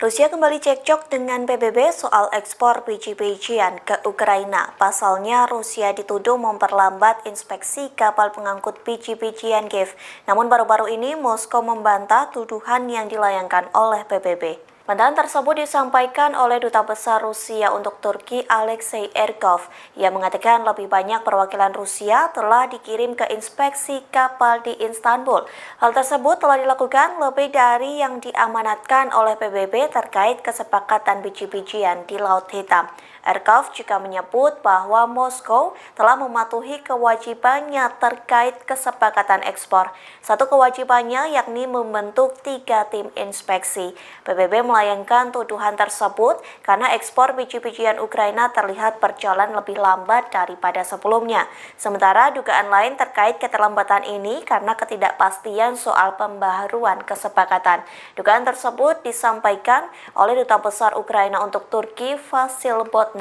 Rusia kembali cekcok dengan PBB soal ekspor biji-bijian ke Ukraina. Pasalnya, Rusia dituduh memperlambat inspeksi kapal pengangkut biji-bijian Kiev. Namun baru-baru ini Moskow membantah tuduhan yang dilayangkan oleh PBB. Bantahan tersebut disampaikan oleh Duta Besar Rusia untuk Turki Alexei Erkov. Ia mengatakan lebih banyak perwakilan Rusia telah dikirim ke inspeksi kapal di Istanbul. Hal tersebut telah dilakukan lebih dari yang diamanatkan oleh PBB terkait kesepakatan biji-bijian di Laut Hitam. Erkov juga menyebut bahwa Moskow telah mematuhi kewajibannya terkait kesepakatan ekspor. Satu kewajibannya yakni membentuk 3 tim inspeksi. PBB melayangkan tuduhan tersebut karena ekspor biji-bijian Ukraina terlihat berjalan lebih lambat daripada sebelumnya. Sementara dugaan lain terkait keterlambatan ini karena ketidakpastian soal pembaharuan kesepakatan. Dugaan tersebut disampaikan oleh Duta Besar Ukraina untuk Turki Vasil Botnar.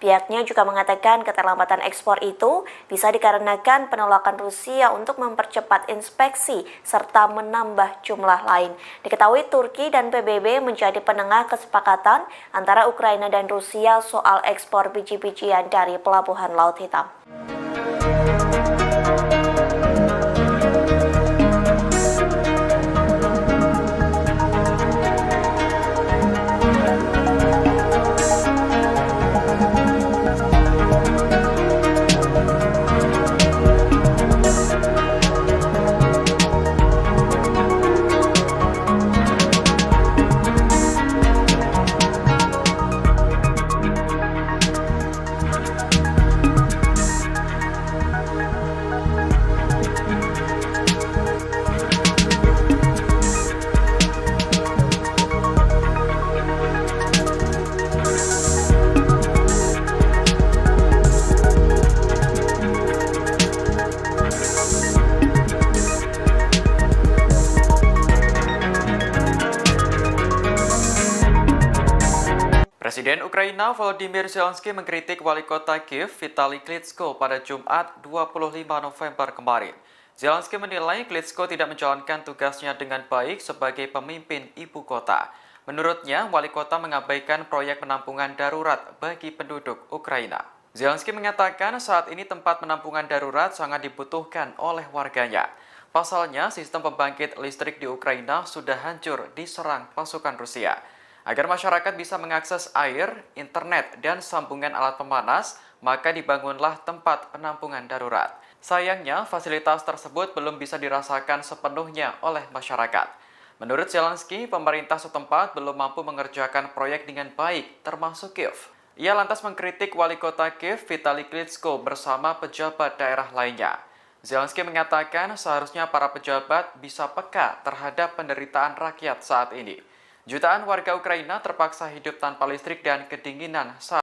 Pihaknya juga mengatakan keterlambatan ekspor itu bisa dikarenakan penolakan Rusia untuk mempercepat inspeksi serta menambah jumlah lain. Diketahui Turki dan PBB menjadi penengah kesepakatan antara Ukraina dan Rusia soal ekspor biji-bijian dari Pelabuhan Laut Hitam. Presiden Ukraina Volodymyr Zelensky mengkritik wali kota Kiev Vitali Klitschko pada Jumat 25 November kemarin. Zelensky menilai Klitschko tidak menjalankan tugasnya dengan baik sebagai pemimpin ibu kota. Menurutnya, wali kota mengabaikan proyek penampungan darurat bagi penduduk Ukraina. Zelensky mengatakan saat ini tempat penampungan darurat sangat dibutuhkan oleh warganya. Pasalnya, sistem pembangkit listrik di Ukraina sudah hancur diserang pasukan Rusia. Agar masyarakat bisa mengakses air, internet, dan sambungan alat pemanas, maka dibangunlah tempat penampungan darurat. Sayangnya, fasilitas tersebut belum bisa dirasakan sepenuhnya oleh masyarakat. Menurut Zelensky, pemerintah setempat belum mampu mengerjakan proyek dengan baik, termasuk Kiev. Ia lantas mengkritik wali kota Kiev Vitali Klitschko bersama pejabat daerah lainnya. Zelensky mengatakan seharusnya para pejabat bisa peka terhadap penderitaan rakyat saat ini. Jutaan warga Ukraina terpaksa hidup tanpa listrik dan kedinginan saat.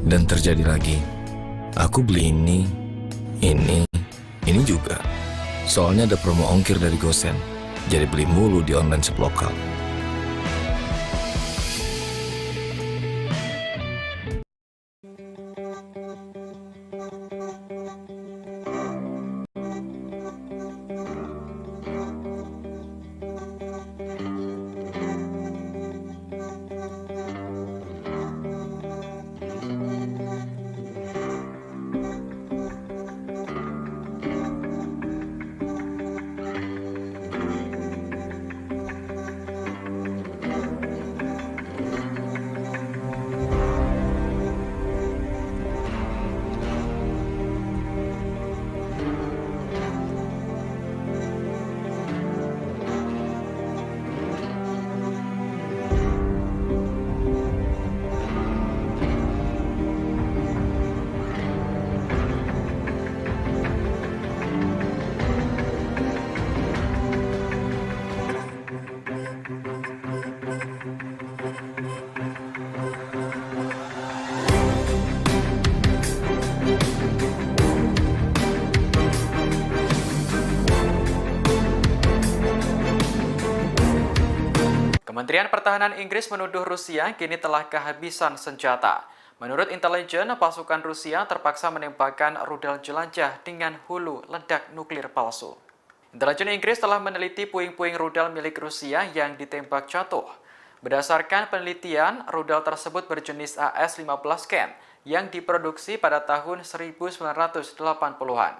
Dan terjadi lagi. Aku beli ini juga. Soalnya ada promo ongkir dari Gosen. Jadi beli mulu di online shop lokal. Kementerian Pertahanan Inggris menuduh Rusia kini telah kehabisan senjata. Menurut intelijen, pasukan Rusia terpaksa menembakkan rudal jelajah dengan hulu ledak nuklir palsu. Intelijen Inggris telah meneliti puing-puing rudal milik Rusia yang ditembak jatuh. Berdasarkan penelitian, rudal tersebut berjenis AS-15 Ken yang diproduksi pada tahun 1980-an.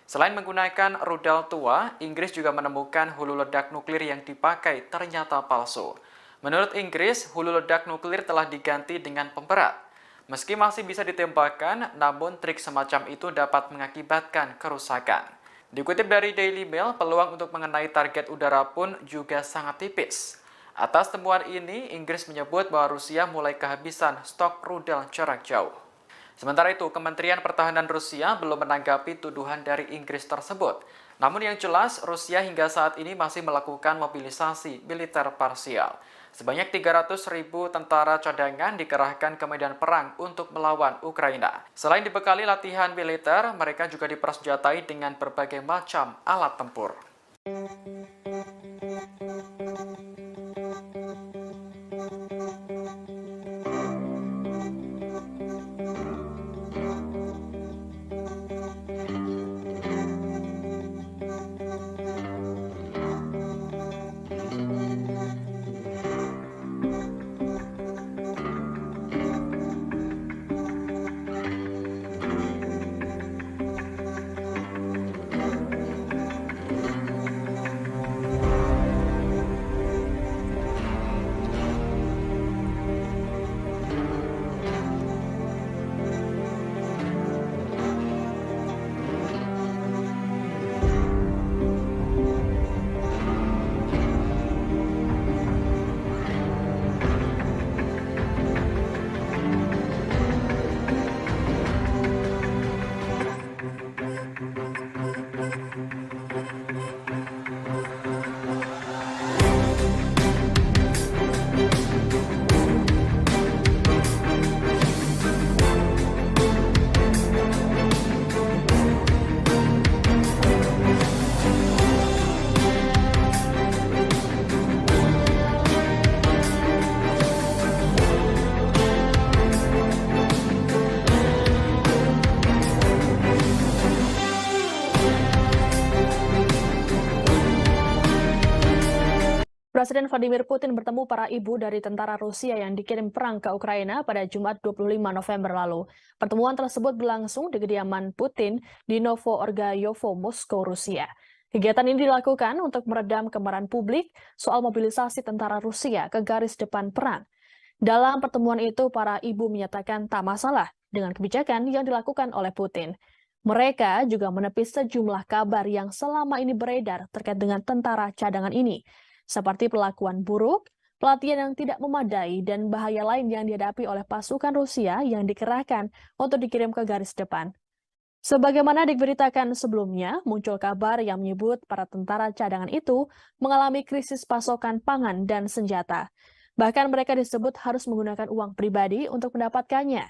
Selain menggunakan rudal tua, Inggris juga menemukan hulu ledak nuklir yang dipakai ternyata palsu. Menurut Inggris, hulu ledak nuklir telah diganti dengan pemberat. Meski masih bisa ditembakkan, namun trik semacam itu dapat mengakibatkan kerusakan. Dikutip dari Daily Mail, peluang untuk mengenai target udara pun juga sangat tipis. Atas temuan ini, Inggris menyebut bahwa Rusia mulai kehabisan stok rudal jarak jauh. Sementara itu, Kementerian Pertahanan Rusia belum menanggapi tuduhan dari Inggris tersebut. Namun yang jelas, Rusia hingga saat ini masih melakukan mobilisasi militer parsial. Sebanyak 300.000 tentara cadangan dikerahkan ke medan perang untuk melawan Ukraina. Selain dibekali latihan militer, mereka juga dipersenjatai dengan berbagai macam alat tempur. Presiden Vladimir Putin bertemu para ibu dari tentara Rusia yang dikirim perang ke Ukraina pada Jumat 25 November lalu. Pertemuan tersebut berlangsung di kediaman Putin di Novo-Orgayovo, Moskow, Rusia. Kegiatan ini dilakukan untuk meredam kemarahan publik soal mobilisasi tentara Rusia ke garis depan perang. Dalam pertemuan itu, para ibu menyatakan tak masalah dengan kebijakan yang dilakukan oleh Putin. Mereka juga menepis sejumlah kabar yang selama ini beredar terkait dengan tentara cadangan ini, seperti perlakuan buruk, pelatihan yang tidak memadai, dan bahaya lain yang dihadapi oleh pasukan Rusia yang dikerahkan untuk dikirim ke garis depan. Sebagaimana diberitakan sebelumnya, muncul kabar yang menyebut para tentara cadangan itu mengalami krisis pasokan pangan dan senjata. Bahkan mereka disebut harus menggunakan uang pribadi untuk mendapatkannya.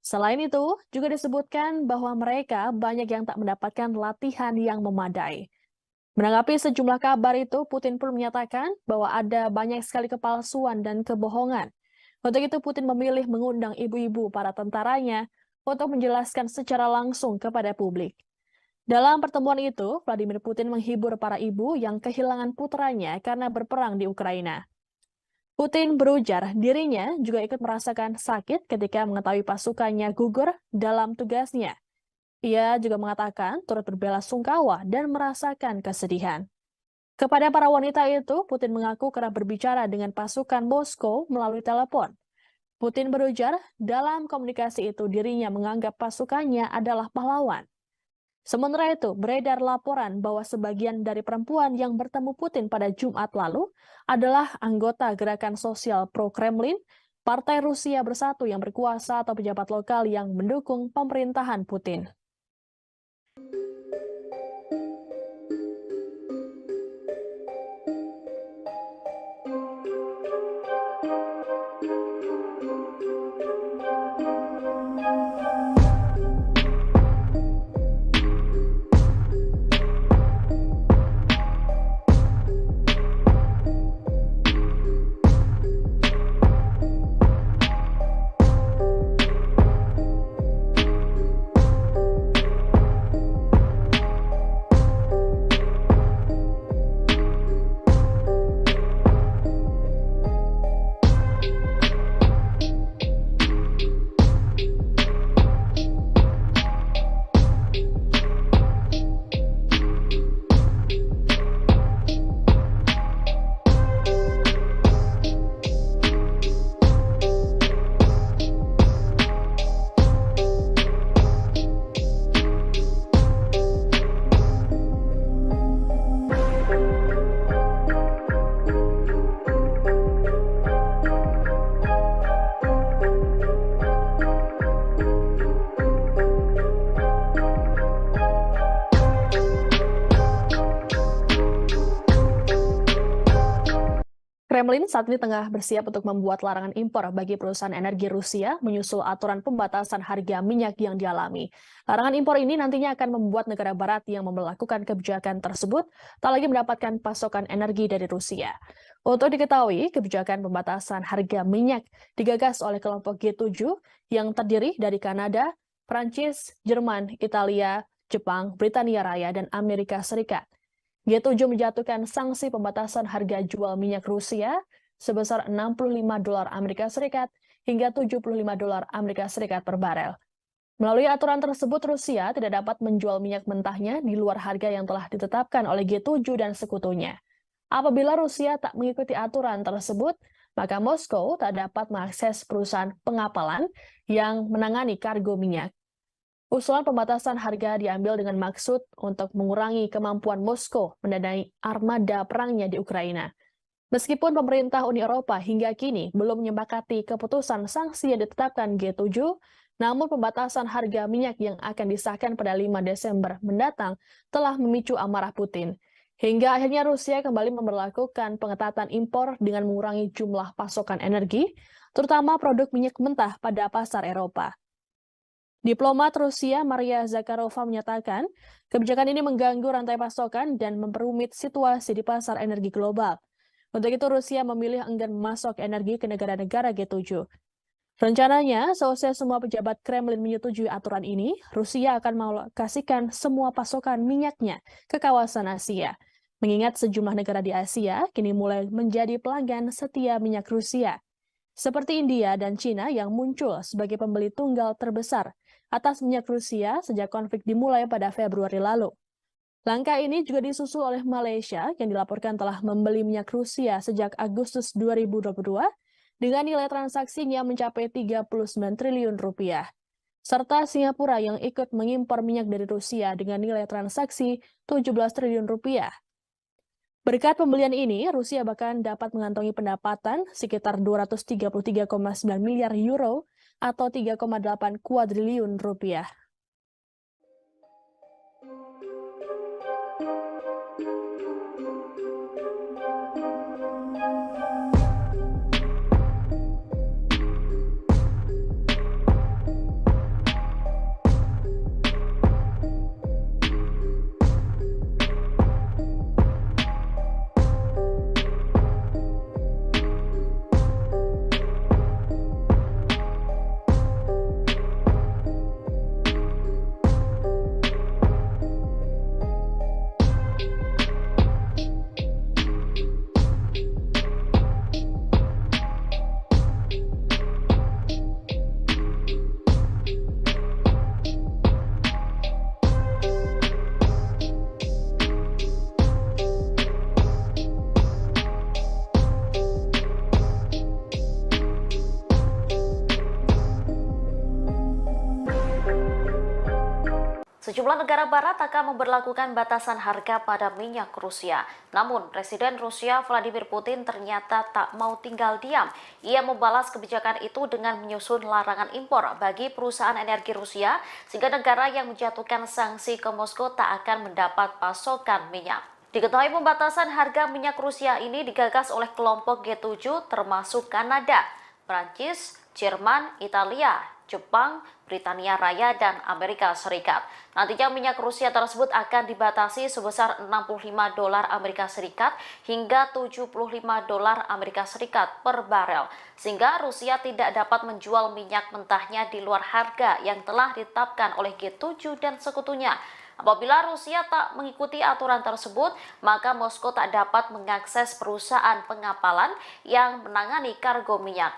Selain itu, juga disebutkan bahwa mereka banyak yang tak mendapatkan latihan yang memadai. Menanggapi sejumlah kabar itu, Putin pun menyatakan bahwa ada banyak sekali kepalsuan dan kebohongan. Untuk itu, Putin memilih mengundang ibu-ibu para tentaranya untuk menjelaskan secara langsung kepada publik. Dalam pertemuan itu, Vladimir Putin menghibur para ibu yang kehilangan putranya karena berperang di Ukraina. Putin berujar dirinya juga ikut merasakan sakit ketika mengetahui pasukannya gugur dalam tugasnya. Ia juga mengatakan turut berbelasungkawa dan merasakan kesedihan. Kepada para wanita itu, Putin mengaku kerap berbicara dengan pasukan Moskow melalui telepon. Putin berujar, dalam komunikasi itu dirinya menganggap pasukannya adalah pahlawan. Sementara itu, beredar laporan bahwa sebagian dari perempuan yang bertemu Putin pada Jumat lalu adalah anggota gerakan sosial pro-Kremlin, Partai Rusia Bersatu yang berkuasa atau pejabat lokal yang mendukung pemerintahan Putin. Kremlin saat ini tengah bersiap untuk membuat larangan impor bagi perusahaan energi Rusia menyusul aturan pembatasan harga minyak yang dialami. Larangan impor ini nantinya akan membuat negara barat yang memperlakukan kebijakan tersebut tak lagi mendapatkan pasokan energi dari Rusia. Untuk diketahui, kebijakan pembatasan harga minyak digagas oleh kelompok G7 yang terdiri dari Kanada, Prancis, Jerman, Italia, Jepang, Britania Raya, dan Amerika Serikat. G7 menjatuhkan sanksi pembatasan harga jual minyak Rusia sebesar $65 Amerika Serikat hingga $75 Amerika Serikat per barel. Melalui aturan tersebut, Rusia tidak dapat menjual minyak mentahnya di luar harga yang telah ditetapkan oleh G7 dan sekutunya. Apabila Rusia tak mengikuti aturan tersebut, maka Moskow tak dapat mengakses perusahaan pengapalan yang menangani kargo minyak. Usulan pembatasan harga diambil dengan maksud untuk mengurangi kemampuan Moskow mendanai armada perangnya di Ukraina. Meskipun pemerintah Uni Eropa hingga kini belum menyepakati keputusan sanksi yang ditetapkan G7, namun pembatasan harga minyak yang akan disahkan pada 5 Desember mendatang telah memicu amarah Putin. Hingga akhirnya Rusia kembali memberlakukan pengetatan impor dengan mengurangi jumlah pasokan energi, terutama produk minyak mentah pada pasar Eropa. Diplomat Rusia Maria Zakharova menyatakan, kebijakan ini mengganggu rantai pasokan dan memperumit situasi di pasar energi global. Untuk itu Rusia memilih enggan memasok energi ke negara-negara G7. Rencananya, seusai semua pejabat Kremlin menyetujui aturan ini, Rusia akan mengalokasikan semua pasokan minyaknya ke kawasan Asia. Mengingat sejumlah negara di Asia kini mulai menjadi pelanggan setia minyak Rusia, seperti India dan Cina yang muncul sebagai pembeli tunggal terbesar atas minyak Rusia sejak konflik dimulai pada Februari lalu. Langkah ini juga disusul oleh Malaysia yang dilaporkan telah membeli minyak Rusia sejak Agustus 2022 dengan nilai transaksinya mencapai 39 triliun rupiah. Serta Singapura yang ikut mengimpor minyak dari Rusia dengan nilai transaksi 17 triliun rupiah. Berkat pembelian ini, Rusia bahkan dapat mengantongi pendapatan sekitar 233,9 miliar euro atau 3,8 kuadriliun rupiah. Sejumlah negara barat akan memberlakukan batasan harga pada minyak Rusia. Namun, Presiden Rusia Vladimir Putin ternyata tak mau tinggal diam. Ia membalas kebijakan itu dengan menyusun larangan impor bagi perusahaan energi Rusia, sehingga negara yang menjatuhkan sanksi ke Moskow tak akan mendapat pasokan minyak. Diketahui pembatasan harga minyak Rusia ini digagas oleh kelompok G7 termasuk Kanada, Prancis, Jerman, Italia, Jepang, Britania Raya, dan Amerika Serikat. Nantinya minyak Rusia tersebut akan dibatasi sebesar $65 Amerika Serikat hingga $75 Amerika Serikat per barel, sehingga Rusia tidak dapat menjual minyak mentahnya di luar harga yang telah ditetapkan oleh G7 dan sekutunya. Apabila Rusia tak mengikuti aturan tersebut, maka Moskow tak dapat mengakses perusahaan pengapalan yang menangani kargo minyak.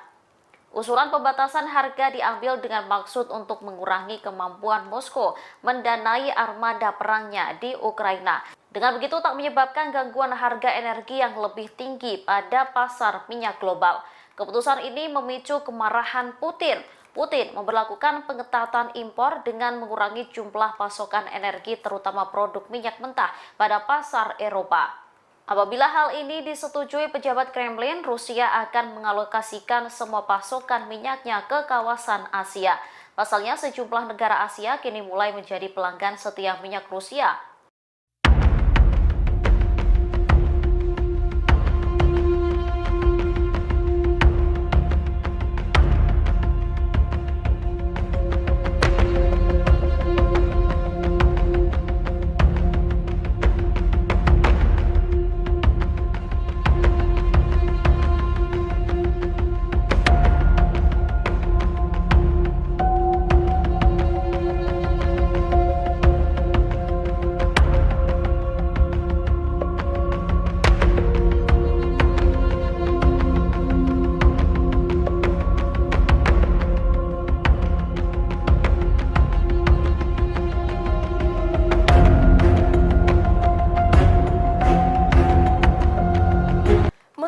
Usulan pembatasan harga diambil dengan maksud untuk mengurangi kemampuan Moskow mendanai armada perangnya di Ukraina. Dengan begitu tak menyebabkan gangguan harga energi yang lebih tinggi pada pasar minyak global. Keputusan ini memicu kemarahan Putin. Putin memberlakukan pengetatan impor dengan mengurangi jumlah pasokan energi terutama produk minyak mentah pada pasar Eropa. Apabila hal ini disetujui pejabat Kremlin, Rusia akan mengalokasikan semua pasokan minyaknya ke kawasan Asia. Pasalnya, sejumlah negara Asia kini mulai menjadi pelanggan setia minyak Rusia.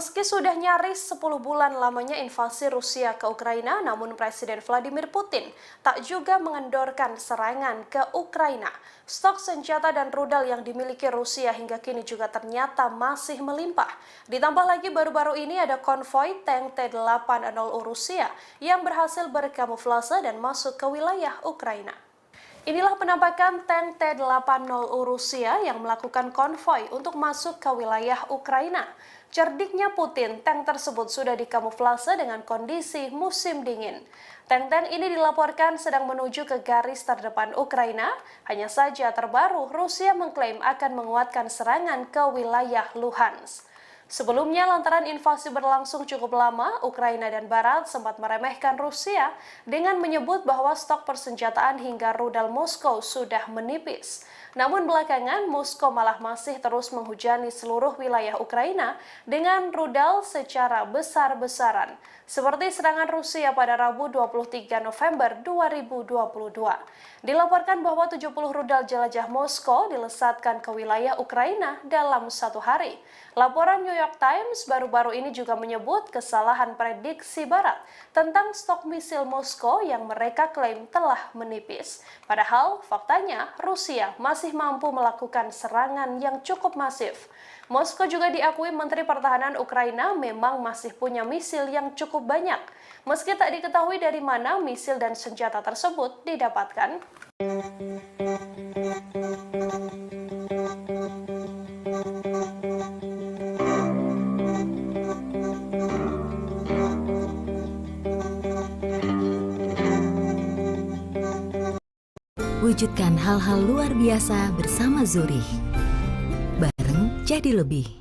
Meski sudah nyaris 10 bulan lamanya invasi Rusia ke Ukraina, namun Presiden Vladimir Putin tak juga mengendorkan serangan ke Ukraina. Stok senjata dan rudal yang dimiliki Rusia hingga kini juga ternyata masih melimpah. Ditambah lagi baru-baru ini ada konvoi tank T-80 Rusia yang berhasil berkamuflase dan masuk ke wilayah Ukraina. Inilah penampakan tank T-80 Rusia yang melakukan konvoi untuk masuk ke wilayah Ukraina. Cerdiknya Putin, tank tersebut sudah dikamuflase dengan kondisi musim dingin. Tank-tank ini dilaporkan sedang menuju ke garis terdepan Ukraina. Hanya saja terbaru, Rusia mengklaim akan menguatkan serangan ke wilayah Luhansk. Sebelumnya, lantaran invasi berlangsung cukup lama, Ukraina dan Barat sempat meremehkan Rusia dengan menyebut bahwa stok persenjataan hingga rudal Moskow sudah menipis. Namun belakangan, Moskow malah masih terus menghujani seluruh wilayah Ukraina dengan rudal secara besar-besaran, seperti serangan Rusia pada Rabu 23 November 2022. Dilaporkan bahwa 70 rudal jelajah Moskow dilesatkan ke wilayah Ukraina dalam satu hari. Laporan New York Times baru-baru ini juga menyebut kesalahan prediksi Barat tentang stok misil Moskow yang mereka klaim telah menipis. Padahal faktanya Rusia masih mampu melakukan serangan yang cukup masif. Moskow juga diakui Menteri Pertahanan Ukraina memang masih punya misil yang cukup banyak, meski tak diketahui dari mana misil dan senjata tersebut didapatkan. Wujudkan hal-hal luar biasa bersama Zurich. Bareng jadi lebih.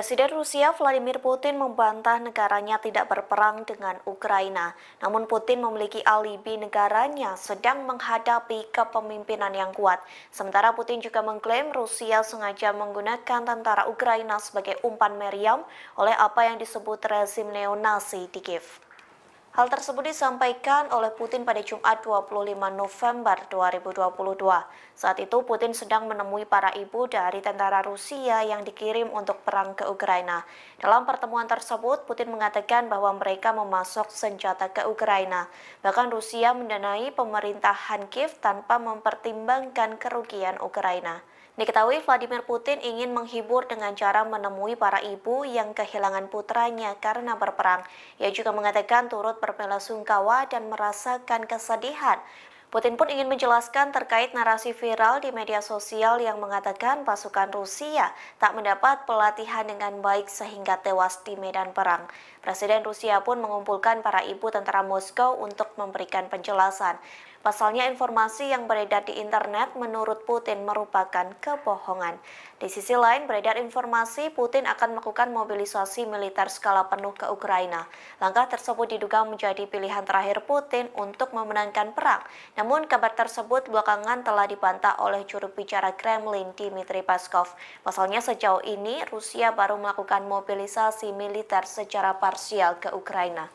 Presiden Rusia Vladimir Putin membantah negaranya tidak berperang dengan Ukraina. Namun Putin memiliki alibi negaranya sedang menghadapi kepemimpinan yang kuat. Sementara Putin juga mengklaim Rusia sengaja menggunakan tentara Ukraina sebagai umpan meriam oleh apa yang disebut rezim neonasi di Kiev. Hal tersebut disampaikan oleh Putin pada Jumat 25 November 2022. Saat itu Putin sedang menemui para ibu dari tentara Rusia yang dikirim untuk perang ke Ukraina. Dalam pertemuan tersebut, Putin mengatakan bahwa mereka memasok senjata ke Ukraina. Bahkan Rusia mendanai pemerintahan Kiev tanpa mempertimbangkan kerugian Ukraina. Diketahui Vladimir Putin ingin menghibur dengan cara menemui para ibu yang kehilangan putranya karena berperang. Ia juga mengatakan turut berbelasungkawa dan merasakan kesedihan. Putin pun ingin menjelaskan terkait narasi viral di media sosial yang mengatakan pasukan Rusia tak mendapat pelatihan dengan baik sehingga tewas di medan perang. Presiden Rusia pun mengumpulkan para ibu tentara Moskow untuk memberikan penjelasan. Pasalnya informasi yang beredar di internet menurut Putin merupakan kebohongan. Di sisi lain beredar informasi Putin akan melakukan mobilisasi militer skala penuh ke Ukraina. Langkah tersebut diduga menjadi pilihan terakhir Putin untuk memenangkan perang. Namun kabar tersebut belakangan telah dibantah oleh juru bicara Kremlin Dmitry Peskov. Pasalnya sejauh ini Rusia baru melakukan mobilisasi militer secara parsial ke Ukraina.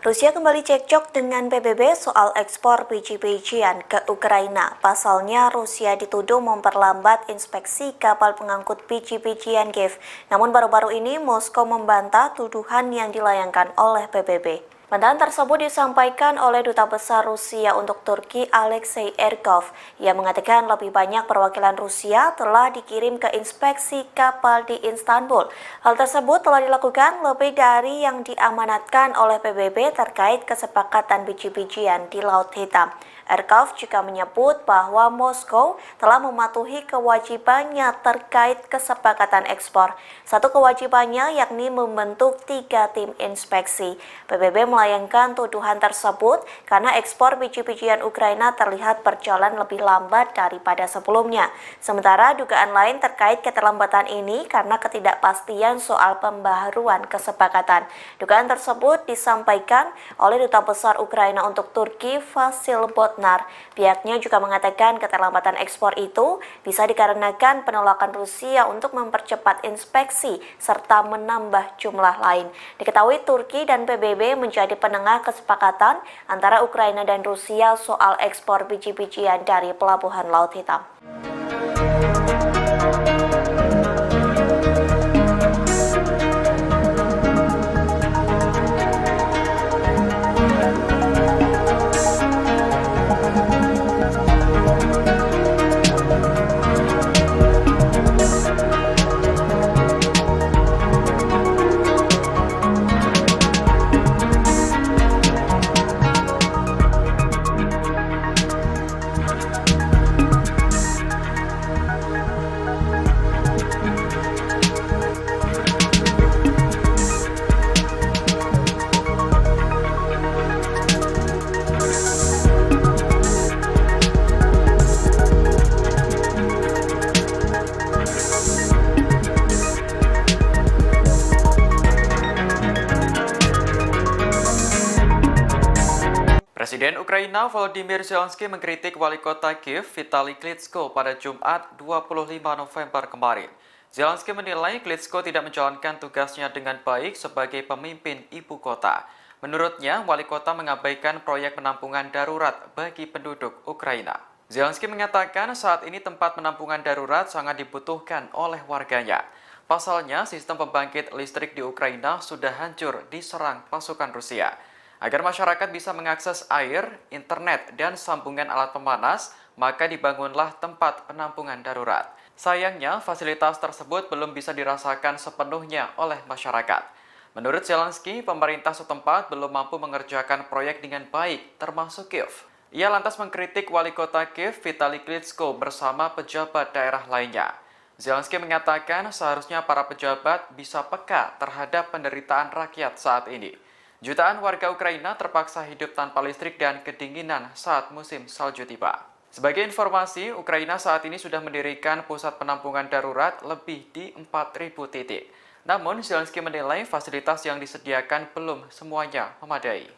Rusia kembali cekcok dengan PBB soal ekspor biji-bijian ke Ukraina. Pasalnya, Rusia dituduh memperlambat inspeksi kapal pengangkut biji-bijian Kiev. Namun baru-baru ini Moskow membantah tuduhan yang dilayangkan oleh PBB. Bantahan tersebut disampaikan oleh Duta Besar Rusia untuk Turki Alexei Erkov. Ia mengatakan lebih banyak perwakilan Rusia telah dikirim ke inspeksi kapal di Istanbul. Hal tersebut telah dilakukan lebih dari yang diamanatkan oleh PBB terkait kesepakatan biji-bijian di Laut Hitam. Erkov juga menyebut bahwa Moskow telah mematuhi kewajibannya terkait kesepakatan ekspor. Satu kewajibannya yakni membentuk 3 tim inspeksi. PBB melayangkan tuduhan tersebut karena ekspor biji-bijian Ukraina terlihat berjalan lebih lambat daripada sebelumnya. Sementara dugaan lain terkait keterlambatan ini karena ketidakpastian soal pembaharuan kesepakatan. Dugaan tersebut disampaikan oleh Duta Besar Ukraina untuk Turki Vasil Botnar. Pihaknya juga mengatakan keterlambatan ekspor itu bisa dikarenakan penolakan Rusia untuk mempercepat inspeksi serta menambah jumlah lain. Diketahui Turki dan PBB menjadi penengah kesepakatan antara Ukraina dan Rusia soal ekspor biji-bijian dari Pelabuhan Laut Hitam. Presiden Ukraina Volodymyr Zelensky mengkritik wali kota Kiev Vitali Klitschko pada Jumat 25 November kemarin. Zelensky menilai Klitschko tidak menjalankan tugasnya dengan baik sebagai pemimpin ibu kota. Menurutnya, wali kota mengabaikan proyek penampungan darurat bagi penduduk Ukraina. Zelensky mengatakan saat ini tempat penampungan darurat sangat dibutuhkan oleh warganya. Pasalnya, sistem pembangkit listrik di Ukraina sudah hancur diserang pasukan Rusia. Agar masyarakat bisa mengakses air, internet, dan sambungan alat pemanas, maka dibangunlah tempat penampungan darurat. Sayangnya, fasilitas tersebut belum bisa dirasakan sepenuhnya oleh masyarakat. Menurut Zelensky, pemerintah setempat belum mampu mengerjakan proyek dengan baik, termasuk Kiev. Ia lantas mengkritik wali kota Kiev Vitali Klitschko bersama pejabat daerah lainnya. Zelensky mengatakan seharusnya para pejabat bisa peka terhadap penderitaan rakyat saat ini. Jutaan warga Ukraina terpaksa hidup tanpa listrik dan kedinginan saat musim salju tiba. Sebagai informasi, Ukraina saat ini sudah mendirikan pusat penampungan darurat lebih di 4.000 titik. Namun, Zelensky menilai fasilitas yang disediakan belum semuanya memadai.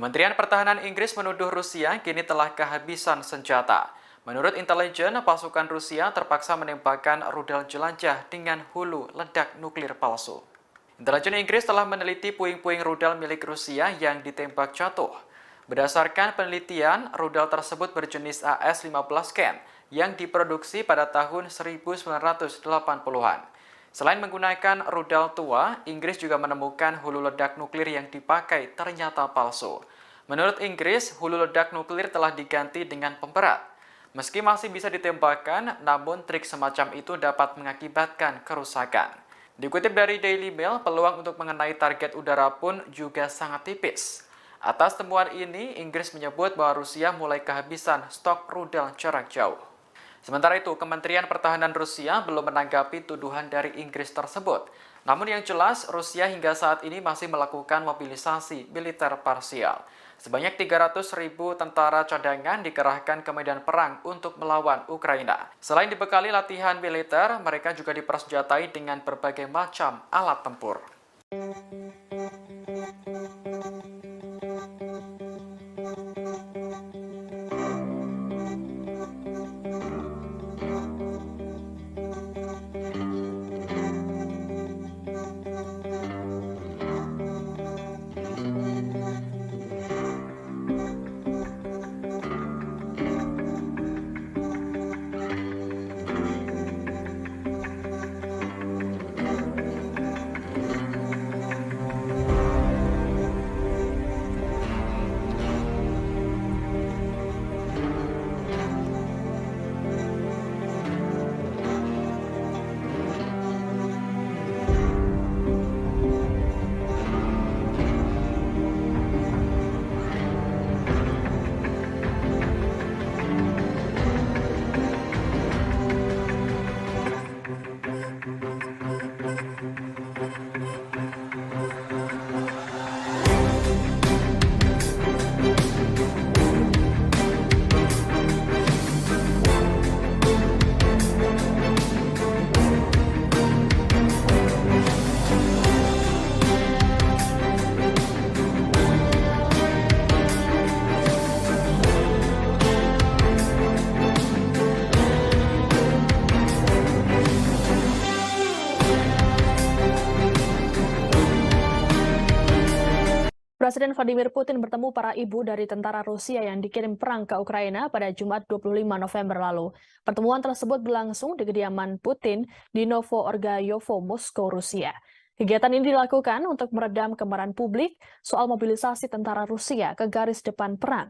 Kementerian Pertahanan Inggris menuduh Rusia kini telah kehabisan senjata. Menurut intelijen, pasukan Rusia terpaksa menembakkan rudal jelajah dengan hulu ledak nuklir palsu. Intelijen Inggris telah meneliti puing-puing rudal milik Rusia yang ditembak jatuh. Berdasarkan penelitian, rudal tersebut berjenis AS-15 Ken yang diproduksi pada tahun 1980-an. Selain menggunakan rudal tua, Inggris juga menemukan hulu ledak nuklir yang dipakai ternyata palsu. Menurut Inggris, hulu ledak nuklir telah diganti dengan pemberat. Meski masih bisa ditembakkan, namun trik semacam itu dapat mengakibatkan kerusakan. Dikutip dari Daily Mail, peluang untuk mengenai target udara pun juga sangat tipis. Atas temuan ini, Inggris menyebut bahwa Rusia mulai kehabisan stok rudal jarak jauh. Sementara itu, Kementerian Pertahanan Rusia belum menanggapi tuduhan dari Inggris tersebut. Namun yang jelas, Rusia hingga saat ini masih melakukan mobilisasi militer parsial. Sebanyak 300.000 tentara cadangan dikerahkan ke medan perang untuk melawan Ukraina. Selain dibekali latihan militer, mereka juga dipersenjatai dengan berbagai macam alat tempur. Presiden Vladimir Putin bertemu para ibu dari tentara Rusia yang dikirim perang ke Ukraina pada Jumat 25 November lalu. Pertemuan tersebut berlangsung di kediaman Putin di Novo-Orgayovo, Moskow, Rusia. Kegiatan ini dilakukan untuk meredam kemarahan publik soal mobilisasi tentara Rusia ke garis depan perang.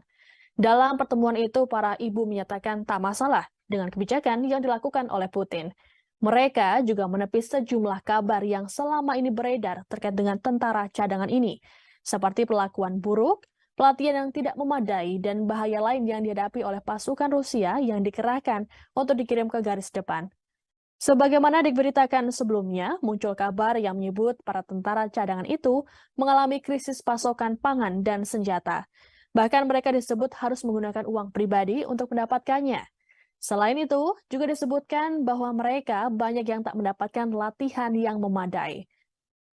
Dalam pertemuan itu, para ibu menyatakan tak masalah dengan kebijakan yang dilakukan oleh Putin. Mereka juga menepis sejumlah kabar yang selama ini beredar terkait dengan tentara cadangan ini, seperti perlakuan buruk, pelatihan yang tidak memadai, dan bahaya lain yang dihadapi oleh pasukan Rusia yang dikerahkan untuk dikirim ke garis depan. Sebagaimana diberitakan sebelumnya, muncul kabar yang menyebut para tentara cadangan itu mengalami krisis pasokan pangan dan senjata. Bahkan mereka disebut harus menggunakan uang pribadi untuk mendapatkannya. Selain itu, juga disebutkan bahwa mereka banyak yang tak mendapatkan latihan yang memadai.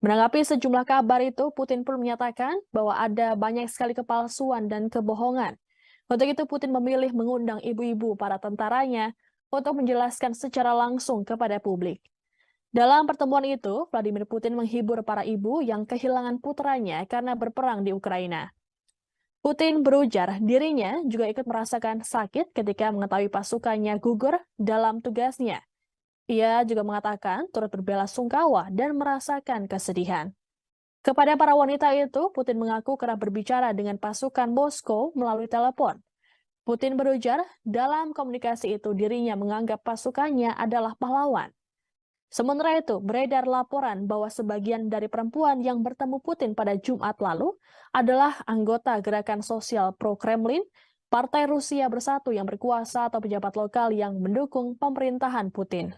Menanggapi sejumlah kabar itu, Putin pun menyatakan bahwa ada banyak sekali kepalsuan dan kebohongan. Untuk itu, Putin memilih mengundang ibu-ibu para tentaranya untuk menjelaskan secara langsung kepada publik. Dalam pertemuan itu, Vladimir Putin menghibur para ibu yang kehilangan putranya karena berperang di Ukraina. Putin berujar dirinya juga ikut merasakan sakit ketika mengetahui pasukannya gugur dalam tugasnya. Ia juga mengatakan turut berbelasungkawa dan merasakan kesedihan. Kepada para wanita itu, Putin mengaku kerap berbicara dengan pasukan Moskow melalui telepon. Putin berujar dalam komunikasi itu dirinya menganggap pasukannya adalah pahlawan. Sementara itu, beredar laporan bahwa sebagian dari perempuan yang bertemu Putin pada Jumat lalu adalah anggota gerakan sosial pro-Kremlin, Partai Rusia Bersatu yang berkuasa atau pejabat lokal yang mendukung pemerintahan Putin.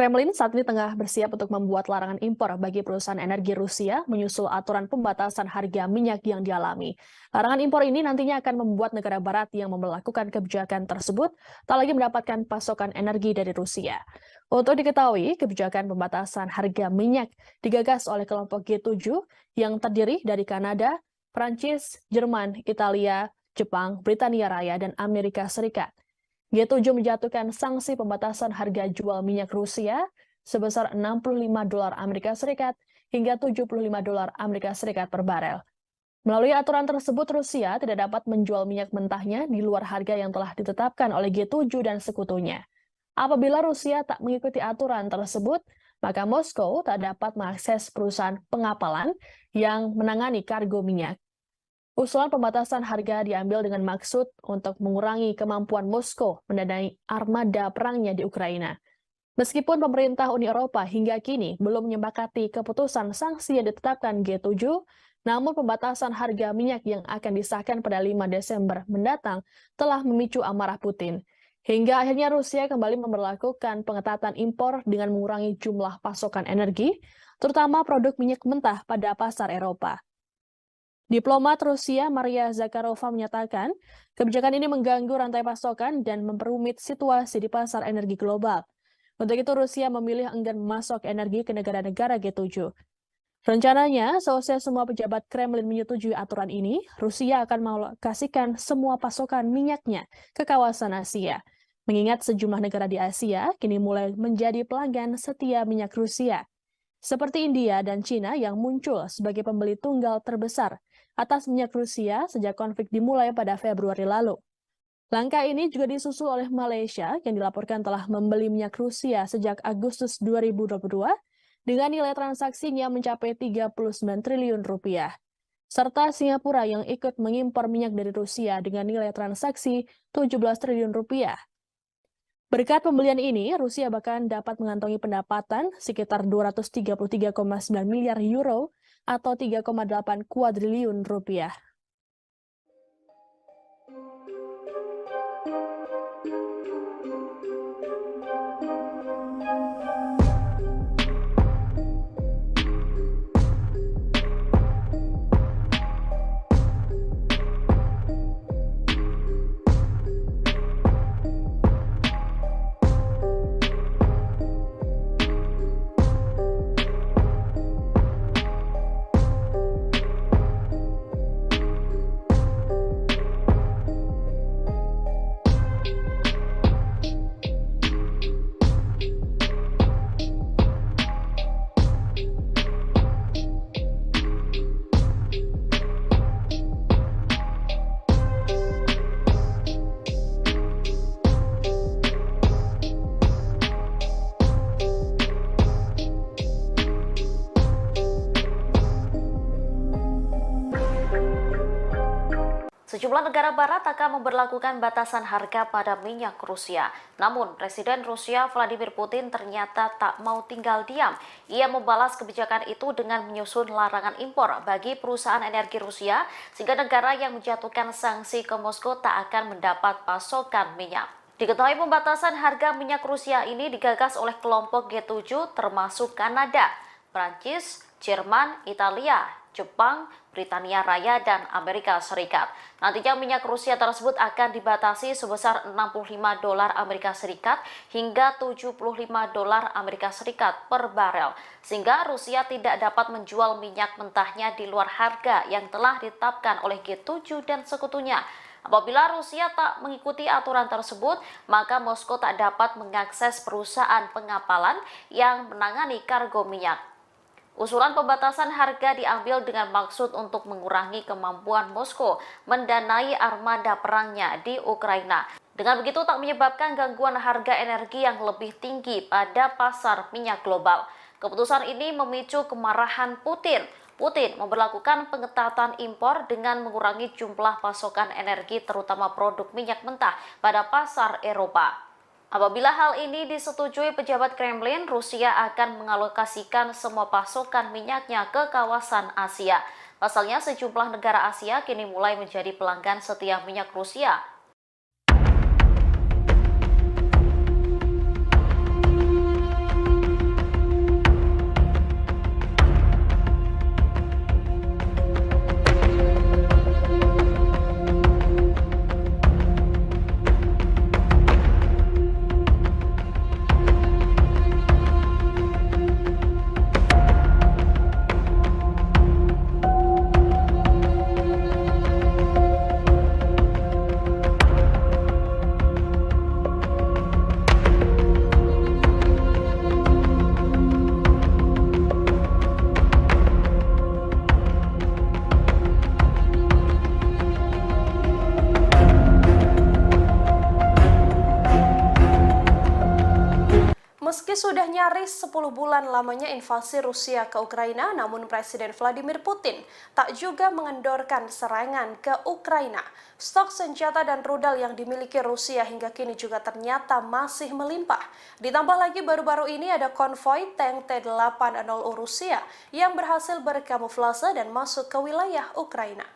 Kremlin saat ini tengah bersiap untuk membuat larangan impor bagi perusahaan energi Rusia menyusul aturan pembatasan harga minyak yang dialami. Larangan impor ini nantinya akan membuat negara barat yang memperlakukan kebijakan tersebut tak lagi mendapatkan pasokan energi dari Rusia. Untuk diketahui, kebijakan pembatasan harga minyak digagas oleh kelompok G7 yang terdiri dari Kanada, Prancis, Jerman, Italia, Jepang, Britania Raya, dan Amerika Serikat. G7 menjatuhkan sanksi pembatasan harga jual minyak Rusia sebesar $65 Amerika Serikat hingga $75 Amerika Serikat per barel. Melalui aturan tersebut, Rusia tidak dapat menjual minyak mentahnya di luar harga yang telah ditetapkan oleh G7 dan sekutunya. Apabila Rusia tak mengikuti aturan tersebut, maka Moskow tak dapat mengakses perusahaan pengapalan yang menangani kargo minyak. Usulan pembatasan harga diambil dengan maksud untuk mengurangi kemampuan Moskow mendanai armada perangnya di Ukraina. Meskipun pemerintah Uni Eropa hingga kini belum menyepakati keputusan sanksi yang ditetapkan G7, namun pembatasan harga minyak yang akan disahkan pada 5 Desember mendatang telah memicu amarah Putin. Hingga akhirnya Rusia kembali memberlakukan pengetatan impor dengan mengurangi jumlah pasokan energi, terutama produk minyak mentah pada pasar Eropa. Diplomat Rusia Maria Zakharova menyatakan, kebijakan ini mengganggu rantai pasokan dan memperumit situasi di pasar energi global. Untuk itu Rusia memilih enggan memasok energi ke negara-negara G7. Rencananya, seusai semua pejabat Kremlin menyetujui aturan ini, Rusia akan mengalokasikan semua pasokan minyaknya ke kawasan Asia. Mengingat sejumlah negara di Asia kini mulai menjadi pelanggan setia minyak Rusia, seperti India dan Cina yang muncul sebagai pembeli tunggal terbesar atas minyak Rusia sejak konflik dimulai pada Februari lalu. Langkah ini juga disusul oleh Malaysia yang dilaporkan telah membeli minyak Rusia sejak Agustus 2022 dengan nilai transaksinya mencapai 39 triliun rupiah. Serta Singapura yang ikut mengimpor minyak dari Rusia dengan nilai transaksi 17 triliun rupiah. Berkat pembelian ini, Rusia bahkan dapat mengantongi pendapatan sekitar 233,9 miliar euro atau 3,8 kuadriliun rupiah. Sejumlah negara barat akan memberlakukan batasan harga pada minyak Rusia. Namun, Presiden Rusia Vladimir Putin ternyata tak mau tinggal diam. Ia membalas kebijakan itu dengan menyusun larangan impor bagi perusahaan energi Rusia, sehingga negara yang menjatuhkan sanksi ke Moskow tak akan mendapat pasokan minyak. Diketahui pembatasan harga minyak Rusia ini digagas oleh kelompok G7 termasuk Kanada, Prancis, Jerman, Italia, Jepang, Britania Raya, dan Amerika Serikat. Nantinya minyak Rusia tersebut akan dibatasi sebesar $65 Amerika Serikat hingga $75 Amerika Serikat per barel, sehingga Rusia tidak dapat menjual minyak mentahnya di luar harga yang telah ditetapkan oleh G7 dan sekutunya. Apabila Rusia tak mengikuti aturan tersebut, maka Moskow tak dapat mengakses perusahaan pengapalan yang menangani kargo minyak. Usulan pembatasan harga diambil dengan maksud untuk mengurangi kemampuan Moskow mendanai armada perangnya di Ukraina. Dengan begitu tak menyebabkan gangguan harga energi yang lebih tinggi pada pasar minyak global. Keputusan ini memicu kemarahan Putin. Putin memberlakukan pengetatan impor dengan mengurangi jumlah pasokan energi terutama produk minyak mentah pada pasar Eropa. Apabila hal ini disetujui pejabat Kremlin, Rusia akan mengalokasikan semua pasokan minyaknya ke kawasan Asia. Pasalnya, sejumlah negara Asia kini mulai menjadi pelanggan setia minyak Rusia. sudah nyaris 10 bulan lamanya invasi Rusia ke Ukraina, namun Presiden Vladimir Putin tak juga mengendorkan serangan ke Ukraina. Stok senjata dan rudal yang dimiliki Rusia hingga kini juga ternyata masih melimpah. Ditambah lagi baru-baru ini ada konvoi tank T-80 Rusia yang berhasil berkamuflase dan masuk ke wilayah Ukraina.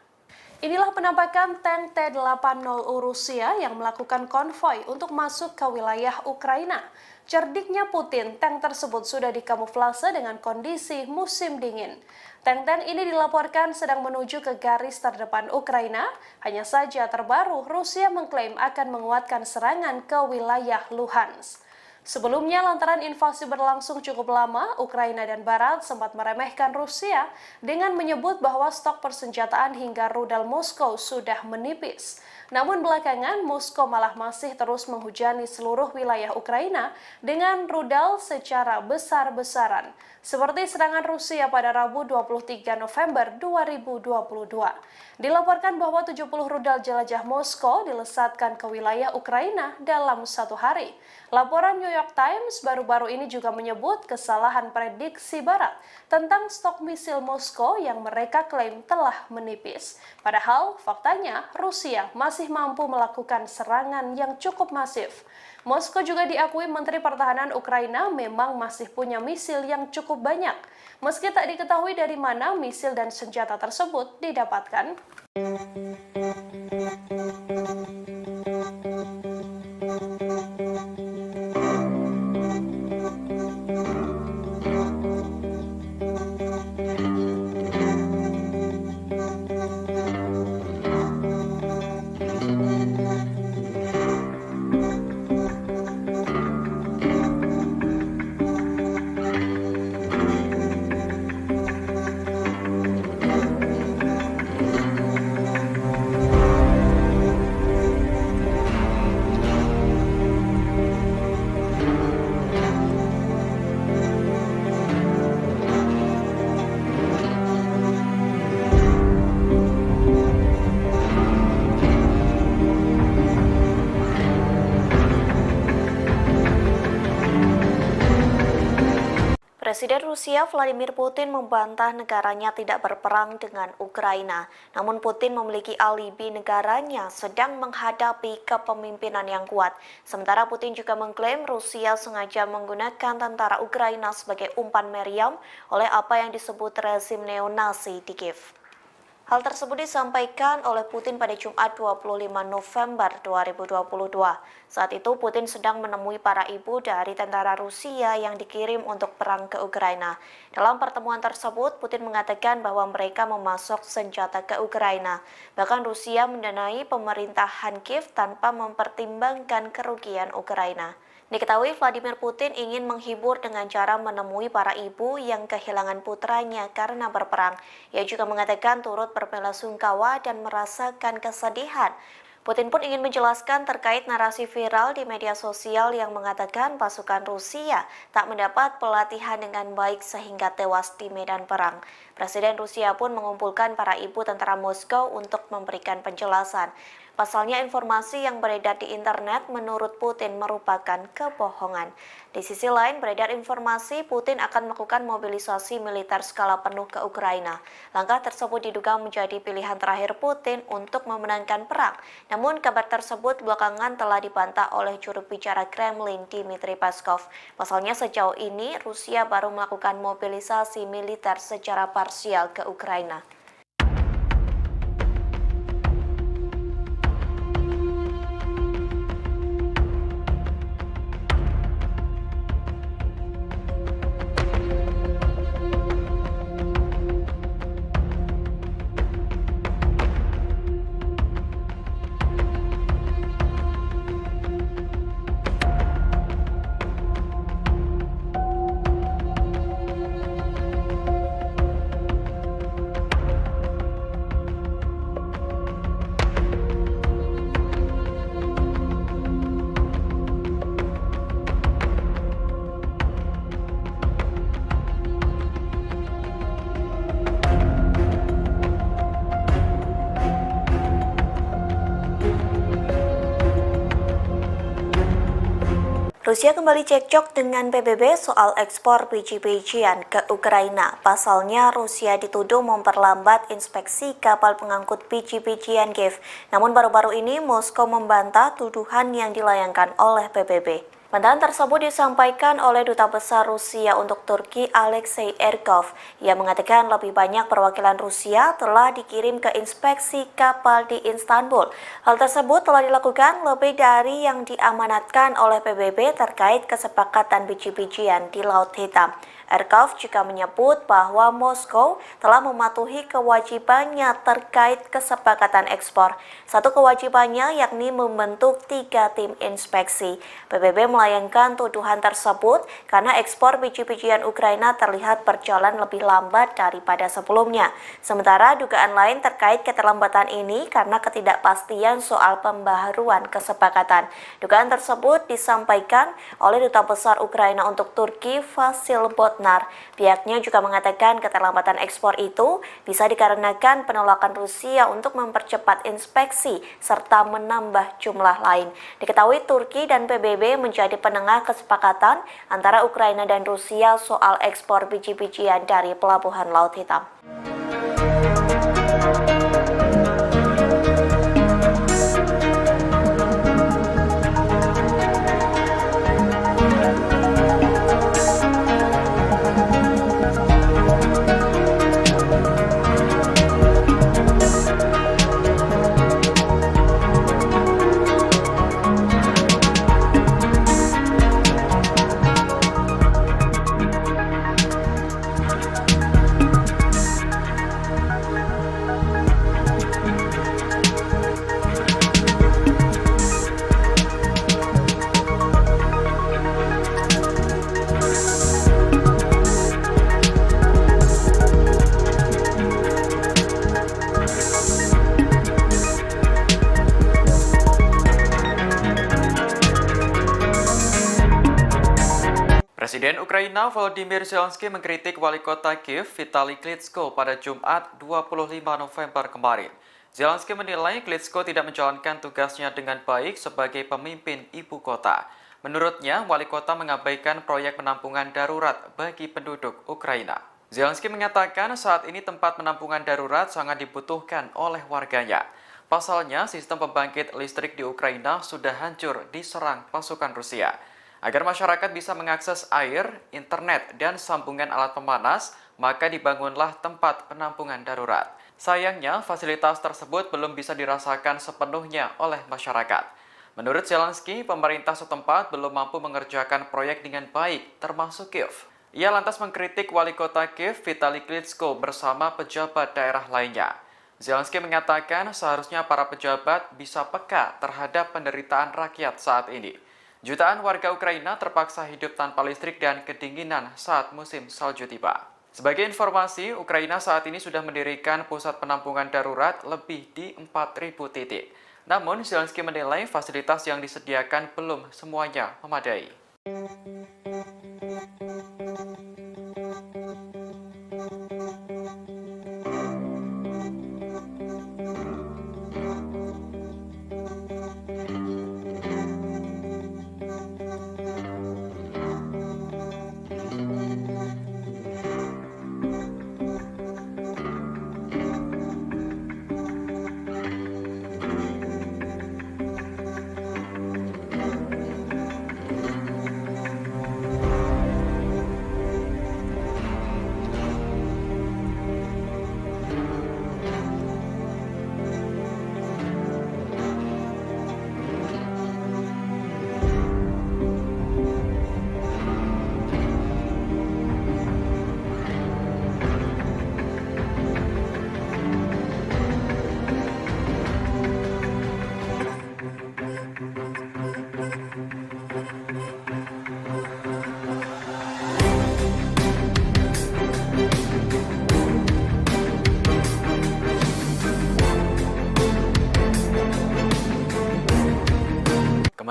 Inilah penampakan tank T-80 Rusia yang melakukan konvoi untuk masuk ke wilayah Ukraina. Cerdiknya Putin, tank tersebut sudah dikamuflase dengan kondisi musim dingin. Tank-tank ini dilaporkan sedang menuju ke garis terdepan Ukraina. Hanya saja terbaru, Rusia mengklaim akan menguatkan serangan ke wilayah Luhansk. Sebelumnya, lantaran invasi berlangsung cukup lama, Ukraina dan Barat sempat meremehkan Rusia dengan menyebut bahwa stok persenjataan hingga rudal Moskow sudah menipis. Namun belakangan, Moskow malah masih terus menghujani seluruh wilayah Ukraina dengan rudal secara besar-besaran, seperti serangan Rusia pada Rabu 23 November 2022. Dilaporkan bahwa 70 rudal jelajah Moskow dilesatkan ke wilayah Ukraina dalam satu hari. Laporan New York Times baru-baru ini juga menyebut kesalahan prediksi Barat tentang stok misil Moskow yang mereka klaim telah menipis. Padahal faktanya Rusia masih mampu melakukan serangan yang cukup masif. Moskow juga diakui Menteri Pertahanan Ukraina memang masih punya misil yang cukup banyak, meski tak diketahui dari mana misil dan senjata tersebut didapatkan. Presiden Rusia Vladimir Putin membantah negaranya tidak berperang dengan Ukraina. Namun Putin memiliki alibi negaranya sedang menghadapi kepemimpinan yang kuat. Sementara Putin juga mengklaim Rusia sengaja menggunakan tentara Ukraina sebagai umpan meriam oleh apa yang disebut rezim neonasi di Kiev. Hal tersebut disampaikan oleh Putin pada Jumat 25 November 2022. Saat itu Putin sedang menemui para ibu dari tentara Rusia yang dikirim untuk perang ke Ukraina. Dalam pertemuan tersebut, Putin mengatakan bahwa mereka memasok senjata ke Ukraina. Bahkan Rusia mendanai pemerintahan Kiev tanpa mempertimbangkan kerugian Ukraina. Diketahui Vladimir Putin ingin menghibur dengan cara menemui para ibu yang kehilangan putranya karena berperang. Ia juga mengatakan turut berbelasungkawa dan merasakan kesedihan. Putin pun ingin menjelaskan terkait narasi viral di media sosial yang mengatakan pasukan Rusia tak mendapat pelatihan dengan baik sehingga tewas di medan perang. Presiden Rusia pun mengumpulkan para ibu tentara Moskow untuk memberikan penjelasan. Pasalnya informasi yang beredar di internet menurut Putin merupakan kebohongan. Di sisi lain, beredar informasi Putin akan melakukan mobilisasi militer skala penuh ke Ukraina. Langkah tersebut diduga menjadi pilihan terakhir Putin untuk memenangkan perang. Namun kabar tersebut belakangan telah dibantah oleh juru bicara Kremlin Dmitry Peskov. Pasalnya sejauh ini Rusia baru melakukan mobilisasi militer secara parsial ke Ukraina. Rusia kembali cekcok dengan PBB soal ekspor biji-bijian ke Ukraina. Pasalnya, Rusia dituduh memperlambat inspeksi kapal pengangkut biji-bijian Kiev. Namun baru-baru ini Moskow membantah tuduhan yang dilayangkan oleh PBB. Bantahan tersebut disampaikan oleh Duta Besar Rusia untuk Turki Alexei Erkov. Ia mengatakan lebih banyak perwakilan Rusia telah dikirim ke inspeksi kapal di Istanbul. Hal tersebut telah dilakukan lebih dari yang diamanatkan oleh PBB terkait kesepakatan biji-bijian di Laut Hitam. Erkov juga menyebut bahwa Moskow telah mematuhi kewajibannya terkait kesepakatan ekspor. Satu kewajibannya yakni membentuk 3 tim inspeksi. PBB melayangkan tuduhan tersebut karena ekspor biji-bijian Ukraina terlihat berjalan lebih lambat daripada sebelumnya. Sementara dugaan lain terkait keterlambatan ini karena ketidakpastian soal pembaharuan kesepakatan. Dugaan tersebut disampaikan oleh Duta Besar Ukraina untuk Turki Vasil Botnar. Pihaknya juga mengatakan keterlambatan ekspor itu bisa dikarenakan penolakan Rusia untuk mempercepat inspeksi serta menambah jumlah lain. Diketahui Turki dan PBB menjadi penengah kesepakatan antara Ukraina dan Rusia soal ekspor biji-bijian dari Pelabuhan Laut Hitam. Presiden Ukraina Volodymyr Zelensky mengkritik wali kota Kiev Vitali Klitschko pada Jumat 25 November kemarin. Zelensky menilai Klitschko tidak menjalankan tugasnya dengan baik sebagai pemimpin ibu kota. Menurutnya, wali kota mengabaikan proyek penampungan darurat bagi penduduk Ukraina. Zelensky mengatakan saat ini tempat penampungan darurat sangat dibutuhkan oleh warganya. Pasalnya, sistem pembangkit listrik di Ukraina sudah hancur diserang pasukan Rusia. Agar masyarakat bisa mengakses air, internet, dan sambungan alat pemanas, maka dibangunlah tempat penampungan darurat. Sayangnya, fasilitas tersebut belum bisa dirasakan sepenuhnya oleh masyarakat. Menurut Zelensky, pemerintah setempat belum mampu mengerjakan proyek dengan baik, termasuk Kiev. Ia lantas mengkritik wali kota Kiev Vitali Klitschko bersama pejabat daerah lainnya. Zelensky mengatakan seharusnya para pejabat bisa peka terhadap penderitaan rakyat saat ini. Jutaan warga Ukraina terpaksa hidup tanpa listrik dan kedinginan saat musim salju tiba. Sebagai informasi, Ukraina saat ini sudah mendirikan pusat penampungan darurat lebih di 4.000 titik. Namun, Zelensky menilai fasilitas yang disediakan belum semuanya memadai.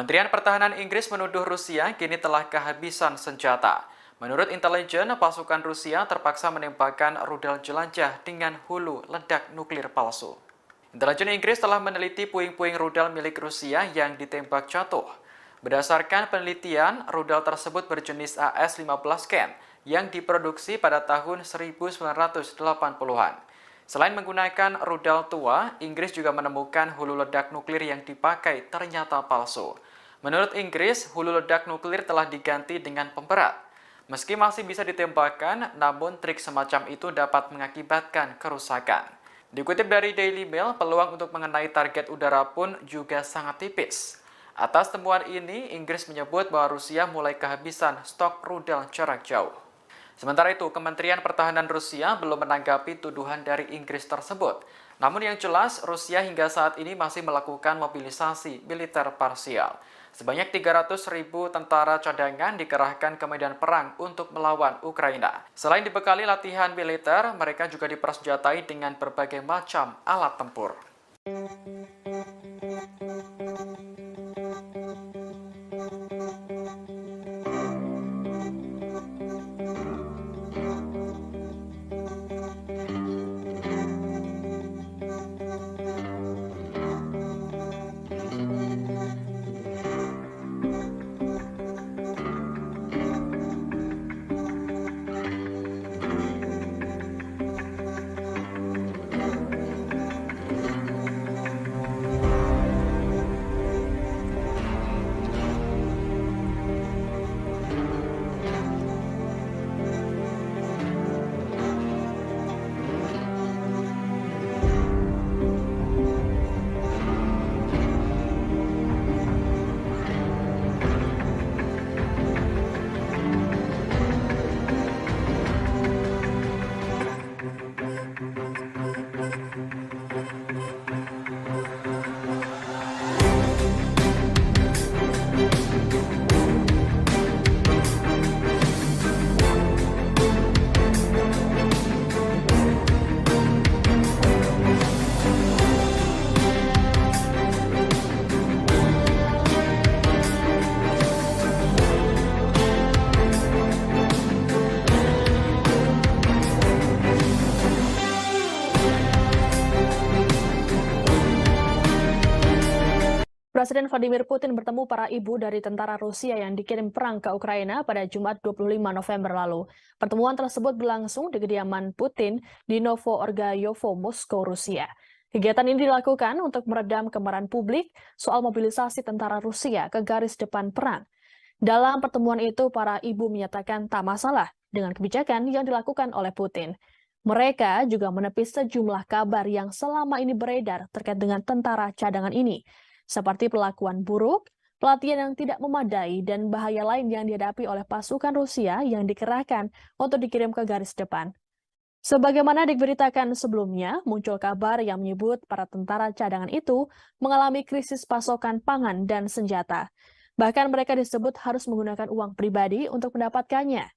Kementerian Pertahanan Inggris menuduh Rusia kini telah kehabisan senjata. Menurut intelijen, pasukan Rusia terpaksa menembakkan rudal jelajah dengan hulu ledak nuklir palsu. Intelijen Inggris telah meneliti puing-puing rudal milik Rusia yang ditembak jatuh. Berdasarkan penelitian, rudal tersebut berjenis AS-15 Ken yang diproduksi pada tahun 1980-an. Selain menggunakan rudal tua, Inggris juga menemukan hulu ledak nuklir yang dipakai ternyata palsu. Menurut Inggris, hulu ledak nuklir telah diganti dengan pemberat. Meski masih bisa ditembakkan, namun trik semacam itu dapat mengakibatkan kerusakan. Dikutip dari Daily Mail, peluang untuk mengenai target udara pun juga sangat tipis. Atas temuan ini, Inggris menyebut bahwa Rusia mulai kehabisan stok rudal jarak jauh. Sementara itu, Kementerian Pertahanan Rusia belum menanggapi tuduhan dari Inggris tersebut. Namun yang jelas, Rusia hingga saat ini masih melakukan mobilisasi militer parsial. Sebanyak 300.000 tentara cadangan dikerahkan ke medan perang untuk melawan Ukraina. Selain dibekali latihan militer, mereka juga dipersenjatai dengan berbagai macam alat tempur. Presiden Vladimir Putin bertemu para ibu dari tentara Rusia yang dikirim perang ke Ukraina pada Jumat 25 November lalu. Pertemuan tersebut berlangsung di kediaman Putin di Novo-Orgayovo, Moskow, Rusia. Kegiatan ini dilakukan untuk meredam kemarahan publik soal mobilisasi tentara Rusia ke garis depan perang. Dalam pertemuan itu, para ibu menyatakan tak masalah dengan kebijakan yang dilakukan oleh Putin. Mereka juga menepis sejumlah kabar yang selama ini beredar terkait dengan tentara cadangan ini, seperti perlakuan buruk, pelatihan yang tidak memadai, dan bahaya lain yang dihadapi oleh pasukan Rusia yang dikerahkan untuk dikirim ke garis depan. Sebagaimana diberitakan sebelumnya, muncul kabar yang menyebut para tentara cadangan itu mengalami krisis pasokan pangan dan senjata. Bahkan mereka disebut harus menggunakan uang pribadi untuk mendapatkannya.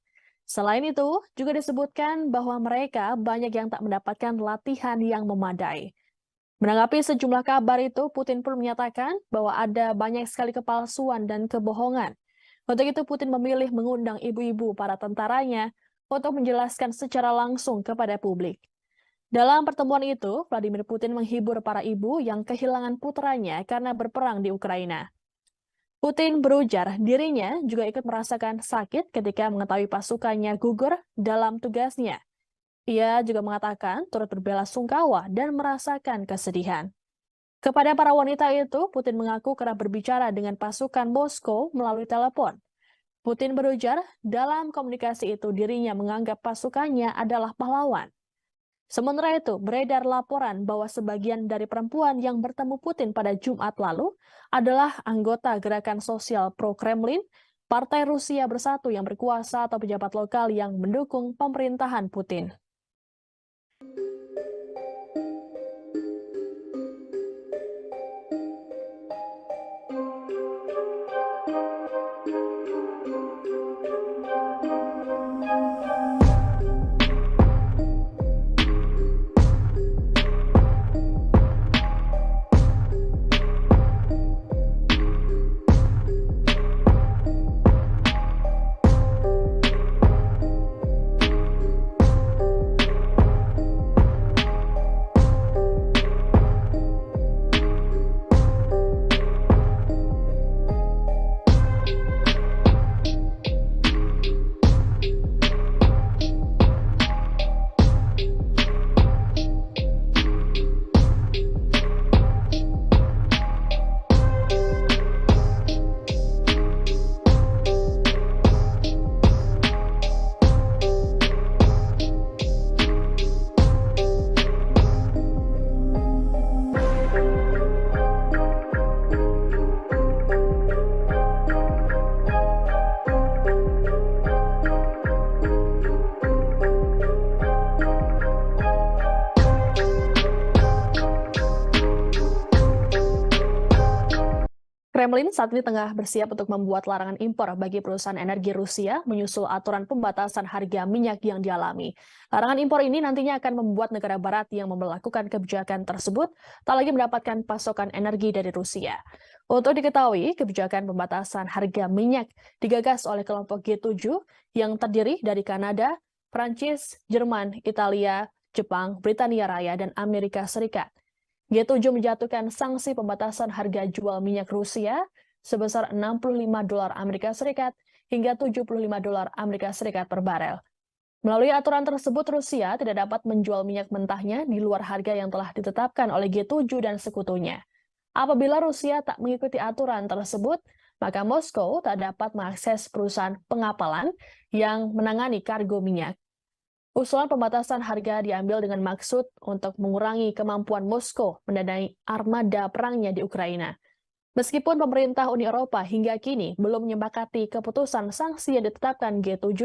Selain itu, juga disebutkan bahwa mereka banyak yang tak mendapatkan latihan yang memadai. Menanggapi sejumlah kabar itu, Putin pun menyatakan bahwa ada banyak sekali kepalsuan dan kebohongan. Untuk itu, Putin memilih mengundang ibu-ibu para tentaranya untuk menjelaskan secara langsung kepada publik. Dalam pertemuan itu, Vladimir Putin menghibur para ibu yang kehilangan putranya karena berperang di Ukraina. Putin berujar dirinya juga ikut merasakan sakit ketika mengetahui pasukannya gugur dalam tugasnya. Ia juga mengatakan turut berbela-sungkawa dan merasakan kesedihan. Kepada para wanita itu, Putin mengaku kerap berbicara dengan pasukan Moskow melalui telepon. Putin berujar dalam komunikasi itu dirinya menganggap pasukannya adalah pahlawan. Sementara itu, beredar laporan bahwa sebagian dari perempuan yang bertemu Putin pada Jumat lalu adalah anggota gerakan sosial pro-Kremlin, Partai Rusia Bersatu yang berkuasa atau pejabat lokal yang mendukung pemerintahan Putin. Kremlin saat ini tengah bersiap untuk membuat larangan impor bagi perusahaan energi Rusia menyusul aturan pembatasan harga minyak yang dialami. Larangan impor ini nantinya akan membuat negara barat yang memperlakukan kebijakan tersebut tak lagi mendapatkan pasokan energi dari Rusia. Untuk diketahui, kebijakan pembatasan harga minyak digagas oleh kelompok G7 yang terdiri dari Kanada, Prancis, Jerman, Italia, Jepang, Britania Raya, dan Amerika Serikat. G7 menjatuhkan sanksi pembatasan harga jual minyak Rusia sebesar $65 Amerika Serikat hingga $75 Amerika Serikat per barel. Melalui aturan tersebut, Rusia tidak dapat menjual minyak mentahnya di luar harga yang telah ditetapkan oleh G7 dan sekutunya. Apabila Rusia tak mengikuti aturan tersebut, maka Moskow tak dapat mengakses perusahaan pengapalan yang menangani kargo minyak. Usulan pembatasan harga diambil dengan maksud untuk mengurangi kemampuan Moskow mendanai armada perangnya di Ukraina. Meskipun pemerintah Uni Eropa hingga kini belum menyepakati keputusan sanksi yang ditetapkan G7,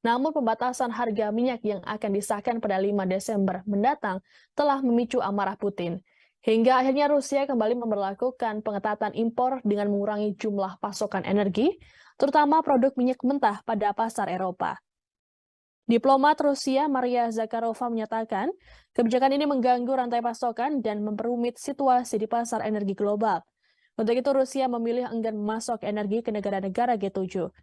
namun pembatasan harga minyak yang akan disahkan pada 5 Desember mendatang telah memicu amarah Putin. Hingga akhirnya Rusia kembali memberlakukan pengetatan impor dengan mengurangi jumlah pasokan energi, terutama produk minyak mentah pada pasar Eropa. Diplomat Rusia Maria Zakharova menyatakan, kebijakan ini mengganggu rantai pasokan dan memperumit situasi di pasar energi global. Untuk itu Rusia memilih enggan memasok energi ke negara-negara G7.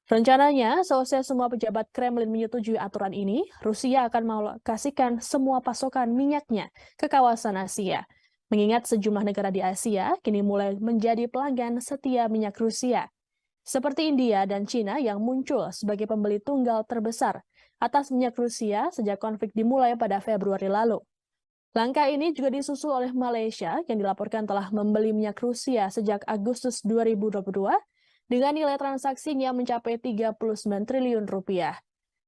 Rencananya, seusai semua pejabat Kremlin menyetujui aturan ini, Rusia akan mengalokasikan semua pasokan minyaknya ke kawasan Asia. Mengingat sejumlah negara di Asia kini mulai menjadi pelanggan setia minyak Rusia, seperti India dan Cina yang muncul sebagai pembeli tunggal terbesar atas minyak Rusia sejak konflik dimulai pada Februari lalu. Langkah ini juga disusul oleh Malaysia yang dilaporkan telah membeli minyak Rusia sejak Agustus 2022 dengan nilai transaksinya mencapai 39 triliun rupiah.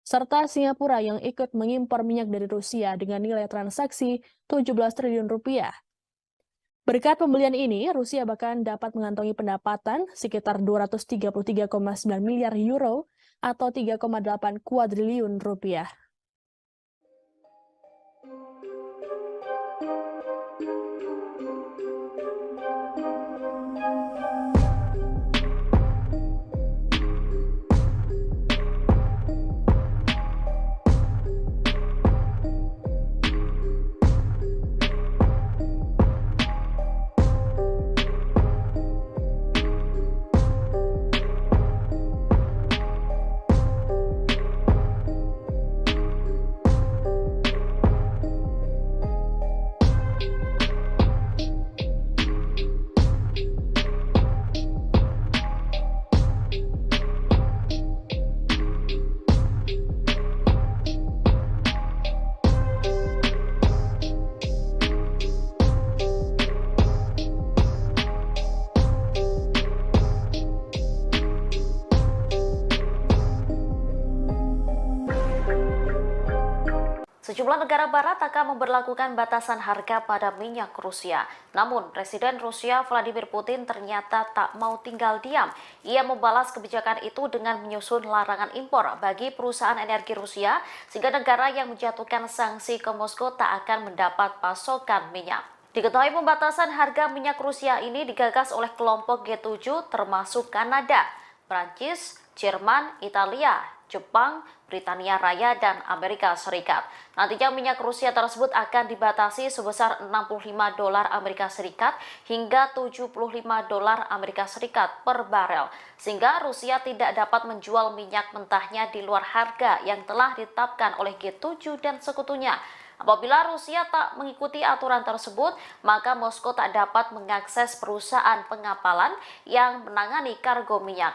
Serta Singapura yang ikut mengimpor minyak dari Rusia dengan nilai transaksi 17 triliun rupiah. Berkat pembelian ini, Rusia bahkan dapat mengantongi pendapatan sekitar 233,9 miliar euro atau 3,8 kuadriliun rupiah. Sejumlah negara barat akan memberlakukan batasan harga pada minyak Rusia. Namun, Presiden Rusia Vladimir Putin ternyata tak mau tinggal diam. Ia membalas kebijakan itu dengan menyusun larangan impor bagi perusahaan energi Rusia, sehingga negara yang menjatuhkan sanksi ke Moskow tak akan mendapat pasokan minyak. Diketahui pembatasan harga minyak Rusia ini digagas oleh kelompok G7 termasuk Kanada, Prancis, Jerman, Italia, Jepang, Britania Raya, dan Amerika Serikat. Nantinya minyak Rusia tersebut akan dibatasi sebesar $65 Amerika Serikat hingga $75 Amerika Serikat per barel, sehingga Rusia tidak dapat menjual minyak mentahnya di luar harga yang telah ditetapkan oleh G7 dan sekutunya. Apabila Rusia tak mengikuti aturan tersebut, maka Moskow tak dapat mengakses perusahaan pengapalan yang menangani kargo minyak.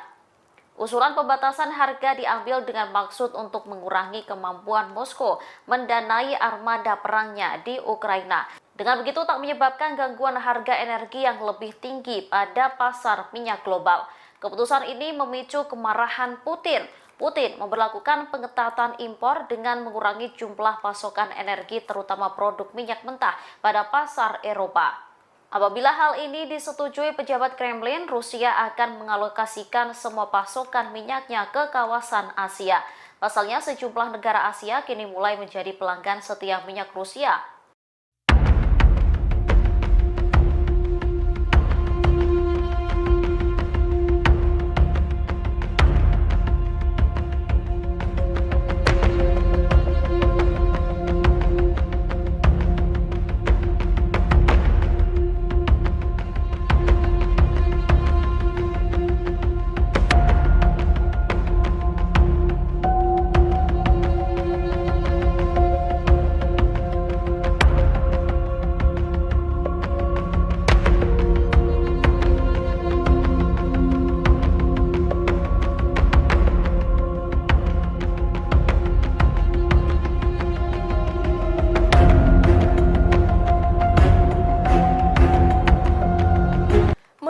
Usulan pembatasan harga diambil dengan maksud untuk mengurangi kemampuan Moskow mendanai armada perangnya di Ukraina. Dengan begitu tak menyebabkan gangguan harga energi yang lebih tinggi pada pasar minyak global. Keputusan ini memicu kemarahan Putin. Putin memberlakukan pengetatan impor dengan mengurangi jumlah pasokan energi terutama produk minyak mentah pada pasar Eropa. Apabila hal ini disetujui pejabat Kremlin, Rusia akan mengalokasikan semua pasokan minyaknya ke kawasan Asia. Pasalnya, sejumlah negara Asia kini mulai menjadi pelanggan setia minyak Rusia.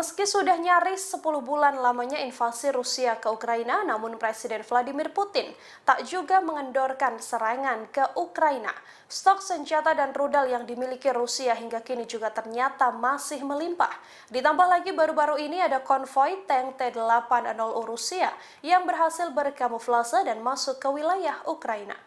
Meski sudah nyaris 10 bulan lamanya invasi Rusia ke Ukraina, namun Presiden Vladimir Putin tak juga mengendorkan serangan ke Ukraina. Stok senjata dan rudal yang dimiliki Rusia hingga kini juga ternyata masih melimpah. Ditambah lagi baru-baru ini ada konvoi tank T-80 Rusia yang berhasil berkamuflase dan masuk ke wilayah Ukraina.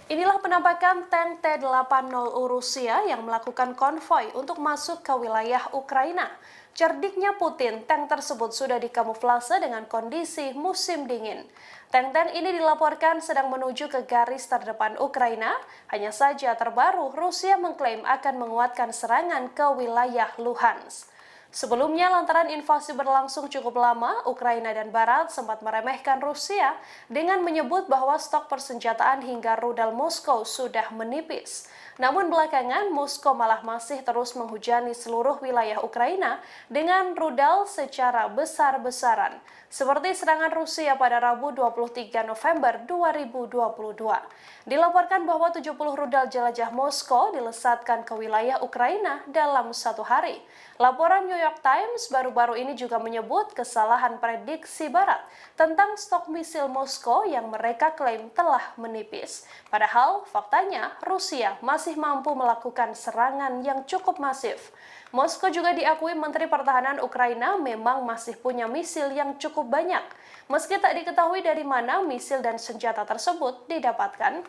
Inilah penampakan tank T-80 Rusia yang melakukan konvoi untuk masuk ke wilayah Ukraina. Cerdiknya Putin, tank tersebut sudah dikamuflase dengan kondisi musim dingin. Tank-tank ini dilaporkan sedang menuju ke garis terdepan Ukraina. Hanya saja terbaru, Rusia mengklaim akan menguatkan serangan ke wilayah Luhansk. Sebelumnya, lantaran invasi berlangsung cukup lama, Ukraina dan Barat sempat meremehkan Rusia dengan menyebut bahwa stok persenjataan hingga rudal Moskow sudah menipis. Namun belakangan, Moskow malah masih terus menghujani seluruh wilayah Ukraina dengan rudal secara besar-besaran, seperti serangan Rusia pada Rabu 23 November 2022. Dilaporkan bahwa 70 rudal jelajah Moskow dilesatkan ke wilayah Ukraina dalam satu hari. Laporan New York Times baru-baru ini juga menyebut kesalahan prediksi Barat tentang stok misil Moskow yang mereka klaim telah menipis. Padahal faktanya Rusia masih mampu melakukan serangan yang cukup masif. Moskow juga diakui Menteri Pertahanan Ukraina memang masih punya misil yang cukup banyak, meski tak diketahui dari mana misil dan senjata tersebut didapatkan.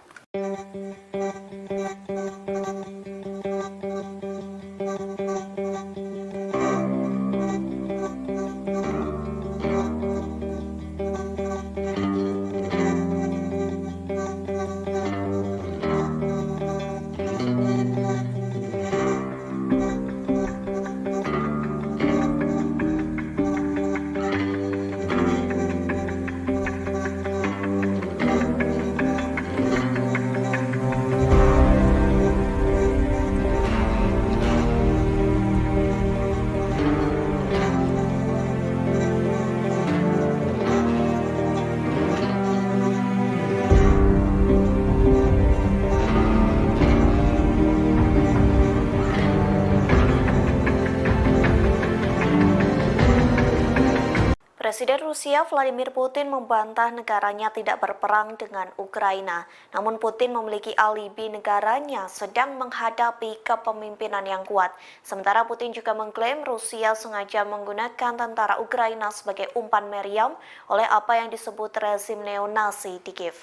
Presiden Rusia Vladimir Putin membantah negaranya tidak berperang dengan Ukraina. Namun Putin memiliki alibi negaranya sedang menghadapi kepemimpinan yang kuat. Sementara Putin juga mengklaim Rusia sengaja menggunakan tentara Ukraina sebagai umpan meriam oleh apa yang disebut rezim neonasi di Kiev.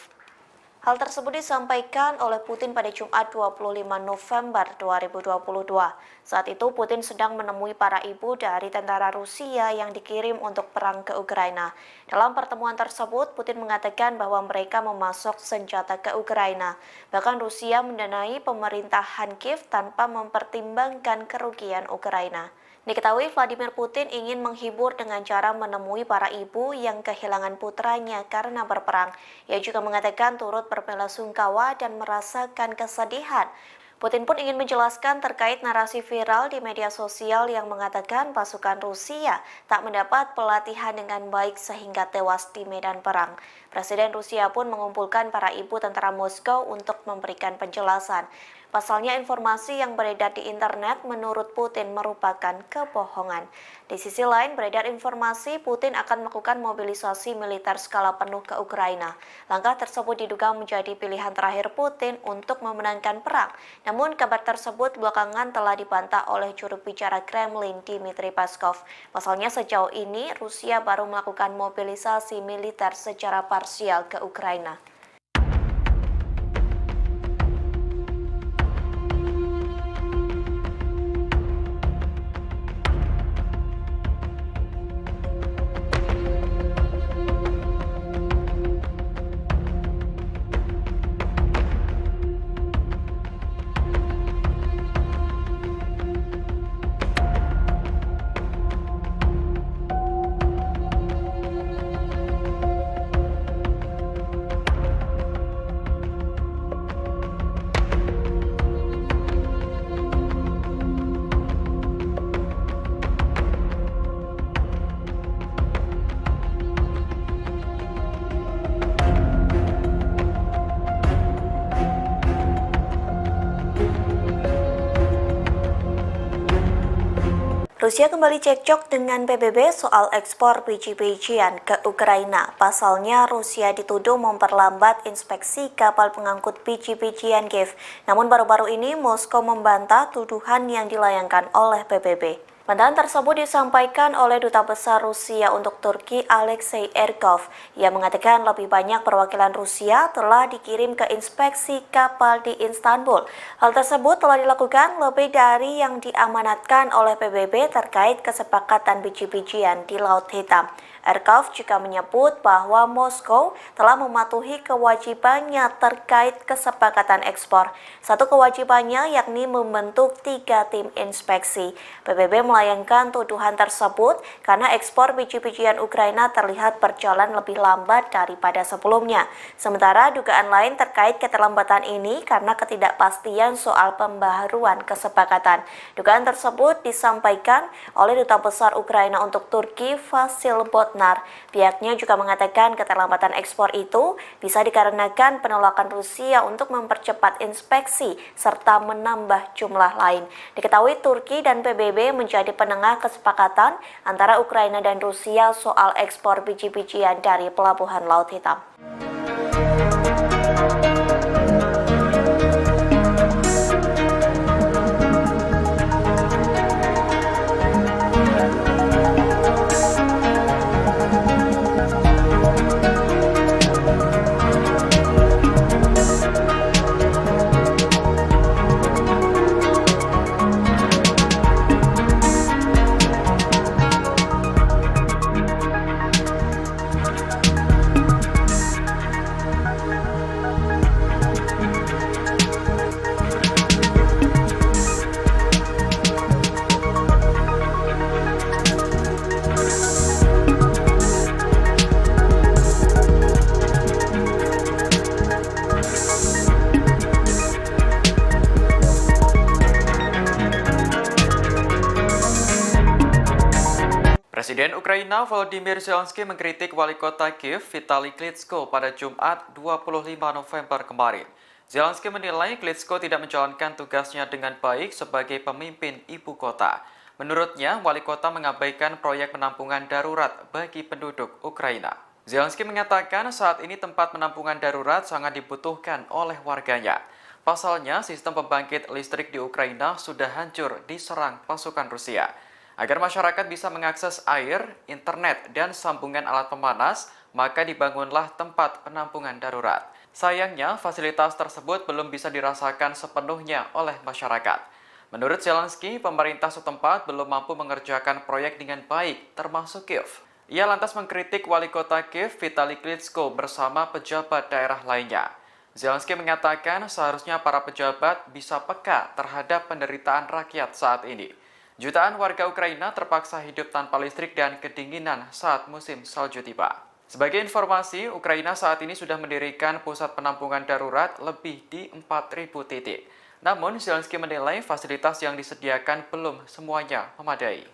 Hal tersebut disampaikan oleh Putin pada Jumat 25 November 2022. Saat itu Putin sedang menemui para ibu dari tentara Rusia yang dikirim untuk perang ke Ukraina. Dalam pertemuan tersebut, Putin mengatakan bahwa mereka memasok senjata ke Ukraina. Bahkan Rusia mendanai pemerintahan Kiev tanpa mempertimbangkan kerugian Ukraina. Diketahui Vladimir Putin ingin menghibur dengan cara menemui para ibu yang kehilangan putranya karena berperang. Ia juga mengatakan turut berbelasungkawa dan merasakan kesedihan. Putin pun ingin menjelaskan terkait narasi viral di media sosial yang mengatakan pasukan Rusia tak mendapat pelatihan dengan baik sehingga tewas di medan perang. Presiden Rusia pun mengumpulkan para ibu tentara Moskow untuk memberikan penjelasan. Pasalnya informasi yang beredar di internet menurut Putin merupakan kebohongan. Di sisi lain, beredar informasi Putin akan melakukan mobilisasi militer skala penuh ke Ukraina. Langkah tersebut diduga menjadi pilihan terakhir Putin untuk memenangkan perang. Namun kabar tersebut belakangan telah dibantah oleh juru bicara Kremlin Dmitry Peskov. Pasalnya sejauh ini Rusia baru melakukan mobilisasi militer secara parsial ke Ukraina. Rusia kembali cekcok dengan PBB soal ekspor biji-bijian ke Ukraina. Pasalnya, Rusia dituduh memperlambat inspeksi kapal pengangkut biji-bijian Kiev. Namun baru-baru ini Moskow membantah tuduhan yang dilayangkan oleh PBB. Bantahan tersebut disampaikan oleh Duta Besar Rusia untuk Turki Alexei Erkov. Ia mengatakan lebih banyak perwakilan Rusia telah dikirim ke inspeksi kapal di Istanbul. Hal tersebut telah dilakukan lebih dari yang diamanatkan oleh PBB terkait kesepakatan biji-bijian di Laut Hitam. Erkov juga menyebut bahwa Moskow telah mematuhi kewajibannya terkait kesepakatan ekspor. Satu kewajibannya yakni membentuk 3 tim inspeksi. PBB melayangkan tuduhan tersebut karena ekspor biji-bijian Ukraina terlihat berjalan lebih lambat daripada sebelumnya. Sementara dugaan lain terkait keterlambatan ini karena ketidakpastian soal pembaharuan kesepakatan. Dugaan tersebut disampaikan oleh Duta Besar Ukraina untuk Turki Vasil Botnar. Pihaknya juga mengatakan keterlambatan ekspor itu bisa dikarenakan penolakan Rusia untuk mempercepat inspeksi serta menambah jumlah lain. Diketahui Turki dan PBB menjadi penengah kesepakatan antara Ukraina dan Rusia soal ekspor biji-bijian dari Pelabuhan Laut Hitam. Presiden Ukraina Volodymyr Zelensky mengkritik wali kota Kiev Vitali Klitschko pada Jumat 25 November kemarin. Zelensky menilai Klitschko tidak menjalankan tugasnya dengan baik sebagai pemimpin ibu kota. Menurutnya, wali kota mengabaikan proyek penampungan darurat bagi penduduk Ukraina. Zelensky mengatakan saat ini tempat penampungan darurat sangat dibutuhkan oleh warganya. Pasalnya, sistem pembangkit listrik di Ukraina sudah hancur diserang pasukan Rusia. Agar masyarakat bisa mengakses air, internet, dan sambungan alat pemanas, maka dibangunlah tempat penampungan darurat. Sayangnya, fasilitas tersebut belum bisa dirasakan sepenuhnya oleh masyarakat. Menurut Zelensky, pemerintah setempat belum mampu mengerjakan proyek dengan baik, termasuk Kiev. Ia lantas mengkritik wali kota Kiev Vitali Klitschko bersama pejabat daerah lainnya. Zelensky mengatakan seharusnya para pejabat bisa peka terhadap penderitaan rakyat saat ini. Jutaan warga Ukraina terpaksa hidup tanpa listrik dan kedinginan saat musim salju tiba. Sebagai informasi, Ukraina saat ini sudah mendirikan pusat penampungan darurat lebih di 4.000 titik. Namun, Zelensky menilai fasilitas yang disediakan belum semuanya memadai.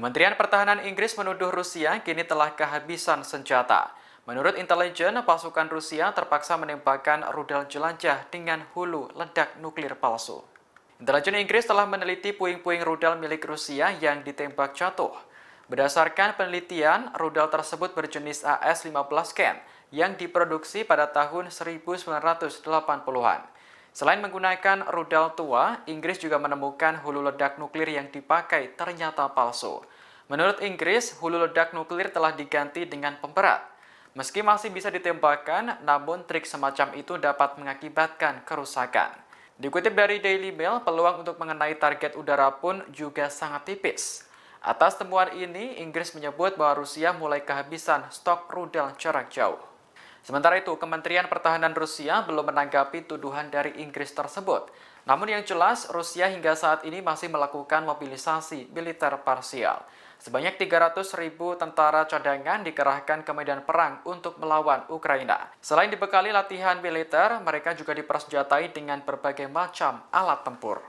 Kementerian Pertahanan Inggris menuduh Rusia kini telah kehabisan senjata. Menurut intelijen, pasukan Rusia terpaksa menembakkan rudal jelajah dengan hulu ledak nuklir palsu. Intelijen Inggris telah meneliti puing-puing rudal milik Rusia yang ditembak jatuh. Berdasarkan penelitian, rudal tersebut berjenis AS-15 Ken yang diproduksi pada tahun 1980-an. Selain menggunakan rudal tua, Inggris juga menemukan hulu ledak nuklir yang dipakai ternyata palsu. Menurut Inggris, hulu ledak nuklir telah diganti dengan pemberat. Meski masih bisa ditembakkan, namun trik semacam itu dapat mengakibatkan kerusakan. Dikutip dari Daily Mail, peluang untuk mengenai target udara pun juga sangat tipis. Atas temuan ini, Inggris menyebut bahwa Rusia mulai kehabisan stok rudal jarak jauh. Sementara itu, Kementerian Pertahanan Rusia belum menanggapi tuduhan dari Inggris tersebut. Namun yang jelas, Rusia hingga saat ini masih melakukan mobilisasi militer parsial. Sebanyak 300.000 tentara cadangan dikerahkan ke medan perang untuk melawan Ukraina. Selain dibekali latihan militer, mereka juga dipersenjatai dengan berbagai macam alat tempur.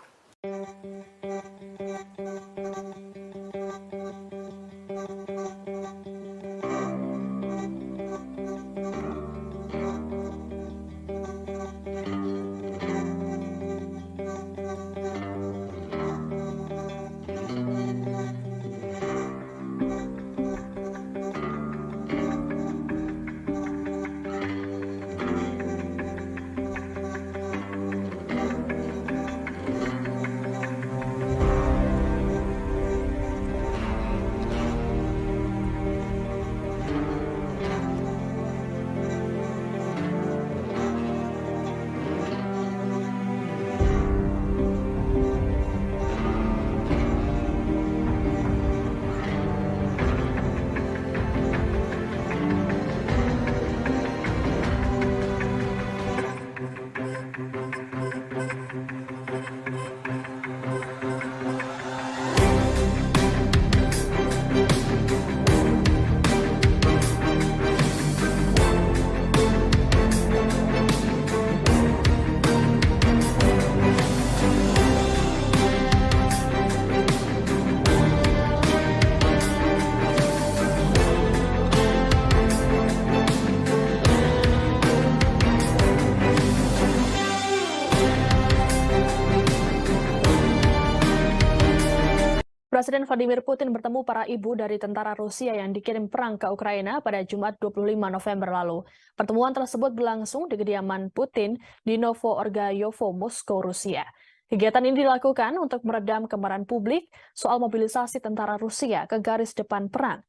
Presiden Vladimir Putin bertemu para ibu dari tentara Rusia yang dikirim perang ke Ukraina pada Jumat 25 November lalu. Pertemuan tersebut berlangsung di kediaman Putin di Novo-Orgayovo, Moskow, Rusia. Kegiatan ini dilakukan untuk meredam kemarahan publik soal mobilisasi tentara Rusia ke garis depan perang.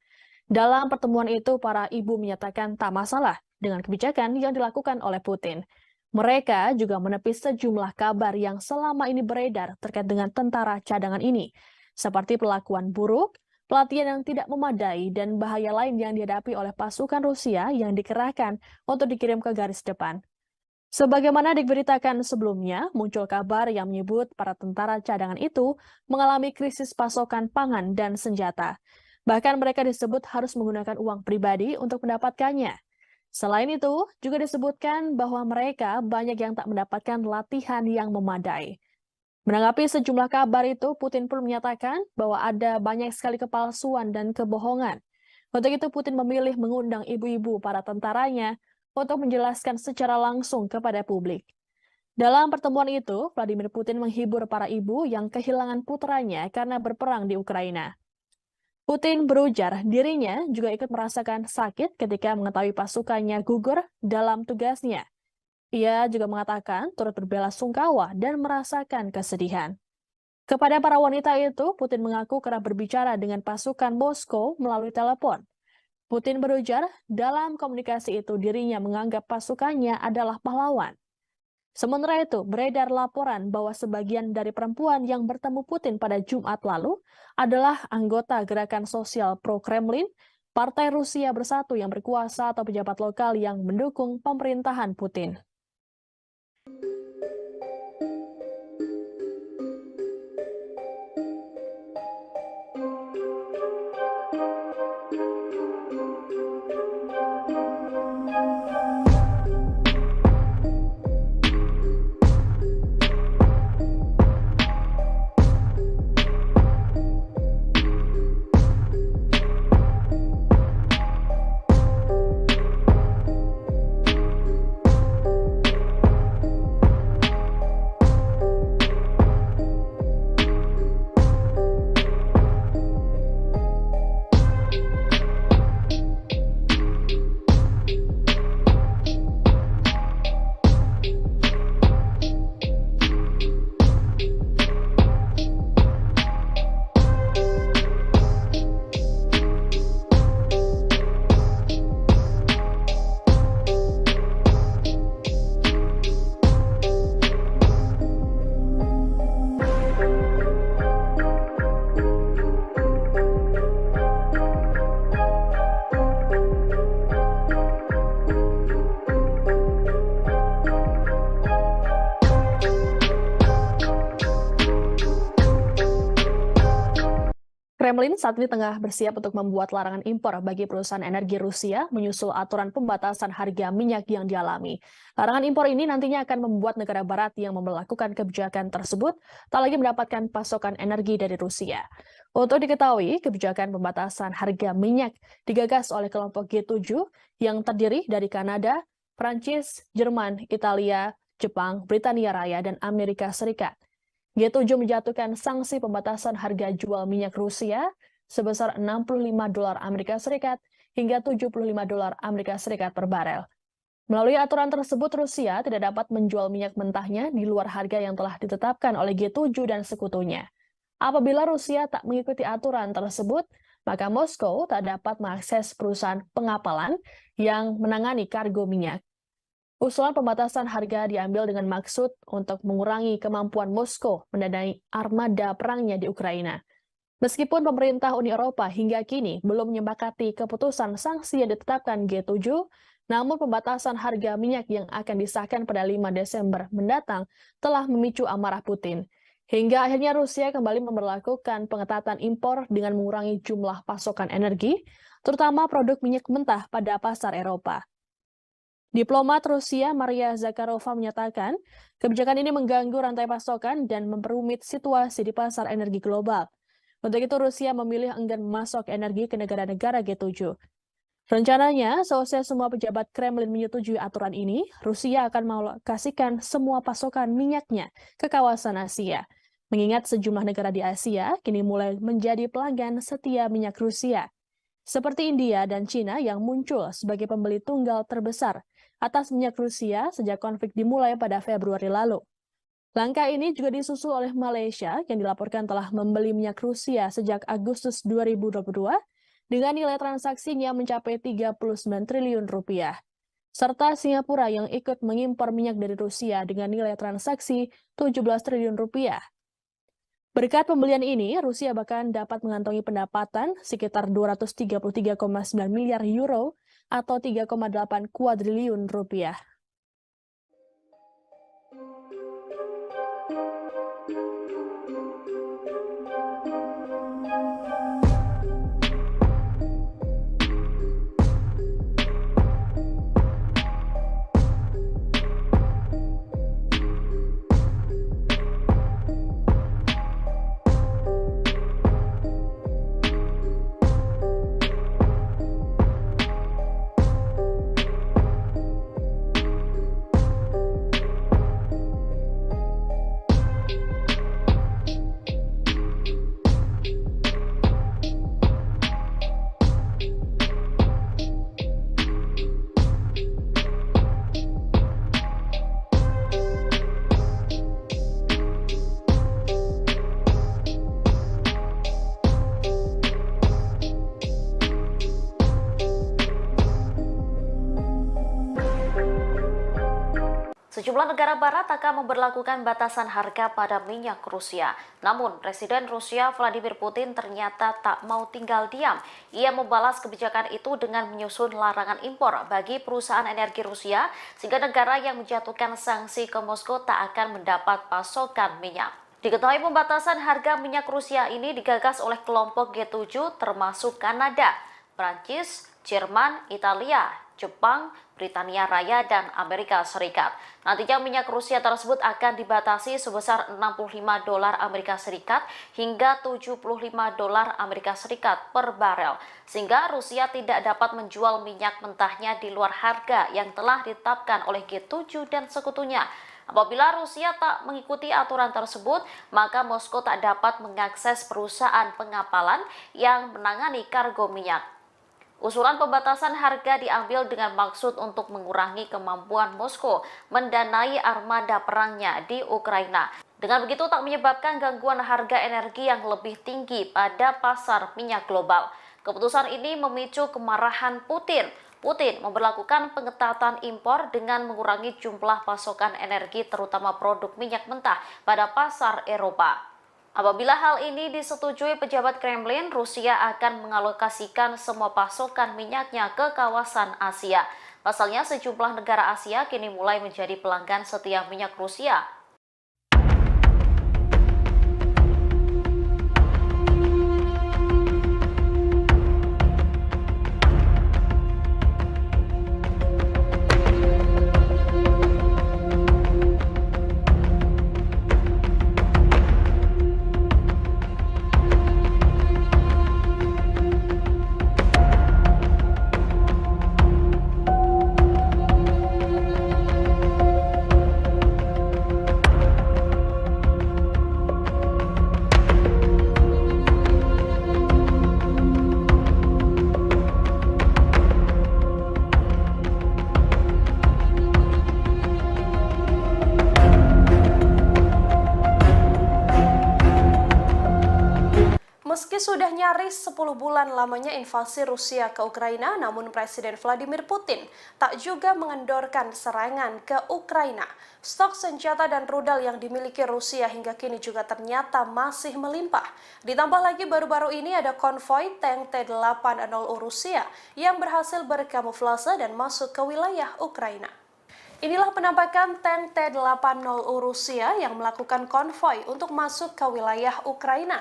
Dalam pertemuan itu, para ibu menyatakan tak masalah dengan kebijakan yang dilakukan oleh Putin. Mereka juga menepis sejumlah kabar yang selama ini beredar terkait dengan tentara cadangan ini, seperti perlakuan buruk, pelatihan yang tidak memadai, dan bahaya lain yang dihadapi oleh pasukan Rusia yang dikerahkan untuk dikirim ke garis depan. Sebagaimana diberitakan sebelumnya, muncul kabar yang menyebut para tentara cadangan itu mengalami krisis pasokan pangan dan senjata. Bahkan mereka disebut harus menggunakan uang pribadi untuk mendapatkannya. Selain itu, juga disebutkan bahwa mereka banyak yang tak mendapatkan latihan yang memadai. Menanggapi sejumlah kabar itu, Putin pun menyatakan bahwa ada banyak sekali kepalsuan dan kebohongan. Untuk itu, Putin memilih mengundang ibu-ibu para tentaranya untuk menjelaskan secara langsung kepada publik. Dalam pertemuan itu, Vladimir Putin menghibur para ibu yang kehilangan putranya karena berperang di Ukraina. Putin berujar dirinya juga ikut merasakan sakit ketika mengetahui pasukannya gugur dalam tugasnya. Ia juga mengatakan turut berbelasungkawa dan merasakan kesedihan. Kepada para wanita itu, Putin mengaku kerap berbicara dengan pasukan Moskow melalui telepon. Putin berujar, dalam komunikasi itu dirinya menganggap pasukannya adalah pahlawan. Sementara itu, beredar laporan bahwa sebagian dari perempuan yang bertemu Putin pada Jumat lalu adalah anggota gerakan sosial pro-Kremlin, Partai Rusia Bersatu yang berkuasa atau pejabat lokal yang mendukung pemerintahan Putin. Kremlin saat ini tengah bersiap untuk membuat larangan impor bagi perusahaan energi Rusia menyusul aturan pembatasan harga minyak yang dialami. Larangan impor ini nantinya akan membuat negara barat yang memperlakukan kebijakan tersebut tak lagi mendapatkan pasokan energi dari Rusia. Untuk diketahui, kebijakan pembatasan harga minyak digagas oleh kelompok G7 yang terdiri dari Kanada, Prancis, Jerman, Italia, Jepang, Britania Raya, dan Amerika Serikat. G7 menjatuhkan sanksi pembatasan harga jual minyak Rusia sebesar $65 Amerika Serikat hingga $75 Amerika Serikat per barel. Melalui aturan tersebut, Rusia tidak dapat menjual minyak mentahnya di luar harga yang telah ditetapkan oleh G7 dan sekutunya. Apabila Rusia tak mengikuti aturan tersebut, maka Moskow tak dapat mengakses perusahaan pengapalan yang menangani kargo minyak. Usulan pembatasan harga diambil dengan maksud untuk mengurangi kemampuan Moskow mendanai armada perangnya di Ukraina. Meskipun pemerintah Uni Eropa hingga kini belum menyepakati keputusan sanksi yang ditetapkan G7, namun pembatasan harga minyak yang akan disahkan pada 5 Desember mendatang telah memicu amarah Putin. Hingga akhirnya Rusia kembali memberlakukan pengetatan impor dengan mengurangi jumlah pasokan energi, terutama produk minyak mentah pada pasar Eropa. Diplomat Rusia Maria Zakharova menyatakan, kebijakan ini mengganggu rantai pasokan dan memperumit situasi di pasar energi global. Untuk itu Rusia memilih enggan memasok energi ke negara-negara G7. Rencananya, selesai semua pejabat Kremlin menyetujui aturan ini, Rusia akan mengalokasikan semua pasokan minyaknya ke kawasan Asia. Mengingat sejumlah negara di Asia kini mulai menjadi pelanggan setia minyak Rusia, seperti India dan Cina yang muncul sebagai pembeli tunggal terbesar atas minyak Rusia sejak konflik dimulai pada Februari lalu. Langkah ini juga disusul oleh Malaysia yang dilaporkan telah membeli minyak Rusia sejak Agustus 2022 dengan nilai transaksinya mencapai 39 triliun rupiah. Serta Singapura yang ikut mengimpor minyak dari Rusia dengan nilai transaksi 17 triliun rupiah. Berkat pembelian ini, Rusia bahkan dapat mengantongi pendapatan sekitar 233,9 miliar euro atau 3,8 kuadriliun rupiah. Sejumlah negara barat akan memberlakukan batasan harga pada minyak Rusia. Namun, Presiden Rusia Vladimir Putin ternyata tak mau tinggal diam. Ia membalas kebijakan itu dengan menyusun larangan impor bagi perusahaan energi Rusia, sehingga negara yang menjatuhkan sanksi ke Moskow tak akan mendapat pasokan minyak. Diketahui pembatasan harga minyak Rusia ini digagas oleh kelompok G7 termasuk Kanada, Prancis, Jerman, Italia, Jepang, Britania Raya, dan Amerika Serikat. Nantinya minyak Rusia tersebut akan dibatasi sebesar $65 Amerika Serikat hingga $75 Amerika Serikat per barel, sehingga Rusia tidak dapat menjual minyak mentahnya di luar harga yang telah ditetapkan oleh G7 dan sekutunya. Apabila Rusia tak mengikuti aturan tersebut, maka Moskow tak dapat mengakses perusahaan pengapalan yang menangani kargo minyak. Usulan pembatasan harga diambil dengan maksud untuk mengurangi kemampuan Moskow mendanai armada perangnya di Ukraina. Dengan begitu tak menyebabkan gangguan harga energi yang lebih tinggi pada pasar minyak global. Keputusan ini memicu kemarahan Putin. Putin memberlakukan pengetatan impor dengan mengurangi jumlah pasokan energi terutama produk minyak mentah pada pasar Eropa. Apabila hal ini disetujui pejabat Kremlin, Rusia akan mengalokasikan semua pasokan minyaknya ke kawasan Asia. Pasalnya, sejumlah negara Asia kini mulai menjadi pelanggan setia minyak Rusia. Meski sudah nyaris 10 bulan lamanya invasi Rusia ke Ukraina, namun Presiden Vladimir Putin tak juga mengendorkan serangan ke Ukraina. Stok senjata dan rudal yang dimiliki Rusia hingga kini juga ternyata masih melimpah. Ditambah lagi baru-baru ini ada konvoi tank T-80 Rusia yang berhasil berkamuflase dan masuk ke wilayah Ukraina. Inilah penampakan tank T-80 Rusia yang melakukan konvoi untuk masuk ke wilayah Ukraina.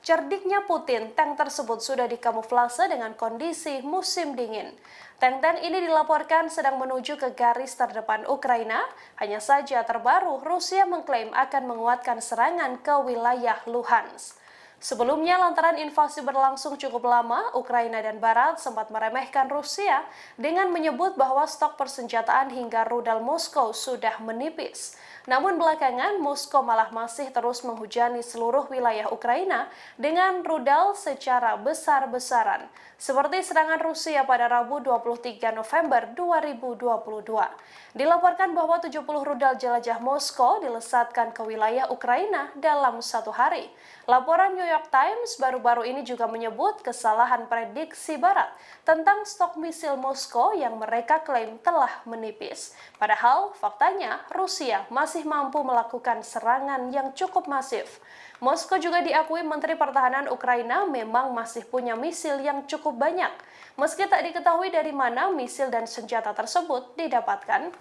Cerdiknya Putin, tank tersebut sudah dikamuflase dengan kondisi musim dingin. Tank-tank ini dilaporkan sedang menuju ke garis terdepan Ukraina. Hanya saja terbaru, Rusia mengklaim akan menguatkan serangan ke wilayah Luhansk. Sebelumnya, lantaran invasi berlangsung cukup lama, Ukraina dan Barat sempat meremehkan Rusia dengan menyebut bahwa stok persenjataan hingga rudal Moskow sudah menipis. Namun belakangan, Moskow malah masih terus menghujani seluruh wilayah Ukraina dengan rudal secara besar-besaran, seperti serangan Rusia pada Rabu 23 November 2022. Dilaporkan bahwa 70 rudal jelajah Moskow dilesatkan ke wilayah Ukraina dalam satu hari. Laporan New York Times baru-baru ini juga menyebut kesalahan prediksi Barat tentang stok misil Moskow yang mereka klaim telah menipis. Padahal faktanya Rusia masih mampu melakukan serangan yang cukup masif. Moskow juga diakui Menteri Pertahanan Ukraina memang masih punya misil yang cukup banyak, meski tak diketahui dari mana misil dan senjata tersebut didapatkan.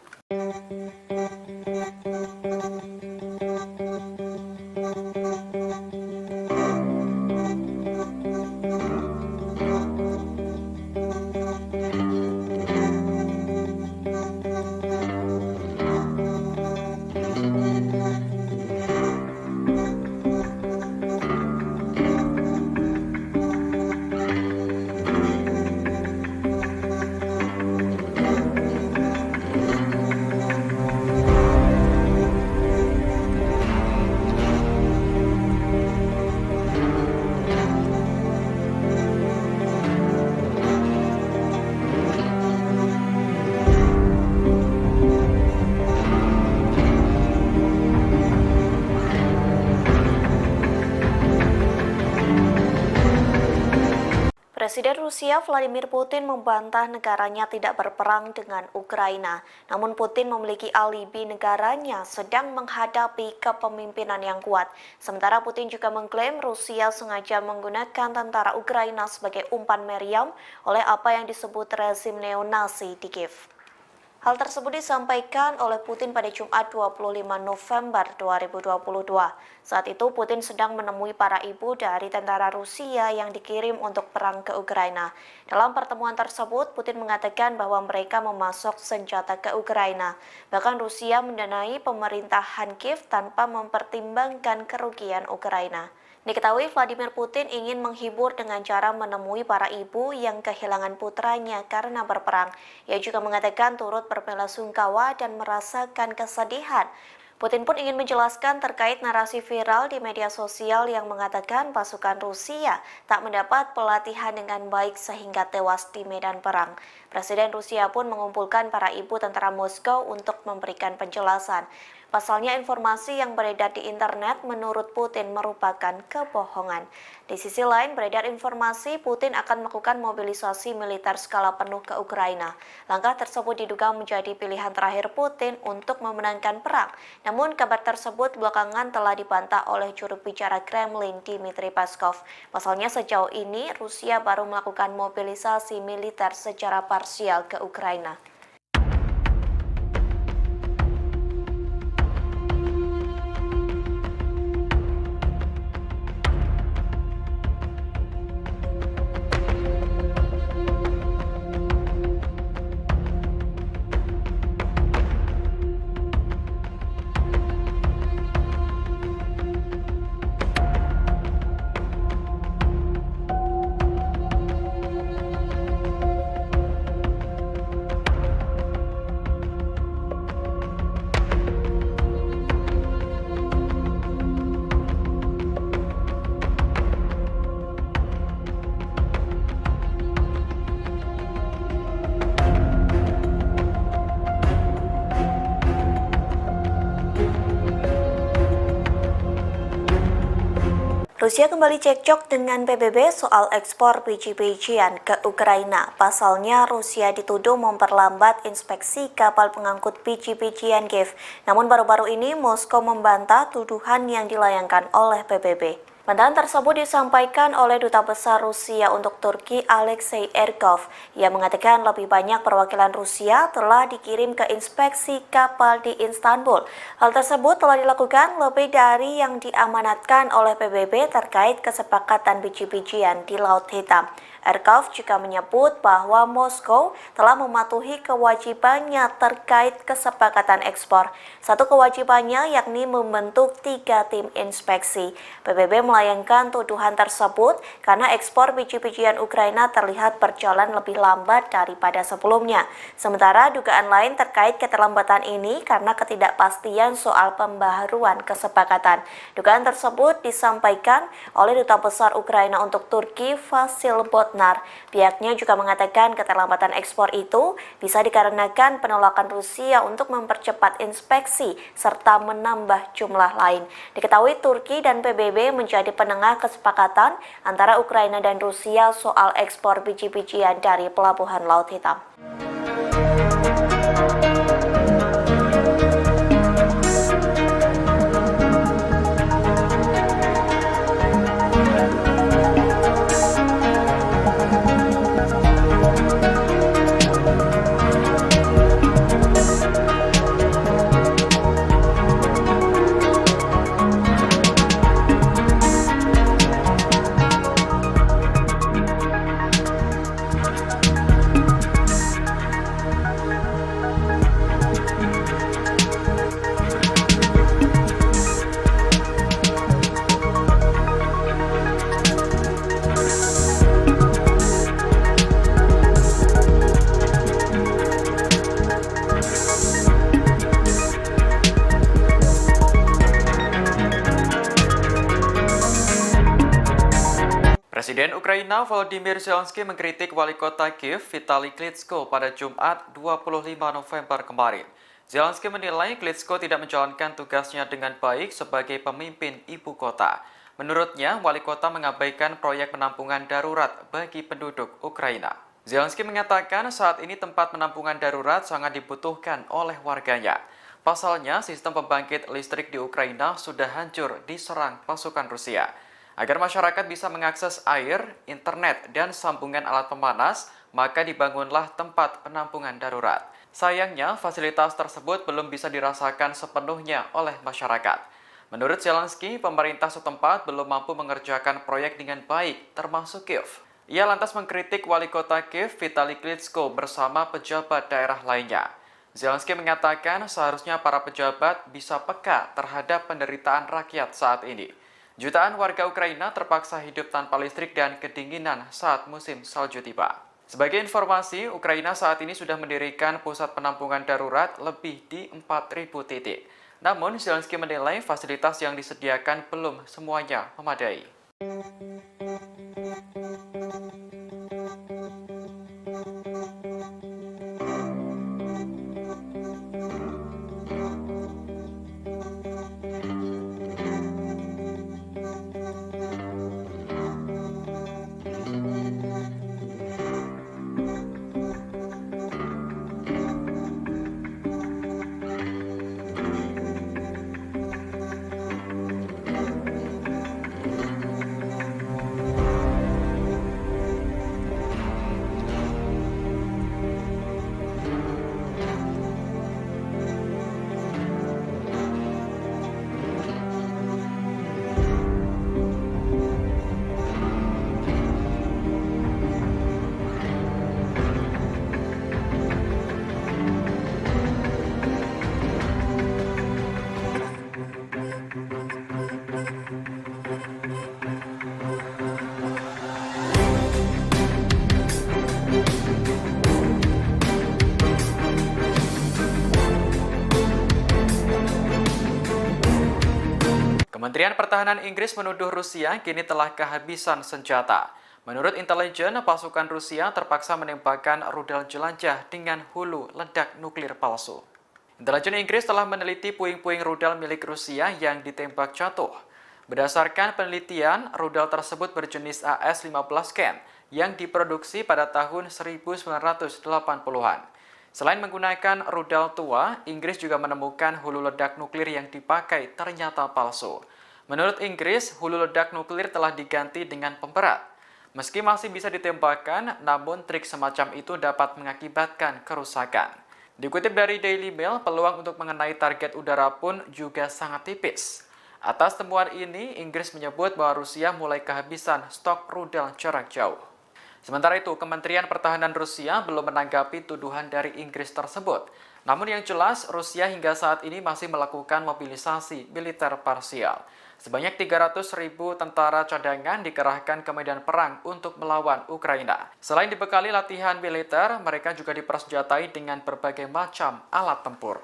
Presiden Rusia Vladimir Putin membantah negaranya tidak berperang dengan Ukraina. Namun Putin memiliki alibi negaranya sedang menghadapi kepemimpinan yang kuat. Sementara Putin juga mengklaim Rusia sengaja menggunakan tentara Ukraina sebagai umpan meriam oleh apa yang disebut rezim neonasi di Kiev. Hal tersebut disampaikan oleh Putin pada Jumat 25 November 2022. Saat itu Putin sedang menemui para ibu dari tentara Rusia yang dikirim untuk perang ke Ukraina. Dalam pertemuan tersebut, Putin mengatakan bahwa mereka memasok senjata ke Ukraina. Bahkan Rusia mendanai pemerintahan Kiev tanpa mempertimbangkan kerugian Ukraina. Diketahui Vladimir Putin ingin menghibur dengan cara menemui para ibu yang kehilangan putranya karena berperang. Ia juga mengatakan turut berbelasungkawa dan merasakan kesedihan. Putin pun ingin menjelaskan terkait narasi viral di media sosial yang mengatakan pasukan Rusia tak mendapat pelatihan dengan baik sehingga tewas di medan perang. Presiden Rusia pun mengumpulkan para ibu tentara Moskow untuk memberikan penjelasan. Pasalnya informasi yang beredar di internet menurut Putin merupakan kebohongan. Di sisi lain beredar informasi Putin akan melakukan mobilisasi militer skala penuh ke Ukraina. Langkah tersebut diduga menjadi pilihan terakhir Putin untuk memenangkan perang. Namun kabar tersebut belakangan telah dibantah oleh juru bicara Kremlin Dmitry Peskov. Pasalnya sejauh ini Rusia baru melakukan mobilisasi militer secara parsial ke Ukraina. Rusia kembali cekcok dengan PBB soal ekspor biji-bijian ke Ukraina. Pasalnya, Rusia dituduh memperlambat inspeksi kapal pengangkut biji-bijian Kiev. Namun baru-baru ini Moskow membantah tuduhan yang dilayangkan oleh PBB. Bantahan tersebut disampaikan oleh Duta Besar Rusia untuk Turki Alexei Erkov. Ia mengatakan lebih banyak perwakilan Rusia telah dikirim ke inspeksi kapal di Istanbul. Hal tersebut telah dilakukan lebih dari yang diamanatkan oleh PBB terkait kesepakatan biji-bijian di Laut Hitam. Erkov juga menyebut bahwa Moskow telah mematuhi kewajibannya terkait kesepakatan ekspor. Satu kewajibannya yakni membentuk 3 tim inspeksi. PBB melayangkan tuduhan tersebut karena ekspor biji-bijian Ukraina terlihat berjalan lebih lambat daripada sebelumnya. Sementara dugaan lain terkait keterlambatan ini karena ketidakpastian soal pembaharuan kesepakatan. Dugaan tersebut disampaikan oleh Duta Besar Ukraina untuk Turki Vasil Botnar. Pihaknya juga mengatakan keterlambatan ekspor itu bisa dikarenakan penolakan Rusia untuk mempercepat inspeksi serta menambah jumlah lain. Diketahui Turki dan PBB menjadi penengah kesepakatan antara Ukraina dan Rusia soal ekspor biji-bijian dari Pelabuhan Laut Hitam. Presiden Ukraina Volodymyr Zelensky mengkritik wali kota Kiev Vitali Klitschko pada Jumat 25 November kemarin. Zelensky menilai Klitschko tidak menjalankan tugasnya dengan baik sebagai pemimpin ibu kota. Menurutnya, wali kota mengabaikan proyek penampungan darurat bagi penduduk Ukraina. Zelensky mengatakan saat ini tempat penampungan darurat sangat dibutuhkan oleh warganya. Pasalnya, sistem pembangkit listrik di Ukraina sudah hancur diserang pasukan Rusia. Agar masyarakat bisa mengakses air, internet, dan sambungan alat pemanas, maka dibangunlah tempat penampungan darurat. Sayangnya, fasilitas tersebut belum bisa dirasakan sepenuhnya oleh masyarakat. Menurut Zelensky, pemerintah setempat belum mampu mengerjakan proyek dengan baik, termasuk Kiev. Ia lantas mengkritik wali kota Kiev Vitali Klitschko bersama pejabat daerah lainnya. Zelensky mengatakan seharusnya para pejabat bisa peka terhadap penderitaan rakyat saat ini. Jutaan warga Ukraina terpaksa hidup tanpa listrik dan kedinginan saat musim salju tiba. Sebagai informasi, Ukraina saat ini sudah mendirikan pusat penampungan darurat lebih di 4.000 titik. Namun, Zelensky menilai fasilitas yang disediakan belum semuanya memadai. Kementerian Pertahanan Inggris menuduh Rusia kini telah kehabisan senjata. Menurut intelijen, pasukan Rusia terpaksa menembakkan rudal jelajah dengan hulu ledak nuklir palsu. Intelijen Inggris telah meneliti puing-puing rudal milik Rusia yang ditembak jatuh. Berdasarkan penelitian, rudal tersebut berjenis AS-15 Ken yang diproduksi pada tahun 1980-an. Selain menggunakan rudal tua, Inggris juga menemukan hulu ledak nuklir yang dipakai ternyata palsu. Menurut Inggris, hulu ledak nuklir telah diganti dengan pemberat. Meski masih bisa ditembakkan, namun trik semacam itu dapat mengakibatkan kerusakan. Dikutip dari Daily Mail, peluang untuk mengenai target udara pun juga sangat tipis. Atas temuan ini, Inggris menyebut bahwa Rusia mulai kehabisan stok rudal jarak jauh. Sementara itu, Kementerian Pertahanan Rusia belum menanggapi tuduhan dari Inggris tersebut. Namun yang jelas, Rusia hingga saat ini masih melakukan mobilisasi militer parsial. Sebanyak 300.000 tentara cadangan dikerahkan ke medan perang untuk melawan Ukraina. Selain dibekali latihan militer, mereka juga dipersenjatai dengan berbagai macam alat tempur.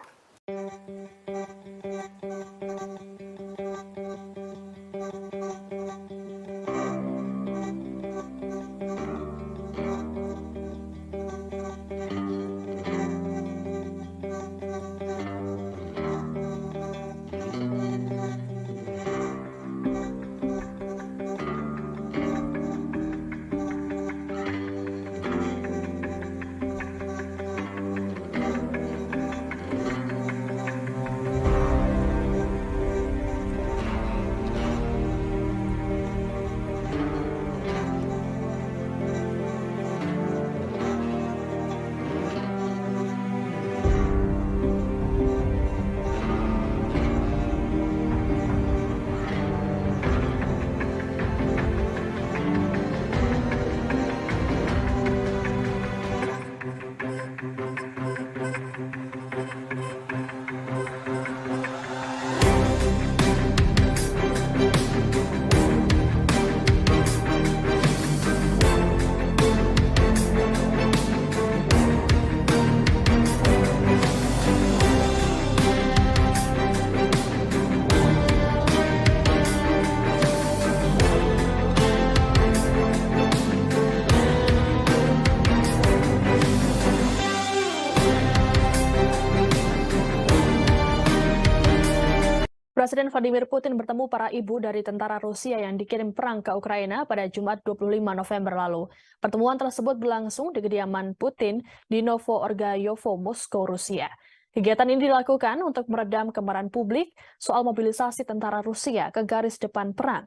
Presiden Vladimir Putin bertemu para ibu dari tentara Rusia yang dikirim perang ke Ukraina pada Jumat 25 November lalu. Pertemuan tersebut berlangsung di kediaman Putin di Novo-Orgayovo, Moskow, Rusia. Kegiatan ini dilakukan untuk meredam kemarahan publik soal mobilisasi tentara Rusia ke garis depan perang.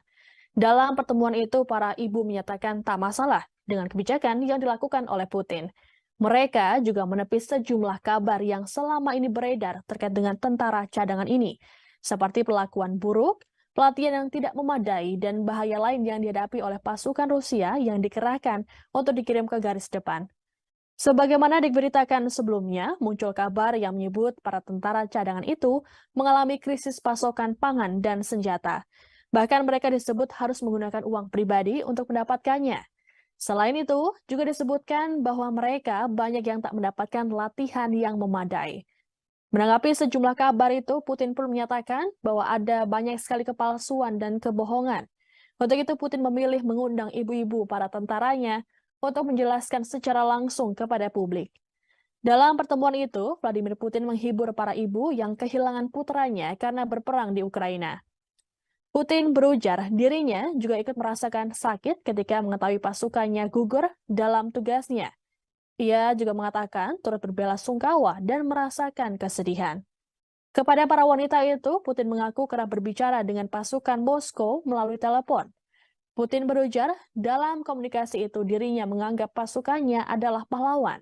Dalam pertemuan itu, para ibu menyatakan tak masalah dengan kebijakan yang dilakukan oleh Putin. Mereka juga menepis sejumlah kabar yang selama ini beredar terkait dengan tentara cadangan ini, seperti perlakuan buruk, pelatihan yang tidak memadai, dan bahaya lain yang dihadapi oleh pasukan Rusia yang dikerahkan untuk dikirim ke garis depan. Sebagaimana diberitakan sebelumnya, muncul kabar yang menyebut para tentara cadangan itu mengalami krisis pasokan pangan dan senjata. Bahkan mereka disebut harus menggunakan uang pribadi untuk mendapatkannya. Selain itu, juga disebutkan bahwa mereka banyak yang tak mendapatkan latihan yang memadai. Menanggapi sejumlah kabar itu, Putin pun menyatakan bahwa ada banyak sekali kepalsuan dan kebohongan. Untuk itu, Putin memilih mengundang ibu-ibu para tentaranya untuk menjelaskan secara langsung kepada publik. Dalam pertemuan itu, Vladimir Putin menghibur para ibu yang kehilangan putranya karena berperang di Ukraina. Putin berujar dirinya juga ikut merasakan sakit ketika mengetahui pasukannya gugur dalam tugasnya. Ia juga mengatakan turut berbelasungkawa dan merasakan kesedihan. Kepada para wanita itu, Putin mengaku kerap berbicara dengan pasukan Moskow melalui telepon. Putin berujar, dalam komunikasi itu dirinya menganggap pasukannya adalah pahlawan.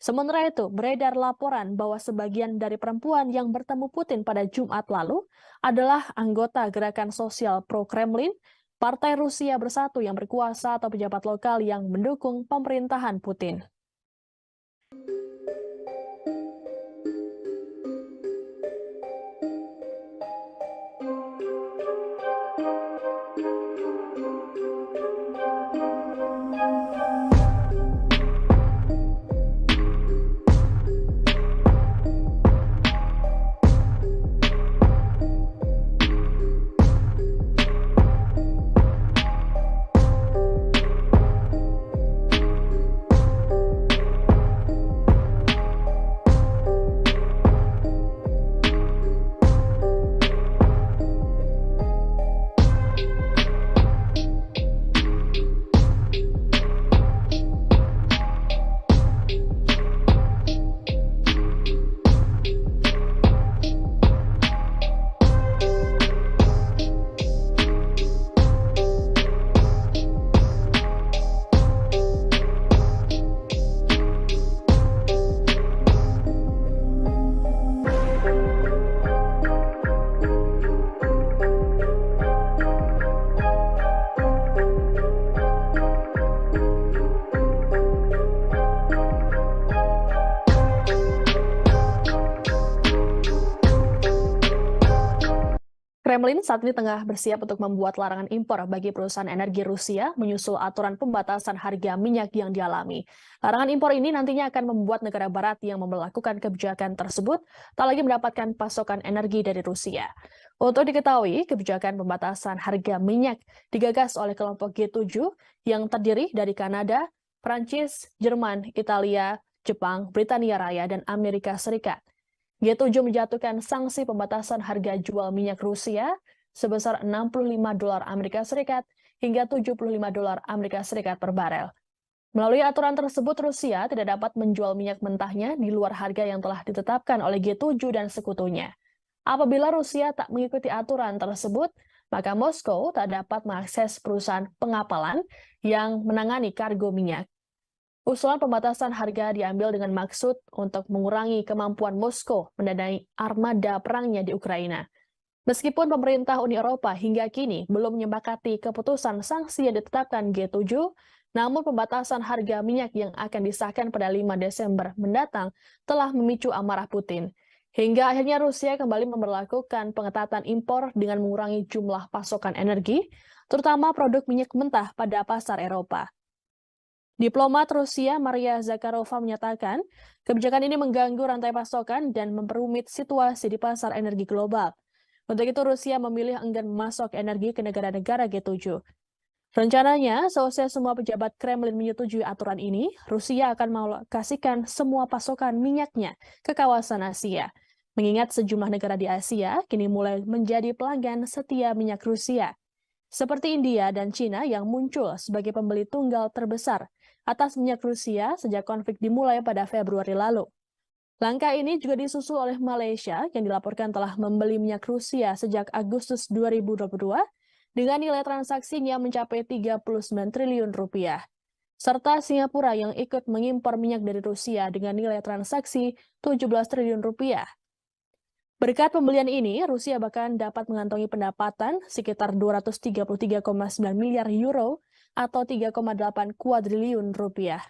Sementara itu, beredar laporan bahwa sebagian dari perempuan yang bertemu Putin pada Jumat lalu adalah anggota gerakan sosial pro-Kremlin, Partai Rusia Bersatu yang berkuasa atau pejabat lokal yang mendukung pemerintahan Putin. Kremlin saat ini tengah bersiap untuk membuat larangan impor bagi perusahaan energi Rusia menyusul aturan pembatasan harga minyak yang dialami. Larangan impor ini nantinya akan membuat negara barat yang memperlakukan kebijakan tersebut tak lagi mendapatkan pasokan energi dari Rusia. Untuk diketahui, kebijakan pembatasan harga minyak digagas oleh kelompok G7 yang terdiri dari Kanada, Prancis, Jerman, Italia, Jepang, Britania Raya, dan Amerika Serikat. G7 menjatuhkan sanksi pembatasan harga jual minyak Rusia sebesar $65 Amerika Serikat hingga $75 Amerika Serikat per barel. Melalui aturan tersebut, Rusia tidak dapat menjual minyak mentahnya di luar harga yang telah ditetapkan oleh G7 dan sekutunya. Apabila Rusia tak mengikuti aturan tersebut, maka Moskow tak dapat mengakses perusahaan pengapalan yang menangani kargo minyak. Usulan pembatasan harga diambil dengan maksud untuk mengurangi kemampuan Moskow mendanai armada perangnya di Ukraina. Meskipun pemerintah Uni Eropa hingga kini belum menyepakati keputusan sanksi yang ditetapkan G7, namun pembatasan harga minyak yang akan disahkan pada 5 Desember mendatang telah memicu amarah Putin. Hingga akhirnya Rusia kembali memberlakukan pengetatan impor dengan mengurangi jumlah pasokan energi, terutama produk minyak mentah pada pasar Eropa. Diplomat Rusia Maria Zakharova menyatakan, kebijakan ini mengganggu rantai pasokan dan memperumit situasi di pasar energi global. Untuk itu Rusia memilih enggan memasok energi ke negara-negara G7. Rencananya, seusai semua pejabat Kremlin menyetujui aturan ini, Rusia akan mengalokasikan semua pasokan minyaknya ke kawasan Asia. Mengingat sejumlah negara di Asia kini mulai menjadi pelanggan setia minyak Rusia, seperti India dan Cina yang muncul sebagai pembeli tunggal terbesar atas minyak Rusia sejak konflik dimulai pada Februari lalu. Langkah ini juga disusul oleh Malaysia yang dilaporkan telah membeli minyak Rusia sejak Agustus 2022 dengan nilai transaksinya mencapai 39 triliun rupiah. Serta Singapura yang ikut mengimpor minyak dari Rusia dengan nilai transaksi 17 triliun rupiah. Berkat pembelian ini, Rusia bahkan dapat mengantongi pendapatan sekitar 233,9 miliar euro atau 3,8 kuadriliun rupiah.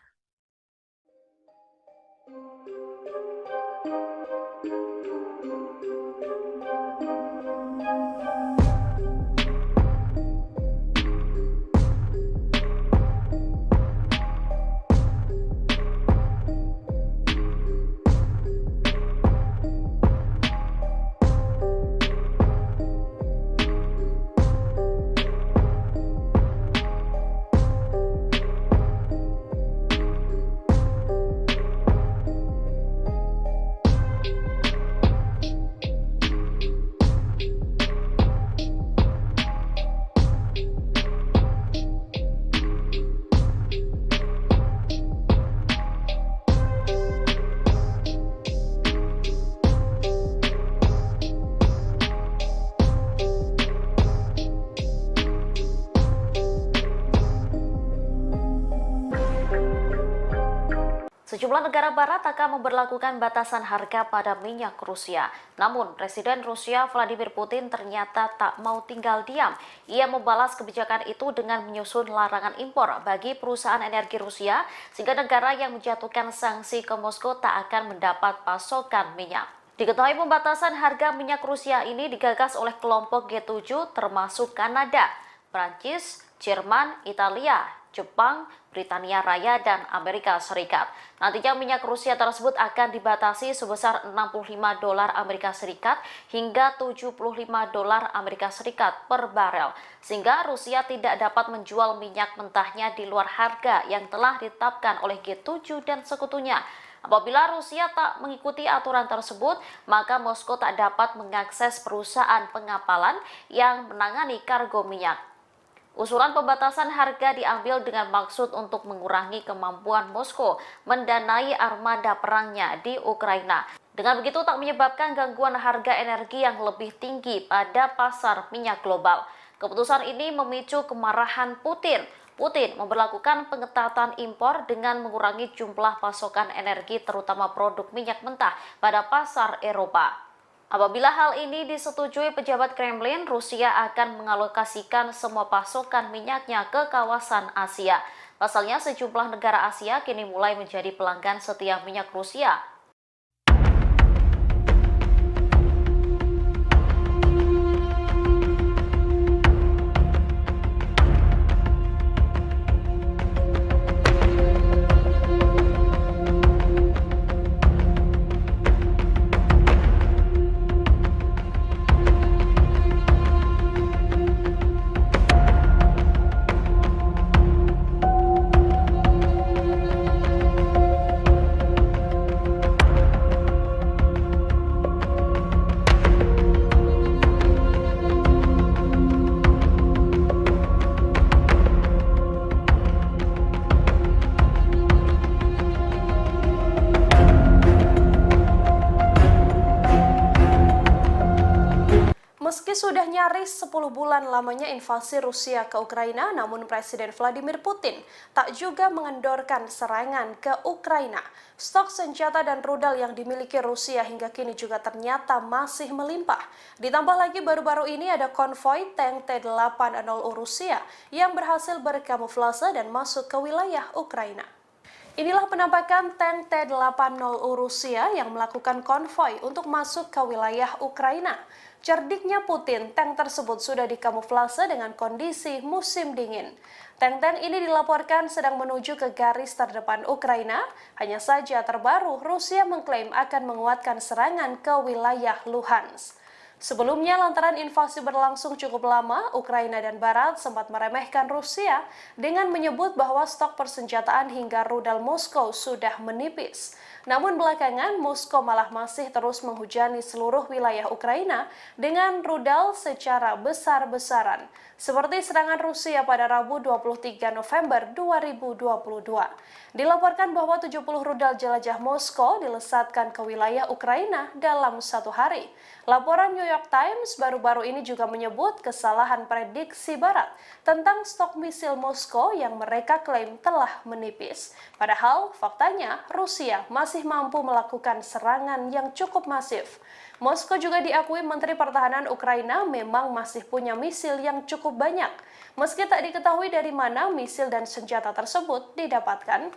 Sejumlah negara barat akan memberlakukan batasan harga pada minyak Rusia. Namun, Presiden Rusia Vladimir Putin ternyata tak mau tinggal diam. Ia membalas kebijakan itu dengan menyusun larangan impor bagi perusahaan energi Rusia, sehingga negara yang menjatuhkan sanksi ke Moskow tak akan mendapat pasokan minyak. Diketahui pembatasan harga minyak Rusia ini digagas oleh kelompok G7 termasuk Kanada, Prancis, Jerman, Italia, Jepang, Britania Raya, dan Amerika Serikat. Nantinya minyak Rusia tersebut akan dibatasi sebesar $65 Amerika Serikat hingga $75 Amerika Serikat per barel, sehingga Rusia tidak dapat menjual minyak mentahnya di luar harga yang telah ditetapkan oleh G7 dan sekutunya. Apabila Rusia tak mengikuti aturan tersebut, maka Moskow tak dapat mengakses perusahaan pengapalan yang menangani kargo minyak. Usulan pembatasan harga diambil dengan maksud untuk mengurangi kemampuan Moskow mendanai armada perangnya di Ukraina. Dengan begitu tak menyebabkan gangguan harga energi yang lebih tinggi pada pasar minyak global. Keputusan ini memicu kemarahan Putin. Putin memberlakukan pengetatan impor dengan mengurangi jumlah pasokan energi terutama produk minyak mentah pada pasar Eropa. Apabila hal ini disetujui pejabat Kremlin, Rusia akan mengalokasikan semua pasokan minyaknya ke kawasan Asia. Pasalnya, sejumlah negara Asia kini mulai menjadi pelanggan setia minyak Rusia. Meski sudah nyaris 10 bulan lamanya invasi Rusia ke Ukraina, namun Presiden Vladimir Putin tak juga mengendorkan serangan ke Ukraina. Stok senjata dan rudal yang dimiliki Rusia hingga kini juga ternyata masih melimpah. Ditambah lagi baru-baru ini ada konvoi tank T-80 Rusia yang berhasil berkamuflase dan masuk ke wilayah Ukraina. Inilah penampakan tank T-80 Rusia yang melakukan konvoi untuk masuk ke wilayah Ukraina. Cerdiknya Putin, tank tersebut sudah dikamuflase dengan kondisi musim dingin. Tank-tank ini dilaporkan sedang menuju ke garis terdepan Ukraina. Hanya saja terbaru, Rusia mengklaim akan menguatkan serangan ke wilayah Luhansk. Sebelumnya, lantaran invasi berlangsung cukup lama, Ukraina dan Barat sempat meremehkan Rusia dengan menyebut bahwa stok persenjataan hingga rudal Moskow sudah menipis. Namun belakangan, Moskow malah masih terus menghujani seluruh wilayah Ukraina dengan rudal secara besar-besaran, seperti serangan Rusia pada Rabu 23 November 2022. Dilaporkan bahwa 70 rudal jelajah Moskow dilesatkan ke wilayah Ukraina dalam satu hari. Laporan New York Times baru-baru ini juga menyebut kesalahan prediksi Barat tentang stok misil Moskow yang mereka klaim telah menipis. Padahal faktanya Rusia masih mampu melakukan serangan yang cukup masif. Moskow juga diakui Menteri Pertahanan Ukraina memang masih punya misil yang cukup banyak, meski tak diketahui dari mana misil dan senjata tersebut didapatkan.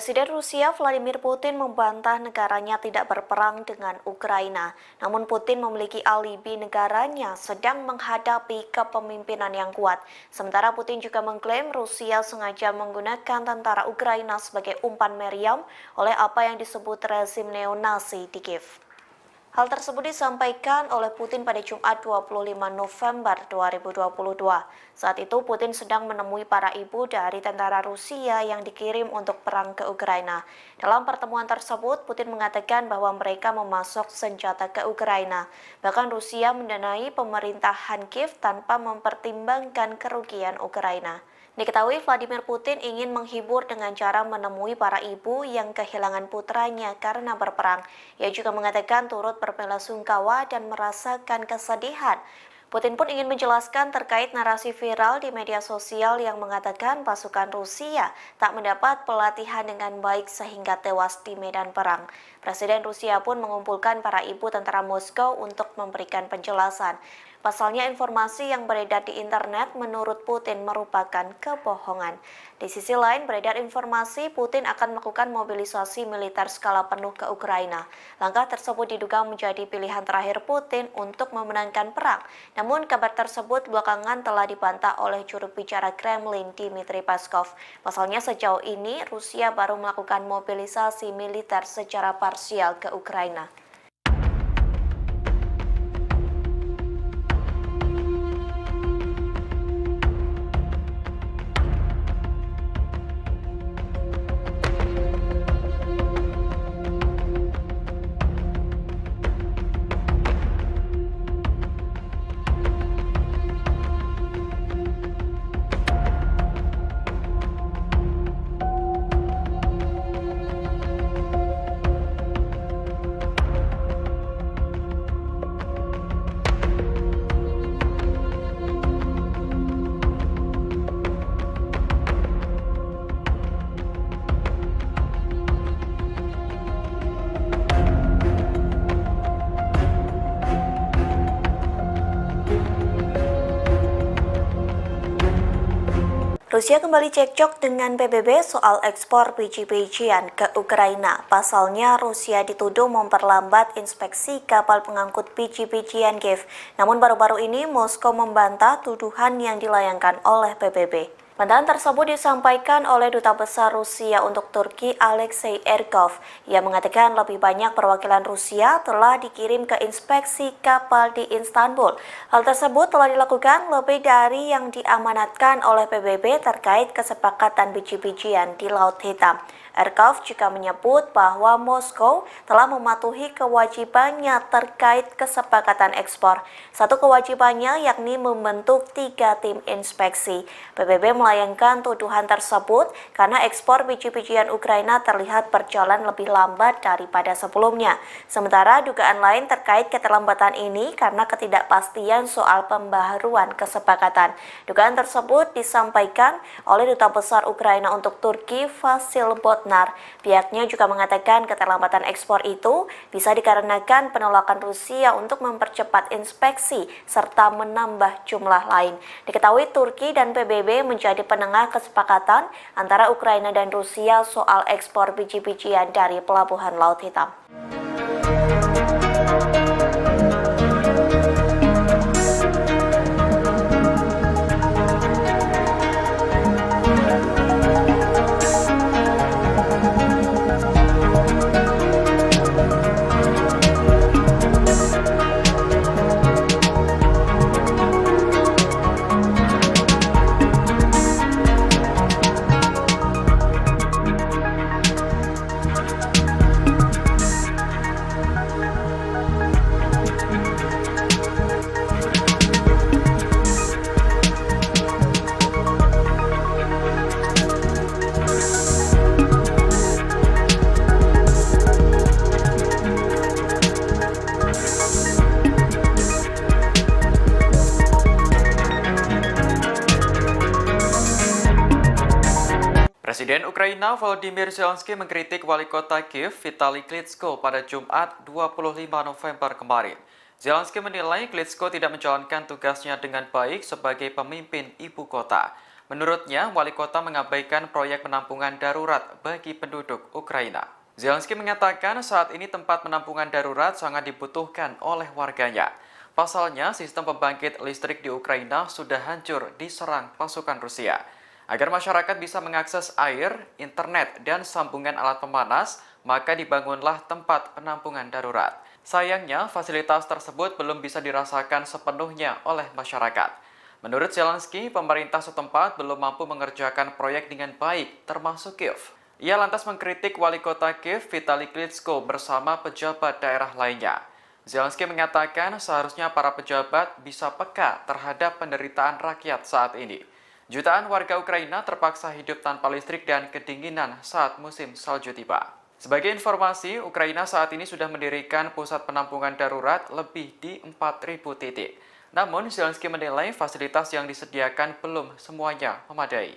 Presiden Rusia Vladimir Putin membantah negaranya tidak berperang dengan Ukraina. Namun Putin memiliki alibi negaranya sedang menghadapi kepemimpinan yang kuat. Sementara Putin juga mengklaim Rusia sengaja menggunakan tentara Ukraina sebagai umpan meriam oleh apa yang disebut rezim neonazi di Kiev. Hal tersebut disampaikan oleh Putin pada Jumat 25 November 2022. Saat itu Putin sedang menemui para ibu dari tentara Rusia yang dikirim untuk perang ke Ukraina. Dalam pertemuan tersebut, Putin mengatakan bahwa mereka memasok senjata ke Ukraina. Bahkan Rusia mendanai pemerintahan Kiev tanpa mempertimbangkan kerugian Ukraina. Diketahui Vladimir Putin ingin menghibur dengan cara menemui para ibu yang kehilangan putranya karena berperang. Ia juga mengatakan turut berbelasungkawa dan merasakan kesedihan. Putin pun ingin menjelaskan terkait narasi viral di media sosial yang mengatakan pasukan Rusia tak mendapat pelatihan dengan baik sehingga tewas di medan perang. Presiden Rusia pun mengumpulkan para ibu tentara Moskow untuk memberikan penjelasan. Pasalnya informasi yang beredar di internet menurut Putin merupakan kebohongan. Di sisi lain beredar informasi Putin akan melakukan mobilisasi militer skala penuh ke Ukraina. Langkah tersebut diduga menjadi pilihan terakhir Putin untuk memenangkan perang. Namun kabar tersebut belakangan telah dibantah oleh juru bicara Kremlin Dmitry Peskov. Pasalnya sejauh ini Rusia baru melakukan mobilisasi militer secara parsial ke Ukraina. Rusia kembali cekcok dengan PBB soal ekspor biji-bijian ke Ukraina. Pasalnya, Rusia dituduh memperlambat inspeksi kapal pengangkut biji-bijian Kiev. Namun baru-baru ini Moskow membantah tuduhan yang dilayangkan oleh PBB. Bantahan tersebut disampaikan oleh Duta Besar Rusia untuk Turki Alexei Erkov. Ia mengatakan lebih banyak perwakilan Rusia telah dikirim ke inspeksi kapal di Istanbul. Hal tersebut telah dilakukan lebih dari yang diamanatkan oleh PBB terkait kesepakatan biji-bijian di Laut Hitam. Erkov juga menyebut bahwa Moskow telah mematuhi kewajibannya terkait kesepakatan ekspor. Satu kewajibannya yakni membentuk 3 tim inspeksi. PBB melayangkan tuduhan tersebut karena ekspor biji-bijian Ukraina terlihat berjalan lebih lambat daripada sebelumnya. Sementara dugaan lain terkait keterlambatan ini karena ketidakpastian soal pembaharuan kesepakatan. Dugaan tersebut disampaikan oleh Duta Besar Ukraina untuk Turki Vasil Botnar. Pihaknya juga mengatakan keterlambatan ekspor itu bisa dikarenakan penolakan Rusia untuk mempercepat inspeksi serta menambah jumlah lain. Diketahui Turki dan PBB menjadi penengah kesepakatan antara Ukraina dan Rusia soal ekspor biji-bijian dari Pelabuhan Laut Hitam. Presiden Ukraina Volodymyr Zelensky mengkritik wali kota Kiev Vitali Klitschko pada Jumat 25 November kemarin. Zelensky menilai Klitschko tidak menjalankan tugasnya dengan baik sebagai pemimpin ibu kota. Menurutnya, wali kota mengabaikan proyek penampungan darurat bagi penduduk Ukraina. Zelensky mengatakan saat ini tempat penampungan darurat sangat dibutuhkan oleh warganya. Pasalnya, sistem pembangkit listrik di Ukraina sudah hancur diserang pasukan Rusia. Agar masyarakat bisa mengakses air, internet, dan sambungan alat pemanas, maka dibangunlah tempat penampungan darurat. Sayangnya, fasilitas tersebut belum bisa dirasakan sepenuhnya oleh masyarakat. Menurut Zelensky, pemerintah setempat belum mampu mengerjakan proyek dengan baik, termasuk Kiev. Ia lantas mengkritik wali kota Kiev Vitali Klitschko bersama pejabat daerah lainnya. Zelensky mengatakan seharusnya para pejabat bisa peka terhadap penderitaan rakyat saat ini. Jutaan warga Ukraina terpaksa hidup tanpa listrik dan kedinginan saat musim salju tiba. Sebagai informasi, Ukraina saat ini sudah mendirikan pusat penampungan darurat lebih di 4.000 titik. Namun, Zelensky menilai fasilitas yang disediakan belum semuanya memadai.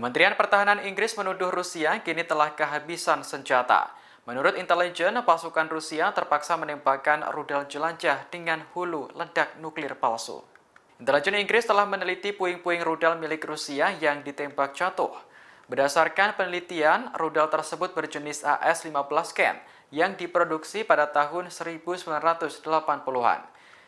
Kementerian Pertahanan Inggris menuduh Rusia kini telah kehabisan senjata. Menurut intelijen, pasukan Rusia terpaksa menembakkan rudal jelajah dengan hulu ledak nuklir palsu. Intelijen Inggris telah meneliti puing-puing rudal milik Rusia yang ditembak jatuh. Berdasarkan penelitian, rudal tersebut berjenis AS-15 Ken yang diproduksi pada tahun 1980-an.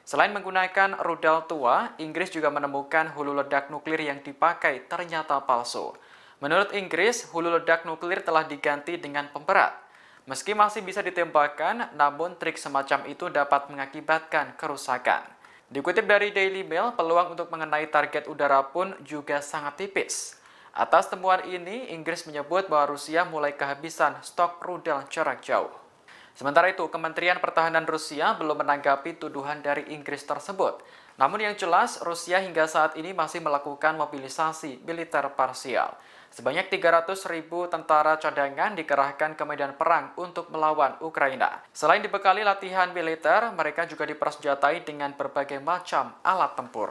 Selain menggunakan rudal tua, Inggris juga menemukan hulu ledak nuklir yang dipakai ternyata palsu. Menurut Inggris, hulu ledak nuklir telah diganti dengan pemberat. Meski masih bisa ditembakkan, namun trik semacam itu dapat mengakibatkan kerusakan. Dikutip dari Daily Mail, peluang untuk mengenai target udara pun juga sangat tipis. Atas temuan ini, Inggris menyebut bahwa Rusia mulai kehabisan stok rudal jarak jauh. Sementara itu, Kementerian Pertahanan Rusia belum menanggapi tuduhan dari Inggris tersebut. Namun yang jelas, Rusia hingga saat ini masih melakukan mobilisasi militer parsial. Sebanyak 300.000 tentara cadangan dikerahkan ke medan perang untuk melawan Ukraina. Selain dibekali latihan militer, mereka juga dipersenjatai dengan berbagai macam alat tempur.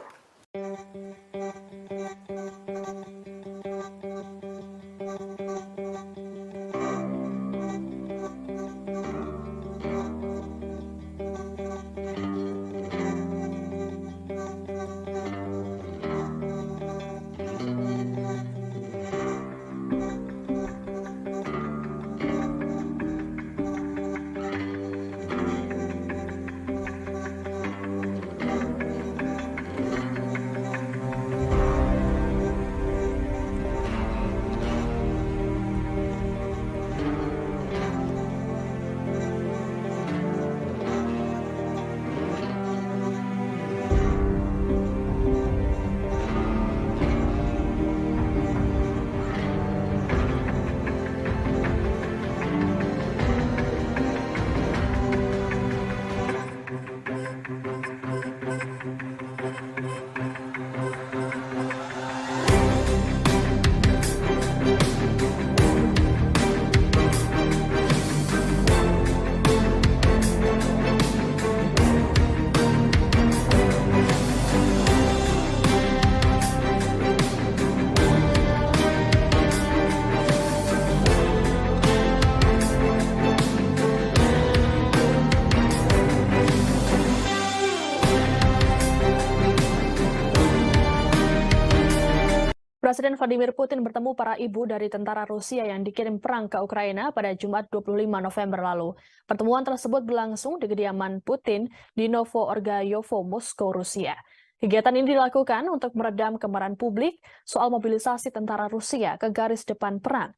Presiden Vladimir Putin bertemu para ibu dari tentara Rusia yang dikirim perang ke Ukraina pada Jumat 25 November lalu. Pertemuan tersebut berlangsung di kediaman Putin di Novo-Orgayovo, Moskow, Rusia. Kegiatan ini dilakukan untuk meredam kemarahan publik soal mobilisasi tentara Rusia ke garis depan perang.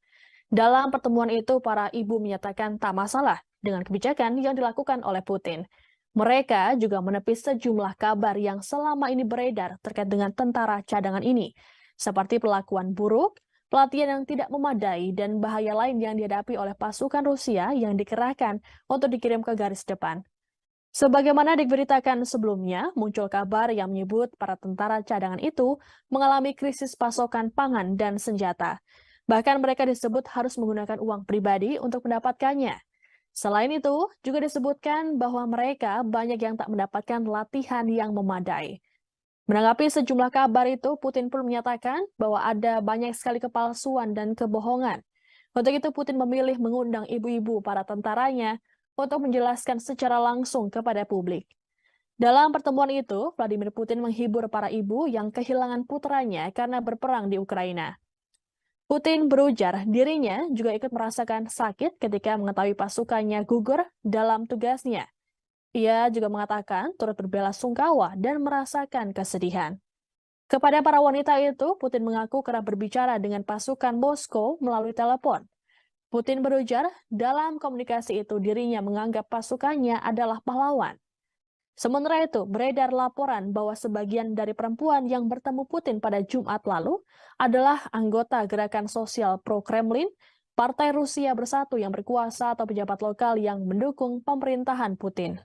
Dalam pertemuan itu, para ibu menyatakan tak masalah dengan kebijakan yang dilakukan oleh Putin. Mereka juga menepis sejumlah kabar yang selama ini beredar terkait dengan tentara cadangan ini, seperti perlakuan buruk, pelatihan yang tidak memadai, dan bahaya lain yang dihadapi oleh pasukan Rusia yang dikerahkan untuk dikirim ke garis depan. Sebagaimana diberitakan sebelumnya, muncul kabar yang menyebut para tentara cadangan itu mengalami krisis pasokan pangan dan senjata. Bahkan mereka disebut harus menggunakan uang pribadi untuk mendapatkannya. Selain itu, juga disebutkan bahwa mereka banyak yang tak mendapatkan latihan yang memadai. Menanggapi sejumlah kabar itu, Putin pun menyatakan bahwa ada banyak sekali kepalsuan dan kebohongan. Untuk itu, Putin memilih mengundang ibu-ibu para tentaranya untuk menjelaskan secara langsung kepada publik. Dalam pertemuan itu, Vladimir Putin menghibur para ibu yang kehilangan putranya karena berperang di Ukraina. Putin berujar dirinya juga ikut merasakan sakit ketika mengetahui pasukannya gugur dalam tugasnya. Ia juga mengatakan turut berbelasungkawa dan merasakan kesedihan. Kepada para wanita itu, Putin mengaku kerap berbicara dengan pasukan Moskow melalui telepon. Putin berujar dalam komunikasi itu dirinya menganggap pasukannya adalah pahlawan. Sementara itu, beredar laporan bahwa sebagian dari perempuan yang bertemu Putin pada Jumat lalu adalah anggota gerakan sosial pro-Kremlin, Partai Rusia Bersatu yang berkuasa atau pejabat lokal yang mendukung pemerintahan Putin.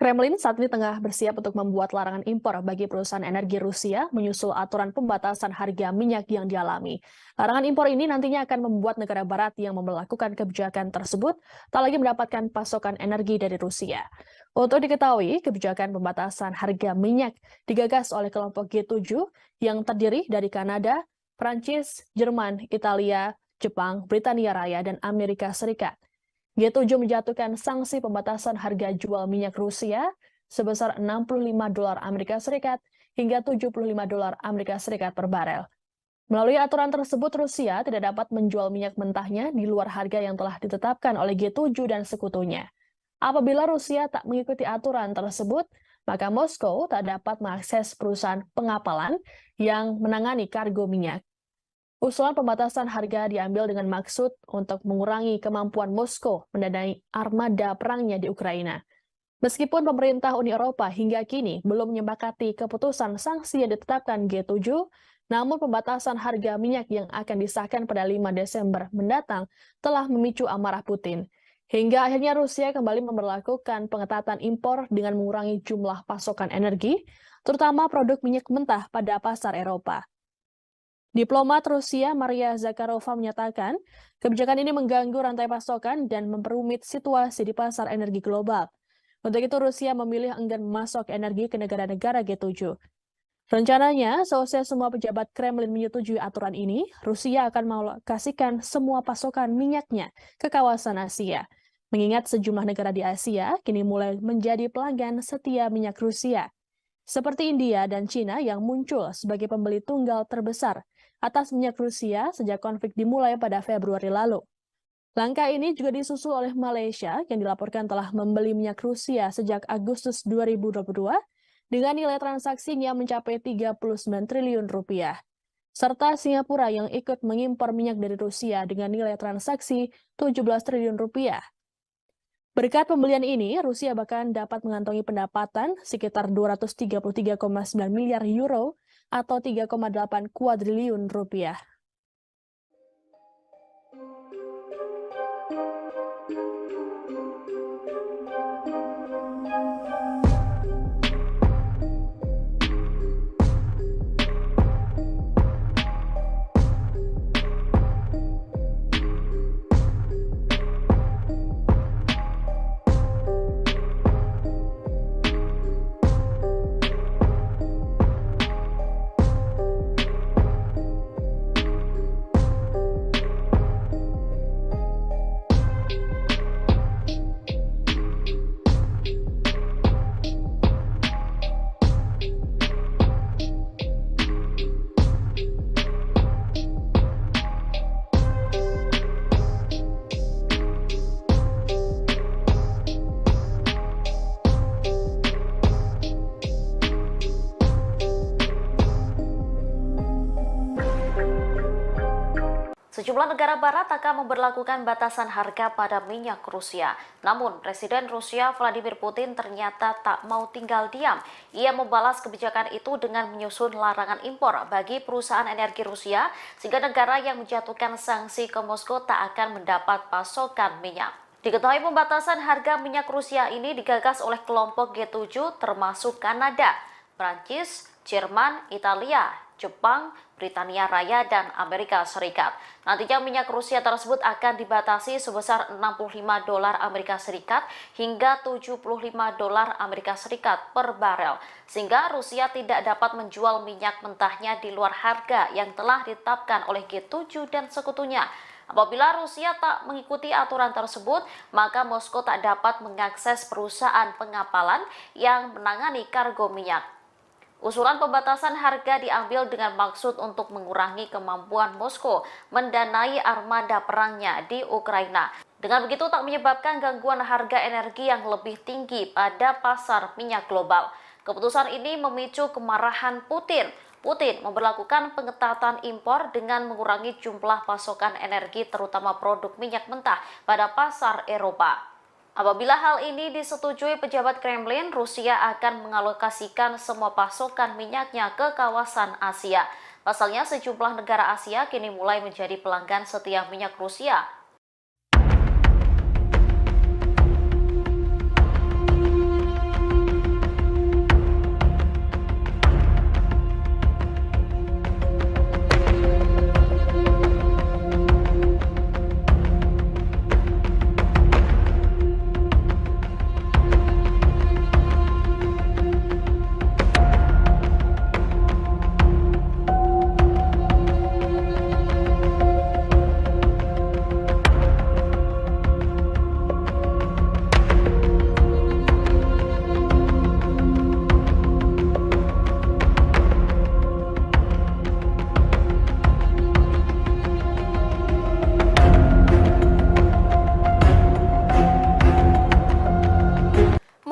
Kremlin saat ini tengah bersiap untuk membuat larangan impor bagi perusahaan energi Rusia menyusul aturan pembatasan harga minyak yang dialami. Larangan impor ini nantinya akan membuat negara barat yang memperlakukan kebijakan tersebut tak lagi mendapatkan pasokan energi dari Rusia. Untuk diketahui, kebijakan pembatasan harga minyak digagas oleh kelompok G7 yang terdiri dari Kanada, Prancis, Jerman, Italia, Jepang, Britania Raya, dan Amerika Serikat. G7 menjatuhkan sanksi pembatasan harga jual minyak Rusia sebesar $65 Amerika Serikat hingga $75 Amerika Serikat per barel. Melalui aturan tersebut, Rusia tidak dapat menjual minyak mentahnya di luar harga yang telah ditetapkan oleh G7 dan sekutunya. Apabila Rusia tak mengikuti aturan tersebut, maka Moskow tak dapat mengakses perusahaan pengapalan yang menangani kargo minyak. Usulan pembatasan harga diambil dengan maksud untuk mengurangi kemampuan Moskow mendanai armada perangnya di Ukraina. Meskipun pemerintah Uni Eropa hingga kini belum menyepakati keputusan sanksi yang ditetapkan G7, namun pembatasan harga minyak yang akan disahkan pada 5 Desember mendatang telah memicu amarah Putin. Hingga akhirnya Rusia kembali memberlakukan pengetatan impor dengan mengurangi jumlah pasokan energi, terutama produk minyak mentah pada pasar Eropa. Diplomat Rusia Maria Zakharova menyatakan, kebijakan ini mengganggu rantai pasokan dan memperumit situasi di pasar energi global. Untuk itu Rusia memilih enggan memasok energi ke negara-negara G7. Rencananya, seusai semua pejabat Kremlin menyetujui aturan ini, Rusia akan mengalokasikan semua pasokan minyaknya ke kawasan Asia. Mengingat sejumlah negara di Asia kini mulai menjadi pelanggan setia minyak Rusia, seperti India dan Cina yang muncul sebagai pembeli tunggal terbesar atas minyak Rusia sejak konflik dimulai pada Februari lalu. Langkah ini juga disusul oleh Malaysia yang dilaporkan telah membeli minyak Rusia sejak Agustus 2022 dengan nilai transaksinya mencapai 39 triliun rupiah. Serta Singapura yang ikut mengimpor minyak dari Rusia dengan nilai transaksi 17 triliun rupiah. Berkat pembelian ini, Rusia bahkan dapat mengantongi pendapatan sekitar 233,9 miliar euro atau 3,8 kuadriliun rupiah. Sejumlah negara barat akan memberlakukan batasan harga pada minyak Rusia. Namun, Presiden Rusia Vladimir Putin ternyata tak mau tinggal diam. Ia membalas kebijakan itu dengan menyusun larangan impor bagi perusahaan energi Rusia, sehingga negara yang menjatuhkan sanksi ke Moskow tak akan mendapat pasokan minyak. Diketahui pembatasan harga minyak Rusia ini digagas oleh kelompok G7 termasuk Kanada, Prancis, Jerman, Italia, Jepang, Britania Raya, dan Amerika Serikat. Nantinya minyak Rusia tersebut akan dibatasi sebesar $65 Amerika Serikat hingga $75 Amerika Serikat per barel, sehingga Rusia tidak dapat menjual minyak mentahnya di luar harga yang telah ditetapkan oleh G7 dan sekutunya. Apabila Rusia tak mengikuti aturan tersebut, maka Moskow tak dapat mengakses perusahaan pengapalan yang menangani kargo minyak. Usulan pembatasan harga diambil dengan maksud untuk mengurangi kemampuan Moskow mendanai armada perangnya di Ukraina. Dengan begitu tak menyebabkan gangguan harga energi yang lebih tinggi pada pasar minyak global. Keputusan ini memicu kemarahan Putin. Putin memberlakukan pengetatan impor dengan mengurangi jumlah pasokan energi terutama produk minyak mentah pada pasar Eropa. Apabila hal ini disetujui pejabat Kremlin, Rusia akan mengalokasikan semua pasokan minyaknya ke kawasan Asia. Pasalnya, sejumlah negara Asia kini mulai menjadi pelanggan setia minyak Rusia.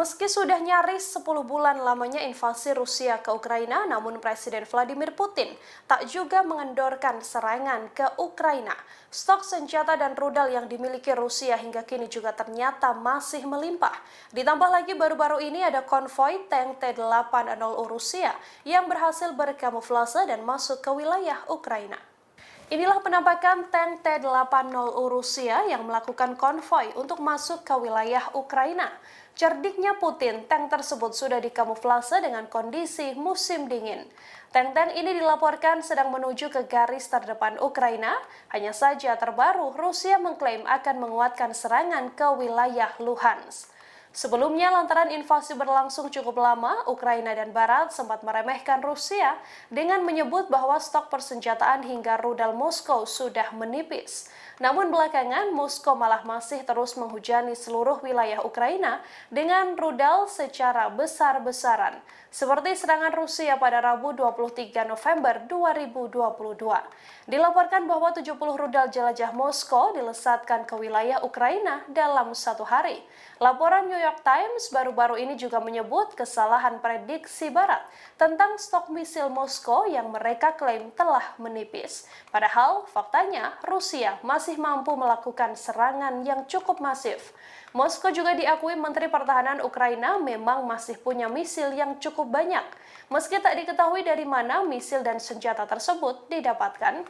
Meski sudah nyaris 10 bulan lamanya invasi Rusia ke Ukraina, namun Presiden Vladimir Putin tak juga mengendorkan serangan ke Ukraina. Stok senjata dan rudal yang dimiliki Rusia hingga kini juga ternyata masih melimpah. Ditambah lagi baru-baru ini ada konvoi tank T-80 Rusia yang berhasil berkamuflase dan masuk ke wilayah Ukraina. Inilah penampakan tank T-80 Rusia yang melakukan konvoi untuk masuk ke wilayah Ukraina. Cerdiknya Putin, tank tersebut sudah dikamuflase dengan kondisi musim dingin. Tank-tank ini dilaporkan sedang menuju ke garis terdepan Ukraina. Hanya saja terbaru, Rusia mengklaim akan menguatkan serangan ke wilayah Luhansk. Sebelumnya, lantaran invasi berlangsung cukup lama, Ukraina dan Barat sempat meremehkan Rusia dengan menyebut bahwa stok persenjataan hingga rudal Moskow sudah menipis. Namun belakangan, Moskow malah masih terus menghujani seluruh wilayah Ukraina dengan rudal secara besar-besaran, seperti serangan Rusia pada Rabu 23 November 2022. Dilaporkan bahwa 70 rudal jelajah Moskow dilesatkan ke wilayah Ukraina dalam satu hari. Laporan New York Times baru-baru ini juga menyebut kesalahan prediksi Barat tentang stok misil Moskow yang mereka klaim telah menipis. Padahal faktanya Rusia masih mampu melakukan serangan yang cukup masif. Moskow juga diakui Menteri Pertahanan Ukraina memang masih punya misil yang cukup banyak, meski tak diketahui dari mana misil dan senjata tersebut didapatkan.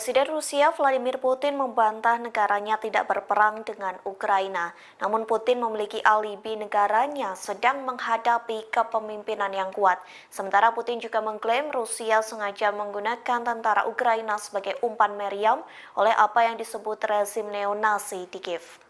Presiden Rusia Vladimir Putin membantah negaranya tidak berperang dengan Ukraina. Namun Putin memiliki alibi negaranya sedang menghadapi kepemimpinan yang kuat. Sementara Putin juga mengklaim Rusia sengaja menggunakan tentara Ukraina sebagai umpan meriam oleh apa yang disebut rezim neonasi di Kiev.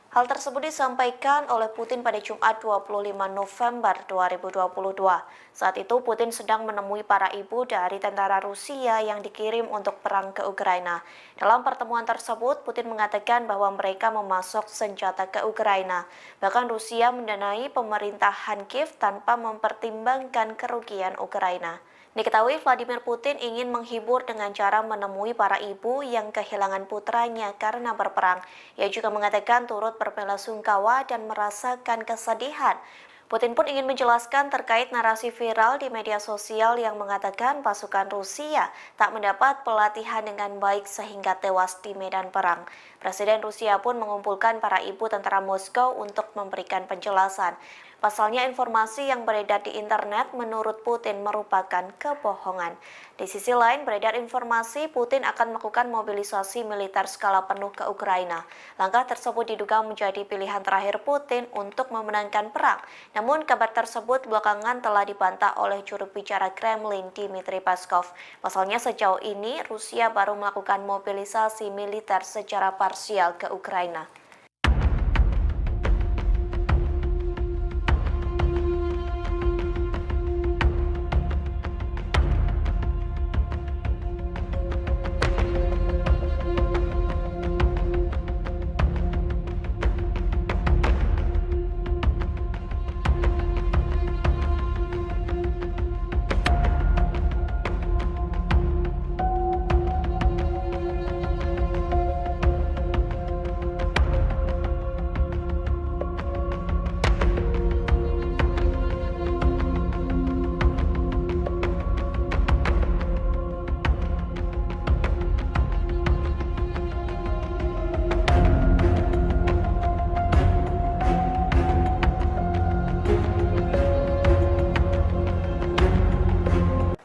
Hal tersebut disampaikan oleh Putin pada Jumat 25 November 2022. Saat itu Putin sedang menemui para ibu dari tentara Rusia yang dikirim untuk perang ke Ukraina. Dalam pertemuan tersebut, Putin mengatakan bahwa mereka memasok senjata ke Ukraina. Bahkan Rusia mendanai pemerintahan Kiev tanpa mempertimbangkan kerugian Ukraina. Diketahui Vladimir Putin ingin menghibur dengan cara menemui para ibu yang kehilangan putranya karena berperang. Ia juga mengatakan turut berbelasungkawa dan merasakan kesedihan. Putin pun ingin menjelaskan terkait narasi viral di media sosial yang mengatakan pasukan Rusia tak mendapat pelatihan dengan baik sehingga tewas di medan perang. Presiden Rusia pun mengumpulkan para ibu tentara Moskow untuk memberikan penjelasan. Pasalnya informasi yang beredar di internet menurut Putin merupakan kebohongan. Di sisi lain beredar informasi Putin akan melakukan mobilisasi militer skala penuh ke Ukraina. Langkah tersebut diduga menjadi pilihan terakhir Putin untuk memenangkan perang. Namun kabar tersebut belakangan telah dibantah oleh juru bicara Kremlin Dmitry Peskov. Pasalnya sejauh ini Rusia baru melakukan mobilisasi militer secara parsial ke Ukraina.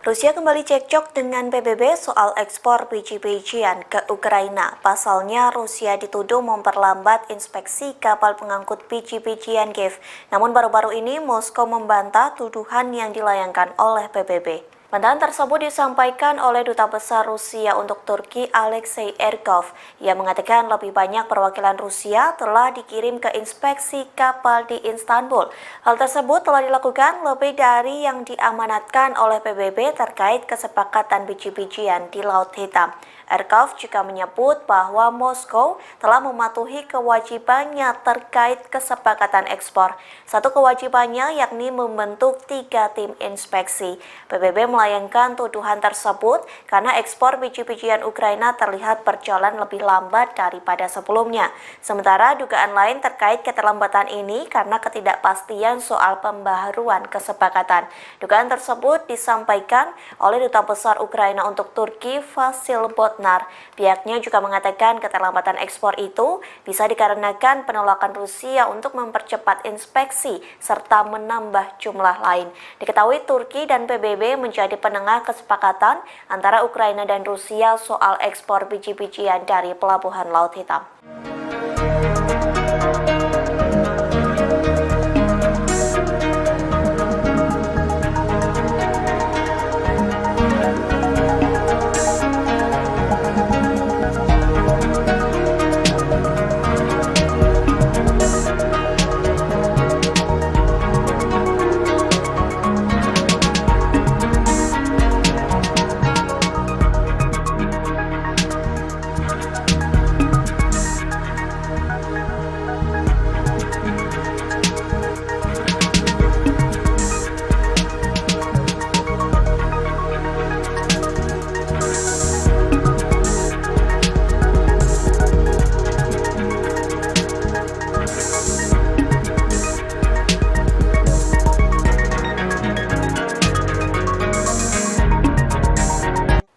Rusia kembali cekcok dengan PBB soal ekspor biji-bijian ke Ukraina. Pasalnya, Rusia dituduh memperlambat inspeksi kapal pengangkut biji-bijian Kiev. Namun baru-baru ini Moskow membantah tuduhan yang dilayangkan oleh PBB. Bantahan tersebut disampaikan oleh Duta Besar Rusia untuk Turki Alexei Erkov. Ia mengatakan lebih banyak perwakilan Rusia telah dikirim ke inspeksi kapal di Istanbul. Hal tersebut telah dilakukan lebih dari yang diamanatkan oleh PBB terkait kesepakatan biji-bijian di Laut Hitam. Erkov juga menyebut bahwa Moskow telah mematuhi kewajibannya terkait kesepakatan ekspor. Satu kewajibannya yakni membentuk 3 tim inspeksi. PBB melayangkan tuduhan tersebut karena ekspor biji-bijian Ukraina terlihat berjalan lebih lambat daripada sebelumnya. Sementara dugaan lain terkait keterlambatan ini karena ketidakpastian soal pembaharuan kesepakatan. Dugaan tersebut disampaikan oleh Duta Besar Ukraina untuk Turki Vasil Botnar. Pihaknya juga mengatakan keterlambatan ekspor itu bisa dikarenakan penolakan Rusia untuk mempercepat inspeksi serta menambah jumlah lain. Diketahui Turki dan PBB menjadi penengah kesepakatan antara Ukraina dan Rusia soal ekspor biji-bijian dari Pelabuhan Laut Hitam.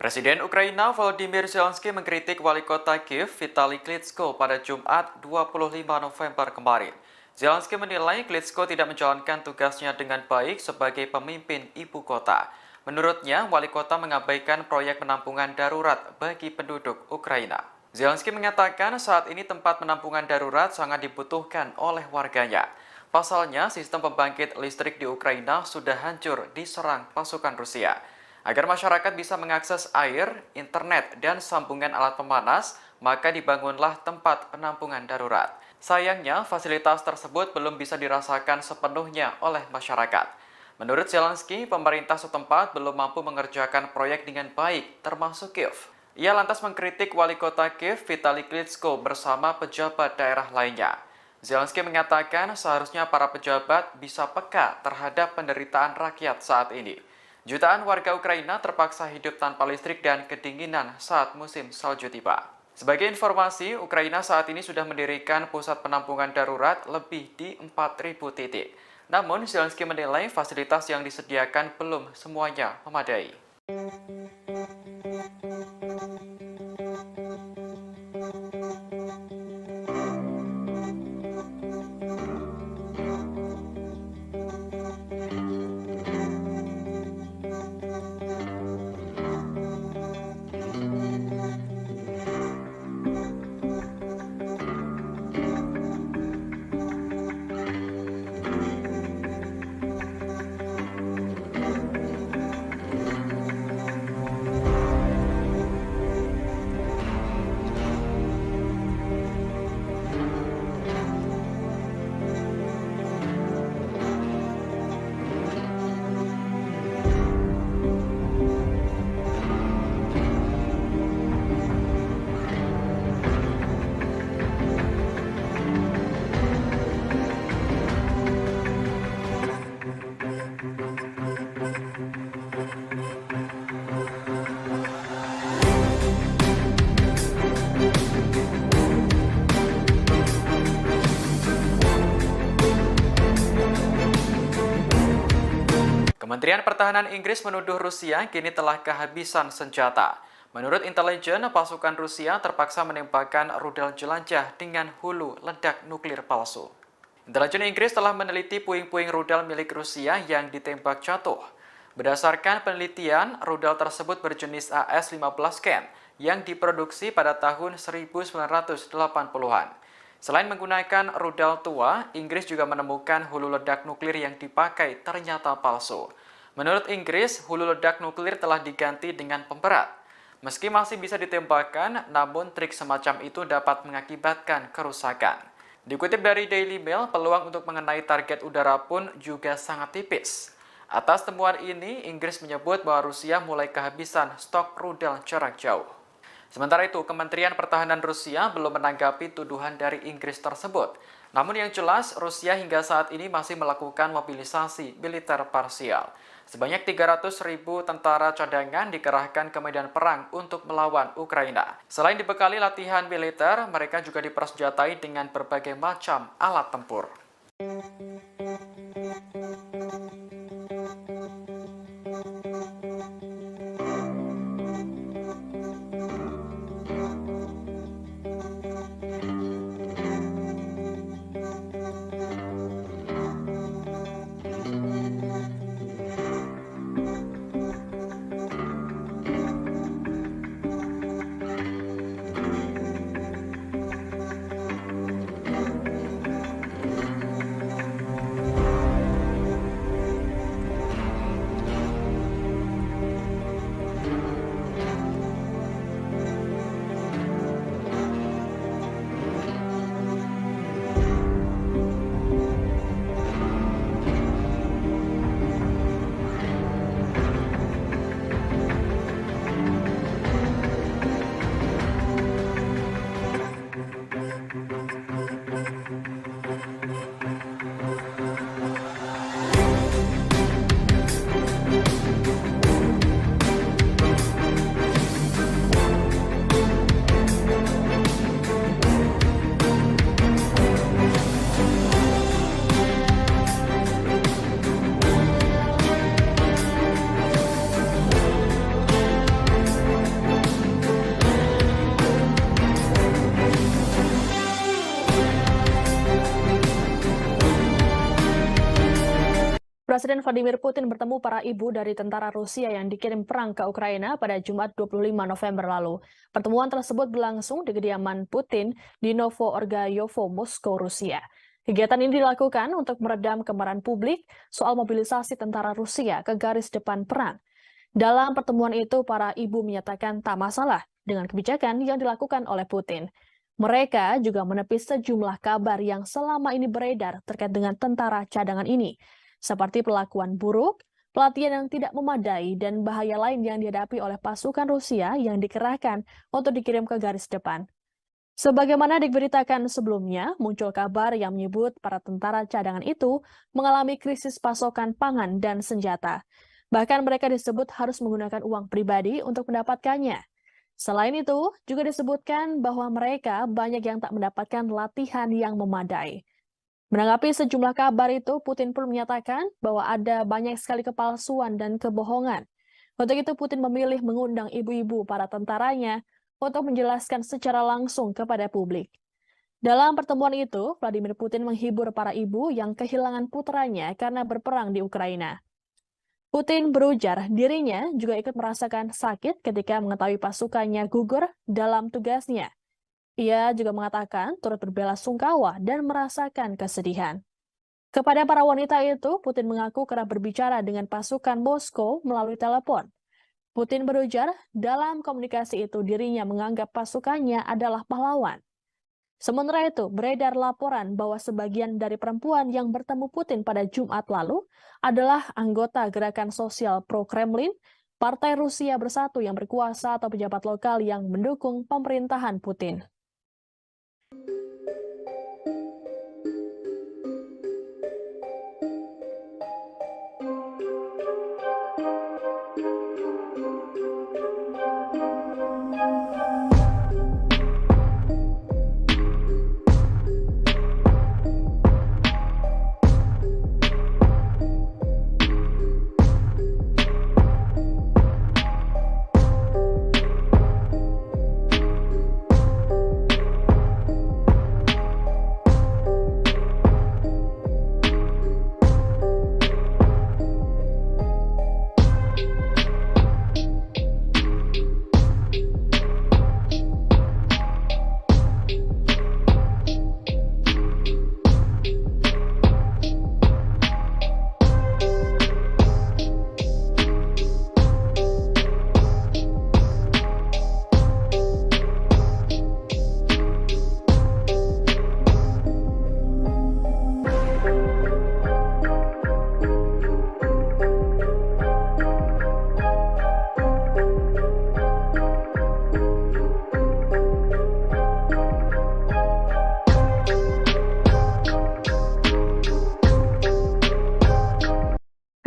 Presiden Ukraina Volodymyr Zelensky mengkritik wali kota Kiev Vitali Klitschko pada Jumat 25 November kemarin. Zelensky menilai Klitschko tidak menjalankan tugasnya dengan baik sebagai pemimpin ibu kota. Menurutnya, wali kota mengabaikan proyek penampungan darurat bagi penduduk Ukraina. Zelensky mengatakan saat ini tempat penampungan darurat sangat dibutuhkan oleh warganya. Pasalnya, sistem pembangkit listrik di Ukraina sudah hancur diserang pasukan Rusia. Agar masyarakat bisa mengakses air, internet, dan sambungan alat pemanas, maka dibangunlah tempat penampungan darurat. Sayangnya, fasilitas tersebut belum bisa dirasakan sepenuhnya oleh masyarakat. Menurut Zelensky, pemerintah setempat belum mampu mengerjakan proyek dengan baik, termasuk Kiev. Ia lantas mengkritik wali kota Kiev Vitali Klitschko bersama pejabat daerah lainnya. Zelensky mengatakan seharusnya para pejabat bisa peka terhadap penderitaan rakyat saat ini. Jutaan warga Ukraina terpaksa hidup tanpa listrik dan kedinginan saat musim salju tiba. Sebagai informasi, Ukraina saat ini sudah mendirikan pusat penampungan darurat lebih di 4.000 titik. Namun, Zelensky menilai fasilitas yang disediakan belum semuanya memadai. Kementerian Pertahanan Inggris menuduh Rusia kini telah kehabisan senjata. Menurut intelijen, pasukan Rusia terpaksa menembakkan rudal jelajah dengan hulu ledak nuklir palsu. Intelijen Inggris telah meneliti puing-puing rudal milik Rusia yang ditembak jatuh. Berdasarkan penelitian, rudal tersebut berjenis AS-15 Ken yang diproduksi pada tahun 1980-an. Selain menggunakan rudal tua, Inggris juga menemukan hulu ledak nuklir yang dipakai ternyata palsu. Menurut Inggris, hulu ledak nuklir telah diganti dengan pemberat. Meski masih bisa ditembakkan, namun trik semacam itu dapat mengakibatkan kerusakan. Dikutip dari Daily Mail, peluang untuk mengenai target udara pun juga sangat tipis. Atas temuan ini, Inggris menyebut bahwa Rusia mulai kehabisan stok rudal jarak jauh. Sementara itu, Kementerian Pertahanan Rusia belum menanggapi tuduhan dari Inggris tersebut. Namun yang jelas, Rusia hingga saat ini masih melakukan mobilisasi militer parsial. Sebanyak 300.000 tentara cadangan dikerahkan ke medan perang untuk melawan Ukraina. Selain dibekali latihan militer, mereka juga dipersenjatai dengan berbagai macam alat tempur. Presiden Vladimir Putin bertemu para ibu dari tentara Rusia yang dikirim perang ke Ukraina pada Jumat 25 November lalu. Pertemuan tersebut berlangsung di kediaman Putin di Novo-Orgayovo, Moskow, Rusia. Kegiatan ini dilakukan untuk meredam kemarahan publik soal mobilisasi tentara Rusia ke garis depan perang. Dalam pertemuan itu, para ibu menyatakan tak masalah dengan kebijakan yang dilakukan oleh Putin. Mereka juga menepis sejumlah kabar yang selama ini beredar terkait dengan tentara cadangan ini, seperti perlakuan buruk, pelatihan yang tidak memadai, dan bahaya lain yang dihadapi oleh pasukan Rusia yang dikerahkan untuk dikirim ke garis depan. Sebagaimana diberitakan sebelumnya, muncul kabar yang menyebut para tentara cadangan itu mengalami krisis pasokan pangan dan senjata. Bahkan mereka disebut harus menggunakan uang pribadi untuk mendapatkannya. Selain itu, juga disebutkan bahwa mereka banyak yang tak mendapatkan latihan yang memadai. Menanggapi sejumlah kabar itu, Putin pun menyatakan bahwa ada banyak sekali kepalsuan dan kebohongan. Untuk itu, Putin memilih mengundang ibu-ibu para tentaranya untuk menjelaskan secara langsung kepada publik. Dalam pertemuan itu, Vladimir Putin menghibur para ibu yang kehilangan putranya karena berperang di Ukraina. Putin berujar dirinya juga ikut merasakan sakit ketika mengetahui pasukannya gugur dalam tugasnya. Ia juga mengatakan turut berbelasungkawa dan merasakan kesedihan. Kepada para wanita itu, Putin mengaku kerap berbicara dengan pasukan Moskow melalui telepon. Putin berujar dalam komunikasi itu dirinya menganggap pasukannya adalah pahlawan. Sementara itu, beredar laporan bahwa sebagian dari perempuan yang bertemu Putin pada Jumat lalu adalah anggota gerakan sosial pro-Kremlin, Partai Rusia Bersatu yang berkuasa atau pejabat lokal yang mendukung pemerintahan Putin.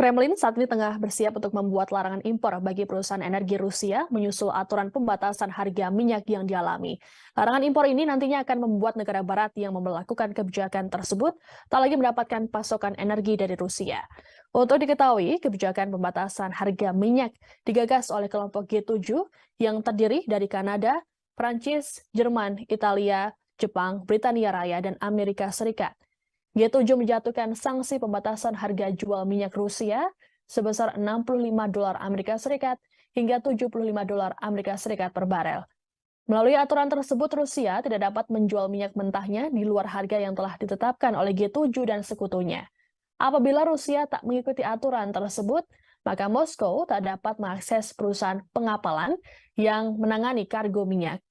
Kremlin saat ini tengah bersiap untuk membuat larangan impor bagi perusahaan energi Rusia menyusul aturan pembatasan harga minyak yang dialami. Larangan impor ini nantinya akan membuat negara barat yang memperlakukan kebijakan tersebut tak lagi mendapatkan pasokan energi dari Rusia. Untuk diketahui, kebijakan pembatasan harga minyak digagas oleh kelompok G7 yang terdiri dari Kanada, Prancis, Jerman, Italia, Jepang, Britania Raya, dan Amerika Serikat. G7 menjatuhkan sanksi pembatasan harga jual minyak Rusia sebesar $65 Amerika Serikat hingga $75 Amerika Serikat per barel. Melalui aturan tersebut, Rusia tidak dapat menjual minyak mentahnya di luar harga yang telah ditetapkan oleh G7 dan sekutunya. Apabila Rusia tak mengikuti aturan tersebut, maka Moskow tak dapat mengakses perusahaan pengapalan yang menangani kargo minyak.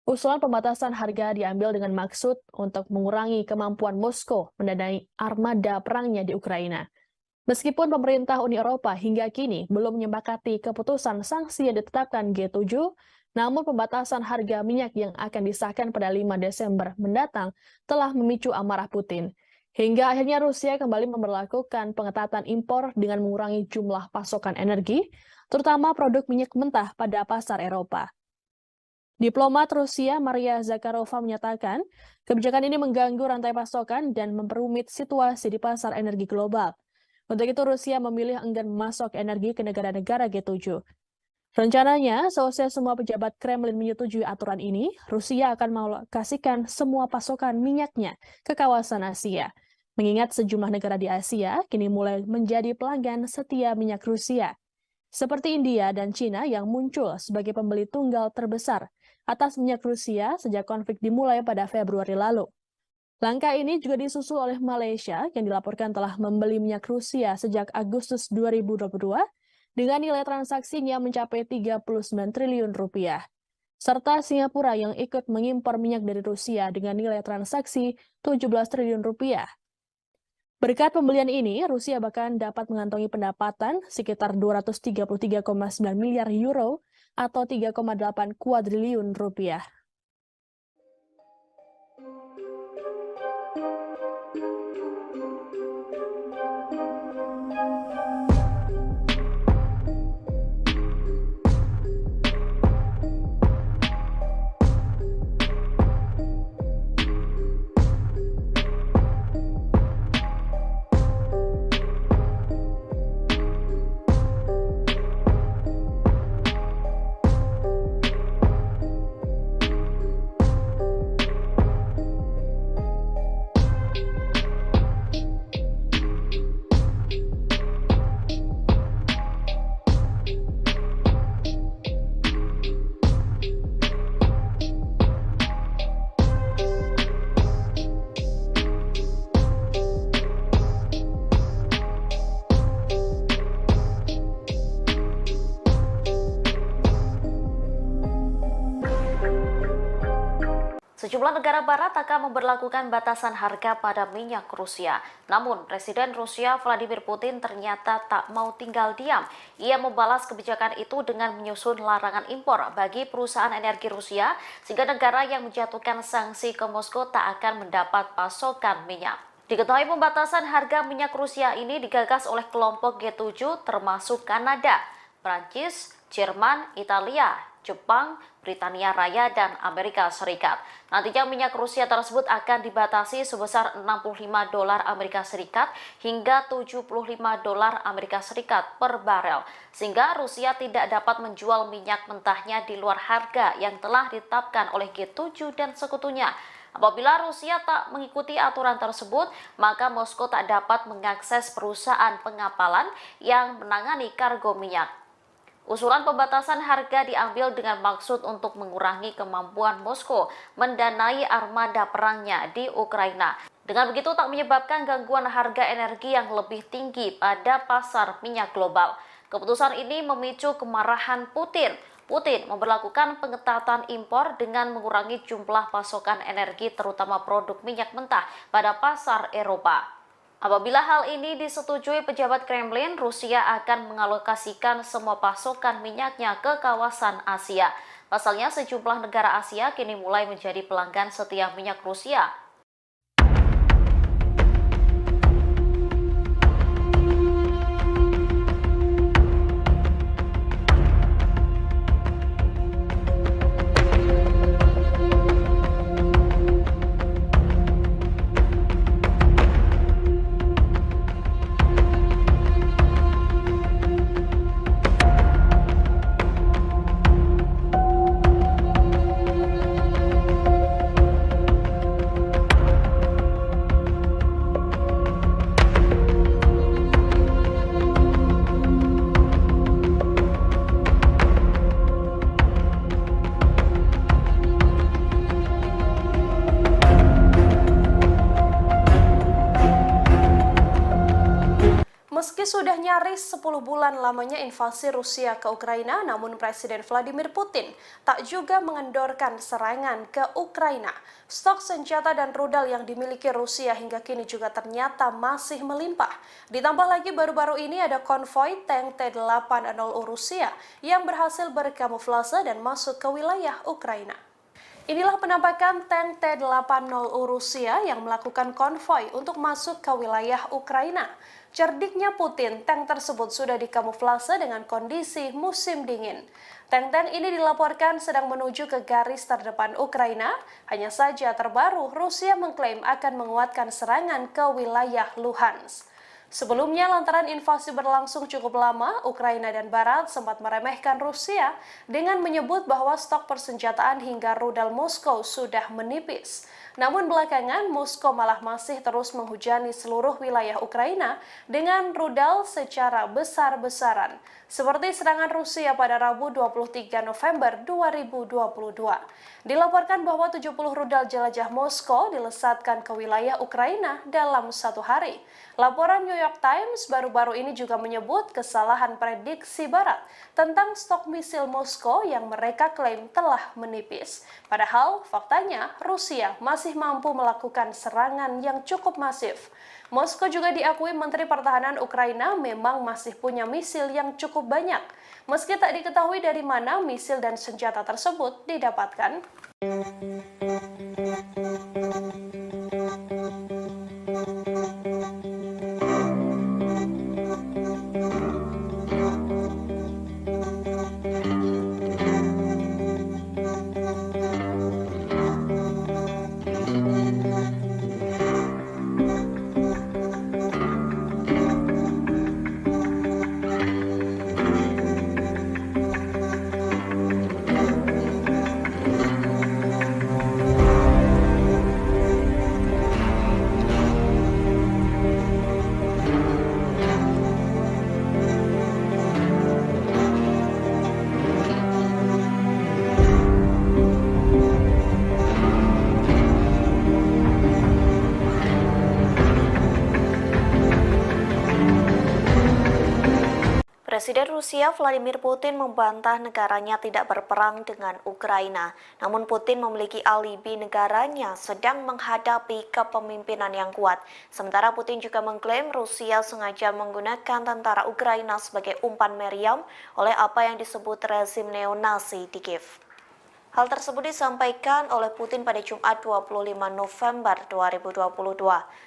Usulan pembatasan harga diambil dengan maksud untuk mengurangi kemampuan Moskow mendanai armada perangnya di Ukraina. Meskipun pemerintah Uni Eropa hingga kini belum menyepakati keputusan sanksi yang ditetapkan G7, namun pembatasan harga minyak yang akan disahkan pada 5 Desember mendatang telah memicu amarah Putin. Hingga akhirnya Rusia kembali memberlakukan pengetatan impor dengan mengurangi jumlah pasokan energi, terutama produk minyak mentah pada pasar Eropa. Diplomat Rusia Maria Zakharova menyatakan, kebijakan ini mengganggu rantai pasokan dan memperumit situasi di pasar energi global. Untuk itu Rusia memilih enggan memasok energi ke negara-negara G7. Rencananya, selesai semua pejabat Kremlin menyetujui aturan ini, Rusia akan mengalokasikan semua pasokan minyaknya ke kawasan Asia. Mengingat sejumlah negara di Asia kini mulai menjadi pelanggan setia minyak Rusia, seperti India dan Cina yang muncul sebagai pembeli tunggal terbesar atas minyak Rusia sejak konflik dimulai pada Februari lalu. Langkah ini juga disusul oleh Malaysia yang dilaporkan telah membeli minyak Rusia sejak Agustus 2022 dengan nilai transaksinya mencapai 39 triliun rupiah. Serta Singapura yang ikut mengimpor minyak dari Rusia dengan nilai transaksi 17 triliun rupiah. Berkat pembelian ini, Rusia bahkan dapat mengantongi pendapatan sekitar 233,9 miliar euro atau 3,8 kuadriliun rupiah. Sejumlah negara barat akan memberlakukan batasan harga pada minyak Rusia. Namun, Presiden Rusia Vladimir Putin ternyata tak mau tinggal diam. Ia membalas kebijakan itu dengan menyusun larangan impor bagi perusahaan energi Rusia, sehingga negara yang menjatuhkan sanksi ke Moskow tak akan mendapat pasokan minyak. Diketahui pembatasan harga minyak Rusia ini digagas oleh kelompok G7 termasuk Kanada, Prancis, Jerman, Italia, Jepang, Britania Raya, dan Amerika Serikat. Nantinya minyak Rusia tersebut akan dibatasi sebesar $65 Amerika Serikat hingga $75 Amerika Serikat per barel, sehingga Rusia tidak dapat menjual minyak mentahnya di luar harga yang telah ditetapkan oleh G7 dan sekutunya. Apabila Rusia tak mengikuti aturan tersebut, maka Moskow tak dapat mengakses perusahaan pengapalan yang menangani kargo minyak. Usulan pembatasan harga diambil dengan maksud untuk mengurangi kemampuan Moskow mendanai armada perangnya di Ukraina. Dengan begitu tak menyebabkan gangguan harga energi yang lebih tinggi pada pasar minyak global. Keputusan ini memicu kemarahan Putin. Putin memberlakukan pengetatan impor dengan mengurangi jumlah pasokan energi terutama produk minyak mentah pada pasar Eropa. Apabila hal ini disetujui pejabat Kremlin, Rusia akan mengalokasikan semua pasokan minyaknya ke kawasan Asia. Pasalnya, sejumlah negara Asia kini mulai menjadi pelanggan setia minyak Rusia. Meski sudah nyaris 10 bulan lamanya invasi Rusia ke Ukraina, namun Presiden Vladimir Putin tak juga mengendorkan serangan ke Ukraina. Stok senjata dan rudal yang dimiliki Rusia hingga kini juga ternyata masih melimpah. Ditambah lagi baru-baru ini ada konvoi tank T-80 Rusia yang berhasil berkamuflase dan masuk ke wilayah Ukraina. Inilah penampakan tank T-80 Rusia yang melakukan konvoi untuk masuk ke wilayah Ukraina. Cerdiknya Putin, tank tersebut sudah dikamuflase dengan kondisi musim dingin. Tank-tank ini dilaporkan sedang menuju ke garis terdepan Ukraina. Hanya saja terbaru, Rusia mengklaim akan menguatkan serangan ke wilayah Luhansk. Sebelumnya, lantaran invasi berlangsung cukup lama, Ukraina dan Barat sempat meremehkan Rusia dengan menyebut bahwa stok persenjataan hingga rudal Moskow sudah menipis. Namun belakangan, Moskow malah masih terus menghujani seluruh wilayah Ukraina dengan rudal secara besar-besaran, seperti serangan Rusia pada Rabu 23 November 2022. Dilaporkan bahwa 70 rudal jelajah Moskow dilesatkan ke wilayah Ukraina dalam satu hari. Laporan New York Times baru-baru ini juga menyebut kesalahan prediksi Barat tentang stok misil Moskow yang mereka klaim telah menipis. Padahal faktanya Rusia masih mampu melakukan serangan yang cukup masif. Moskow juga diakui Menteri Pertahanan Ukraina memang masih punya misil yang cukup banyak, meski tak diketahui dari mana misil dan senjata tersebut didapatkan. Presiden Rusia Vladimir Putin membantah negaranya tidak berperang dengan Ukraina. Namun Putin memiliki alibi negaranya sedang menghadapi kepemimpinan yang kuat. Sementara Putin juga mengklaim Rusia sengaja menggunakan tentara Ukraina sebagai umpan meriam oleh apa yang disebut rezim neonasi di Kiev. Hal tersebut disampaikan oleh Putin pada Jumat 25 November 2022.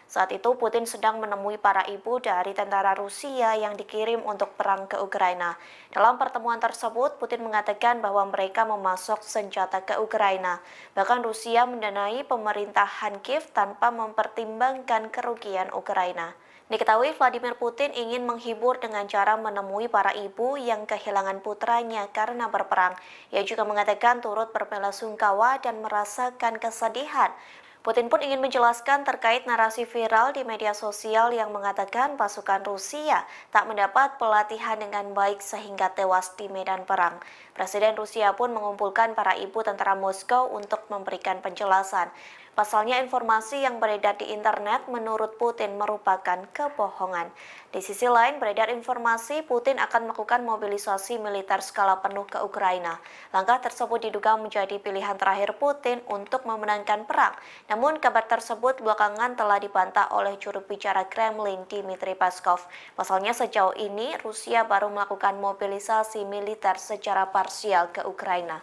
Saat itu Putin sedang menemui para ibu dari tentara Rusia yang dikirim untuk perang ke Ukraina. Dalam pertemuan tersebut, Putin mengatakan bahwa mereka memasok senjata ke Ukraina. Bahkan Rusia mendanai pemerintahan Kiev tanpa mempertimbangkan kerugian Ukraina. Diketahui Vladimir Putin ingin menghibur dengan cara menemui para ibu yang kehilangan putranya karena berperang. Ia juga mengatakan turut berbelasungkawa dan merasakan kesedihan. Putin pun ingin menjelaskan terkait narasi viral di media sosial yang mengatakan pasukan Rusia tak mendapat pelatihan dengan baik sehingga tewas di medan perang. Presiden Rusia pun mengumpulkan para ibu tentara Moskow untuk memberikan penjelasan. Pasalnya informasi yang beredar di internet menurut Putin merupakan kebohongan. Di sisi lain, beredar informasi Putin akan melakukan mobilisasi militer skala penuh ke Ukraina. Langkah tersebut diduga menjadi pilihan terakhir Putin untuk memenangkan perang. Namun kabar tersebut belakangan telah dibantah oleh juru bicara Kremlin Dmitry Peskov. Pasalnya sejauh ini Rusia baru melakukan mobilisasi militer secara parsial ke Ukraina.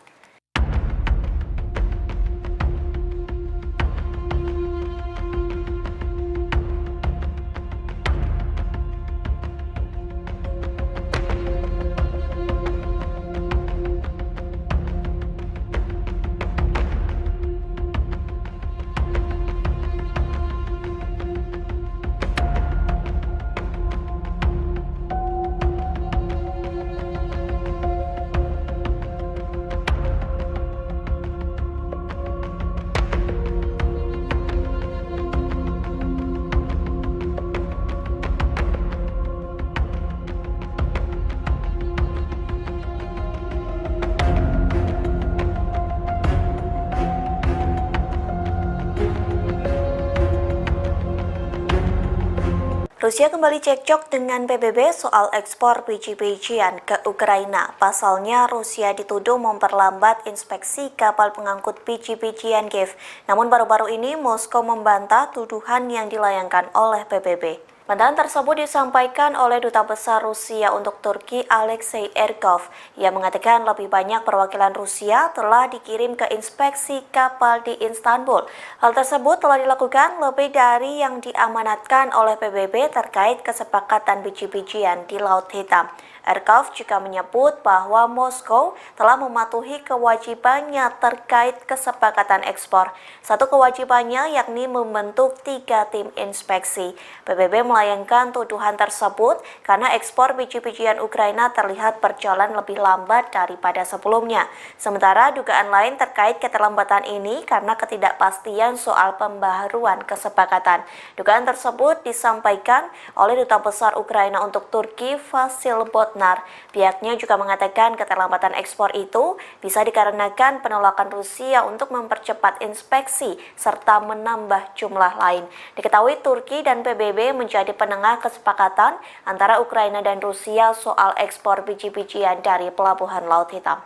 Rusia kembali cekcok dengan PBB soal ekspor biji-bijian ke Ukraina. Pasalnya, Rusia dituduh memperlambat inspeksi kapal pengangkut biji-bijian Kiev. Namun baru-baru ini Moskow membantah tuduhan yang dilayangkan oleh PBB. Bantahan tersebut disampaikan oleh Duta Besar Rusia untuk Turki Alexei Erkov. Ia mengatakan lebih banyak perwakilan Rusia telah dikirim ke inspeksi kapal di Istanbul. Hal tersebut telah dilakukan lebih dari yang diamanatkan oleh PBB terkait kesepakatan biji-bijian di Laut Hitam. Erkov juga menyebut bahwa Moskow telah mematuhi kewajibannya terkait kesepakatan ekspor. Satu kewajibannya yakni membentuk 3 tim inspeksi. PBB melayangkan tuduhan tersebut karena ekspor biji-bijian Ukraina terlihat berjalan lebih lambat daripada sebelumnya. Sementara dugaan lain terkait keterlambatan ini karena ketidakpastian soal pembaharuan kesepakatan. Dugaan tersebut disampaikan oleh Duta Besar Ukraina untuk Turki Vasil Botnar. Pihaknya juga mengatakan keterlambatan ekspor itu bisa dikarenakan penolakan Rusia untuk mempercepat inspeksi serta menambah jumlah lain. Diketahui Turki dan PBB menjadi penengah kesepakatan antara Ukraina dan Rusia soal ekspor biji-bijian dari Pelabuhan Laut Hitam.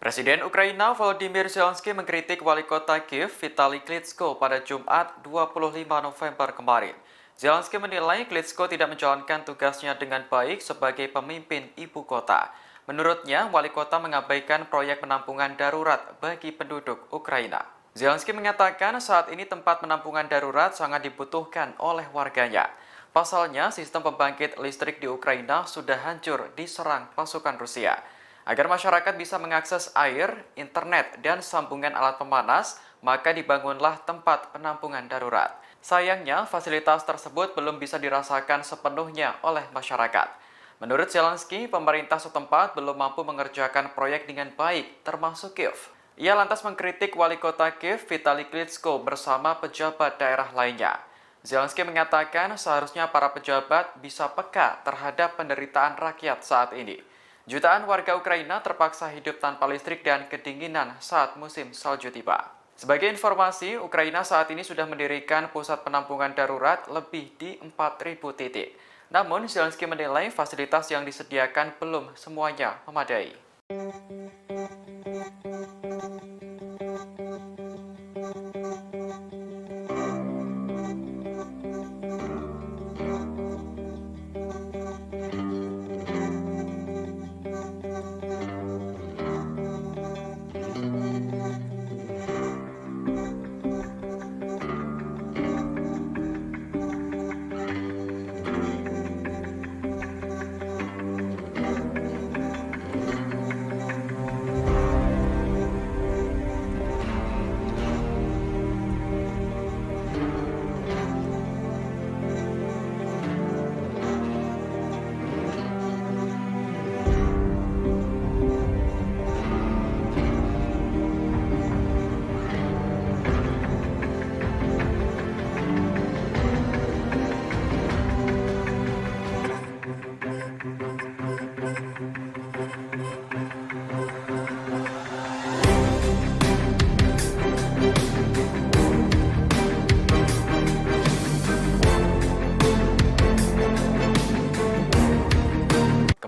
Presiden Ukraina Volodymyr Zelensky mengkritik wali kota Kiev Vitali Klitschko pada Jumat 25 November kemarin. Zelensky menilai Klitschko tidak menjalankan tugasnya dengan baik sebagai pemimpin ibu kota. Menurutnya, wali kota mengabaikan proyek penampungan darurat bagi penduduk Ukraina. Zelensky mengatakan saat ini tempat penampungan darurat sangat dibutuhkan oleh warganya. Pasalnya, sistem pembangkit listrik di Ukraina sudah hancur diserang pasukan Rusia. Agar masyarakat bisa mengakses air, internet, dan sambungan alat pemanas, maka dibangunlah tempat penampungan darurat. Sayangnya, fasilitas tersebut belum bisa dirasakan sepenuhnya oleh masyarakat. Menurut Zelensky, pemerintah setempat belum mampu mengerjakan proyek dengan baik, termasuk Kiev. Ia lantas mengkritik wali kota Kiev Vitali Klitschko bersama pejabat daerah lainnya. Zelensky mengatakan seharusnya para pejabat bisa peka terhadap penderitaan rakyat saat ini. Jutaan warga Ukraina terpaksa hidup tanpa listrik dan kedinginan saat musim salju tiba. Sebagai informasi, Ukraina saat ini sudah mendirikan pusat penampungan darurat lebih di 4.000 titik. Namun, Zelensky menilai fasilitas yang disediakan belum semuanya memadai.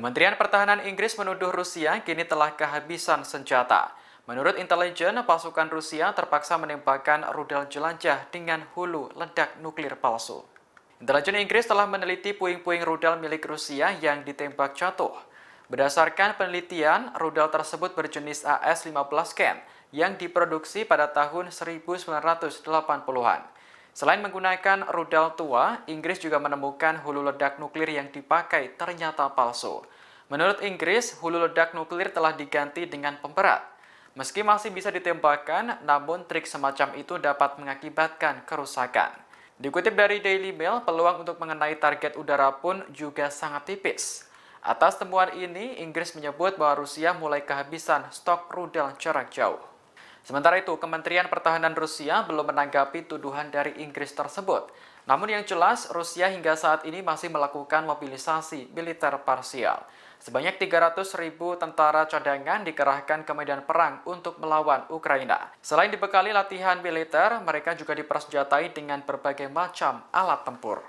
Kementerian Pertahanan Inggris menuduh Rusia kini telah kehabisan senjata. Menurut intelijen, pasukan Rusia terpaksa menembakkan rudal jelajah dengan hulu ledak nuklir palsu. Intelijen Inggris telah meneliti puing-puing rudal milik Rusia yang ditembak jatuh. Berdasarkan penelitian, rudal tersebut berjenis AS-15 Ken yang diproduksi pada tahun 1980-an. Selain menggunakan rudal tua, Inggris juga menemukan hulu ledak nuklir yang dipakai ternyata palsu. Menurut Inggris, hulu ledak nuklir telah diganti dengan pemberat. Meski masih bisa ditembakkan, namun trik semacam itu dapat mengakibatkan kerusakan. Dikutip dari Daily Mail, peluang untuk mengenai target udara pun juga sangat tipis. Atas temuan ini, Inggris menyebut bahwa Rusia mulai kehabisan stok rudal jarak jauh. Sementara itu, Kementerian Pertahanan Rusia belum menanggapi tuduhan dari Inggris tersebut. Namun yang jelas, Rusia hingga saat ini masih melakukan mobilisasi militer parsial. Sebanyak 300.000 tentara cadangan dikerahkan ke medan perang untuk melawan Ukraina. Selain dibekali latihan militer, mereka juga dipersenjatai dengan berbagai macam alat tempur.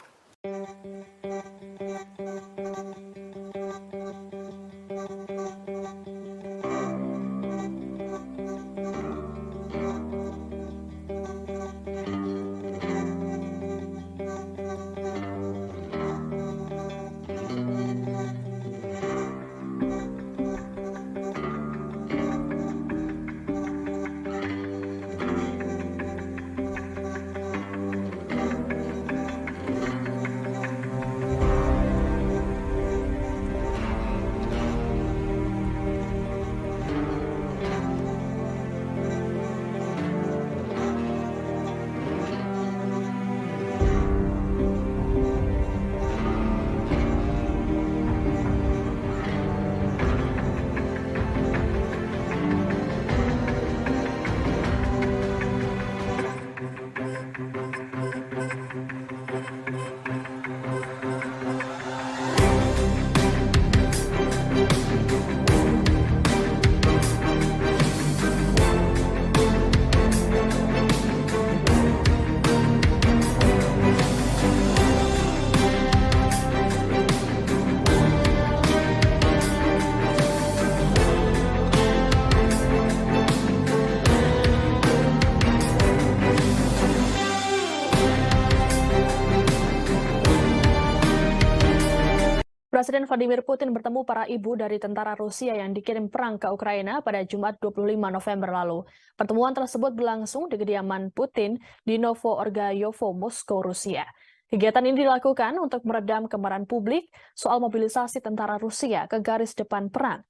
Presiden Vladimir Putin bertemu para ibu dari tentara Rusia yang dikirim perang ke Ukraina pada Jumat 25 November lalu. Pertemuan tersebut berlangsung di kediaman Putin di Novo-Orgayovo, Moskow, Rusia. Kegiatan ini dilakukan untuk meredam kemarahan publik soal mobilisasi tentara Rusia ke garis depan perang.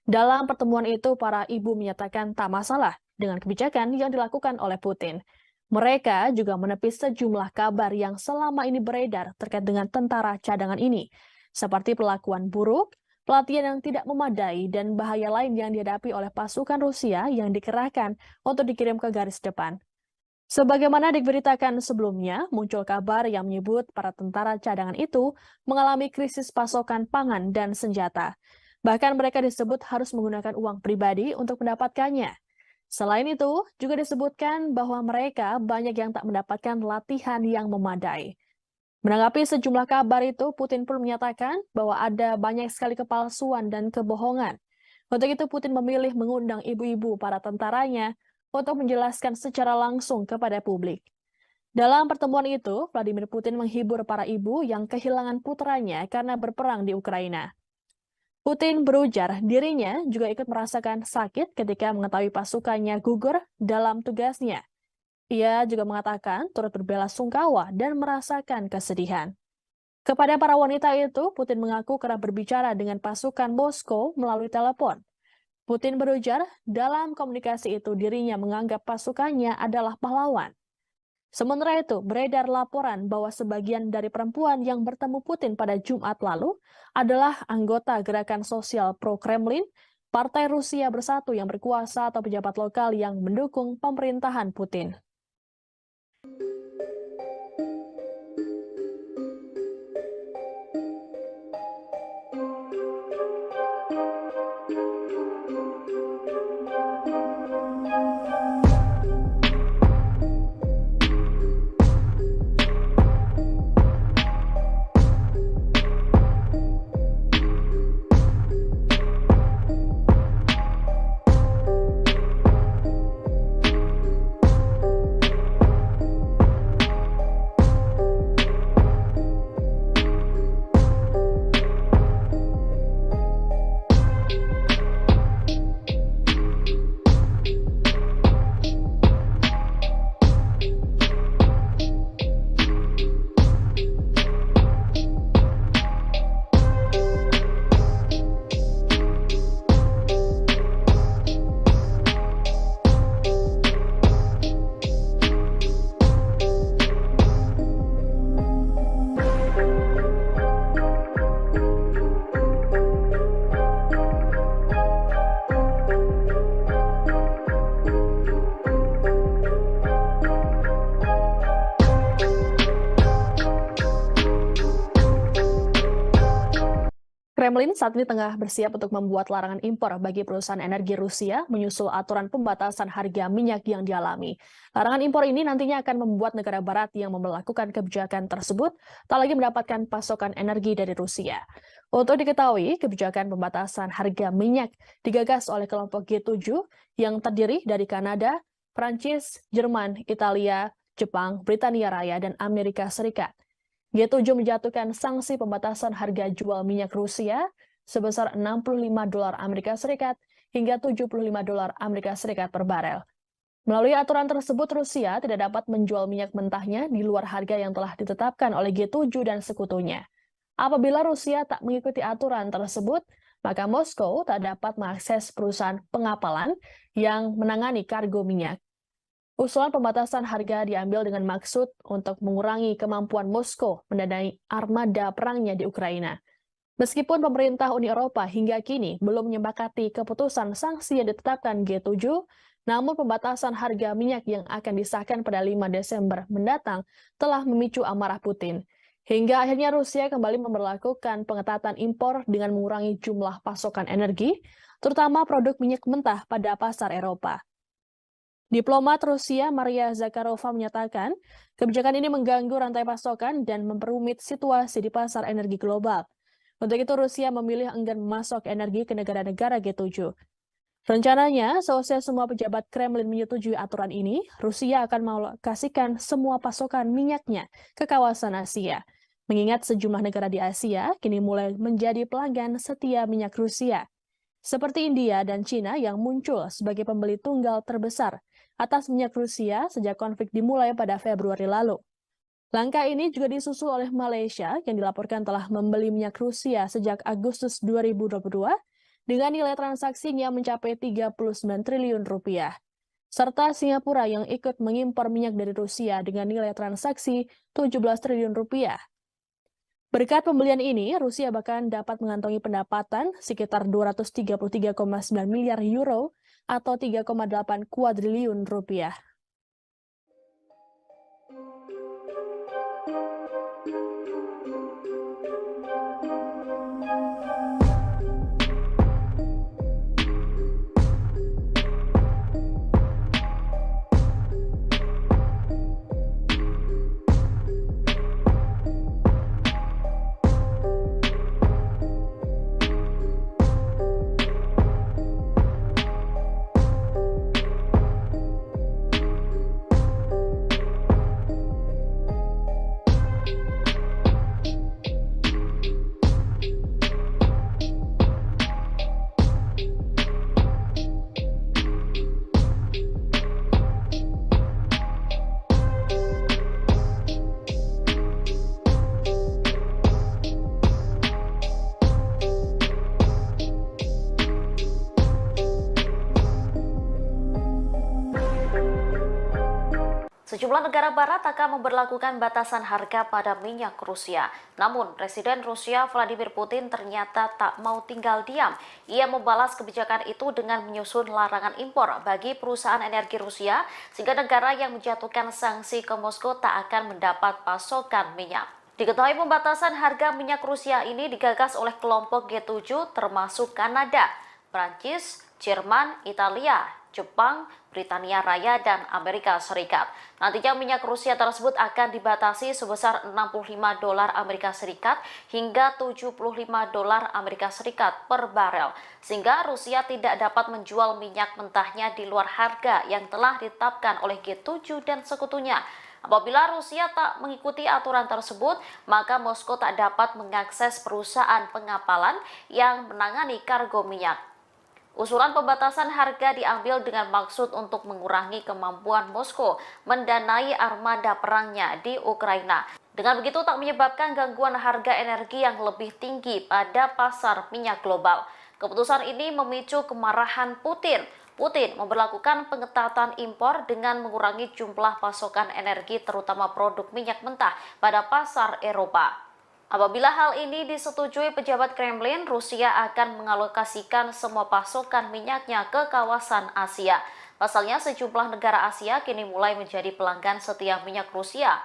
Dalam pertemuan itu, para ibu menyatakan tak masalah dengan kebijakan yang dilakukan oleh Putin. Mereka juga menepis sejumlah kabar yang selama ini beredar terkait dengan tentara cadangan ini, seperti perlakuan buruk, pelatihan yang tidak memadai, dan bahaya lain yang dihadapi oleh pasukan Rusia yang dikerahkan untuk dikirim ke garis depan. Sebagaimana diberitakan sebelumnya, muncul kabar yang menyebut para tentara cadangan itu mengalami krisis pasokan pangan dan senjata. Bahkan mereka disebut harus menggunakan uang pribadi untuk mendapatkannya. Selain itu, juga disebutkan bahwa mereka banyak yang tak mendapatkan latihan yang memadai. Menanggapi sejumlah kabar itu, Putin pun menyatakan bahwa ada banyak sekali kepalsuan dan kebohongan. Untuk itu, Putin memilih mengundang ibu-ibu para tentaranya untuk menjelaskan secara langsung kepada publik. Dalam pertemuan itu, Vladimir Putin menghibur para ibu yang kehilangan putranya karena berperang di Ukraina. Putin berujar dirinya juga ikut merasakan sakit ketika mengetahui pasukannya gugur dalam tugasnya. Ia juga mengatakan turut berbelasungkawa dan merasakan kesedihan. Kepada para wanita itu, Putin mengaku kerap berbicara dengan pasukan Moskow melalui telepon. Putin berujar dalam komunikasi itu dirinya menganggap pasukannya adalah pahlawan. Sementara itu, beredar laporan bahwa sebagian dari perempuan yang bertemu Putin pada Jumat lalu adalah anggota gerakan sosial pro-Kremlin, Partai Rusia Bersatu yang berkuasa atau pejabat lokal yang mendukung pemerintahan Putin. Kremlin saat ini tengah bersiap untuk membuat larangan impor bagi perusahaan energi Rusia menyusul aturan pembatasan harga minyak yang dialami. Larangan impor ini nantinya akan membuat negara barat yang memperlakukan kebijakan tersebut tak lagi mendapatkan pasokan energi dari Rusia. Untuk diketahui, kebijakan pembatasan harga minyak digagas oleh kelompok G7 yang terdiri dari Kanada, Prancis, Jerman, Italia, Jepang, Britania Raya, dan Amerika Serikat. G7 menjatuhkan sanksi pembatasan harga jual minyak Rusia sebesar $65 Amerika Serikat hingga $75 Amerika Serikat per barel. Melalui aturan tersebut, Rusia tidak dapat menjual minyak mentahnya di luar harga yang telah ditetapkan oleh G7 dan sekutunya. Apabila Rusia tak mengikuti aturan tersebut, maka Moskow tak dapat mengakses perusahaan pengapalan yang menangani kargo minyak. Usulan pembatasan harga diambil dengan maksud untuk mengurangi kemampuan Moskow mendanai armada perangnya di Ukraina. Meskipun pemerintah Uni Eropa hingga kini belum menyepakati keputusan sanksi yang ditetapkan G7, namun pembatasan harga minyak yang akan disahkan pada 5 Desember mendatang telah memicu amarah Putin. Hingga akhirnya Rusia kembali memperlakukan pengetatan impor dengan mengurangi jumlah pasokan energi, terutama produk minyak mentah pada pasar Eropa. Diplomat Rusia Maria Zakharova menyatakan, kebijakan ini mengganggu rantai pasokan dan memperumit situasi di pasar energi global. Untuk itu Rusia memilih enggan memasok energi ke negara-negara G7. Rencananya, seusai semua pejabat Kremlin menyetujui aturan ini, Rusia akan mengalokasikan semua pasokan minyaknya ke kawasan Asia. Mengingat sejumlah negara di Asia kini mulai menjadi pelanggan setia minyak Rusia, seperti India dan Cina yang muncul sebagai pembeli tunggal terbesar atas minyak Rusia sejak konflik dimulai pada Februari lalu. Langkah ini juga disusul oleh Malaysia yang dilaporkan telah membeli minyak Rusia sejak Agustus 2022 dengan nilai transaksinya mencapai 39 triliun rupiah. Serta Singapura yang ikut mengimpor minyak dari Rusia dengan nilai transaksi 17 triliun rupiah. Berkat pembelian ini, Rusia bahkan dapat mengantongi pendapatan sekitar 233,9 miliar euro atau 3,8 kuadriliun rupiah. Sejumlah negara barat akan memberlakukan batasan harga pada minyak Rusia. Namun, Presiden Rusia Vladimir Putin ternyata tak mau tinggal diam. Ia membalas kebijakan itu dengan menyusun larangan impor bagi perusahaan energi Rusia, sehingga negara yang menjatuhkan sanksi ke Moskow tak akan mendapat pasokan minyak. Diketahui pembatasan harga minyak Rusia ini digagas oleh kelompok G7 termasuk Kanada, Prancis, Jerman, Italia, Jepang, Britania Raya, dan Amerika Serikat. Nantinya minyak Rusia tersebut akan dibatasi sebesar $65 Amerika Serikat hingga $75 Amerika Serikat per barel, sehingga Rusia tidak dapat menjual minyak mentahnya di luar harga yang telah ditetapkan oleh G7 dan sekutunya. Apabila Rusia tak mengikuti aturan tersebut, maka Moskow tak dapat mengakses perusahaan pengapalan yang menangani kargo minyak. Usulan pembatasan harga diambil dengan maksud untuk mengurangi kemampuan Moskow mendanai armada perangnya di Ukraina. Dengan begitu tak menyebabkan gangguan harga energi yang lebih tinggi pada pasar minyak global. Keputusan ini memicu kemarahan Putin. Putin memberlakukan pengetatan impor dengan mengurangi jumlah pasokan energi terutama produk minyak mentah pada pasar Eropa. Apabila hal ini disetujui pejabat Kremlin, Rusia akan mengalokasikan semua pasokan minyaknya ke kawasan Asia. Pasalnya, sejumlah negara Asia kini mulai menjadi pelanggan setia minyak Rusia.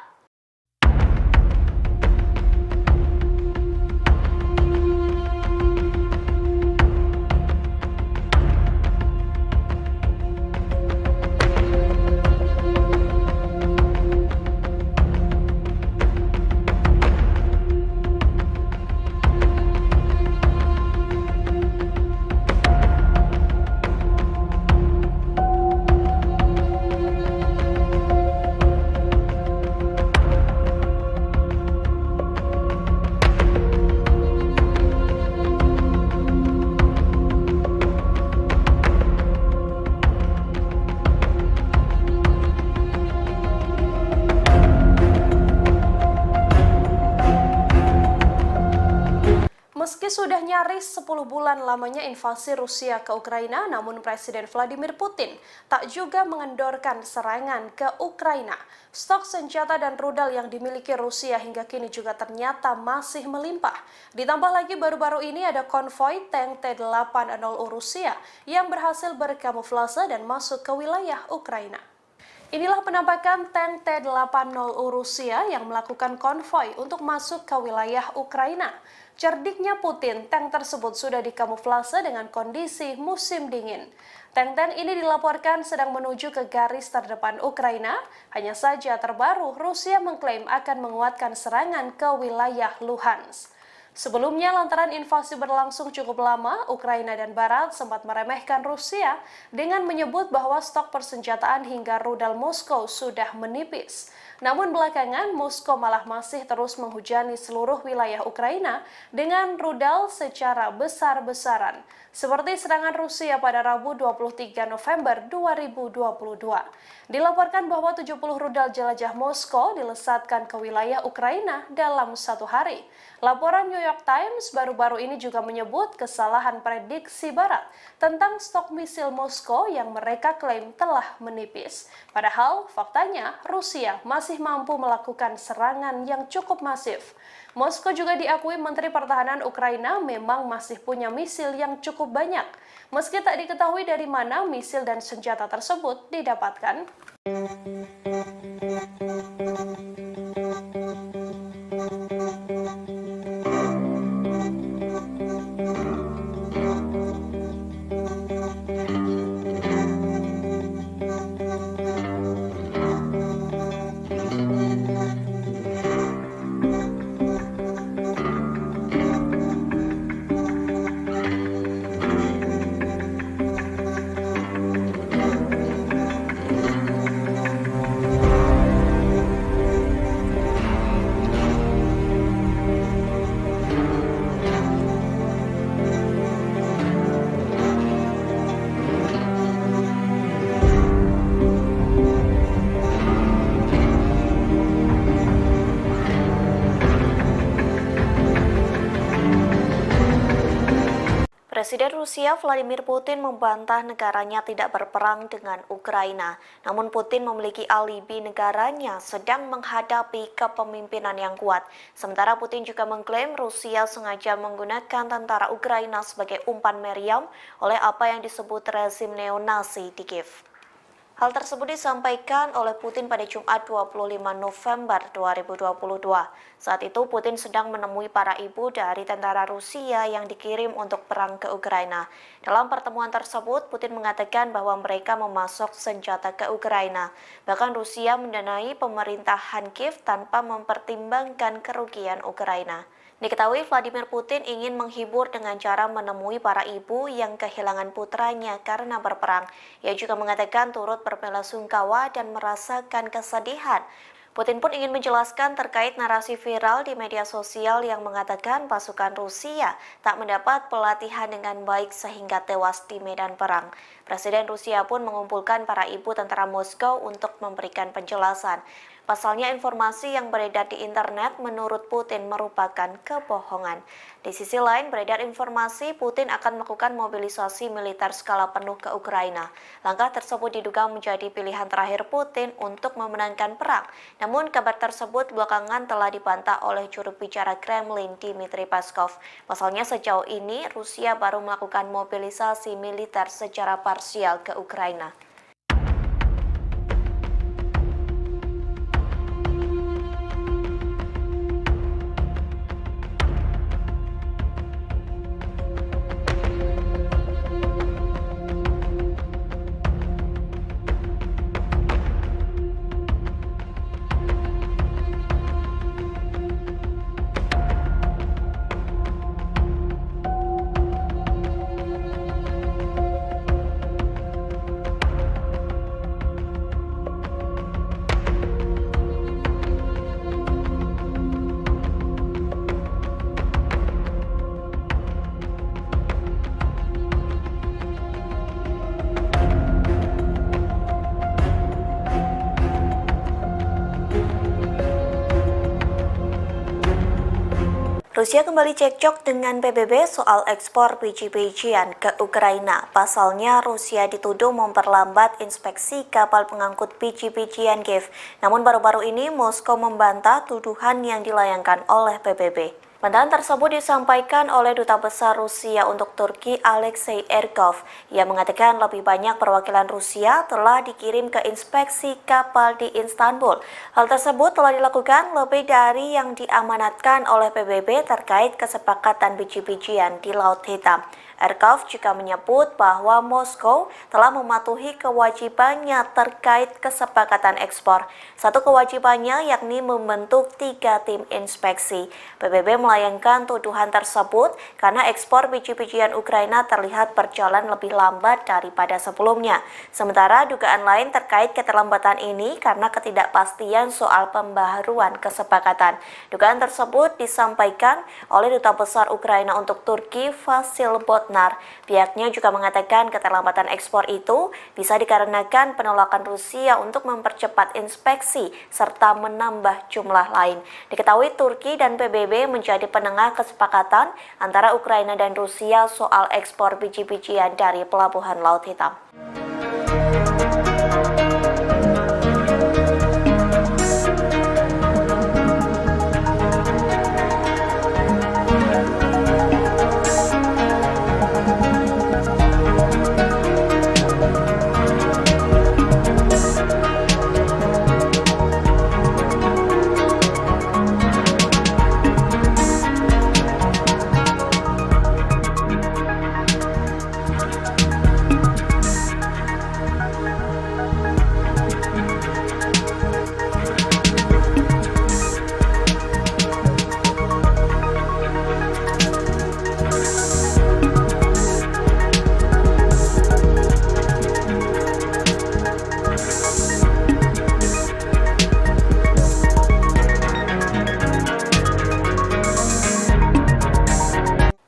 sudah nyaris 10 bulan lamanya invasi Rusia ke Ukraina, namun Presiden Vladimir Putin tak juga mengendorkan serangan ke Ukraina. Stok senjata dan rudal yang dimiliki Rusia hingga kini juga ternyata masih melimpah. Ditambah lagi baru-baru ini ada konvoi tank T-80 Rusia yang berhasil berkamuflase dan masuk ke wilayah Ukraina. Inilah penampakan tank T-80 Rusia yang melakukan konvoi untuk masuk ke wilayah Ukraina. Cerdiknya Putin, tank tersebut sudah dikamuflase dengan kondisi musim dingin. Tank-tank ini dilaporkan sedang menuju ke garis terdepan Ukraina. Hanya saja terbaru, Rusia mengklaim akan menguatkan serangan ke wilayah Luhansk. Sebelumnya, lantaran invasi berlangsung cukup lama, Ukraina dan Barat sempat meremehkan Rusia dengan menyebut bahwa stok persenjataan hingga rudal Moskow sudah menipis. Namun belakangan, Moskow malah masih terus menghujani seluruh wilayah Ukraina dengan rudal secara besar-besaran, seperti serangan Rusia pada Rabu 23 November 2022. Dilaporkan bahwa 70 rudal jelajah Moskow dilesatkan ke wilayah Ukraina dalam satu hari. Laporan New York Times baru-baru ini juga menyebut kesalahan prediksi Barat tentang stok misil Moskow yang mereka klaim telah menipis. Padahal faktanya Rusia masih mampu melakukan serangan yang cukup masif. Moskow juga diakui Menteri Pertahanan Ukraina memang masih punya misil yang cukup banyak, meski tak diketahui dari mana misil dan senjata tersebut didapatkan. Presiden Rusia Vladimir Putin membantah negaranya tidak berperang dengan Ukraina. Namun Putin memiliki alibi negaranya sedang menghadapi kepemimpinan yang kuat. Sementara Putin juga mengklaim Rusia sengaja menggunakan tentara Ukraina sebagai umpan meriam oleh apa yang disebut rezim neonasi di Kiev. Hal tersebut disampaikan oleh Putin pada Jumat 25 November 2022. Saat itu Putin sedang menemui para ibu dari tentara Rusia yang dikirim untuk perang ke Ukraina. Dalam pertemuan tersebut, Putin mengatakan bahwa mereka memasok senjata ke Ukraina. Bahkan Rusia mendanai pemerintahan Kiev tanpa mempertimbangkan kerugian Ukraina. Diketahui Vladimir Putin ingin menghibur dengan cara menemui para ibu yang kehilangan putranya karena berperang. Ia juga mengatakan turut berbelasungkawa dan merasakan kesedihan. Putin pun ingin menjelaskan terkait narasi viral di media sosial yang mengatakan pasukan Rusia tak mendapat pelatihan dengan baik sehingga tewas di medan perang. Presiden Rusia pun mengumpulkan para ibu tentara Moskow untuk memberikan penjelasan. Pasalnya informasi yang beredar di internet menurut Putin merupakan kebohongan. Di sisi lain, beredar informasi Putin akan melakukan mobilisasi militer skala penuh ke Ukraina. Langkah tersebut diduga menjadi pilihan terakhir Putin untuk memenangkan perang. Namun kabar tersebut belakangan telah dibantah oleh juru bicara Kremlin Dmitry Peskov. Pasalnya sejauh ini Rusia baru melakukan mobilisasi militer secara parsial ke Ukraina. Rusia kembali cekcok dengan PBB soal ekspor biji-bijian ke Ukraina. Pasalnya, Rusia dituduh memperlambat inspeksi kapal pengangkut biji-bijian Kiev. Namun baru-baru ini Moskow membantah tuduhan yang dilayangkan oleh PBB. Bantahan tersebut disampaikan oleh Duta Besar Rusia untuk Turki Alexei Erkov. Ia mengatakan lebih banyak perwakilan Rusia telah dikirim ke inspeksi kapal di Istanbul. Hal tersebut telah dilakukan lebih dari yang diamanatkan oleh PBB terkait kesepakatan biji-bijian di Laut Hitam. Erkov juga menyebut bahwa Moskow telah mematuhi kewajibannya terkait kesepakatan ekspor. Satu kewajibannya yakni membentuk 3 tim inspeksi. PBB melayangkan tuduhan tersebut karena ekspor biji-bijian Ukraina terlihat berjalan lebih lambat daripada sebelumnya. Sementara dugaan lain terkait keterlambatan ini karena ketidakpastian soal pembaharuan kesepakatan. Dugaan tersebut disampaikan oleh Duta Besar Ukraina untuk Turki Vasil Botnar. Pihaknya juga mengatakan keterlambatan ekspor itu bisa dikarenakan penolakan Rusia untuk mempercepat inspeksi serta menambah jumlah lain. Diketahui Turki dan PBB menjadi penengah kesepakatan antara Ukraina dan Rusia soal ekspor biji-bijian dari Pelabuhan Laut Hitam.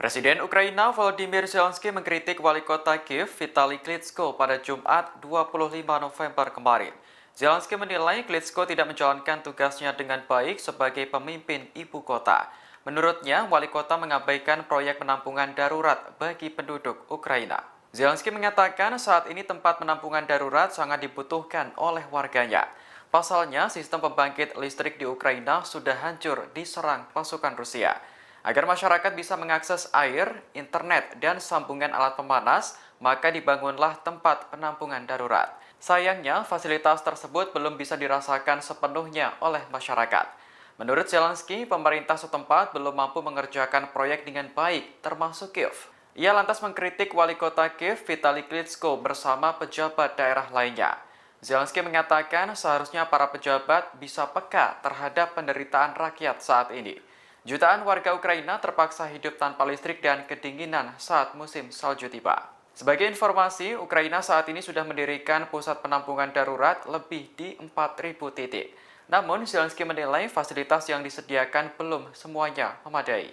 Presiden Ukraina Volodymyr Zelensky mengkritik wali kota Kiev Vitali Klitschko pada Jumat 25 November kemarin. Zelensky menilai Klitschko tidak menjalankan tugasnya dengan baik sebagai pemimpin ibu kota. Menurutnya, wali kota mengabaikan proyek penampungan darurat bagi penduduk Ukraina. Zelensky mengatakan saat ini tempat penampungan darurat sangat dibutuhkan oleh warganya. Pasalnya, sistem pembangkit listrik di Ukraina sudah hancur diserang pasukan Rusia. Agar masyarakat bisa mengakses air, internet, dan sambungan alat pemanas, maka dibangunlah tempat penampungan darurat. Sayangnya, fasilitas tersebut belum bisa dirasakan sepenuhnya oleh masyarakat. Menurut Zelensky, pemerintah setempat belum mampu mengerjakan proyek dengan baik, termasuk Kiev. Ia lantas mengkritik wali kota Kiev Vitali Klitschko bersama pejabat daerah lainnya. Zelensky mengatakan seharusnya para pejabat bisa peka terhadap penderitaan rakyat saat ini. Jutaan warga Ukraina terpaksa hidup tanpa listrik dan kedinginan saat musim salju tiba. Sebagai informasi, Ukraina saat ini sudah mendirikan pusat penampungan darurat lebih di 4.000 titik. Namun, Zelensky menilai fasilitas yang disediakan belum semuanya memadai.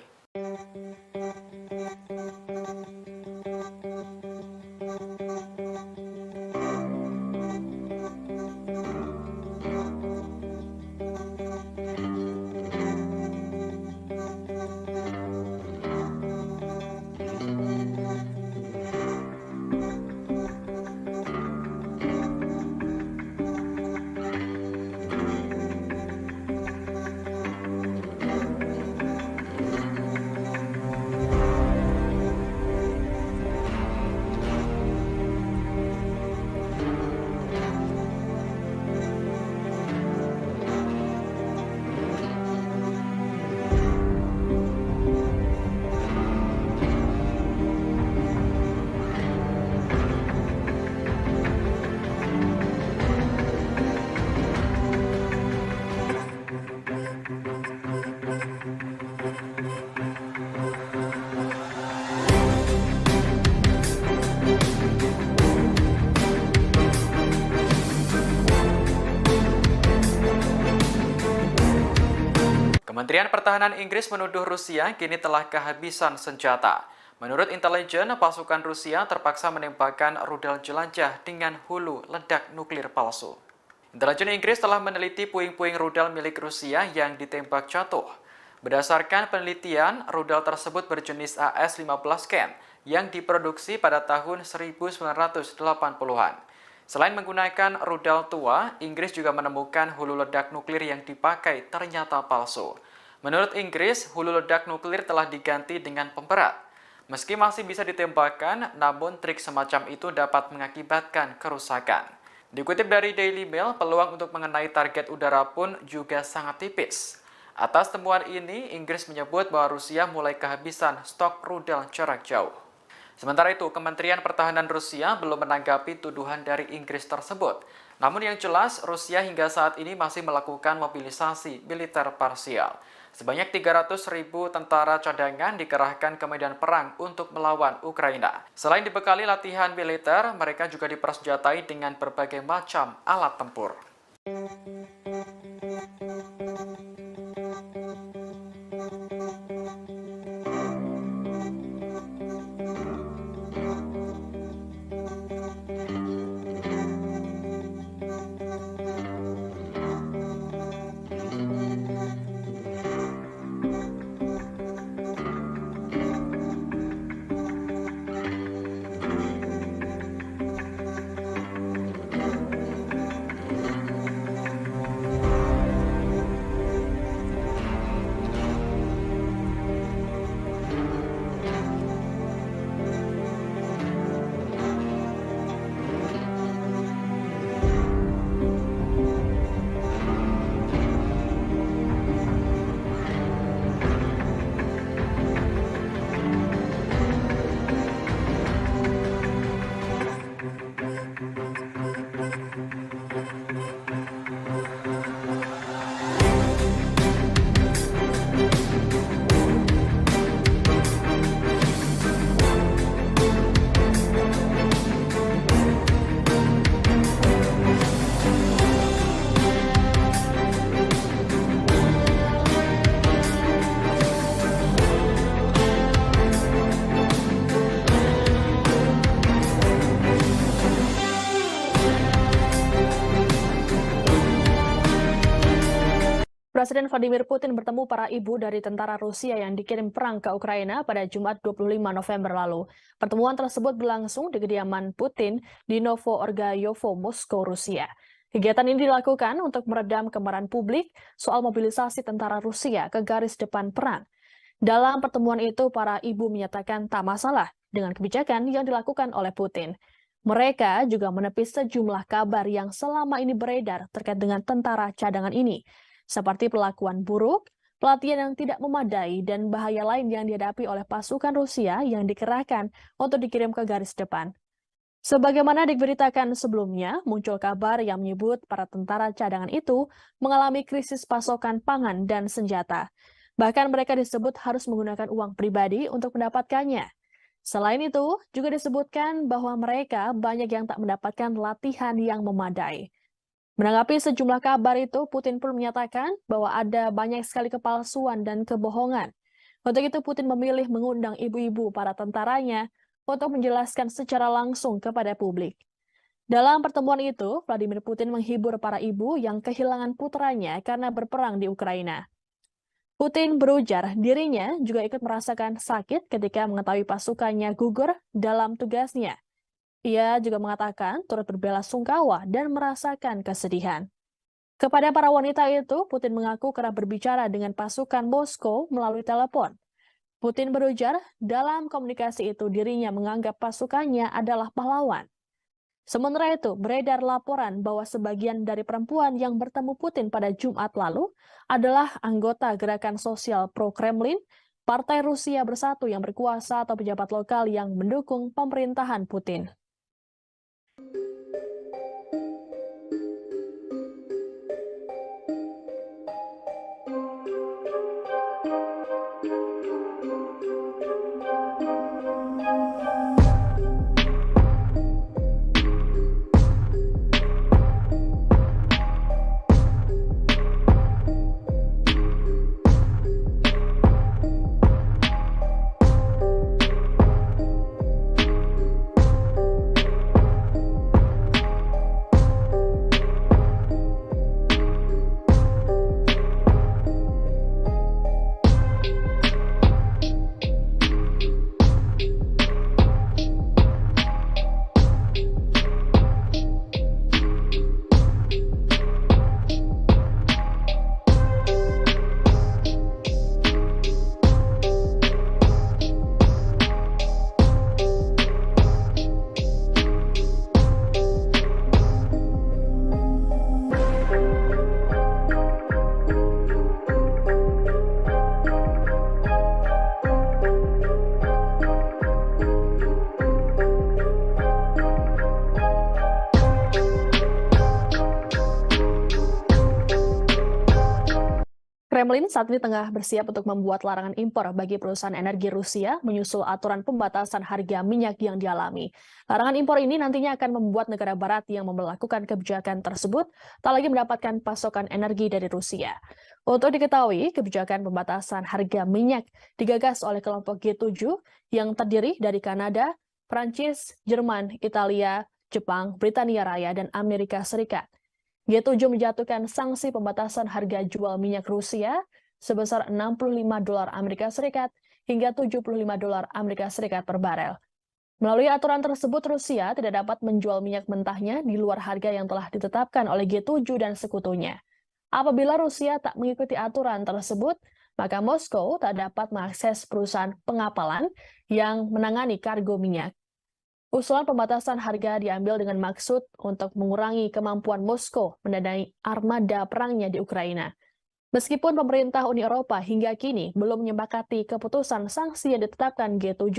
Kementerian Pertahanan Inggris menuduh Rusia kini telah kehabisan senjata. Menurut intelijen, pasukan Rusia terpaksa menembakkan rudal jelajah dengan hulu ledak nuklir palsu. Intelijen Inggris telah meneliti puing-puing rudal milik Rusia yang ditembak jatuh. Berdasarkan penelitian, rudal tersebut berjenis AS-15 Ken yang diproduksi pada tahun 1980-an. Selain menggunakan rudal tua, Inggris juga menemukan hulu ledak nuklir yang dipakai ternyata palsu. Menurut Inggris, hulu ledak nuklir telah diganti dengan pemberat. Meski masih bisa ditembakkan, namun trik semacam itu dapat mengakibatkan kerusakan. Dikutip dari Daily Mail, peluang untuk mengenai target udara pun juga sangat tipis. Atas temuan ini, Inggris menyebut bahwa Rusia mulai kehabisan stok rudal jarak jauh. Sementara itu, Kementerian Pertahanan Rusia belum menanggapi tuduhan dari Inggris tersebut. Namun yang jelas, Rusia hingga saat ini masih melakukan mobilisasi militer parsial. Sebanyak 300.000 tentara cadangan dikerahkan ke medan perang untuk melawan Ukraina. Selain dibekali latihan militer, mereka juga dipersenjatai dengan berbagai macam alat tempur. Presiden Vladimir Putin bertemu para ibu dari tentara Rusia yang dikirim perang ke Ukraina pada Jumat 25 November lalu. Pertemuan tersebut berlangsung di kediaman Putin di Novo-Orgayovo, Moskow, Rusia. Kegiatan ini dilakukan untuk meredam kemarahan publik soal mobilisasi tentara Rusia ke garis depan perang. Dalam pertemuan itu, para ibu menyatakan tak masalah dengan kebijakan yang dilakukan oleh Putin. Mereka juga menepis sejumlah kabar yang selama ini beredar terkait dengan tentara cadangan ini, seperti perlakuan buruk, pelatihan yang tidak memadai, dan bahaya lain yang dihadapi oleh pasukan Rusia yang dikerahkan untuk dikirim ke garis depan. Sebagaimana diberitakan sebelumnya, muncul kabar yang menyebut para tentara cadangan itu mengalami krisis pasokan pangan dan senjata. Bahkan mereka disebut harus menggunakan uang pribadi untuk mendapatkannya. Selain itu, juga disebutkan bahwa mereka banyak yang tak mendapatkan latihan yang memadai. Menanggapi sejumlah kabar itu, Putin pun menyatakan bahwa ada banyak sekali kepalsuan dan kebohongan. Untuk itu, Putin memilih mengundang ibu-ibu para tentaranya untuk menjelaskan secara langsung kepada publik. Dalam pertemuan itu, Vladimir Putin menghibur para ibu yang kehilangan putranya karena berperang di Ukraina. Putin berujar dirinya juga ikut merasakan sakit ketika mengetahui pasukannya gugur dalam tugasnya. Ia juga mengatakan turut berbelasungkawa dan merasakan kesedihan. Kepada para wanita itu, Putin mengaku kerap berbicara dengan pasukan Moskow melalui telepon. Putin berujar dalam komunikasi itu dirinya menganggap pasukannya adalah pahlawan. Sementara itu, beredar laporan bahwa sebagian dari perempuan yang bertemu Putin pada Jumat lalu adalah anggota gerakan sosial pro-Kremlin, Partai Rusia Bersatu yang berkuasa atau pejabat lokal yang mendukung pemerintahan Putin. Kremlin saat ini tengah bersiap untuk membuat larangan impor bagi perusahaan energi Rusia menyusul aturan pembatasan harga minyak yang dialami. Larangan impor ini nantinya akan membuat negara barat yang memperlakukan kebijakan tersebut tak lagi mendapatkan pasokan energi dari Rusia. Untuk diketahui, kebijakan pembatasan harga minyak digagas oleh kelompok G7 yang terdiri dari Kanada, Prancis, Jerman, Italia, Jepang, Britania Raya, dan Amerika Serikat. G7 menjatuhkan sanksi pembatasan harga jual minyak Rusia sebesar $65 Amerika Serikat hingga $75 Amerika Serikat per barel. Melalui aturan tersebut, Rusia tidak dapat menjual minyak mentahnya di luar harga yang telah ditetapkan oleh G7 dan sekutunya. Apabila Rusia tak mengikuti aturan tersebut, maka Moskow tak dapat mengakses perusahaan pengapalan yang menangani kargo minyak. Usulan pembatasan harga diambil dengan maksud untuk mengurangi kemampuan Moskow mendanai armada perangnya di Ukraina. Meskipun pemerintah Uni Eropa hingga kini belum menyepakati keputusan sanksi yang ditetapkan G7,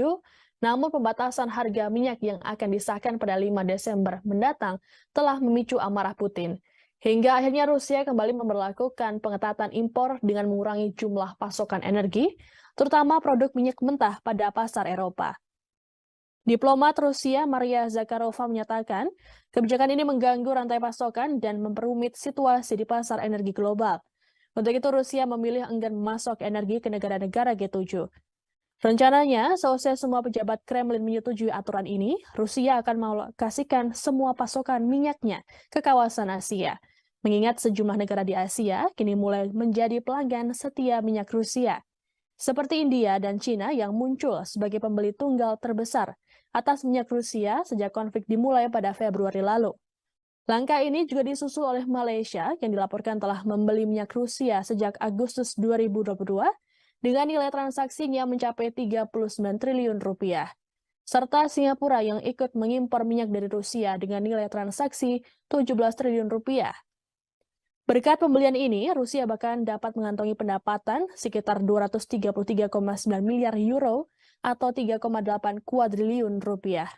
namun pembatasan harga minyak yang akan disahkan pada 5 Desember mendatang telah memicu amarah Putin. Hingga akhirnya Rusia kembali memberlakukan pengetatan impor dengan mengurangi jumlah pasokan energi, terutama produk minyak mentah pada pasar Eropa. Diplomat Rusia Maria Zakharova menyatakan, kebijakan ini mengganggu rantai pasokan dan memperumit situasi di pasar energi global. Untuk itu Rusia memilih enggan memasok energi ke negara-negara G7. Rencananya, seusai semua pejabat Kremlin menyetujui aturan ini, Rusia akan mengalokasikan semua pasokan minyaknya ke kawasan Asia. Mengingat sejumlah negara di Asia kini mulai menjadi pelanggan setia minyak Rusia, seperti India dan Cina yang muncul sebagai pembeli tunggal terbesar atas minyak Rusia sejak konflik dimulai pada Februari lalu. Langkah ini juga disusul oleh Malaysia yang dilaporkan telah membeli minyak Rusia sejak Agustus 2022 dengan nilai transaksinya mencapai 39 triliun rupiah. Serta Singapura yang ikut mengimpor minyak dari Rusia dengan nilai transaksi 17 triliun rupiah. Berkat pembelian ini, Rusia bahkan dapat mengantongi pendapatan sekitar 233,9 miliar euro atau 3,8 kuadriliun rupiah.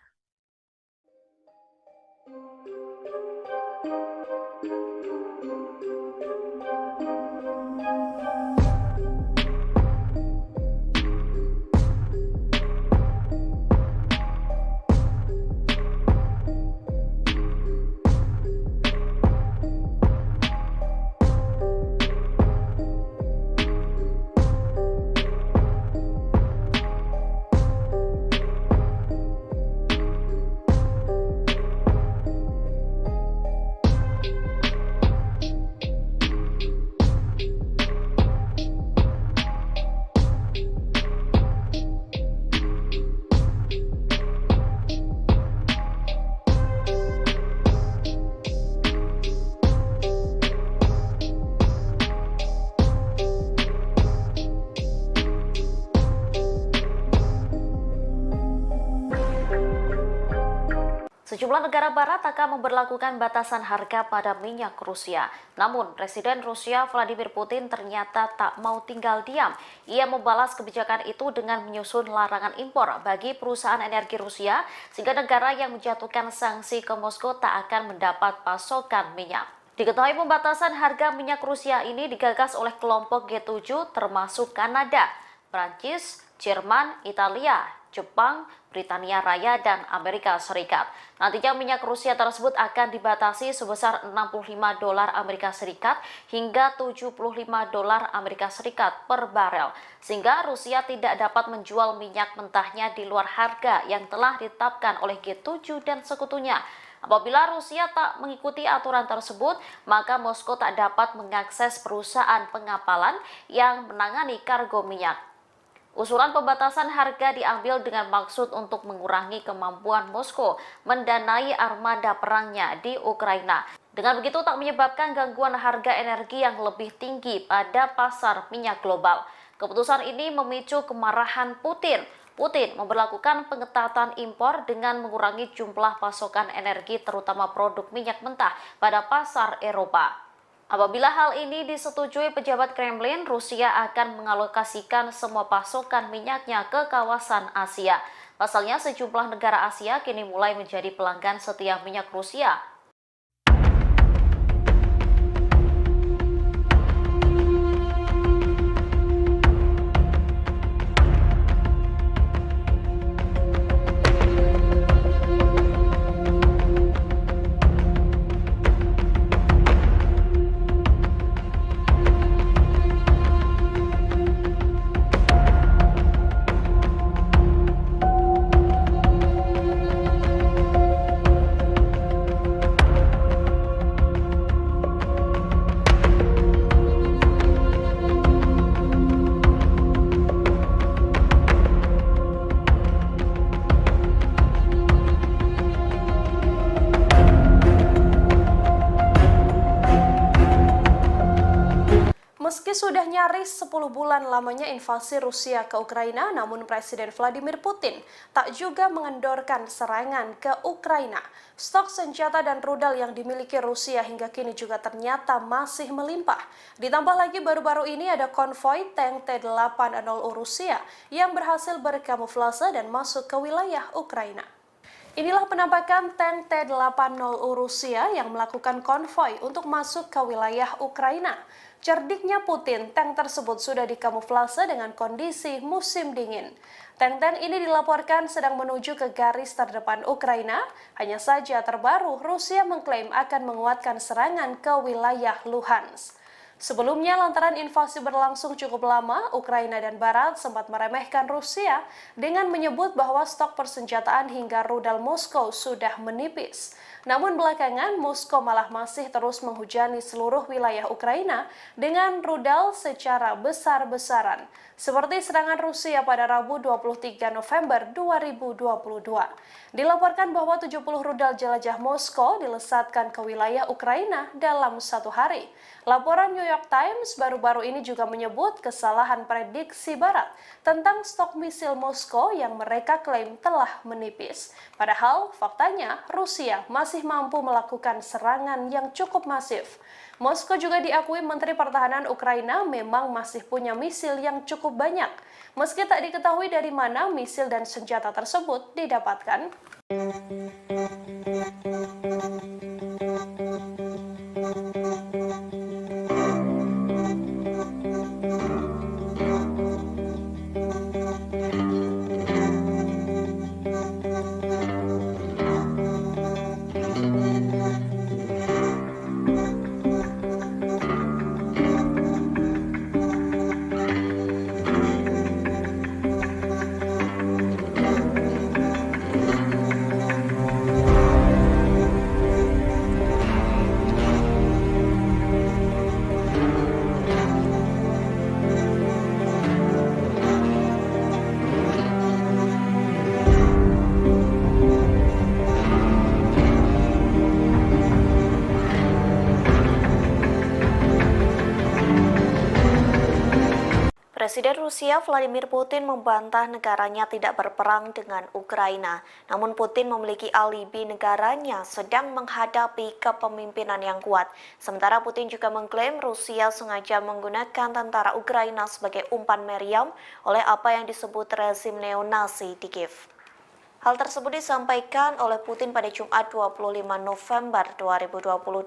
Sejumlah negara barat akan memberlakukan batasan harga pada minyak Rusia. Namun, Presiden Rusia Vladimir Putin ternyata tak mau tinggal diam. Ia membalas kebijakan itu dengan menyusun larangan impor bagi perusahaan energi Rusia, sehingga negara yang menjatuhkan sanksi ke Moskow tak akan mendapat pasokan minyak. Diketahui pembatasan harga minyak Rusia ini digagas oleh kelompok G7 termasuk Kanada, Prancis, Jerman, Italia, Jepang, Britania Raya, dan Amerika Serikat. Nantinya minyak Rusia tersebut akan dibatasi sebesar $65 Amerika Serikat hingga $75 Amerika Serikat per barel, sehingga Rusia tidak dapat menjual minyak mentahnya di luar harga yang telah ditetapkan oleh G7 dan sekutunya. Apabila Rusia tak mengikuti aturan tersebut, maka Moskow tak dapat mengakses perusahaan pengapalan yang menangani kargo minyak. Usulan pembatasan harga diambil dengan maksud untuk mengurangi kemampuan Moskow mendanai armada perangnya di Ukraina. Dengan begitu tak menyebabkan gangguan harga energi yang lebih tinggi pada pasar minyak global. Keputusan ini memicu kemarahan Putin. Putin memberlakukan pengetatan impor dengan mengurangi jumlah pasokan energi terutama produk minyak mentah pada pasar Eropa. Apabila hal ini disetujui pejabat Kremlin, Rusia akan mengalokasikan semua pasokan minyaknya ke kawasan Asia. Pasalnya, sejumlah negara Asia kini mulai menjadi pelanggan setia minyak Rusia. Meski sudah nyaris 10 bulan lamanya invasi Rusia ke Ukraina, namun Presiden Vladimir Putin tak juga mengendorkan serangan ke Ukraina. Stok senjata dan rudal yang dimiliki Rusia hingga kini juga ternyata masih melimpah. Ditambah lagi baru-baru ini ada konvoi tank T-80 Rusia yang berhasil berkamuflase dan masuk ke wilayah Ukraina. Inilah penampakan tank T-80 Rusia yang melakukan konvoi untuk masuk ke wilayah Ukraina. Cerdiknya Putin, tank tersebut sudah dikamuflase dengan kondisi musim dingin. Tank-tank ini dilaporkan sedang menuju ke garis terdepan Ukraina. Hanya saja terbaru, Rusia mengklaim akan menguatkan serangan ke wilayah Luhansk. Sebelumnya, lantaran invasi berlangsung cukup lama, Ukraina dan Barat sempat meremehkan Rusia dengan menyebut bahwa stok persenjataan hingga rudal Moskow sudah menipis. Namun belakangan, Moskow malah masih terus menghujani seluruh wilayah Ukraina dengan rudal secara besar-besaran, seperti serangan Rusia pada Rabu 23 November 2022. Dilaporkan bahwa 70 rudal jelajah Moskow dilesatkan ke wilayah Ukraina dalam satu hari. Laporan New York Times baru-baru ini juga menyebut kesalahan prediksi Barat tentang stok misil Moskow yang mereka klaim telah menipis. Padahal faktanya Rusia masih mampu melakukan serangan yang cukup masif. Moskow juga diakui Menteri Pertahanan Ukraina memang masih punya misil yang cukup banyak, meski tak diketahui dari mana misil dan senjata tersebut didapatkan. Presiden Rusia Vladimir Putin membantah negaranya tidak berperang dengan Ukraina. Namun Putin memiliki alibi negaranya sedang menghadapi kepemimpinan yang kuat. Sementara Putin juga mengklaim Rusia sengaja menggunakan tentara Ukraina sebagai umpan meriam oleh apa yang disebut rezim neonasi di Kiev. Hal tersebut disampaikan oleh Putin pada Jumat 25 November 2022.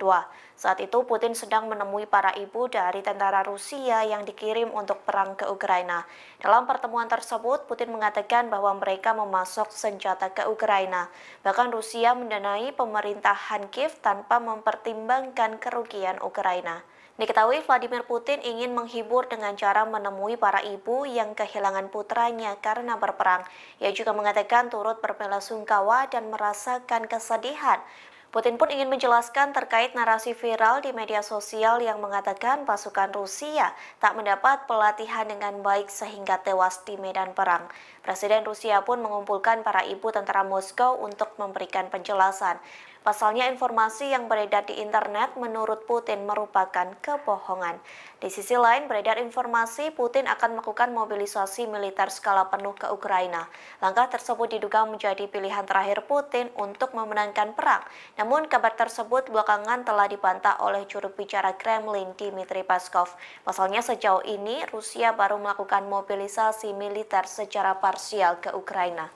Saat itu Putin sedang menemui para ibu dari tentara Rusia yang dikirim untuk perang ke Ukraina. Dalam pertemuan tersebut, Putin mengatakan bahwa mereka memasok senjata ke Ukraina. Bahkan Rusia mendanai pemerintahan Kiev tanpa mempertimbangkan kerugian Ukraina. Diketahui Vladimir Putin ingin menghibur dengan cara menemui para ibu yang kehilangan putranya karena berperang. Ia juga mengatakan turut berbelasungkawa dan merasakan kesedihan. Putin pun ingin menjelaskan terkait narasi viral di media sosial yang mengatakan pasukan Rusia tak mendapat pelatihan dengan baik sehingga tewas di medan perang. Presiden Rusia pun mengumpulkan para ibu tentara Moskow untuk memberikan penjelasan. Pasalnya informasi yang beredar di internet menurut Putin merupakan kebohongan. Di sisi lain beredar informasi Putin akan melakukan mobilisasi militer skala penuh ke Ukraina. Langkah tersebut diduga menjadi pilihan terakhir Putin untuk memenangkan perang. Namun kabar tersebut belakangan telah dibantah oleh juru bicara Kremlin Dmitry Peskov. Pasalnya sejauh ini Rusia baru melakukan mobilisasi militer secara parsial ke Ukraina.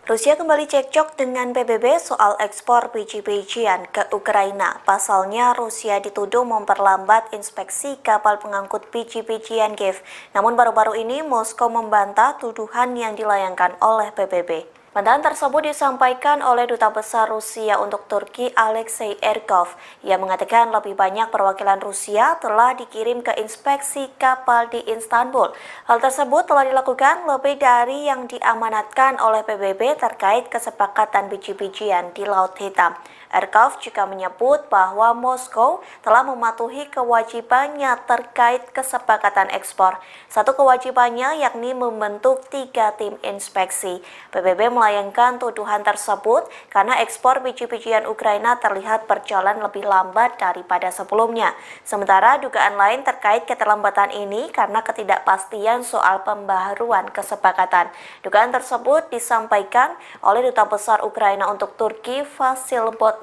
Rusia kembali cekcok dengan PBB soal ekspor biji-bijian ke Ukraina. Pasalnya, Rusia dituduh memperlambat inspeksi kapal pengangkut biji-bijian Kiev. Namun baru-baru ini Moskow membantah tuduhan yang dilayangkan oleh PBB. Bantahan tersebut disampaikan oleh Duta Besar Rusia untuk Turki Alexei Erkov. Ia mengatakan lebih banyak perwakilan Rusia telah dikirim ke inspeksi kapal di Istanbul. Hal tersebut telah dilakukan lebih dari yang diamanatkan oleh PBB terkait kesepakatan biji-bijian di Laut Hitam. Erkov juga menyebut bahwa Moskow telah mematuhi kewajibannya terkait kesepakatan ekspor. Satu kewajibannya yakni membentuk 3 tim inspeksi. PBB melayangkan tuduhan tersebut karena ekspor biji-bijian Ukraina terlihat berjalan lebih lambat daripada sebelumnya. Sementara dugaan lain terkait keterlambatan ini karena ketidakpastian soal pembaharuan kesepakatan. Dugaan tersebut disampaikan oleh Duta Besar Ukraina untuk Turki Vasil Botnar.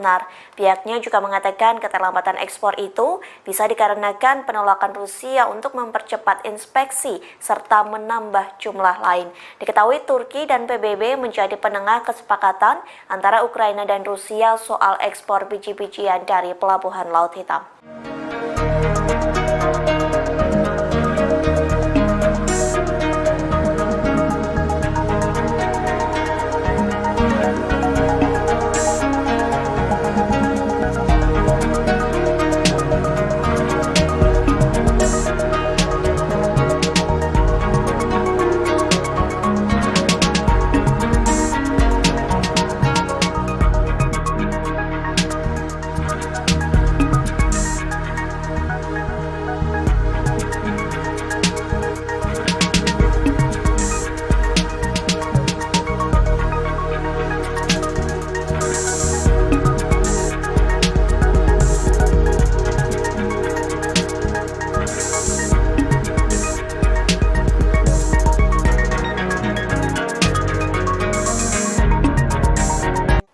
Pihaknya juga mengatakan keterlambatan ekspor itu bisa dikarenakan penolakan Rusia untuk mempercepat inspeksi serta menambah jumlah lain. Diketahui Turki dan PBB menjadi penengah kesepakatan antara Ukraina dan Rusia soal ekspor biji-bijian dari Pelabuhan Laut Hitam.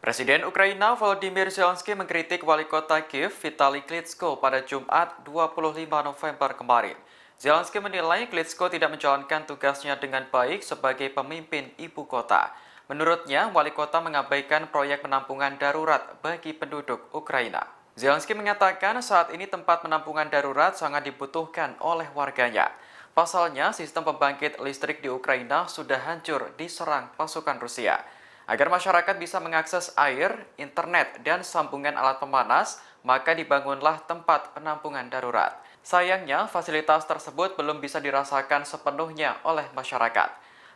Presiden Ukraina Volodymyr Zelensky mengkritik wali kota Kiev Vitali Klitschko pada Jumat 25 November kemarin. Zelensky menilai Klitschko tidak menjalankan tugasnya dengan baik sebagai pemimpin ibu kota. Menurutnya, wali kota mengabaikan proyek penampungan darurat bagi penduduk Ukraina. Zelensky mengatakan saat ini tempat penampungan darurat sangat dibutuhkan oleh warganya. Pasalnya, sistem pembangkit listrik di Ukraina sudah hancur diserang pasukan Rusia. Agar masyarakat bisa mengakses air, internet, dan sambungan alat pemanas, maka dibangunlah tempat penampungan darurat. Sayangnya, fasilitas tersebut belum bisa dirasakan sepenuhnya oleh masyarakat.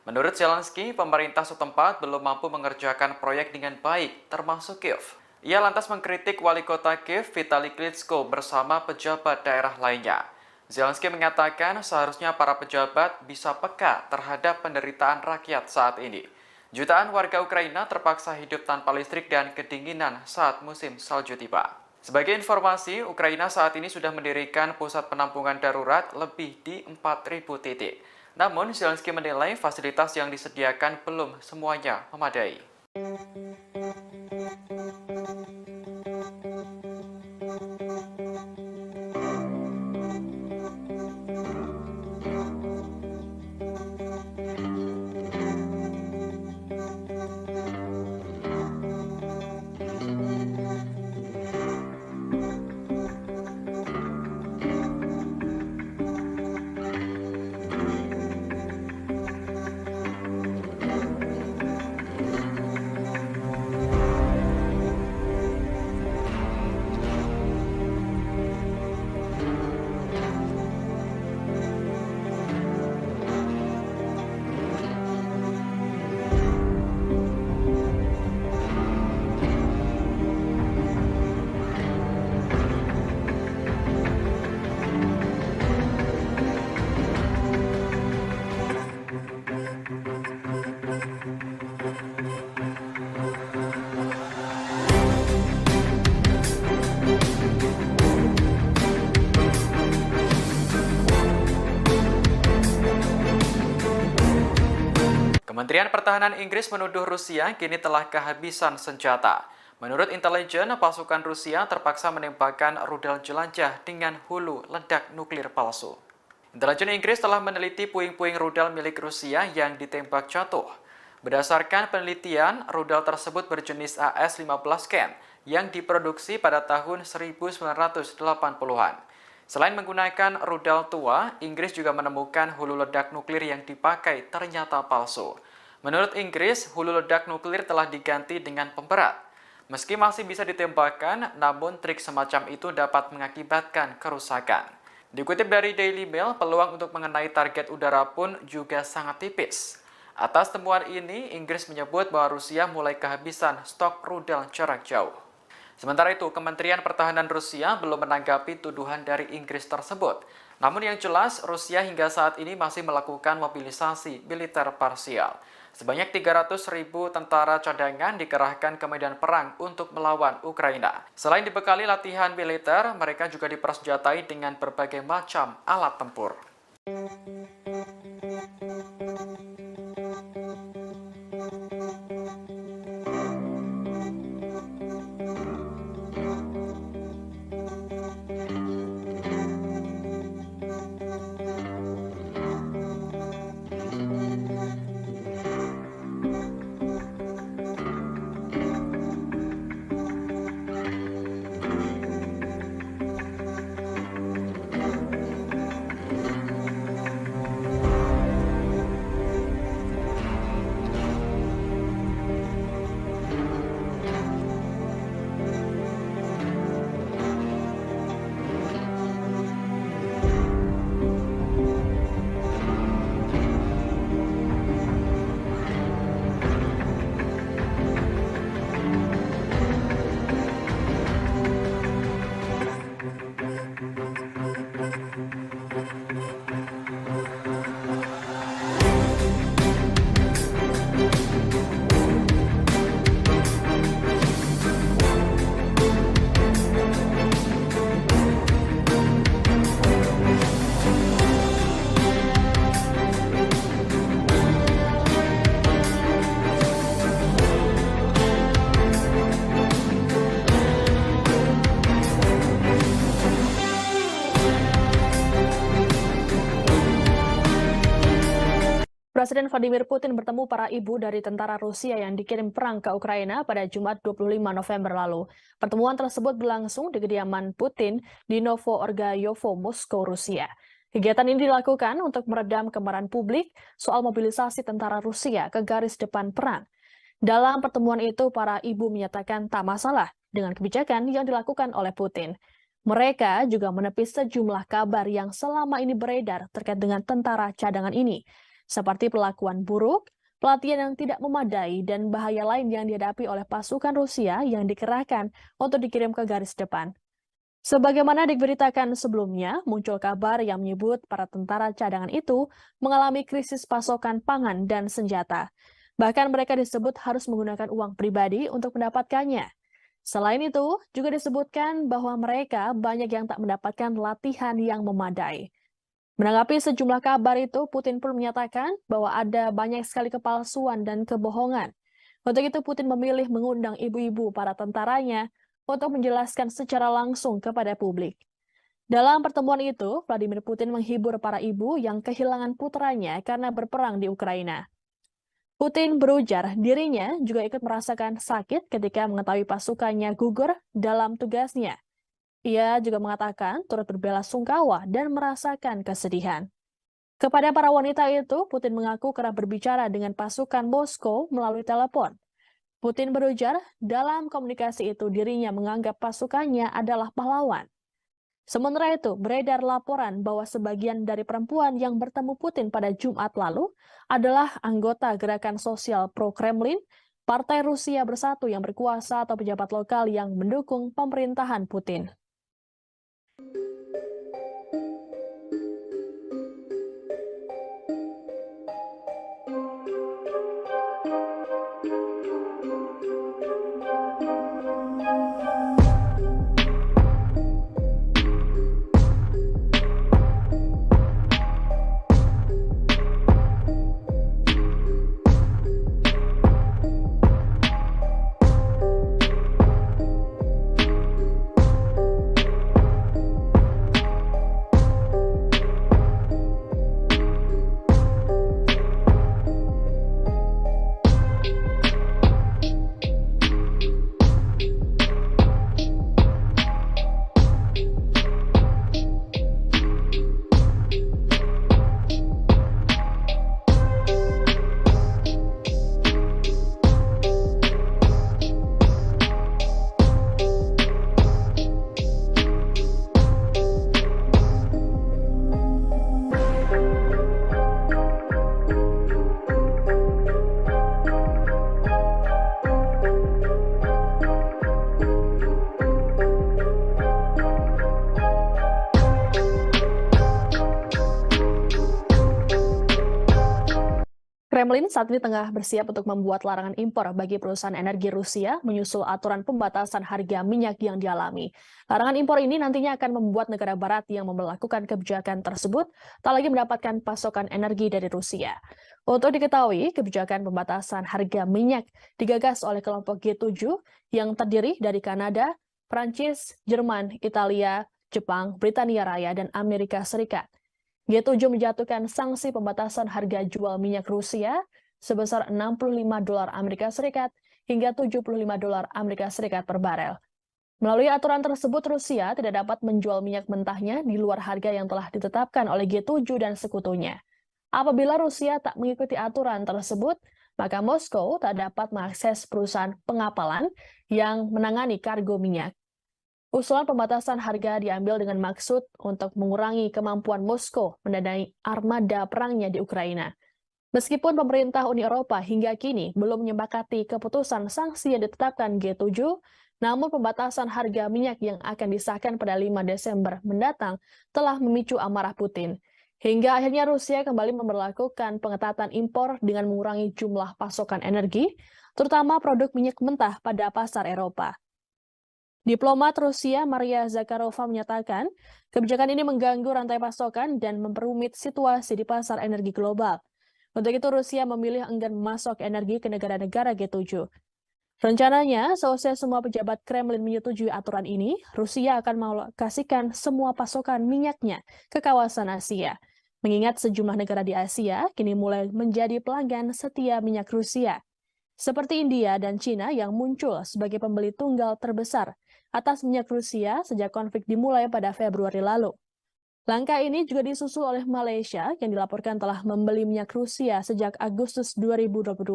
Menurut Zelensky, pemerintah setempat belum mampu mengerjakan proyek dengan baik, termasuk Kiev. Ia lantas mengkritik wali kota Kiev Vitali Klitschko bersama pejabat daerah lainnya. Zelensky mengatakan seharusnya para pejabat bisa peka terhadap penderitaan rakyat saat ini. Jutaan warga Ukraina terpaksa hidup tanpa listrik dan kedinginan saat musim salju tiba. Sebagai informasi, Ukraina saat ini sudah mendirikan pusat penampungan darurat lebih di 4.000 titik. Namun, Zelensky menilai fasilitas yang disediakan belum semuanya memadai. Kementerian Pertahanan Inggris menuduh Rusia kini telah kehabisan senjata. Menurut intelijen, pasukan Rusia terpaksa menembakkan rudal jelajah dengan hulu ledak nuklir palsu. Intelijen Inggris telah meneliti puing-puing rudal milik Rusia yang ditembak jatuh. Berdasarkan penelitian, rudal tersebut berjenis AS-15 Ken yang diproduksi pada tahun 1980-an. Selain menggunakan rudal tua, Inggris juga menemukan hulu ledak nuklir yang dipakai ternyata palsu. Menurut Inggris, hulu ledak nuklir telah diganti dengan pemberat. Meski masih bisa ditembakkan, namun trik semacam itu dapat mengakibatkan kerusakan. Dikutip dari Daily Mail, peluang untuk mengenai target udara pun juga sangat tipis. Atas temuan ini, Inggris menyebut bahwa Rusia mulai kehabisan stok rudal jarak jauh. Sementara itu, Kementerian Pertahanan Rusia belum menanggapi tuduhan dari Inggris tersebut. Namun yang jelas, Rusia hingga saat ini masih melakukan mobilisasi militer parsial. Sebanyak 300.000 tentara cadangan dikerahkan ke medan perang untuk melawan Ukraina. Selain dibekali latihan militer, mereka juga dipersenjatai dengan berbagai macam alat tempur. Presiden Vladimir Putin bertemu para ibu dari tentara Rusia yang dikirim perang ke Ukraina pada Jumat 25 November lalu. Pertemuan tersebut berlangsung di kediaman Putin di Novo-Orgayovo, Moskow, Rusia. Kegiatan ini dilakukan untuk meredam kemarahan publik soal mobilisasi tentara Rusia ke garis depan perang. Dalam pertemuan itu, para ibu menyatakan tak masalah dengan kebijakan yang dilakukan oleh Putin. Mereka juga menepis sejumlah kabar yang selama ini beredar terkait dengan tentara cadangan ini, seperti perlakuan buruk, pelatihan yang tidak memadai, dan bahaya lain yang dihadapi oleh pasukan Rusia yang dikerahkan untuk dikirim ke garis depan. Sebagaimana diberitakan sebelumnya, muncul kabar yang menyebut para tentara cadangan itu mengalami krisis pasokan pangan dan senjata. Bahkan mereka disebut harus menggunakan uang pribadi untuk mendapatkannya. Selain itu, juga disebutkan bahwa mereka banyak yang tak mendapatkan latihan yang memadai. Menanggapi sejumlah kabar itu, Putin pun menyatakan bahwa ada banyak sekali kepalsuan dan kebohongan. Untuk itu, Putin memilih mengundang ibu-ibu para tentaranya untuk menjelaskan secara langsung kepada publik. Dalam pertemuan itu, Vladimir Putin menghibur para ibu yang kehilangan putranya karena berperang di Ukraina. Putin berujar dirinya juga ikut merasakan sakit ketika mengetahui pasukannya gugur dalam tugasnya. Ia juga mengatakan turut berbelasungkawa dan merasakan kesedihan. Kepada para wanita itu, Putin mengaku kerap berbicara dengan pasukan Moskow melalui telepon. Putin berujar, dalam komunikasi itu dirinya menganggap pasukannya adalah pahlawan. Sementara itu, beredar laporan bahwa sebagian dari perempuan yang bertemu Putin pada Jumat lalu adalah anggota gerakan sosial pro-Kremlin, Partai Rusia Bersatu yang berkuasa atau pejabat lokal yang mendukung pemerintahan Putin. Kremlin saat ini tengah bersiap untuk membuat larangan impor bagi perusahaan energi Rusia menyusul aturan pembatasan harga minyak yang dialami. Larangan impor ini nantinya akan membuat negara barat yang memperlakukan kebijakan tersebut tak lagi mendapatkan pasokan energi dari Rusia. Untuk diketahui, kebijakan pembatasan harga minyak digagas oleh kelompok G7 yang terdiri dari Kanada, Prancis, Jerman, Italia, Jepang, Britania Raya, dan Amerika Serikat. G7 menjatuhkan sanksi pembatasan harga jual minyak Rusia sebesar $65 Amerika Serikat hingga $75 Amerika Serikat per barel. Melalui aturan tersebut, Rusia tidak dapat menjual minyak mentahnya di luar harga yang telah ditetapkan oleh G7 dan sekutunya. Apabila Rusia tak mengikuti aturan tersebut, maka Moskow tak dapat mengakses perusahaan pengapalan yang menangani kargo minyak. Usulan pembatasan harga diambil dengan maksud untuk mengurangi kemampuan Moskow mendanai armada perangnya di Ukraina. Meskipun pemerintah Uni Eropa hingga kini belum menyepakati keputusan sanksi yang ditetapkan G7, namun pembatasan harga minyak yang akan disahkan pada 5 Desember mendatang telah memicu amarah Putin. Hingga akhirnya Rusia kembali memberlakukan pengetatan impor dengan mengurangi jumlah pasokan energi, terutama produk minyak mentah pada pasar Eropa. Diplomat Rusia Maria Zakharova menyatakan, kebijakan ini mengganggu rantai pasokan dan memperumit situasi di pasar energi global. Untuk itu Rusia memilih enggan memasok energi ke negara-negara G7. Rencananya, seusai semua pejabat Kremlin menyetujui aturan ini, Rusia akan mengalokasikan semua pasokan minyaknya ke kawasan Asia. Mengingat sejumlah negara di Asia kini mulai menjadi pelanggan setia minyak Rusia, seperti India dan Cina yang muncul sebagai pembeli tunggal terbesar atas minyak Rusia sejak konflik dimulai pada Februari lalu. Langkah ini juga disusul oleh Malaysia yang dilaporkan telah membeli minyak Rusia sejak Agustus 2022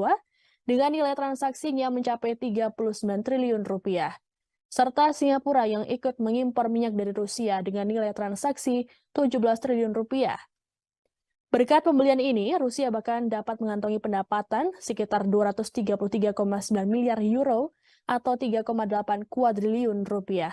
dengan nilai transaksinya mencapai 39 triliun rupiah. Serta Singapura yang ikut mengimpor minyak dari Rusia dengan nilai transaksi 17 triliun rupiah. Berkat pembelian ini, Rusia bahkan dapat mengantongi pendapatan sekitar 233,9 miliar euro atau 3,8 kuadriliun rupiah.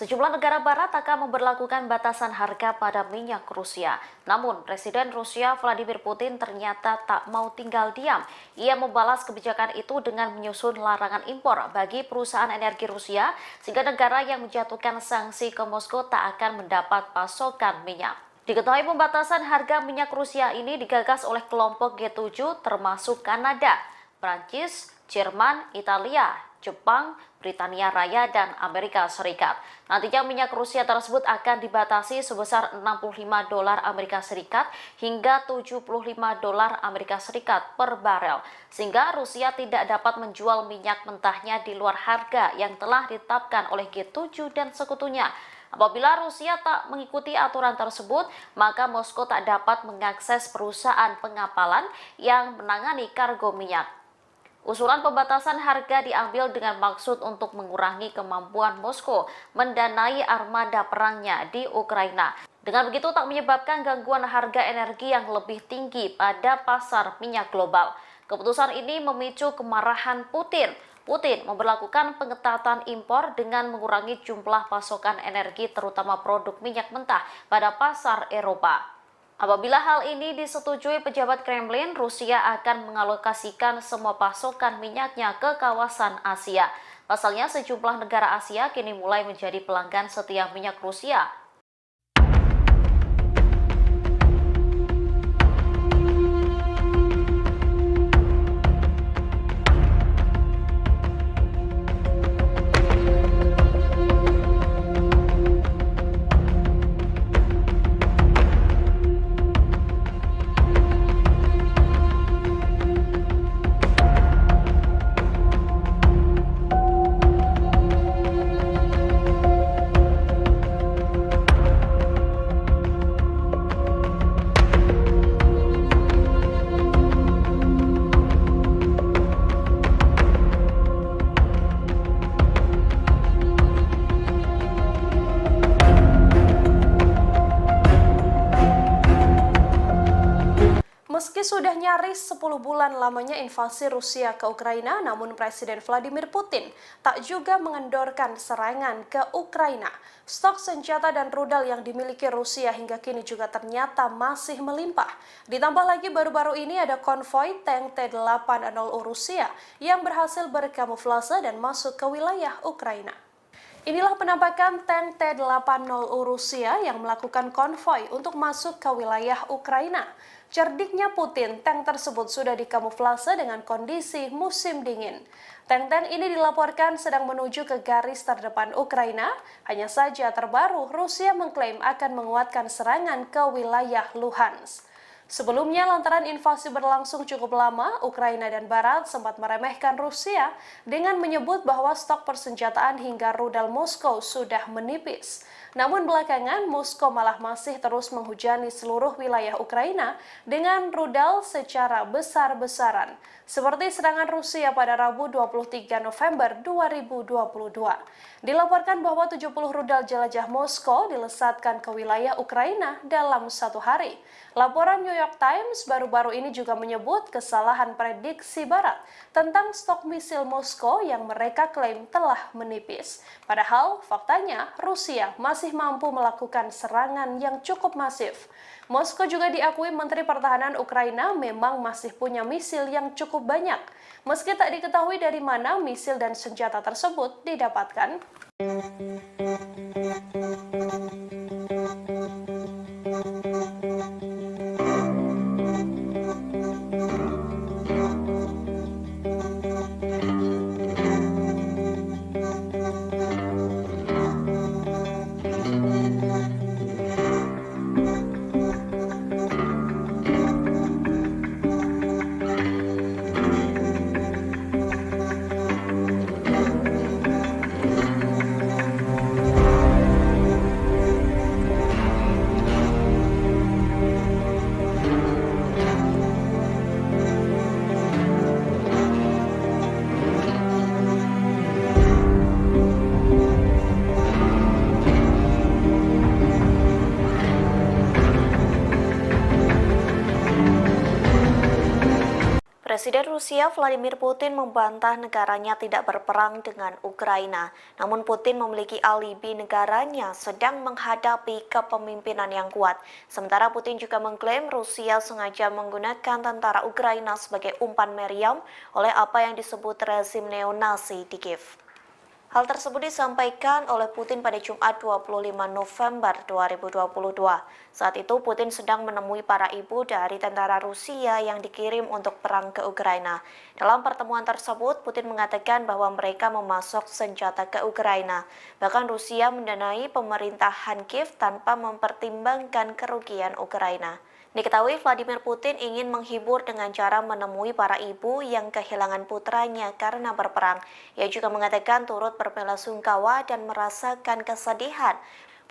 Sejumlah negara barat akan memberlakukan batasan harga pada minyak Rusia. Namun, Presiden Rusia Vladimir Putin ternyata tak mau tinggal diam. Ia membalas kebijakan itu dengan menyusun larangan impor bagi perusahaan energi Rusia, sehingga negara yang menjatuhkan sanksi ke Moskow tak akan mendapat pasokan minyak. Diketahui pembatasan harga minyak Rusia ini digagas oleh kelompok G7 termasuk Kanada, Prancis, Jerman, Italia, Jepang, Britania Raya, dan Amerika Serikat. Nantinya minyak Rusia tersebut akan dibatasi sebesar $65 Amerika Serikat hingga $75 Amerika Serikat per barel, sehingga Rusia tidak dapat menjual minyak mentahnya di luar harga yang telah ditetapkan oleh G7 dan sekutunya. Apabila Rusia tak mengikuti aturan tersebut, maka Moskow tak dapat mengakses perusahaan pengapalan yang menangani kargo minyak. Usulan pembatasan harga diambil dengan maksud untuk mengurangi kemampuan Moskow mendanai armada perangnya di Ukraina. Dengan begitu tak menyebabkan gangguan harga energi yang lebih tinggi pada pasar minyak global. Keputusan ini memicu kemarahan Putin. Putin memberlakukan pengetatan impor dengan mengurangi jumlah pasokan energi terutama produk minyak mentah pada pasar Eropa. Apabila hal ini disetujui pejabat Kremlin, Rusia akan mengalokasikan semua pasokan minyaknya ke kawasan Asia. Pasalnya, sejumlah negara Asia kini mulai menjadi pelanggan setia minyak Rusia. sudah nyaris 10 bulan lamanya invasi Rusia ke Ukraina, namun Presiden Vladimir Putin tak juga mengendorkan serangan ke Ukraina. Stok senjata dan rudal yang dimiliki Rusia hingga kini juga ternyata masih melimpah. Ditambah lagi baru-baru ini ada konvoi tank T-80 Rusia yang berhasil berkamuflase dan masuk ke wilayah Ukraina. Inilah penampakan tank T-80 Rusia yang melakukan konvoi untuk masuk ke wilayah Ukraina. Cerdiknya Putin, tank tersebut sudah dikamuflase dengan kondisi musim dingin. Tank-tank ini dilaporkan sedang menuju ke garis terdepan Ukraina. Hanya saja terbaru, Rusia mengklaim akan menguatkan serangan ke wilayah Luhansk. Sebelumnya, lantaran invasi berlangsung cukup lama, Ukraina dan Barat sempat meremehkan Rusia dengan menyebut bahwa stok persenjataan hingga rudal Moskow sudah menipis. Namun belakangan, Moskow malah masih terus menghujani seluruh wilayah Ukraina dengan rudal secara besar-besaran, seperti serangan Rusia pada Rabu 23 November 2022. Dilaporkan bahwa 70 rudal jelajah Moskow dilesatkan ke wilayah Ukraina dalam satu hari. Laporan New York Times baru-baru ini juga menyebut kesalahan prediksi Barat tentang stok misil Moskow yang mereka klaim telah menipis. Padahal faktanya Rusia masih mampu melakukan serangan yang cukup masif. Moskow juga diakui Menteri Pertahanan Ukraina memang masih punya misil yang cukup banyak, meski tak diketahui dari mana misil dan senjata tersebut didapatkan. Presiden Rusia Vladimir Putin membantah negaranya tidak berperang dengan Ukraina. Namun Putin memiliki alibi negaranya sedang menghadapi kepemimpinan yang kuat. Sementara Putin juga mengklaim Rusia sengaja menggunakan tentara Ukraina sebagai umpan meriam oleh apa yang disebut rezim neonazi di Kiev. Hal tersebut disampaikan oleh Putin pada Jumat 25 November 2022. Saat itu Putin sedang menemui para ibu dari tentara Rusia yang dikirim untuk perang ke Ukraina. Dalam pertemuan tersebut, Putin mengatakan bahwa mereka memasok senjata ke Ukraina. Bahkan Rusia mendanai pemerintahan Kiev tanpa mempertimbangkan kerugian Ukraina. Diketahui Vladimir Putin ingin menghibur dengan cara menemui para ibu yang kehilangan putranya karena berperang. Ia juga mengatakan turut berbelasungkawa dan merasakan kesedihan.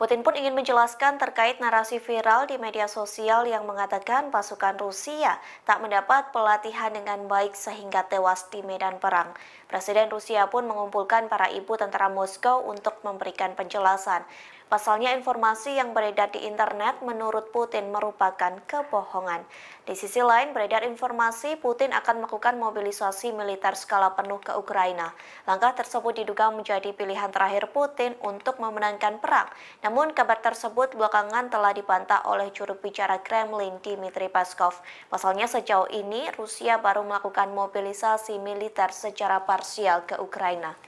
Putin pun ingin menjelaskan terkait narasi viral di media sosial yang mengatakan pasukan Rusia tak mendapat pelatihan dengan baik sehingga tewas di medan perang. Presiden Rusia pun mengumpulkan para ibu tentara Moskow untuk memberikan penjelasan. Pasalnya informasi yang beredar di internet menurut Putin merupakan kebohongan. Di sisi lain beredar informasi Putin akan melakukan mobilisasi militer skala penuh ke Ukraina. Langkah tersebut diduga menjadi pilihan terakhir Putin untuk memenangkan perang. Namun kabar tersebut belakangan telah dibantah oleh juru bicara Kremlin Dmitry Peskov. Pasalnya sejauh ini Rusia baru melakukan mobilisasi militer secara parsial ke Ukraina.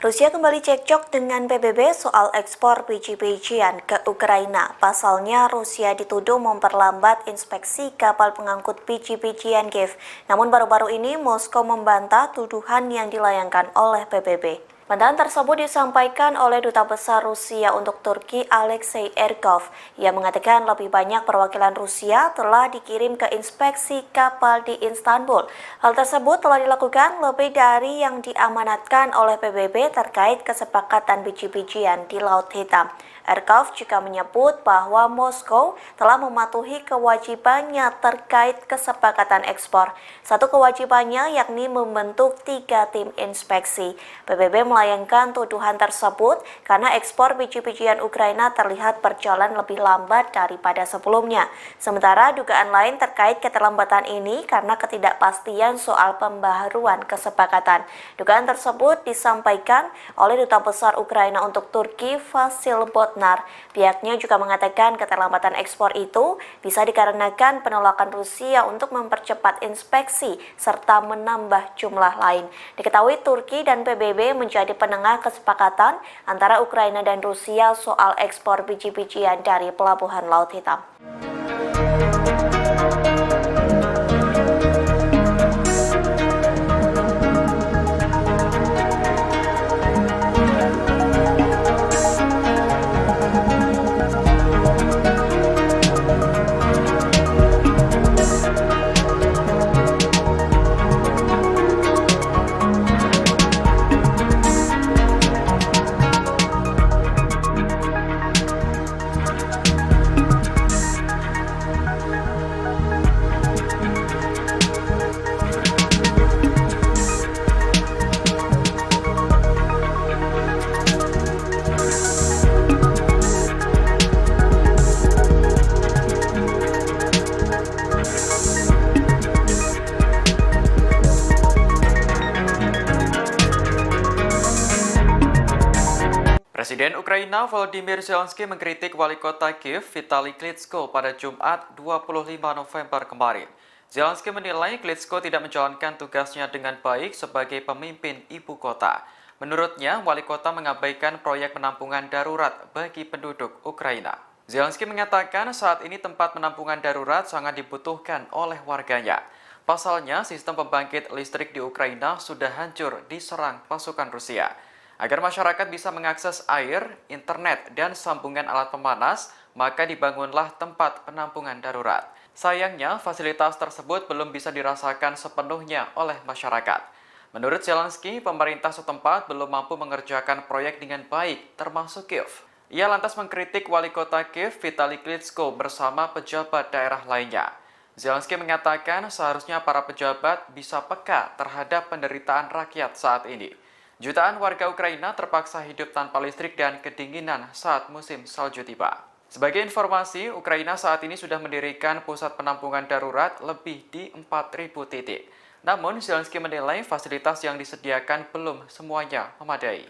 Rusia kembali cekcok dengan PBB soal ekspor biji-bijian ke Ukraina. Pasalnya, Rusia dituduh memperlambat inspeksi kapal pengangkut biji-bijian Kiev. Namun baru-baru ini Moskow membantah tuduhan yang dilayangkan oleh PBB. Bantahan tersebut disampaikan oleh Duta Besar Rusia untuk Turki Alexei Erkov. Ia mengatakan lebih banyak perwakilan Rusia telah dikirim ke inspeksi kapal di Istanbul. Hal tersebut telah dilakukan lebih dari yang diamanatkan oleh PBB terkait kesepakatan biji-bijian di Laut Hitam. Erkov juga menyebut bahwa Moskow telah mematuhi kewajibannya terkait kesepakatan ekspor. Satu kewajibannya yakni membentuk 3 tim inspeksi. PBB melayangkan tuduhan tersebut karena ekspor biji-bijian Ukraina terlihat berjalan lebih lambat daripada sebelumnya. Sementara dugaan lain terkait keterlambatan ini karena ketidakpastian soal pembaharuan kesepakatan. Dugaan tersebut disampaikan oleh Duta Besar Ukraina untuk Turki Vasil Botnar. Pihaknya juga mengatakan keterlambatan ekspor itu bisa dikarenakan penolakan Rusia untuk mempercepat inspeksi serta menambah jumlah lain. Diketahui Turki dan PBB menjadi penengah kesepakatan antara Ukraina dan Rusia soal ekspor biji-bijian dari Pelabuhan Laut Hitam. Presiden Ukraina Volodymyr Zelensky mengkritik wali kota Kiev Vitali Klitschko pada Jumat 25 November kemarin. Zelensky menilai Klitschko tidak menjalankan tugasnya dengan baik sebagai pemimpin ibu kota. Menurutnya, wali kota mengabaikan proyek penampungan darurat bagi penduduk Ukraina. Zelensky mengatakan saat ini tempat penampungan darurat sangat dibutuhkan oleh warganya. Pasalnya, sistem pembangkit listrik di Ukraina sudah hancur diserang pasukan Rusia. Agar masyarakat bisa mengakses air, internet, dan sambungan alat pemanas, maka dibangunlah tempat penampungan darurat. Sayangnya, fasilitas tersebut belum bisa dirasakan sepenuhnya oleh masyarakat. Menurut Zelensky, pemerintah setempat belum mampu mengerjakan proyek dengan baik, termasuk Kiev. Ia lantas mengkritik wali kota Kiev Vitali Klitschko bersama pejabat daerah lainnya. Zelensky mengatakan seharusnya para pejabat bisa peka terhadap penderitaan rakyat saat ini. Jutaan warga Ukraina terpaksa hidup tanpa listrik dan kedinginan saat musim salju tiba. Sebagai informasi, Ukraina saat ini sudah mendirikan pusat penampungan darurat lebih di 4.000 titik. Namun, Zelensky menilai fasilitas yang disediakan belum semuanya memadai.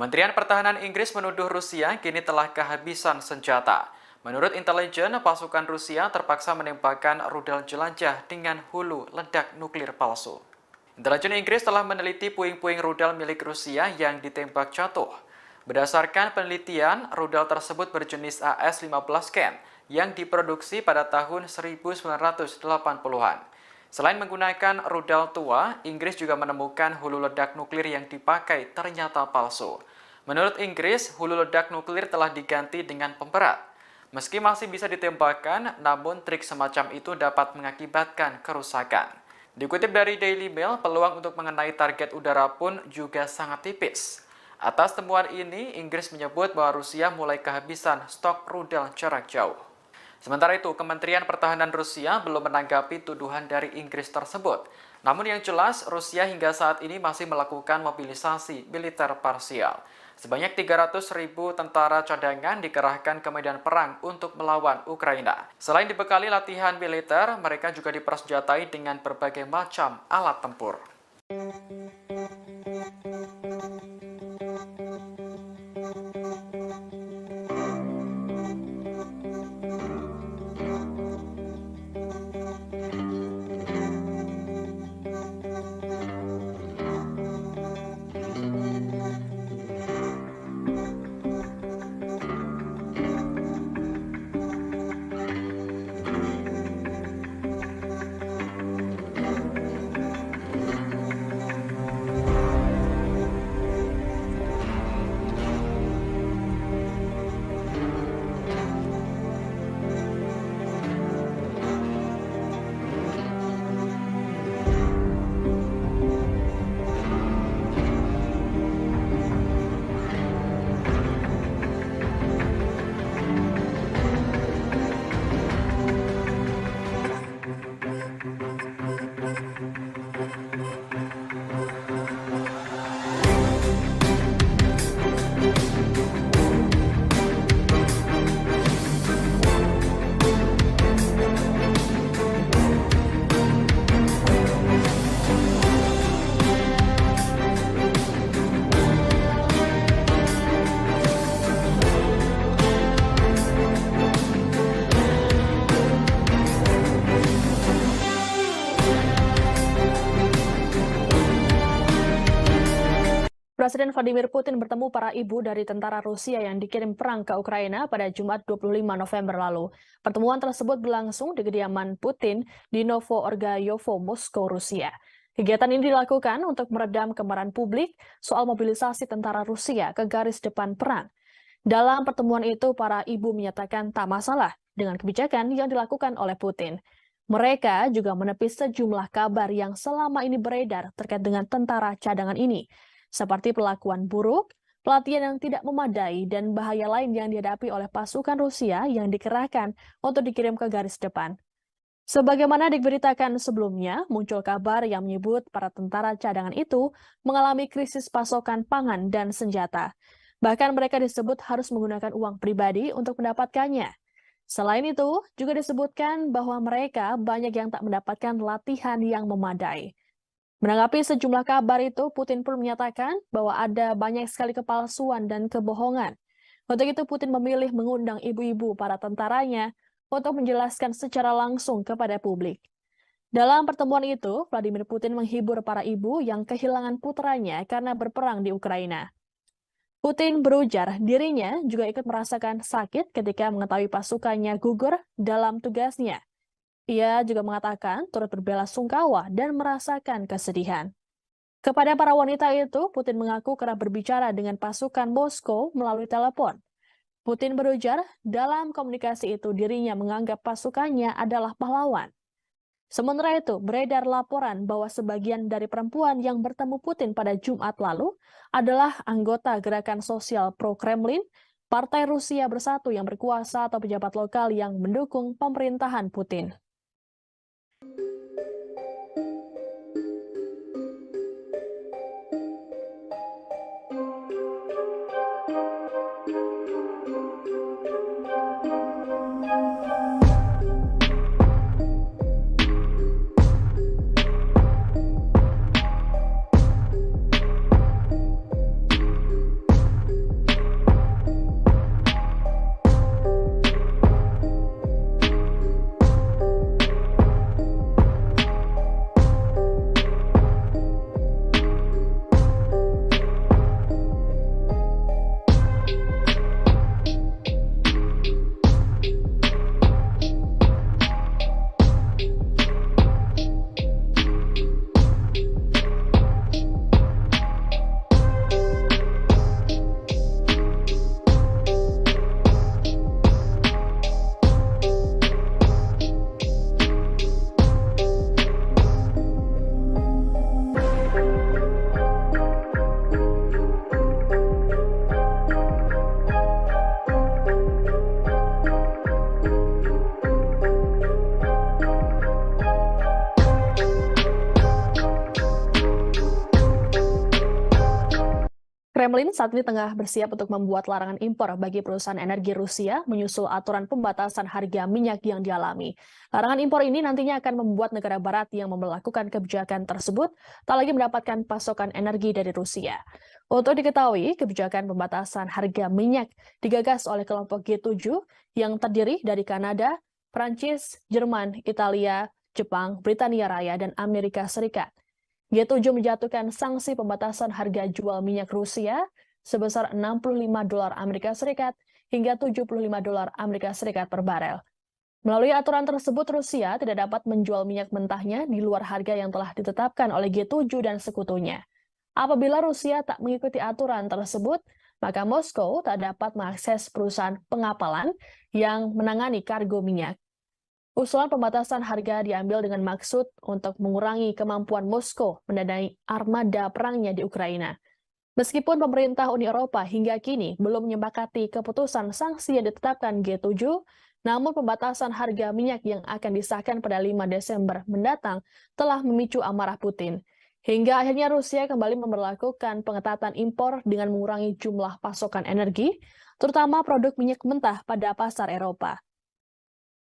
Kementerian Pertahanan Inggris menuduh Rusia kini telah kehabisan senjata. Menurut intelijen, pasukan Rusia terpaksa menembakkan rudal jelajah dengan hulu ledak nuklir palsu. Intelijen Inggris telah meneliti puing-puing rudal milik Rusia yang ditembak jatuh. Berdasarkan penelitian, rudal tersebut berjenis AS-15 Ken yang diproduksi pada tahun 1980-an. Selain menggunakan rudal tua, Inggris juga menemukan hulu ledak nuklir yang dipakai ternyata palsu. Menurut Inggris, hulu ledak nuklir telah diganti dengan pemberat. Meski masih bisa ditembakkan, namun trik semacam itu dapat mengakibatkan kerusakan. Dikutip dari Daily Mail, peluang untuk mengenai target udara pun juga sangat tipis. Atas temuan ini, Inggris menyebut bahwa Rusia mulai kehabisan stok rudal jarak jauh. Sementara itu, Kementerian Pertahanan Rusia belum menanggapi tuduhan dari Inggris tersebut. Namun yang jelas, Rusia hingga saat ini masih melakukan mobilisasi militer parsial. Sebanyak 300.000 tentara cadangan dikerahkan ke medan perang untuk melawan Ukraina. Selain dibekali latihan militer, mereka juga dipersenjatai dengan berbagai macam alat tempur. Presiden Vladimir Putin bertemu para ibu dari tentara Rusia yang dikirim perang ke Ukraina pada Jumat 25 November lalu. Pertemuan tersebut berlangsung di kediaman Putin di Novo-Orgayovo, Moskow, Rusia. Kegiatan ini dilakukan untuk meredam kemarahan publik soal mobilisasi tentara Rusia ke garis depan perang. Dalam pertemuan itu, para ibu menyatakan tak masalah dengan kebijakan yang dilakukan oleh Putin. Mereka juga menepis sejumlah kabar yang selama ini beredar terkait dengan tentara cadangan ini, seperti perlakuan buruk, pelatihan yang tidak memadai, dan bahaya lain yang dihadapi oleh pasukan Rusia yang dikerahkan untuk dikirim ke garis depan. Sebagaimana diberitakan sebelumnya, muncul kabar yang menyebut para tentara cadangan itu mengalami krisis pasokan pangan dan senjata. Bahkan mereka disebut harus menggunakan uang pribadi untuk mendapatkannya. Selain itu, juga disebutkan bahwa mereka banyak yang tak mendapatkan latihan yang memadai. Menanggapi sejumlah kabar itu, Putin pun menyatakan bahwa ada banyak sekali kepalsuan dan kebohongan. Untuk itu, Putin memilih mengundang ibu-ibu para tentaranya untuk menjelaskan secara langsung kepada publik. Dalam pertemuan itu, Vladimir Putin menghibur para ibu yang kehilangan putranya karena berperang di Ukraina. Putin berujar dirinya juga ikut merasakan sakit ketika mengetahui pasukannya gugur dalam tugasnya. Ia juga mengatakan turut berbelasungkawa dan merasakan kesedihan. Kepada para wanita itu, Putin mengaku kerap berbicara dengan pasukan Moskow melalui telepon. Putin berujar dalam komunikasi itu dirinya menganggap pasukannya adalah pahlawan. Sementara itu, beredar laporan bahwa sebagian dari perempuan yang bertemu Putin pada Jumat lalu adalah anggota gerakan sosial pro-Kremlin, Partai Rusia Bersatu yang berkuasa atau pejabat lokal yang mendukung pemerintahan Putin. Kremlin saat ini tengah bersiap untuk membuat larangan impor bagi perusahaan energi Rusia menyusul aturan pembatasan harga minyak yang dialami. Larangan impor ini nantinya akan membuat negara barat yang memperlakukan kebijakan tersebut tak lagi mendapatkan pasokan energi dari Rusia. Untuk diketahui, kebijakan pembatasan harga minyak digagas oleh kelompok G7 yang terdiri dari Kanada, Prancis, Jerman, Italia, Jepang, Britania Raya, dan Amerika Serikat. G7 menjatuhkan sanksi pembatasan harga jual minyak Rusia sebesar $65 Amerika Serikat hingga $75 Amerika Serikat per barel. Melalui aturan tersebut, Rusia tidak dapat menjual minyak mentahnya di luar harga yang telah ditetapkan oleh G7 dan sekutunya. Apabila Rusia tak mengikuti aturan tersebut, maka Moskow tak dapat mengakses perusahaan pengapalan yang menangani kargo minyak. Usulan pembatasan harga diambil dengan maksud untuk mengurangi kemampuan Moskow mendanai armada perangnya di Ukraina. Meskipun pemerintah Uni Eropa hingga kini belum menyepakati keputusan sanksi yang ditetapkan G7, namun pembatasan harga minyak yang akan disahkan pada 5 Desember mendatang telah memicu amarah Putin. Hingga akhirnya Rusia kembali memberlakukan pengetatan impor dengan mengurangi jumlah pasokan energi, terutama produk minyak mentah pada pasar Eropa.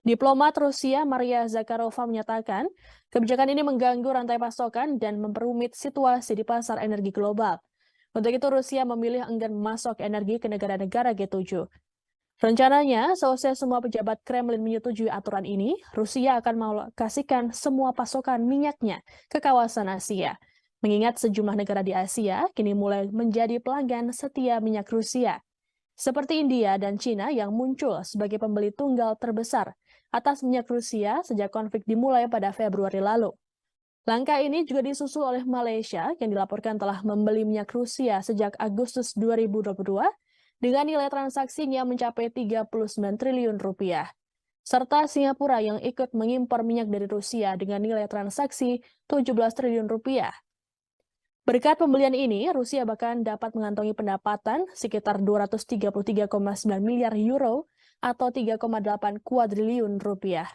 Diplomat Rusia Maria Zakharova menyatakan, kebijakan ini mengganggu rantai pasokan dan memperumit situasi di pasar energi global. Untuk itu, Rusia memilih enggan memasok energi ke negara-negara G7. Rencananya, seusai semua pejabat Kremlin menyetujui aturan ini, Rusia akan mengalokasikan semua pasokan minyaknya ke kawasan Asia. Mengingat sejumlah negara di Asia kini mulai menjadi pelanggan setia minyak Rusia, seperti India dan Cina yang muncul sebagai pembeli tunggal terbesar atas minyak Rusia sejak konflik dimulai pada Februari lalu. Langkah ini juga disusul oleh Malaysia yang dilaporkan telah membeli minyak Rusia sejak Agustus 2022 dengan nilai transaksinya mencapai 39 triliun rupiah. Serta Singapura yang ikut mengimpor minyak dari Rusia dengan nilai transaksi 17 triliun rupiah. Berkat pembelian ini, Rusia bahkan dapat mengantongi pendapatan sekitar 233,9 miliar euro atau 3,8 kuadriliun rupiah.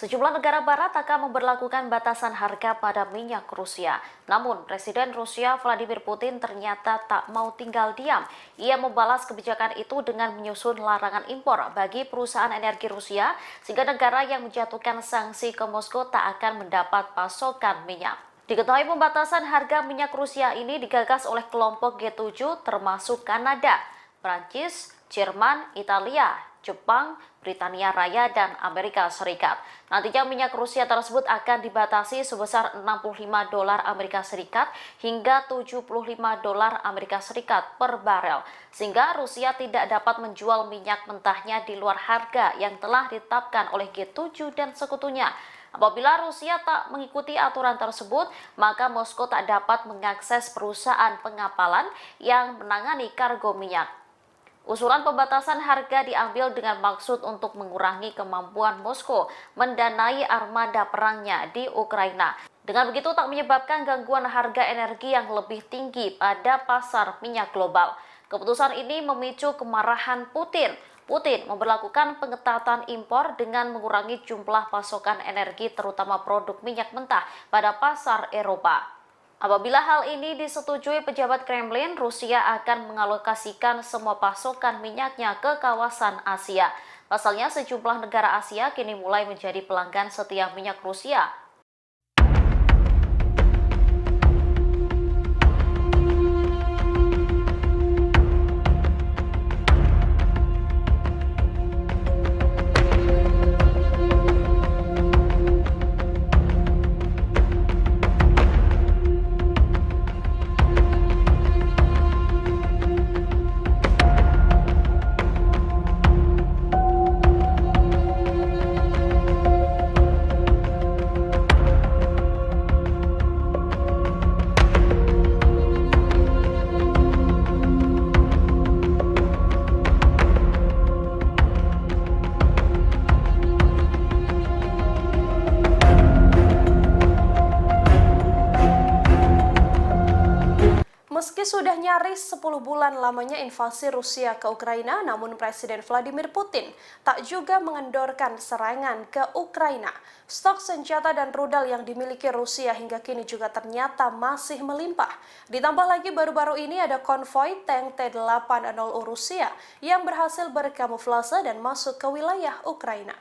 Sejumlah negara barat akan memberlakukan batasan harga pada minyak Rusia. Namun, Presiden Rusia Vladimir Putin ternyata tak mau tinggal diam. Ia membalas kebijakan itu dengan menyusun larangan impor bagi perusahaan energi Rusia, sehingga negara yang menjatuhkan sanksi ke Moskow tak akan mendapat pasokan minyak. Diketahui pembatasan harga minyak Rusia ini digagas oleh kelompok G7 termasuk Kanada, Prancis, Jerman, Italia, Jepang, Britania Raya, dan Amerika Serikat. Nantinya minyak Rusia tersebut akan dibatasi sebesar $65 Amerika Serikat hingga $75 Amerika Serikat per barel, sehingga Rusia tidak dapat menjual minyak mentahnya di luar harga yang telah ditetapkan oleh G7 dan sekutunya. Apabila Rusia tak mengikuti aturan tersebut, maka Moskow tak dapat mengakses perusahaan pengapalan yang menangani kargo minyak. Usulan pembatasan harga diambil dengan maksud untuk mengurangi kemampuan Moskow mendanai armada perangnya di Ukraina. Dengan begitu tak menyebabkan gangguan harga energi yang lebih tinggi pada pasar minyak global. Keputusan ini memicu kemarahan Putin. Putin memberlakukan pengetatan impor dengan mengurangi jumlah pasokan energi terutama produk minyak mentah pada pasar Eropa. Apabila hal ini disetujui pejabat Kremlin, Rusia akan mengalokasikan semua pasokan minyaknya ke kawasan Asia. Pasalnya, sejumlah negara Asia kini mulai menjadi pelanggan setia minyak Rusia. Meski sudah nyaris 10 bulan lamanya invasi Rusia ke Ukraina, namun Presiden Vladimir Putin tak juga mengendorkan serangan ke Ukraina. Stok senjata dan rudal yang dimiliki Rusia hingga kini juga ternyata masih melimpah. Ditambah lagi baru-baru ini ada konvoi tank T-80 Rusia yang berhasil berkamuflase dan masuk ke wilayah Ukraina.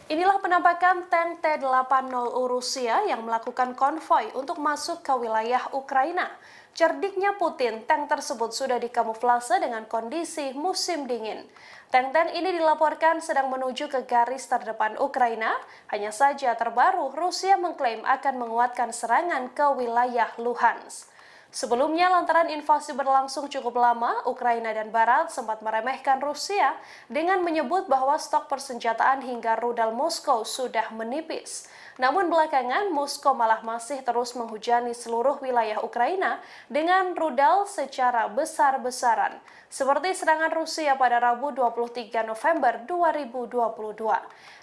Inilah penampakan tank T-80 Rusia yang melakukan konvoi untuk masuk ke wilayah Ukraina. Cerdiknya Putin, tank tersebut sudah dikamuflase dengan kondisi musim dingin. Tank-tank ini dilaporkan sedang menuju ke garis terdepan Ukraina. Hanya saja terbaru, Rusia mengklaim akan menguatkan serangan ke wilayah Luhansk. Sebelumnya, lantaran invasi berlangsung cukup lama, Ukraina dan Barat sempat meremehkan Rusia dengan menyebut bahwa stok persenjataan hingga rudal Moskow sudah menipis. Namun belakangan, Moskow malah masih terus menghujani seluruh wilayah Ukraina dengan rudal secara besar-besaran, seperti serangan Rusia pada Rabu 23 November 2022.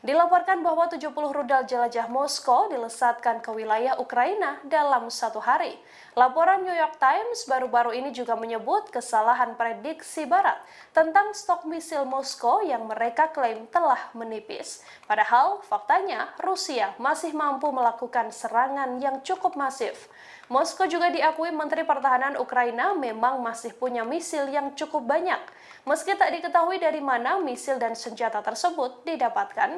Dilaporkan bahwa 70 rudal jelajah Moskow dilesatkan ke wilayah Ukraina dalam satu hari. Laporan New York Times baru-baru ini juga menyebut kesalahan prediksi Barat tentang stok misil Moskow yang mereka klaim telah menipis. Padahal faktanya Rusia masih mampu melakukan serangan yang cukup masif. Moskow juga diakui Menteri Pertahanan Ukraina memang masih punya misil yang cukup banyak, meski tak diketahui dari mana misil dan senjata tersebut didapatkan.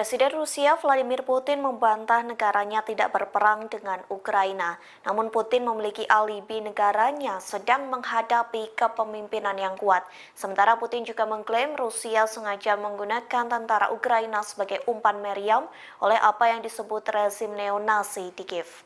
Presiden Rusia Vladimir Putin membantah negaranya tidak berperang dengan Ukraina. Namun Putin memiliki alibi negaranya sedang menghadapi kepemimpinan yang kuat. Sementara Putin juga mengklaim Rusia sengaja menggunakan tentara Ukraina sebagai umpan meriam oleh apa yang disebut rezim neonasi di Kiev.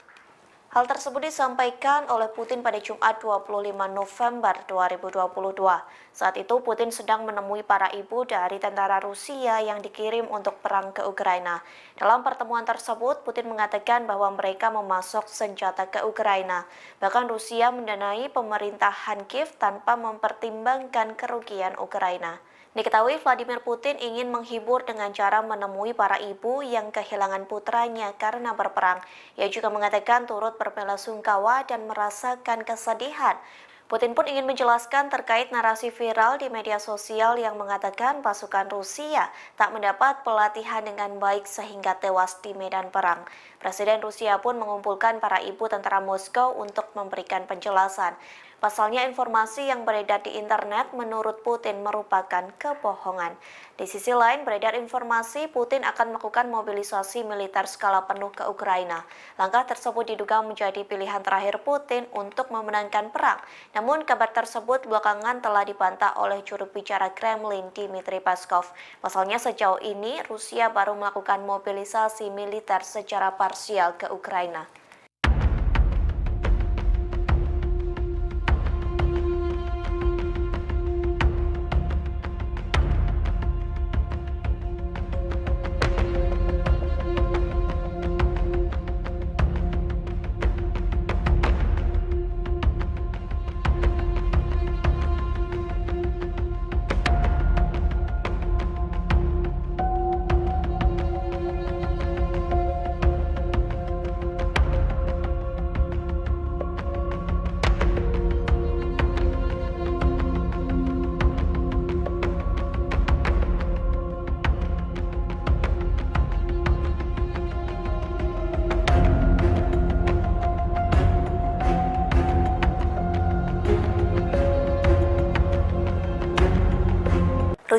Hal tersebut disampaikan oleh Putin pada Jumat 25 November 2022. Saat itu Putin sedang menemui para ibu dari tentara Rusia yang dikirim untuk perang ke Ukraina. Dalam pertemuan tersebut, Putin mengatakan bahwa mereka memasok senjata ke Ukraina. Bahkan Rusia mendanai pemerintahan Kiev tanpa mempertimbangkan kerugian Ukraina. Diketahui Vladimir Putin ingin menghibur dengan cara menemui para ibu yang kehilangan putranya karena berperang. Ia juga mengatakan turut berbelasungkawa dan merasakan kesedihan. Putin pun ingin menjelaskan terkait narasi viral di media sosial yang mengatakan pasukan Rusia tak mendapat pelatihan dengan baik sehingga tewas di medan perang. Presiden Rusia pun mengumpulkan para ibu tentara Moskow untuk memberikan penjelasan. Pasalnya informasi yang beredar di internet menurut Putin merupakan kebohongan. Di sisi lain beredar informasi Putin akan melakukan mobilisasi militer skala penuh ke Ukraina. Langkah tersebut diduga menjadi pilihan terakhir Putin untuk memenangkan perang. Namun kabar tersebut belakangan telah dibantah oleh juru bicara Kremlin Dmitry Peskov. Pasalnya sejauh ini Rusia baru melakukan mobilisasi militer secara parsial ke Ukraina.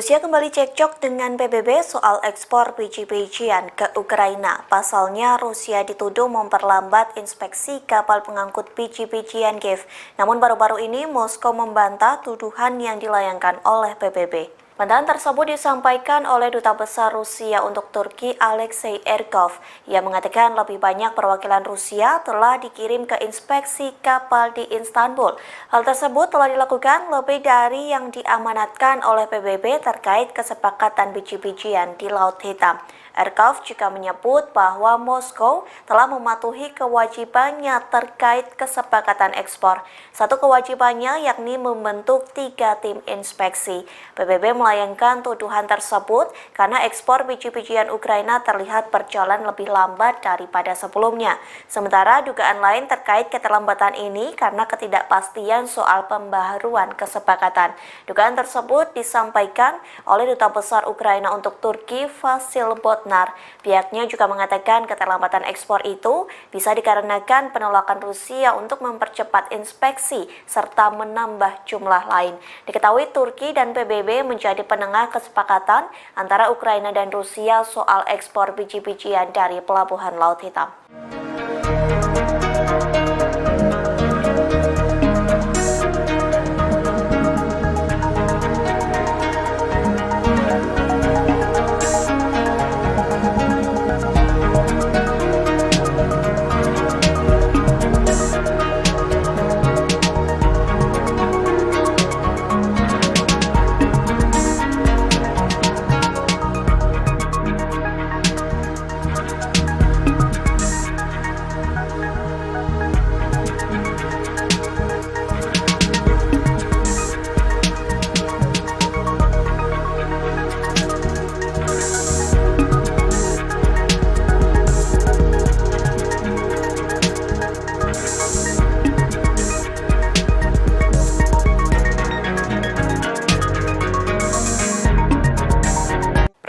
Rusia kembali cekcok dengan PBB soal ekspor biji-bijian ke Ukraina. Pasalnya, Rusia dituduh memperlambat inspeksi kapal pengangkut biji-bijian Kiev. Namun baru-baru ini Moskow membantah tuduhan yang dilayangkan oleh PBB. Bantahan tersebut disampaikan oleh Duta Besar Rusia untuk Turki Alexei Erkov. Ia mengatakan lebih banyak perwakilan Rusia telah dikirim ke inspeksi kapal di Istanbul. Hal tersebut telah dilakukan lebih dari yang diamanatkan oleh PBB terkait kesepakatan biji-bijian di Laut Hitam. Erkov juga menyebut bahwa Moskow telah mematuhi kewajibannya terkait kesepakatan ekspor. Satu kewajibannya yakni membentuk 3 tim inspeksi. PBB melayangkan tuduhan tersebut karena ekspor biji-bijian Ukraina terlihat berjalan lebih lambat daripada sebelumnya. Sementara dugaan lain terkait keterlambatan ini karena ketidakpastian soal pembaharuan kesepakatan. Dugaan tersebut disampaikan oleh Duta Besar Ukraina untuk Turki Vasil Botnar. Pihaknya juga mengatakan keterlambatan ekspor itu bisa dikarenakan penolakan Rusia untuk mempercepat inspeksi serta menambah jumlah lain. Diketahui Turki dan PBB menjadi penengah kesepakatan antara Ukraina dan Rusia soal ekspor biji-bijian dari Pelabuhan Laut Hitam.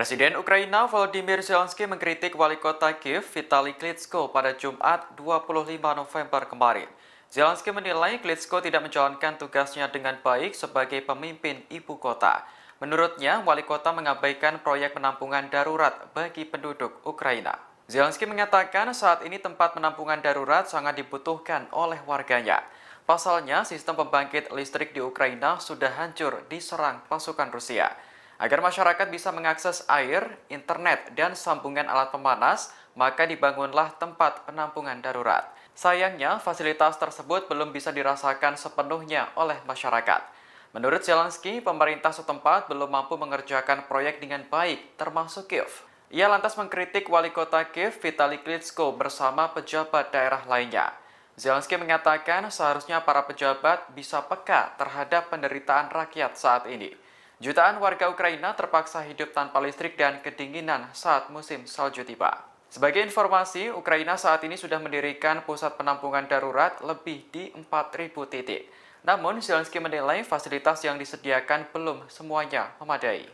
Presiden Ukraina Volodymyr Zelensky mengkritik wali kota Kiev Vitali Klitschko pada Jumat 25 November kemarin. Zelensky menilai Klitschko tidak menjalankan tugasnya dengan baik sebagai pemimpin ibu kota. Menurutnya, wali kota mengabaikan proyek penampungan darurat bagi penduduk Ukraina. Zelensky mengatakan saat ini tempat penampungan darurat sangat dibutuhkan oleh warganya. Pasalnya, sistem pembangkit listrik di Ukraina sudah hancur diserang pasukan Rusia. Agar masyarakat bisa mengakses air, internet, dan sambungan alat pemanas, maka dibangunlah tempat penampungan darurat. Sayangnya, fasilitas tersebut belum bisa dirasakan sepenuhnya oleh masyarakat. Menurut Zelensky, pemerintah setempat belum mampu mengerjakan proyek dengan baik, termasuk Kiev. Ia lantas mengkritik wali kota Kiev Vitali Klitschko bersama pejabat daerah lainnya. Zelensky mengatakan seharusnya para pejabat bisa peka terhadap penderitaan rakyat saat ini. Jutaan warga Ukraina terpaksa hidup tanpa listrik dan kedinginan saat musim salju tiba. Sebagai informasi, Ukraina saat ini sudah mendirikan pusat penampungan darurat lebih di 4.000 titik. Namun, Zelensky menilai fasilitas yang disediakan belum semuanya memadai.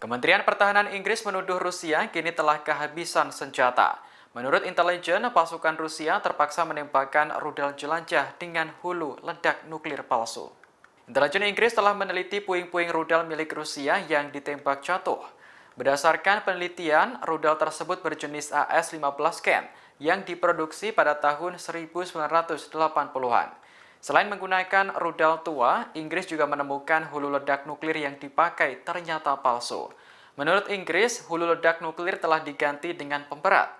Kementerian Pertahanan Inggris menuduh Rusia kini telah kehabisan senjata. Menurut intelijen, pasukan Rusia terpaksa menembakkan rudal jelajah dengan hulu ledak nuklir palsu. Intelijen Inggris telah meneliti puing-puing rudal milik Rusia yang ditembak jatuh. Berdasarkan penelitian, rudal tersebut berjenis AS-15 Ken yang diproduksi pada tahun 1980-an. Selain menggunakan rudal tua, Inggris juga menemukan hulu ledak nuklir yang dipakai ternyata palsu. Menurut Inggris, hulu ledak nuklir telah diganti dengan pemberat.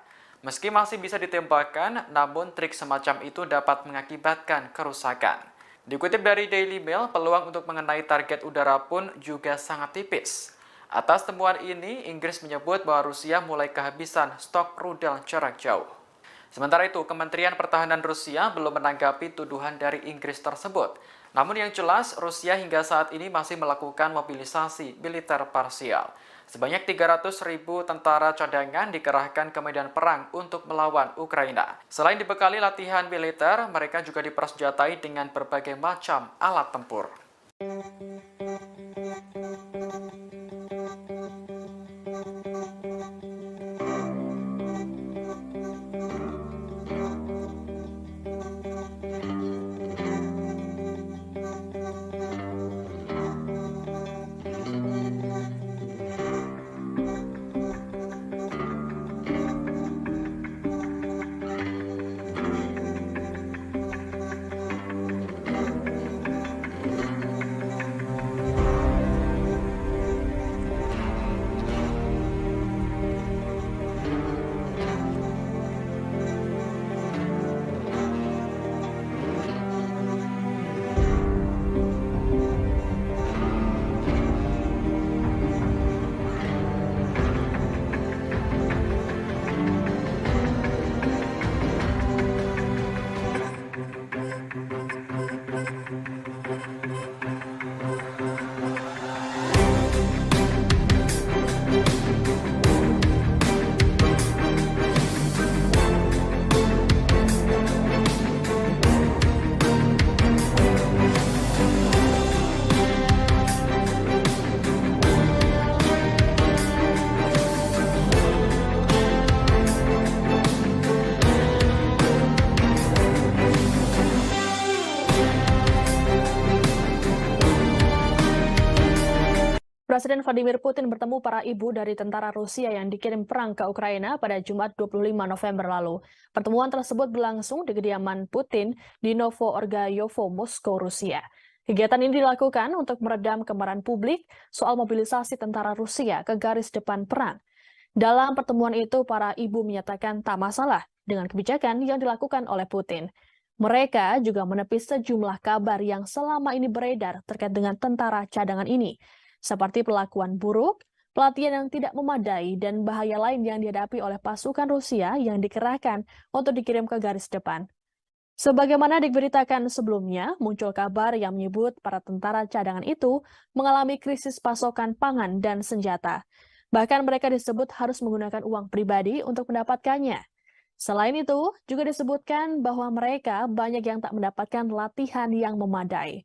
Meski masih bisa ditembakkan, namun trik semacam itu dapat mengakibatkan kerusakan. Dikutip dari Daily Mail, peluang untuk mengenai target udara pun juga sangat tipis. Atas temuan ini, Inggris menyebut bahwa Rusia mulai kehabisan stok rudal jarak jauh. Sementara itu, Kementerian Pertahanan Rusia belum menanggapi tuduhan dari Inggris tersebut. Namun yang jelas, Rusia hingga saat ini masih melakukan mobilisasi militer parsial. Sebanyak 300.000 tentara cadangan dikerahkan ke medan perang untuk melawan Ukraina. Selain dibekali latihan militer, mereka juga dipersenjatai dengan berbagai macam alat tempur. Presiden Vladimir Putin bertemu para ibu dari tentara Rusia yang dikirim perang ke Ukraina pada Jumat 25 November lalu. Pertemuan tersebut berlangsung di kediaman Putin di Novo-Orgayovo, Moskow, Rusia. Kegiatan ini dilakukan untuk meredam kemarahan publik soal mobilisasi tentara Rusia ke garis depan perang. Dalam pertemuan itu, para ibu menyatakan tak masalah dengan kebijakan yang dilakukan oleh Putin. Mereka juga menepis sejumlah kabar yang selama ini beredar terkait dengan tentara cadangan ini, seperti perlakuan buruk, pelatihan yang tidak memadai, dan bahaya lain yang dihadapi oleh pasukan Rusia yang dikerahkan untuk dikirim ke garis depan. Sebagaimana diberitakan sebelumnya, muncul kabar yang menyebut para tentara cadangan itu mengalami krisis pasokan pangan dan senjata. Bahkan mereka disebut harus menggunakan uang pribadi untuk mendapatkannya. Selain itu, juga disebutkan bahwa mereka banyak yang tak mendapatkan latihan yang memadai.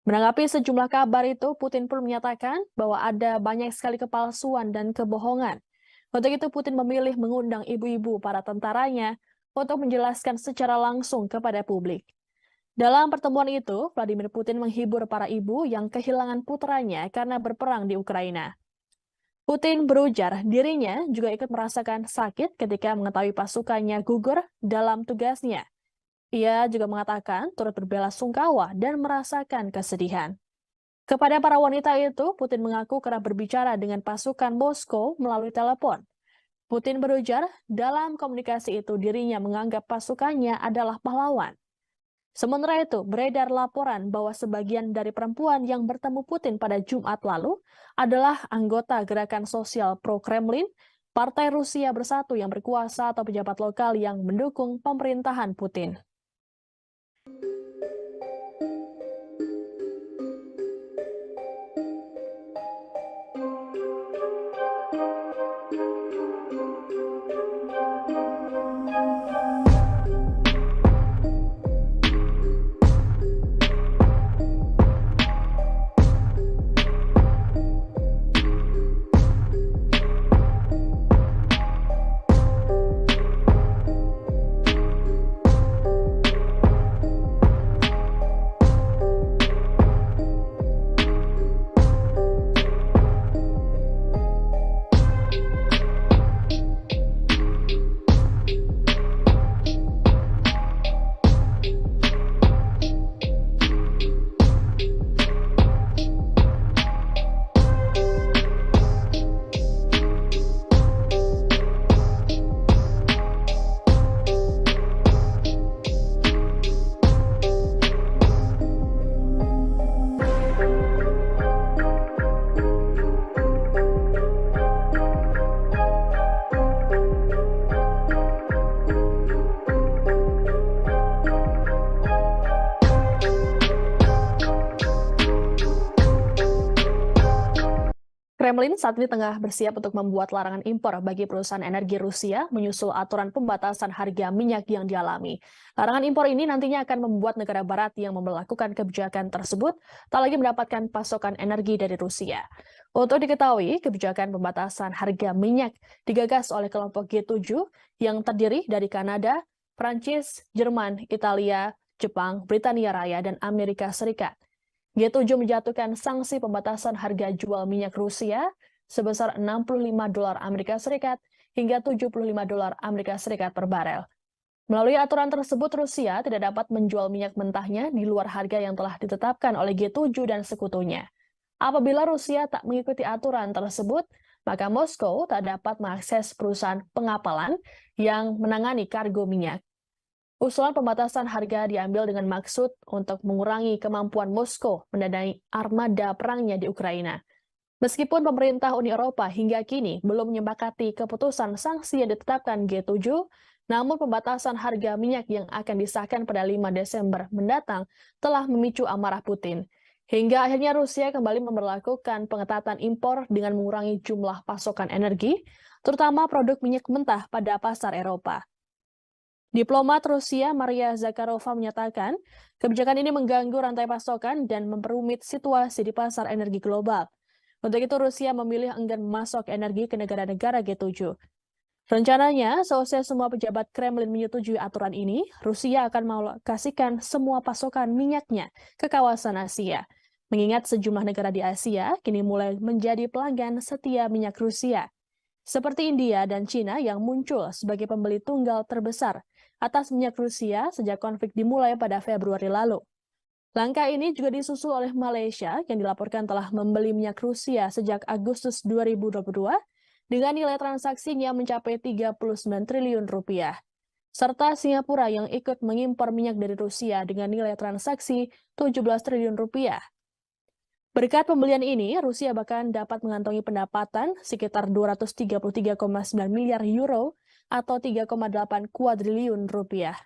Menanggapi sejumlah kabar itu, Putin pun menyatakan bahwa ada banyak sekali kepalsuan dan kebohongan. Untuk itu, Putin memilih mengundang ibu-ibu para tentaranya untuk menjelaskan secara langsung kepada publik. Dalam pertemuan itu, Vladimir Putin menghibur para ibu yang kehilangan putranya karena berperang di Ukraina. Putin berujar dirinya juga ikut merasakan sakit ketika mengetahui pasukannya gugur dalam tugasnya. Ia juga mengatakan turut berbelasungkawa dan merasakan kesedihan. Kepada para wanita itu, Putin mengaku kerap berbicara dengan pasukan Moskow melalui telepon. Putin berujar dalam komunikasi itu dirinya menganggap pasukannya adalah pahlawan. Sementara itu, beredar laporan bahwa sebagian dari perempuan yang bertemu Putin pada Jumat lalu adalah anggota gerakan sosial pro-Kremlin, Partai Rusia Bersatu yang berkuasa atau pejabat lokal yang mendukung pemerintahan Putin. Kremlin saat ini tengah bersiap untuk membuat larangan impor bagi perusahaan energi Rusia menyusul aturan pembatasan harga minyak yang dialami. Larangan impor ini nantinya akan membuat negara barat yang memperlakukan kebijakan tersebut tak lagi mendapatkan pasokan energi dari Rusia. Untuk diketahui, kebijakan pembatasan harga minyak digagas oleh kelompok G7 yang terdiri dari Kanada, Prancis, Jerman, Italia, Jepang, Britania Raya, dan Amerika Serikat. G7 menjatuhkan sanksi pembatasan harga jual minyak Rusia sebesar $65 Amerika Serikat hingga $75 Amerika Serikat per barel. Melalui aturan tersebut, Rusia tidak dapat menjual minyak mentahnya di luar harga yang telah ditetapkan oleh G7 dan sekutunya. Apabila Rusia tak mengikuti aturan tersebut, maka Moskow tak dapat mengakses perusahaan pengapalan yang menangani kargo minyak. Usulan pembatasan harga diambil dengan maksud untuk mengurangi kemampuan Moskow mendanai armada perangnya di Ukraina. Meskipun pemerintah Uni Eropa hingga kini belum menyepakati keputusan sanksi yang ditetapkan G7, namun pembatasan harga minyak yang akan disahkan pada 5 Desember mendatang telah memicu amarah Putin. Hingga akhirnya Rusia kembali memberlakukan pengetatan impor dengan mengurangi jumlah pasokan energi, terutama produk minyak mentah pada pasar Eropa. Diplomat Rusia Maria Zakharova menyatakan, kebijakan ini mengganggu rantai pasokan dan memperumit situasi di pasar energi global. Untuk itu Rusia memilih enggan memasok energi ke negara-negara G7. Rencananya, seusai semua pejabat Kremlin menyetujui aturan ini, Rusia akan mengalokasikan semua pasokan minyaknya ke kawasan Asia. Mengingat sejumlah negara di Asia kini mulai menjadi pelanggan setia minyak Rusia, seperti India dan Cina yang muncul sebagai pembeli tunggal terbesar atas minyak Rusia sejak konflik dimulai pada Februari lalu. Langkah ini juga disusul oleh Malaysia yang dilaporkan telah membeli minyak Rusia sejak Agustus 2022 dengan nilai transaksinya mencapai 39 triliun rupiah. Serta Singapura yang ikut mengimpor minyak dari Rusia dengan nilai transaksi 17 triliun rupiah. Berkat pembelian ini, Rusia bahkan dapat mengantongi pendapatan sekitar 233,9 miliar euro atau 3,8 kuadriliun rupiah.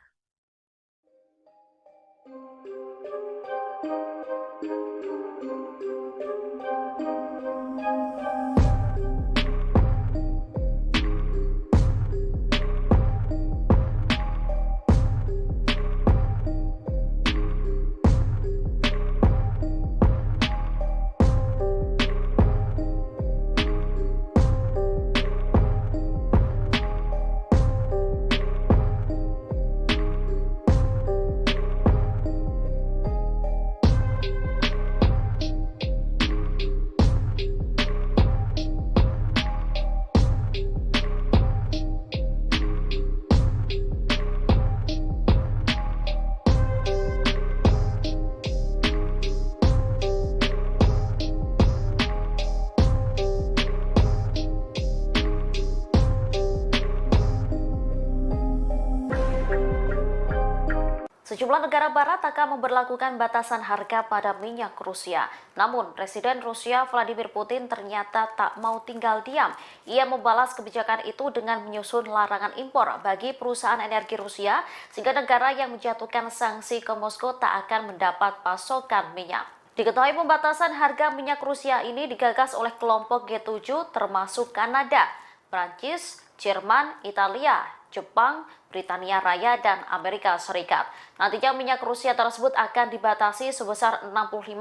Sejumlah negara barat akan memberlakukan batasan harga pada minyak Rusia. Namun, Presiden Rusia Vladimir Putin ternyata tak mau tinggal diam. Ia membalas kebijakan itu dengan menyusun larangan impor bagi perusahaan energi Rusia, sehingga negara yang menjatuhkan sanksi ke Moskow tak akan mendapat pasokan minyak. Diketahui pembatasan harga minyak Rusia ini digagas oleh kelompok G7 termasuk Kanada, Prancis, Jerman, Italia, Jepang, Britania Raya, dan Amerika Serikat. Nantinya minyak Rusia tersebut akan dibatasi sebesar $65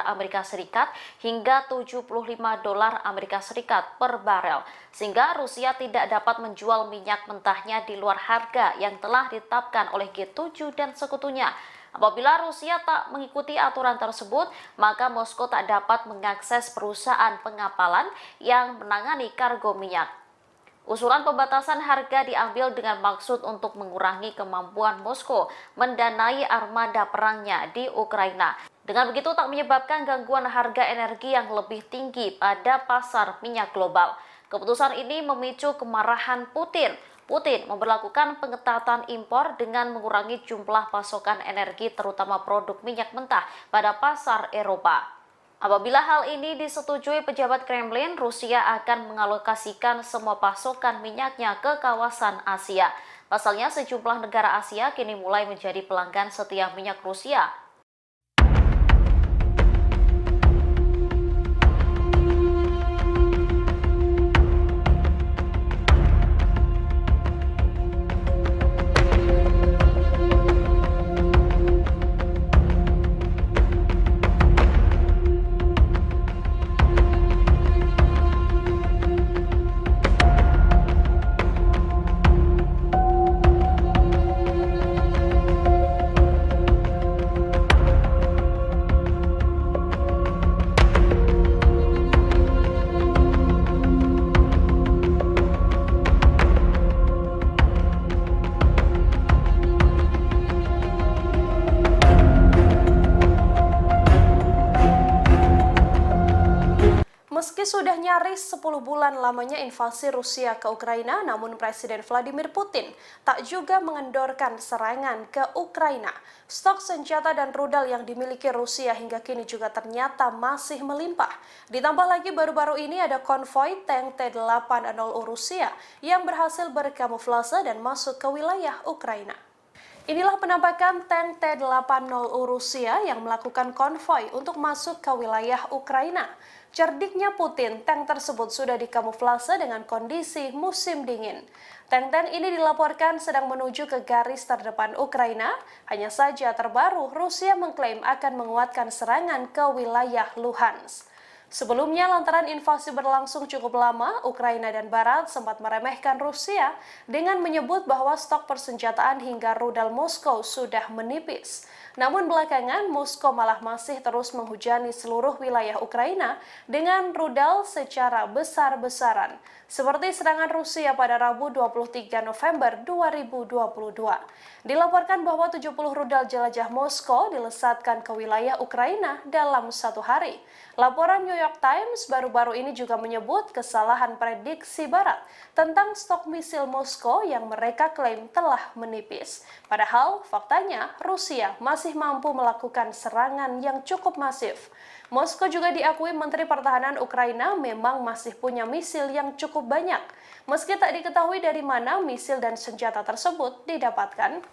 Amerika Serikat hingga $75 Amerika Serikat per barel, sehingga Rusia tidak dapat menjual minyak mentahnya di luar harga yang telah ditetapkan oleh G7 dan sekutunya. Apabila Rusia tak mengikuti aturan tersebut, maka Moskow tak dapat mengakses perusahaan pengapalan yang menangani kargo minyak. Usulan pembatasan harga diambil dengan maksud untuk mengurangi kemampuan Moskow mendanai armada perangnya di Ukraina. Dengan begitu tak menyebabkan gangguan harga energi yang lebih tinggi pada pasar minyak global. Keputusan ini memicu kemarahan Putin. Putin memberlakukan pengetatan impor dengan mengurangi jumlah pasokan energi terutama produk minyak mentah pada pasar Eropa. Apabila hal ini disetujui pejabat Kremlin, Rusia akan mengalokasikan semua pasokan minyaknya ke kawasan Asia. Pasalnya, sejumlah negara Asia kini mulai menjadi pelanggan setia minyak Rusia. Meski sudah nyaris 10 bulan lamanya invasi Rusia ke Ukraina, namun Presiden Vladimir Putin tak juga mengendorkan serangan ke Ukraina. Stok senjata dan rudal yang dimiliki Rusia hingga kini juga ternyata masih melimpah. Ditambah lagi baru-baru ini ada konvoi tank T-80 Rusia yang berhasil berkamuflase dan masuk ke wilayah Ukraina. Inilah penampakan tank T-80 Rusia yang melakukan konvoi untuk masuk ke wilayah Ukraina. Cerdiknya Putin, tank tersebut sudah dikamuflase dengan kondisi musim dingin. Tank-tank ini dilaporkan sedang menuju ke garis terdepan Ukraina. Hanya saja terbaru, Rusia mengklaim akan menguatkan serangan ke wilayah Luhansk. Sebelumnya, lantaran invasi berlangsung cukup lama, Ukraina dan Barat sempat meremehkan Rusia dengan menyebut bahwa stok persenjataan hingga rudal Moskow sudah menipis. Namun belakangan, Moskow malah masih terus menghujani seluruh wilayah Ukraina dengan rudal secara besar-besaran, seperti serangan Rusia pada Rabu 23 November 2022. Dilaporkan bahwa 70 rudal jelajah Moskow dilesatkan ke wilayah Ukraina dalam satu hari. Laporan New York Times baru-baru ini juga menyebut kesalahan prediksi Barat tentang stok misil Moskow yang mereka klaim telah menipis. Padahal faktanya Rusia masih mampu melakukan serangan yang cukup masif. Moskow juga diakui Menteri Pertahanan Ukraina memang masih punya misil yang cukup banyak, meski tak diketahui dari mana misil dan senjata tersebut didapatkan.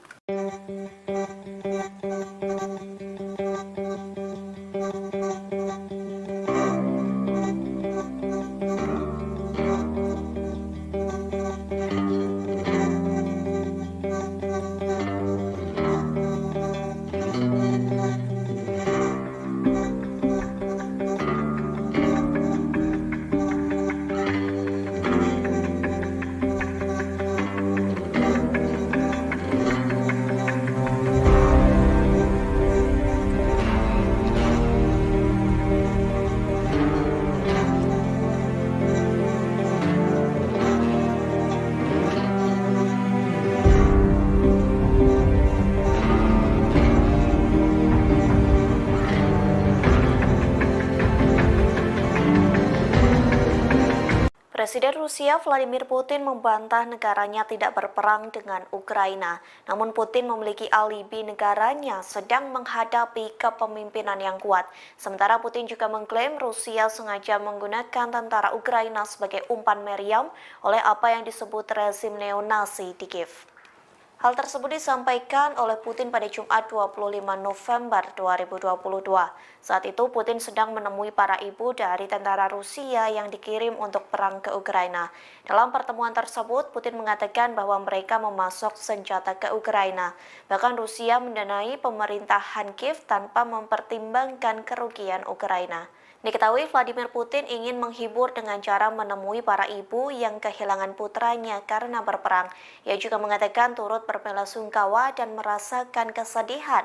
Presiden Rusia Vladimir Putin membantah negaranya tidak berperang dengan Ukraina. Namun Putin memiliki alibi negaranya sedang menghadapi kepemimpinan yang kuat. Sementara Putin juga mengklaim Rusia sengaja menggunakan tentara Ukraina sebagai umpan meriam oleh apa yang disebut rezim neonasi di Kiev. Hal tersebut disampaikan oleh Putin pada Jumat 25 November 2022. Saat itu Putin sedang menemui para ibu dari tentara Rusia yang dikirim untuk perang ke Ukraina. Dalam pertemuan tersebut, Putin mengatakan bahwa mereka memasok senjata ke Ukraina. Bahkan Rusia mendanai pemerintahan Kiev tanpa mempertimbangkan kerugian Ukraina. Diketahui Vladimir Putin ingin menghibur dengan cara menemui para ibu yang kehilangan putranya karena berperang. Ia juga mengatakan turut berbelasungkawa dan merasakan kesedihan.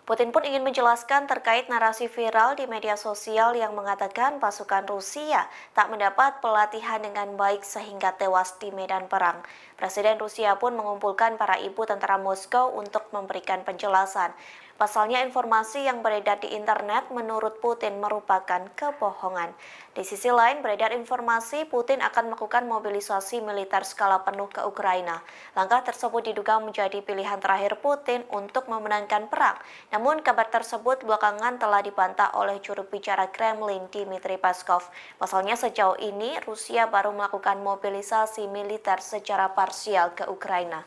Putin pun ingin menjelaskan terkait narasi viral di media sosial yang mengatakan pasukan Rusia tak mendapat pelatihan dengan baik sehingga tewas di medan perang. Presiden Rusia pun mengumpulkan para ibu tentara Moskow untuk memberikan penjelasan. Pasalnya informasi yang beredar di internet menurut Putin merupakan kebohongan. Di sisi lain, beredar informasi Putin akan melakukan mobilisasi militer skala penuh ke Ukraina. Langkah tersebut diduga menjadi pilihan terakhir Putin untuk memenangkan perang. Namun kabar tersebut belakangan telah dibantah oleh juru bicara Kremlin Dmitry Peskov. Pasalnya sejauh ini Rusia baru melakukan mobilisasi militer secara parsial ke Ukraina.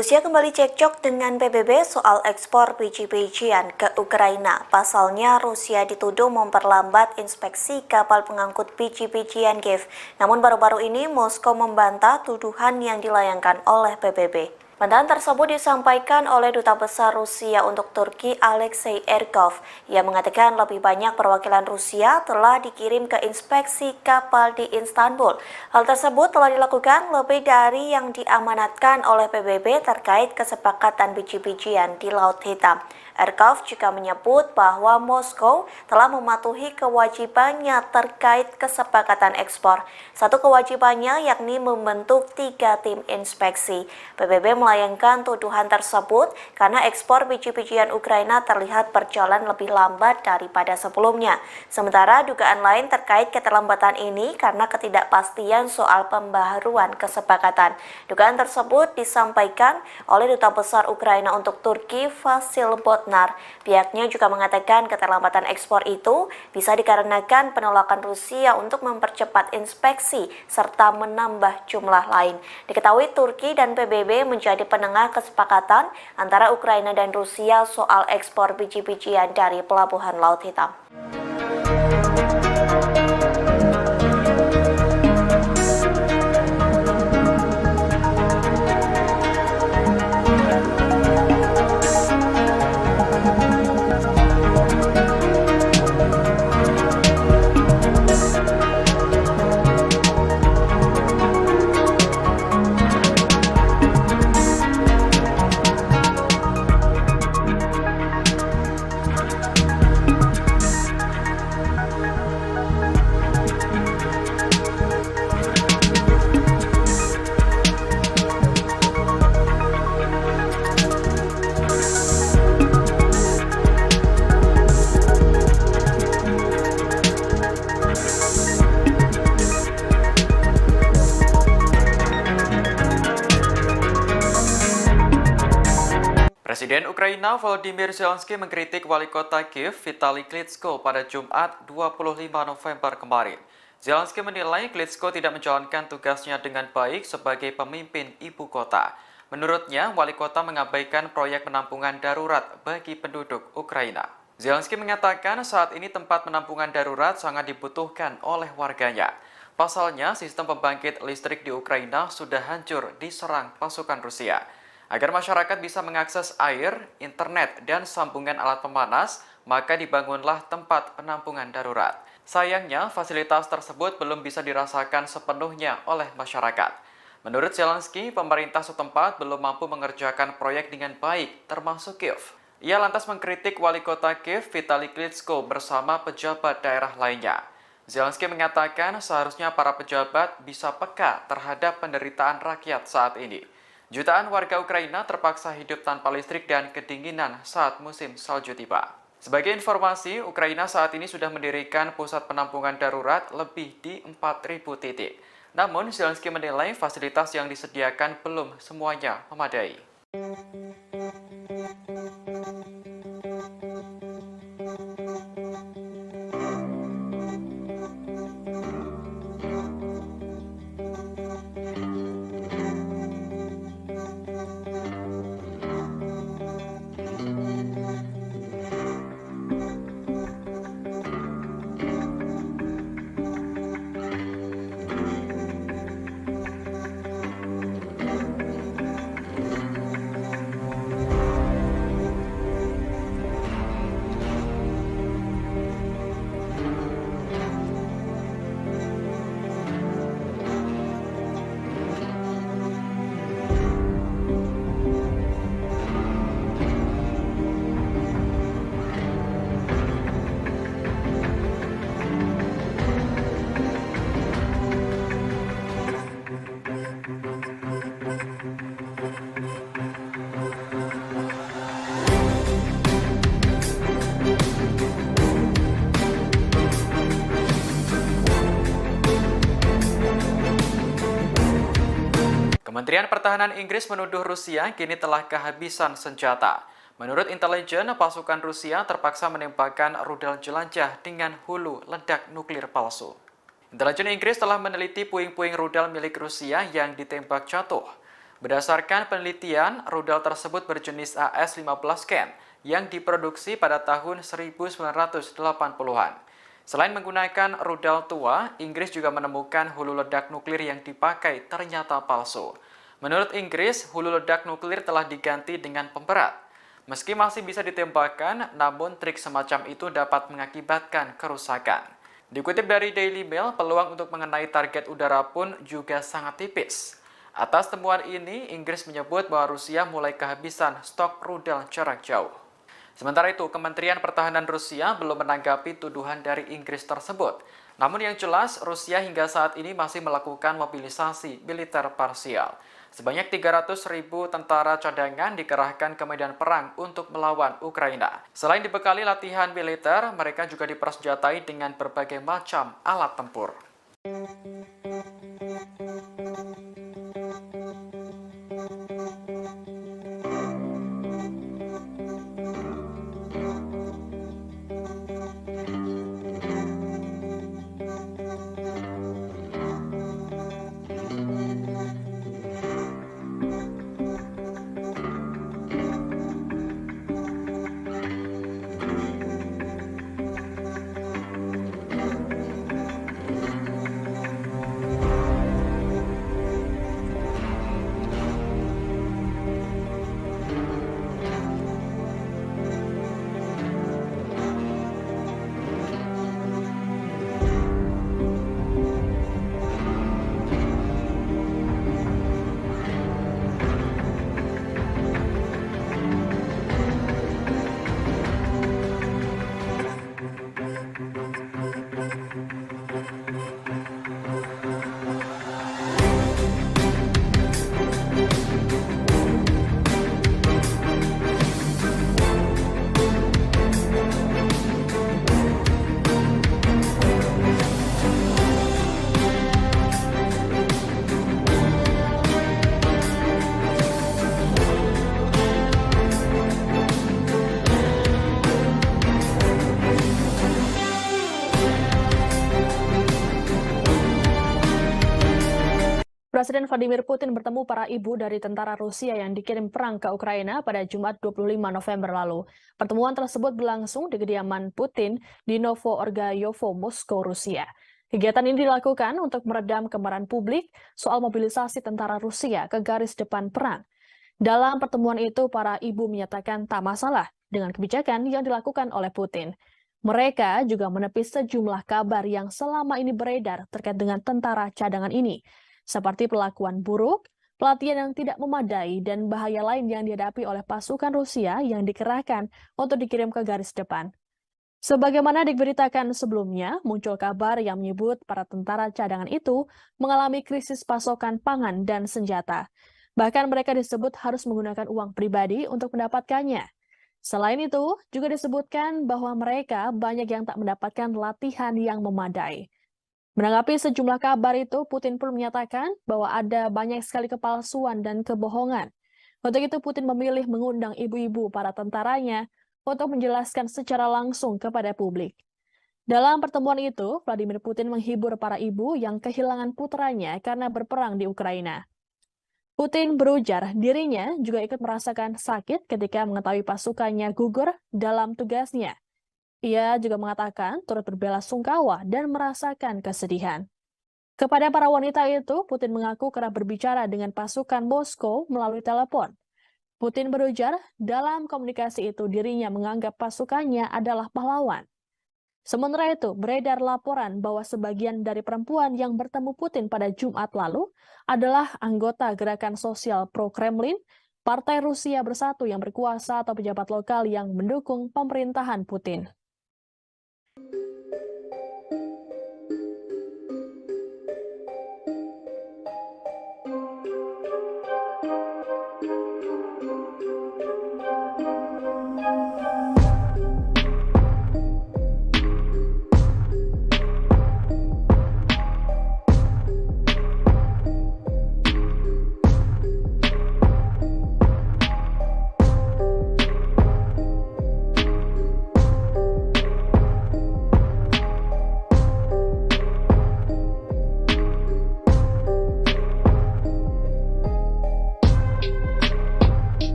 Rusia kembali cekcok dengan PBB soal ekspor biji-bijian ke Ukraina. Pasalnya, Rusia dituduh memperlambat inspeksi kapal pengangkut biji-bijian Kiev. Namun baru-baru ini Moskow membantah tuduhan yang dilayangkan oleh PBB. Bantahan tersebut disampaikan oleh Duta Besar Rusia untuk Turki Alexei Erkov. Ia mengatakan lebih banyak perwakilan Rusia telah dikirim ke inspeksi kapal di Istanbul. Hal tersebut telah dilakukan lebih dari yang diamanatkan oleh PBB terkait kesepakatan biji-bijian di Laut Hitam. Erkov juga menyebut bahwa Moskow telah mematuhi kewajibannya terkait kesepakatan ekspor. Satu kewajibannya yakni membentuk 3 tim inspeksi. PBB melayangkan tuduhan tersebut karena ekspor biji-bijian Ukraina terlihat berjalan lebih lambat daripada sebelumnya. Sementara dugaan lain terkait keterlambatan ini karena ketidakpastian soal pembaharuan kesepakatan. Dugaan tersebut disampaikan oleh Duta Besar Ukraina untuk Turki Vasil Botnar. Pihaknya juga mengatakan keterlambatan ekspor itu bisa dikarenakan penolakan Rusia untuk mempercepat inspeksi serta menambah jumlah lain. Diketahui Turki dan PBB menjadi penengah kesepakatan antara Ukraina dan Rusia soal ekspor biji-bijian dari Pelabuhan Laut Hitam. Presiden Ukraina Volodymyr Zelensky mengkritik wali kota Kiev Vitali Klitschko pada Jumat 25 November kemarin. Zelensky menilai Klitschko tidak menjalankan tugasnya dengan baik sebagai pemimpin ibu kota. Menurutnya, wali kota mengabaikan proyek penampungan darurat bagi penduduk Ukraina. Zelensky mengatakan saat ini tempat penampungan darurat sangat dibutuhkan oleh warganya. Pasalnya, sistem pembangkit listrik di Ukraina sudah hancur diserang pasukan Rusia. Agar masyarakat bisa mengakses air, internet, dan sambungan alat pemanas, maka dibangunlah tempat penampungan darurat. Sayangnya, fasilitas tersebut belum bisa dirasakan sepenuhnya oleh masyarakat. Menurut Zelensky, pemerintah setempat belum mampu mengerjakan proyek dengan baik, termasuk Kiev. Ia lantas mengkritik wali kota Kiev Vitali Klitschko bersama pejabat daerah lainnya. Zelensky mengatakan seharusnya para pejabat bisa peka terhadap penderitaan rakyat saat ini. Jutaan warga Ukraina terpaksa hidup tanpa listrik dan kedinginan saat musim salju tiba. Sebagai informasi, Ukraina saat ini sudah mendirikan pusat penampungan darurat lebih di 4.000 titik. Namun, Zelensky menilai fasilitas yang disediakan belum semuanya memadai. Kementerian Pertahanan Inggris menuduh Rusia kini telah kehabisan senjata. Menurut intelijen, pasukan Rusia terpaksa menembakkan rudal jelajah dengan hulu ledak nuklir palsu. Intelijen Inggris telah meneliti puing-puing rudal milik Rusia yang ditembak jatuh. Berdasarkan penelitian, rudal tersebut berjenis AS-15 Ken yang diproduksi pada tahun 1980-an. Selain menggunakan rudal tua, Inggris juga menemukan hulu ledak nuklir yang dipakai ternyata palsu. Menurut Inggris, hulu ledak nuklir telah diganti dengan pemberat. Meski masih bisa ditembakkan, namun trik semacam itu dapat mengakibatkan kerusakan. Dikutip dari Daily Mail, peluang untuk mengenai target udara pun juga sangat tipis. Atas temuan ini, Inggris menyebut bahwa Rusia mulai kehabisan stok rudal jarak jauh. Sementara itu, Kementerian Pertahanan Rusia belum menanggapi tuduhan dari Inggris tersebut. Namun yang jelas, Rusia hingga saat ini masih melakukan mobilisasi militer parsial. Sebanyak 300.000 tentara cadangan dikerahkan ke medan perang untuk melawan Ukraina. Selain dibekali latihan militer, mereka juga dipersenjatai dengan berbagai macam alat tempur. Presiden Vladimir Putin bertemu para ibu dari tentara Rusia yang dikirim perang ke Ukraina pada Jumat 25 November lalu. Pertemuan tersebut berlangsung di kediaman Putin di Novo-Orgayovo, Moskow, Rusia. Kegiatan ini dilakukan untuk meredam kemarahan publik soal mobilisasi tentara Rusia ke garis depan perang. Dalam pertemuan itu, para ibu menyatakan tak masalah dengan kebijakan yang dilakukan oleh Putin. Mereka juga menepis sejumlah kabar yang selama ini beredar terkait dengan tentara cadangan ini, seperti perlakuan buruk, pelatihan yang tidak memadai, dan bahaya lain yang dihadapi oleh pasukan Rusia yang dikerahkan untuk dikirim ke garis depan. Sebagaimana diberitakan sebelumnya, muncul kabar yang menyebut para tentara cadangan itu mengalami krisis pasokan pangan dan senjata. Bahkan mereka disebut harus menggunakan uang pribadi untuk mendapatkannya. Selain itu, juga disebutkan bahwa mereka banyak yang tak mendapatkan latihan yang memadai. Menanggapi sejumlah kabar itu, Putin pun menyatakan bahwa ada banyak sekali kepalsuan dan kebohongan. Untuk itu, Putin memilih mengundang ibu-ibu para tentaranya untuk menjelaskan secara langsung kepada publik. Dalam pertemuan itu, Vladimir Putin menghibur para ibu yang kehilangan putranya karena berperang di Ukraina. Putin berujar dirinya juga ikut merasakan sakit ketika mengetahui pasukannya gugur dalam tugasnya. Ia juga mengatakan turut berbelasungkawa dan merasakan kesedihan. Kepada para wanita itu, Putin mengaku kerap berbicara dengan pasukan Moskow melalui telepon. Putin berujar dalam komunikasi itu dirinya menganggap pasukannya adalah pahlawan. Sementara itu, beredar laporan bahwa sebagian dari perempuan yang bertemu Putin pada Jumat lalu adalah anggota gerakan sosial pro-Kremlin, Partai Rusia Bersatu yang berkuasa atau pejabat lokal yang mendukung pemerintahan Putin.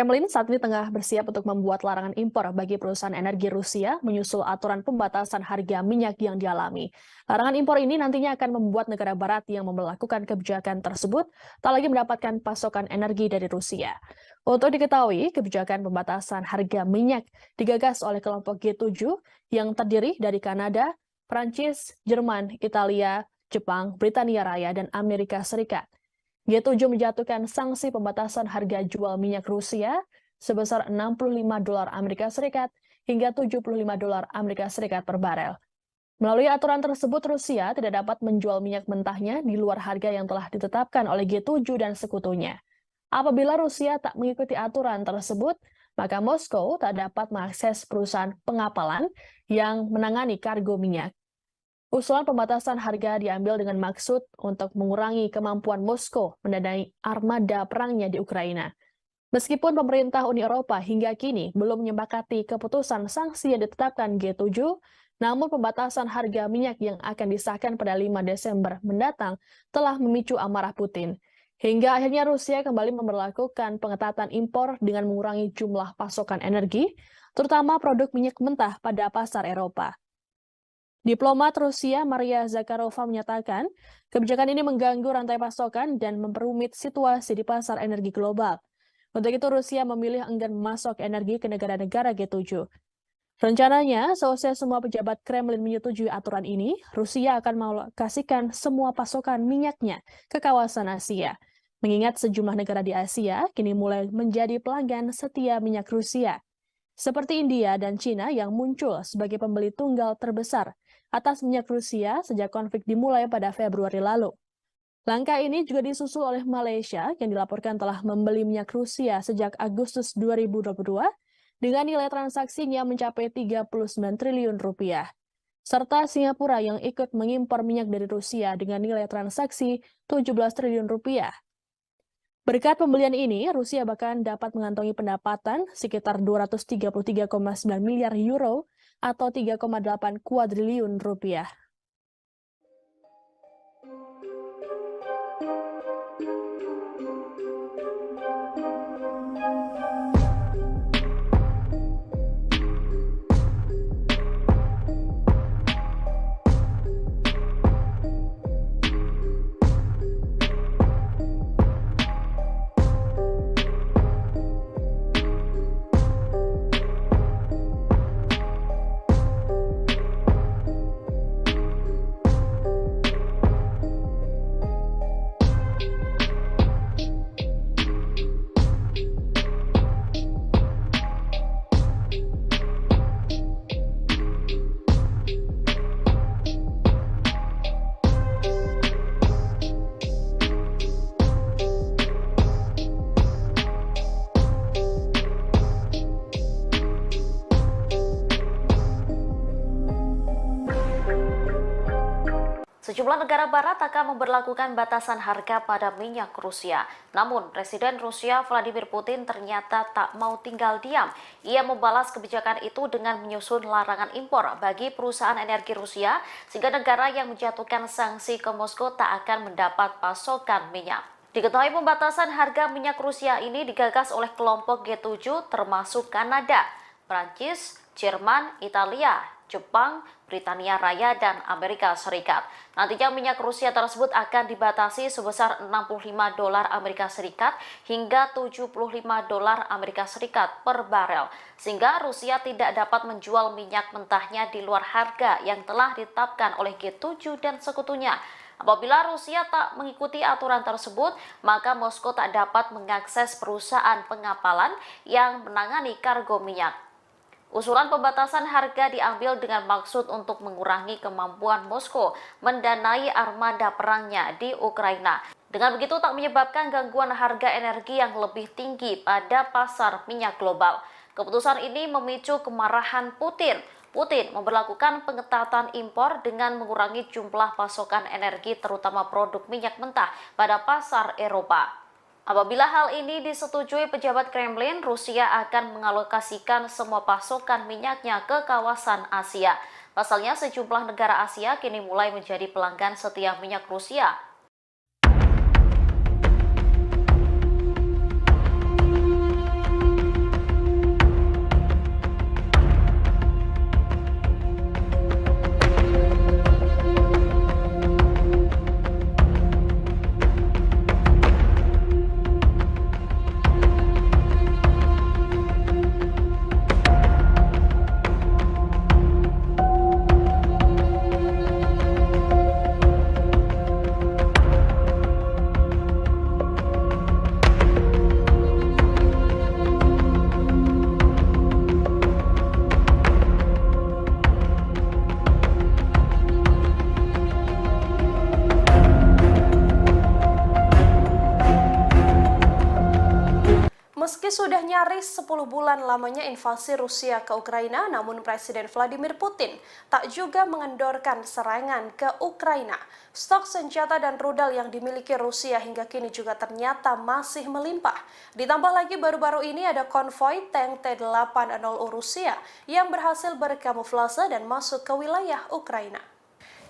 Kremlin saat ini tengah bersiap untuk membuat larangan impor bagi perusahaan energi Rusia menyusul aturan pembatasan harga minyak yang dialami. Larangan impor ini nantinya akan membuat negara barat yang memperlakukan kebijakan tersebut tak lagi mendapatkan pasokan energi dari Rusia. Untuk diketahui, kebijakan pembatasan harga minyak digagas oleh kelompok G7 yang terdiri dari Kanada, Prancis, Jerman, Italia, Jepang, Britania Raya, dan Amerika Serikat. G7 menjatuhkan sanksi pembatasan harga jual minyak Rusia sebesar $65 Amerika Serikat hingga $75 Amerika Serikat per barel. Melalui aturan tersebut, Rusia tidak dapat menjual minyak mentahnya di luar harga yang telah ditetapkan oleh G7 dan sekutunya. Apabila Rusia tak mengikuti aturan tersebut, maka Moskow tak dapat mengakses perusahaan pengapalan yang menangani kargo minyak. Usulan pembatasan harga diambil dengan maksud untuk mengurangi kemampuan Moskow mendanai armada perangnya di Ukraina. Meskipun pemerintah Uni Eropa hingga kini belum menyepakati keputusan sanksi yang ditetapkan G7, namun pembatasan harga minyak yang akan disahkan pada 5 Desember mendatang telah memicu amarah Putin. Hingga akhirnya Rusia kembali memberlakukan pengetatan impor dengan mengurangi jumlah pasokan energi, terutama produk minyak mentah pada pasar Eropa. Diplomat Rusia Maria Zakharova menyatakan, kebijakan ini mengganggu rantai pasokan dan memperumit situasi di pasar energi global. Untuk itu Rusia memilih enggan memasok energi ke negara-negara G7. Rencananya, seusai semua pejabat Kremlin menyetujui aturan ini, Rusia akan mengalokasikan semua pasokan minyaknya ke kawasan Asia. Mengingat sejumlah negara di Asia kini mulai menjadi pelanggan setia minyak Rusia, seperti India dan Cina yang muncul sebagai pembeli tunggal terbesar atas minyak Rusia sejak konflik dimulai pada Februari lalu. Langkah ini juga disusul oleh Malaysia yang dilaporkan telah membeli minyak Rusia sejak Agustus 2022 dengan nilai transaksinya mencapai 39 triliun rupiah. Serta Singapura yang ikut mengimpor minyak dari Rusia dengan nilai transaksi 17 triliun rupiah. Berkat pembelian ini, Rusia bahkan dapat mengantongi pendapatan sekitar 233,9 miliar euro atau 3,8 kuadriliun rupiah. Sejumlah negara barat akan memberlakukan batasan harga pada minyak Rusia. Namun, Presiden Rusia Vladimir Putin ternyata tak mau tinggal diam. Ia membalas kebijakan itu dengan menyusun larangan impor bagi perusahaan energi Rusia, sehingga negara yang menjatuhkan sanksi ke Moskow tak akan mendapat pasokan minyak. Diketahui pembatasan harga minyak Rusia ini digagas oleh kelompok G7 termasuk Kanada, Prancis, Jerman, Italia, Jepang, Britania Raya, dan Amerika Serikat. Nantinya minyak Rusia tersebut akan dibatasi sebesar $65 Amerika Serikat hingga $75 Amerika Serikat per barel, sehingga Rusia tidak dapat menjual minyak mentahnya di luar harga yang telah ditetapkan oleh G7 dan sekutunya. Apabila Rusia tak mengikuti aturan tersebut, maka Moskow tak dapat mengakses perusahaan pengapalan yang menangani kargo minyak. Usulan pembatasan harga diambil dengan maksud untuk mengurangi kemampuan Moskow mendanai armada perangnya di Ukraina. Dengan begitu tak menyebabkan gangguan harga energi yang lebih tinggi pada pasar minyak global. Keputusan ini memicu kemarahan Putin. Putin memberlakukan pengetatan impor dengan mengurangi jumlah pasokan energi terutama produk minyak mentah pada pasar Eropa. Apabila hal ini disetujui pejabat Kremlin, Rusia akan mengalokasikan semua pasokan minyaknya ke kawasan Asia. Pasalnya, sejumlah negara Asia kini mulai menjadi pelanggan setia minyak Rusia. Meski sudah nyaris 10 bulan lamanya invasi Rusia ke Ukraina, namun Presiden Vladimir Putin tak juga mengendorkan serangan ke Ukraina. Stok senjata dan rudal yang dimiliki Rusia hingga kini juga ternyata masih melimpah. Ditambah lagi baru-baru ini ada konvoi tank T-80 Rusia yang berhasil berkamuflase dan masuk ke wilayah Ukraina.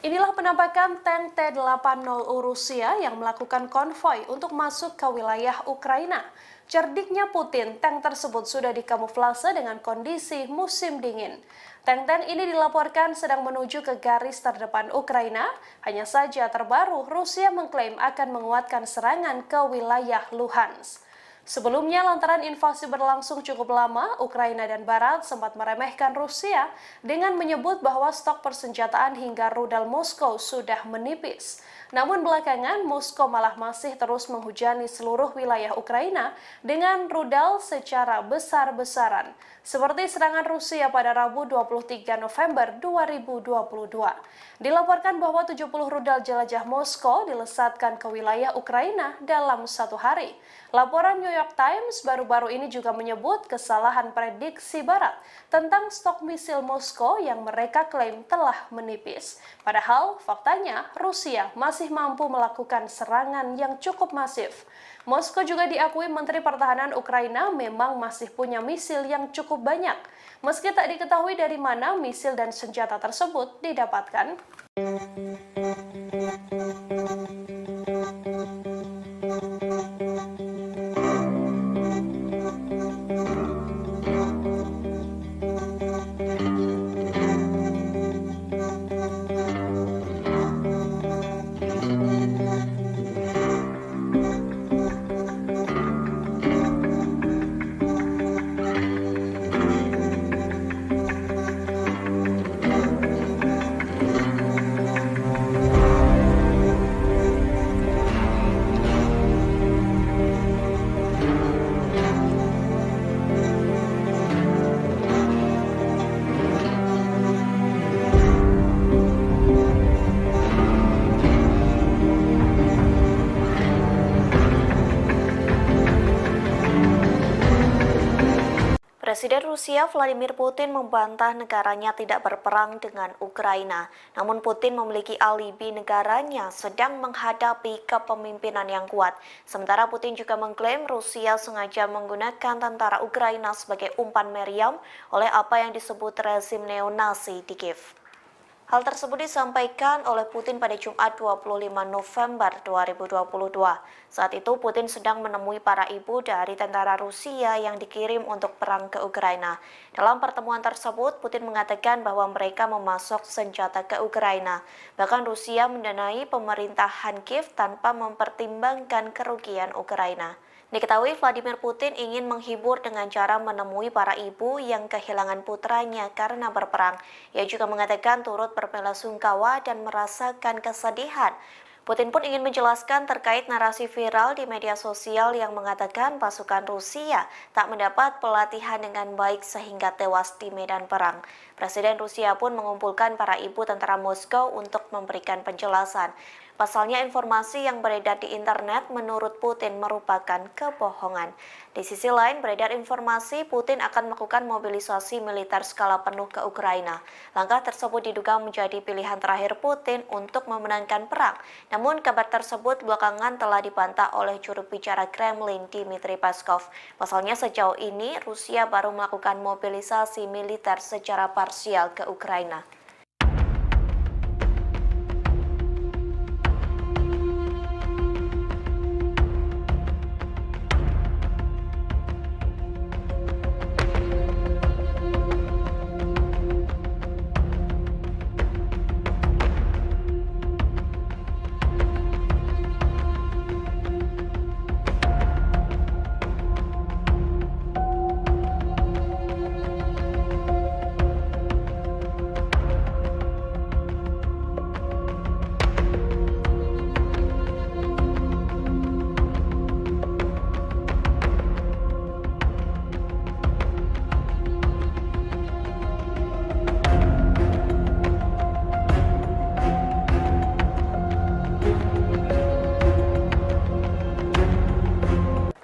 Inilah penampakan tank T-80 Rusia yang melakukan konvoi untuk masuk ke wilayah Ukraina. Cerdiknya Putin, tank tersebut sudah dikamuflase dengan kondisi musim dingin. Tank-tank ini dilaporkan sedang menuju ke garis terdepan Ukraina. Hanya saja terbaru, Rusia mengklaim akan menguatkan serangan ke wilayah Luhansk. Sebelumnya, lantaran invasi berlangsung cukup lama, Ukraina dan Barat sempat meremehkan Rusia dengan menyebut bahwa stok persenjataan hingga rudal Moskow sudah menipis. Namun belakangan, Moskow malah masih terus menghujani seluruh wilayah Ukraina dengan rudal secara besar-besaran, seperti serangan Rusia pada Rabu 23 November 2022. Dilaporkan bahwa 70 rudal jelajah Moskow dilesatkan ke wilayah Ukraina dalam satu hari. Laporan New York Times baru-baru ini juga menyebut kesalahan prediksi Barat tentang stok misil Moskow yang mereka klaim telah menipis. Padahal faktanya Rusia masih mampu melakukan serangan yang cukup masif. Moskow juga diakui Menteri Pertahanan Ukraina memang masih punya misil yang cukup banyak, meski tak diketahui dari mana misil dan senjata tersebut didapatkan. Presiden Rusia Vladimir Putin membantah negaranya tidak berperang dengan Ukraina. Namun Putin memiliki alibi negaranya sedang menghadapi kepemimpinan yang kuat. Sementara Putin juga mengklaim Rusia sengaja menggunakan tentara Ukraina sebagai umpan meriam oleh apa yang disebut rezim neonasi di Kiev. Hal tersebut disampaikan oleh Putin pada Jumat 25 November 2022. Saat itu Putin sedang menemui para ibu dari tentara Rusia yang dikirim untuk perang ke Ukraina. Dalam pertemuan tersebut, Putin mengatakan bahwa mereka memasok senjata ke Ukraina. Bahkan Rusia mendanai pemerintahan Kiev tanpa mempertimbangkan kerugian Ukraina. Diketahui Vladimir Putin ingin menghibur dengan cara menemui para ibu yang kehilangan putranya karena berperang. Ia juga mengatakan turut berbelasungkawa dan merasakan kesedihan. Putin pun ingin menjelaskan terkait narasi viral di media sosial yang mengatakan pasukan Rusia tak mendapat pelatihan dengan baik sehingga tewas di medan perang. Presiden Rusia pun mengumpulkan para ibu tentara Moskow untuk memberikan penjelasan. Pasalnya informasi yang beredar di internet menurut Putin merupakan kebohongan. Di sisi lain beredar informasi Putin akan melakukan mobilisasi militer skala penuh ke Ukraina. Langkah tersebut diduga menjadi pilihan terakhir Putin untuk memenangkan perang. Namun kabar tersebut belakangan telah dibantah oleh juru bicara Kremlin Dmitry Peskov. Pasalnya sejauh ini Rusia baru melakukan mobilisasi militer secara parsial ke Ukraina.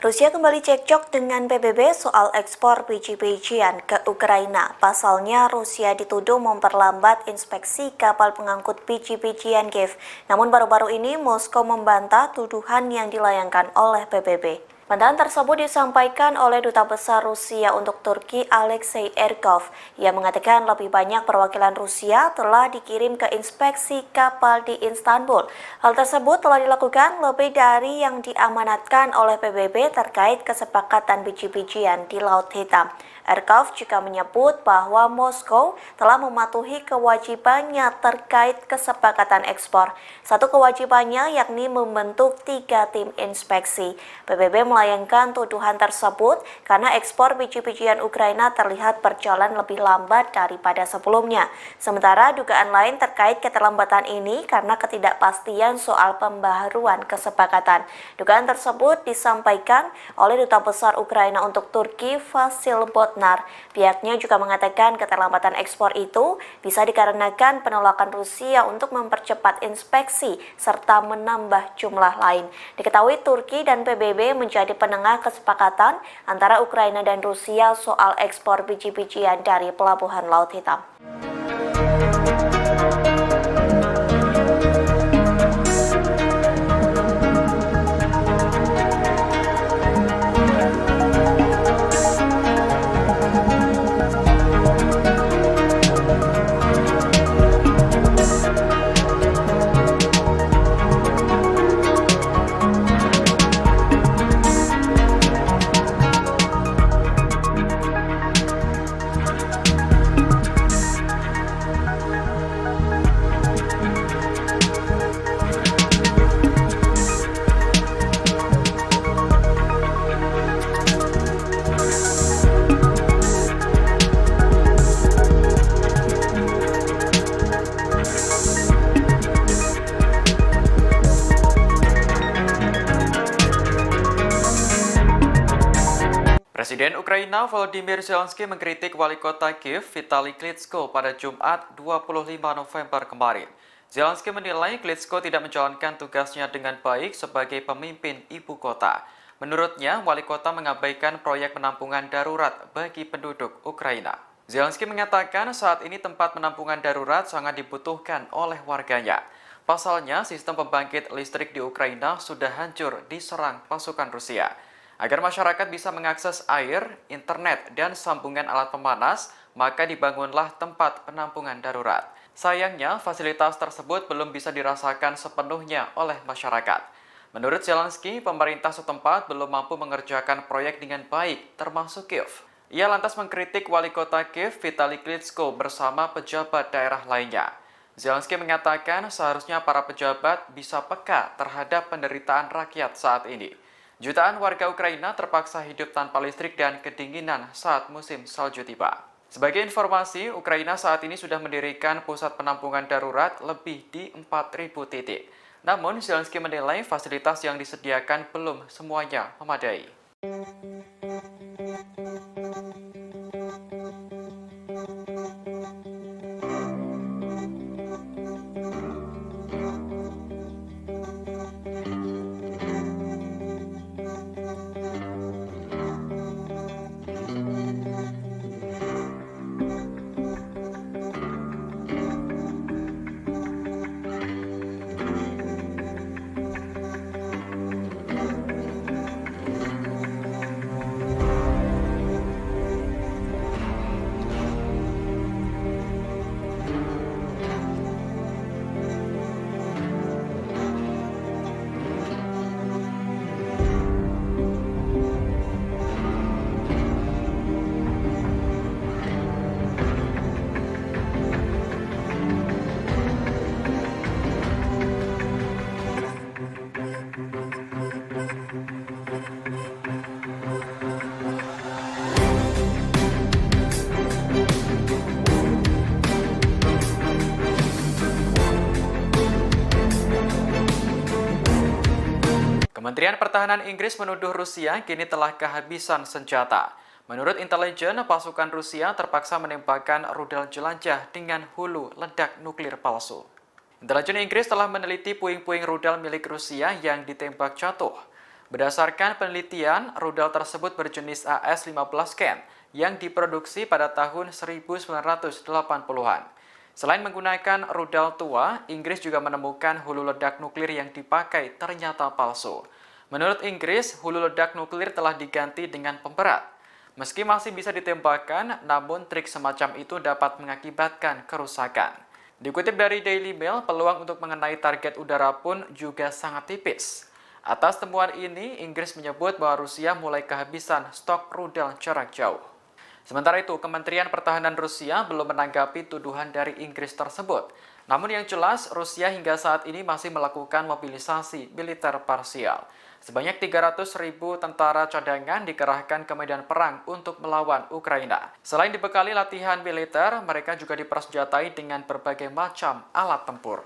Rusia kembali cekcok dengan PBB soal ekspor biji-bijian ke Ukraina. Pasalnya, Rusia dituduh memperlambat inspeksi kapal pengangkut biji-bijian Kiev. Namun baru-baru ini Moskow membantah tuduhan yang dilayangkan oleh PBB. Bantahan tersebut disampaikan oleh Duta Besar Rusia untuk Turki Alexei Erkov. Ia mengatakan lebih banyak perwakilan Rusia telah dikirim ke inspeksi kapal di Istanbul. Hal tersebut telah dilakukan lebih dari yang diamanatkan oleh PBB terkait kesepakatan biji-bijian di Laut Hitam. Erkov juga menyebut bahwa Moskow telah mematuhi kewajibannya terkait kesepakatan ekspor. Satu kewajibannya yakni membentuk 3 tim inspeksi. PBB melayangkan tuduhan tersebut karena ekspor biji-bijian Ukraina terlihat berjalan lebih lambat daripada sebelumnya. Sementara dugaan lain terkait keterlambatan ini karena ketidakpastian soal pembaharuan kesepakatan. Dugaan tersebut disampaikan oleh Duta Besar Ukraina untuk Turki Vasil Botnar. Pihaknya juga mengatakan keterlambatan ekspor itu bisa dikarenakan penolakan Rusia untuk mempercepat inspeksi serta menambah jumlah lain. Diketahui Turki dan PBB menjadi penengah kesepakatan antara Ukraina dan Rusia soal ekspor biji-bijian dari Pelabuhan Laut Hitam. Presiden Ukraina Volodymyr Zelensky mengkritik wali kota Kiev Vitali Klitschko pada Jumat 25 November kemarin. Zelensky menilai Klitschko tidak menjalankan tugasnya dengan baik sebagai pemimpin ibu kota. Menurutnya, wali kota mengabaikan proyek penampungan darurat bagi penduduk Ukraina. Zelensky mengatakan saat ini tempat penampungan darurat sangat dibutuhkan oleh warganya. Pasalnya, sistem pembangkit listrik di Ukraina sudah hancur diserang pasukan Rusia. Agar masyarakat bisa mengakses air, internet, dan sambungan alat pemanas, maka dibangunlah tempat penampungan darurat. Sayangnya, fasilitas tersebut belum bisa dirasakan sepenuhnya oleh masyarakat. Menurut Zelensky, pemerintah setempat belum mampu mengerjakan proyek dengan baik, termasuk Kiev. Ia lantas mengkritik wali kota Kiev Vitali Klitschko bersama pejabat daerah lainnya. Zelensky mengatakan seharusnya para pejabat bisa peka terhadap penderitaan rakyat saat ini. Jutaan warga Ukraina terpaksa hidup tanpa listrik dan kedinginan saat musim salju tiba. Sebagai informasi, Ukraina saat ini sudah mendirikan pusat penampungan darurat lebih di 4.000 titik. Namun, Zelensky menilai fasilitas yang disediakan belum semuanya memadai. Kementerian Pertahanan Inggris menuduh Rusia kini telah kehabisan senjata. Menurut intelijen, pasukan Rusia terpaksa menembakkan rudal jelajah dengan hulu ledak nuklir palsu. Intelijen Inggris telah meneliti puing-puing rudal milik Rusia yang ditembak jatuh. Berdasarkan penelitian, rudal tersebut berjenis AS-15 Ken yang diproduksi pada tahun 1980-an. Selain menggunakan rudal tua, Inggris juga menemukan hulu ledak nuklir yang dipakai ternyata palsu. Menurut Inggris, hulu ledak nuklir telah diganti dengan pemberat. Meski masih bisa ditembakkan, namun trik semacam itu dapat mengakibatkan kerusakan. Dikutip dari Daily Mail, peluang untuk mengenai target udara pun juga sangat tipis. Atas temuan ini, Inggris menyebut bahwa Rusia mulai kehabisan stok rudal jarak jauh. Sementara itu, Kementerian Pertahanan Rusia belum menanggapi tuduhan dari Inggris tersebut. Namun yang jelas, Rusia hingga saat ini masih melakukan mobilisasi militer parsial. Sebanyak 300.000 tentara cadangan dikerahkan ke medan perang untuk melawan Ukraina. Selain dibekali latihan militer, mereka juga dipersenjatai dengan berbagai macam alat tempur.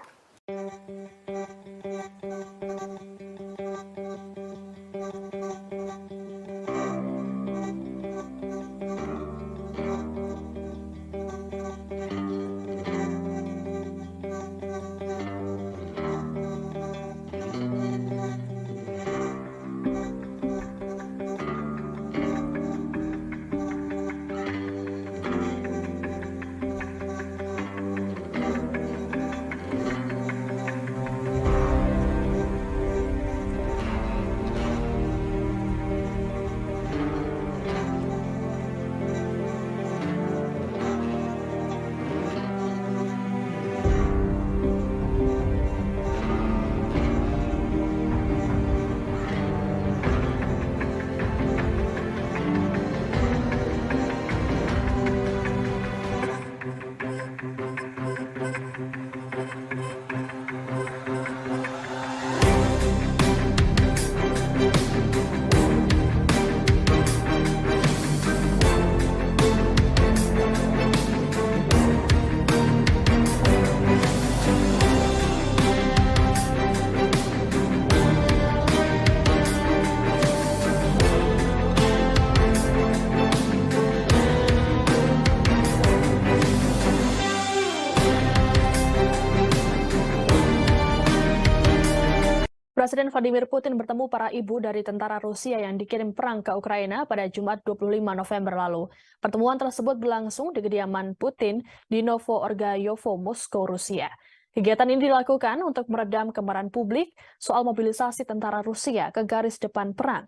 Presiden Vladimir Putin bertemu para ibu dari tentara Rusia yang dikirim perang ke Ukraina pada Jumat 25 November lalu. Pertemuan tersebut berlangsung di kediaman Putin di Novo-Orgayovo, Moskow, Rusia. Kegiatan ini dilakukan untuk meredam kemarahan publik soal mobilisasi tentara Rusia ke garis depan perang.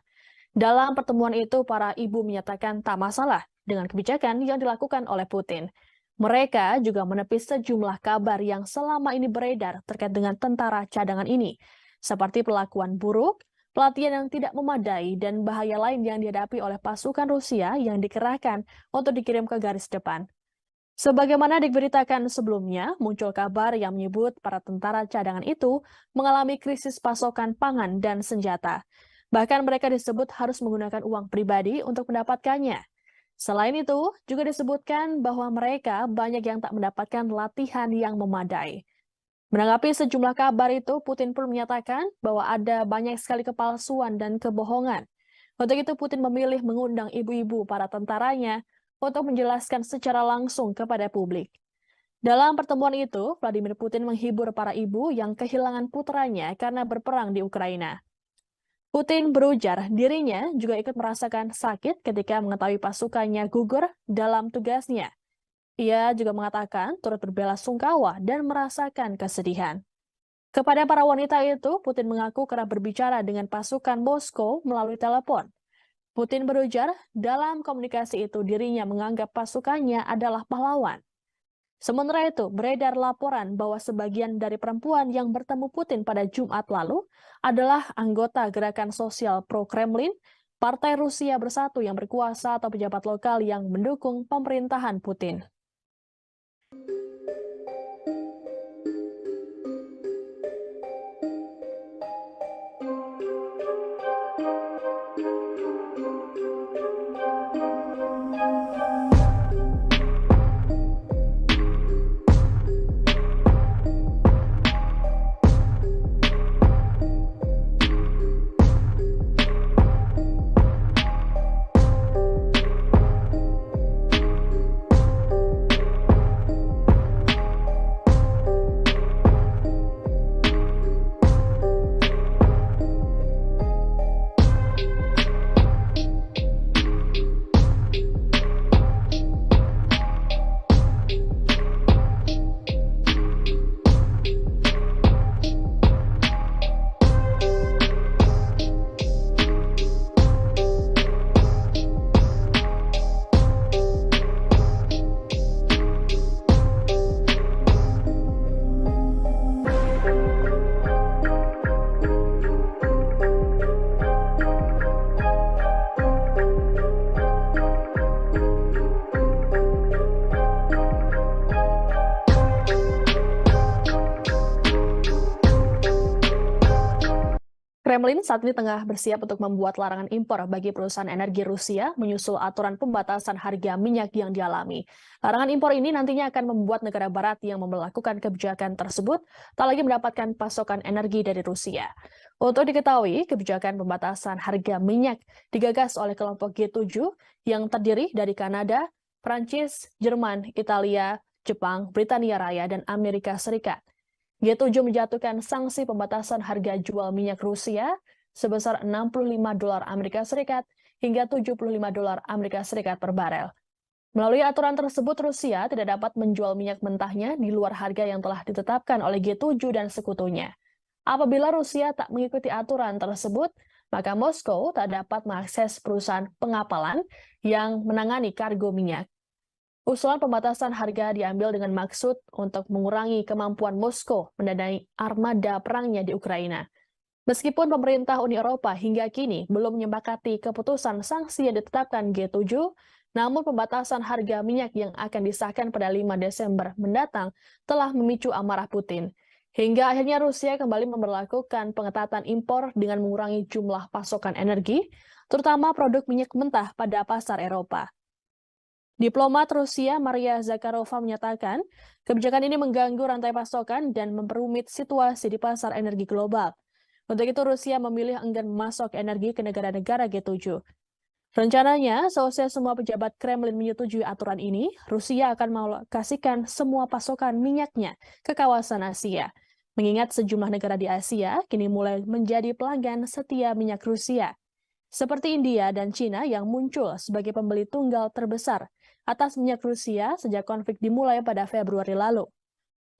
Dalam pertemuan itu, para ibu menyatakan tak masalah dengan kebijakan yang dilakukan oleh Putin. Mereka juga menepis sejumlah kabar yang selama ini beredar terkait dengan tentara cadangan ini, seperti perlakuan buruk, pelatihan yang tidak memadai, dan bahaya lain yang dihadapi oleh pasukan Rusia yang dikerahkan untuk dikirim ke garis depan. Sebagaimana diberitakan sebelumnya, muncul kabar yang menyebut para tentara cadangan itu mengalami krisis pasokan pangan dan senjata. Bahkan mereka disebut harus menggunakan uang pribadi untuk mendapatkannya. Selain itu, juga disebutkan bahwa mereka banyak yang tak mendapatkan latihan yang memadai. Menanggapi sejumlah kabar itu, Putin pun menyatakan bahwa ada banyak sekali kepalsuan dan kebohongan. Untuk itu, Putin memilih mengundang ibu-ibu para tentaranya untuk menjelaskan secara langsung kepada publik. Dalam pertemuan itu, Vladimir Putin menghibur para ibu yang kehilangan putranya karena berperang di Ukraina. Putin berujar dirinya juga ikut merasakan sakit ketika mengetahui pasukannya gugur dalam tugasnya. Ia juga mengatakan turut berbela-sungkawa dan merasakan kesedihan. Kepada para wanita itu, Putin mengaku kerap berbicara dengan pasukan Moskow melalui telepon. Putin berujar, dalam komunikasi itu dirinya menganggap pasukannya adalah pahlawan. Sementara itu, beredar laporan bahwa sebagian dari perempuan yang bertemu Putin pada Jumat lalu adalah anggota gerakan sosial pro-Kremlin, Partai Rusia Bersatu yang berkuasa atau pejabat lokal yang mendukung pemerintahan Putin. Kremlin saat ini tengah bersiap untuk membuat larangan impor bagi perusahaan energi Rusia menyusul aturan pembatasan harga minyak yang dialami. Larangan impor ini nantinya akan membuat negara barat yang melakukan kebijakan tersebut tak lagi mendapatkan pasokan energi dari Rusia. Untuk diketahui, kebijakan pembatasan harga minyak digagas oleh kelompok G7 yang terdiri dari Kanada, Prancis, Jerman, Italia, Jepang, Britania Raya, dan Amerika Serikat. G7 menjatuhkan sanksi pembatasan harga jual minyak Rusia sebesar $65 Amerika Serikat hingga $75 Amerika Serikat per barel. Melalui aturan tersebut, Rusia tidak dapat menjual minyak mentahnya di luar harga yang telah ditetapkan oleh G7 dan sekutunya. Apabila Rusia tak mengikuti aturan tersebut, maka Moskow tak dapat mengakses perusahaan pengapalan yang menangani kargo minyak. Usulan pembatasan harga diambil dengan maksud untuk mengurangi kemampuan Moskow mendanai armada perangnya di Ukraina. Meskipun pemerintah Uni Eropa hingga kini belum menyepakati keputusan sanksi yang ditetapkan G7, namun pembatasan harga minyak yang akan disahkan pada 5 Desember mendatang telah memicu amarah Putin. Hingga akhirnya Rusia kembali memberlakukan pengetatan impor dengan mengurangi jumlah pasokan energi, terutama produk minyak mentah pada pasar Eropa. Diplomat Rusia Maria Zakharova menyatakan, kebijakan ini mengganggu rantai pasokan dan memperumit situasi di pasar energi global. Untuk itu Rusia memilih enggan memasok energi ke negara-negara G7. Rencananya, selesai semua pejabat Kremlin menyetujui aturan ini, Rusia akan mengalokasikan semua pasokan minyaknya ke kawasan Asia. Mengingat sejumlah negara di Asia kini mulai menjadi pelanggan setia minyak Rusia, seperti India dan Cina yang muncul sebagai pembeli tunggal terbesar atas minyak Rusia sejak konflik dimulai pada Februari lalu.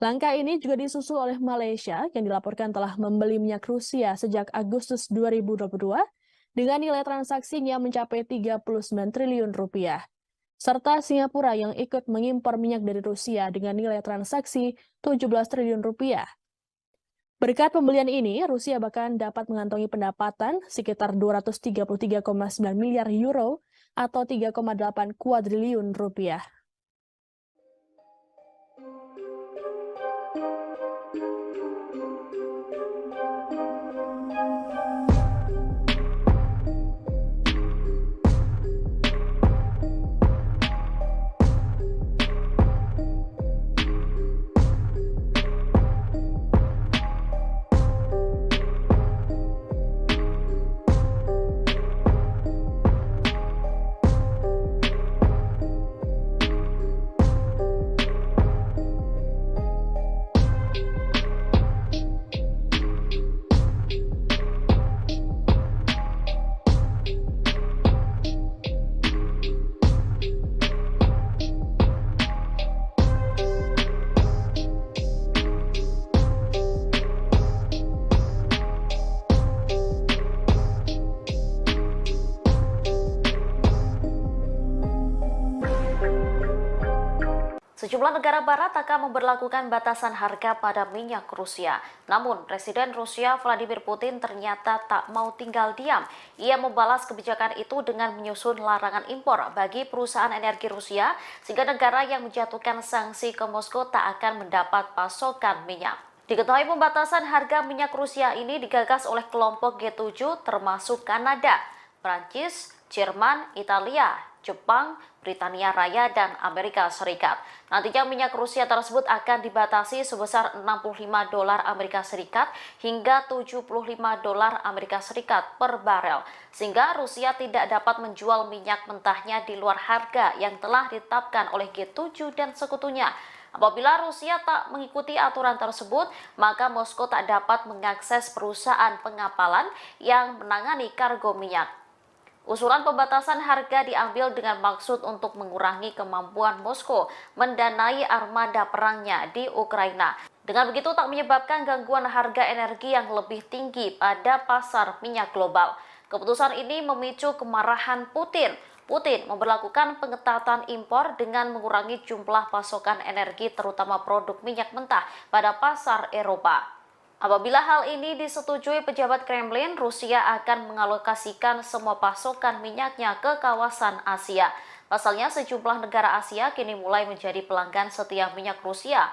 Langkah ini juga disusul oleh Malaysia yang dilaporkan telah membeli minyak Rusia sejak Agustus 2022 dengan nilai transaksinya mencapai 39 triliun rupiah. Serta Singapura yang ikut mengimpor minyak dari Rusia dengan nilai transaksi 17 triliun rupiah. Berkat pembelian ini, Rusia bahkan dapat mengantongi pendapatan sekitar 233,9 miliar euro atau 3,8 kuadriliun rupiah. Sejumlah negara barat akan memberlakukan batasan harga pada minyak Rusia. Namun, Presiden Rusia Vladimir Putin ternyata tak mau tinggal diam. Ia membalas kebijakan itu dengan menyusun larangan impor bagi perusahaan energi Rusia, sehingga negara yang menjatuhkan sanksi ke Moskow tak akan mendapat pasokan minyak. Diketahui pembatasan harga minyak Rusia ini digagas oleh kelompok G7 termasuk Kanada, Prancis, Jerman, Italia, Jepang, Britania Raya, dan Amerika Serikat. Nantinya minyak Rusia tersebut akan dibatasi sebesar $65 Amerika Serikat hingga $75 Amerika Serikat per barel, sehingga Rusia tidak dapat menjual minyak mentahnya di luar harga yang telah ditetapkan oleh G7 dan sekutunya. Apabila Rusia tak mengikuti aturan tersebut, maka Moskow tak dapat mengakses perusahaan pengapalan yang menangani kargo minyak. Usulan pembatasan harga diambil dengan maksud untuk mengurangi kemampuan Moskow mendanai armada perangnya di Ukraina. Dengan begitu tak menyebabkan gangguan harga energi yang lebih tinggi pada pasar minyak global. Keputusan ini memicu kemarahan Putin. Putin memberlakukan pengetatan impor dengan mengurangi jumlah pasokan energi terutama produk minyak mentah pada pasar Eropa. Apabila hal ini disetujui pejabat Kremlin, Rusia akan mengalokasikan semua pasokan minyaknya ke kawasan Asia. Pasalnya, sejumlah negara Asia kini mulai menjadi pelanggan setia minyak Rusia.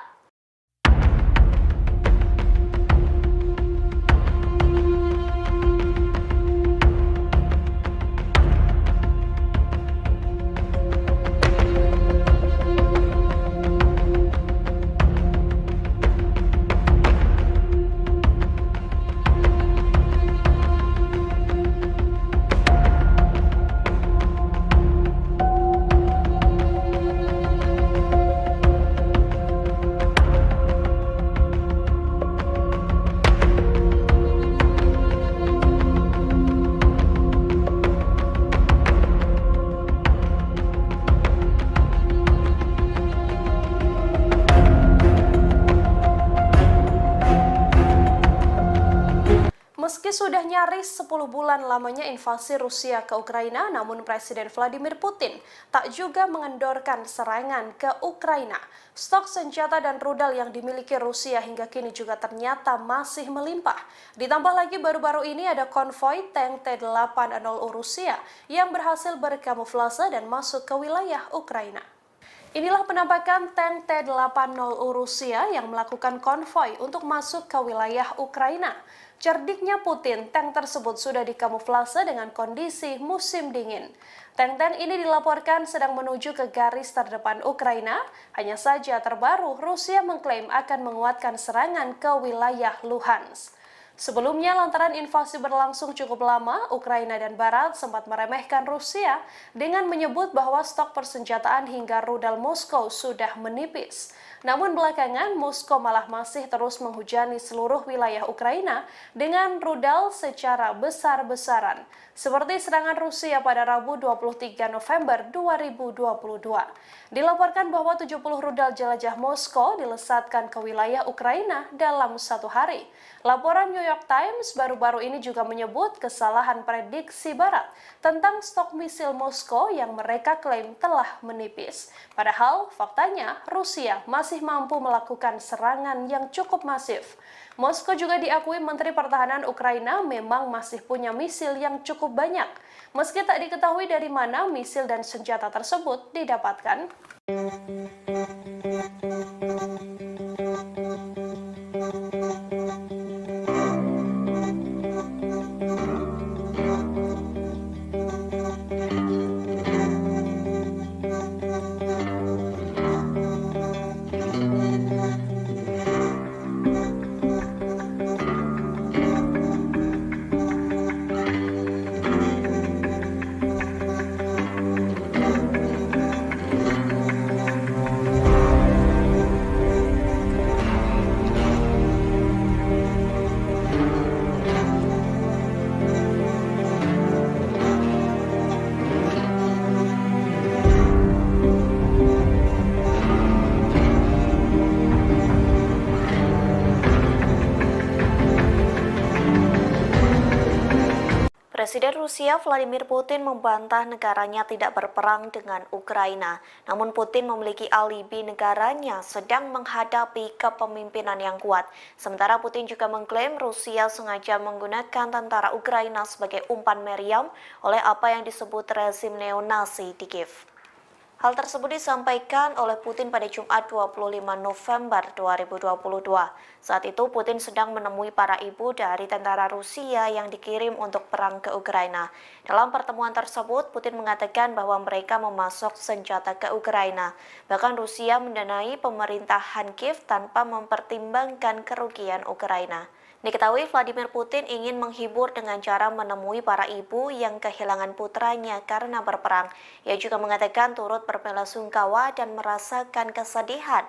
Meski sudah nyaris 10 bulan lamanya invasi Rusia ke Ukraina, namun Presiden Vladimir Putin tak juga mengendorkan serangan ke Ukraina. Stok senjata dan rudal yang dimiliki Rusia hingga kini juga ternyata masih melimpah. Ditambah lagi baru-baru ini ada konvoi tank T-80 Rusia yang berhasil berkamuflase dan masuk ke wilayah Ukraina. Inilah penampakan tank T-80 Rusia yang melakukan konvoi untuk masuk ke wilayah Ukraina. Cerdiknya Putin, tank tersebut sudah dikamuflase dengan kondisi musim dingin. Tank-tank ini dilaporkan sedang menuju ke garis terdepan Ukraina. Hanya saja terbaru, Rusia mengklaim akan menguatkan serangan ke wilayah Luhansk. Sebelumnya, lantaran invasi berlangsung cukup lama, Ukraina dan Barat sempat meremehkan Rusia dengan menyebut bahwa stok persenjataan hingga rudal Moskow sudah menipis. Namun belakangan, Moskow malah masih terus menghujani seluruh wilayah Ukraina dengan rudal secara besar-besaran, seperti serangan Rusia pada Rabu 23 November 2022. Dilaporkan bahwa 70 rudal jelajah Moskow dilesatkan ke wilayah Ukraina dalam satu hari. Laporan New York Times baru-baru ini juga menyebut kesalahan prediksi Barat tentang stok misil Moskow yang mereka klaim telah menipis. Padahal faktanya Rusia masih mampu melakukan serangan yang cukup masif. Moskow juga diakui Menteri Pertahanan Ukraina memang masih punya misil yang cukup banyak, meski tak diketahui dari mana misil dan senjata tersebut didapatkan. Presiden Rusia Vladimir Putin membantah negaranya tidak berperang dengan Ukraina. Namun Putin memiliki alibi negaranya sedang menghadapi kepemimpinan yang kuat. Sementara Putin juga mengklaim Rusia sengaja menggunakan tentara Ukraina sebagai umpan meriam oleh apa yang disebut rezim neonazi di Kiev. Hal tersebut disampaikan oleh Putin pada Jumat 25 November 2022. Saat itu Putin sedang menemui para ibu dari tentara Rusia yang dikirim untuk perang ke Ukraina. Dalam pertemuan tersebut, Putin mengatakan bahwa mereka memasok senjata ke Ukraina. Bahkan Rusia mendanai pemerintahan Kiev tanpa mempertimbangkan kerugian Ukraina. Diketahui Vladimir Putin ingin menghibur dengan cara menemui para ibu yang kehilangan putranya karena berperang. Ia juga mengatakan turut berbelasungkawa dan merasakan kesedihan.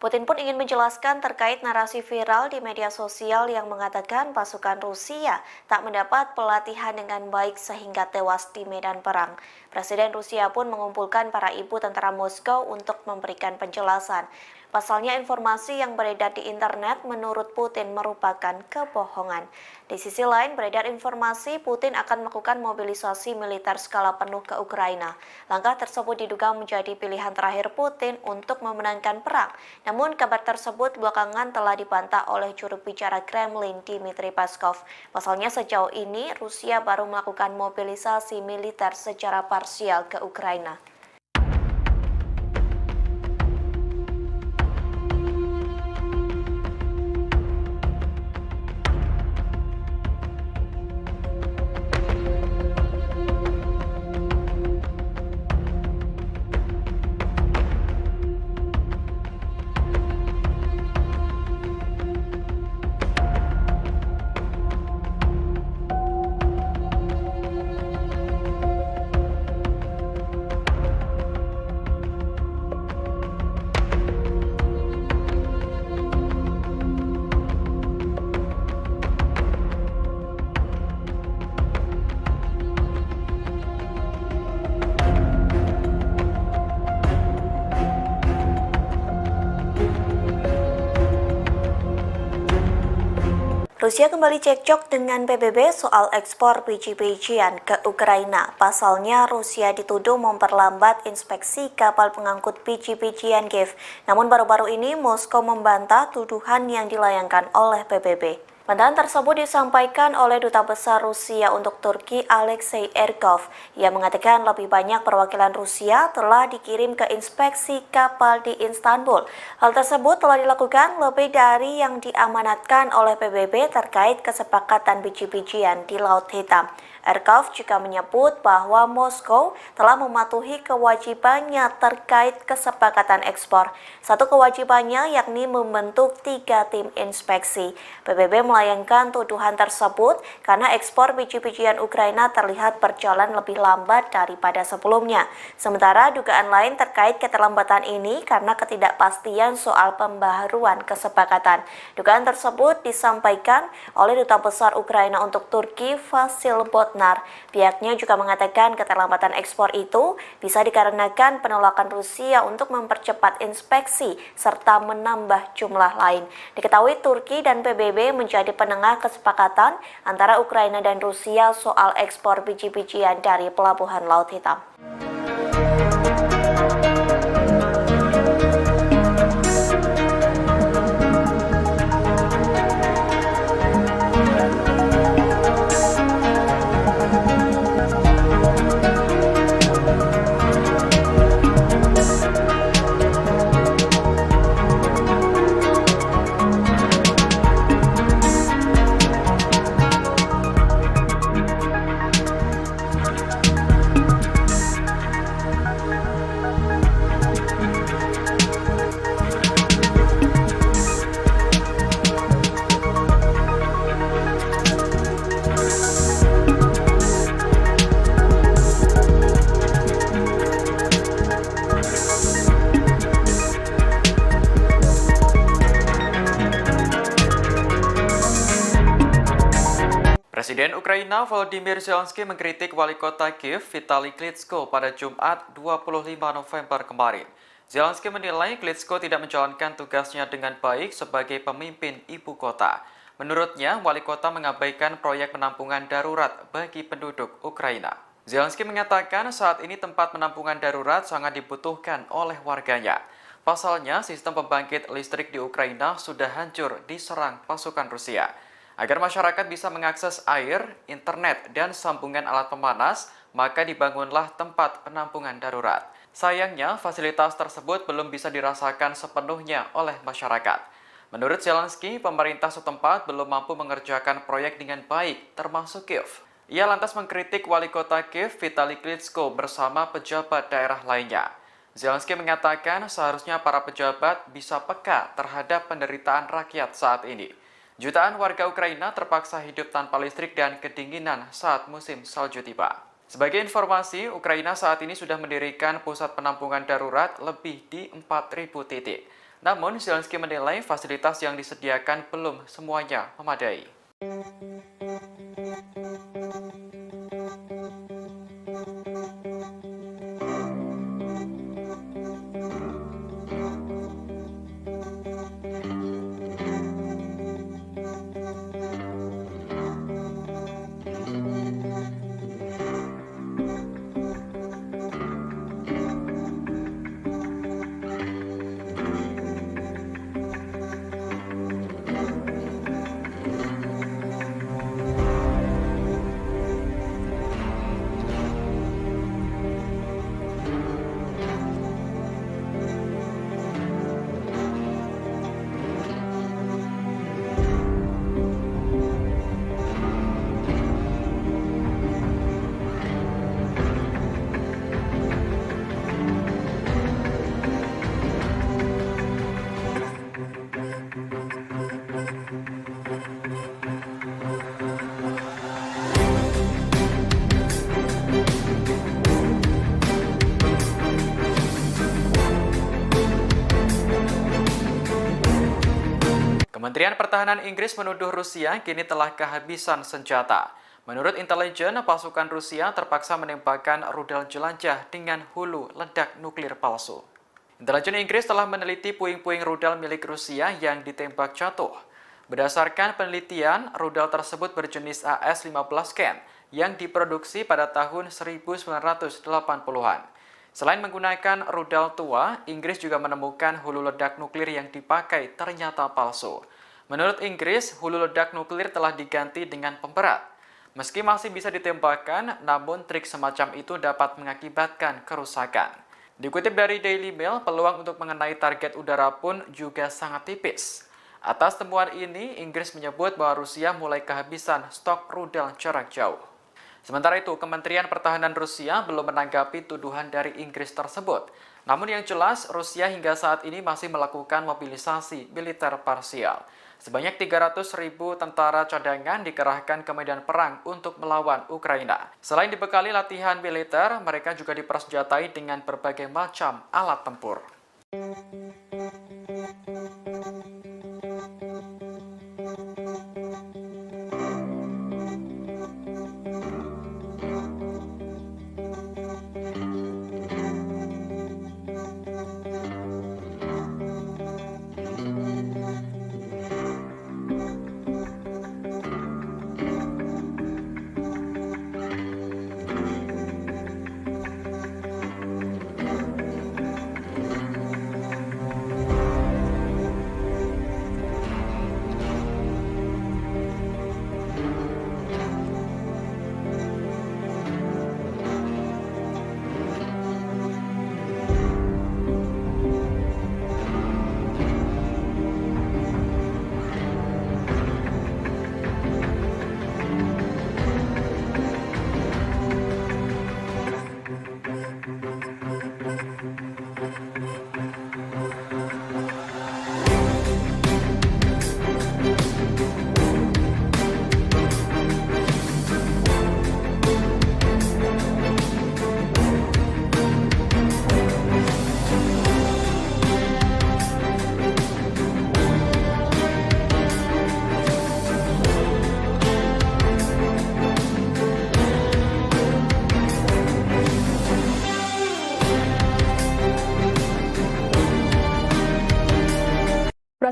Putin pun ingin menjelaskan terkait narasi viral di media sosial yang mengatakan pasukan Rusia tak mendapat pelatihan dengan baik sehingga tewas di medan perang. Presiden Rusia pun mengumpulkan para ibu tentara Moskow untuk memberikan penjelasan. Pasalnya informasi yang beredar di internet menurut Putin merupakan kebohongan. Di sisi lain beredar informasi Putin akan melakukan mobilisasi militer skala penuh ke Ukraina. Langkah tersebut diduga menjadi pilihan terakhir Putin untuk memenangkan perang. Namun kabar tersebut belakangan telah dibantah oleh juru bicara Kremlin Dmitry Peskov. Pasalnya sejauh ini Rusia baru melakukan mobilisasi militer secara parsial ke Ukraina. Rusia kembali cekcok dengan PBB soal ekspor biji-bijian ke Ukraina. Pasalnya, Rusia dituduh memperlambat inspeksi kapal pengangkut biji-bijian Kiev. Namun baru-baru ini Moskow membantah tuduhan yang dilayangkan oleh PBB. Bantahan tersebut disampaikan oleh Duta Besar Rusia untuk Turki Alexei Erkov. Ia mengatakan lebih banyak perwakilan Rusia telah dikirim ke inspeksi kapal di Istanbul. Hal tersebut telah dilakukan lebih dari yang diamanatkan oleh PBB terkait kesepakatan biji-bijian di Laut Hitam. Erkov juga menyebut bahwa Moskow telah mematuhi kewajibannya terkait kesepakatan ekspor. Satu kewajibannya yakni membentuk 3 tim inspeksi. PBB melayangkan tuduhan tersebut karena ekspor biji-bijian Ukraina terlihat berjalan lebih lambat daripada sebelumnya. Sementara dugaan lain terkait keterlambatan ini karena ketidakpastian soal pembaharuan kesepakatan. Dugaan tersebut disampaikan oleh Duta Besar Ukraina untuk Turki Vasil Botnar. Pihaknya juga mengatakan keterlambatan ekspor itu bisa dikarenakan penolakan Rusia untuk mempercepat inspeksi serta menambah jumlah lain. Diketahui Turki dan PBB menjadi penengah kesepakatan antara Ukraina dan Rusia soal ekspor biji-bijian dari Pelabuhan Laut Hitam. Presiden Ukraina Volodymyr Zelensky mengkritik wali kota Kiev Vitali Klitschko pada Jumat 25 November kemarin. Zelensky menilai Klitschko tidak menjalankan tugasnya dengan baik sebagai pemimpin ibu kota. Menurutnya, wali kota mengabaikan proyek penampungan darurat bagi penduduk Ukraina. Zelensky mengatakan saat ini tempat penampungan darurat sangat dibutuhkan oleh warganya. Pasalnya, sistem pembangkit listrik di Ukraina sudah hancur diserang pasukan Rusia. Agar masyarakat bisa mengakses air, internet, dan sambungan alat pemanas, maka dibangunlah tempat penampungan darurat. Sayangnya, fasilitas tersebut belum bisa dirasakan sepenuhnya oleh masyarakat. Menurut Zelensky, pemerintah setempat belum mampu mengerjakan proyek dengan baik, termasuk Kiev. Ia lantas mengkritik wali kota Kiev Vitali Klitschko bersama pejabat daerah lainnya. Zelensky mengatakan seharusnya para pejabat bisa peka terhadap penderitaan rakyat saat ini. Jutaan warga Ukraina terpaksa hidup tanpa listrik dan kedinginan saat musim salju tiba. Sebagai informasi, Ukraina saat ini sudah mendirikan pusat penampungan darurat lebih di 4.000 titik. Namun, Zelensky menilai fasilitas yang disediakan belum semuanya memadai. Kementerian Pertahanan Inggris menuduh Rusia kini telah kehabisan senjata. Menurut intelijen, pasukan Rusia terpaksa menembakkan rudal jelajah dengan hulu ledak nuklir palsu. Intelijen Inggris telah meneliti puing-puing rudal milik Rusia yang ditembak jatuh. Berdasarkan penelitian, rudal tersebut berjenis AS-15 Ken yang diproduksi pada tahun 1980-an. Selain menggunakan rudal tua, Inggris juga menemukan hulu ledak nuklir yang dipakai ternyata palsu. Menurut Inggris, hulu ledak nuklir telah diganti dengan pemberat. Meski masih bisa ditembakkan, namun trik semacam itu dapat mengakibatkan kerusakan. Dikutip dari Daily Mail, peluang untuk mengenai target udara pun juga sangat tipis. Atas temuan ini, Inggris menyebut bahwa Rusia mulai kehabisan stok rudal jarak jauh. Sementara itu, Kementerian Pertahanan Rusia belum menanggapi tuduhan dari Inggris tersebut. Namun yang jelas, Rusia hingga saat ini masih melakukan mobilisasi militer parsial. Sebanyak 300.000 tentara cadangan dikerahkan ke medan perang untuk melawan Ukraina. Selain dibekali latihan militer, mereka juga dipersenjatai dengan berbagai macam alat tempur.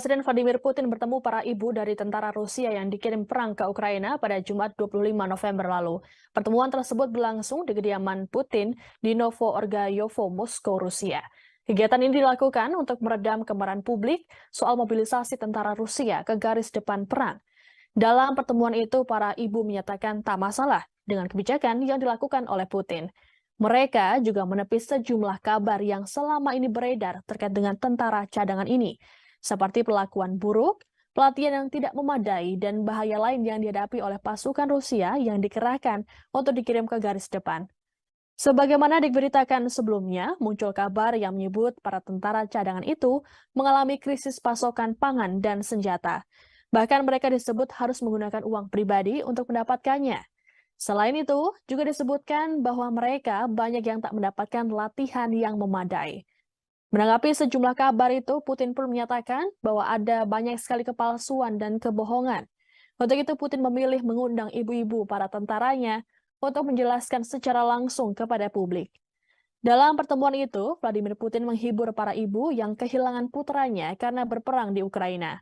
Presiden Vladimir Putin bertemu para ibu dari tentara Rusia yang dikirim perang ke Ukraina pada Jumat 25 November lalu. Pertemuan tersebut berlangsung di kediaman Putin di Novo-Orgayovo, Moskow, Rusia. Kegiatan ini dilakukan untuk meredam kemarahan publik soal mobilisasi tentara Rusia ke garis depan perang. Dalam pertemuan itu, para ibu menyatakan tak masalah dengan kebijakan yang dilakukan oleh Putin. Mereka juga menepis sejumlah kabar yang selama ini beredar terkait dengan tentara cadangan ini, seperti perlakuan buruk, pelatihan yang tidak memadai, dan bahaya lain yang dihadapi oleh pasukan Rusia yang dikerahkan untuk dikirim ke garis depan. Sebagaimana diberitakan sebelumnya, muncul kabar yang menyebut para tentara cadangan itu mengalami krisis pasokan pangan dan senjata. Bahkan mereka disebut harus menggunakan uang pribadi untuk mendapatkannya. Selain itu, juga disebutkan bahwa mereka banyak yang tak mendapatkan latihan yang memadai. Menanggapi sejumlah kabar itu, Putin pun menyatakan bahwa ada banyak sekali kepalsuan dan kebohongan. Untuk itu, Putin memilih mengundang ibu-ibu para tentaranya untuk menjelaskan secara langsung kepada publik. Dalam pertemuan itu, Vladimir Putin menghibur para ibu yang kehilangan putranya karena berperang di Ukraina.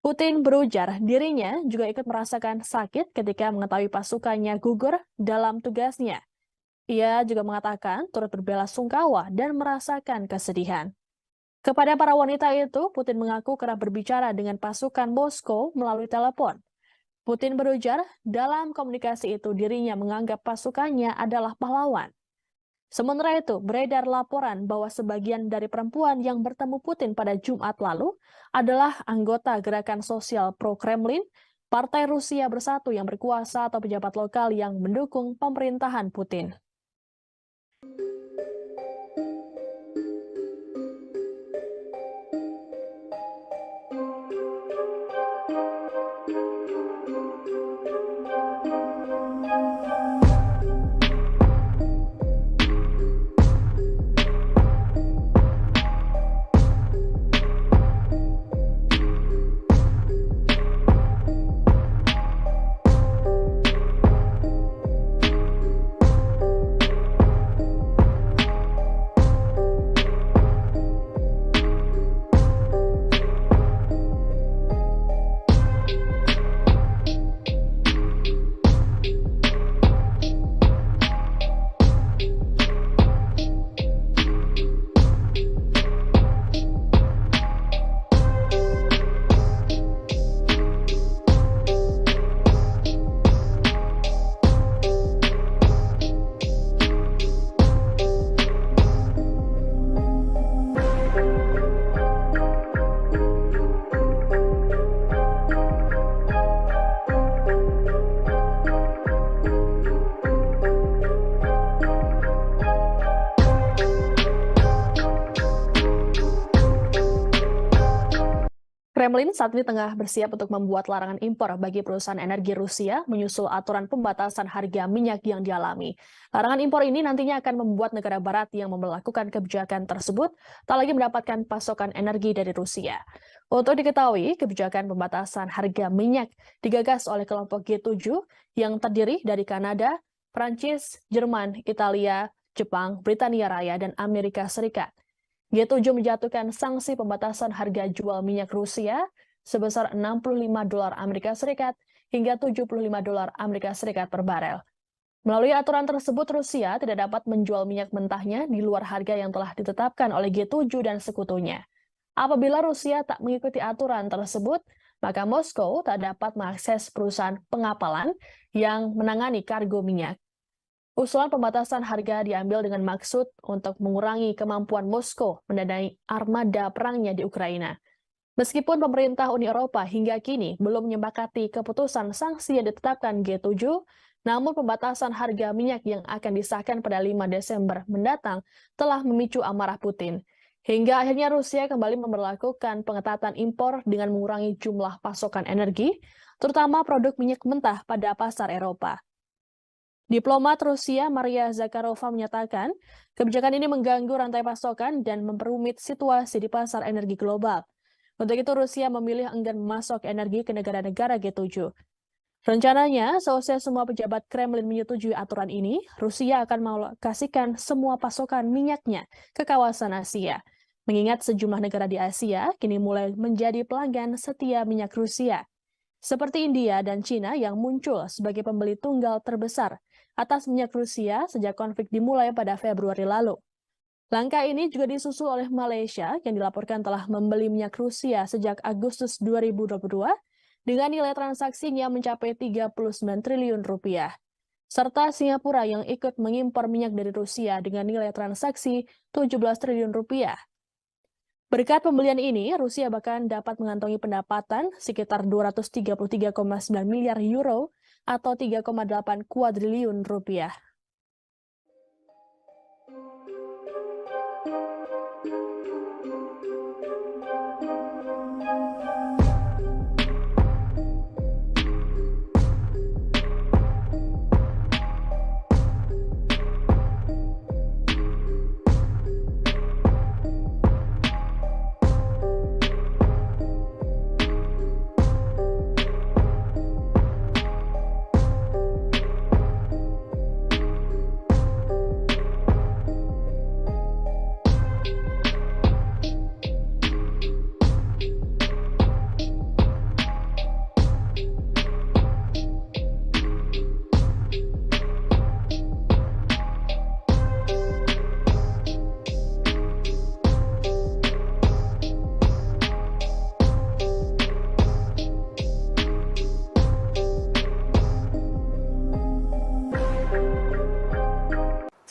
Putin berujar dirinya juga ikut merasakan sakit ketika mengetahui pasukannya gugur dalam tugasnya. Ia juga mengatakan turut berbelasungkawa dan merasakan kesedihan. Kepada para wanita itu, Putin mengaku kerap berbicara dengan pasukan Moskow melalui telepon. Putin berujar dalam komunikasi itu dirinya menganggap pasukannya adalah pahlawan. Sementara itu, beredar laporan bahwa sebagian dari perempuan yang bertemu Putin pada Jumat lalu adalah anggota gerakan sosial pro-Kremlin, Partai Rusia Bersatu yang berkuasa atau pejabat lokal yang mendukung pemerintahan Putin. Kremlin saat ini tengah bersiap untuk membuat larangan impor bagi perusahaan energi Rusia menyusul aturan pembatasan harga minyak yang dialami. Larangan impor ini nantinya akan membuat negara barat yang memperlakukan kebijakan tersebut tak lagi mendapatkan pasokan energi dari Rusia. Untuk diketahui, kebijakan pembatasan harga minyak digagas oleh kelompok G7 yang terdiri dari Kanada, Prancis, Jerman, Italia, Jepang, Britania Raya, dan Amerika Serikat. G7 menjatuhkan sanksi pembatasan harga jual minyak Rusia sebesar $65 Amerika Serikat hingga $75 Amerika Serikat per barel. Melalui aturan tersebut, Rusia tidak dapat menjual minyak mentahnya di luar harga yang telah ditetapkan oleh G7 dan sekutunya. Apabila Rusia tak mengikuti aturan tersebut, maka Moskow tak dapat mengakses perusahaan pengapalan yang menangani kargo minyak. Usulan pembatasan harga diambil dengan maksud untuk mengurangi kemampuan Moskow mendanai armada perangnya di Ukraina. Meskipun pemerintah Uni Eropa hingga kini belum menyepakati keputusan sanksi yang ditetapkan G7, namun pembatasan harga minyak yang akan disahkan pada 5 Desember mendatang telah memicu amarah Putin. Hingga akhirnya Rusia kembali memberlakukan pengetatan impor dengan mengurangi jumlah pasokan energi, terutama produk minyak mentah pada pasar Eropa. Diplomat Rusia Maria Zakharova menyatakan, kebijakan ini mengganggu rantai pasokan dan memperumit situasi di pasar energi global. Untuk itu, Rusia memilih enggan memasok energi ke negara-negara G7. Rencananya, seusai semua pejabat Kremlin menyetujui aturan ini, Rusia akan mengalokasikan semua pasokan minyaknya ke kawasan Asia. Mengingat sejumlah negara di Asia kini mulai menjadi pelanggan setia minyak Rusia, seperti India dan Cina yang muncul sebagai pembeli tunggal terbesar atas minyak Rusia sejak konflik dimulai pada Februari lalu. Langkah ini juga disusul oleh Malaysia yang dilaporkan telah membeli minyak Rusia sejak Agustus 2022 dengan nilai transaksinya mencapai 39 triliun rupiah. Serta Singapura yang ikut mengimpor minyak dari Rusia dengan nilai transaksi 17 triliun rupiah. Berkat pembelian ini, Rusia bahkan dapat mengantongi pendapatan sekitar 233,9 miliar euro atau 3,8 kuadriliun rupiah.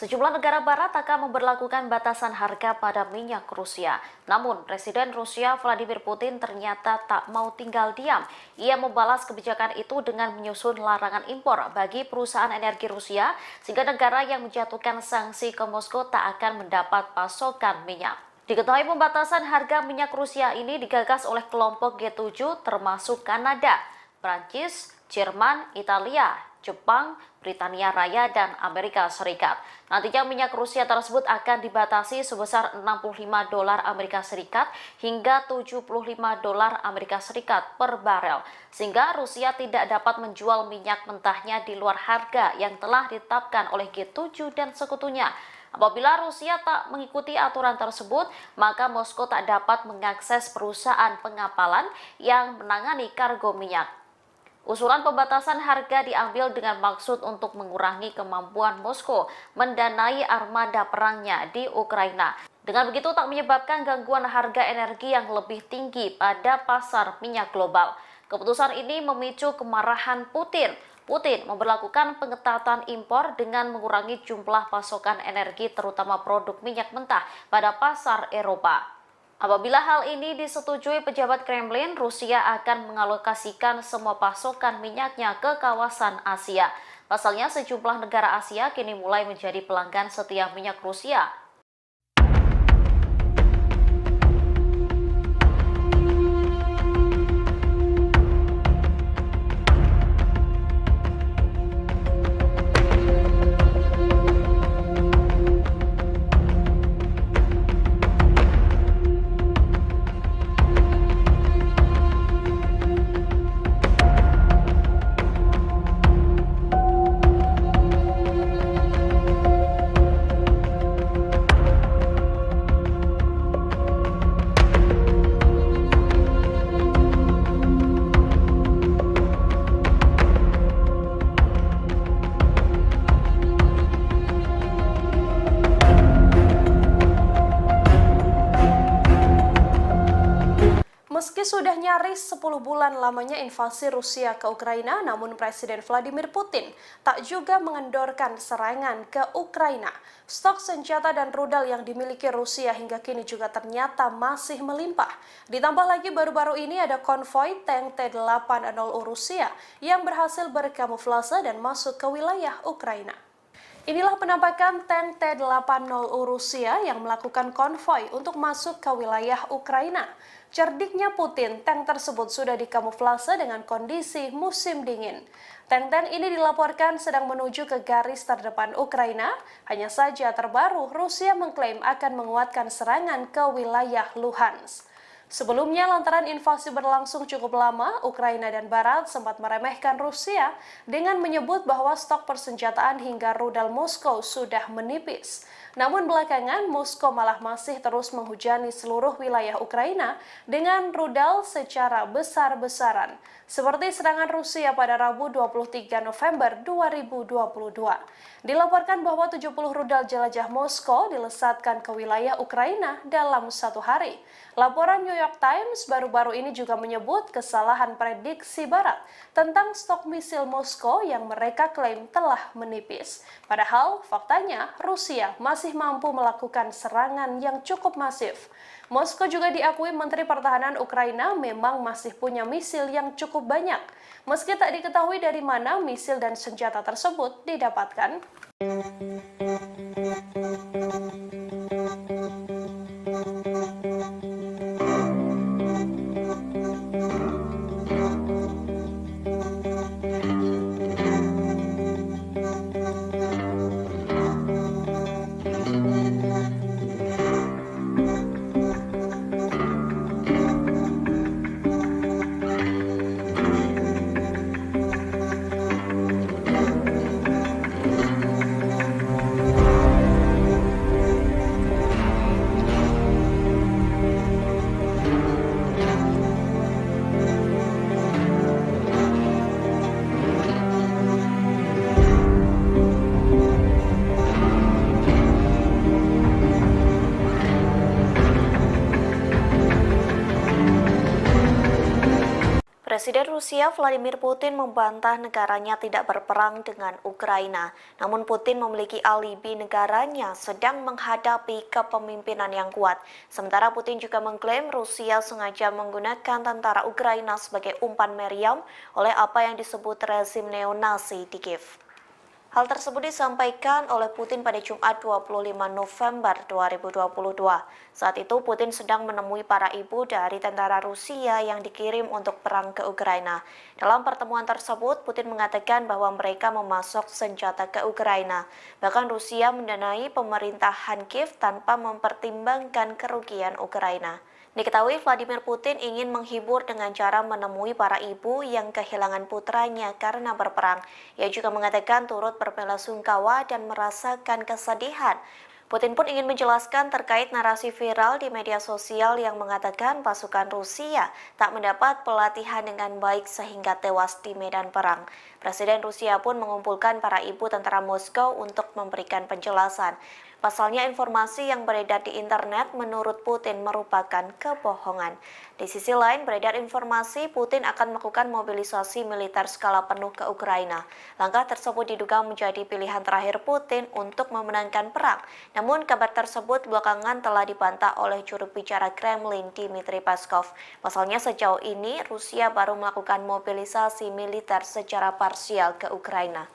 Sejumlah negara barat akan memberlakukan batasan harga pada minyak Rusia. Namun, Presiden Rusia Vladimir Putin ternyata tak mau tinggal diam. Ia membalas kebijakan itu dengan menyusun larangan impor bagi perusahaan energi Rusia, sehingga negara yang menjatuhkan sanksi ke Moskow tak akan mendapat pasokan minyak. Diketahui pembatasan harga minyak Rusia ini digagas oleh kelompok G7 termasuk Kanada, Prancis, Jerman, Italia, Jepang, Britania Raya, dan Amerika Serikat. Nantinya minyak Rusia tersebut akan dibatasi sebesar $65 Amerika Serikat hingga $75 Amerika Serikat per barel, sehingga Rusia tidak dapat menjual minyak mentahnya di luar harga yang telah ditetapkan oleh G7 dan sekutunya. Apabila Rusia tak mengikuti aturan tersebut, maka Moskow tak dapat mengakses perusahaan pengapalan yang menangani kargo minyak. Usulan pembatasan harga diambil dengan maksud untuk mengurangi kemampuan Moskow mendanai armada perangnya di Ukraina. Dengan begitu tak menyebabkan gangguan harga energi yang lebih tinggi pada pasar minyak global. Keputusan ini memicu kemarahan Putin. Putin memberlakukan pengetatan impor dengan mengurangi jumlah pasokan energi terutama produk minyak mentah pada pasar Eropa. Apabila hal ini disetujui pejabat Kremlin, Rusia akan mengalokasikan semua pasokan minyaknya ke kawasan Asia. Pasalnya, sejumlah negara Asia kini mulai menjadi pelanggan setia minyak Rusia. Meski sudah nyaris 10 bulan lamanya invasi Rusia ke Ukraina, namun Presiden Vladimir Putin tak juga mengendorkan serangan ke Ukraina. Stok senjata dan rudal yang dimiliki Rusia hingga kini juga ternyata masih melimpah. Ditambah lagi baru-baru ini ada konvoi tank T-80 Rusia yang berhasil berkamuflase dan masuk ke wilayah Ukraina. Inilah penampakan tank T-80 Rusia yang melakukan konvoi untuk masuk ke wilayah Ukraina. Cerdiknya Putin, tank tersebut sudah dikamuflase dengan kondisi musim dingin. Tank-tank ini dilaporkan sedang menuju ke garis terdepan Ukraina. Hanya saja terbaru, Rusia mengklaim akan menguatkan serangan ke wilayah Luhansk. Sebelumnya, lantaran invasi berlangsung cukup lama, Ukraina dan Barat sempat meremehkan Rusia dengan menyebut bahwa stok persenjataan hingga rudal Moskow sudah menipis. Namun belakangan, Moskow malah masih terus menghujani seluruh wilayah Ukraina dengan rudal secara besar-besaran, seperti serangan Rusia pada Rabu 23 November 2022. Dilaporkan bahwa 70 rudal jelajah Moskow dilesatkan ke wilayah Ukraina dalam satu hari. Laporan New York Times baru-baru ini juga menyebut kesalahan prediksi Barat tentang stok misil Moskow yang mereka klaim telah menipis. Padahal faktanya Rusia masih mampu melakukan serangan yang cukup masif. Moskow juga diakui Menteri Pertahanan Ukraina memang masih punya misil yang cukup banyak, meski tak diketahui dari mana misil dan senjata tersebut didapatkan. Presiden Rusia Vladimir Putin membantah negaranya tidak berperang dengan Ukraina. Namun Putin memiliki alibi negaranya sedang menghadapi kepemimpinan yang kuat. Sementara Putin juga mengklaim Rusia sengaja menggunakan tentara Ukraina sebagai umpan meriam oleh apa yang disebut rezim neonasi di Kiev. Hal tersebut disampaikan oleh Putin pada Jumat 25 November 2022. Saat itu Putin sedang menemui para ibu dari tentara Rusia yang dikirim untuk perang ke Ukraina. Dalam pertemuan tersebut, Putin mengatakan bahwa mereka memasok senjata ke Ukraina. Bahkan Rusia mendanai pemerintahan Kiev tanpa mempertimbangkan kerugian Ukraina. Diketahui Vladimir Putin ingin menghibur dengan cara menemui para ibu yang kehilangan putranya karena berperang. Ia juga mengatakan turut berbelasungkawa dan merasakan kesedihan. Putin pun ingin menjelaskan terkait narasi viral di media sosial yang mengatakan pasukan Rusia tak mendapat pelatihan dengan baik sehingga tewas di medan perang. Presiden Rusia pun mengumpulkan para ibu tentara Moskow untuk memberikan penjelasan. Pasalnya informasi yang beredar di internet menurut Putin merupakan kebohongan. Di sisi lain beredar informasi Putin akan melakukan mobilisasi militer skala penuh ke Ukraina. Langkah tersebut diduga menjadi pilihan terakhir Putin untuk memenangkan perang. Namun kabar tersebut belakangan telah dibantah oleh juru bicara Kremlin Dmitry Peskov. Pasalnya sejauh ini Rusia baru melakukan mobilisasi militer secara parsial ke Ukraina.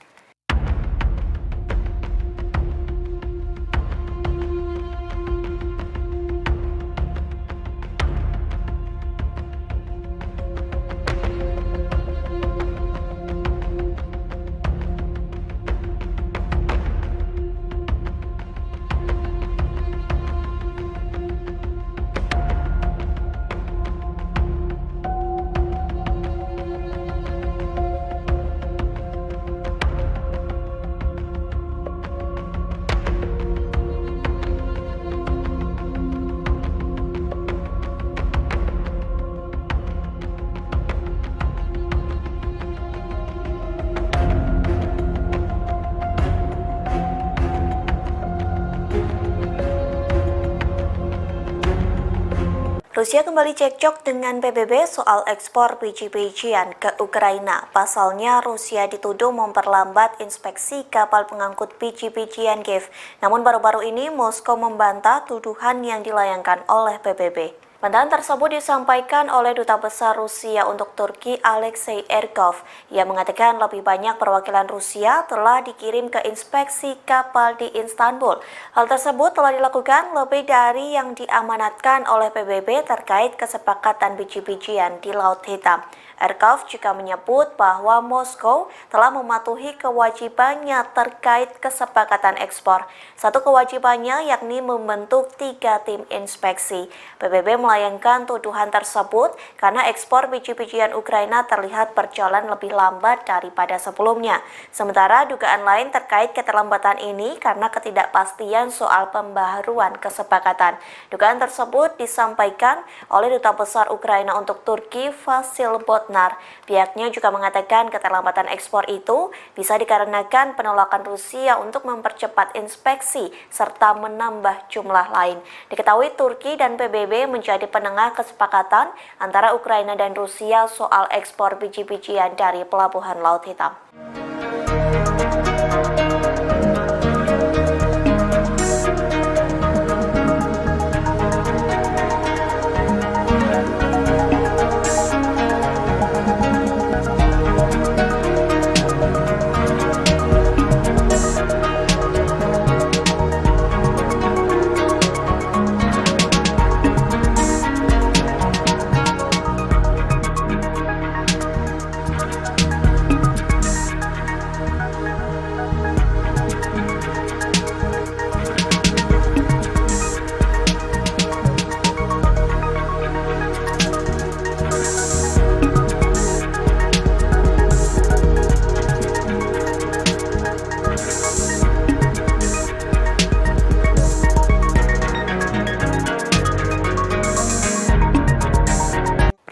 Rusia kembali cekcok dengan PBB soal ekspor biji-bijian ke Ukraina. Pasalnya, Rusia dituduh memperlambat inspeksi kapal pengangkut biji-bijian Kiev. Namun baru-baru ini Moskow membantah tuduhan yang dilayangkan oleh PBB. Bantahan tersebut disampaikan oleh Duta Besar Rusia untuk Turki Alexei Erkov. Ia mengatakan lebih banyak perwakilan Rusia telah dikirim ke inspeksi kapal di Istanbul. Hal tersebut telah dilakukan lebih dari yang diamanatkan oleh PBB terkait kesepakatan biji-bijian di Laut Hitam. Erkov juga menyebut bahwa Moskow telah mematuhi kewajibannya terkait kesepakatan ekspor. Satu kewajibannya yakni membentuk 3 tim inspeksi. PBB melayangkan tuduhan tersebut karena ekspor biji-bijian Ukraina terlihat berjalan lebih lambat daripada sebelumnya. Sementara dugaan lain terkait keterlambatan ini karena ketidakpastian soal pembaharuan kesepakatan. Dugaan tersebut disampaikan oleh Duta Besar Ukraina untuk Turki Vasil Botnar. Pihaknya juga mengatakan keterlambatan ekspor itu bisa dikarenakan penolakan Rusia untuk mempercepat inspeksi serta menambah jumlah lain. Diketahui Turki dan PBB menjadi penengah kesepakatan antara Ukraina dan Rusia soal ekspor biji-bijian dari Pelabuhan Laut Hitam.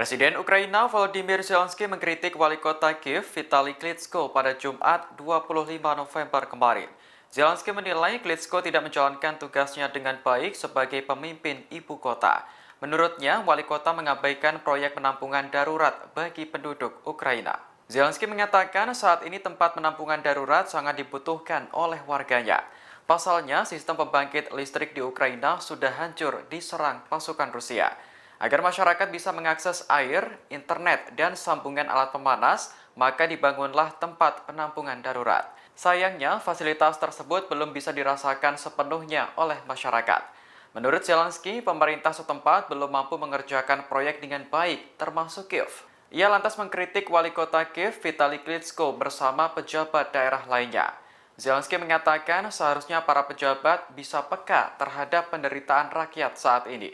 Presiden Ukraina Volodymyr Zelensky mengkritik wali kota Kiev Vitali Klitschko pada Jumat 25 November kemarin. Zelensky menilai Klitschko tidak menjalankan tugasnya dengan baik sebagai pemimpin ibu kota. Menurutnya, wali kota mengabaikan proyek penampungan darurat bagi penduduk Ukraina. Zelensky mengatakan saat ini tempat penampungan darurat sangat dibutuhkan oleh warganya. Pasalnya, sistem pembangkit listrik di Ukraina sudah hancur diserang pasukan Rusia. Agar masyarakat bisa mengakses air, internet, dan sambungan alat pemanas, maka dibangunlah tempat penampungan darurat. Sayangnya, fasilitas tersebut belum bisa dirasakan sepenuhnya oleh masyarakat. Menurut Zelensky, pemerintah setempat belum mampu mengerjakan proyek dengan baik, termasuk Kiev. Ia lantas mengkritik wali kota Kiev Vitali Klitschko bersama pejabat daerah lainnya. Zelensky mengatakan seharusnya para pejabat bisa peka terhadap penderitaan rakyat saat ini.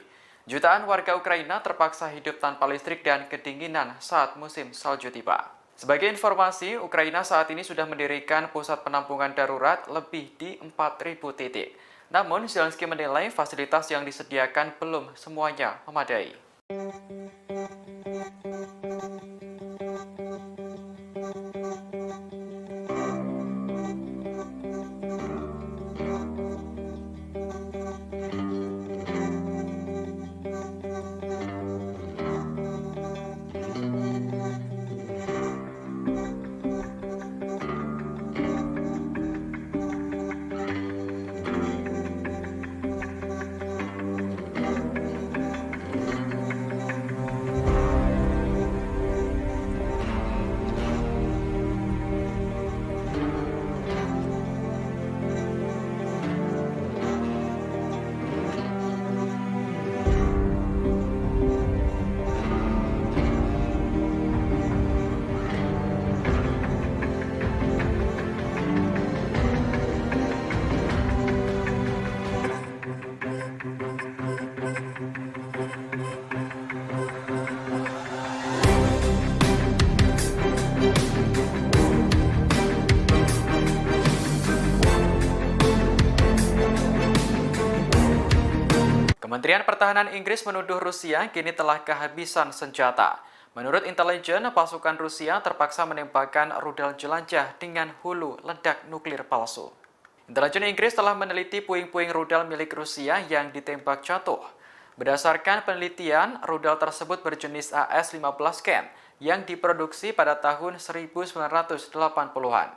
Jutaan warga Ukraina terpaksa hidup tanpa listrik dan kedinginan saat musim salju tiba. Sebagai informasi, Ukraina saat ini sudah mendirikan pusat penampungan darurat lebih di 4.000 titik. Namun, Zelensky menilai fasilitas yang disediakan belum semuanya memadai. Kementerian Pertahanan Inggris menuduh Rusia kini telah kehabisan senjata. Menurut intelijen, pasukan Rusia terpaksa menembakkan rudal jelajah dengan hulu ledak nuklir palsu. Intelijen Inggris telah meneliti puing-puing rudal milik Rusia yang ditembak jatuh. Berdasarkan penelitian, rudal tersebut berjenis AS-15 Ken yang diproduksi pada tahun 1980-an.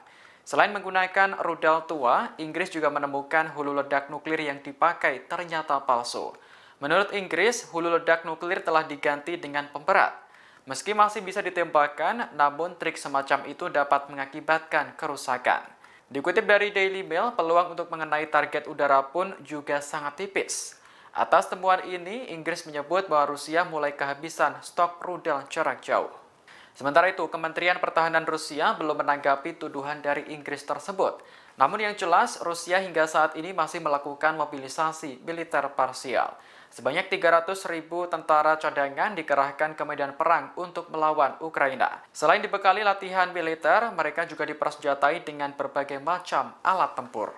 Selain menggunakan rudal tua, Inggris juga menemukan hulu ledak nuklir yang dipakai ternyata palsu. Menurut Inggris, hulu ledak nuklir telah diganti dengan pemberat. Meski masih bisa ditembakkan, namun trik semacam itu dapat mengakibatkan kerusakan. Dikutip dari Daily Mail, peluang untuk mengenai target udara pun juga sangat tipis. Atas temuan ini, Inggris menyebut bahwa Rusia mulai kehabisan stok rudal jarak jauh. Sementara itu, Kementerian Pertahanan Rusia belum menanggapi tuduhan dari Inggris tersebut. Namun yang jelas, Rusia hingga saat ini masih melakukan mobilisasi militer parsial. Sebanyak 300.000 tentara cadangan dikerahkan ke medan perang untuk melawan Ukraina. Selain dibekali latihan militer, mereka juga dipersenjatai dengan berbagai macam alat tempur.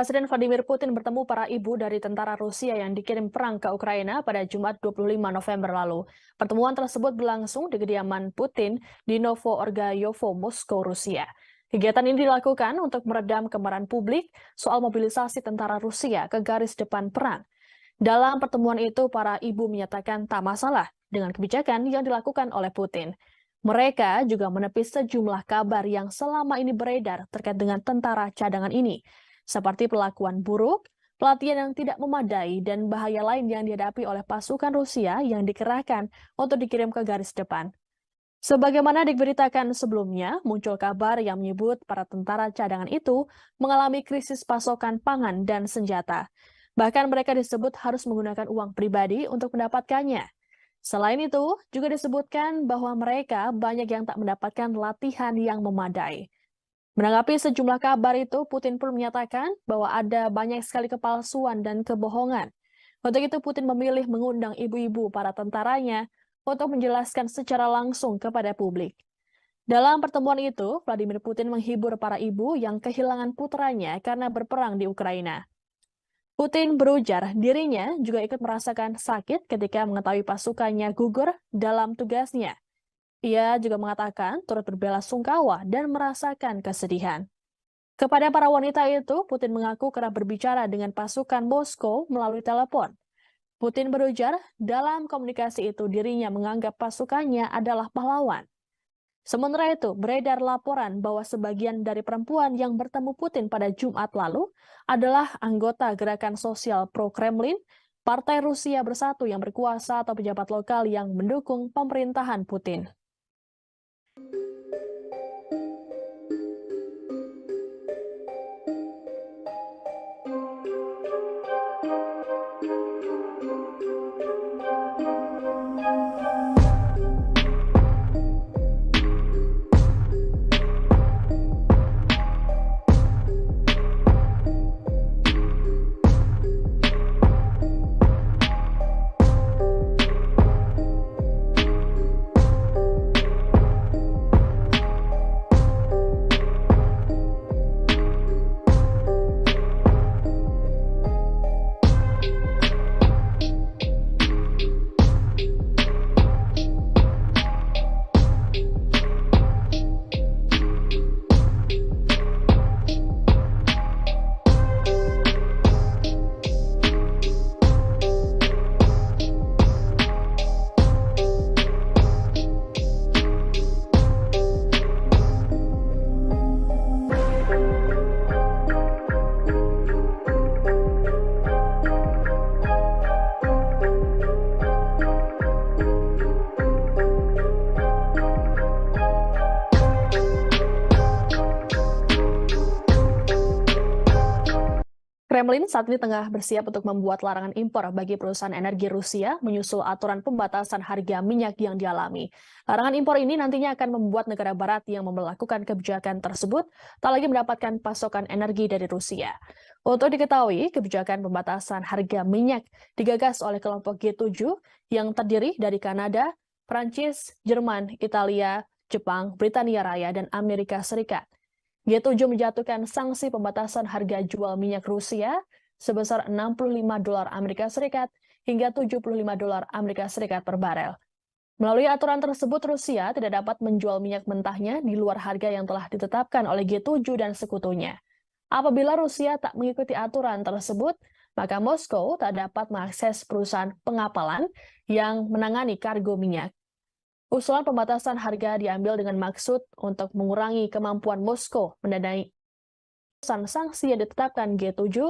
Presiden Vladimir Putin bertemu para ibu dari tentara Rusia yang dikirim perang ke Ukraina pada Jumat 25 November lalu. Pertemuan tersebut berlangsung di kediaman Putin di Novo-Orgayovo, Moskow, Rusia. Kegiatan ini dilakukan untuk meredam kemarahan publik soal mobilisasi tentara Rusia ke garis depan perang. Dalam pertemuan itu, para ibu menyatakan tak masalah dengan kebijakan yang dilakukan oleh Putin. Mereka juga menepis sejumlah kabar yang selama ini beredar terkait dengan tentara cadangan ini, seperti perlakuan buruk, pelatihan yang tidak memadai, dan bahaya lain yang dihadapi oleh pasukan Rusia yang dikerahkan untuk dikirim ke garis depan. Sebagaimana diberitakan sebelumnya, muncul kabar yang menyebut para tentara cadangan itu mengalami krisis pasokan pangan dan senjata. Bahkan mereka disebut harus menggunakan uang pribadi untuk mendapatkannya. Selain itu, juga disebutkan bahwa mereka banyak yang tak mendapatkan latihan yang memadai. Menanggapi sejumlah kabar itu, Putin pun menyatakan bahwa ada banyak sekali kepalsuan dan kebohongan. Untuk itu, Putin memilih mengundang ibu-ibu para tentaranya untuk menjelaskan secara langsung kepada publik. Dalam pertemuan itu, Vladimir Putin menghibur para ibu yang kehilangan putranya karena berperang di Ukraina. Putin berujar dirinya juga ikut merasakan sakit ketika mengetahui pasukannya gugur dalam tugasnya. Ia juga mengatakan turut berbelasungkawa dan merasakan kesedihan. Kepada para wanita itu, Putin mengaku kerap berbicara dengan pasukan Moskow melalui telepon. Putin berujar dalam komunikasi itu dirinya menganggap pasukannya adalah pahlawan. Sementara itu, beredar laporan bahwa sebagian dari perempuan yang bertemu Putin pada Jumat lalu adalah anggota gerakan sosial pro-Kremlin, Partai Rusia Bersatu yang berkuasa atau pejabat lokal yang mendukung pemerintahan Putin. Kremlin saat ini tengah bersiap untuk membuat larangan impor bagi perusahaan energi Rusia menyusul aturan pembatasan harga minyak yang dialami. Larangan impor ini nantinya akan membuat negara barat yang memperlakukan kebijakan tersebut tak lagi mendapatkan pasokan energi dari Rusia. Untuk diketahui, kebijakan pembatasan harga minyak digagas oleh kelompok G7 yang terdiri dari Kanada, Prancis, Jerman, Italia, Jepang, Britania Raya, dan Amerika Serikat. G7 menjatuhkan sanksi pembatasan harga jual minyak Rusia sebesar $65 Amerika Serikat hingga $75 Amerika Serikat per barel. Melalui aturan tersebut, Rusia tidak dapat menjual minyak mentahnya di luar harga yang telah ditetapkan oleh G7 dan sekutunya. Apabila Rusia tak mengikuti aturan tersebut, maka Moskow tak dapat mengakses perusahaan pengapalan yang menangani kargo minyak. Usulan pembatasan harga diambil dengan maksud untuk mengurangi kemampuan Moskow mendanai sanksi yang ditetapkan G7,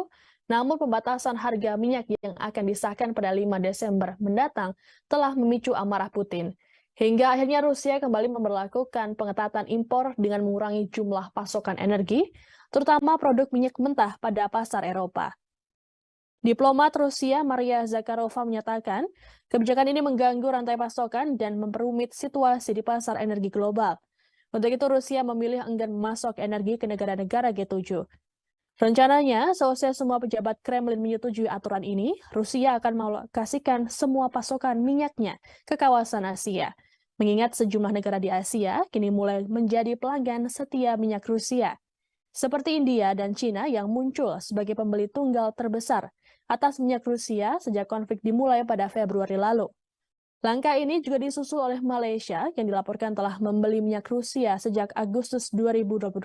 namun pembatasan harga minyak yang akan disahkan pada 5 Desember mendatang telah memicu amarah Putin. Hingga akhirnya Rusia kembali memberlakukan pengetatan impor dengan mengurangi jumlah pasokan energi, terutama produk minyak mentah pada pasar Eropa. Diplomat Rusia Maria Zakharova menyatakan, kebijakan ini mengganggu rantai pasokan dan memperumit situasi di pasar energi global. Untuk itu, Rusia memilih enggan memasok energi ke negara-negara G7. Rencananya, seusai semua pejabat Kremlin menyetujui aturan ini, Rusia akan mengalokasikan semua pasokan minyaknya ke kawasan Asia. Mengingat sejumlah negara di Asia kini mulai menjadi pelanggan setia minyak Rusia, seperti India dan Cina yang muncul sebagai pembeli tunggal terbesar atas minyak Rusia sejak konflik dimulai pada Februari lalu. Langkah ini juga disusul oleh Malaysia yang dilaporkan telah membeli minyak Rusia sejak Agustus 2022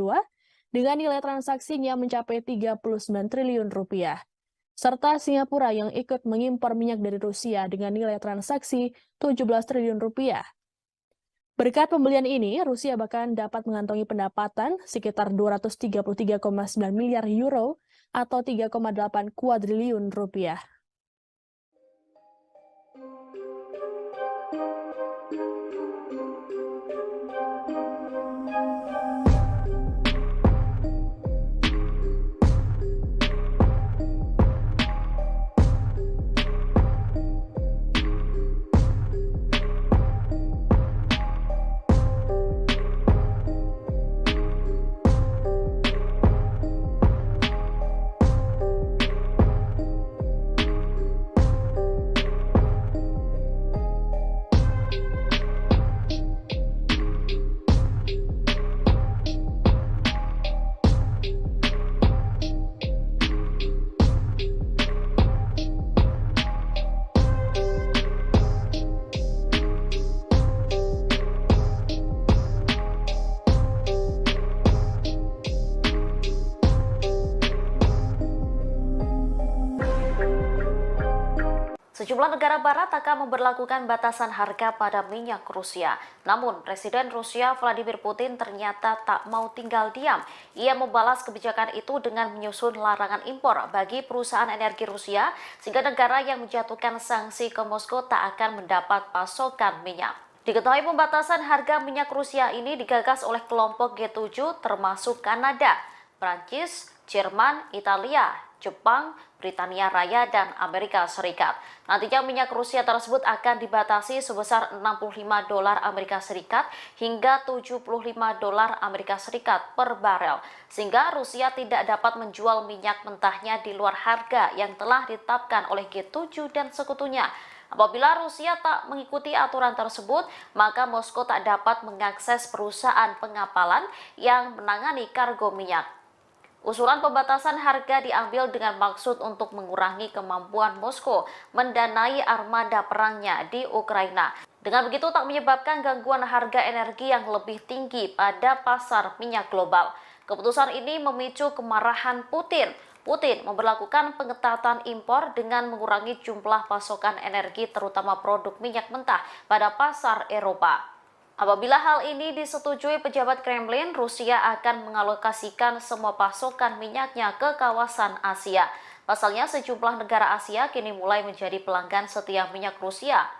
dengan nilai transaksinya mencapai 39 triliun rupiah. Serta Singapura yang ikut mengimpor minyak dari Rusia dengan nilai transaksi 17 triliun rupiah. Berkat pembelian ini, Rusia bahkan dapat mengantongi pendapatan sekitar 233,9 miliar euro atau 3,8 kuadriliun rupiah. Sejumlah negara barat akan memberlakukan batasan harga pada minyak Rusia. Namun, Presiden Rusia Vladimir Putin ternyata tak mau tinggal diam. Ia membalas kebijakan itu dengan menyusun larangan impor bagi perusahaan energi Rusia, sehingga negara yang menjatuhkan sanksi ke Moskow tak akan mendapat pasokan minyak. Diketahui pembatasan harga minyak Rusia ini digagas oleh kelompok G7 termasuk Kanada, Prancis, Jerman, Italia, Jepang, Britania Raya, dan Amerika Serikat. Nantinya minyak Rusia tersebut akan dibatasi sebesar $65 Amerika Serikat hingga $75 Amerika Serikat per barel, sehingga Rusia tidak dapat menjual minyak mentahnya di luar harga yang telah ditetapkan oleh G7 dan sekutunya. Apabila Rusia tak mengikuti aturan tersebut, maka Moskow tak dapat mengakses perusahaan pengapalan yang menangani kargo minyak. Usulan pembatasan harga diambil dengan maksud untuk mengurangi kemampuan Moskow mendanai armada perangnya di Ukraina. Dengan begitu tak menyebabkan gangguan harga energi yang lebih tinggi pada pasar minyak global. Keputusan ini memicu kemarahan Putin. Putin memberlakukan pengetatan impor dengan mengurangi jumlah pasokan energi terutama produk minyak mentah pada pasar Eropa. Apabila hal ini disetujui pejabat Kremlin, Rusia akan mengalokasikan semua pasokan minyaknya ke kawasan Asia. Pasalnya, sejumlah negara Asia kini mulai menjadi pelanggan setia minyak Rusia.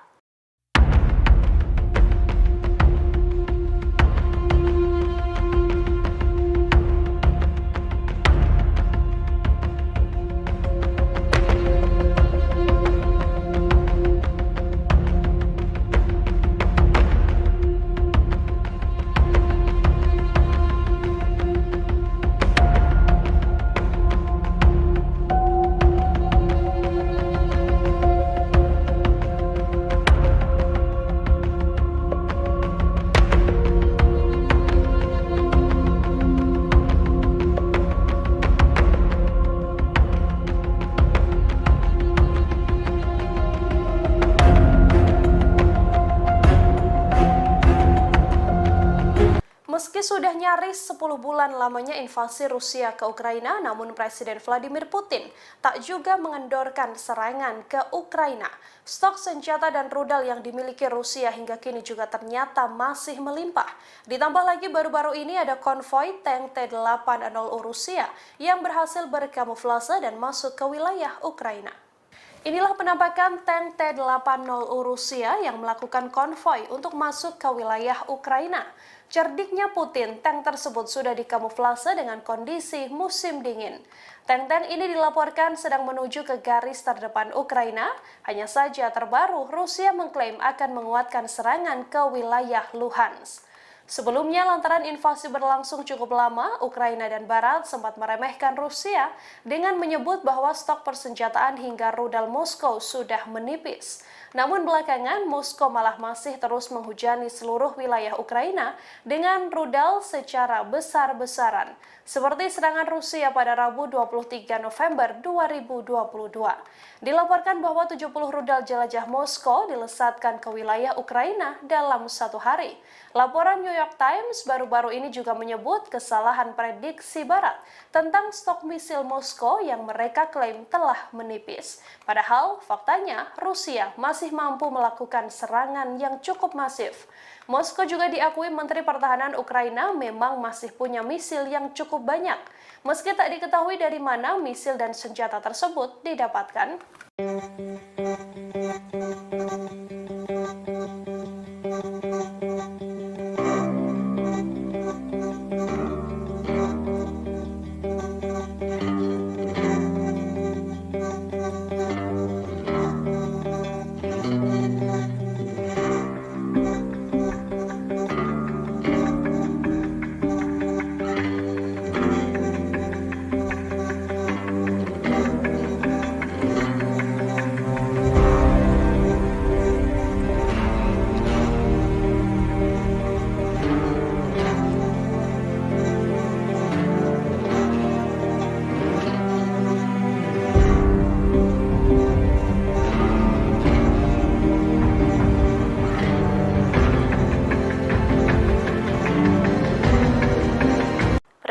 Meski sudah nyaris 10 bulan lamanya invasi Rusia ke Ukraina, namun Presiden Vladimir Putin tak juga mengendorkan serangan ke Ukraina. Stok senjata dan rudal yang dimiliki Rusia hingga kini juga ternyata masih melimpah. Ditambah lagi baru-baru ini ada konvoi tank T-80 Rusia yang berhasil berkamuflase dan masuk ke wilayah Ukraina. Inilah penampakan tank T-80 Rusia yang melakukan konvoi untuk masuk ke wilayah Ukraina. Cerdiknya Putin, tank tersebut sudah dikamuflase dengan kondisi musim dingin. Tank-tank ini dilaporkan sedang menuju ke garis terdepan Ukraina. Hanya saja terbaru, Rusia mengklaim akan menguatkan serangan ke wilayah Luhansk. Sebelumnya, lantaran invasi berlangsung cukup lama, Ukraina dan Barat sempat meremehkan Rusia dengan menyebut bahwa stok persenjataan hingga rudal Moskow sudah menipis. Namun belakangan, Moskow malah masih terus menghujani seluruh wilayah Ukraina dengan rudal secara besar-besaran, seperti serangan Rusia pada Rabu 23 November 2022. Dilaporkan bahwa 70 rudal jelajah Moskow dilesatkan ke wilayah Ukraina dalam satu hari. Laporan New York Times baru-baru ini juga menyebut kesalahan prediksi Barat tentang stok misil Moskow yang mereka klaim telah menipis. Padahal faktanya Rusia masih mampu melakukan serangan yang cukup masif. Moskow juga diakui Menteri Pertahanan Ukraina memang masih punya misil yang cukup banyak, meski tak diketahui dari mana misil dan senjata tersebut didapatkan.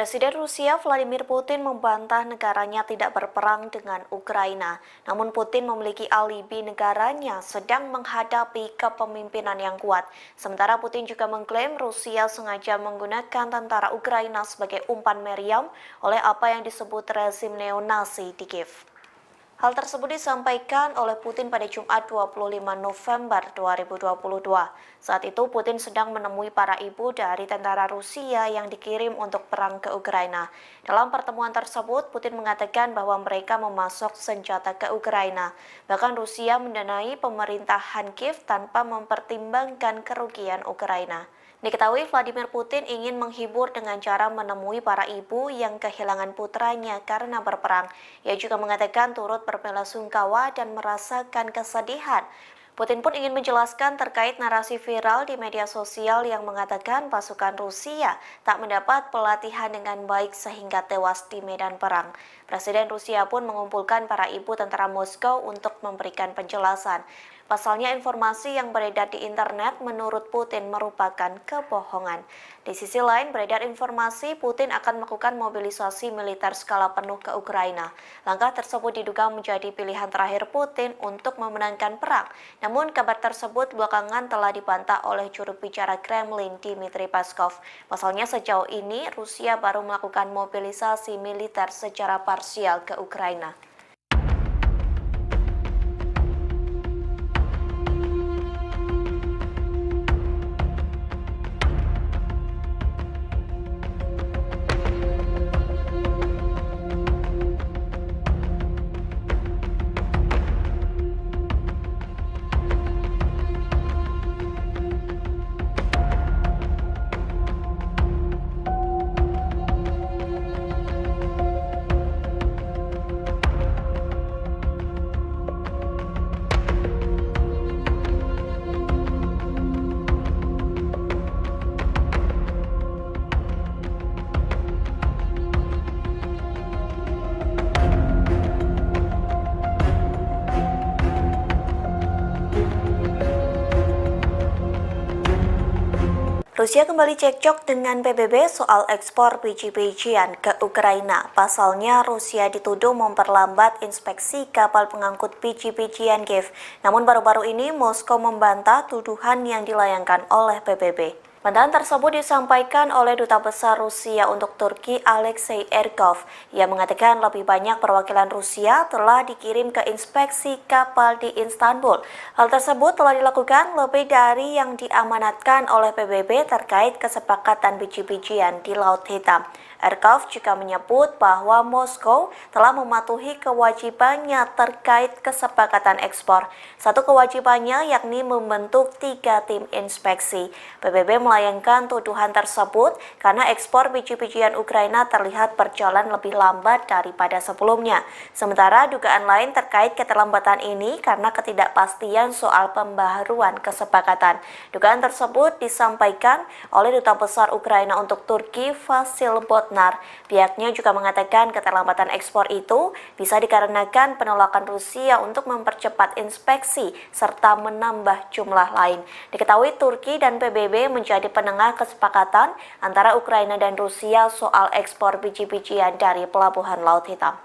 Presiden Rusia Vladimir Putin membantah negaranya tidak berperang dengan Ukraina. Namun Putin memiliki alibi negaranya sedang menghadapi kepemimpinan yang kuat. Sementara Putin juga mengklaim Rusia sengaja menggunakan tentara Ukraina sebagai umpan meriam oleh apa yang disebut rezim neonasi di Kiev. Hal tersebut disampaikan oleh Putin pada Jumat 25 November 2022. Saat itu Putin sedang menemui para ibu dari tentara Rusia yang dikirim untuk perang ke Ukraina. Dalam pertemuan tersebut, Putin mengatakan bahwa mereka memasok senjata ke Ukraina. Bahkan Rusia mendanai pemerintahan Kiev tanpa mempertimbangkan kerugian Ukraina. Diketahui Vladimir Putin ingin menghibur dengan cara menemui para ibu yang kehilangan putranya karena berperang. Ia juga mengatakan turut berbelasungkawa dan merasakan kesedihan. Putin pun ingin menjelaskan terkait narasi viral di media sosial yang mengatakan pasukan Rusia tak mendapat pelatihan dengan baik sehingga tewas di medan perang. Presiden Rusia pun mengumpulkan para ibu tentara Moskow untuk memberikan penjelasan. Pasalnya informasi yang beredar di internet menurut Putin merupakan kebohongan. Di sisi lain beredar informasi Putin akan melakukan mobilisasi militer skala penuh ke Ukraina. Langkah tersebut diduga menjadi pilihan terakhir Putin untuk memenangkan perang. Namun kabar tersebut belakangan telah dibantah oleh juru bicara Kremlin Dmitry Peskov. Pasalnya sejauh ini Rusia baru melakukan mobilisasi militer secara parsial ke Ukraina. Rusia kembali cekcok dengan PBB soal ekspor biji-bijian ke Ukraina. Pasalnya, Rusia dituduh memperlambat inspeksi kapal pengangkut biji-bijian Kiev. Namun baru-baru ini Moskow membantah tuduhan yang dilayangkan oleh PBB. Bantahan tersebut disampaikan oleh Duta Besar Rusia untuk Turki Alexei Erkov. Ia mengatakan lebih banyak perwakilan Rusia telah dikirim ke inspeksi kapal di Istanbul. Hal tersebut telah dilakukan lebih dari yang diamanatkan oleh PBB terkait kesepakatan biji-bijian di Laut Hitam. Erkov juga menyebut bahwa Moskow telah mematuhi kewajibannya terkait kesepakatan ekspor. Satu kewajibannya yakni membentuk 3 tim inspeksi. PBB melayangkan tuduhan tersebut karena ekspor biji-bijian Ukraina terlihat berjalan lebih lambat daripada sebelumnya. Sementara dugaan lain terkait keterlambatan ini karena ketidakpastian soal pembaharuan kesepakatan. Dugaan tersebut disampaikan oleh Duta Besar Ukraina untuk Turki Vasil Botnar. Pihaknya juga mengatakan keterlambatan ekspor itu bisa dikarenakan penolakan Rusia untuk mempercepat inspeksi serta menambah jumlah lain. Diketahui Turki dan PBB menjadi penengah kesepakatan antara Ukraina dan Rusia soal ekspor biji-bijian dari Pelabuhan Laut Hitam.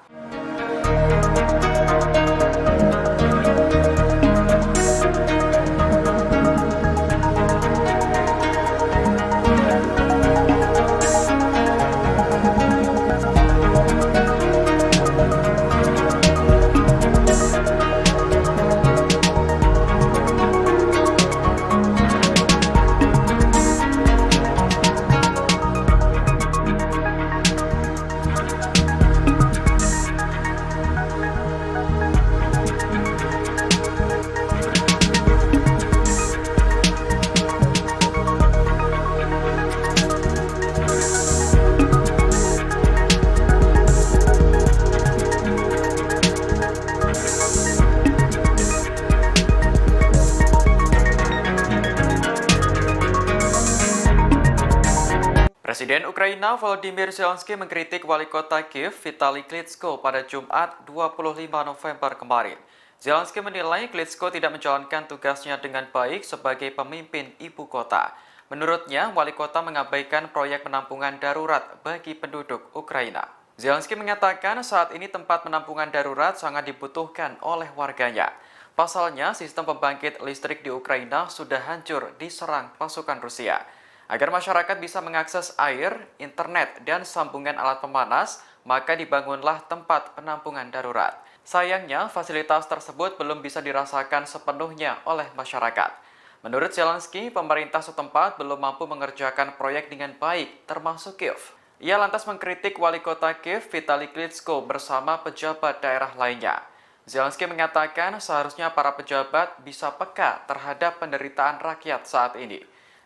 Presiden Ukraina Volodymyr Zelensky mengkritik wali kota Kiev Vitali Klitschko pada Jumat 25 November kemarin. Zelensky menilai Klitschko tidak menjalankan tugasnya dengan baik sebagai pemimpin ibu kota. Menurutnya, wali kota mengabaikan proyek penampungan darurat bagi penduduk Ukraina. Zelensky mengatakan saat ini tempat penampungan darurat sangat dibutuhkan oleh warganya. Pasalnya, sistem pembangkit listrik di Ukraina sudah hancur diserang pasukan Rusia. Agar masyarakat bisa mengakses air, internet, dan sambungan alat pemanas, maka dibangunlah tempat penampungan darurat. Sayangnya, fasilitas tersebut belum bisa dirasakan sepenuhnya oleh masyarakat. Menurut Zelensky, pemerintah setempat belum mampu mengerjakan proyek dengan baik, termasuk Kiev. Ia lantas mengkritik wali kota Kiev Vitali Klitschko bersama pejabat daerah lainnya. Zelensky mengatakan seharusnya para pejabat bisa peka terhadap penderitaan rakyat saat ini.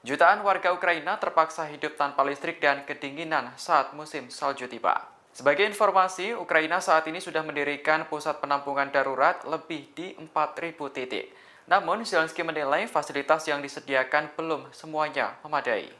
Jutaan warga Ukraina terpaksa hidup tanpa listrik dan kedinginan saat musim salju tiba. Sebagai informasi, Ukraina saat ini sudah mendirikan pusat penampungan darurat lebih di 4.000 titik. Namun, Zelensky menilai fasilitas yang disediakan belum semuanya memadai.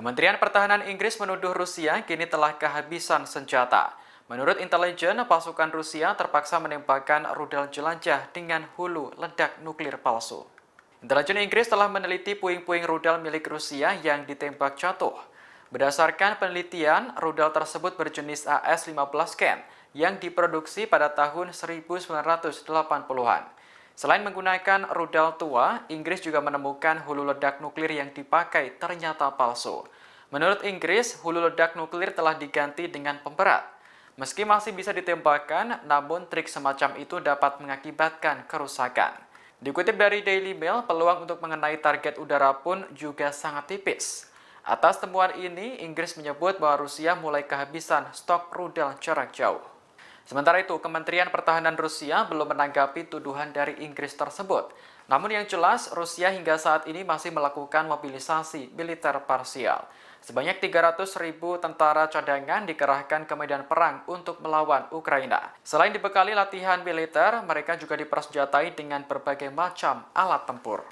Kementerian Pertahanan Inggris menuduh Rusia kini telah kehabisan senjata. Menurut intelijen, pasukan Rusia terpaksa menembakkan rudal jelajah dengan hulu ledak nuklir palsu. Intelijen Inggris telah meneliti puing-puing rudal milik Rusia yang ditembak jatuh. Berdasarkan penelitian, rudal tersebut berjenis AS-15 Ken yang diproduksi pada tahun 1980-an. Selain menggunakan rudal tua, Inggris juga menemukan hulu ledak nuklir yang dipakai ternyata palsu. Menurut Inggris, hulu ledak nuklir telah diganti dengan pemberat. Meski masih bisa ditembakkan, namun trik semacam itu dapat mengakibatkan kerusakan. Dikutip dari Daily Mail, peluang untuk mengenai target udara pun juga sangat tipis. Atas temuan ini, Inggris menyebut bahwa Rusia mulai kehabisan stok rudal jarak jauh. Sementara itu, Kementerian Pertahanan Rusia belum menanggapi tuduhan dari Inggris tersebut. Namun yang jelas, Rusia hingga saat ini masih melakukan mobilisasi militer parsial. Sebanyak 300.000 tentara cadangan dikerahkan ke medan perang untuk melawan Ukraina. Selain dibekali latihan militer, mereka juga dipersenjatai dengan berbagai macam alat tempur.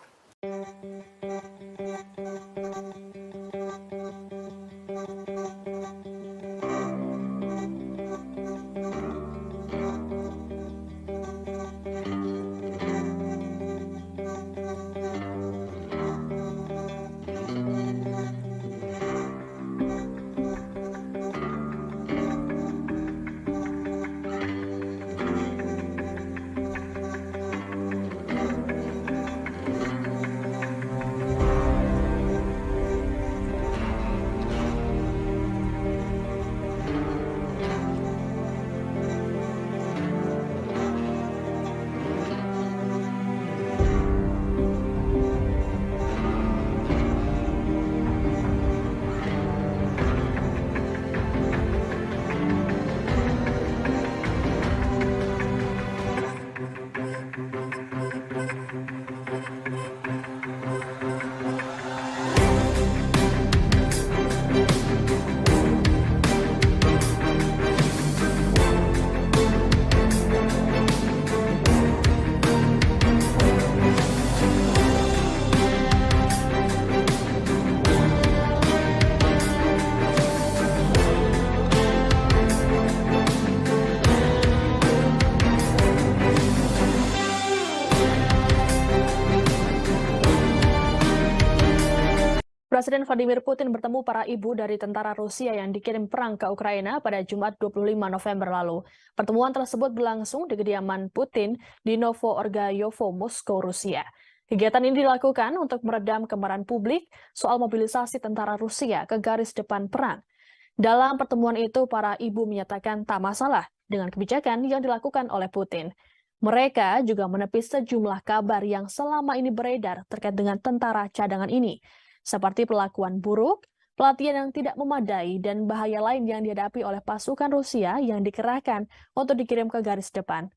Presiden Vladimir Putin bertemu para ibu dari tentara Rusia yang dikirim perang ke Ukraina pada Jumat 25 November lalu. Pertemuan tersebut berlangsung di kediaman Putin di Novo-Orgayovo, Moskow, Rusia. Kegiatan ini dilakukan untuk meredam kemarahan publik soal mobilisasi tentara Rusia ke garis depan perang. Dalam pertemuan itu, para ibu menyatakan tak masalah dengan kebijakan yang dilakukan oleh Putin. Mereka juga menepis sejumlah kabar yang selama ini beredar terkait dengan tentara cadangan ini, seperti perlakuan buruk, pelatihan yang tidak memadai, dan bahaya lain yang dihadapi oleh pasukan Rusia yang dikerahkan untuk dikirim ke garis depan.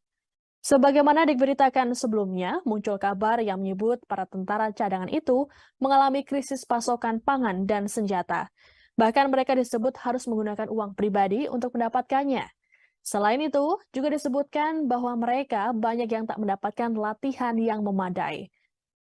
Sebagaimana diberitakan sebelumnya, muncul kabar yang menyebut para tentara cadangan itu mengalami krisis pasokan pangan dan senjata. Bahkan mereka disebut harus menggunakan uang pribadi untuk mendapatkannya. Selain itu, juga disebutkan bahwa mereka banyak yang tak mendapatkan latihan yang memadai.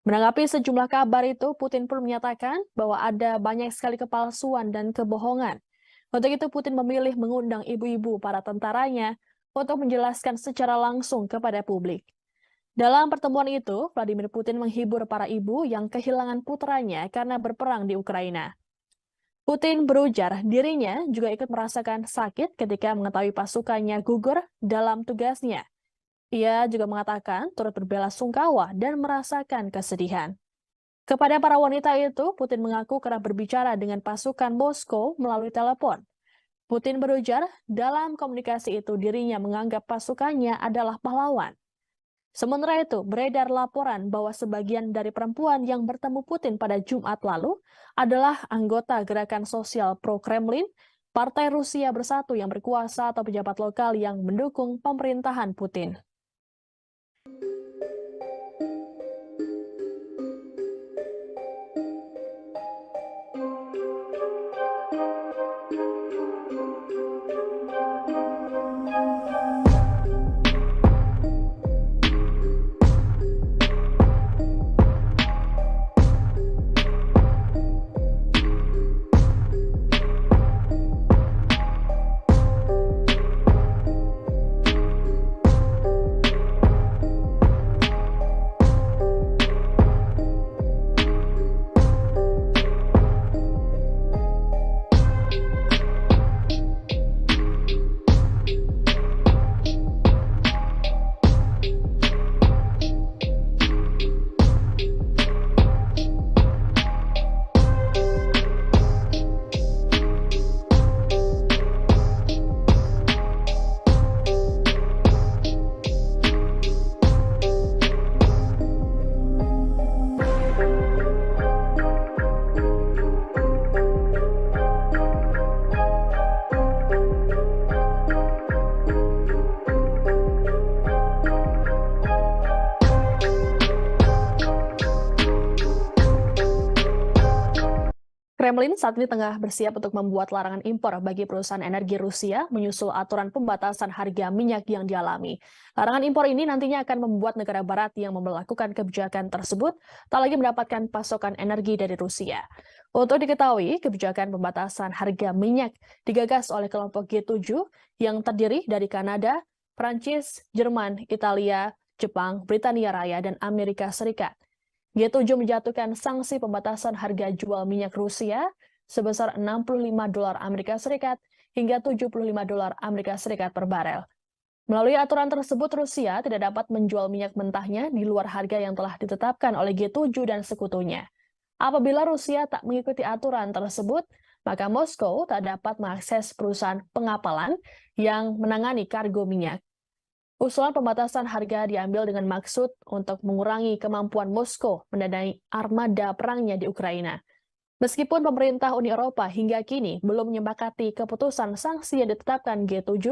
Menanggapi sejumlah kabar itu, Putin pun menyatakan bahwa ada banyak sekali kepalsuan dan kebohongan. Untuk itu, Putin memilih mengundang ibu-ibu para tentaranya untuk menjelaskan secara langsung kepada publik. Dalam pertemuan itu, Vladimir Putin menghibur para ibu yang kehilangan putranya karena berperang di Ukraina. Putin berujar dirinya juga ikut merasakan sakit ketika mengetahui pasukannya gugur dalam tugasnya. Ia juga mengatakan turut berbelasungkawa dan merasakan kesedihan. Kepada para wanita itu, Putin mengaku kerap berbicara dengan pasukan Moskow melalui telepon. Putin berujar dalam komunikasi itu dirinya menganggap pasukannya adalah pahlawan. Sementara itu, beredar laporan bahwa sebagian dari perempuan yang bertemu Putin pada Jumat lalu adalah anggota gerakan sosial pro-Kremlin, Partai Rusia Bersatu yang berkuasa atau pejabat lokal yang mendukung pemerintahan Putin. Kremlin saat ini tengah bersiap untuk membuat larangan impor bagi perusahaan energi Rusia menyusul aturan pembatasan harga minyak yang dialami. Larangan impor ini nantinya akan membuat negara barat yang memperlakukan kebijakan tersebut tak lagi mendapatkan pasokan energi dari Rusia. Untuk diketahui, kebijakan pembatasan harga minyak digagas oleh kelompok G7 yang terdiri dari Kanada, Prancis, Jerman, Italia, Jepang, Britania Raya, dan Amerika Serikat. G7 menjatuhkan sanksi pembatasan harga jual minyak Rusia sebesar $65 Amerika Serikat hingga $75 Amerika Serikat per barel. Melalui aturan tersebut, Rusia tidak dapat menjual minyak mentahnya di luar harga yang telah ditetapkan oleh G7 dan sekutunya. Apabila Rusia tak mengikuti aturan tersebut, maka Moskow tak dapat mengakses perusahaan pengapalan yang menangani kargo minyak. Usulan pembatasan harga diambil dengan maksud untuk mengurangi kemampuan Moskow mendanai armada perangnya di Ukraina. Meskipun pemerintah Uni Eropa hingga kini belum menyepakati keputusan sanksi yang ditetapkan G7,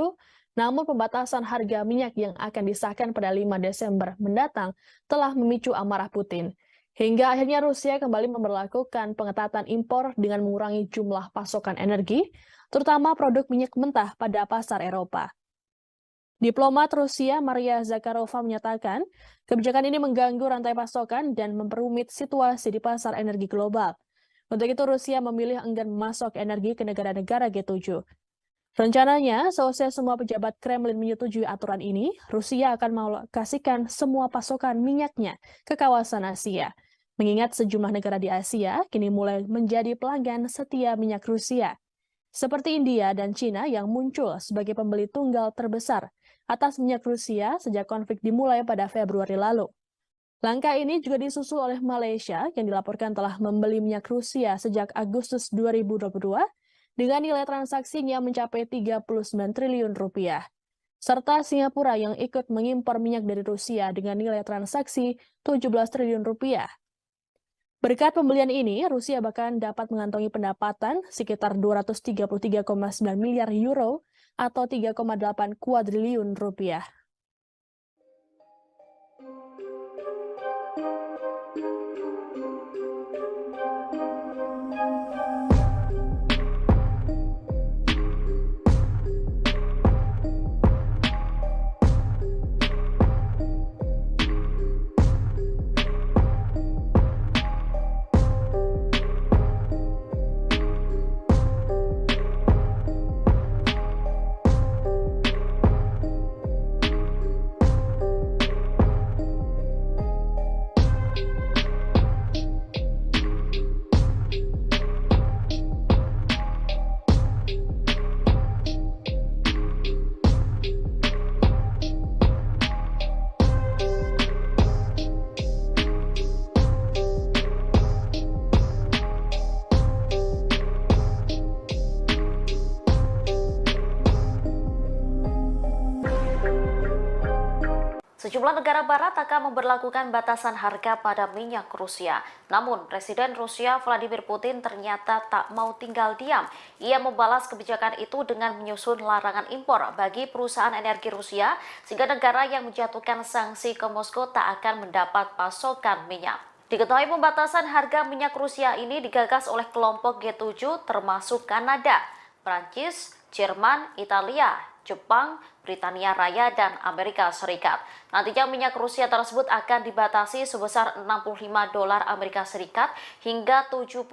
namun pembatasan harga minyak yang akan disahkan pada 5 Desember mendatang telah memicu amarah Putin. Hingga akhirnya Rusia kembali memberlakukan pengetatan impor dengan mengurangi jumlah pasokan energi, terutama produk minyak mentah pada pasar Eropa. Diplomat Rusia Maria Zakharova menyatakan, kebijakan ini mengganggu rantai pasokan dan memperumit situasi di pasar energi global. Untuk itu Rusia memilih enggan memasok energi ke negara-negara G7. Rencananya, seusai semua pejabat Kremlin menyetujui aturan ini, Rusia akan mengalokasikan semua pasokan minyaknya ke kawasan Asia. Mengingat sejumlah negara di Asia kini mulai menjadi pelanggan setia minyak Rusia, seperti India dan Cina yang muncul sebagai pembeli tunggal terbesar atas minyak Rusia sejak konflik dimulai pada Februari lalu. Langkah ini juga disusul oleh Malaysia yang dilaporkan telah membeli minyak Rusia sejak Agustus 2022 dengan nilai transaksinya mencapai 39 triliun rupiah. Serta Singapura yang ikut mengimpor minyak dari Rusia dengan nilai transaksi 17 triliun rupiah. Berkat pembelian ini, Rusia bahkan dapat mengantongi pendapatan sekitar 233,9 miliar euro atau 3,8 kuadriliun rupiah. Sejumlah negara barat akan memberlakukan batasan harga pada minyak Rusia. Namun, Presiden Rusia Vladimir Putin ternyata tak mau tinggal diam. Ia membalas kebijakan itu dengan menyusun larangan impor bagi perusahaan energi Rusia, sehingga negara yang menjatuhkan sanksi ke Moskow tak akan mendapat pasokan minyak. Diketahui pembatasan harga minyak Rusia ini digagas oleh kelompok G7 termasuk Kanada, Prancis, Jerman, Italia, Jepang, Britania Raya, dan Amerika Serikat. Nantinya minyak Rusia tersebut akan dibatasi sebesar $65 Amerika Serikat hingga $75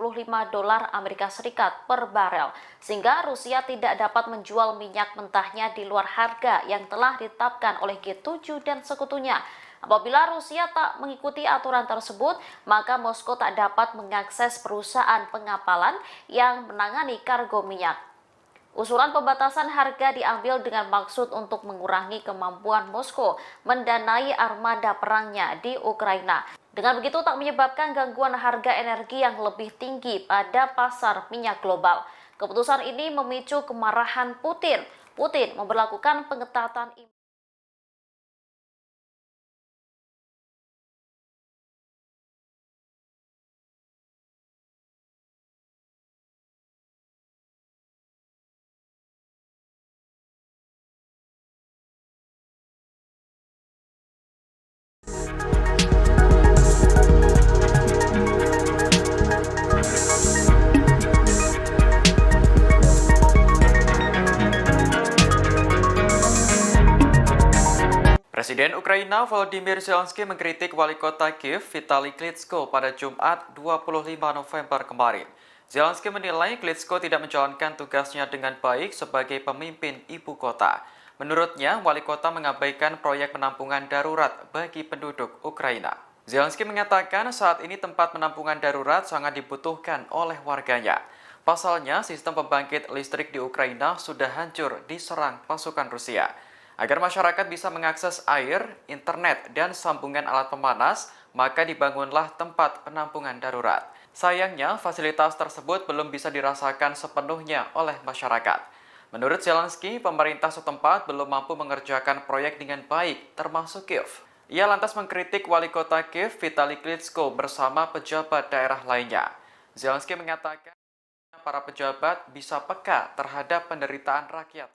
Amerika Serikat per barel, sehingga Rusia tidak dapat menjual minyak mentahnya di luar harga yang telah ditetapkan oleh G7 dan sekutunya. Apabila Rusia tak mengikuti aturan tersebut, maka Moskow tak dapat mengakses perusahaan pengapalan yang menangani kargo minyak. Usulan pembatasan harga diambil dengan maksud untuk mengurangi kemampuan Moskow mendanai armada perangnya di Ukraina. Dengan begitu tak menyebabkan gangguan harga energi yang lebih tinggi pada pasar minyak global. Keputusan ini memicu kemarahan Putin. Putin memberlakukan pengetatan impor. Presiden Ukraina Volodymyr Zelensky mengkritik wali kota Kiev Vitali Klitschko pada Jumat 25 November kemarin. Zelensky menilai Klitschko tidak menjalankan tugasnya dengan baik sebagai pemimpin ibu kota. Menurutnya, wali kota mengabaikan proyek penampungan darurat bagi penduduk Ukraina. Zelensky mengatakan saat ini tempat penampungan darurat sangat dibutuhkan oleh warganya. Pasalnya, sistem pembangkit listrik di Ukraina sudah hancur diserang pasukan Rusia. Agar masyarakat bisa mengakses air, internet, dan sambungan alat pemanas, maka dibangunlah tempat penampungan darurat. Sayangnya, fasilitas tersebut belum bisa dirasakan sepenuhnya oleh masyarakat. Menurut Zelensky, pemerintah setempat belum mampu mengerjakan proyek dengan baik, termasuk Kiev. Ia lantas mengkritik wali kota Kiev Vitali Klitschko bersama pejabat daerah lainnya. Zelensky mengatakan para pejabat bisa peka terhadap penderitaan rakyat.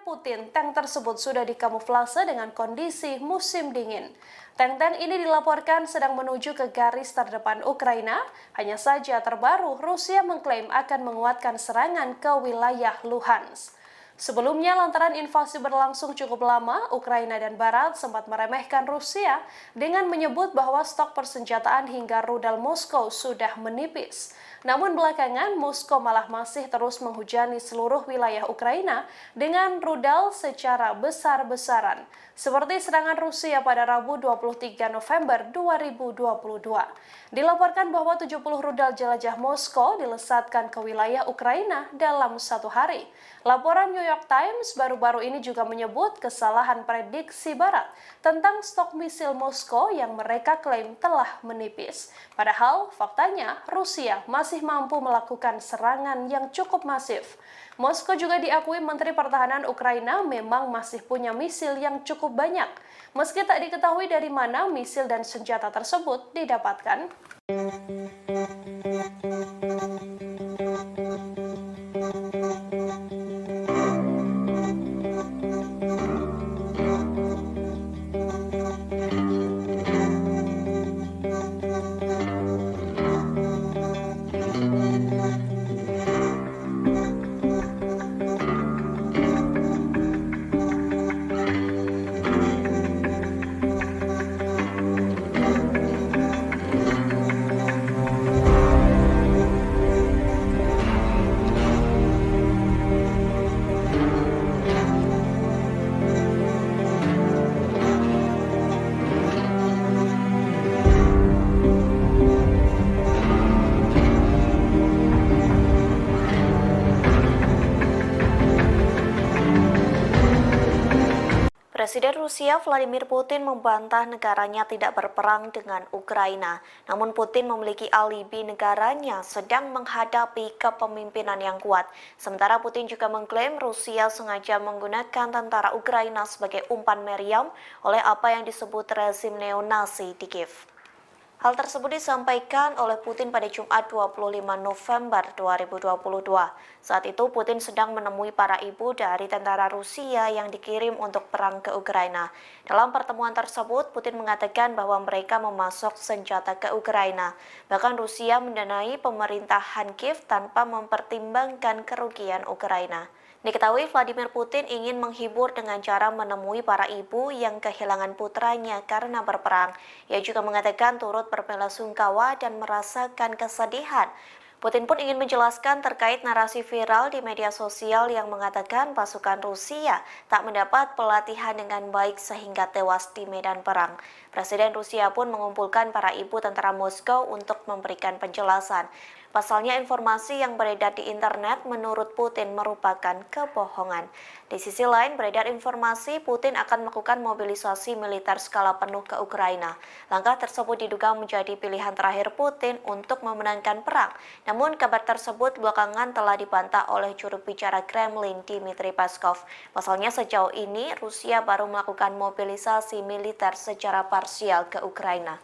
Putin, tank tersebut sudah dikamuflase dengan kondisi musim dingin. Tank-tank ini dilaporkan sedang menuju ke garis terdepan Ukraina. Hanya saja terbaru, Rusia mengklaim akan menguatkan serangan ke wilayah Luhansk. Sebelumnya, lantaran invasi berlangsung cukup lama, Ukraina dan Barat sempat meremehkan Rusia dengan menyebut bahwa stok persenjataan hingga rudal Moskow sudah menipis. Namun belakangan, Moskow malah masih terus menghujani seluruh wilayah Ukraina dengan rudal secara besar-besaran, seperti serangan Rusia pada Rabu 23 November 2022. Dilaporkan bahwa 70 rudal jelajah Moskow dilesatkan ke wilayah Ukraina dalam satu hari. Laporan New York Times baru-baru ini juga menyebut kesalahan prediksi Barat tentang stok misil Moskow yang mereka klaim telah menipis. Padahal faktanya Rusia masih mampu melakukan serangan yang cukup masif. Moskow juga diakui Menteri Pertahanan Ukraina memang masih punya misil yang cukup banyak, meski tak diketahui dari mana misil dan senjata tersebut didapatkan. Presiden Rusia Vladimir Putin membantah negaranya tidak berperang dengan Ukraina. Namun Putin memiliki alibi negaranya sedang menghadapi kepemimpinan yang kuat. Sementara Putin juga mengklaim Rusia sengaja menggunakan tentara Ukraina sebagai umpan meriam oleh apa yang disebut rezim neonasi di Kiev. Hal tersebut disampaikan oleh Putin pada Jumat 25 November 2022. Saat itu Putin sedang menemui para ibu dari tentara Rusia yang dikirim untuk perang ke Ukraina. Dalam pertemuan tersebut, Putin mengatakan bahwa mereka memasok senjata ke Ukraina. Bahkan Rusia mendanai pemerintahan Kiev tanpa mempertimbangkan kerugian Ukraina. Diketahui Vladimir Putin ingin menghibur dengan cara menemui para ibu yang kehilangan putranya karena berperang. Ia juga mengatakan turut berbelasungkawa dan merasakan kesedihan. Putin pun ingin menjelaskan terkait narasi viral di media sosial yang mengatakan pasukan Rusia tak mendapat pelatihan dengan baik sehingga tewas di medan perang. Presiden Rusia pun mengumpulkan para ibu tentara Moskow untuk memberikan penjelasan. Pasalnya informasi yang beredar di internet menurut Putin merupakan kebohongan. Di sisi lain beredar informasi Putin akan melakukan mobilisasi militer skala penuh ke Ukraina. Langkah tersebut diduga menjadi pilihan terakhir Putin untuk memenangkan perang. Namun kabar tersebut belakangan telah dibantah oleh juru bicara Kremlin Dmitry Peskov. Pasalnya sejauh ini Rusia baru melakukan mobilisasi militer secara parsial ke Ukraina.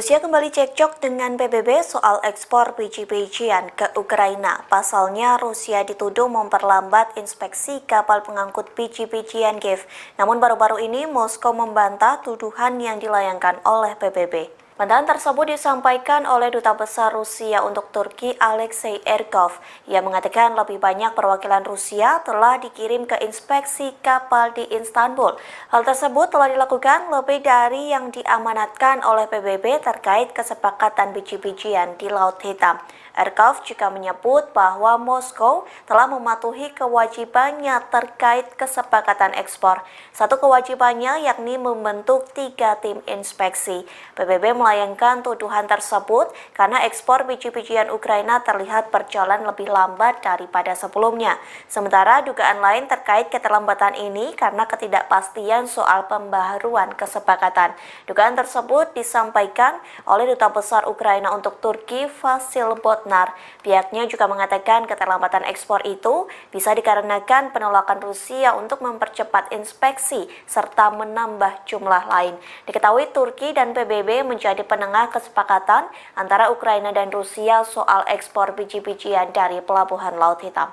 Rusia kembali cekcok dengan PBB soal ekspor biji-bijian ke Ukraina. Pasalnya, Rusia dituduh memperlambat inspeksi kapal pengangkut biji-bijian Kiev. Namun baru-baru ini Moskow membantah tuduhan yang dilayangkan oleh PBB. Bantahan tersebut disampaikan oleh Duta Besar Rusia untuk Turki Alexei Erkov. Ia mengatakan lebih banyak perwakilan Rusia telah dikirim ke inspeksi kapal di Istanbul. Hal tersebut telah dilakukan lebih dari yang diamanatkan oleh PBB terkait kesepakatan biji-bijian di Laut Hitam. Erkov juga menyebut bahwa Moskow telah mematuhi kewajibannya terkait kesepakatan ekspor. Satu kewajibannya yakni membentuk 3 tim inspeksi. PBB melayangkan tuduhan tersebut karena ekspor biji-bijian Ukraina terlihat berjalan lebih lambat daripada sebelumnya. Sementara dugaan lain terkait keterlambatan ini karena ketidakpastian soal pembaharuan kesepakatan. Dugaan tersebut disampaikan oleh Duta Besar Ukraina untuk Turki Vasil Botnar. Pihaknya juga mengatakan keterlambatan ekspor itu bisa dikarenakan penolakan Rusia untuk mempercepat inspeksi serta menambah jumlah lain. Diketahui Turki dan PBB menjadi penengah kesepakatan antara Ukraina dan Rusia soal ekspor biji-bijian dari Pelabuhan Laut Hitam.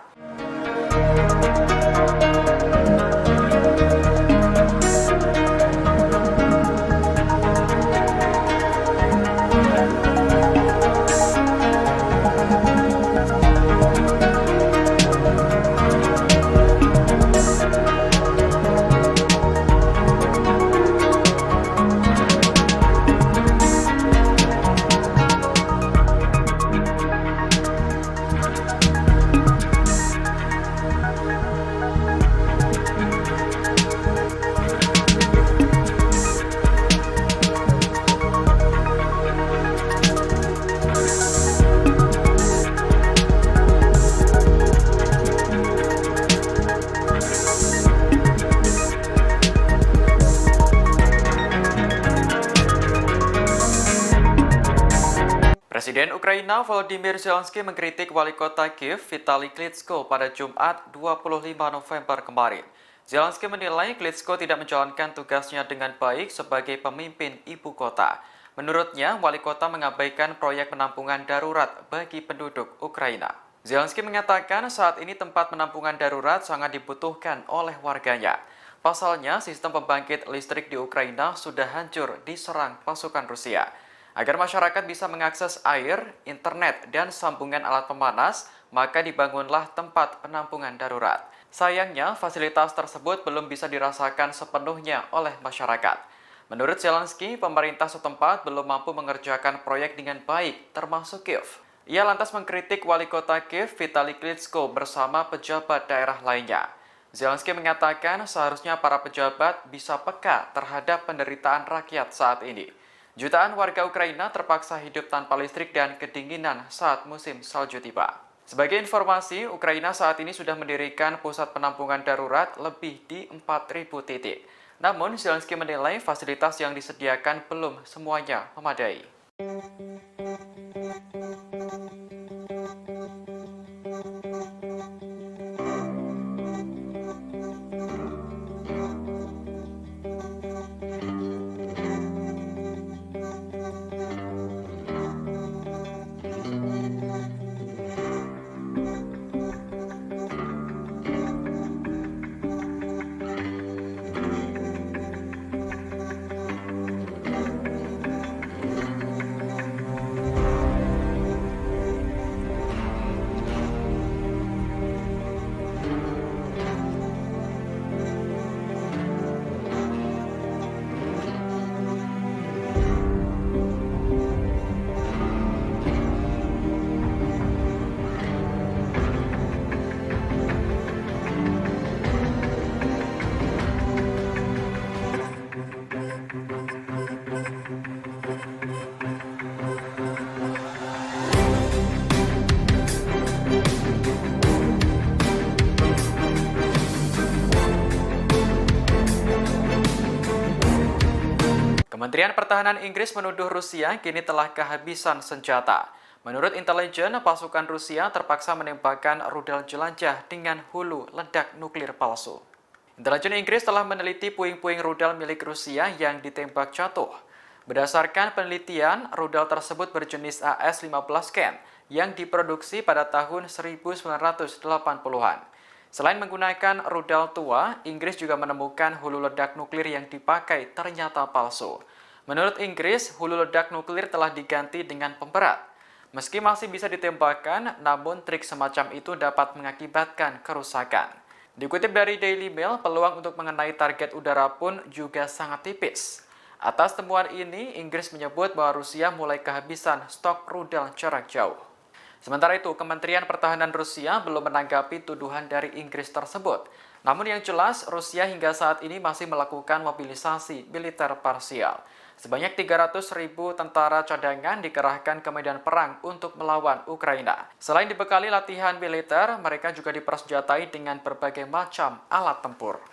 Presiden Ukraina Volodymyr Zelensky mengkritik wali kota Kiev Vitali Klitschko pada Jumat 25 November kemarin. Zelensky menilai Klitschko tidak menjalankan tugasnya dengan baik sebagai pemimpin ibu kota. Menurutnya, wali kota mengabaikan proyek penampungan darurat bagi penduduk Ukraina. Zelensky mengatakan saat ini tempat penampungan darurat sangat dibutuhkan oleh warganya. Pasalnya, sistem pembangkit listrik di Ukraina sudah hancur diserang pasukan Rusia. Agar masyarakat bisa mengakses air, internet, dan sambungan alat pemanas, maka dibangunlah tempat penampungan darurat. Sayangnya, fasilitas tersebut belum bisa dirasakan sepenuhnya oleh masyarakat. Menurut Zelensky, pemerintah setempat belum mampu mengerjakan proyek dengan baik, termasuk Kiev. Ia lantas mengkritik wali kota Kiev Vitali Klitschko bersama pejabat daerah lainnya. Zelensky mengatakan seharusnya para pejabat bisa peka terhadap penderitaan rakyat saat ini. Jutaan warga Ukraina terpaksa hidup tanpa listrik dan kedinginan saat musim salju tiba. Sebagai informasi, Ukraina saat ini sudah mendirikan pusat penampungan darurat lebih di 4.000 titik. Namun, Zelensky menilai fasilitas yang disediakan belum semuanya memadai. Kementerian Pertahanan Inggris menuduh Rusia kini telah kehabisan senjata. Menurut intelijen, pasukan Rusia terpaksa menembakkan rudal jelajah dengan hulu ledak nuklir palsu. Intelijen Inggris telah meneliti puing-puing rudal milik Rusia yang ditembak jatuh. Berdasarkan penelitian, rudal tersebut berjenis AS-15 Ken yang diproduksi pada tahun 1980-an. Selain menggunakan rudal tua, Inggris juga menemukan hulu ledak nuklir yang dipakai ternyata palsu. Menurut Inggris, hulu ledak nuklir telah diganti dengan pemberat. Meski masih bisa ditembakkan, namun trik semacam itu dapat mengakibatkan kerusakan. Dikutip dari Daily Mail, peluang untuk mengenai target udara pun juga sangat tipis. Atas temuan ini, Inggris menyebut bahwa Rusia mulai kehabisan stok rudal jarak jauh. Sementara itu, Kementerian Pertahanan Rusia belum menanggapi tuduhan dari Inggris tersebut. Namun yang jelas, Rusia hingga saat ini masih melakukan mobilisasi militer parsial. Sebanyak 300.000 tentara cadangan dikerahkan ke medan perang untuk melawan Ukraina. Selain dibekali latihan militer, mereka juga dipersenjatai dengan berbagai macam alat tempur.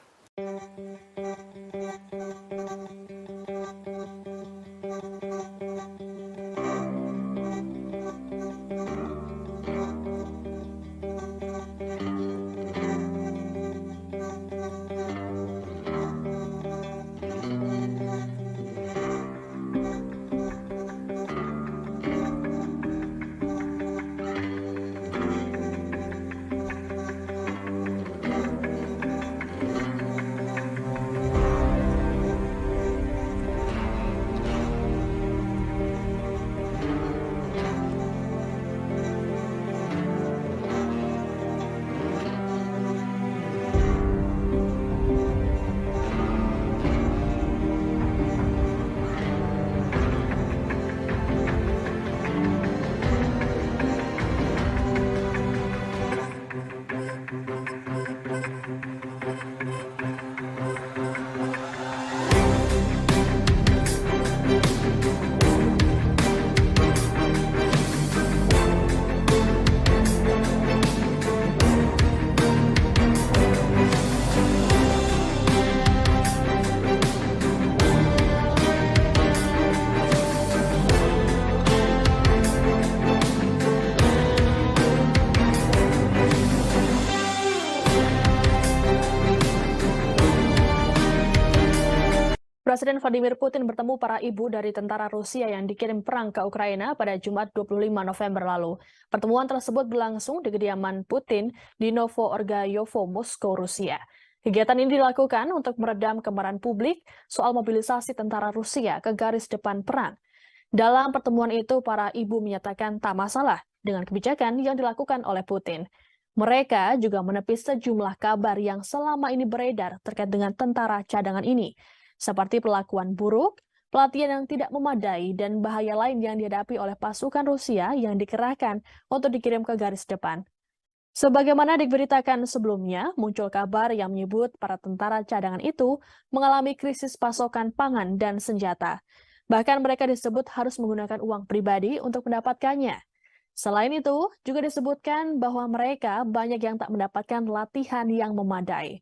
Presiden Vladimir Putin bertemu para ibu dari tentara Rusia yang dikirim perang ke Ukraina pada Jumat 25 November lalu. Pertemuan tersebut berlangsung di kediaman Putin di Novo-Orgayovo, Moskow, Rusia. Kegiatan ini dilakukan untuk meredam kemarahan publik soal mobilisasi tentara Rusia ke garis depan perang. Dalam pertemuan itu, para ibu menyatakan tak masalah dengan kebijakan yang dilakukan oleh Putin. Mereka juga menepis sejumlah kabar yang selama ini beredar terkait dengan tentara cadangan ini, seperti perlakuan buruk, pelatihan yang tidak memadai, dan bahaya lain yang dihadapi oleh pasukan Rusia yang dikerahkan untuk dikirim ke garis depan. Sebagaimana diberitakan sebelumnya, muncul kabar yang menyebut para tentara cadangan itu mengalami krisis pasokan pangan dan senjata. Bahkan mereka disebut harus menggunakan uang pribadi untuk mendapatkannya. Selain itu, juga disebutkan bahwa mereka banyak yang tak mendapatkan latihan yang memadai.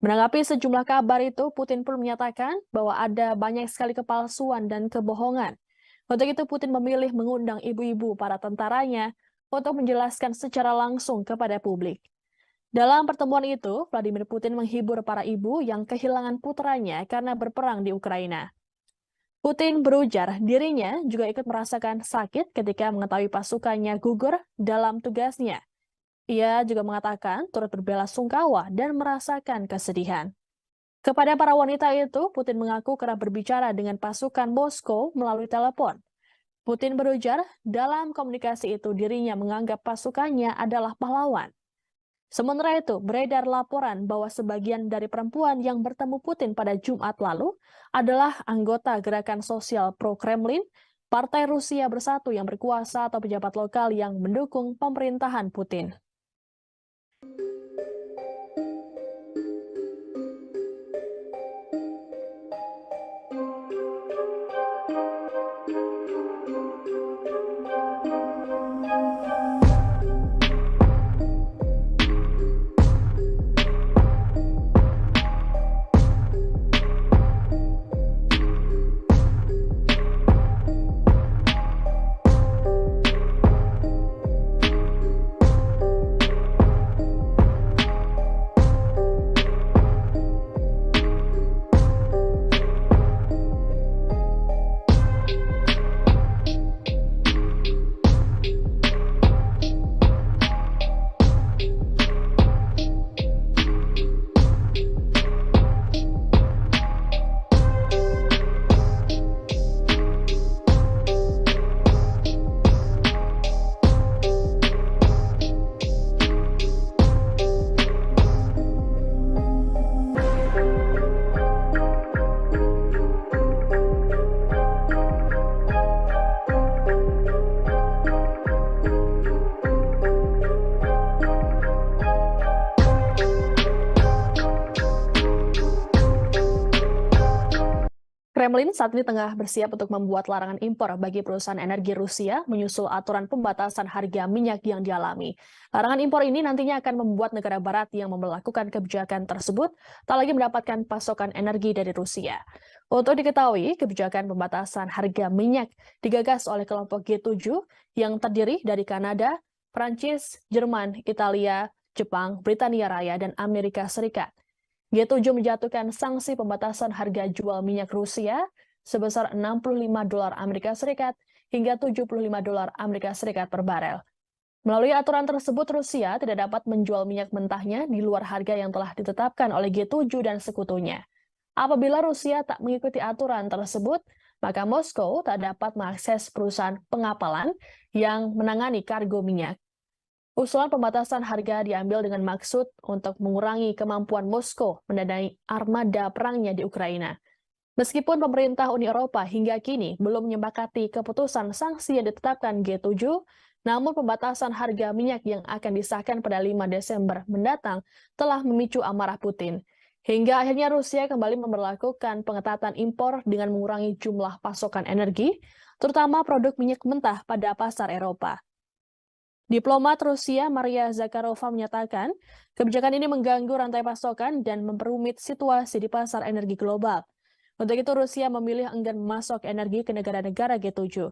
Menanggapi sejumlah kabar itu, Putin pun menyatakan bahwa ada banyak sekali kepalsuan dan kebohongan. Untuk itu, Putin memilih mengundang ibu-ibu para tentaranya untuk menjelaskan secara langsung kepada publik. Dalam pertemuan itu, Vladimir Putin menghibur para ibu yang kehilangan putranya karena berperang di Ukraina. Putin berujar dirinya juga ikut merasakan sakit ketika mengetahui pasukannya gugur dalam tugasnya. Ia juga mengatakan turut berbelasungkawa dan merasakan kesedihan. Kepada para wanita itu, Putin mengaku kerap berbicara dengan pasukan Moskow melalui telepon. Putin berujar dalam komunikasi itu dirinya menganggap pasukannya adalah pahlawan. Sementara itu, beredar laporan bahwa sebagian dari perempuan yang bertemu Putin pada Jumat lalu adalah anggota gerakan sosial pro-Kremlin, Partai Rusia Bersatu yang berkuasa atau pejabat lokal yang mendukung pemerintahan Putin. Kremlin saat ini tengah bersiap untuk membuat larangan impor bagi perusahaan energi Rusia menyusul aturan pembatasan harga minyak yang dialami. Larangan impor ini nantinya akan membuat negara barat yang memperlakukan kebijakan tersebut tak lagi mendapatkan pasokan energi dari Rusia. Untuk diketahui, kebijakan pembatasan harga minyak digagas oleh kelompok G7 yang terdiri dari Kanada, Prancis, Jerman, Italia, Jepang, Britania Raya, dan Amerika Serikat. G7 menjatuhkan sanksi pembatasan harga jual minyak Rusia sebesar $65 Amerika Serikat hingga $75 Amerika Serikat per barel. Melalui aturan tersebut, Rusia tidak dapat menjual minyak mentahnya di luar harga yang telah ditetapkan oleh G7 dan sekutunya. Apabila Rusia tak mengikuti aturan tersebut, maka Moskow tak dapat mengakses perusahaan pengapalan yang menangani kargo minyak. Usulan pembatasan harga diambil dengan maksud untuk mengurangi kemampuan Moskow mendanai armada perangnya di Ukraina. Meskipun pemerintah Uni Eropa hingga kini belum menyepakati keputusan sanksi yang ditetapkan G7, namun pembatasan harga minyak yang akan disahkan pada 5 Desember mendatang telah memicu amarah Putin. Hingga akhirnya Rusia kembali memberlakukan pengetatan impor dengan mengurangi jumlah pasokan energi, terutama produk minyak mentah pada pasar Eropa. Diplomat Rusia Maria Zakharova menyatakan, kebijakan ini mengganggu rantai pasokan dan memperumit situasi di pasar energi global. Untuk itu Rusia memilih enggan memasok energi ke negara-negara G7.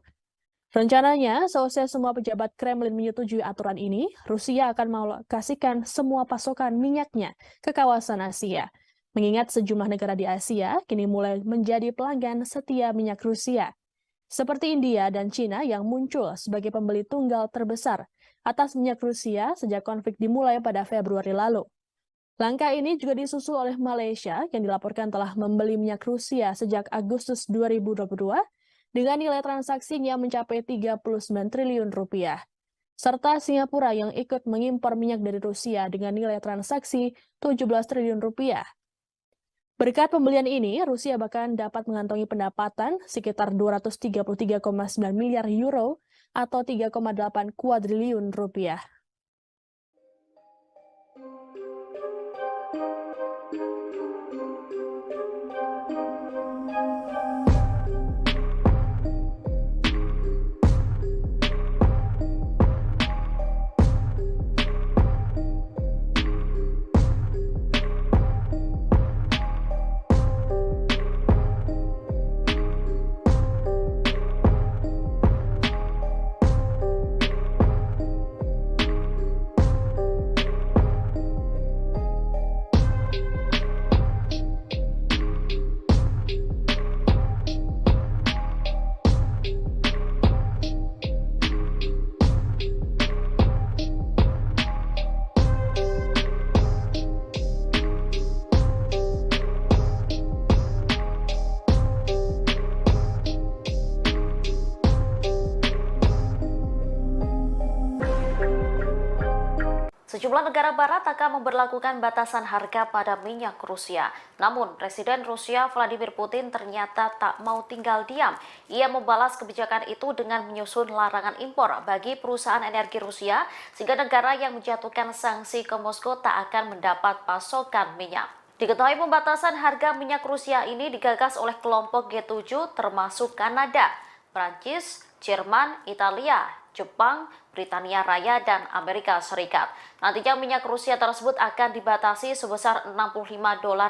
Rencananya, seusai semua pejabat Kremlin menyetujui aturan ini, Rusia akan mengalokasikan semua pasokan minyaknya ke kawasan Asia. Mengingat sejumlah negara di Asia kini mulai menjadi pelanggan setia minyak Rusia, seperti India dan Cina yang muncul sebagai pembeli tunggal terbesar atas minyak Rusia sejak konflik dimulai pada Februari lalu. Langkah ini juga disusul oleh Malaysia yang dilaporkan telah membeli minyak Rusia sejak Agustus 2022 dengan nilai transaksinya mencapai 39 triliun rupiah. Serta Singapura yang ikut mengimpor minyak dari Rusia dengan nilai transaksi 17 triliun rupiah. Berkat pembelian ini, Rusia bahkan dapat mengantongi pendapatan sekitar 233,9 miliar euro atau 3,8 kuadriliun rupiah. Sejumlah negara barat akan memberlakukan batasan harga pada minyak Rusia. Namun, Presiden Rusia Vladimir Putin ternyata tak mau tinggal diam. Ia membalas kebijakan itu dengan menyusun larangan impor bagi perusahaan energi Rusia, sehingga negara yang menjatuhkan sanksi ke Moskow tak akan mendapat pasokan minyak. Diketahui pembatasan harga minyak Rusia ini digagas oleh kelompok G7 termasuk Kanada, Prancis, Jerman, Italia, Jepang, Britania Raya, dan Amerika Serikat. Nantinya minyak Rusia tersebut akan dibatasi sebesar $65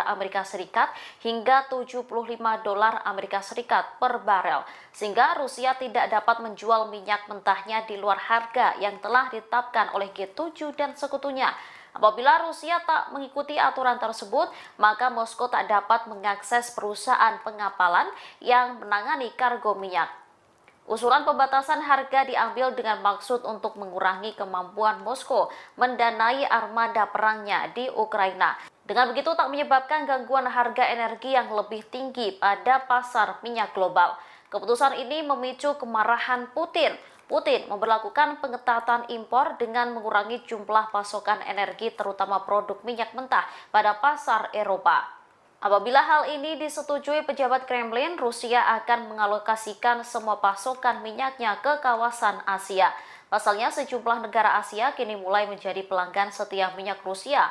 Amerika Serikat hingga $75 Amerika Serikat per barel, sehingga Rusia tidak dapat menjual minyak mentahnya di luar harga yang telah ditetapkan oleh G7 dan sekutunya. Apabila Rusia tak mengikuti aturan tersebut, maka Moskow tak dapat mengakses perusahaan pengapalan yang menangani kargo minyak. Usulan pembatasan harga diambil dengan maksud untuk mengurangi kemampuan Moskow mendanai armada perangnya di Ukraina. Dengan begitu tak menyebabkan gangguan harga energi yang lebih tinggi pada pasar minyak global. Keputusan ini memicu kemarahan Putin. Putin memberlakukan pengetatan impor dengan mengurangi jumlah pasokan energi terutama produk minyak mentah pada pasar Eropa. Apabila hal ini disetujui pejabat Kremlin, Rusia akan mengalokasikan semua pasokan minyaknya ke kawasan Asia. Pasalnya, sejumlah negara Asia kini mulai menjadi pelanggan setia minyak Rusia.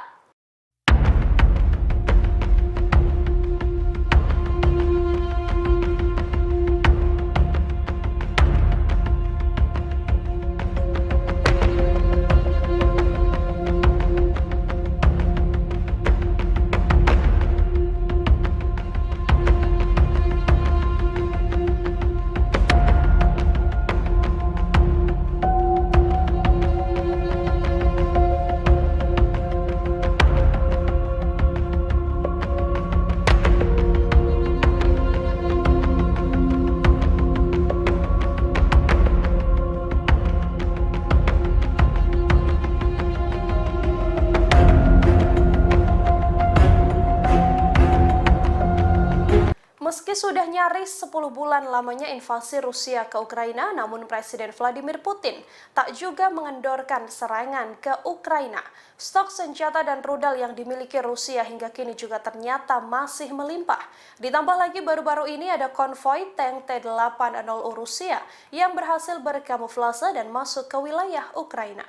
Meski sudah nyaris 10 bulan lamanya invasi Rusia ke Ukraina, namun Presiden Vladimir Putin tak juga mengendorkan serangan ke Ukraina. Stok senjata dan rudal yang dimiliki Rusia hingga kini juga ternyata masih melimpah. Ditambah lagi baru-baru ini ada konvoi tank T-80 Rusia yang berhasil berkamuflase dan masuk ke wilayah Ukraina.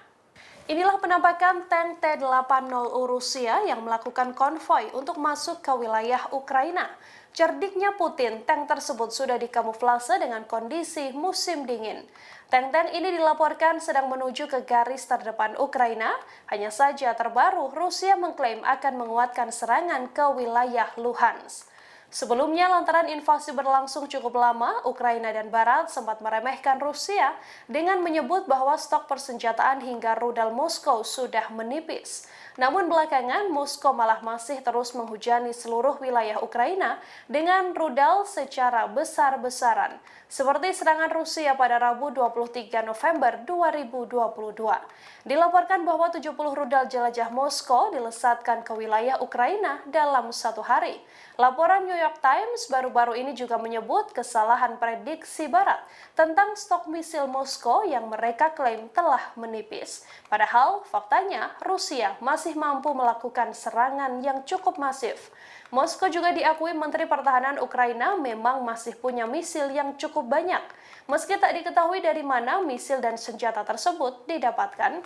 Inilah penampakan tank T-80 Rusia yang melakukan konvoi untuk masuk ke wilayah Ukraina. Cerdiknya Putin, tank tersebut sudah dikamuflase dengan kondisi musim dingin. Tank-tank ini dilaporkan sedang menuju ke garis terdepan Ukraina. Hanya saja terbaru, Rusia mengklaim akan menguatkan serangan ke wilayah Luhansk. Sebelumnya, lantaran invasi berlangsung cukup lama, Ukraina dan Barat sempat meremehkan Rusia dengan menyebut bahwa stok persenjataan hingga rudal Moskow sudah menipis. Namun belakangan, Moskow malah masih terus menghujani seluruh wilayah Ukraina dengan rudal secara besar-besaran, seperti serangan Rusia pada Rabu 23 November 2022. Dilaporkan bahwa 70 rudal jelajah Moskow dilesatkan ke wilayah Ukraina dalam satu hari. Laporan New York Times baru-baru ini juga menyebut kesalahan prediksi Barat tentang stok misil Moskow yang mereka klaim telah menipis. Padahal faktanya Rusia masih mampu melakukan serangan yang cukup masif. Moskow juga diakui Menteri Pertahanan Ukraina memang masih punya misil yang cukup banyak, meski tak diketahui dari mana misil dan senjata tersebut didapatkan.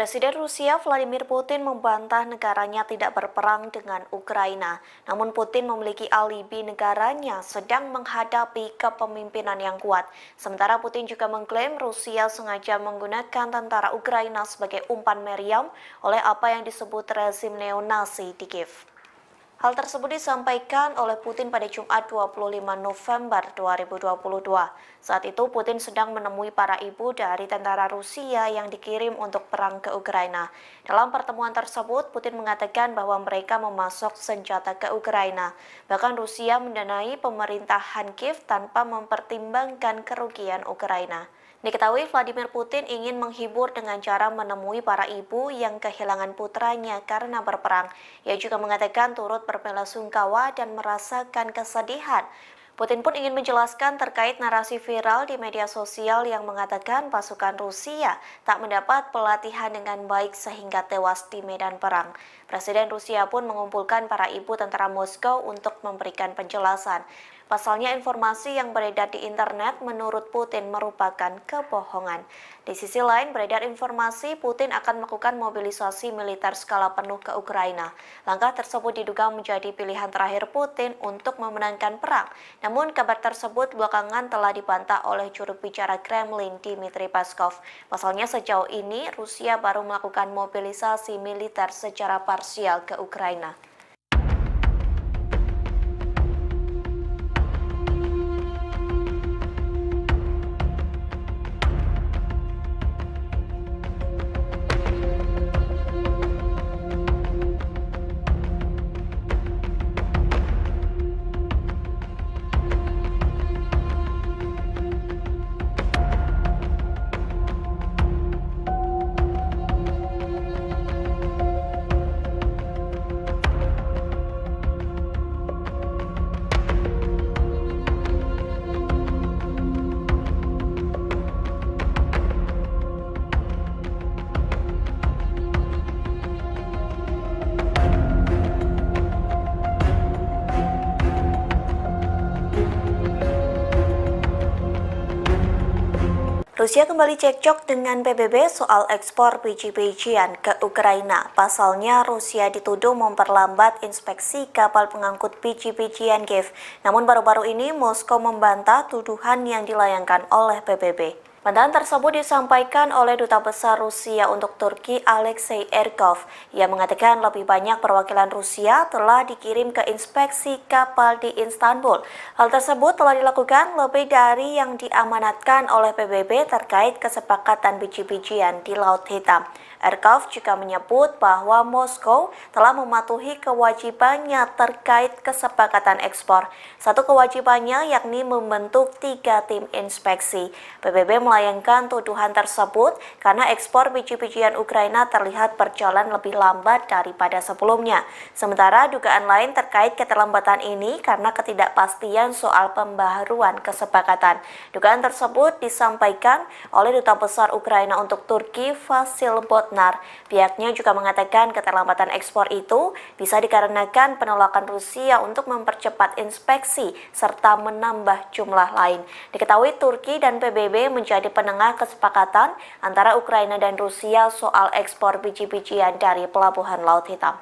Presiden Rusia Vladimir Putin membantah negaranya tidak berperang dengan Ukraina. Namun Putin memiliki alibi negaranya sedang menghadapi kepemimpinan yang kuat. Sementara Putin juga mengklaim Rusia sengaja menggunakan tentara Ukraina sebagai umpan meriam oleh apa yang disebut rezim neonasi di Kiev. Hal tersebut disampaikan oleh Putin pada Jumat 25 November 2022. Saat itu Putin sedang menemui para ibu dari tentara Rusia yang dikirim untuk perang ke Ukraina. Dalam pertemuan tersebut, Putin mengatakan bahwa mereka memasok senjata ke Ukraina. Bahkan Rusia mendanai pemerintahan Kiev tanpa mempertimbangkan kerugian Ukraina. Diketahui Vladimir Putin ingin menghibur dengan cara menemui para ibu yang kehilangan putranya karena berperang. Ia juga mengatakan turut berbelasungkawa dan merasakan kesedihan. Putin pun ingin menjelaskan terkait narasi viral di media sosial yang mengatakan pasukan Rusia tak mendapat pelatihan dengan baik sehingga tewas di medan perang. Presiden Rusia pun mengumpulkan para ibu tentara Moskow untuk memberikan penjelasan. Pasalnya informasi yang beredar di internet menurut Putin merupakan kebohongan. Di sisi lain, beredar informasi Putin akan melakukan mobilisasi militer skala penuh ke Ukraina. Langkah tersebut diduga menjadi pilihan terakhir Putin untuk memenangkan perang. Namun kabar tersebut belakangan telah dibantah oleh juru bicara Kremlin Dmitry Peskov. Pasalnya sejauh ini Rusia baru melakukan mobilisasi militer secara parsial ke Ukraina. Rusia kembali cekcok dengan PBB soal ekspor biji-bijian ke Ukraina. Pasalnya, Rusia dituduh memperlambat inspeksi kapal pengangkut biji-bijian Kiev. Namun baru-baru ini Moskow membantah tuduhan yang dilayangkan oleh PBB. Bantahan tersebut disampaikan oleh Duta Besar Rusia untuk Turki Alexei Erkov. Ia mengatakan lebih banyak perwakilan Rusia telah dikirim ke inspeksi kapal di Istanbul. Hal tersebut telah dilakukan lebih dari yang diamanatkan oleh PBB terkait kesepakatan biji-bijian di Laut Hitam. Erkov juga menyebut bahwa Moskow telah mematuhi kewajibannya terkait kesepakatan ekspor. Satu kewajibannya yakni membentuk 3 tim inspeksi. PBB melayangkan tuduhan tersebut karena ekspor biji-bijian Ukraina terlihat berjalan lebih lambat daripada sebelumnya. Sementara dugaan lain terkait keterlambatan ini karena ketidakpastian soal pembaharuan kesepakatan. Dugaan tersebut disampaikan oleh Duta Besar Ukraina untuk Turki Vasil Botnar. Pihaknya juga mengatakan keterlambatan ekspor itu bisa dikarenakan penolakan Rusia untuk mempercepat inspeksi serta menambah jumlah lain. Diketahui Turki dan PBB menjadi penengah kesepakatan antara Ukraina dan Rusia soal ekspor biji-bijian dari Pelabuhan Laut Hitam.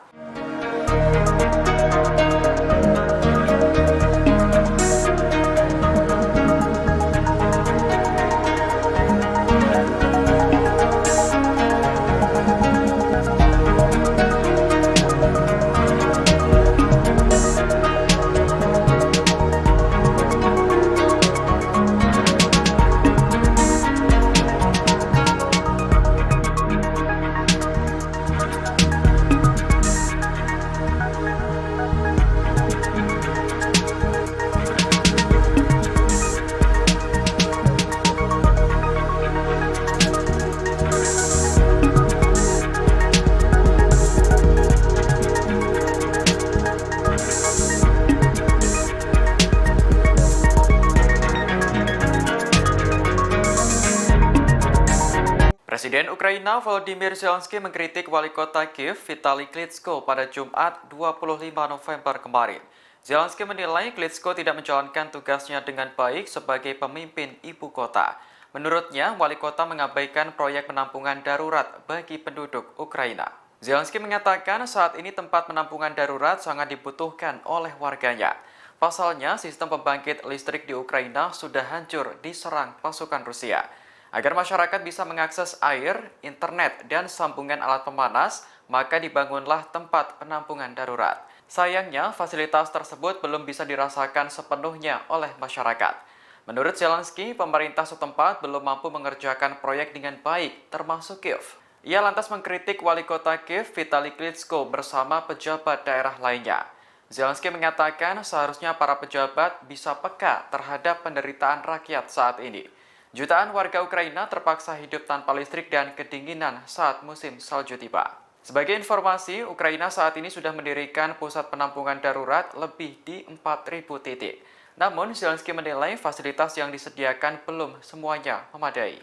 Presiden Ukraina Volodymyr Zelensky mengkritik wali kota Kiev Vitali Klitschko pada Jumat 25 November kemarin. Zelensky menilai Klitschko tidak menjalankan tugasnya dengan baik sebagai pemimpin ibu kota. Menurutnya, wali kota mengabaikan proyek penampungan darurat bagi penduduk Ukraina. Zelensky mengatakan saat ini tempat penampungan darurat sangat dibutuhkan oleh warganya. Pasalnya, sistem pembangkit listrik di Ukraina sudah hancur diserang pasukan Rusia. Agar masyarakat bisa mengakses air, internet, dan sambungan alat pemanas, maka dibangunlah tempat penampungan darurat. Sayangnya, fasilitas tersebut belum bisa dirasakan sepenuhnya oleh masyarakat. Menurut Zelensky, pemerintah setempat belum mampu mengerjakan proyek dengan baik, termasuk Kiev. Ia lantas mengkritik wali kota Kiev Vitali Klitschko bersama pejabat daerah lainnya. Zelensky mengatakan seharusnya para pejabat bisa peka terhadap penderitaan rakyat saat ini. Jutaan warga Ukraina terpaksa hidup tanpa listrik dan kedinginan saat musim salju tiba. Sebagai informasi, Ukraina saat ini sudah mendirikan pusat penampungan darurat lebih di 4.000 titik. Namun, Zelensky menilai fasilitas yang disediakan belum semuanya memadai.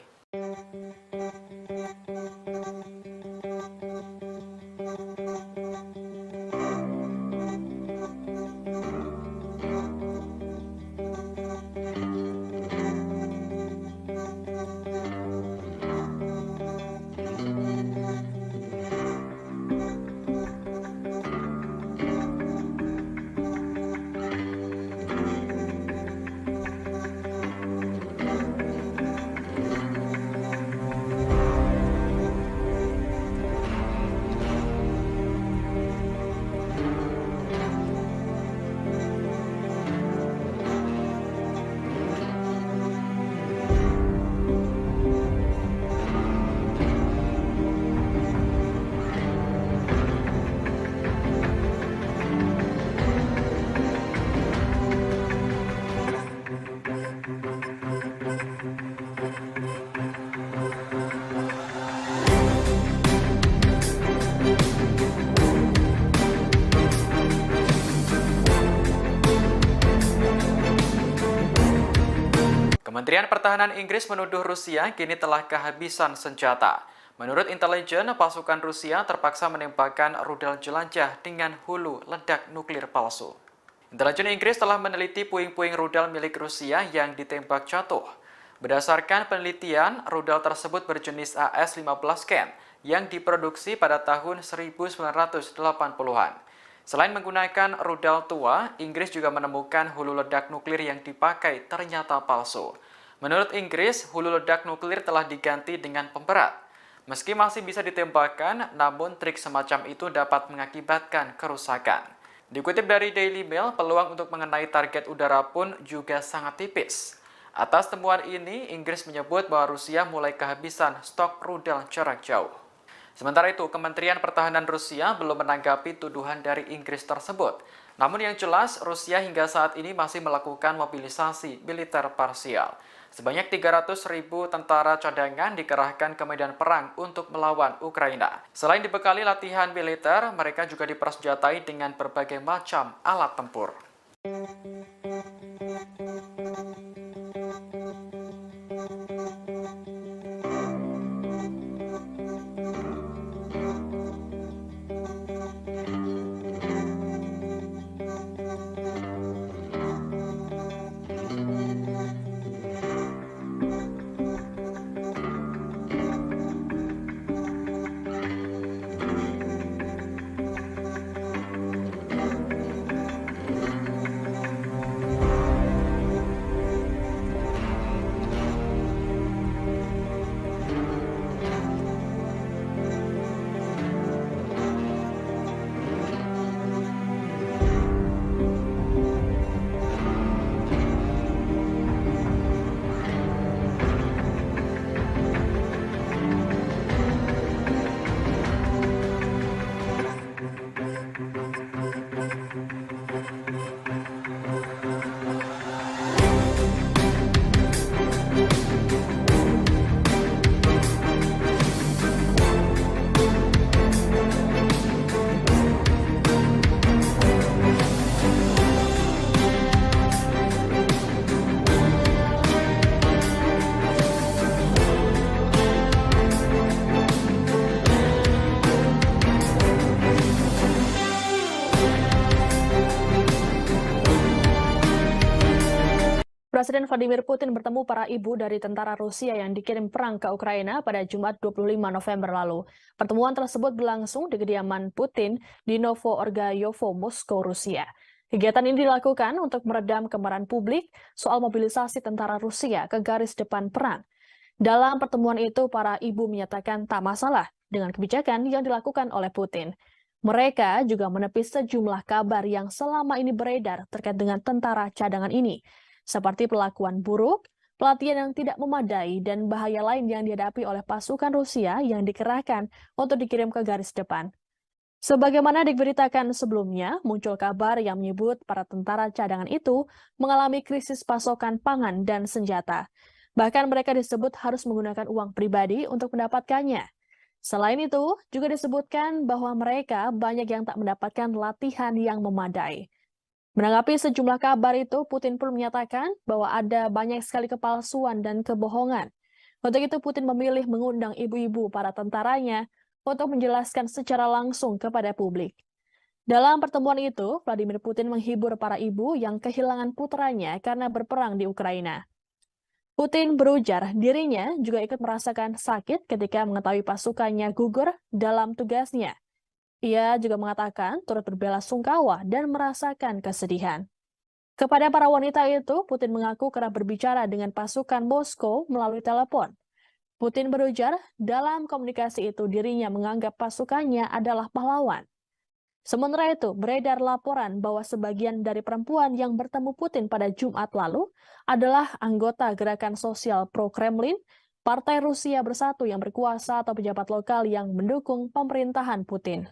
Kementerian Pertahanan Inggris menuduh Rusia kini telah kehabisan senjata. Menurut intelijen, pasukan Rusia terpaksa menembakkan rudal jelajah dengan hulu ledak nuklir palsu. Intelijen Inggris telah meneliti puing-puing rudal milik Rusia yang ditembak jatuh. Berdasarkan penelitian, rudal tersebut berjenis AS-15 Ken yang diproduksi pada tahun 1980-an. Selain menggunakan rudal tua, Inggris juga menemukan hulu ledak nuklir yang dipakai ternyata palsu. Menurut Inggris, hulu ledak nuklir telah diganti dengan pemberat. Meski masih bisa ditembakkan, namun trik semacam itu dapat mengakibatkan kerusakan. Dikutip dari Daily Mail, peluang untuk mengenai target udara pun juga sangat tipis. Atas temuan ini, Inggris menyebut bahwa Rusia mulai kehabisan stok rudal jarak jauh. Sementara itu, Kementerian Pertahanan Rusia belum menanggapi tuduhan dari Inggris tersebut. Namun yang jelas, Rusia hingga saat ini masih melakukan mobilisasi militer parsial. Sebanyak 300.000 tentara cadangan dikerahkan ke medan perang untuk melawan Ukraina. Selain dibekali latihan militer, mereka juga dipersenjatai dengan berbagai macam alat tempur. Presiden Vladimir Putin bertemu para ibu dari tentara Rusia yang dikirim perang ke Ukraina pada Jumat 25 November lalu. Pertemuan tersebut berlangsung di kediaman Putin di Novo-Orgayovo, Moskow, Rusia. Kegiatan ini dilakukan untuk meredam kemarahan publik soal mobilisasi tentara Rusia ke garis depan perang. Dalam pertemuan itu, para ibu menyatakan tak masalah dengan kebijakan yang dilakukan oleh Putin. Mereka juga menepis sejumlah kabar yang selama ini beredar terkait dengan tentara cadangan ini, seperti perlakuan buruk, pelatihan yang tidak memadai, dan bahaya lain yang dihadapi oleh pasukan Rusia yang dikerahkan untuk dikirim ke garis depan. Sebagaimana diberitakan sebelumnya, muncul kabar yang menyebut para tentara cadangan itu mengalami krisis pasokan pangan dan senjata. Bahkan mereka disebut harus menggunakan uang pribadi untuk mendapatkannya. Selain itu, juga disebutkan bahwa mereka banyak yang tak mendapatkan latihan yang memadai. Menanggapi sejumlah kabar itu, Putin pun menyatakan bahwa ada banyak sekali kepalsuan dan kebohongan. Untuk itu, Putin memilih mengundang ibu-ibu para tentaranya untuk menjelaskan secara langsung kepada publik. Dalam pertemuan itu, Vladimir Putin menghibur para ibu yang kehilangan putranya karena berperang di Ukraina. Putin berujar dirinya juga ikut merasakan sakit ketika mengetahui pasukannya gugur dalam tugasnya. Ia juga mengatakan turut berbelasungkawa dan merasakan kesedihan. Kepada para wanita itu, Putin mengaku kerap berbicara dengan pasukan Moskow melalui telepon. Putin berujar, dalam komunikasi itu dirinya menganggap pasukannya adalah pahlawan. Sementara itu, beredar laporan bahwa sebagian dari perempuan yang bertemu Putin pada Jumat lalu adalah anggota gerakan sosial pro-Kremlin, Partai Rusia Bersatu yang berkuasa atau pejabat lokal yang mendukung pemerintahan Putin.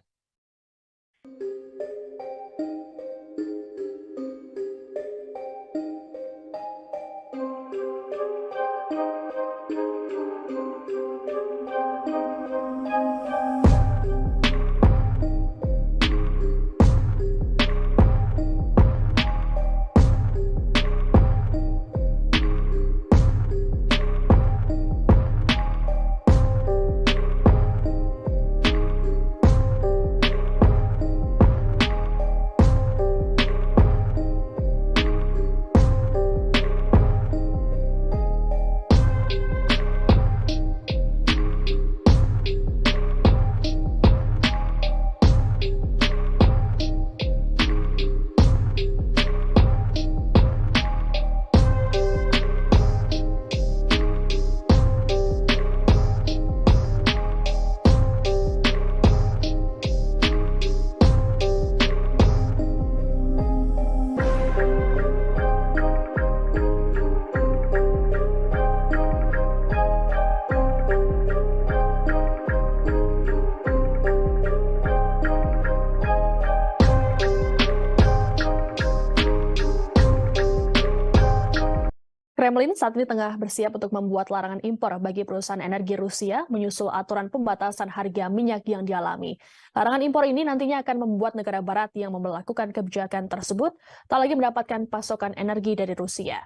Kremlin saat ini tengah bersiap untuk membuat larangan impor bagi perusahaan energi Rusia menyusul aturan pembatasan harga minyak yang dialami. Larangan impor ini nantinya akan membuat negara barat yang memperlakukan kebijakan tersebut tak lagi mendapatkan pasokan energi dari Rusia.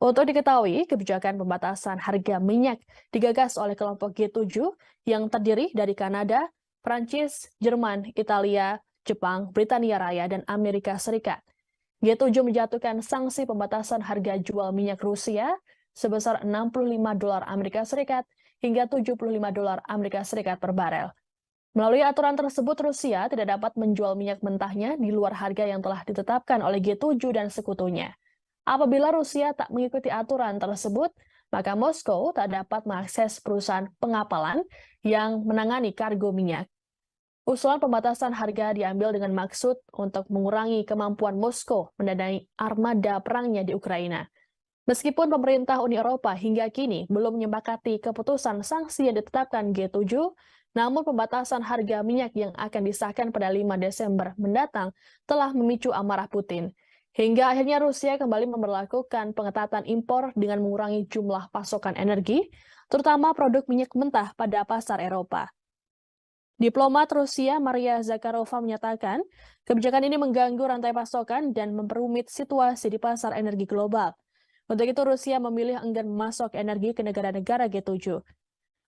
Untuk diketahui, kebijakan pembatasan harga minyak digagas oleh kelompok G7 yang terdiri dari Kanada, Prancis, Jerman, Italia, Jepang, Britania Raya, dan Amerika Serikat. G7 menjatuhkan sanksi pembatasan harga jual minyak Rusia sebesar $65 Amerika Serikat hingga $75 Amerika Serikat per barel. Melalui aturan tersebut, Rusia tidak dapat menjual minyak mentahnya di luar harga yang telah ditetapkan oleh G7 dan sekutunya. Apabila Rusia tak mengikuti aturan tersebut, maka Moskow tak dapat mengakses perusahaan pengapalan yang menangani kargo minyak. Usulan pembatasan harga diambil dengan maksud untuk mengurangi kemampuan Moskow mendanai armada perangnya di Ukraina. Meskipun pemerintah Uni Eropa hingga kini belum menyepakati keputusan sanksi yang ditetapkan G7, namun pembatasan harga minyak yang akan disahkan pada 5 Desember mendatang telah memicu amarah Putin. Hingga akhirnya Rusia kembali memperlakukan pengetatan impor dengan mengurangi jumlah pasokan energi, terutama produk minyak mentah pada pasar Eropa. Diplomat Rusia Maria Zakharova menyatakan, kebijakan ini mengganggu rantai pasokan dan memperumit situasi di pasar energi global. Untuk itu Rusia memilih enggan memasok energi ke negara-negara G7.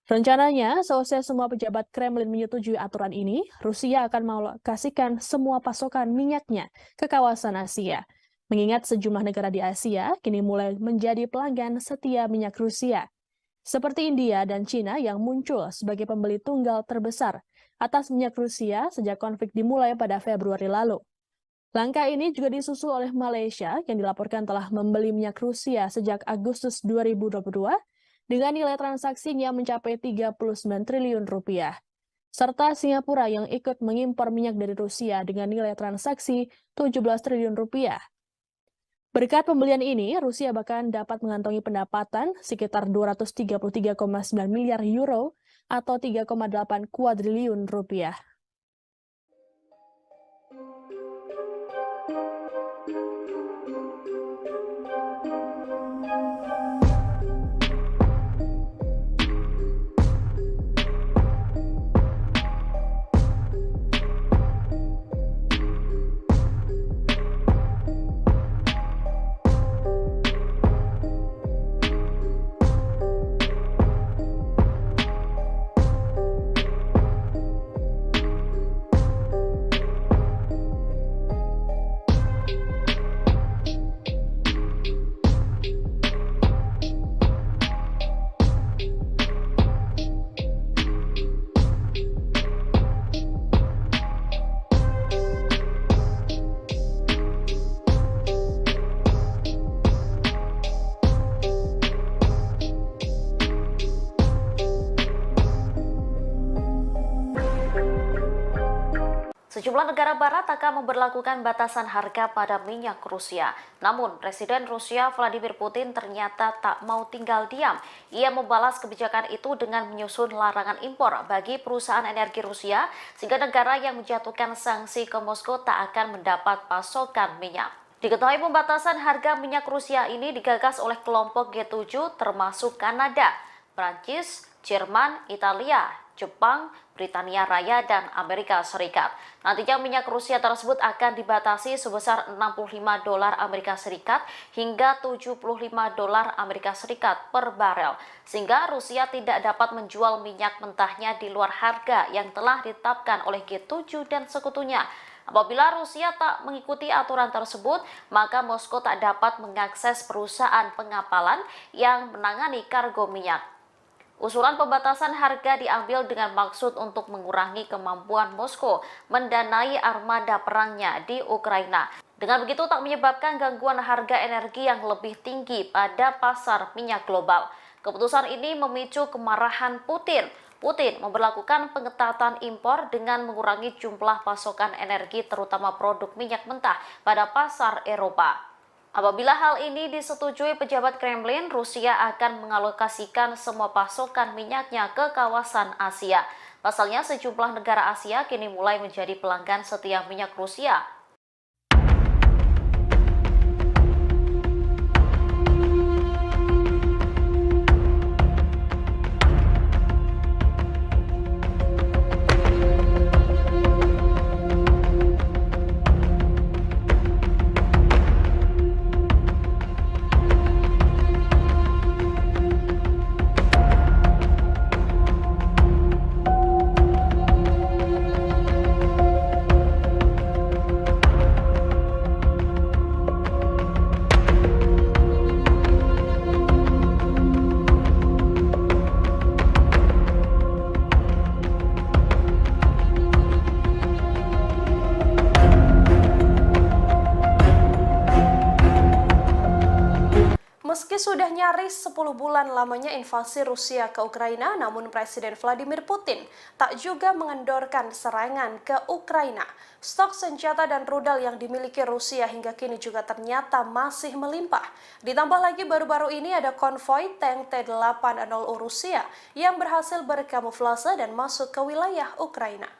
Rencananya, seusai semua pejabat Kremlin menyetujui aturan ini, Rusia akan mengalokasikan semua pasokan minyaknya ke kawasan Asia. Mengingat sejumlah negara di Asia kini mulai menjadi pelanggan setia minyak Rusia, seperti India dan Cina yang muncul sebagai pembeli tunggal terbesar atas minyak Rusia sejak konflik dimulai pada Februari lalu. Langkah ini juga disusul oleh Malaysia yang dilaporkan telah membeli minyak Rusia sejak Agustus 2022 dengan nilai transaksinya mencapai 39 triliun rupiah. Serta Singapura yang ikut mengimpor minyak dari Rusia dengan nilai transaksi 17 triliun rupiah. Berkat pembelian ini, Rusia bahkan dapat mengantongi pendapatan sekitar 233,9 miliar euro atau 3,8 kuadriliun rupiah. Sejumlah negara barat akan memberlakukan batasan harga pada minyak Rusia. Namun, Presiden Rusia Vladimir Putin ternyata tak mau tinggal diam. Ia membalas kebijakan itu dengan menyusun larangan impor bagi perusahaan energi Rusia, sehingga negara yang menjatuhkan sanksi ke Moskow tak akan mendapat pasokan minyak. Diketahui pembatasan harga minyak Rusia ini digagas oleh kelompok G7 termasuk Kanada, Prancis, Jerman, Italia, Jepang, Britania Raya, dan Amerika Serikat. Nantinya minyak Rusia tersebut akan dibatasi sebesar $65 Amerika Serikat hingga $75 Amerika Serikat per barel, sehingga Rusia tidak dapat menjual minyak mentahnya di luar harga yang telah ditetapkan oleh G7 dan sekutunya. Apabila Rusia tak mengikuti aturan tersebut, maka Moskow tak dapat mengakses perusahaan pengapalan yang menangani kargo minyak. Usulan pembatasan harga diambil dengan maksud untuk mengurangi kemampuan Moskow mendanai armada perangnya di Ukraina. Dengan begitu tak menyebabkan gangguan harga energi yang lebih tinggi pada pasar minyak global. Keputusan ini memicu kemarahan Putin. Putin memberlakukan pengetatan impor dengan mengurangi jumlah pasokan energi terutama produk minyak mentah pada pasar Eropa. Apabila hal ini disetujui pejabat Kremlin, Rusia akan mengalokasikan semua pasokan minyaknya ke kawasan Asia. Pasalnya, sejumlah negara Asia kini mulai menjadi pelanggan setia minyak Rusia. Meski sudah nyaris 10 bulan lamanya invasi Rusia ke Ukraina, namun Presiden Vladimir Putin tak juga mengendorkan serangan ke Ukraina. Stok senjata dan rudal yang dimiliki Rusia hingga kini juga ternyata masih melimpah. Ditambah lagi baru-baru ini ada konvoi tank T-80 Rusia yang berhasil berkamuflase dan masuk ke wilayah Ukraina.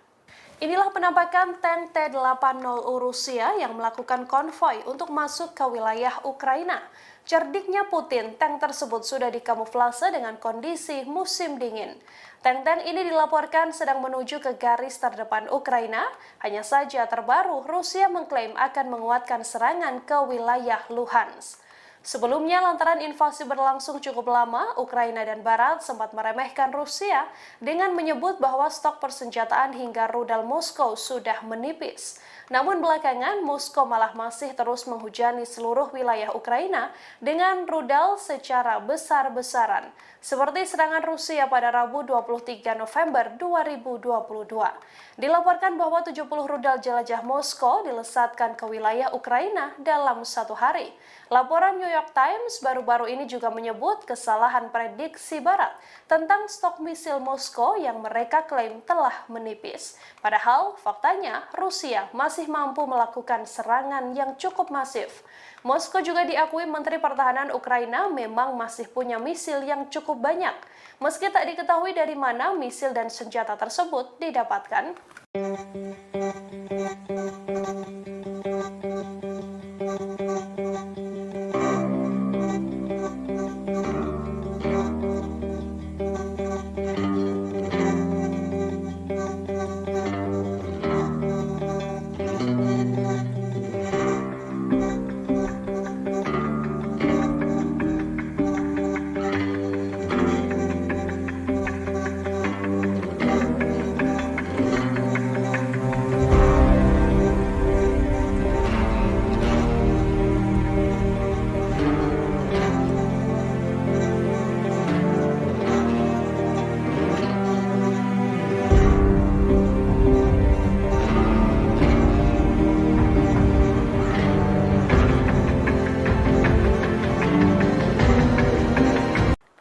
Inilah penampakan tank T-80 Rusia yang melakukan konvoi untuk masuk ke wilayah Ukraina. Cerdiknya Putin, tank tersebut sudah dikamuflase dengan kondisi musim dingin. Tank-tank ini dilaporkan sedang menuju ke garis terdepan Ukraina. Hanya saja terbaru, Rusia mengklaim akan menguatkan serangan ke wilayah Luhansk. Sebelumnya, lantaran invasi berlangsung cukup lama, Ukraina dan Barat sempat meremehkan Rusia dengan menyebut bahwa stok persenjataan hingga rudal Moskow sudah menipis. Namun belakangan, Moskow malah masih terus menghujani seluruh wilayah Ukraina dengan rudal secara besar-besaran, seperti serangan Rusia pada Rabu 23 November 2022. Dilaporkan bahwa 70 rudal jelajah Moskow dilesatkan ke wilayah Ukraina dalam satu hari. Laporan New York Times baru-baru ini juga menyebut kesalahan prediksi Barat tentang stok misil Moskow yang mereka klaim telah menipis. Padahal faktanya Rusia masih mampu melakukan serangan yang cukup masif. Moskow juga diakui Menteri Pertahanan Ukraina memang masih punya misil yang cukup banyak, meski tak diketahui dari mana misil dan senjata tersebut didapatkan.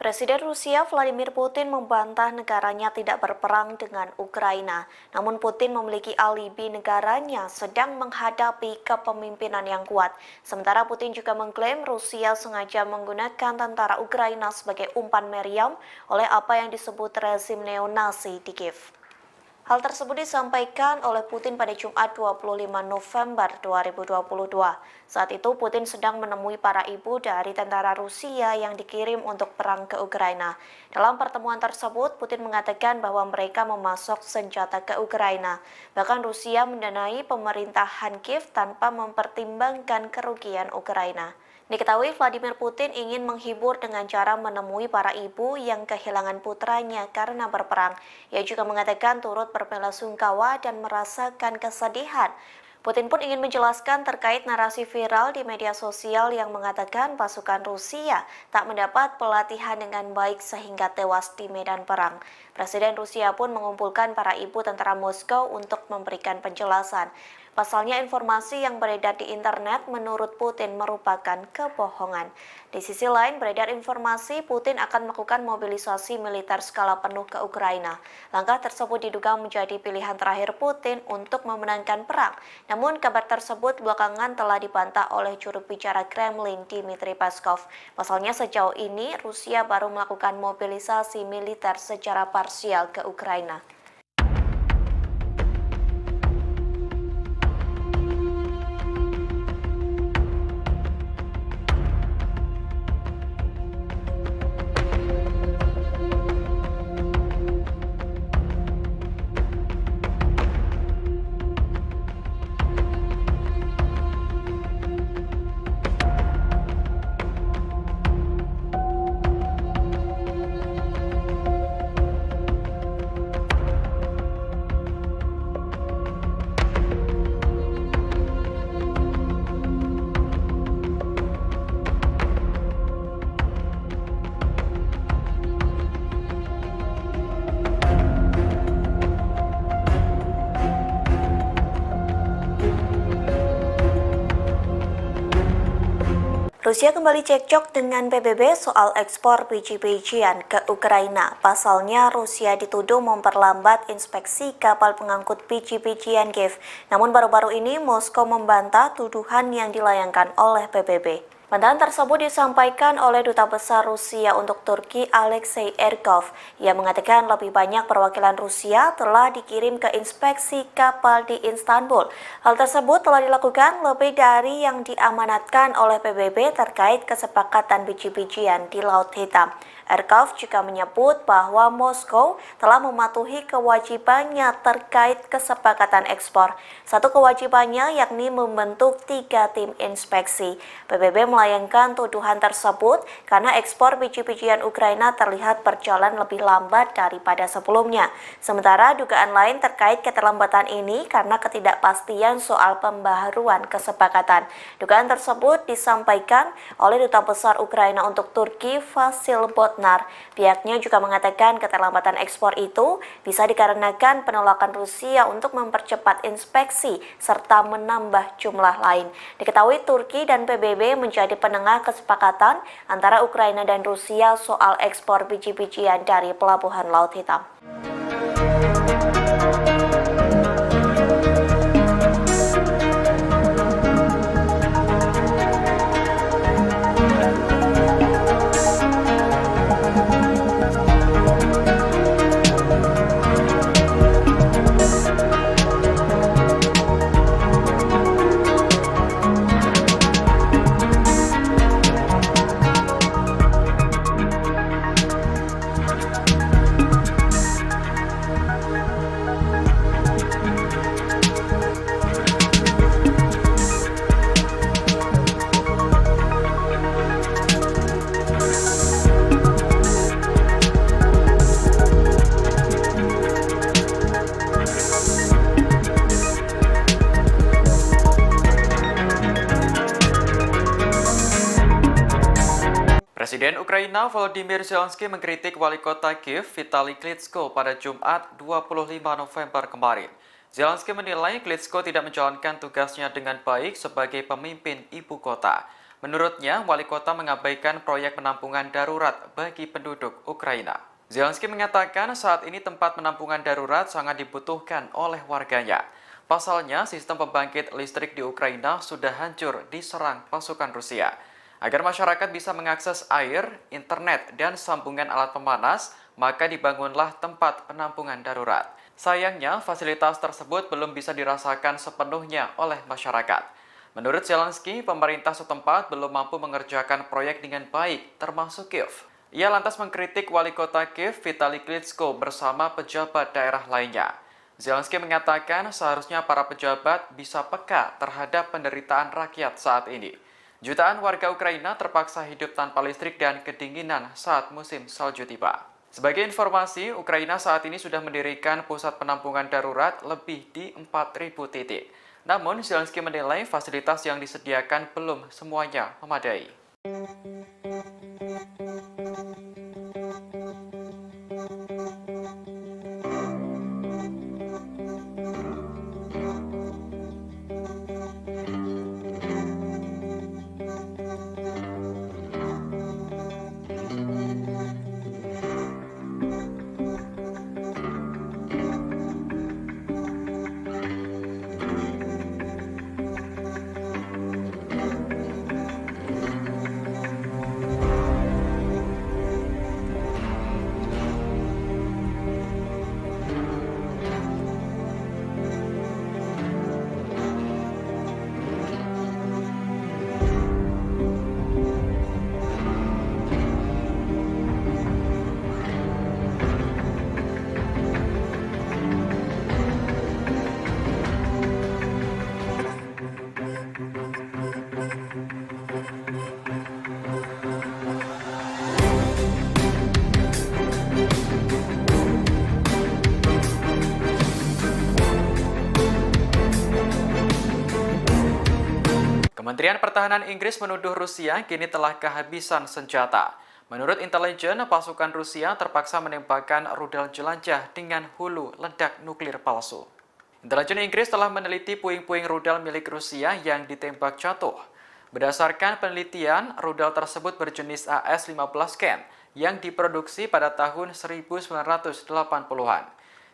Presiden Rusia Vladimir Putin membantah negaranya tidak berperang dengan Ukraina. Namun Putin memiliki alibi negaranya sedang menghadapi kepemimpinan yang kuat. Sementara Putin juga mengklaim Rusia sengaja menggunakan tentara Ukraina sebagai umpan meriam oleh apa yang disebut rezim neonasi di Kiev. Hal tersebut disampaikan oleh Putin pada Jumat 25 November 2022. Saat itu Putin sedang menemui para ibu dari tentara Rusia yang dikirim untuk perang ke Ukraina. Dalam pertemuan tersebut, Putin mengatakan bahwa mereka memasok senjata ke Ukraina. Bahkan Rusia mendanai pemerintahan Kiev tanpa mempertimbangkan kerugian Ukraina. Diketahui Vladimir Putin ingin menghibur dengan cara menemui para ibu yang kehilangan putranya karena berperang. Ia juga mengatakan turut berbelasungkawa dan merasakan kesedihan. Putin pun ingin menjelaskan terkait narasi viral di media sosial yang mengatakan pasukan Rusia tak mendapat pelatihan dengan baik sehingga tewas di medan perang. Presiden Rusia pun mengumpulkan para ibu tentara Moskow untuk memberikan penjelasan. Pasalnya informasi yang beredar di internet menurut Putin merupakan kebohongan. Di sisi lain beredar informasi Putin akan melakukan mobilisasi militer skala penuh ke Ukraina. Langkah tersebut diduga menjadi pilihan terakhir Putin untuk memenangkan perang. Namun kabar tersebut belakangan telah dibantah oleh juru bicara Kremlin Dmitry Peskov. Pasalnya sejauh ini Rusia baru melakukan mobilisasi militer secara parsial ke Ukraina. Rusia kembali cekcok dengan PBB soal ekspor biji-bijian ke Ukraina. Pasalnya, Rusia dituduh memperlambat inspeksi kapal pengangkut biji-bijian Kiev. Namun baru-baru ini Moskow membantah tuduhan yang dilayangkan oleh PBB. Bantahan tersebut disampaikan oleh Duta Besar Rusia untuk Turki Alexei Erkov. Ia mengatakan lebih banyak perwakilan Rusia telah dikirim ke inspeksi kapal di Istanbul. Hal tersebut telah dilakukan lebih dari yang diamanatkan oleh PBB terkait kesepakatan biji-bijian di Laut Hitam. Erkov juga menyebut bahwa Moskow telah mematuhi kewajibannya terkait kesepakatan ekspor. Satu kewajibannya yakni membentuk 3 tim inspeksi. PBB melayangkan tuduhan tersebut karena ekspor biji-bijian Ukraina terlihat berjalan lebih lambat daripada sebelumnya. Sementara dugaan lain terkait keterlambatan ini karena ketidakpastian soal pembaharuan kesepakatan. Dugaan tersebut disampaikan oleh Duta Besar Ukraina untuk Turki Vasil Botnar. Pihaknya juga mengatakan keterlambatan ekspor itu bisa dikarenakan penolakan Rusia untuk mempercepat inspeksi serta menambah jumlah lain. Diketahui Turki dan PBB menjadi penengah kesepakatan antara Ukraina dan Rusia soal ekspor biji-bijian dari Pelabuhan Laut Hitam. Presiden Ukraina Volodymyr Zelensky mengkritik wali kota Kiev Vitali Klitschko pada Jumat 25 November kemarin. Zelensky menilai Klitschko tidak menjalankan tugasnya dengan baik sebagai pemimpin ibu kota. Menurutnya, wali kota mengabaikan proyek penampungan darurat bagi penduduk Ukraina. Zelensky mengatakan saat ini tempat penampungan darurat sangat dibutuhkan oleh warganya. Pasalnya, sistem pembangkit listrik di Ukraina sudah hancur diserang pasukan Rusia. Agar masyarakat bisa mengakses air, internet, dan sambungan alat pemanas, maka dibangunlah tempat penampungan darurat. Sayangnya, fasilitas tersebut belum bisa dirasakan sepenuhnya oleh masyarakat. Menurut Zelensky, pemerintah setempat belum mampu mengerjakan proyek dengan baik, termasuk Kiev. Ia lantas mengkritik wali kota Kiev Vitali Klitschko bersama pejabat daerah lainnya. Zelensky mengatakan seharusnya para pejabat bisa peka terhadap penderitaan rakyat saat ini. Jutaan warga Ukraina terpaksa hidup tanpa listrik dan kedinginan saat musim salju tiba. Sebagai informasi, Ukraina saat ini sudah mendirikan pusat penampungan darurat lebih di 4.000 titik. Namun, Zelensky menilai fasilitas yang disediakan belum semuanya memadai. Kementerian Pertahanan Inggris menuduh Rusia kini telah kehabisan senjata. Menurut intelijen, pasukan Rusia terpaksa menembakkan rudal jelajah dengan hulu ledak nuklir palsu. Intelijen Inggris telah meneliti puing-puing rudal milik Rusia yang ditembak jatuh. Berdasarkan penelitian, rudal tersebut berjenis AS-15 Ken yang diproduksi pada tahun 1980-an.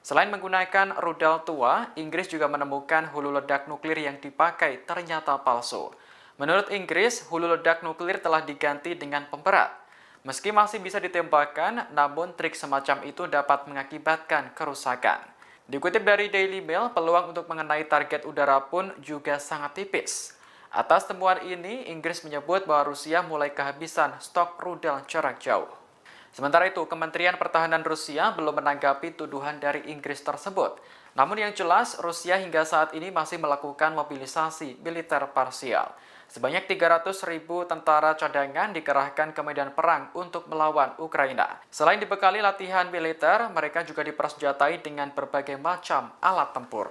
Selain menggunakan rudal tua, Inggris juga menemukan hulu ledak nuklir yang dipakai ternyata palsu. Menurut Inggris, hulu ledak nuklir telah diganti dengan pemberat. Meski masih bisa ditembakkan, namun trik semacam itu dapat mengakibatkan kerusakan. Dikutip dari Daily Mail, peluang untuk mengenai target udara pun juga sangat tipis. Atas temuan ini, Inggris menyebut bahwa Rusia mulai kehabisan stok rudal jarak jauh. Sementara itu, Kementerian Pertahanan Rusia belum menanggapi tuduhan dari Inggris tersebut. Namun yang jelas, Rusia hingga saat ini masih melakukan mobilisasi militer parsial. Sebanyak 300.000 tentara cadangan dikerahkan ke medan perang untuk melawan Ukraina. Selain dibekali latihan militer, mereka juga dipersenjatai dengan berbagai macam alat tempur.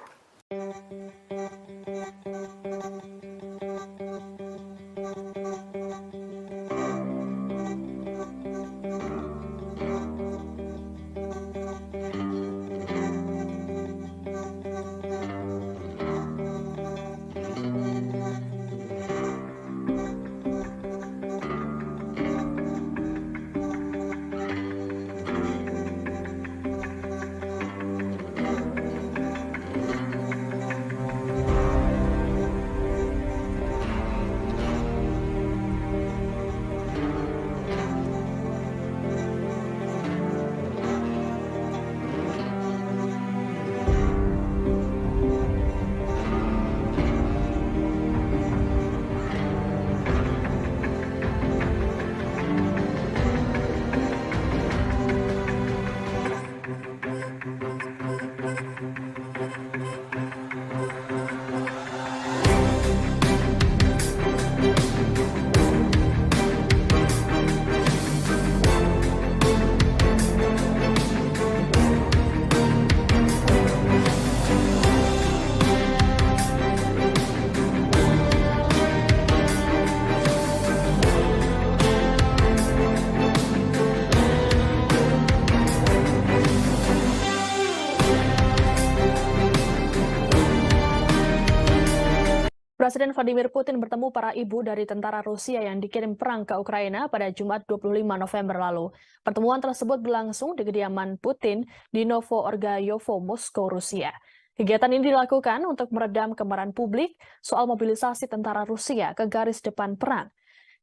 Presiden Vladimir Putin bertemu para ibu dari tentara Rusia yang dikirim perang ke Ukraina pada Jumat 25 November lalu. Pertemuan tersebut berlangsung di kediaman Putin di Novo-Orgayovo, Moskow, Rusia. Kegiatan ini dilakukan untuk meredam kemarahan publik soal mobilisasi tentara Rusia ke garis depan perang.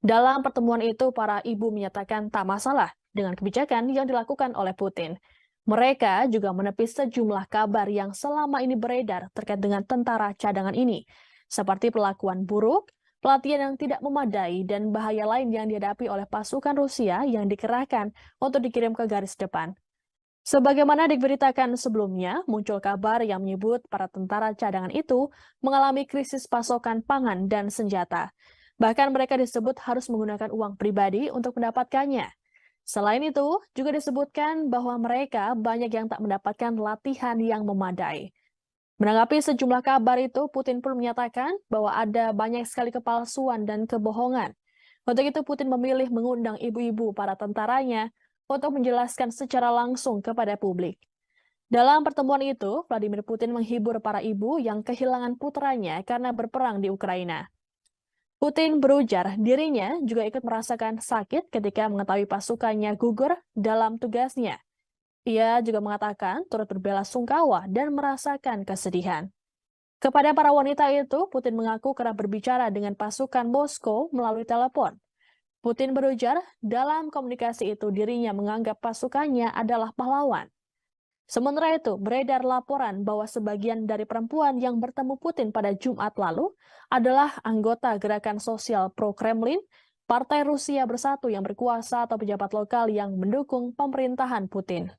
Dalam pertemuan itu, para ibu menyatakan tak masalah dengan kebijakan yang dilakukan oleh Putin. Mereka juga menepis sejumlah kabar yang selama ini beredar terkait dengan tentara cadangan ini, seperti perlakuan buruk, pelatihan yang tidak memadai, dan bahaya lain yang dihadapi oleh pasukan Rusia yang dikerahkan untuk dikirim ke garis depan. Sebagaimana diberitakan sebelumnya, muncul kabar yang menyebut para tentara cadangan itu mengalami krisis pasokan pangan dan senjata. Bahkan mereka disebut harus menggunakan uang pribadi untuk mendapatkannya. Selain itu, juga disebutkan bahwa mereka banyak yang tak mendapatkan latihan yang memadai. Menanggapi sejumlah kabar itu, Putin pun menyatakan bahwa ada banyak sekali kepalsuan dan kebohongan. Untuk itu, Putin memilih mengundang ibu-ibu para tentaranya untuk menjelaskan secara langsung kepada publik. Dalam pertemuan itu, Vladimir Putin menghibur para ibu yang kehilangan putranya karena berperang di Ukraina. Putin berujar dirinya juga ikut merasakan sakit ketika mengetahui pasukannya gugur dalam tugasnya. Ia juga mengatakan turut berbelasungkawa dan merasakan kesedihan. Kepada para wanita itu, Putin mengaku kerap berbicara dengan pasukan Moskow melalui telepon. Putin berujar, dalam komunikasi itu dirinya menganggap pasukannya adalah pahlawan. Sementara itu, beredar laporan bahwa sebagian dari perempuan yang bertemu Putin pada Jumat lalu adalah anggota gerakan sosial pro-Kremlin, Partai Rusia Bersatu yang berkuasa atau pejabat lokal yang mendukung pemerintahan Putin.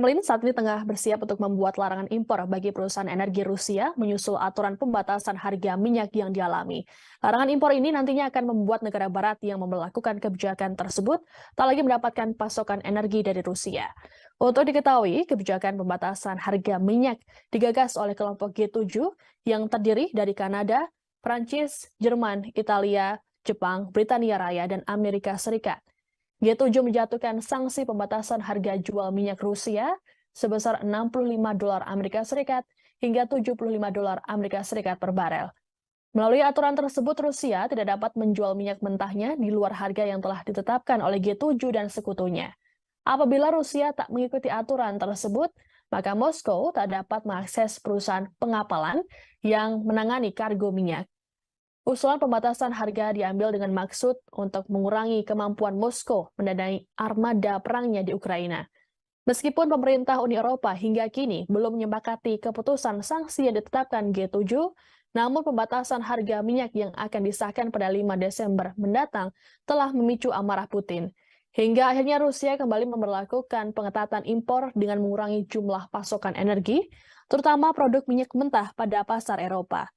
Kremlin saat ini tengah bersiap untuk membuat larangan impor bagi perusahaan energi Rusia menyusul aturan pembatasan harga minyak yang dialami. Larangan impor ini nantinya akan membuat negara barat yang memperlakukan kebijakan tersebut tak lagi mendapatkan pasokan energi dari Rusia. Untuk diketahui, kebijakan pembatasan harga minyak digagas oleh kelompok G7 yang terdiri dari Kanada, Prancis, Jerman, Italia, Jepang, Britania Raya, dan Amerika Serikat. G7 menjatuhkan sanksi pembatasan harga jual minyak Rusia sebesar $65 Amerika Serikat hingga $75 Amerika Serikat per barel. Melalui aturan tersebut, Rusia tidak dapat menjual minyak mentahnya di luar harga yang telah ditetapkan oleh G7 dan sekutunya. Apabila Rusia tak mengikuti aturan tersebut, maka Moskow tak dapat mengakses perusahaan pengapalan yang menangani kargo minyak. Usulan pembatasan harga diambil dengan maksud untuk mengurangi kemampuan Moskow mendanai armada perangnya di Ukraina. Meskipun pemerintah Uni Eropa hingga kini belum menyepakati keputusan sanksi yang ditetapkan G7, namun pembatasan harga minyak yang akan disahkan pada 5 Desember mendatang telah memicu amarah Putin. Hingga akhirnya Rusia kembali memberlakukan pengetatan impor dengan mengurangi jumlah pasokan energi, terutama produk minyak mentah pada pasar Eropa.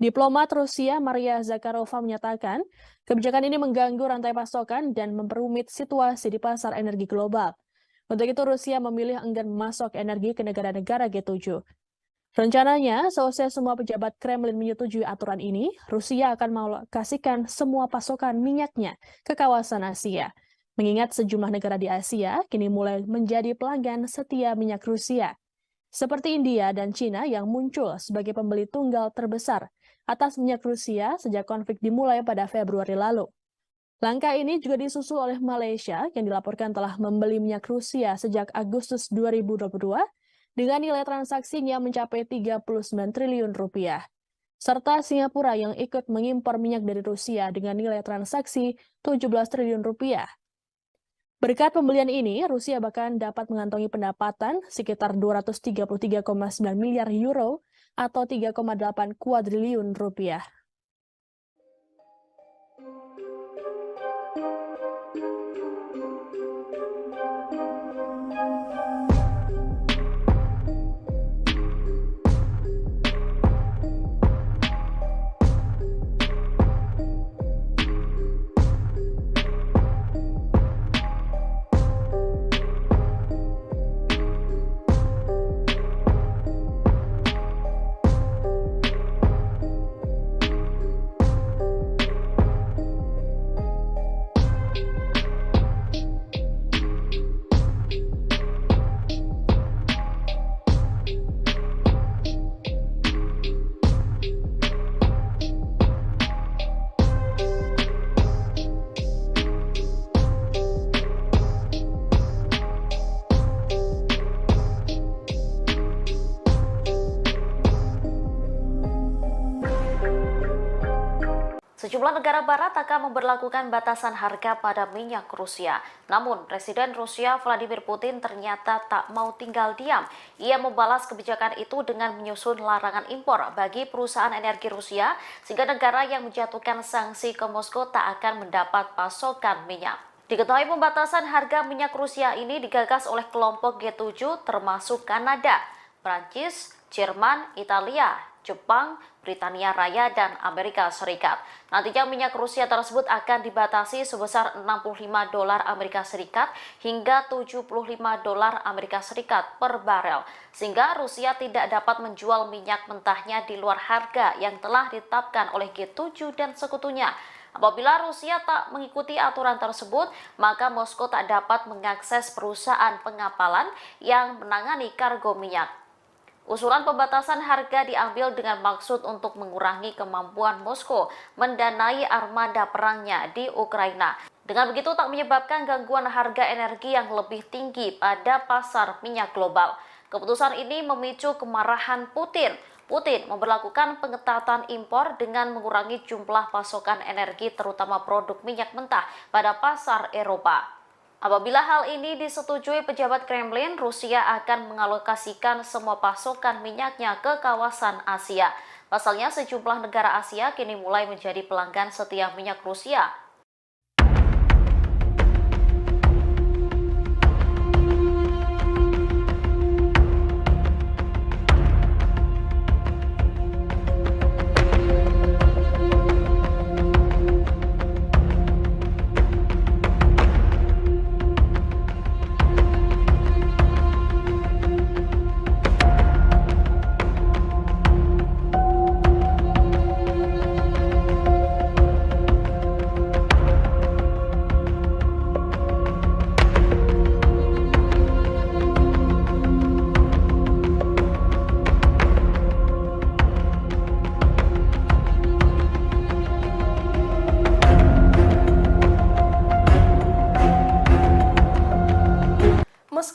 Diplomat Rusia Maria Zakharova menyatakan, kebijakan ini mengganggu rantai pasokan dan memperumit situasi di pasar energi global. Untuk itu Rusia memilih enggan memasok energi ke negara-negara G7. Rencananya, seusai semua pejabat Kremlin menyetujui aturan ini, Rusia akan mengalokasikan semua pasokan minyaknya ke kawasan Asia. Mengingat sejumlah negara di Asia kini mulai menjadi pelanggan setia minyak Rusia, seperti India dan Cina yang muncul sebagai pembeli tunggal terbesar atas minyak Rusia sejak konflik dimulai pada Februari lalu. Langkah ini juga disusul oleh Malaysia yang dilaporkan telah membeli minyak Rusia sejak Agustus 2022 dengan nilai transaksinya mencapai 39 triliun rupiah. Serta Singapura yang ikut mengimpor minyak dari Rusia dengan nilai transaksi 17 triliun rupiah. Berkat pembelian ini, Rusia bahkan dapat mengantongi pendapatan sekitar 233,9 miliar euro atau 3,8 kuadriliun rupiah. Sejumlah negara barat akan memberlakukan batasan harga pada minyak Rusia. Namun, Presiden Rusia Vladimir Putin ternyata tak mau tinggal diam. Ia membalas kebijakan itu dengan menyusun larangan impor bagi perusahaan energi Rusia, sehingga negara yang menjatuhkan sanksi ke Moskow tak akan mendapat pasokan minyak. Diketahui pembatasan harga minyak Rusia ini digagas oleh kelompok G7 termasuk Kanada, Prancis, Jerman, Italia, Jepang, Britania Raya, dan Amerika Serikat. Nantinya minyak Rusia tersebut akan dibatasi sebesar $65 Amerika Serikat hingga $75 Amerika Serikat per barel, sehingga Rusia tidak dapat menjual minyak mentahnya di luar harga yang telah ditetapkan oleh G7 dan sekutunya. Apabila Rusia tak mengikuti aturan tersebut, maka Moskow tak dapat mengakses perusahaan pengapalan yang menangani kargo minyak. Usulan pembatasan harga diambil dengan maksud untuk mengurangi kemampuan Moskow mendanai armada perangnya di Ukraina. Dengan begitu tak menyebabkan gangguan harga energi yang lebih tinggi pada pasar minyak global. Keputusan ini memicu kemarahan Putin. Putin memberlakukan pengetatan impor dengan mengurangi jumlah pasokan energi terutama produk minyak mentah pada pasar Eropa. Apabila hal ini disetujui pejabat Kremlin, Rusia akan mengalokasikan semua pasokan minyaknya ke kawasan Asia. Pasalnya, sejumlah negara Asia kini mulai menjadi pelanggan setia minyak Rusia.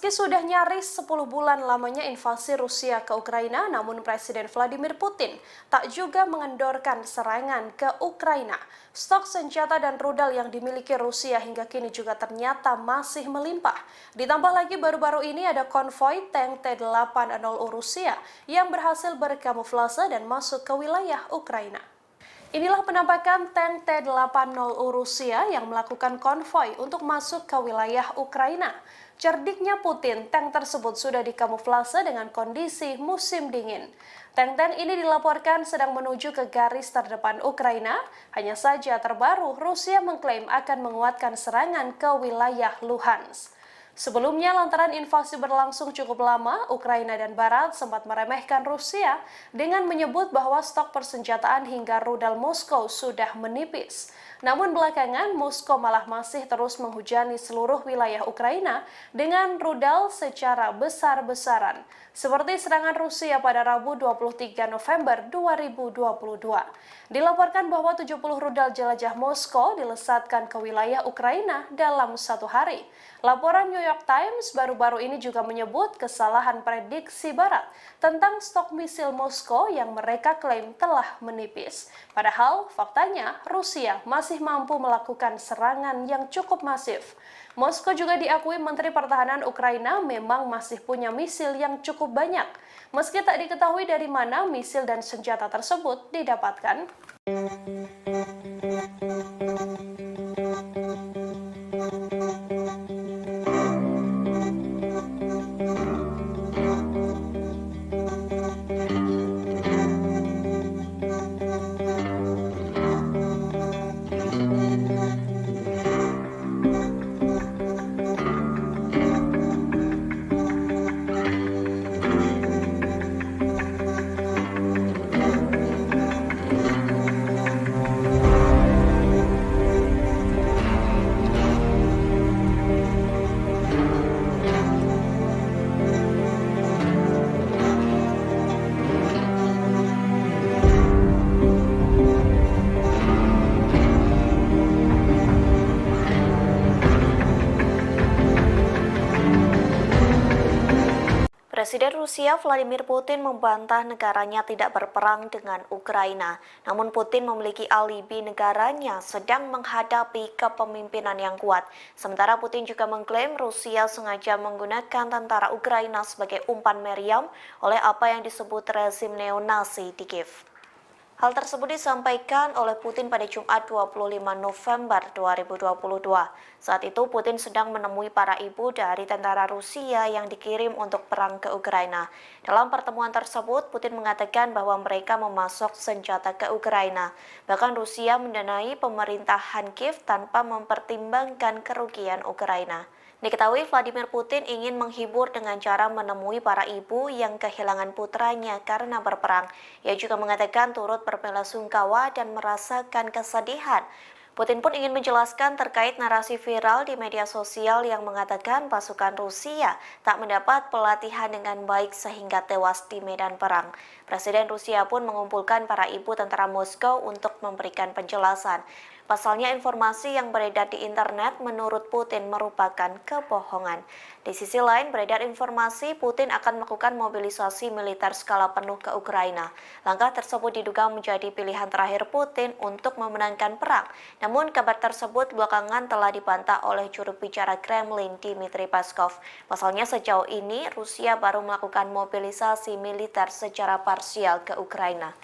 Meski sudah nyaris 10 bulan lamanya invasi Rusia ke Ukraina, namun Presiden Vladimir Putin tak juga mengendorkan serangan ke Ukraina. Stok senjata dan rudal yang dimiliki Rusia hingga kini juga ternyata masih melimpah. Ditambah lagi baru-baru ini ada konvoi tank T-80 Rusia yang berhasil berkamuflase dan masuk ke wilayah Ukraina. Inilah penampakan tank T-80 Rusia yang melakukan konvoi untuk masuk ke wilayah Ukraina. Cerdiknya Putin, tank tersebut sudah dikamuflase dengan kondisi musim dingin. Tank-tank ini dilaporkan sedang menuju ke garis terdepan Ukraina. Hanya saja terbaru, Rusia mengklaim akan menguatkan serangan ke wilayah Luhansk. Sebelumnya, lantaran invasi berlangsung cukup lama, Ukraina dan Barat sempat meremehkan Rusia dengan menyebut bahwa stok persenjataan hingga rudal Moskow sudah menipis. Namun belakangan, Moskow malah masih terus menghujani seluruh wilayah Ukraina dengan rudal secara besar-besaran, seperti serangan Rusia pada Rabu 23 November 2022. Dilaporkan bahwa 70 rudal jelajah Moskow dilesatkan ke wilayah Ukraina dalam satu hari. Laporan New York Times baru-baru ini juga menyebut kesalahan prediksi Barat tentang stok misil Moskow yang mereka klaim telah menipis. Padahal faktanya Rusia masih mampu melakukan serangan yang cukup masif. Moskow juga diakui Menteri Pertahanan Ukraina memang masih punya misil yang cukup banyak, meski tak diketahui dari mana misil dan senjata tersebut didapatkan. Presiden Rusia Vladimir Putin membantah negaranya tidak berperang dengan Ukraina. Namun Putin memiliki alibi negaranya sedang menghadapi kepemimpinan yang kuat. Sementara Putin juga mengklaim Rusia sengaja menggunakan tentara Ukraina sebagai umpan meriam oleh apa yang disebut rezim neonasi di Kiev. Hal tersebut disampaikan oleh Putin pada Jumat 25 November 2022. Saat itu Putin sedang menemui para ibu dari tentara Rusia yang dikirim untuk perang ke Ukraina. Dalam pertemuan tersebut, Putin mengatakan bahwa mereka memasok senjata ke Ukraina. Bahkan Rusia mendanai pemerintahan Kiev tanpa mempertimbangkan kerugian Ukraina. Diketahui Vladimir Putin ingin menghibur dengan cara menemui para ibu yang kehilangan putranya karena berperang. Ia juga mengatakan turut berbelasungkawa dan merasakan kesedihan. Putin pun ingin menjelaskan terkait narasi viral di media sosial yang mengatakan pasukan Rusia tak mendapat pelatihan dengan baik sehingga tewas di medan perang. Presiden Rusia pun mengumpulkan para ibu tentara Moskow untuk memberikan penjelasan. Pasalnya informasi yang beredar di internet menurut Putin merupakan kebohongan. Di sisi lain beredar informasi Putin akan melakukan mobilisasi militer skala penuh ke Ukraina. Langkah tersebut diduga menjadi pilihan terakhir Putin untuk memenangkan perang. Namun kabar tersebut belakangan telah dibantah oleh juru bicara Kremlin Dmitry Peskov. Pasalnya sejauh ini Rusia baru melakukan mobilisasi militer secara parsial ke Ukraina.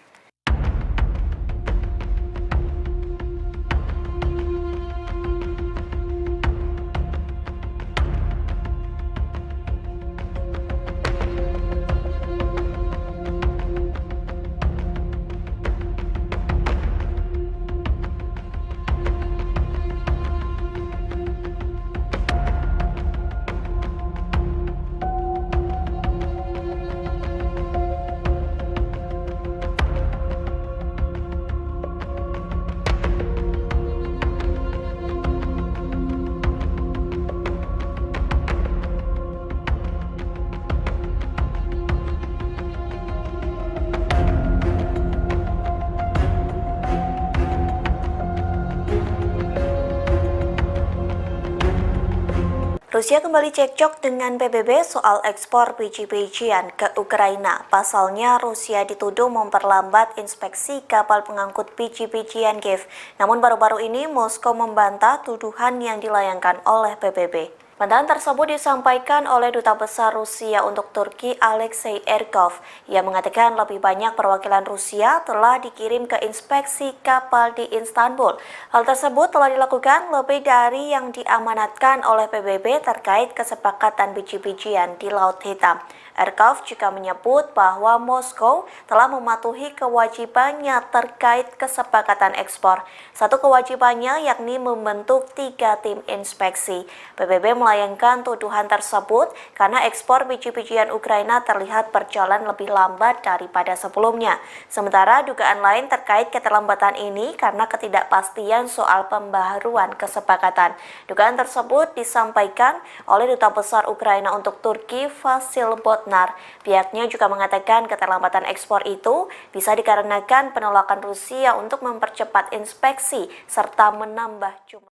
Rusia kembali cekcok dengan PBB soal ekspor biji-bijian ke Ukraina. Pasalnya, Rusia dituduh memperlambat inspeksi kapal pengangkut biji-bijian Kiev. Namun baru-baru ini Moskow membantah tuduhan yang dilayangkan oleh PBB. Bantahan tersebut disampaikan oleh Duta Besar Rusia untuk Turki Alexei Erkov. Ia mengatakan lebih banyak perwakilan Rusia telah dikirim ke inspeksi kapal di Istanbul. Hal tersebut telah dilakukan lebih dari yang diamanatkan oleh PBB terkait kesepakatan biji-bijian di Laut Hitam. Erkov juga menyebut bahwa Moskow telah mematuhi kewajibannya terkait kesepakatan ekspor. Satu kewajibannya yakni membentuk 3 tim inspeksi. PBB melayangkan tuduhan tersebut karena ekspor biji-bijian Ukraina terlihat berjalan lebih lambat daripada sebelumnya. Sementara dugaan lain terkait keterlambatan ini karena ketidakpastian soal pembaharuan kesepakatan. Dugaan tersebut disampaikan oleh Duta Besar Ukraina untuk Turki Vasil Botnar. Pihaknya juga mengatakan keterlambatan ekspor itu bisa dikarenakan penolakan Rusia untuk mempercepat inspeksi serta menambah jumlah.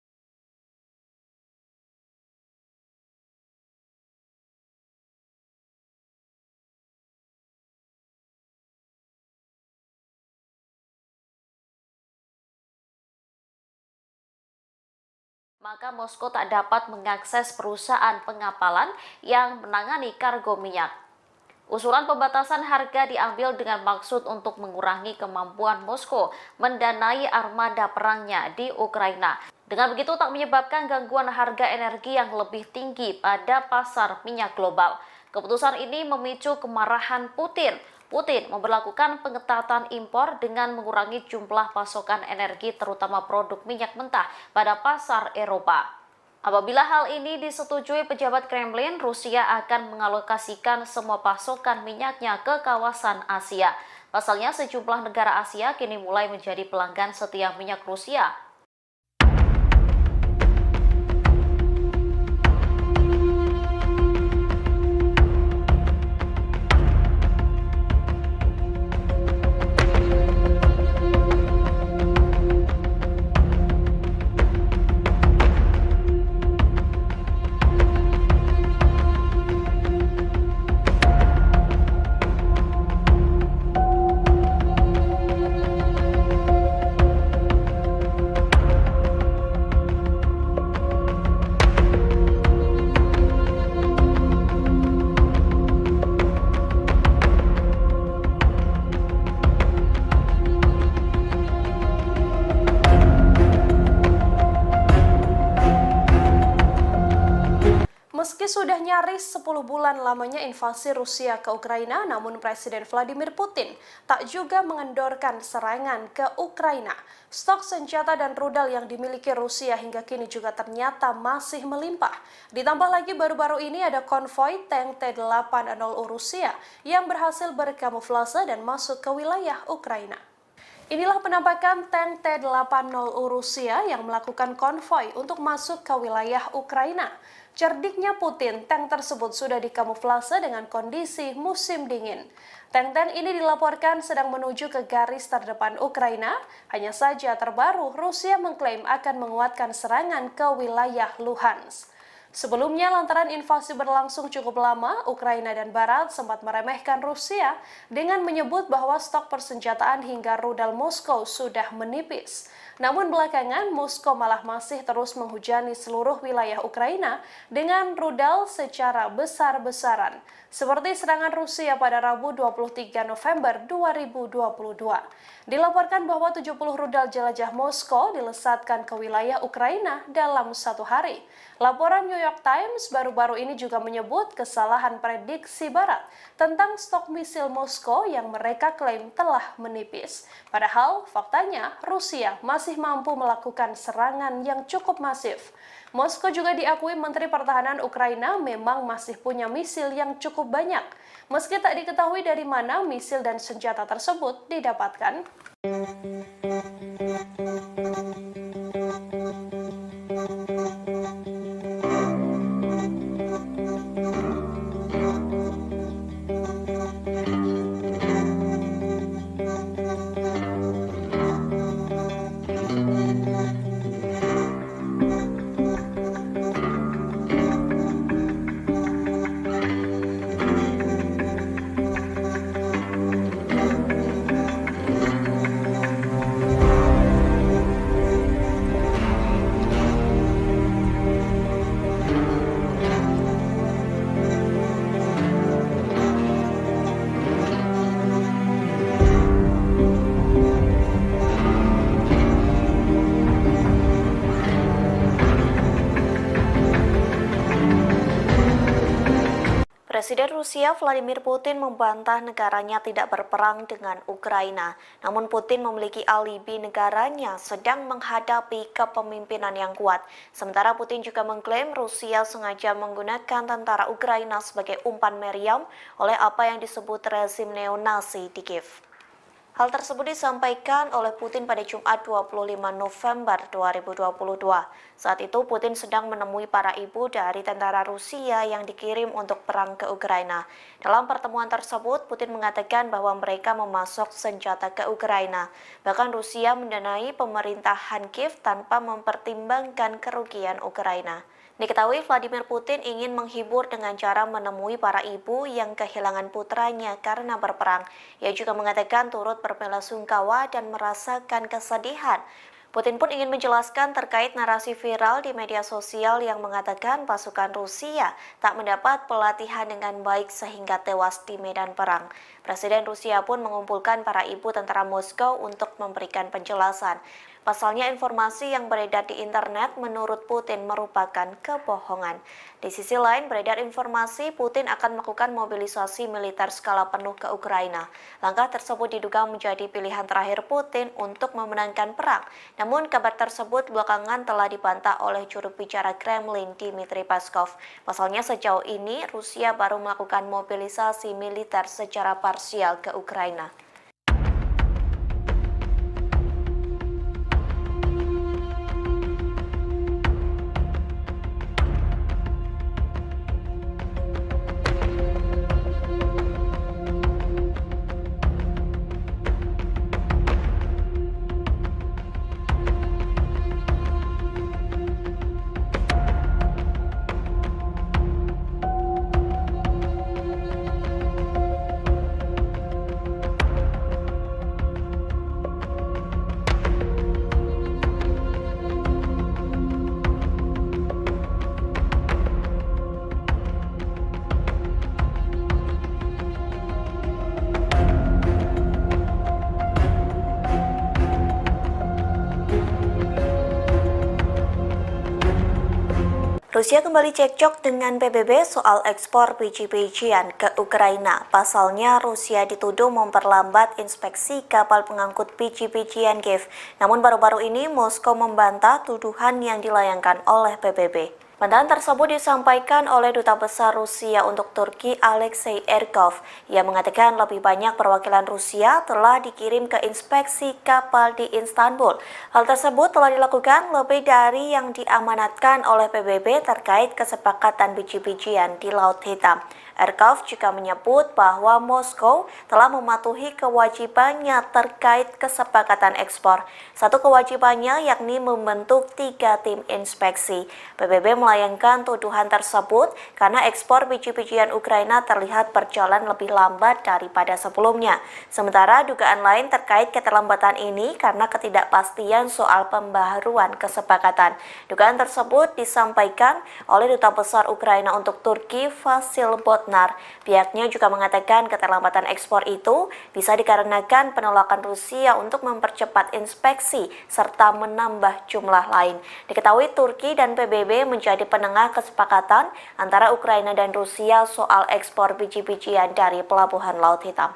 Maka Moskow tak dapat mengakses perusahaan pengapalan yang menangani kargo minyak. Usulan pembatasan harga diambil dengan maksud untuk mengurangi kemampuan Moskow mendanai armada perangnya di Ukraina. Dengan begitu tak menyebabkan gangguan harga energi yang lebih tinggi pada pasar minyak global. Keputusan ini memicu kemarahan Putin. Putin memberlakukan pengetatan impor dengan mengurangi jumlah pasokan energi terutama produk minyak mentah pada pasar Eropa. Apabila hal ini disetujui pejabat Kremlin, Rusia akan mengalokasikan semua pasokan minyaknya ke kawasan Asia. Pasalnya sejumlah negara Asia kini mulai menjadi pelanggan setia minyak Rusia. Meski sudah nyaris 10 bulan lamanya invasi Rusia ke Ukraina, namun Presiden Vladimir Putin tak juga mengendorkan serangan ke Ukraina. Stok senjata dan rudal yang dimiliki Rusia hingga kini juga ternyata masih melimpah. Ditambah lagi baru-baru ini ada konvoi tank T-80 Rusia yang berhasil berkamuflase dan masuk ke wilayah Ukraina. Inilah penampakan tank T-80 Rusia yang melakukan konvoi untuk masuk ke wilayah Ukraina. Cerdiknya Putin, tank tersebut sudah dikamuflase dengan kondisi musim dingin. Tank-tank ini dilaporkan sedang menuju ke garis terdepan Ukraina. Hanya saja terbaru, Rusia mengklaim akan menguatkan serangan ke wilayah Luhansk. Sebelumnya, lantaran invasi berlangsung cukup lama, Ukraina dan Barat sempat meremehkan Rusia dengan menyebut bahwa stok persenjataan hingga rudal Moskow sudah menipis. Namun belakangan, Moskow malah masih terus menghujani seluruh wilayah Ukraina dengan rudal secara besar-besaran, seperti serangan Rusia pada Rabu 23 November 2022. Dilaporkan bahwa 70 rudal jelajah Moskow dilesatkan ke wilayah Ukraina dalam satu hari. Laporan New York Times baru-baru ini juga menyebut kesalahan prediksi Barat tentang stok misil Moskow yang mereka klaim telah menipis. Padahal faktanya Rusia masih mampu melakukan serangan yang cukup masif. Moskow juga diakui Menteri Pertahanan Ukraina memang masih punya misil yang cukup banyak, meski tak diketahui dari mana misil dan senjata tersebut didapatkan. Presiden Rusia Vladimir Putin membantah negaranya tidak berperang dengan Ukraina. Namun Putin memiliki alibi negaranya sedang menghadapi kepemimpinan yang kuat. Sementara Putin juga mengklaim Rusia sengaja menggunakan tentara Ukraina sebagai umpan meriam oleh apa yang disebut rezim neonasi di Kiev. Hal tersebut disampaikan oleh Putin pada Jumat 25 November 2022. Saat itu Putin sedang menemui para ibu dari tentara Rusia yang dikirim untuk perang ke Ukraina. Dalam pertemuan tersebut, Putin mengatakan bahwa mereka memasok senjata ke Ukraina. Bahkan Rusia mendanai pemerintahan Kiev tanpa mempertimbangkan kerugian Ukraina. Diketahui Vladimir Putin ingin menghibur dengan cara menemui para ibu yang kehilangan putranya karena berperang. Ia juga mengatakan turut berbelasungkawa dan merasakan kesedihan. Putin pun ingin menjelaskan terkait narasi viral di media sosial yang mengatakan pasukan Rusia tak mendapat pelatihan dengan baik sehingga tewas di medan perang. Presiden Rusia pun mengumpulkan para ibu tentara Moskow untuk memberikan penjelasan. Pasalnya informasi yang beredar di internet menurut Putin merupakan kebohongan. Di sisi lain beredar informasi Putin akan melakukan mobilisasi militer skala penuh ke Ukraina. Langkah tersebut diduga menjadi pilihan terakhir Putin untuk memenangkan perang. Namun kabar tersebut belakangan telah dibantah oleh juru bicara Kremlin Dmitry Peskov. Pasalnya sejauh ini Rusia baru melakukan mobilisasi militer secara parsial ke Ukraina. Rusia kembali cekcok dengan PBB soal ekspor biji-bijian ke Ukraina. Pasalnya, Rusia dituduh memperlambat inspeksi kapal pengangkut biji-bijian Kiev. Namun baru-baru ini Moskow membantah tuduhan yang dilayangkan oleh PBB. Bantahan tersebut disampaikan oleh Duta Besar Rusia untuk Turki Alexei Erkov. Ia mengatakan lebih banyak perwakilan Rusia telah dikirim ke inspeksi kapal di Istanbul. Hal tersebut telah dilakukan lebih dari yang diamanatkan oleh PBB terkait kesepakatan biji-bijian di Laut Hitam. Erkov juga menyebut bahwa Moskow telah mematuhi kewajibannya terkait kesepakatan ekspor. Satu kewajibannya yakni membentuk 3 tim inspeksi. PBB melayangkan tuduhan tersebut karena ekspor biji-bijian Ukraina terlihat berjalan lebih lambat daripada sebelumnya. Sementara dugaan lain terkait keterlambatan ini karena ketidakpastian soal pembaharuan kesepakatan. Dugaan tersebut disampaikan oleh Duta Besar Ukraina untuk Turki Vasil Botnar. Pihaknya juga mengatakan keterlambatan ekspor itu bisa dikarenakan penolakan Rusia untuk mempercepat inspeksi serta menambah jumlah lain. Diketahui Turki dan PBB menjadi penengah kesepakatan antara Ukraina dan Rusia soal ekspor biji-bijian dari Pelabuhan Laut Hitam.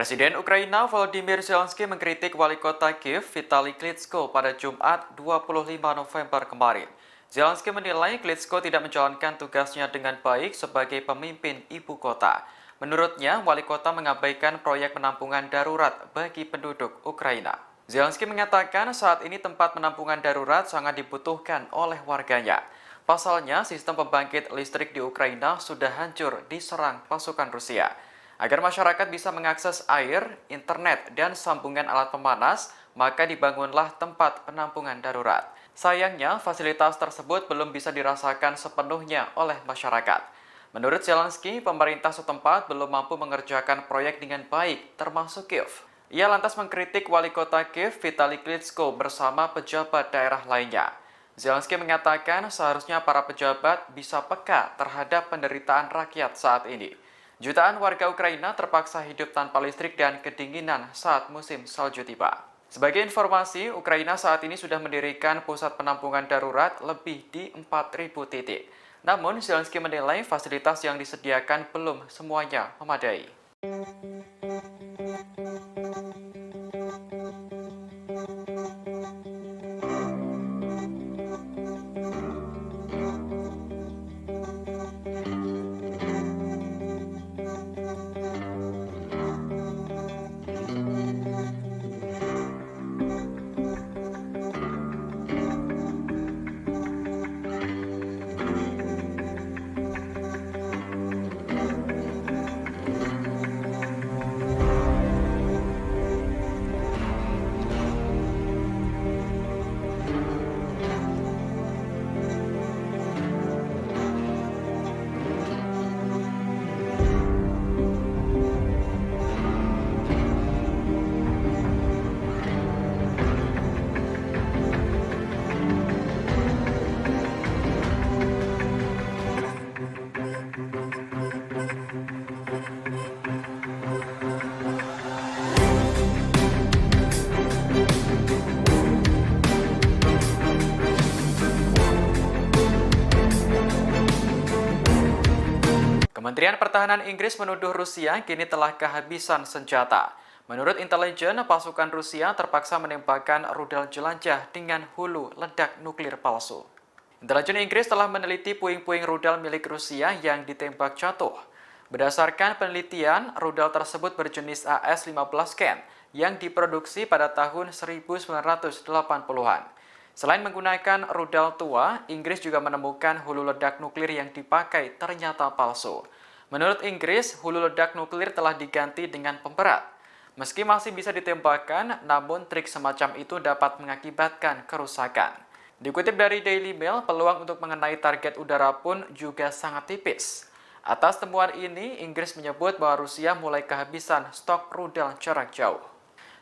Presiden Ukraina Volodymyr Zelensky mengkritik wali kota Kiev Vitali Klitschko pada Jumat 25 November kemarin. Zelensky menilai Klitschko tidak menjalankan tugasnya dengan baik sebagai pemimpin ibu kota. Menurutnya, wali kota mengabaikan proyek penampungan darurat bagi penduduk Ukraina. Zelensky mengatakan saat ini tempat penampungan darurat sangat dibutuhkan oleh warganya. Pasalnya, sistem pembangkit listrik di Ukraina sudah hancur diserang pasukan Rusia. Agar masyarakat bisa mengakses air, internet, dan sambungan alat pemanas, maka dibangunlah tempat penampungan darurat. Sayangnya, fasilitas tersebut belum bisa dirasakan sepenuhnya oleh masyarakat. Menurut Zelensky, pemerintah setempat belum mampu mengerjakan proyek dengan baik, termasuk Kiev. Ia lantas mengkritik wali kota Kiev, Vitali Klitschko, bersama pejabat daerah lainnya. Zelensky mengatakan seharusnya para pejabat bisa peka terhadap penderitaan rakyat saat ini. Jutaan warga Ukraina terpaksa hidup tanpa listrik dan kedinginan saat musim salju tiba. Sebagai informasi, Ukraina saat ini sudah mendirikan pusat penampungan darurat lebih di 4.000 titik. Namun, Zelensky menilai fasilitas yang disediakan belum semuanya memadai. Kementerian Pertahanan Inggris menuduh Rusia kini telah kehabisan senjata. Menurut intelijen, pasukan Rusia terpaksa menembakkan rudal jelajah dengan hulu ledak nuklir palsu. Intelijen Inggris telah meneliti puing-puing rudal milik Rusia yang ditembak jatuh. Berdasarkan penelitian, rudal tersebut berjenis AS-15 Ken yang diproduksi pada tahun 1980-an. Selain menggunakan rudal tua, Inggris juga menemukan hulu ledak nuklir yang dipakai ternyata palsu. Menurut Inggris, hulu ledak nuklir telah diganti dengan pemberat. Meski masih bisa ditembakkan, namun trik semacam itu dapat mengakibatkan kerusakan. Dikutip dari Daily Mail, peluang untuk mengenai target udara pun juga sangat tipis. Atas temuan ini, Inggris menyebut bahwa Rusia mulai kehabisan stok rudal jarak jauh.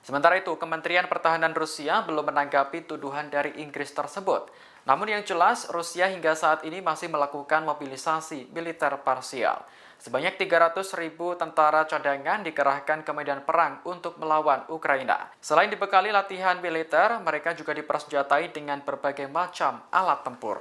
Sementara itu, Kementerian Pertahanan Rusia belum menanggapi tuduhan dari Inggris tersebut. Namun yang jelas, Rusia hingga saat ini masih melakukan mobilisasi militer parsial. Sebanyak 300.000 tentara cadangan dikerahkan ke medan perang untuk melawan Ukraina. Selain dibekali latihan militer, mereka juga dipersenjatai dengan berbagai macam alat tempur.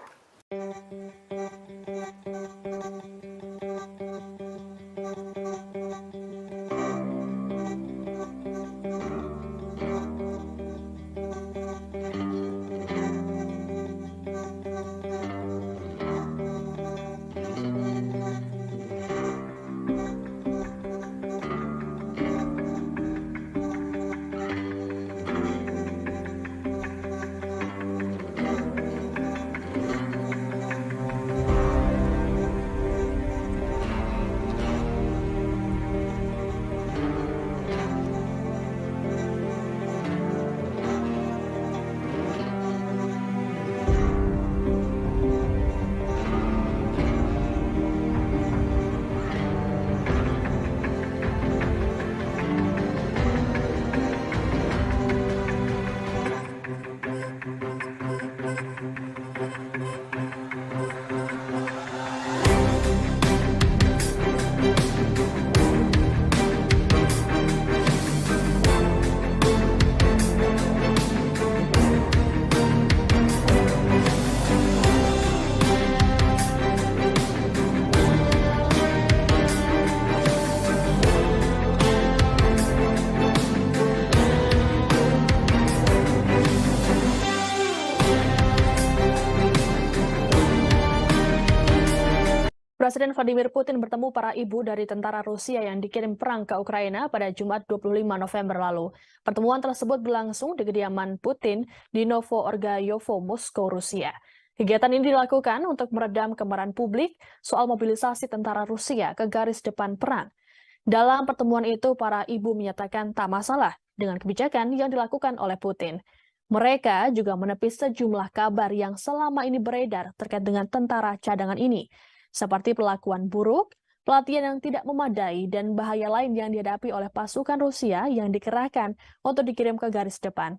Presiden Vladimir Putin bertemu para ibu dari tentara Rusia yang dikirim perang ke Ukraina pada Jumat 25 November lalu. Pertemuan tersebut berlangsung di kediaman Putin di Novo-Orgayovo, Moskow, Rusia. Kegiatan ini dilakukan untuk meredam kemarahan publik soal mobilisasi tentara Rusia ke garis depan perang. Dalam pertemuan itu, para ibu menyatakan tak masalah dengan kebijakan yang dilakukan oleh Putin. Mereka juga menepis sejumlah kabar yang selama ini beredar terkait dengan tentara cadangan ini, seperti perlakuan buruk, pelatihan yang tidak memadai, dan bahaya lain yang dihadapi oleh pasukan Rusia yang dikerahkan untuk dikirim ke garis depan.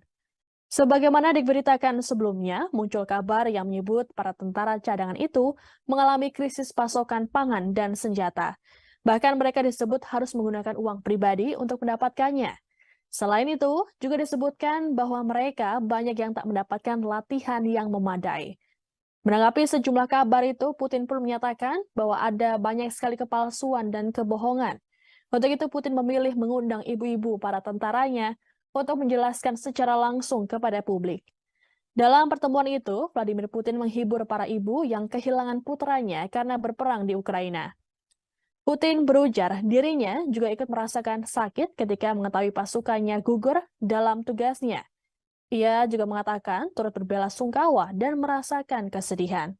Sebagaimana diberitakan sebelumnya, muncul kabar yang menyebut para tentara cadangan itu mengalami krisis pasokan pangan dan senjata. Bahkan mereka disebut harus menggunakan uang pribadi untuk mendapatkannya. Selain itu, juga disebutkan bahwa mereka banyak yang tak mendapatkan latihan yang memadai. Menanggapi sejumlah kabar itu, Putin pun menyatakan bahwa ada banyak sekali kepalsuan dan kebohongan. Untuk itu, Putin memilih mengundang ibu-ibu para tentaranya untuk menjelaskan secara langsung kepada publik. Dalam pertemuan itu, Vladimir Putin menghibur para ibu yang kehilangan putranya karena berperang di Ukraina. Putin berujar dirinya juga ikut merasakan sakit ketika mengetahui pasukannya gugur dalam tugasnya. Ia juga mengatakan turut berbelasungkawa dan merasakan kesedihan.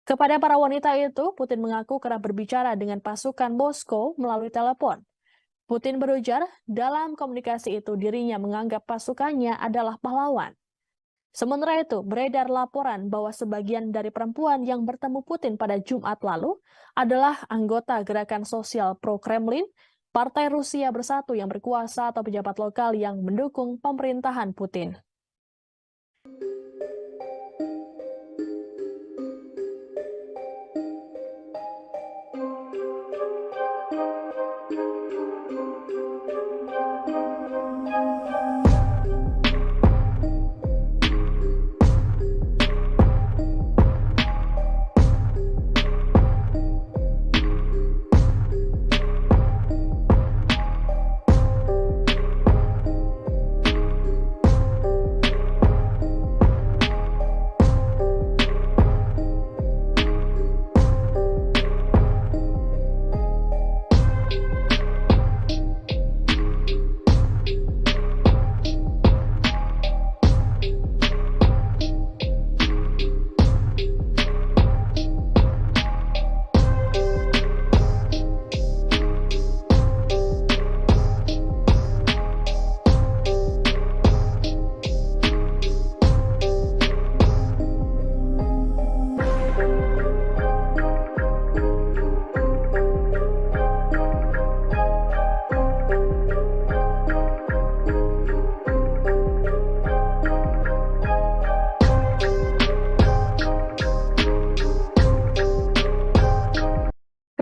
Kepada para wanita itu, Putin mengaku kerap berbicara dengan pasukan Moskow melalui telepon. Putin berujar dalam komunikasi itu dirinya menganggap pasukannya adalah pahlawan. Sementara itu, beredar laporan bahwa sebagian dari perempuan yang bertemu Putin pada Jumat lalu adalah anggota gerakan sosial pro-Kremlin, Partai Rusia Bersatu yang berkuasa atau pejabat lokal yang mendukung pemerintahan Putin.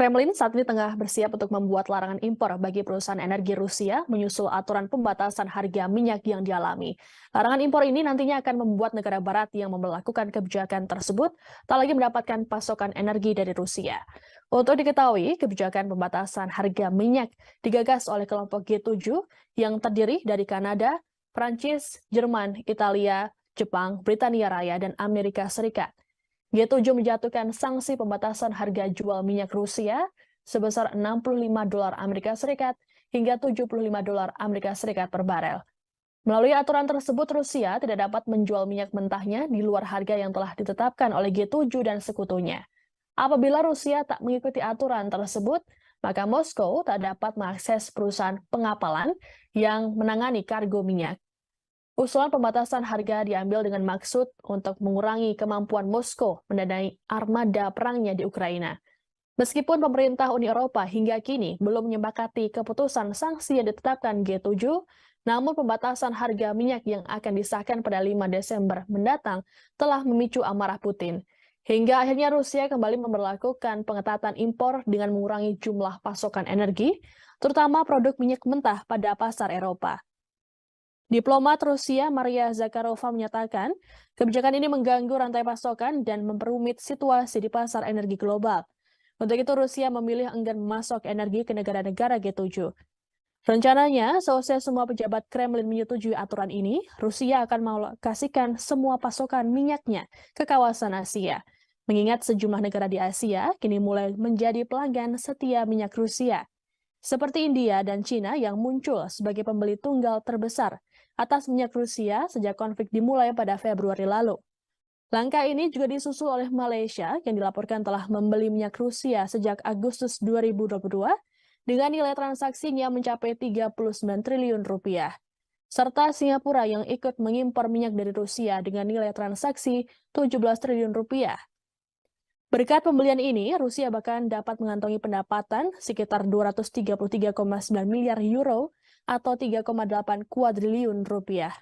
Kremlin saat ini tengah bersiap untuk membuat larangan impor bagi perusahaan energi Rusia menyusul aturan pembatasan harga minyak yang dialami. Larangan impor ini nantinya akan membuat negara barat yang memperlakukan kebijakan tersebut tak lagi mendapatkan pasokan energi dari Rusia. Untuk diketahui, kebijakan pembatasan harga minyak digagas oleh kelompok G7 yang terdiri dari Kanada, Prancis, Jerman, Italia, Jepang, Britania Raya, dan Amerika Serikat. G7 menjatuhkan sanksi pembatasan harga jual minyak Rusia sebesar $65 Amerika Serikat hingga $75 Amerika Serikat per barel. Melalui aturan tersebut, Rusia tidak dapat menjual minyak mentahnya di luar harga yang telah ditetapkan oleh G7 dan sekutunya. Apabila Rusia tak mengikuti aturan tersebut, maka Moskow tak dapat mengakses perusahaan pengapalan yang menangani kargo minyak. Usulan pembatasan harga diambil dengan maksud untuk mengurangi kemampuan Moskow mendanai armada perangnya di Ukraina. Meskipun pemerintah Uni Eropa hingga kini belum menyepakati keputusan sanksi yang ditetapkan G7, namun pembatasan harga minyak yang akan disahkan pada 5 Desember mendatang telah memicu amarah Putin. Hingga akhirnya Rusia kembali memberlakukan pengetatan impor dengan mengurangi jumlah pasokan energi, terutama produk minyak mentah pada pasar Eropa. Diplomat Rusia Maria Zakharova menyatakan, kebijakan ini mengganggu rantai pasokan dan memperumit situasi di pasar energi global. Untuk itu, Rusia memilih enggan memasok energi ke negara-negara G7. Rencananya, seusai semua pejabat Kremlin menyetujui aturan ini, Rusia akan mengalokasikan semua pasokan minyaknya ke kawasan Asia. Mengingat sejumlah negara di Asia kini mulai menjadi pelanggan setia minyak Rusia, seperti India dan Cina yang muncul sebagai pembeli tunggal terbesar atas minyak Rusia sejak konflik dimulai pada Februari lalu. Langkah ini juga disusul oleh Malaysia yang dilaporkan telah membeli minyak Rusia sejak Agustus 2022 dengan nilai transaksinya mencapai 39 triliun rupiah. Serta Singapura yang ikut mengimpor minyak dari Rusia dengan nilai transaksi 17 triliun rupiah. Berkat pembelian ini, Rusia bahkan dapat mengantongi pendapatan sekitar 233,9 miliar euro atau 3,8 kuadriliun rupiah.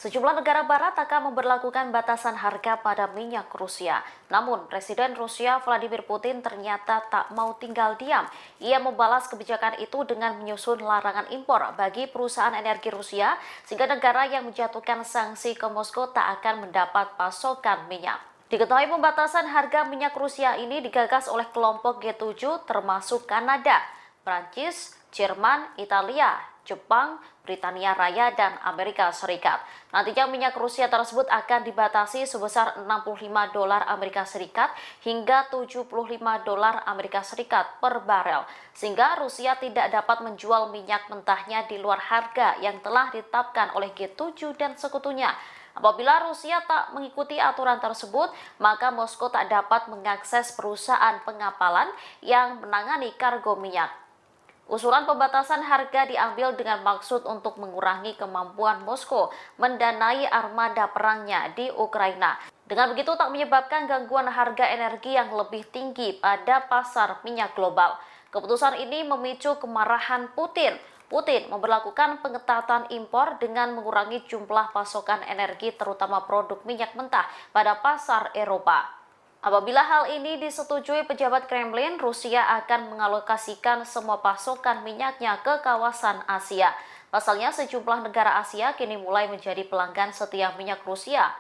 Sejumlah negara barat akan memberlakukan batasan harga pada minyak Rusia. Namun, Presiden Rusia Vladimir Putin ternyata tak mau tinggal diam. Ia membalas kebijakan itu dengan menyusun larangan impor bagi perusahaan energi Rusia, sehingga negara yang menjatuhkan sanksi ke Moskow tak akan mendapat pasokan minyak. Diketahui pembatasan harga minyak Rusia ini digagas oleh kelompok G7 termasuk Kanada, Prancis, Jerman, Italia, Jepang, Britania Raya, dan Amerika Serikat. Nantinya minyak Rusia tersebut akan dibatasi sebesar 65 dolar Amerika Serikat hingga 75 dolar Amerika Serikat per barel, sehingga Rusia tidak dapat menjual minyak mentahnya di luar harga yang telah ditetapkan oleh G7 dan sekutunya. Apabila Rusia tak mengikuti aturan tersebut, maka Moskow tak dapat mengakses perusahaan pengapalan yang menangani kargo minyak. Usulan pembatasan harga diambil dengan maksud untuk mengurangi kemampuan Moskow mendanai armada perangnya di Ukraina. Dengan begitu tak menyebabkan gangguan harga energi yang lebih tinggi pada pasar minyak global. Keputusan ini memicu kemarahan Putin. Putin memberlakukan pengetatan impor dengan mengurangi jumlah pasokan energi terutama produk minyak mentah pada pasar Eropa. Apabila hal ini disetujui pejabat Kremlin, Rusia akan mengalokasikan semua pasokan minyaknya ke kawasan Asia. Pasalnya, sejumlah negara Asia kini mulai menjadi pelanggan setia minyak Rusia.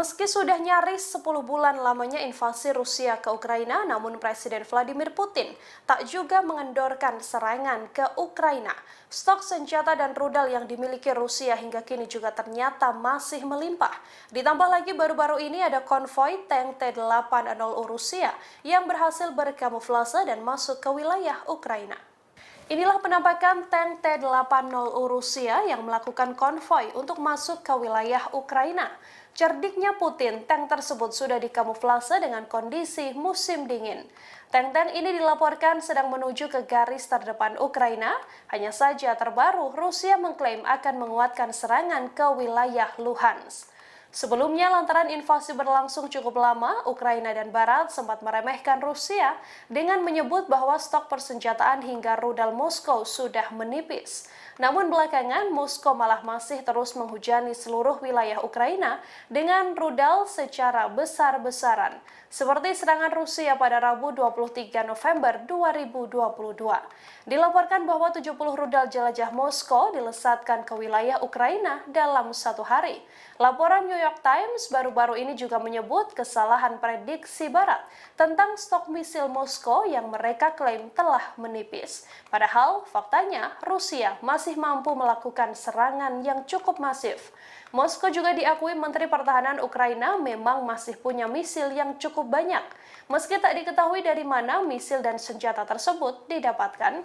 Meski sudah nyaris 10 bulan lamanya invasi Rusia ke Ukraina, namun Presiden Vladimir Putin tak juga mengendorkan serangan ke Ukraina. Stok senjata dan rudal yang dimiliki Rusia hingga kini juga ternyata masih melimpah. Ditambah lagi baru-baru ini ada konvoi tank T-80 Rusia yang berhasil berkamuflase dan masuk ke wilayah Ukraina. Inilah penampakan tank T-80 Rusia yang melakukan konvoi untuk masuk ke wilayah Ukraina. Cerdiknya Putin, tank tersebut sudah dikamuflase dengan kondisi musim dingin. Tank-tank ini dilaporkan sedang menuju ke garis terdepan Ukraina. Hanya saja terbaru, Rusia mengklaim akan menguatkan serangan ke wilayah Luhansk. Sebelumnya, lantaran invasi berlangsung cukup lama, Ukraina dan Barat sempat meremehkan Rusia dengan menyebut bahwa stok persenjataan hingga rudal Moskow sudah menipis. Namun belakangan Moskow malah masih terus menghujani seluruh wilayah Ukraina dengan rudal secara besar-besaran, seperti serangan Rusia pada Rabu 23 November 2022. Dilaporkan bahwa 70 rudal jelajah Moskow dilesatkan ke wilayah Ukraina dalam satu hari. Laporan New York Times baru-baru ini juga menyebut kesalahan prediksi Barat tentang stok misil Moskow yang mereka klaim telah menipis. Padahal faktanya Rusia masih mampu melakukan serangan yang cukup masif. Moskow juga diakui Menteri Pertahanan Ukraina memang masih punya misil yang cukup banyak, meski tak diketahui dari mana misil dan senjata tersebut didapatkan.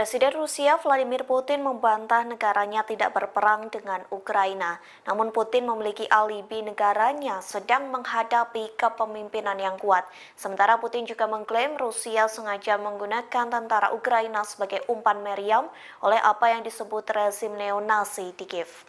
Presiden Rusia Vladimir Putin membantah negaranya tidak berperang dengan Ukraina. Namun Putin memiliki alibi negaranya sedang menghadapi kepemimpinan yang kuat. Sementara Putin juga mengklaim Rusia sengaja menggunakan tentara Ukraina sebagai umpan meriam oleh apa yang disebut rezim neonasi di Kiev.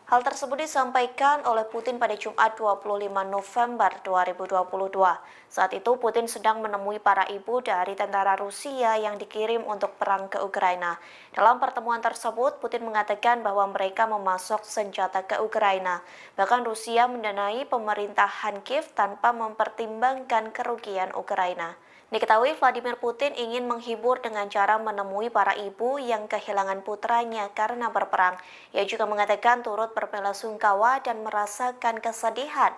Hal tersebut disampaikan oleh Putin pada Jumat 25 November 2022. Saat itu Putin sedang menemui para ibu dari tentara Rusia yang dikirim untuk perang ke Ukraina. Dalam pertemuan tersebut, Putin mengatakan bahwa mereka memasok senjata ke Ukraina. Bahkan Rusia mendanai pemerintahan Kiev tanpa mempertimbangkan kerugian Ukraina. Diketahui Vladimir Putin ingin menghibur dengan cara menemui para ibu yang kehilangan putranya karena berperang. Ia juga mengatakan turut berbelasungkawa dan merasakan kesedihan.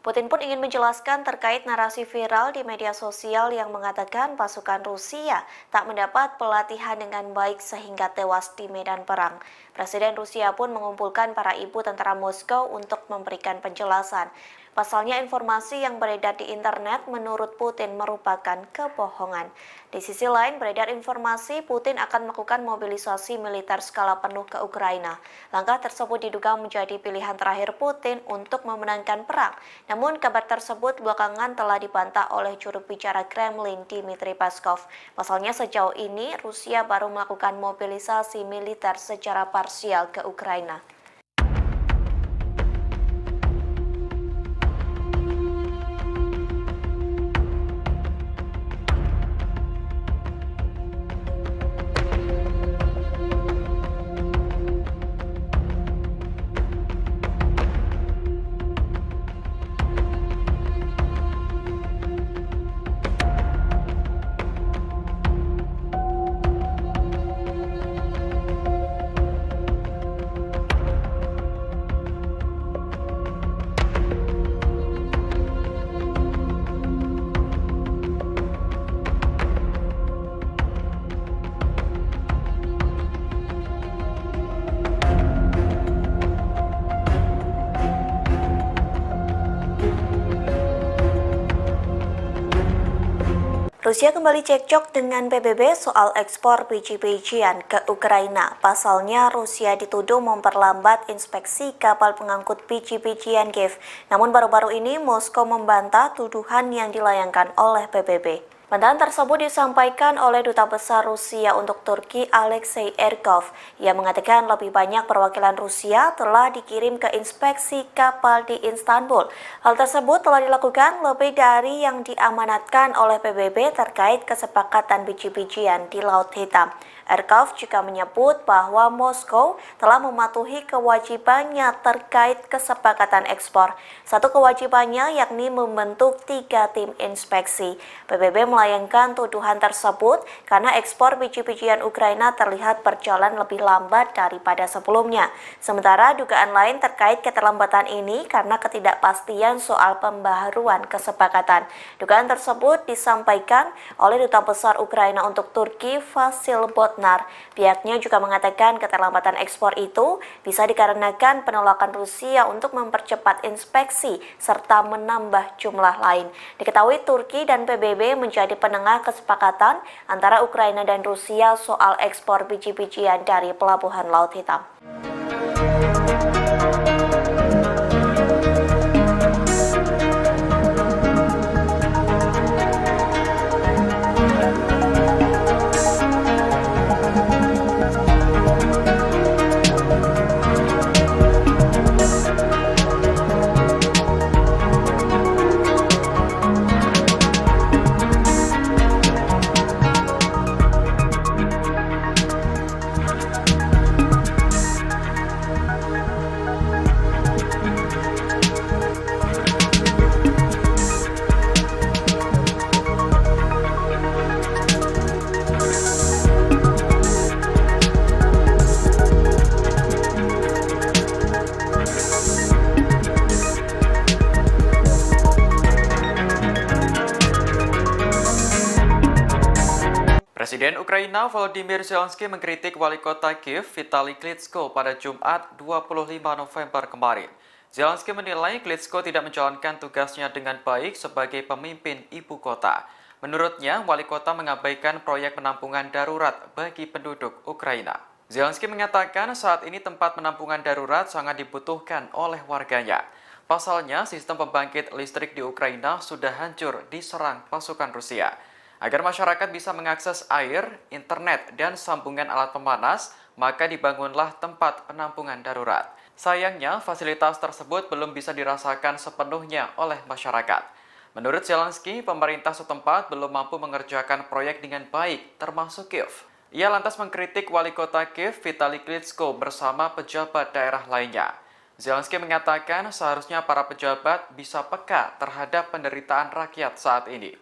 Putin pun ingin menjelaskan terkait narasi viral di media sosial yang mengatakan pasukan Rusia tak mendapat pelatihan dengan baik sehingga tewas di medan perang. Presiden Rusia pun mengumpulkan para ibu tentara Moskow untuk memberikan penjelasan. Pasalnya informasi yang beredar di internet menurut Putin merupakan kebohongan. Di sisi lain beredar informasi Putin akan melakukan mobilisasi militer skala penuh ke Ukraina. Langkah tersebut diduga menjadi pilihan terakhir Putin untuk memenangkan perang. Namun kabar tersebut belakangan telah dibantah oleh juru bicara Kremlin Dmitry Peskov. Pasalnya sejauh ini Rusia baru melakukan mobilisasi militer secara parsial ke Ukraina. Rusia kembali cekcok dengan PBB soal ekspor biji-bijian ke Ukraina. Pasalnya, Rusia dituduh memperlambat inspeksi kapal pengangkut biji-bijian Kiev. Namun baru-baru ini Moskow membantah tuduhan yang dilayangkan oleh PBB. Bantahan tersebut disampaikan oleh Duta Besar Rusia untuk Turki Alexei Erkov. Ia mengatakan lebih banyak perwakilan Rusia telah dikirim ke inspeksi kapal di Istanbul. Hal tersebut telah dilakukan lebih dari yang diamanatkan oleh PBB terkait kesepakatan biji-bijian di Laut Hitam. Erkov juga menyebut bahwa Moskow telah mematuhi kewajibannya terkait kesepakatan ekspor. Satu kewajibannya yakni membentuk 3 tim inspeksi. PBB melayangkan tuduhan tersebut karena ekspor biji-bijian Ukraina terlihat berjalan lebih lambat daripada sebelumnya. Sementara dugaan lain terkait keterlambatan ini karena ketidakpastian soal pembaharuan kesepakatan. Dugaan tersebut disampaikan oleh Duta Besar Ukraina untuk Turki, Vasil Botnar. Pihaknya juga mengatakan keterlambatan ekspor itu bisa dikarenakan penolakan Rusia untuk mempercepat inspeksi serta menambah jumlah lain. Diketahui Turki dan PBB menjadi penengah kesepakatan antara Ukraina dan Rusia soal ekspor biji-bijian dari Pelabuhan Laut Hitam. Presiden Ukraina Volodymyr Zelensky mengkritik wali kota Kiev Vitali Klitschko pada Jumat 25 November kemarin. Zelensky menilai Klitschko tidak menjalankan tugasnya dengan baik sebagai pemimpin ibu kota. Menurutnya, wali kota mengabaikan proyek penampungan darurat bagi penduduk Ukraina. Zelensky mengatakan saat ini tempat penampungan darurat sangat dibutuhkan oleh warganya. Pasalnya, sistem pembangkit listrik di Ukraina sudah hancur diserang pasukan Rusia. Agar masyarakat bisa mengakses air, internet, dan sambungan alat pemanas, maka dibangunlah tempat penampungan darurat. Sayangnya, fasilitas tersebut belum bisa dirasakan sepenuhnya oleh masyarakat. Menurut Zelensky, pemerintah setempat belum mampu mengerjakan proyek dengan baik, termasuk Kiev. Ia lantas mengkritik wali kota Kiev Vitali Klitschko bersama pejabat daerah lainnya. Zelensky mengatakan seharusnya para pejabat bisa peka terhadap penderitaan rakyat saat ini.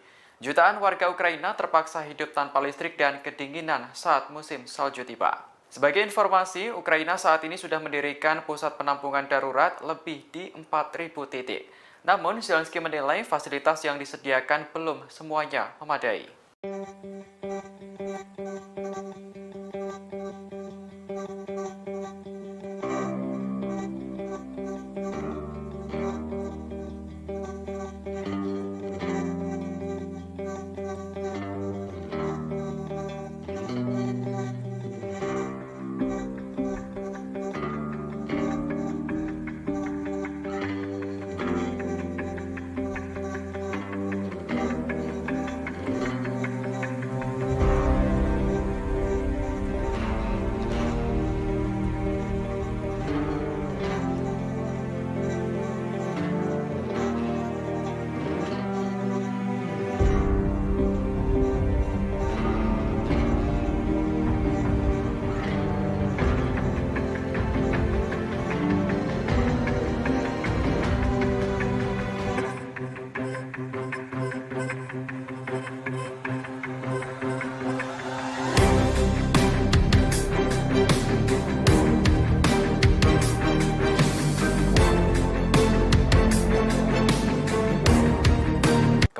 Jutaan warga Ukraina terpaksa hidup tanpa listrik dan kedinginan saat musim salju tiba. Sebagai informasi, Ukraina saat ini sudah mendirikan pusat penampungan darurat lebih di 4.000 titik. Namun, Zelensky menilai fasilitas yang disediakan belum semuanya memadai.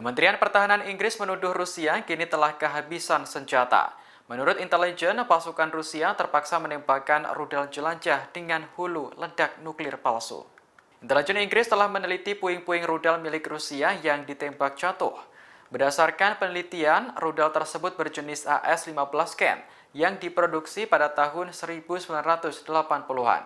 Kementerian Pertahanan Inggris menuduh Rusia kini telah kehabisan senjata. Menurut intelijen, pasukan Rusia terpaksa menembakkan rudal jelajah dengan hulu ledak nuklir palsu. Intelijen Inggris telah meneliti puing-puing rudal milik Rusia yang ditembak jatuh. Berdasarkan penelitian, rudal tersebut berjenis AS-15 Ken yang diproduksi pada tahun 1980-an.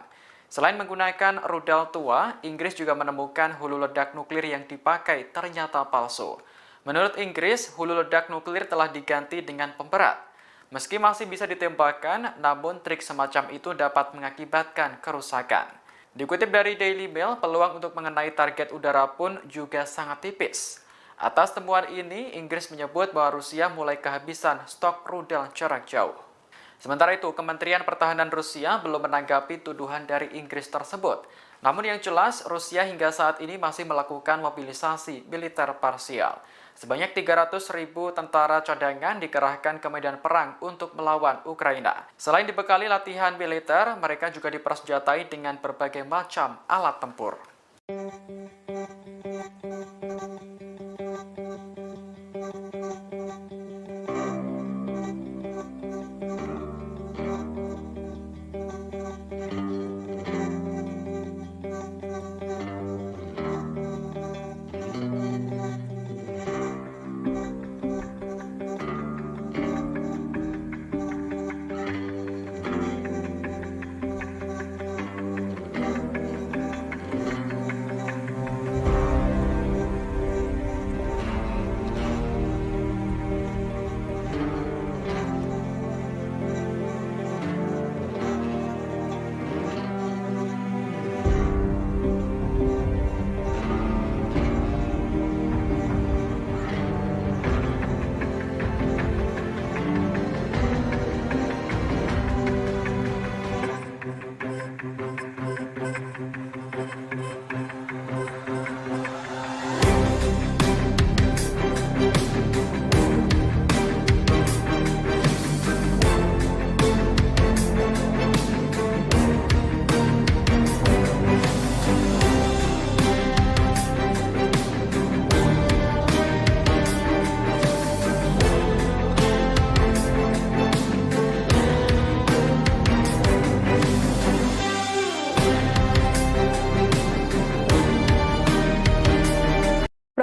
Selain menggunakan rudal tua, Inggris juga menemukan hulu ledak nuklir yang dipakai ternyata palsu. Menurut Inggris, hulu ledak nuklir telah diganti dengan pemberat. Meski masih bisa ditembakkan, namun trik semacam itu dapat mengakibatkan kerusakan. Dikutip dari Daily Mail, peluang untuk mengenai target udara pun juga sangat tipis. Atas temuan ini, Inggris menyebut bahwa Rusia mulai kehabisan stok rudal jarak jauh. Sementara itu, Kementerian Pertahanan Rusia belum menanggapi tuduhan dari Inggris tersebut. Namun yang jelas, Rusia hingga saat ini masih melakukan mobilisasi militer parsial. Sebanyak 300.000 tentara cadangan dikerahkan ke medan perang untuk melawan Ukraina. Selain dibekali latihan militer, mereka juga dipersenjatai dengan berbagai macam alat tempur.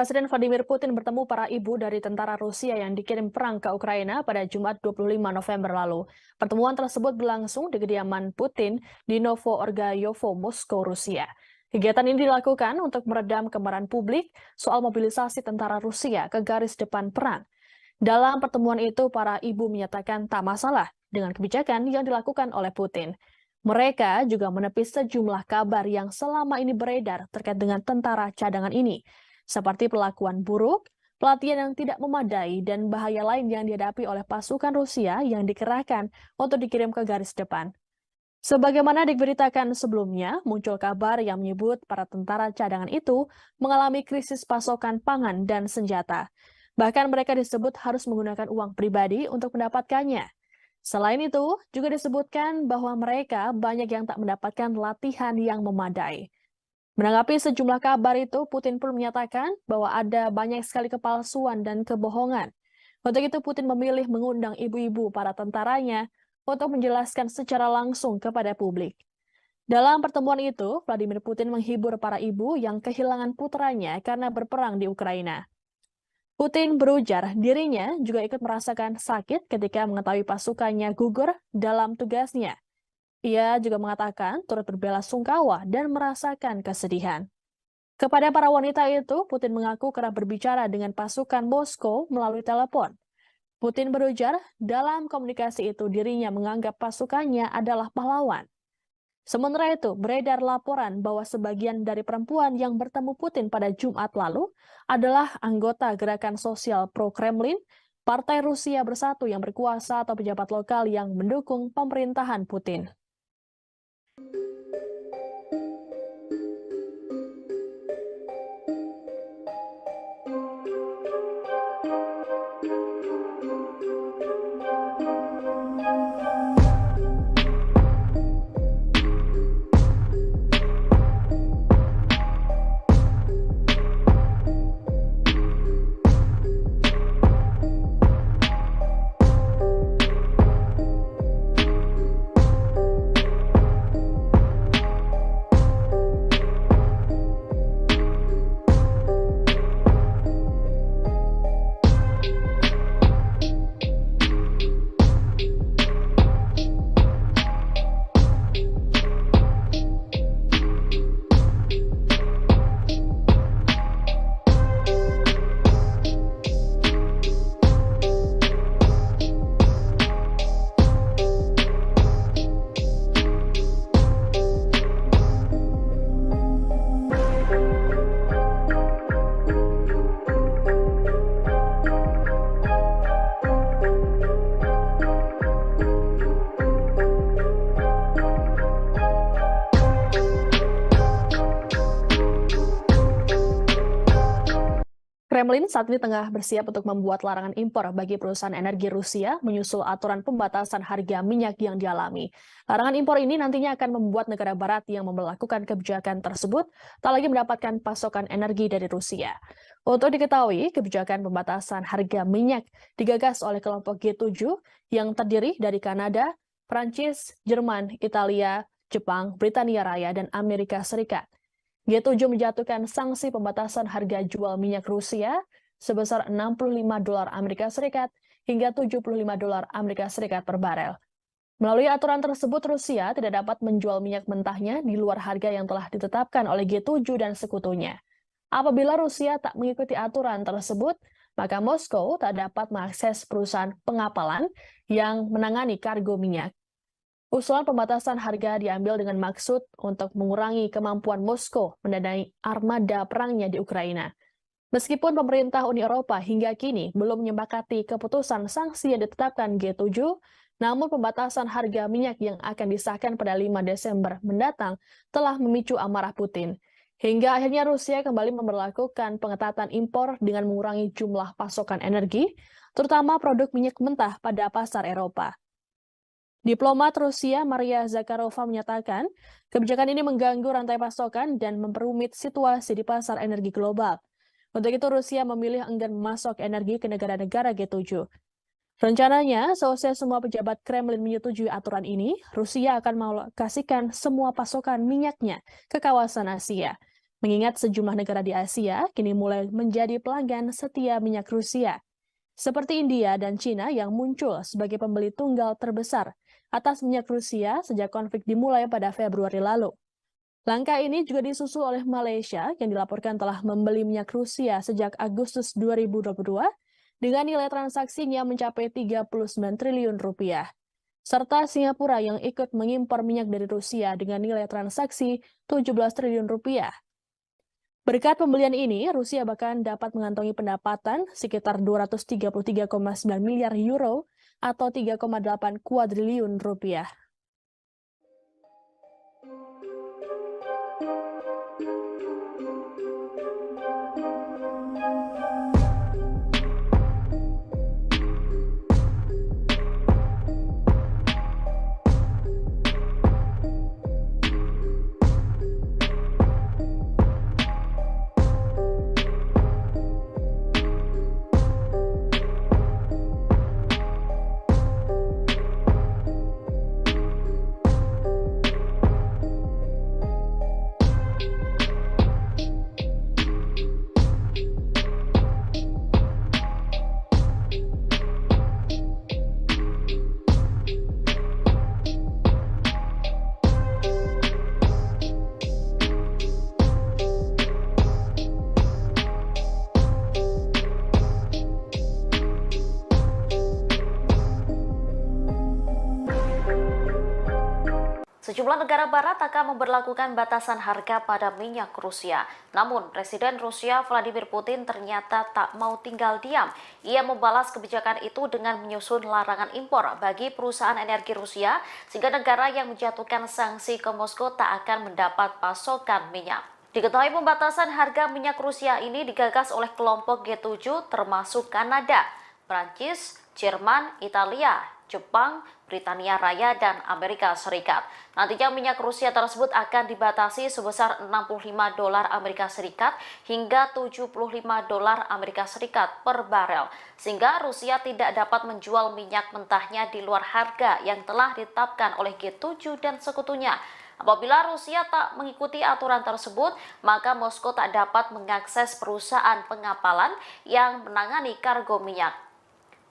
Presiden Vladimir Putin bertemu para ibu dari tentara Rusia yang dikirim perang ke Ukraina pada Jumat 25 November lalu. Pertemuan tersebut berlangsung di kediaman Putin di Novo-Orgayovo, Moskow, Rusia. Kegiatan ini dilakukan untuk meredam kemarahan publik soal mobilisasi tentara Rusia ke garis depan perang. Dalam pertemuan itu, para ibu menyatakan tak masalah dengan kebijakan yang dilakukan oleh Putin. Mereka juga menepis sejumlah kabar yang selama ini beredar terkait dengan tentara cadangan ini, seperti perlakuan buruk, pelatihan yang tidak memadai, dan bahaya lain yang dihadapi oleh pasukan Rusia yang dikerahkan untuk dikirim ke garis depan. Sebagaimana diberitakan sebelumnya, muncul kabar yang menyebut para tentara cadangan itu mengalami krisis pasokan pangan dan senjata. Bahkan mereka disebut harus menggunakan uang pribadi untuk mendapatkannya. Selain itu, juga disebutkan bahwa mereka banyak yang tak mendapatkan latihan yang memadai. Menanggapi sejumlah kabar itu, Putin pun menyatakan bahwa ada banyak sekali kepalsuan dan kebohongan. Untuk itu, Putin memilih mengundang ibu-ibu para tentaranya untuk menjelaskan secara langsung kepada publik. Dalam pertemuan itu, Vladimir Putin menghibur para ibu yang kehilangan putranya karena berperang di Ukraina. Putin berujar dirinya juga ikut merasakan sakit ketika mengetahui pasukannya gugur dalam tugasnya. Ia juga mengatakan turut berbelasungkawa dan merasakan kesedihan. Kepada para wanita itu, Putin mengaku kerap berbicara dengan pasukan Moskow melalui telepon. Putin berujar dalam komunikasi itu dirinya menganggap pasukannya adalah pahlawan. Sementara itu, beredar laporan bahwa sebagian dari perempuan yang bertemu Putin pada Jumat lalu adalah anggota gerakan sosial pro-Kremlin, Partai Rusia Bersatu yang berkuasa atau pejabat lokal yang mendukung pemerintahan Putin. Kremlin saat ini tengah bersiap untuk membuat larangan impor bagi perusahaan energi Rusia menyusul aturan pembatasan harga minyak yang dialami. Larangan impor ini nantinya akan membuat negara barat yang memberlakukan kebijakan tersebut tak lagi mendapatkan pasokan energi dari Rusia. Untuk diketahui, kebijakan pembatasan harga minyak digagas oleh kelompok G7 yang terdiri dari Kanada, Prancis, Jerman, Italia, Jepang, Britania Raya, dan Amerika Serikat. G7 menjatuhkan sanksi pembatasan harga jual minyak Rusia sebesar $65 Amerika Serikat hingga $75 Amerika Serikat per barel. Melalui aturan tersebut, Rusia tidak dapat menjual minyak mentahnya di luar harga yang telah ditetapkan oleh G7 dan sekutunya. Apabila Rusia tak mengikuti aturan tersebut, maka Moskow tak dapat mengakses perusahaan pengapalan yang menangani kargo minyak. Usulan pembatasan harga diambil dengan maksud untuk mengurangi kemampuan Moskow mendanai armada perangnya di Ukraina. Meskipun pemerintah Uni Eropa hingga kini belum menyepakati keputusan sanksi yang ditetapkan G7, namun pembatasan harga minyak yang akan disahkan pada 5 Desember mendatang telah memicu amarah Putin. Hingga akhirnya Rusia kembali memberlakukan pengetatan impor dengan mengurangi jumlah pasokan energi, terutama produk minyak mentah pada pasar Eropa. Diplomat Rusia Maria Zakharova menyatakan, kebijakan ini mengganggu rantai pasokan dan memperumit situasi di pasar energi global. Untuk itu Rusia memilih enggan memasok energi ke negara-negara G7. Rencananya, seusai semua pejabat Kremlin menyetujui aturan ini, Rusia akan mengalokasikan semua pasokan minyaknya ke kawasan Asia. Mengingat sejumlah negara di Asia kini mulai menjadi pelanggan setia minyak Rusia, seperti India dan Cina yang muncul sebagai pembeli tunggal terbesar atas minyak Rusia sejak konflik dimulai pada Februari lalu. Langkah ini juga disusul oleh Malaysia yang dilaporkan telah membeli minyak Rusia sejak Agustus 2022 dengan nilai transaksinya mencapai 39 triliun rupiah. Serta Singapura yang ikut mengimpor minyak dari Rusia dengan nilai transaksi 17 triliun rupiah. Berkat pembelian ini, Rusia bahkan dapat mengantongi pendapatan sekitar 233,9 miliar euro atau 3,8 kuadriliun rupiah. Sejumlah negara barat akan memberlakukan batasan harga pada minyak Rusia. Namun, Presiden Rusia Vladimir Putin ternyata tak mau tinggal diam. Ia membalas kebijakan itu dengan menyusun larangan impor bagi perusahaan energi Rusia, sehingga negara yang menjatuhkan sanksi ke Moskow tak akan mendapat pasokan minyak. Diketahui pembatasan harga minyak Rusia ini digagas oleh kelompok G7 termasuk Kanada, Prancis, Jerman, Italia, Jepang, Britania Raya, dan Amerika Serikat. Nantinya minyak Rusia tersebut akan dibatasi sebesar $65 Amerika Serikat hingga $75 Amerika Serikat per barel, sehingga Rusia tidak dapat menjual minyak mentahnya di luar harga yang telah ditetapkan oleh G7 dan sekutunya. Apabila Rusia tak mengikuti aturan tersebut, maka Moskow tak dapat mengakses perusahaan pengapalan yang menangani kargo minyak.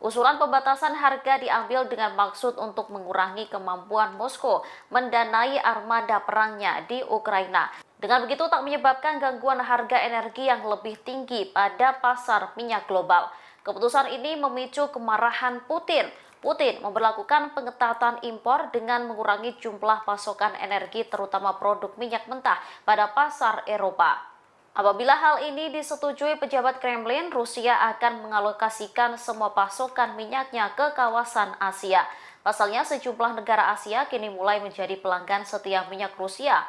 Usulan pembatasan harga diambil dengan maksud untuk mengurangi kemampuan Moskow mendanai armada perangnya di Ukraina. Dengan begitu tak menyebabkan gangguan harga energi yang lebih tinggi pada pasar minyak global. Keputusan ini memicu kemarahan Putin. Putin memberlakukan pengetatan impor dengan mengurangi jumlah pasokan energi terutama produk minyak mentah pada pasar Eropa. Apabila hal ini disetujui pejabat Kremlin, Rusia akan mengalokasikan semua pasokan minyaknya ke kawasan Asia. Pasalnya, sejumlah negara Asia kini mulai menjadi pelanggan setia minyak Rusia.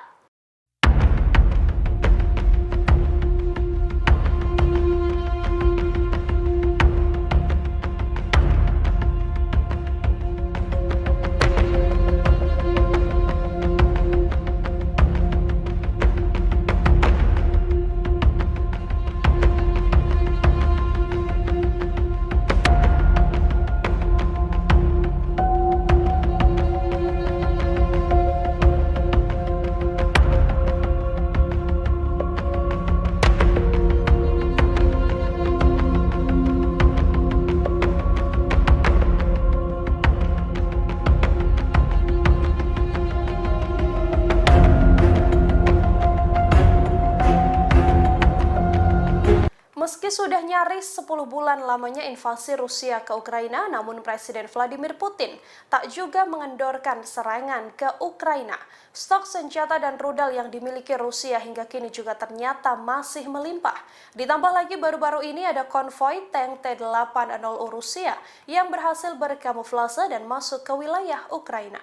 sudah nyaris 10 bulan lamanya invasi Rusia ke Ukraina, namun Presiden Vladimir Putin tak juga mengendorkan serangan ke Ukraina. Stok senjata dan rudal yang dimiliki Rusia hingga kini juga ternyata masih melimpah. Ditambah lagi baru-baru ini ada konvoi tank T-80 Rusia yang berhasil berkamuflase dan masuk ke wilayah Ukraina.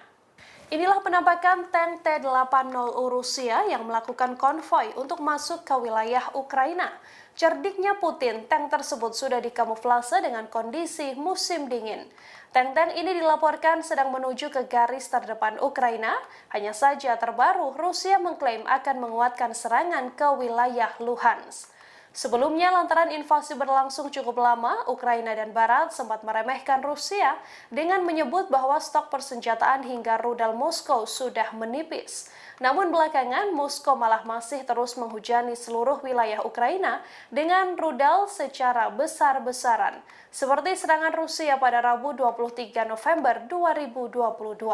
Inilah penampakan tank T-80 Rusia yang melakukan konvoi untuk masuk ke wilayah Ukraina. Cerdiknya Putin, tank tersebut sudah dikamuflase dengan kondisi musim dingin. Tank-tank ini dilaporkan sedang menuju ke garis terdepan Ukraina. Hanya saja terbaru, Rusia mengklaim akan menguatkan serangan ke wilayah Luhansk. Sebelumnya, lantaran invasi berlangsung cukup lama, Ukraina dan Barat sempat meremehkan Rusia dengan menyebut bahwa stok persenjataan hingga rudal Moskow sudah menipis. Namun belakangan, Moskow malah masih terus menghujani seluruh wilayah Ukraina dengan rudal secara besar-besaran, seperti serangan Rusia pada Rabu 23 November 2022.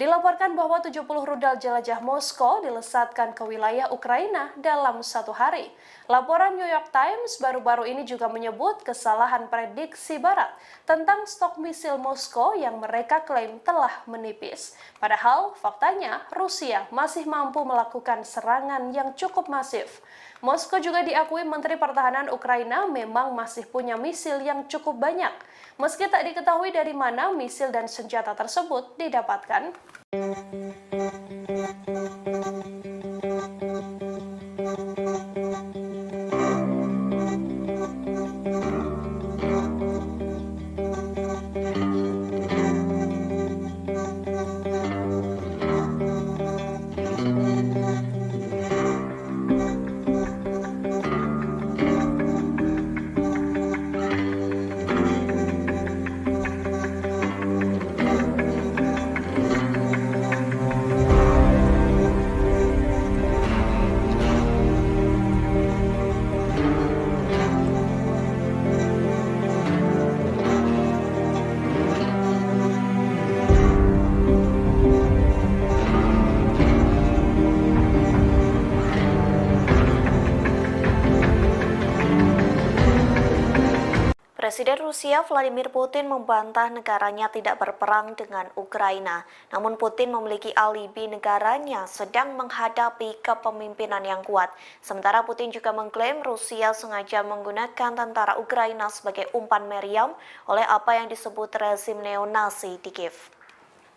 Dilaporkan bahwa 70 rudal jelajah Moskow dilesatkan ke wilayah Ukraina dalam satu hari. Laporan New York Times baru-baru ini juga menyebut kesalahan prediksi Barat tentang stok misil Moskow yang mereka klaim telah menipis. Padahal faktanya Rusia masih mampu melakukan serangan yang cukup masif. Moskow juga diakui Menteri Pertahanan Ukraina memang masih punya misil yang cukup banyak, meski tak diketahui dari mana misil dan senjata tersebut didapatkan. Presiden Rusia Vladimir Putin membantah negaranya tidak berperang dengan Ukraina. Namun Putin memiliki alibi negaranya sedang menghadapi kepemimpinan yang kuat. Sementara Putin juga mengklaim Rusia sengaja menggunakan tentara Ukraina sebagai umpan meriam oleh apa yang disebut rezim neonasi di Kiev.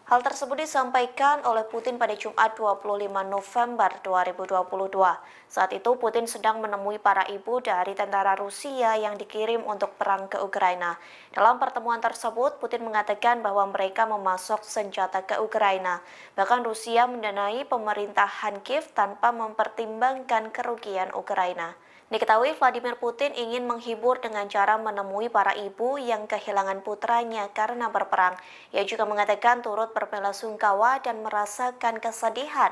Hal tersebut disampaikan oleh Putin pada Jumat 25 November 2022. Saat itu Putin sedang menemui para ibu dari tentara Rusia yang dikirim untuk perang ke Ukraina. Dalam pertemuan tersebut, Putin mengatakan bahwa mereka memasok senjata ke Ukraina. Bahkan Rusia mendanai pemerintahan Kiev tanpa mempertimbangkan kerugian Ukraina. Diketahui Vladimir Putin ingin menghibur dengan cara menemui para ibu yang kehilangan putranya karena berperang. Ia juga mengatakan turut berbelasungkawa dan merasakan kesedihan.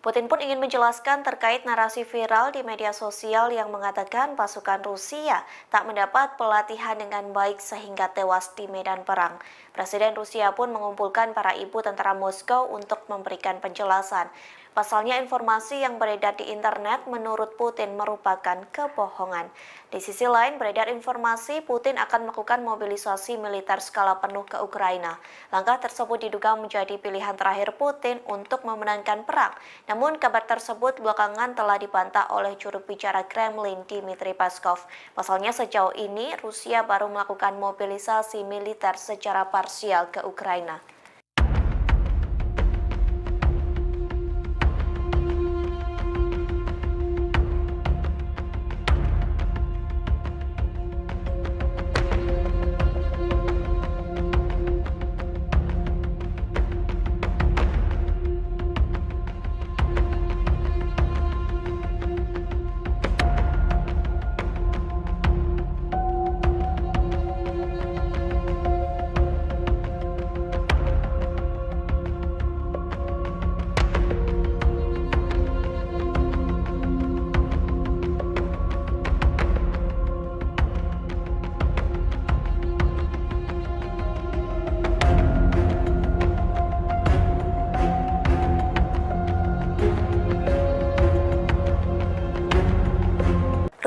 Putin pun ingin menjelaskan terkait narasi viral di media sosial yang mengatakan pasukan Rusia tak mendapat pelatihan dengan baik sehingga tewas di medan perang. Presiden Rusia pun mengumpulkan para ibu tentara Moskow untuk memberikan penjelasan. Pasalnya informasi yang beredar di internet menurut Putin merupakan kebohongan. Di sisi lain beredar informasi Putin akan melakukan mobilisasi militer skala penuh ke Ukraina. Langkah tersebut diduga menjadi pilihan terakhir Putin untuk memenangkan perang. Namun kabar tersebut belakangan telah dibantah oleh juru bicara Kremlin Dmitry Peskov. Pasalnya sejauh ini Rusia baru melakukan mobilisasi militer secara parsial ke Ukraina.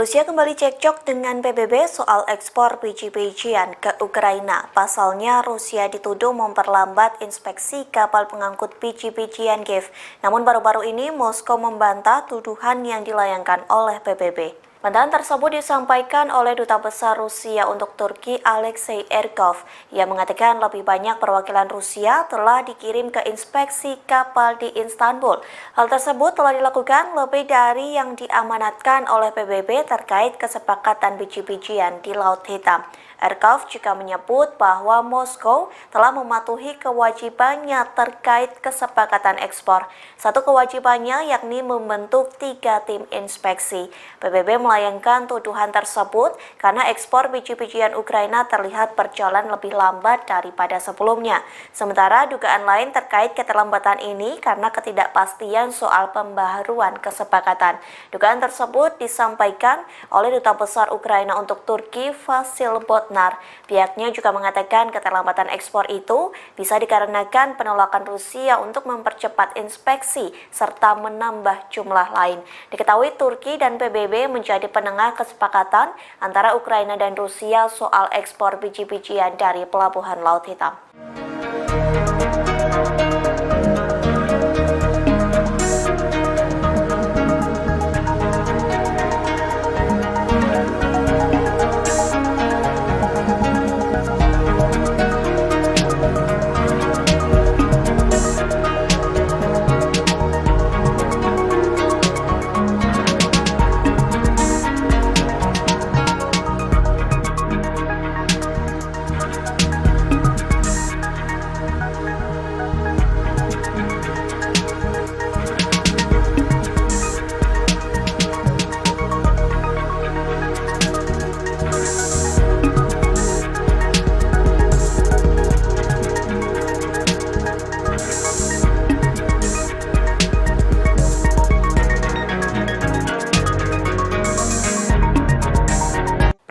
Rusia kembali cekcok dengan PBB soal ekspor biji-bijian ke Ukraina. Pasalnya, Rusia dituduh memperlambat inspeksi kapal pengangkut biji-bijian Kiev. Namun baru-baru ini Moskow membantah tuduhan yang dilayangkan oleh PBB. Bantahan tersebut disampaikan oleh Duta Besar Rusia untuk Turki Alexei Erkov. Ia mengatakan lebih banyak perwakilan Rusia telah dikirim ke inspeksi kapal di Istanbul. Hal tersebut telah dilakukan lebih dari yang diamanatkan oleh PBB terkait kesepakatan biji-bijian di Laut Hitam. Erkov juga menyebut bahwa Moskow telah mematuhi kewajibannya terkait kesepakatan ekspor. Satu kewajibannya yakni membentuk 3 tim inspeksi. PBB melayangkan tuduhan tersebut karena ekspor biji-bijian Ukraina terlihat berjalan lebih lambat daripada sebelumnya. Sementara dugaan lain terkait keterlambatan ini karena ketidakpastian soal pembaharuan kesepakatan. Dugaan tersebut disampaikan oleh Duta Besar Ukraina untuk Turki Vasil Botnar. Pihaknya juga mengatakan keterlambatan ekspor itu bisa dikarenakan penolakan Rusia untuk mempercepat inspeksi serta menambah jumlah lain. Diketahui Turki dan PBB menjadi penengah kesepakatan antara Ukraina dan Rusia soal ekspor biji-bijian dari Pelabuhan Laut Hitam.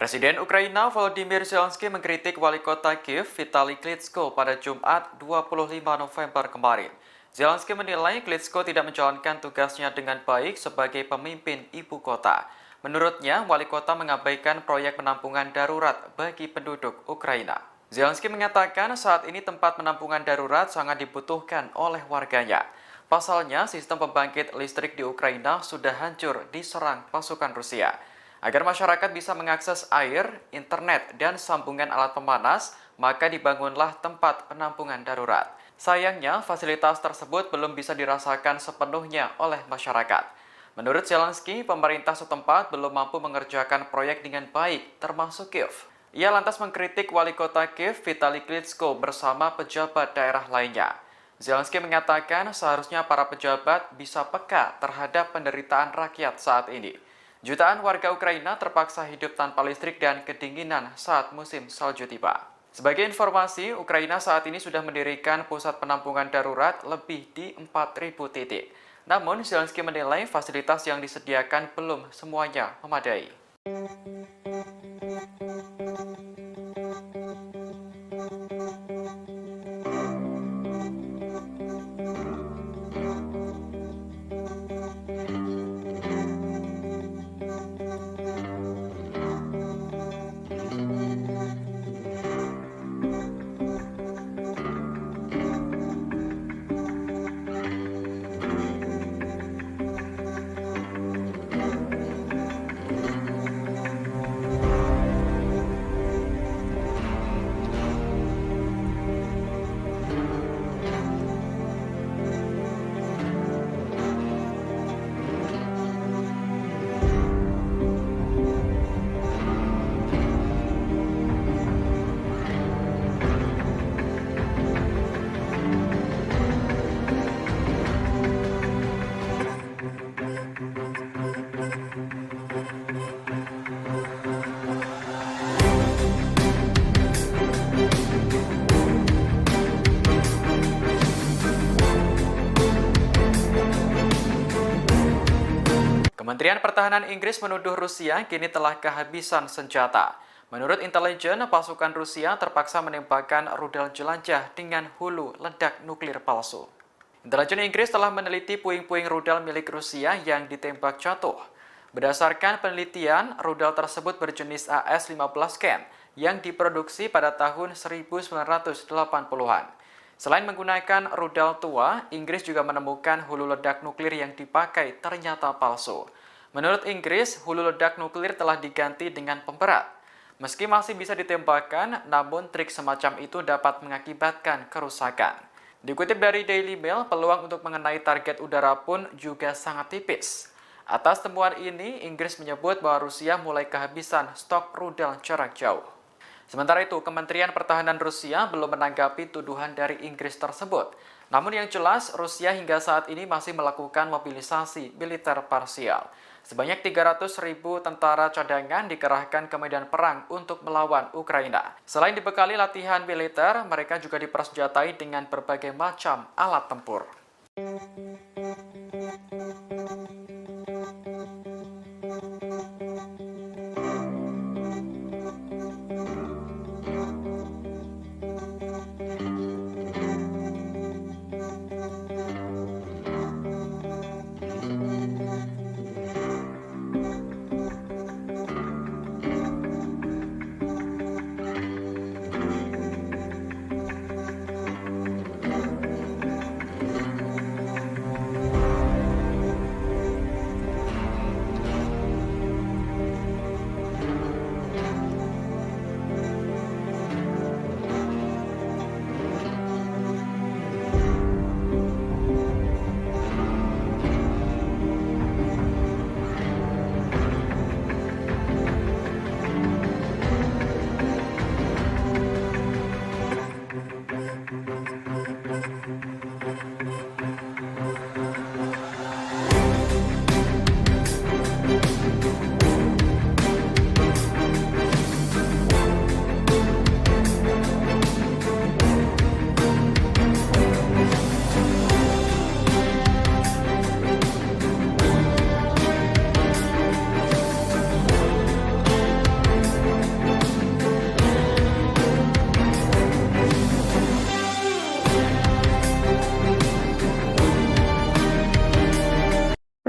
Presiden Ukraina Volodymyr Zelensky mengkritik wali kota Kiev Vitali Klitschko pada Jumat 25 November kemarin. Zelensky menilai Klitschko tidak menjalankan tugasnya dengan baik sebagai pemimpin ibu kota. Menurutnya, wali kota mengabaikan proyek penampungan darurat bagi penduduk Ukraina. Zelensky mengatakan saat ini tempat penampungan darurat sangat dibutuhkan oleh warganya. Pasalnya, sistem pembangkit listrik di Ukraina sudah hancur diserang pasukan Rusia. Agar masyarakat bisa mengakses air, internet, dan sambungan alat pemanas, maka dibangunlah tempat penampungan darurat. Sayangnya, fasilitas tersebut belum bisa dirasakan sepenuhnya oleh masyarakat. Menurut Zelensky, pemerintah setempat belum mampu mengerjakan proyek dengan baik, termasuk Kiev. Ia lantas mengkritik wali kota Kiev Vitali Klitschko bersama pejabat daerah lainnya. Zelensky mengatakan seharusnya para pejabat bisa peka terhadap penderitaan rakyat saat ini. Jutaan warga Ukraina terpaksa hidup tanpa listrik dan kedinginan saat musim salju tiba. Sebagai informasi, Ukraina saat ini sudah mendirikan pusat penampungan darurat lebih di 4.000 titik. Namun, Zelensky menilai fasilitas yang disediakan belum semuanya memadai. Kementerian Pertahanan Inggris menuduh Rusia kini telah kehabisan senjata. Menurut intelijen, pasukan Rusia terpaksa menembakkan rudal jelajah dengan hulu ledak nuklir palsu. Intelijen Inggris telah meneliti puing-puing rudal milik Rusia yang ditembak jatuh. Berdasarkan penelitian, rudal tersebut berjenis AS-15 Ken yang diproduksi pada tahun 1980-an. Selain menggunakan rudal tua, Inggris juga menemukan hulu ledak nuklir yang dipakai ternyata palsu. Menurut Inggris, hulu ledak nuklir telah diganti dengan pemberat. Meski masih bisa ditembakkan, namun trik semacam itu dapat mengakibatkan kerusakan. Dikutip dari Daily Mail, peluang untuk mengenai target udara pun juga sangat tipis. Atas temuan ini, Inggris menyebut bahwa Rusia mulai kehabisan stok rudal jarak jauh. Sementara itu, Kementerian Pertahanan Rusia belum menanggapi tuduhan dari Inggris tersebut. Namun yang jelas, Rusia hingga saat ini masih melakukan mobilisasi militer parsial. Sebanyak 300.000 tentara cadangan dikerahkan ke medan perang untuk melawan Ukraina. Selain dibekali latihan militer, mereka juga dipersenjatai dengan berbagai macam alat tempur.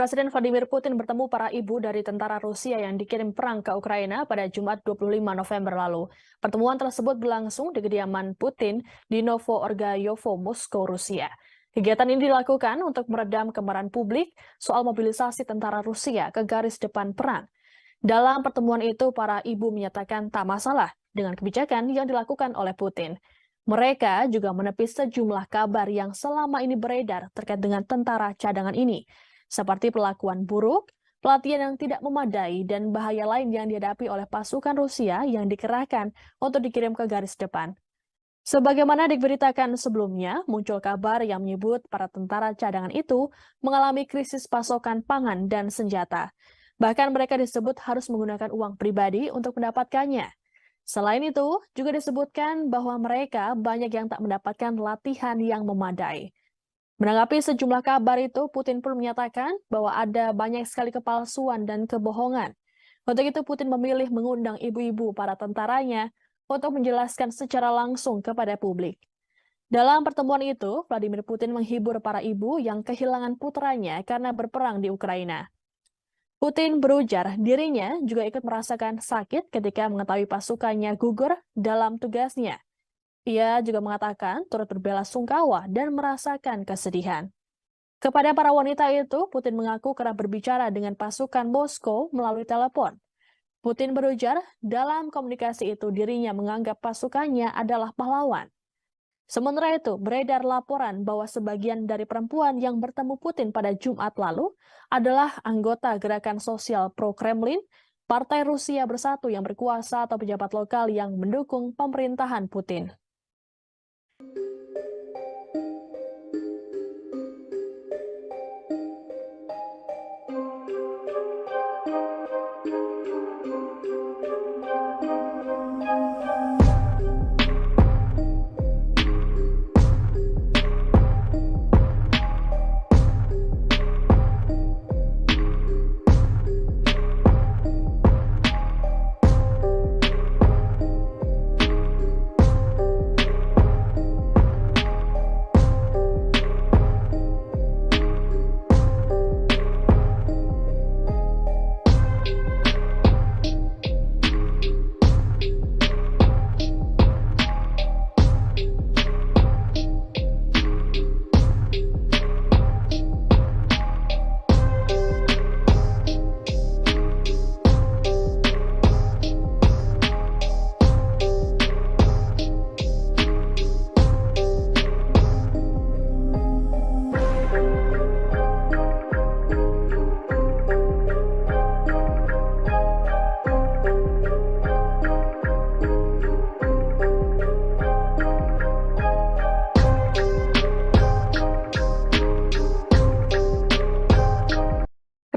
Presiden Vladimir Putin bertemu para ibu dari tentara Rusia yang dikirim perang ke Ukraina pada Jumat 25 November lalu. Pertemuan tersebut berlangsung di kediaman Putin di Novo-Orgayovo, Moskow, Rusia. Kegiatan ini dilakukan untuk meredam kemarahan publik soal mobilisasi tentara Rusia ke garis depan perang. Dalam pertemuan itu, para ibu menyatakan tak masalah dengan kebijakan yang dilakukan oleh Putin. Mereka juga menepis sejumlah kabar yang selama ini beredar terkait dengan tentara cadangan ini, seperti perlakuan buruk, pelatihan yang tidak memadai, dan bahaya lain yang dihadapi oleh pasukan Rusia yang dikerahkan untuk dikirim ke garis depan. Sebagaimana diberitakan sebelumnya, muncul kabar yang menyebut para tentara cadangan itu mengalami krisis pasokan pangan dan senjata. Bahkan mereka disebut harus menggunakan uang pribadi untuk mendapatkannya. Selain itu, juga disebutkan bahwa mereka banyak yang tak mendapatkan latihan yang memadai. Menanggapi sejumlah kabar itu, Putin pun menyatakan bahwa ada banyak sekali kepalsuan dan kebohongan. Untuk itu, Putin memilih mengundang ibu-ibu para tentaranya untuk menjelaskan secara langsung kepada publik. Dalam pertemuan itu, Vladimir Putin menghibur para ibu yang kehilangan putranya karena berperang di Ukraina. Putin berujar dirinya juga ikut merasakan sakit ketika mengetahui pasukannya gugur dalam tugasnya. Ia juga mengatakan turut berbela-sungkawa dan merasakan kesedihan. Kepada para wanita itu, Putin mengaku kerap berbicara dengan pasukan Moskow melalui telepon. Putin berujar dalam komunikasi itu dirinya menganggap pasukannya adalah pahlawan. Sementara itu, beredar laporan bahwa sebagian dari perempuan yang bertemu Putin pada Jumat lalu adalah anggota gerakan sosial pro-Kremlin, Partai Rusia Bersatu yang berkuasa atau pejabat lokal yang mendukung pemerintahan Putin.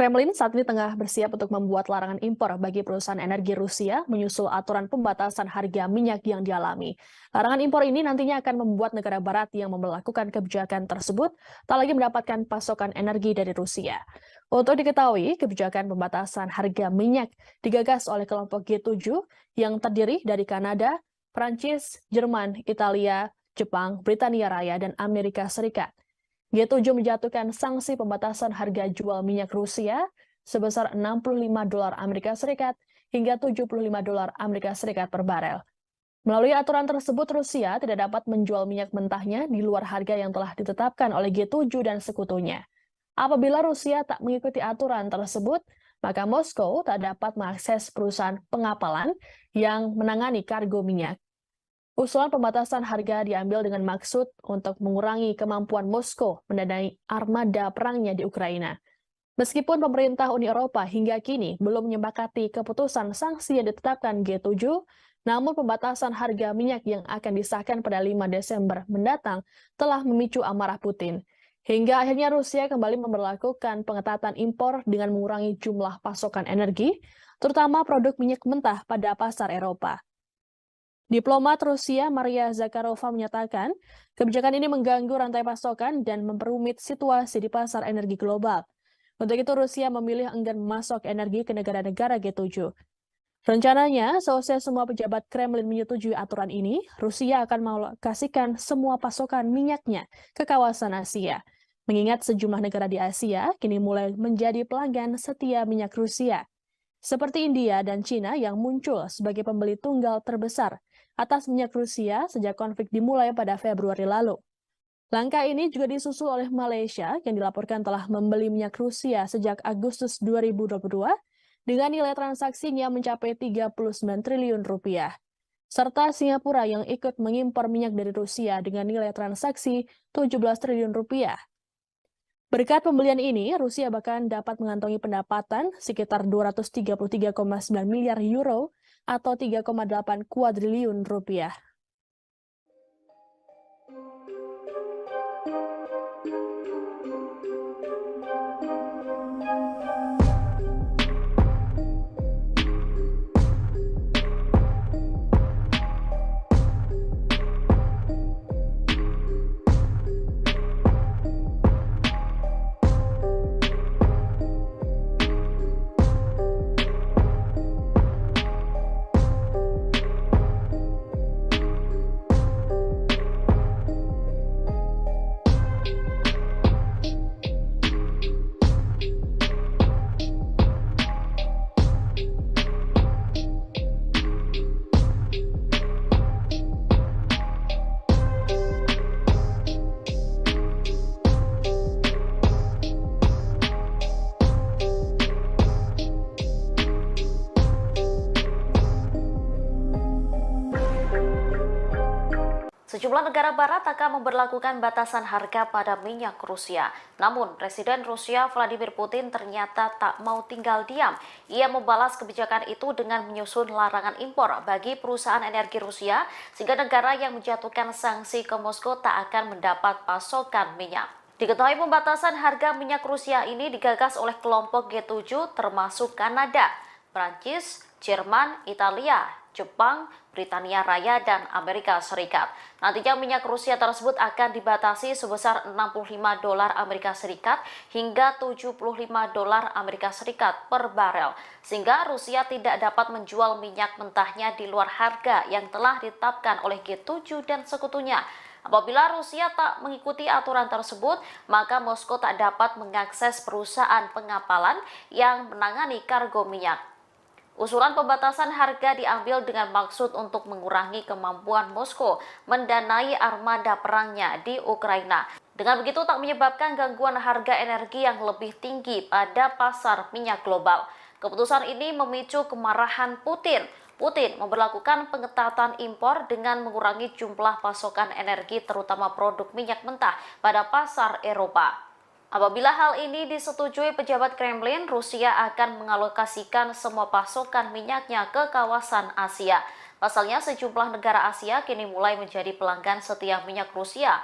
Kremlin saat ini tengah bersiap untuk membuat larangan impor bagi perusahaan energi Rusia menyusul aturan pembatasan harga minyak yang dialami. Larangan impor ini nantinya akan membuat negara barat yang memberlakukan kebijakan tersebut tak lagi mendapatkan pasokan energi dari Rusia. Untuk diketahui, kebijakan pembatasan harga minyak digagas oleh kelompok G7 yang terdiri dari Kanada, Prancis, Jerman, Italia, Jepang, Britania Raya, dan Amerika Serikat. G7 menjatuhkan sanksi pembatasan harga jual minyak Rusia sebesar $65 Amerika Serikat hingga $75 Amerika Serikat per barel. Melalui aturan tersebut, Rusia tidak dapat menjual minyak mentahnya di luar harga yang telah ditetapkan oleh G7 dan sekutunya. Apabila Rusia tak mengikuti aturan tersebut, maka Moskow tak dapat mengakses perusahaan pengapalan yang menangani kargo minyak. Usulan pembatasan harga diambil dengan maksud untuk mengurangi kemampuan Moskow mendanai armada perangnya di Ukraina. Meskipun pemerintah Uni Eropa hingga kini belum menyepakati keputusan sanksi yang ditetapkan G7, namun pembatasan harga minyak yang akan disahkan pada 5 Desember mendatang telah memicu amarah Putin. Hingga akhirnya Rusia kembali memberlakukan pengetatan impor dengan mengurangi jumlah pasokan energi, terutama produk minyak mentah pada pasar Eropa. Diplomat Rusia Maria Zakharova menyatakan kebijakan ini mengganggu rantai pasokan dan memperumit situasi di pasar energi global. Untuk itu Rusia memilih enggan memasok energi ke negara-negara G7. Rencananya, seusai semua pejabat Kremlin menyetujui aturan ini, Rusia akan mengalokasikan semua pasokan minyaknya ke kawasan Asia. Mengingat sejumlah negara di Asia kini mulai menjadi pelanggan setia minyak Rusia, seperti India dan Cina yang muncul sebagai pembeli tunggal terbesar atas minyak Rusia sejak konflik dimulai pada Februari lalu. Langkah ini juga disusul oleh Malaysia yang dilaporkan telah membeli minyak Rusia sejak Agustus 2022 dengan nilai transaksinya mencapai 39 triliun rupiah. Serta Singapura yang ikut mengimpor minyak dari Rusia dengan nilai transaksi 17 triliun rupiah. Berkat pembelian ini, Rusia bahkan dapat mengantongi pendapatan sekitar 233,9 miliar euro atau 3,8 kuadriliun rupiah. Sejumlah negara barat akan memberlakukan batasan harga pada minyak Rusia. Namun, Presiden Rusia Vladimir Putin ternyata tak mau tinggal diam. Ia membalas kebijakan itu dengan menyusun larangan impor bagi perusahaan energi Rusia, sehingga negara yang menjatuhkan sanksi ke Moskow tak akan mendapat pasokan minyak. Diketahui pembatasan harga minyak Rusia ini digagas oleh kelompok G7 termasuk Kanada, Prancis, Jerman, Italia, Jepang, Britania Raya, dan Amerika Serikat. Nantinya minyak Rusia tersebut akan dibatasi sebesar $65 Amerika Serikat hingga $75 Amerika Serikat per barel, sehingga Rusia tidak dapat menjual minyak mentahnya di luar harga yang telah ditetapkan oleh G7 dan sekutunya. Apabila Rusia tak mengikuti aturan tersebut, maka Moskow tak dapat mengakses perusahaan pengapalan yang menangani kargo minyak. Usulan pembatasan harga diambil dengan maksud untuk mengurangi kemampuan Moskow mendanai armada perangnya di Ukraina. Dengan begitu tak menyebabkan gangguan harga energi yang lebih tinggi pada pasar minyak global. Keputusan ini memicu kemarahan Putin. Putin memberlakukan pengetatan impor dengan mengurangi jumlah pasokan energi terutama produk minyak mentah pada pasar Eropa. Apabila hal ini disetujui pejabat Kremlin, Rusia akan mengalokasikan semua pasokan minyaknya ke kawasan Asia. Pasalnya, sejumlah negara Asia kini mulai menjadi pelanggan setia minyak Rusia.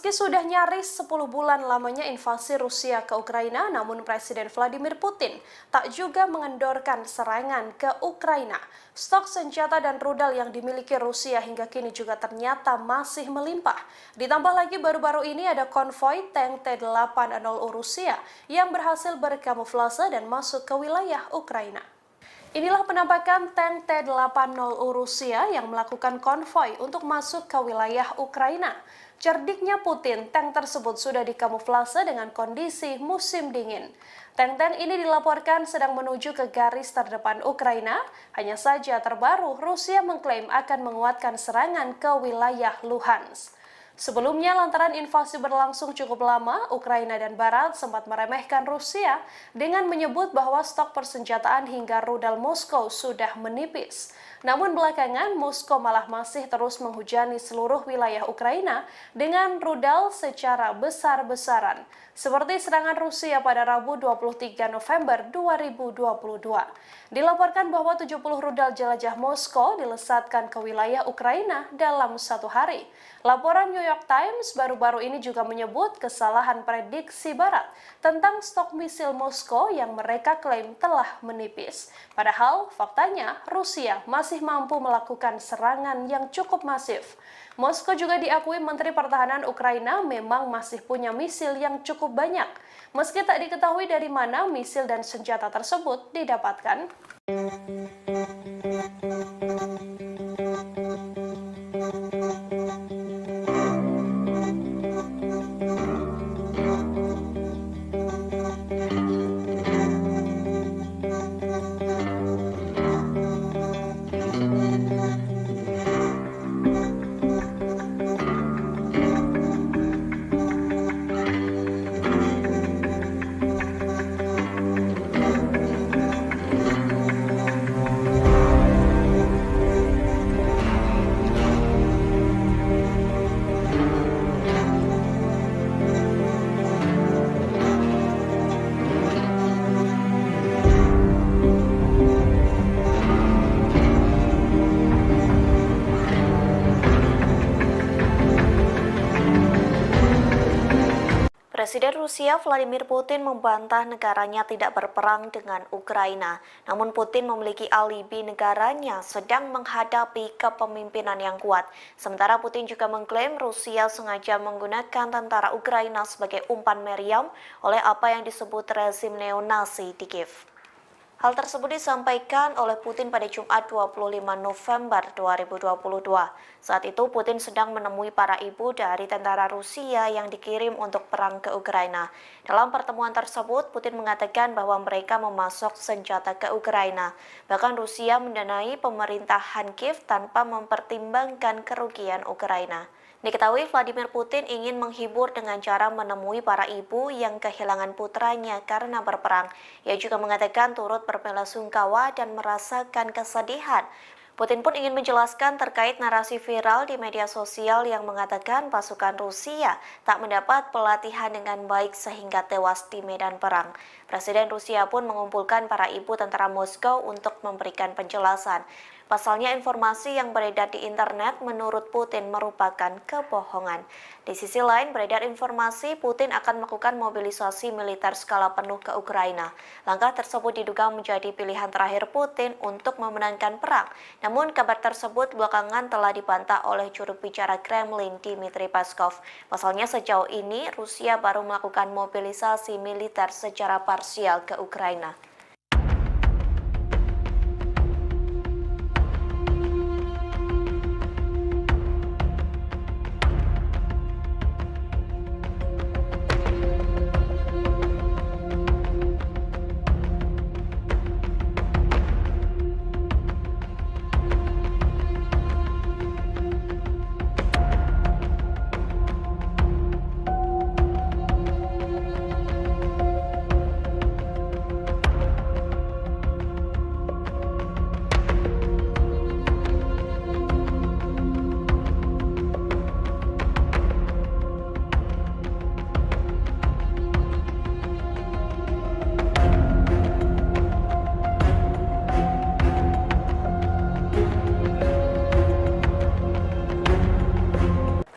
Meski sudah nyaris 10 bulan lamanya invasi Rusia ke Ukraina, namun Presiden Vladimir Putin tak juga mengendorkan serangan ke Ukraina. Stok senjata dan rudal yang dimiliki Rusia hingga kini juga ternyata masih melimpah. Ditambah lagi baru-baru ini ada konvoi tank T-80 Rusia yang berhasil berkamuflase dan masuk ke wilayah Ukraina. Inilah penampakan tank T-80 Rusia yang melakukan konvoi untuk masuk ke wilayah Ukraina. Cerdiknya Putin, tank tersebut sudah dikamuflase dengan kondisi musim dingin. Tank-tank ini dilaporkan sedang menuju ke garis terdepan Ukraina. Hanya saja terbaru, Rusia mengklaim akan menguatkan serangan ke wilayah Luhansk. Sebelumnya, lantaran invasi berlangsung cukup lama, Ukraina dan Barat sempat meremehkan Rusia dengan menyebut bahwa stok persenjataan hingga rudal Moskow sudah menipis. Namun belakangan, Moskow malah masih terus menghujani seluruh wilayah Ukraina dengan rudal secara besar-besaran, seperti serangan Rusia pada Rabu 23 November 2022. Dilaporkan bahwa 70 rudal jelajah Moskow dilesatkan ke wilayah Ukraina dalam satu hari. Laporan New York Times baru-baru ini juga menyebut kesalahan prediksi Barat tentang stok misil Moskow yang mereka klaim telah menipis. Padahal faktanya Rusia masih mampu melakukan serangan yang cukup masif. Moskow juga diakui Menteri Pertahanan Ukraina memang masih punya misil yang cukup banyak, meski tak diketahui dari mana misil dan senjata tersebut didapatkan. Presiden Rusia Vladimir Putin membantah negaranya tidak berperang dengan Ukraina. Namun Putin memiliki alibi negaranya sedang menghadapi kepemimpinan yang kuat. Sementara Putin juga mengklaim Rusia sengaja menggunakan tentara Ukraina sebagai umpan meriam oleh apa yang disebut rezim neonasi di Kiev. Hal tersebut disampaikan oleh Putin pada Jumat 25 November 2022. Saat itu Putin sedang menemui para ibu dari tentara Rusia yang dikirim untuk perang ke Ukraina. Dalam pertemuan tersebut, Putin mengatakan bahwa mereka memasok senjata ke Ukraina. Bahkan Rusia mendanai pemerintahan Kiev tanpa mempertimbangkan kerugian Ukraina. Diketahui Vladimir Putin ingin menghibur dengan cara menemui para ibu yang kehilangan putranya karena berperang. Ia juga mengatakan turut berbelasungkawa dan merasakan kesedihan. Putin pun ingin menjelaskan terkait narasi viral di media sosial yang mengatakan pasukan Rusia tak mendapat pelatihan dengan baik sehingga tewas di medan perang. Presiden Rusia pun mengumpulkan para ibu tentara Moskow untuk memberikan penjelasan. Pasalnya informasi yang beredar di internet menurut Putin merupakan kebohongan. Di sisi lain, beredar informasi Putin akan melakukan mobilisasi militer skala penuh ke Ukraina. Langkah tersebut diduga menjadi pilihan terakhir Putin untuk memenangkan perang. Namun kabar tersebut belakangan telah dibantah oleh juru bicara Kremlin Dmitry Peskov. Pasalnya sejauh ini Rusia baru melakukan mobilisasi militer secara parsial ke Ukraina.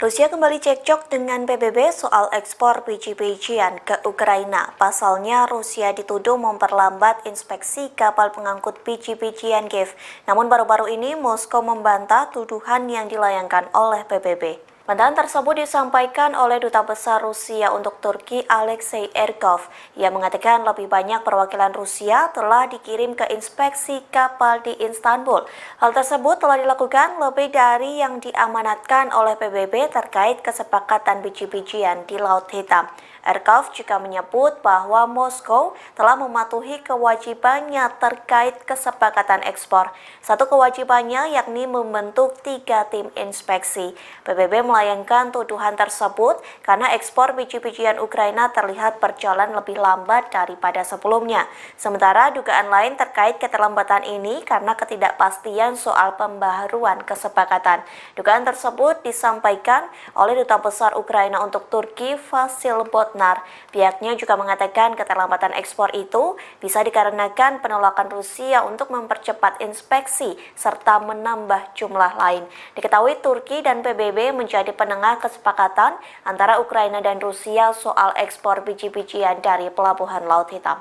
Rusia kembali cekcok dengan PBB soal ekspor biji-bijian ke Ukraina. Pasalnya, Rusia dituduh memperlambat inspeksi kapal pengangkut biji-bijian Kiev. Namun baru-baru ini Moskow membantah tuduhan yang dilayangkan oleh PBB. Bantahan tersebut disampaikan oleh Duta Besar Rusia untuk Turki Alexei Erkov. Ia mengatakan lebih banyak perwakilan Rusia telah dikirim ke inspeksi kapal di Istanbul. Hal tersebut telah dilakukan lebih dari yang diamanatkan oleh PBB terkait kesepakatan biji-bijian di Laut Hitam. Erkov juga menyebut bahwa Moskow telah mematuhi kewajibannya terkait kesepakatan ekspor. Satu kewajibannya yakni membentuk 3 tim inspeksi. PBB melayangkan tuduhan tersebut karena ekspor biji-bijian Ukraina terlihat berjalan lebih lambat daripada sebelumnya. Sementara dugaan lain terkait keterlambatan ini karena ketidakpastian soal pembaharuan kesepakatan. Dugaan tersebut disampaikan oleh Duta Besar Ukraina untuk Turki Vasil Botnar. Pihaknya juga mengatakan keterlambatan ekspor itu bisa dikarenakan penolakan Rusia untuk mempercepat inspeksi serta menambah jumlah lain. Diketahui Turki dan PBB menjadi penengah kesepakatan antara Ukraina dan Rusia soal ekspor biji-bijian dari Pelabuhan Laut Hitam.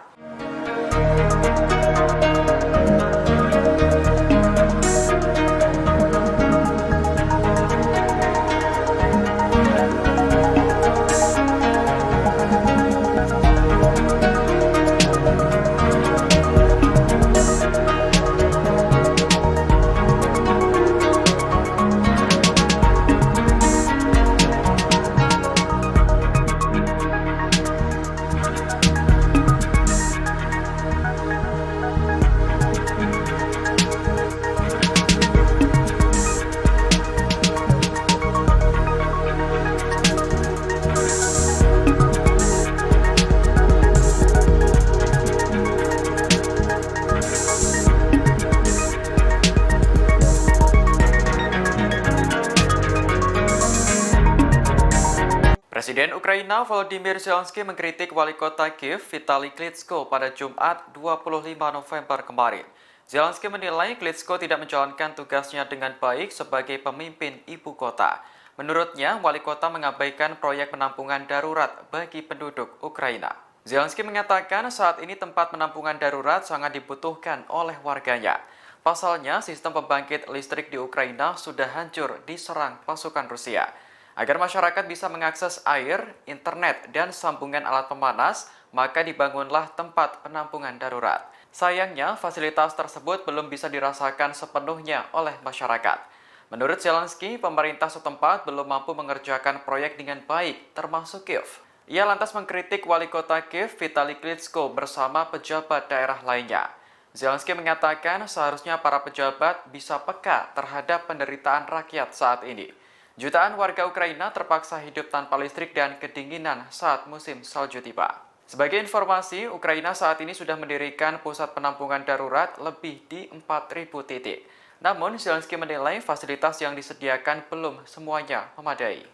Presiden Ukraina Volodymyr Zelensky mengkritik wali kota Kiev Vitali Klitschko pada Jumat 25 November kemarin. Zelensky menilai Klitschko tidak menjalankan tugasnya dengan baik sebagai pemimpin ibu kota. Menurutnya, wali kota mengabaikan proyek penampungan darurat bagi penduduk Ukraina. Zelensky mengatakan saat ini tempat penampungan darurat sangat dibutuhkan oleh warganya. Pasalnya, sistem pembangkit listrik di Ukraina sudah hancur diserang pasukan Rusia. Agar masyarakat bisa mengakses air, internet, dan sambungan alat pemanas, maka dibangunlah tempat penampungan darurat. Sayangnya, fasilitas tersebut belum bisa dirasakan sepenuhnya oleh masyarakat. Menurut Zelensky, pemerintah setempat belum mampu mengerjakan proyek dengan baik, termasuk Kiev. Ia lantas mengkritik wali kota Kiev Vitali Klitschko bersama pejabat daerah lainnya. Zelensky mengatakan seharusnya para pejabat bisa peka terhadap penderitaan rakyat saat ini. Jutaan warga Ukraina terpaksa hidup tanpa listrik dan kedinginan saat musim salju tiba. Sebagai informasi, Ukraina saat ini sudah mendirikan pusat penampungan darurat lebih di 4.000 titik. Namun, Zelensky menilai fasilitas yang disediakan belum semuanya memadai.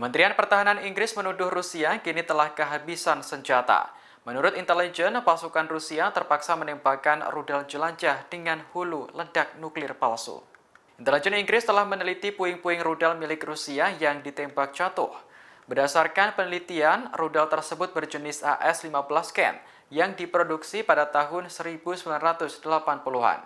Kementerian Pertahanan Inggris menuduh Rusia kini telah kehabisan senjata. Menurut intelijen, pasukan Rusia terpaksa menembakkan rudal jelajah dengan hulu ledak nuklir palsu. Intelijen Inggris telah meneliti puing-puing rudal milik Rusia yang ditembak jatuh. Berdasarkan penelitian, rudal tersebut berjenis AS-15 Ken yang diproduksi pada tahun 1980-an.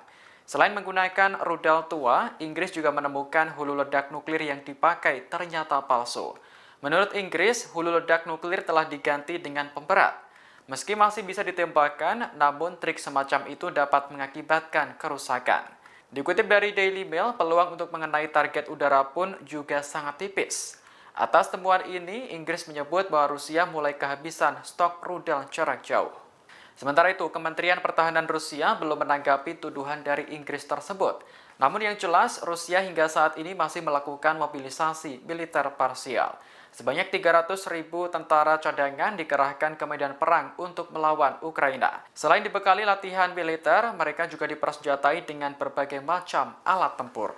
Selain menggunakan rudal tua, Inggris juga menemukan hulu ledak nuklir yang dipakai ternyata palsu. Menurut Inggris, hulu ledak nuklir telah diganti dengan pemberat. Meski masih bisa ditembakkan, namun trik semacam itu dapat mengakibatkan kerusakan. Dikutip dari Daily Mail, peluang untuk mengenai target udara pun juga sangat tipis. Atas temuan ini, Inggris menyebut bahwa Rusia mulai kehabisan stok rudal jarak jauh. Sementara itu, Kementerian Pertahanan Rusia belum menanggapi tuduhan dari Inggris tersebut. Namun yang jelas, Rusia hingga saat ini masih melakukan mobilisasi militer parsial. Sebanyak 300.000 tentara cadangan dikerahkan ke medan perang untuk melawan Ukraina. Selain dibekali latihan militer, mereka juga dipersenjatai dengan berbagai macam alat tempur.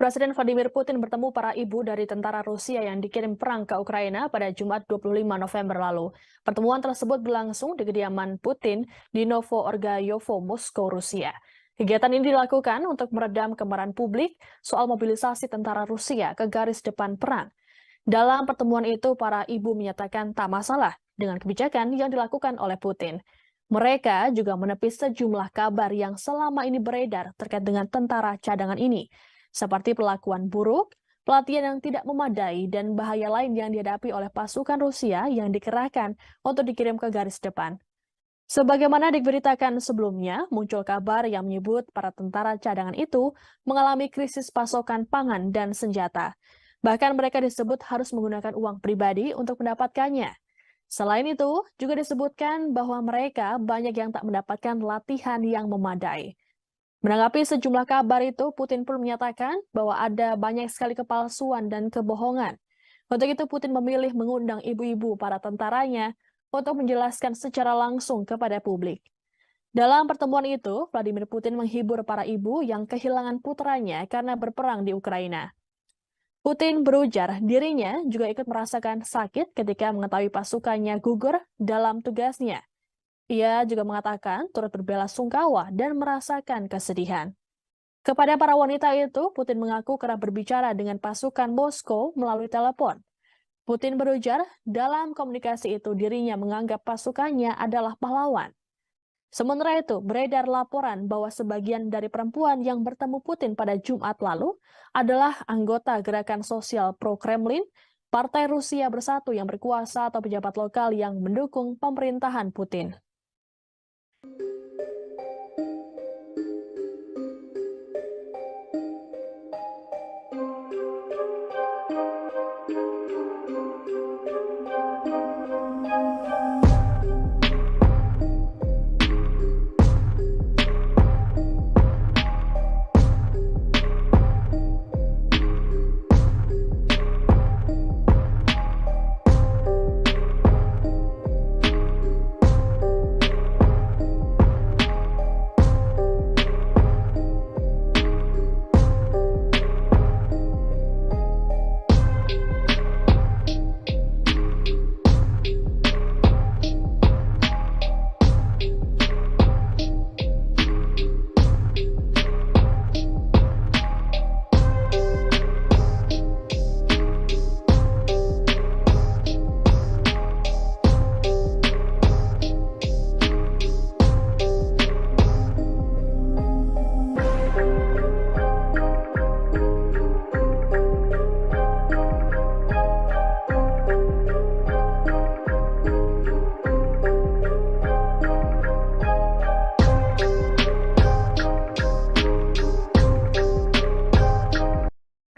Presiden Vladimir Putin bertemu para ibu dari tentara Rusia yang dikirim perang ke Ukraina pada Jumat 25 November lalu. Pertemuan tersebut berlangsung di kediaman Putin di Novo-Orgayovo, Moskow, Rusia. Kegiatan ini dilakukan untuk meredam kemarahan publik soal mobilisasi tentara Rusia ke garis depan perang. Dalam pertemuan itu, para ibu menyatakan tak masalah dengan kebijakan yang dilakukan oleh Putin. Mereka juga menepis sejumlah kabar yang selama ini beredar terkait dengan tentara cadangan ini, seperti perlakuan buruk, pelatihan yang tidak memadai, dan bahaya lain yang dihadapi oleh pasukan Rusia yang dikerahkan untuk dikirim ke garis depan. Sebagaimana diberitakan sebelumnya, muncul kabar yang menyebut para tentara cadangan itu mengalami krisis pasokan pangan dan senjata. Bahkan mereka disebut harus menggunakan uang pribadi untuk mendapatkannya. Selain itu, juga disebutkan bahwa mereka banyak yang tak mendapatkan latihan yang memadai. Menanggapi sejumlah kabar itu, Putin pun menyatakan bahwa ada banyak sekali kepalsuan dan kebohongan. Untuk itu, Putin memilih mengundang ibu-ibu para tentaranya untuk menjelaskan secara langsung kepada publik. Dalam pertemuan itu, Vladimir Putin menghibur para ibu yang kehilangan putranya karena berperang di Ukraina. Putin berujar dirinya juga ikut merasakan sakit ketika mengetahui pasukannya gugur dalam tugasnya. Ia juga mengatakan turut berbelasungkawa dan merasakan kesedihan. Kepada para wanita itu, Putin mengaku kerap berbicara dengan pasukan Moskow melalui telepon. Putin berujar, dalam komunikasi itu dirinya menganggap pasukannya adalah pahlawan. Sementara itu, beredar laporan bahwa sebagian dari perempuan yang bertemu Putin pada Jumat lalu adalah anggota gerakan sosial pro-Kremlin, Partai Rusia Bersatu yang berkuasa atau pejabat lokal yang mendukung pemerintahan Putin.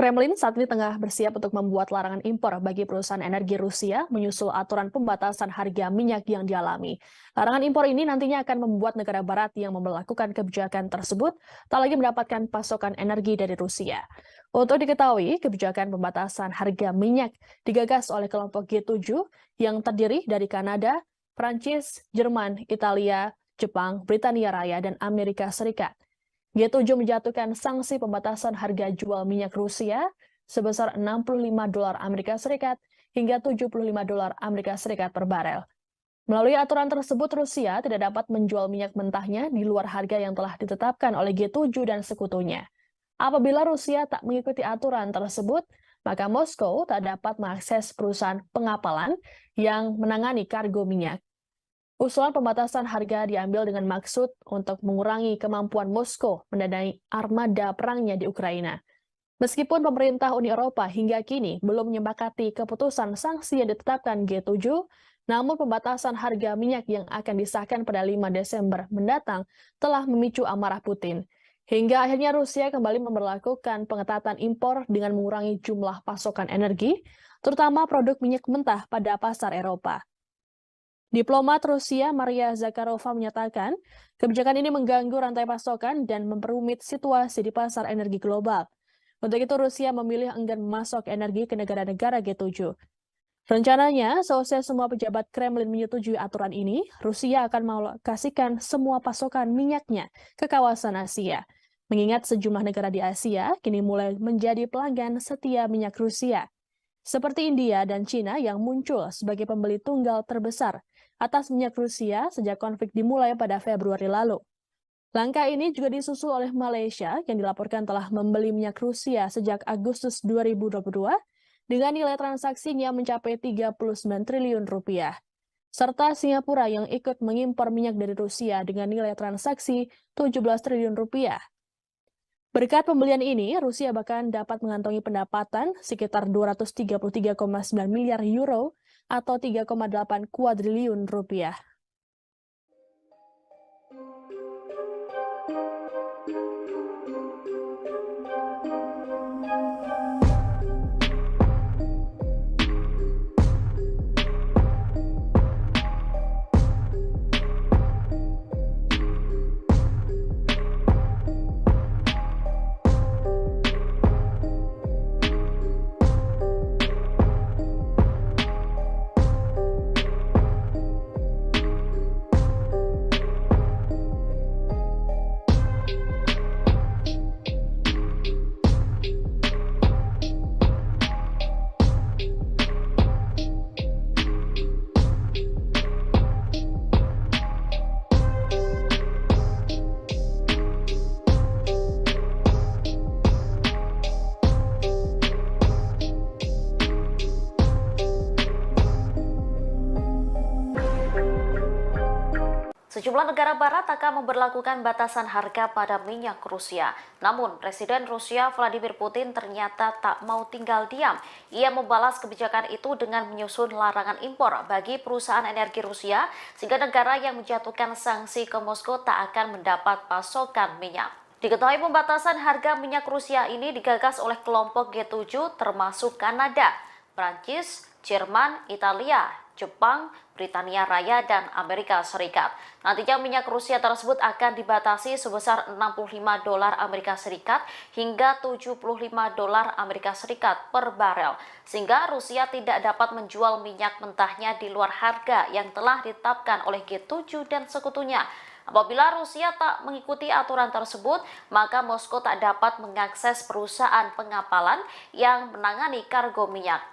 Kremlin saat ini tengah bersiap untuk membuat larangan impor bagi perusahaan energi Rusia menyusul aturan pembatasan harga minyak yang dialami. Larangan impor ini nantinya akan membuat negara barat yang memperlakukan kebijakan tersebut tak lagi mendapatkan pasokan energi dari Rusia. Untuk diketahui, kebijakan pembatasan harga minyak digagas oleh kelompok G7 yang terdiri dari Kanada, Prancis, Jerman, Italia, Jepang, Britania Raya, dan Amerika Serikat. G7 menjatuhkan sanksi pembatasan harga jual minyak Rusia sebesar $65 Amerika Serikat hingga $75 Amerika Serikat per barel. Melalui aturan tersebut, Rusia tidak dapat menjual minyak mentahnya di luar harga yang telah ditetapkan oleh G7 dan sekutunya. Apabila Rusia tak mengikuti aturan tersebut, maka Moskow tak dapat mengakses perusahaan pengapalan yang menangani kargo minyak. Usulan pembatasan harga diambil dengan maksud untuk mengurangi kemampuan Moskow mendanai armada perangnya di Ukraina. Meskipun pemerintah Uni Eropa hingga kini belum menyepakati keputusan sanksi yang ditetapkan G7, namun pembatasan harga minyak yang akan disahkan pada 5 Desember mendatang telah memicu amarah Putin. Hingga akhirnya Rusia kembali memberlakukan pengetatan impor dengan mengurangi jumlah pasokan energi, terutama produk minyak mentah pada pasar Eropa. Diplomat Rusia Maria Zakharova menyatakan, kebijakan ini mengganggu rantai pasokan dan memperumit situasi di pasar energi global. Untuk itu Rusia memilih enggan memasok energi ke negara-negara G7. Rencananya, seusai semua pejabat Kremlin menyetujui aturan ini, Rusia akan mengalokasikan semua pasokan minyaknya ke kawasan Asia. Mengingat sejumlah negara di Asia kini mulai menjadi pelanggan setia minyak Rusia, seperti India dan Cina yang muncul sebagai pembeli tunggal terbesar atas minyak Rusia sejak konflik dimulai pada Februari lalu. Langkah ini juga disusul oleh Malaysia yang dilaporkan telah membeli minyak Rusia sejak Agustus 2022 dengan nilai transaksinya mencapai 39 triliun rupiah. Serta Singapura yang ikut mengimpor minyak dari Rusia dengan nilai transaksi 17 triliun rupiah. Berkat pembelian ini, Rusia bahkan dapat mengantongi pendapatan sekitar 233,9 miliar euro atau 3,8 kuadriliun rupiah. Sejumlah negara barat akan memberlakukan batasan harga pada minyak Rusia. Namun, Presiden Rusia Vladimir Putin ternyata tak mau tinggal diam. Ia membalas kebijakan itu dengan menyusun larangan impor bagi perusahaan energi Rusia, sehingga negara yang menjatuhkan sanksi ke Moskow tak akan mendapat pasokan minyak. Diketahui pembatasan harga minyak Rusia ini digagas oleh kelompok G7 termasuk Kanada, Prancis, Jerman, Italia, Jepang, Britania Raya, dan Amerika Serikat. Nantinya minyak Rusia tersebut akan dibatasi sebesar $65 Amerika Serikat hingga $75 Amerika Serikat per barel, sehingga Rusia tidak dapat menjual minyak mentahnya di luar harga yang telah ditetapkan oleh G7 dan sekutunya. Apabila Rusia tak mengikuti aturan tersebut, maka Moskow tak dapat mengakses perusahaan pengapalan yang menangani kargo minyak.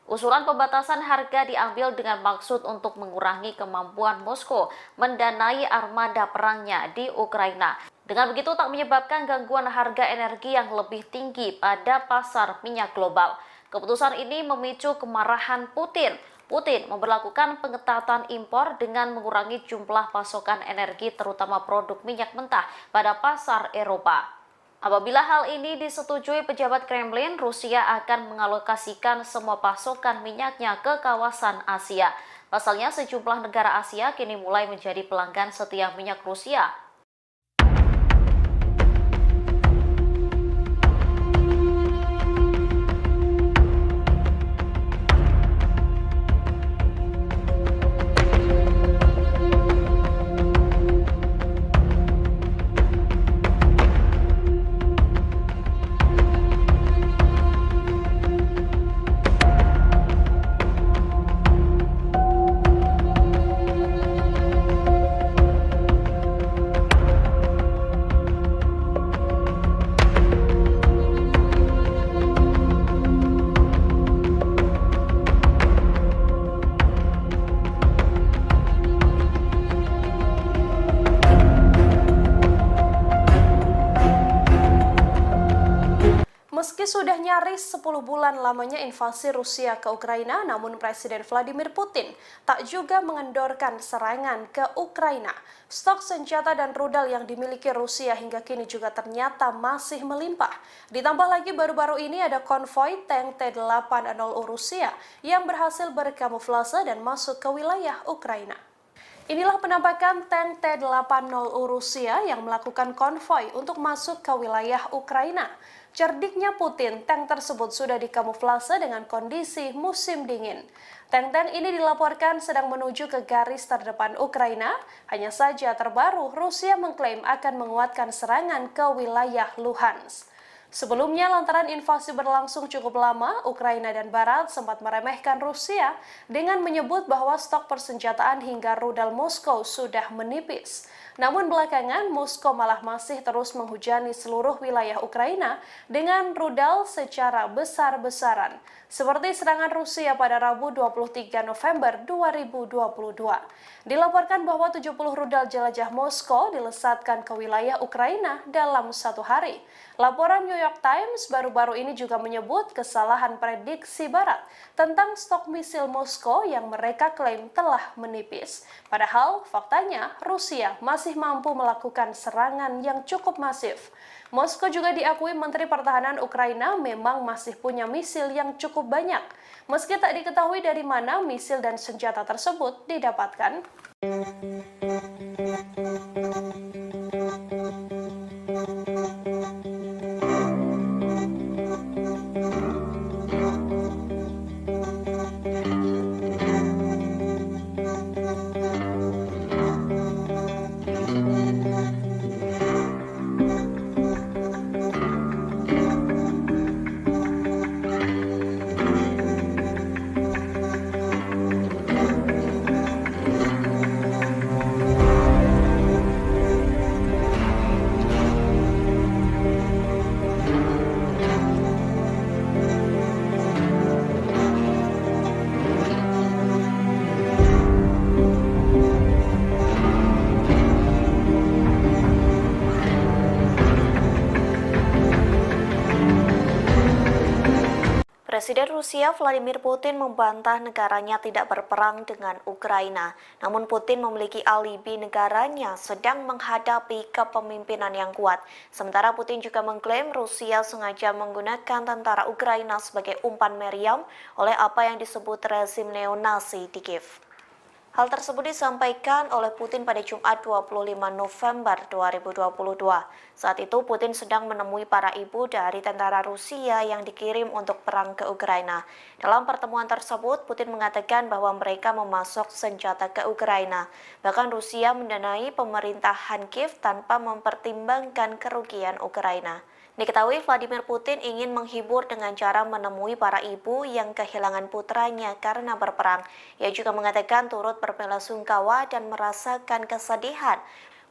Usulan pembatasan harga diambil dengan maksud untuk mengurangi kemampuan Moskow mendanai armada perangnya di Ukraina. Dengan begitu tak menyebabkan gangguan harga energi yang lebih tinggi pada pasar minyak global. Keputusan ini memicu kemarahan Putin. Putin memberlakukan pengetatan impor dengan mengurangi jumlah pasokan energi terutama produk minyak mentah pada pasar Eropa. Apabila hal ini disetujui pejabat Kremlin, Rusia akan mengalokasikan semua pasokan minyaknya ke kawasan Asia. Pasalnya, sejumlah negara Asia kini mulai menjadi pelanggan setia minyak Rusia. Meski sudah nyaris 10 bulan lamanya invasi Rusia ke Ukraina, namun Presiden Vladimir Putin tak juga mengendorkan serangan ke Ukraina. Stok senjata dan rudal yang dimiliki Rusia hingga kini juga ternyata masih melimpah. Ditambah lagi baru-baru ini ada konvoi tank T-80 Rusia yang berhasil berkamuflase dan masuk ke wilayah Ukraina. Inilah penampakan tank T-80 Rusia yang melakukan konvoi untuk masuk ke wilayah Ukraina. Cerdiknya Putin, tank tersebut sudah dikamuflase dengan kondisi musim dingin. Tank-tank ini dilaporkan sedang menuju ke garis terdepan Ukraina. Hanya saja terbaru, Rusia mengklaim akan menguatkan serangan ke wilayah Luhansk. Sebelumnya, lantaran invasi berlangsung cukup lama, Ukraina dan Barat sempat meremehkan Rusia dengan menyebut bahwa stok persenjataan hingga rudal Moskow sudah menipis. Namun belakangan, Moskow malah masih terus menghujani seluruh wilayah Ukraina dengan rudal secara besar-besaran, seperti serangan Rusia pada Rabu 23 November 2022. Dilaporkan bahwa 70 rudal jelajah Moskow dilesatkan ke wilayah Ukraina dalam satu hari. Laporan New York Times baru-baru ini juga menyebut kesalahan prediksi Barat tentang stok misil Moskow yang mereka klaim telah menipis. Padahal faktanya Rusia masih mampu melakukan serangan yang cukup masif. Moskow juga diakui Menteri Pertahanan Ukraina memang masih punya misil yang cukup banyak, meski tak diketahui dari mana misil dan senjata tersebut didapatkan. Presiden Rusia Vladimir Putin membantah negaranya tidak berperang dengan Ukraina. Namun Putin memiliki alibi negaranya sedang menghadapi kepemimpinan yang kuat. Sementara Putin juga mengklaim Rusia sengaja menggunakan tentara Ukraina sebagai umpan meriam oleh apa yang disebut rezim neonasi di Kiev. Hal tersebut disampaikan oleh Putin pada Jumat 25 November 2022. Saat itu Putin sedang menemui para ibu dari tentara Rusia yang dikirim untuk perang ke Ukraina. Dalam pertemuan tersebut, Putin mengatakan bahwa mereka memasok senjata ke Ukraina. Bahkan Rusia mendanai pemerintahan Kiev tanpa mempertimbangkan kerugian Ukraina. Diketahui Vladimir Putin ingin menghibur dengan cara menemui para ibu yang kehilangan putranya karena berperang. Ia juga mengatakan turut berbelasungkawa dan merasakan kesedihan.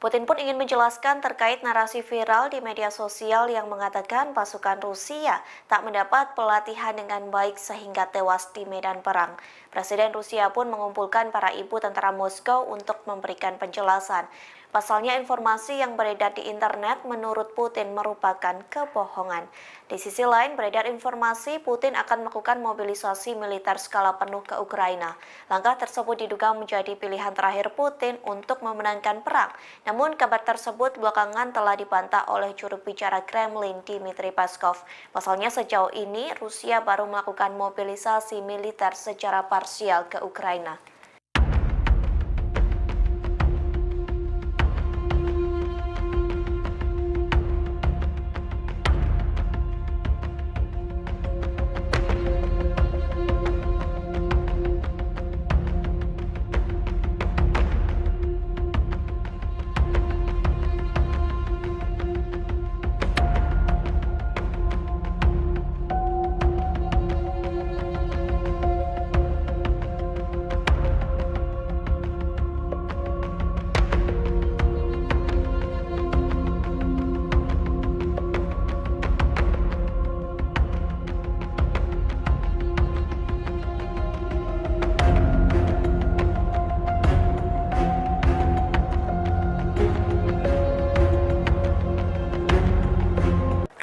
Putin pun ingin menjelaskan terkait narasi viral di media sosial yang mengatakan pasukan Rusia tak mendapat pelatihan dengan baik sehingga tewas di medan perang. Presiden Rusia pun mengumpulkan para ibu tentara Moskow untuk memberikan penjelasan. Pasalnya informasi yang beredar di internet menurut Putin merupakan kebohongan. Di sisi lain beredar informasi Putin akan melakukan mobilisasi militer skala penuh ke Ukraina. Langkah tersebut diduga menjadi pilihan terakhir Putin untuk memenangkan perang. Namun kabar tersebut belakangan telah dibantah oleh juru bicara Kremlin Dmitry Peskov. Pasalnya sejauh ini Rusia baru melakukan mobilisasi militer secara parsial ke Ukraina.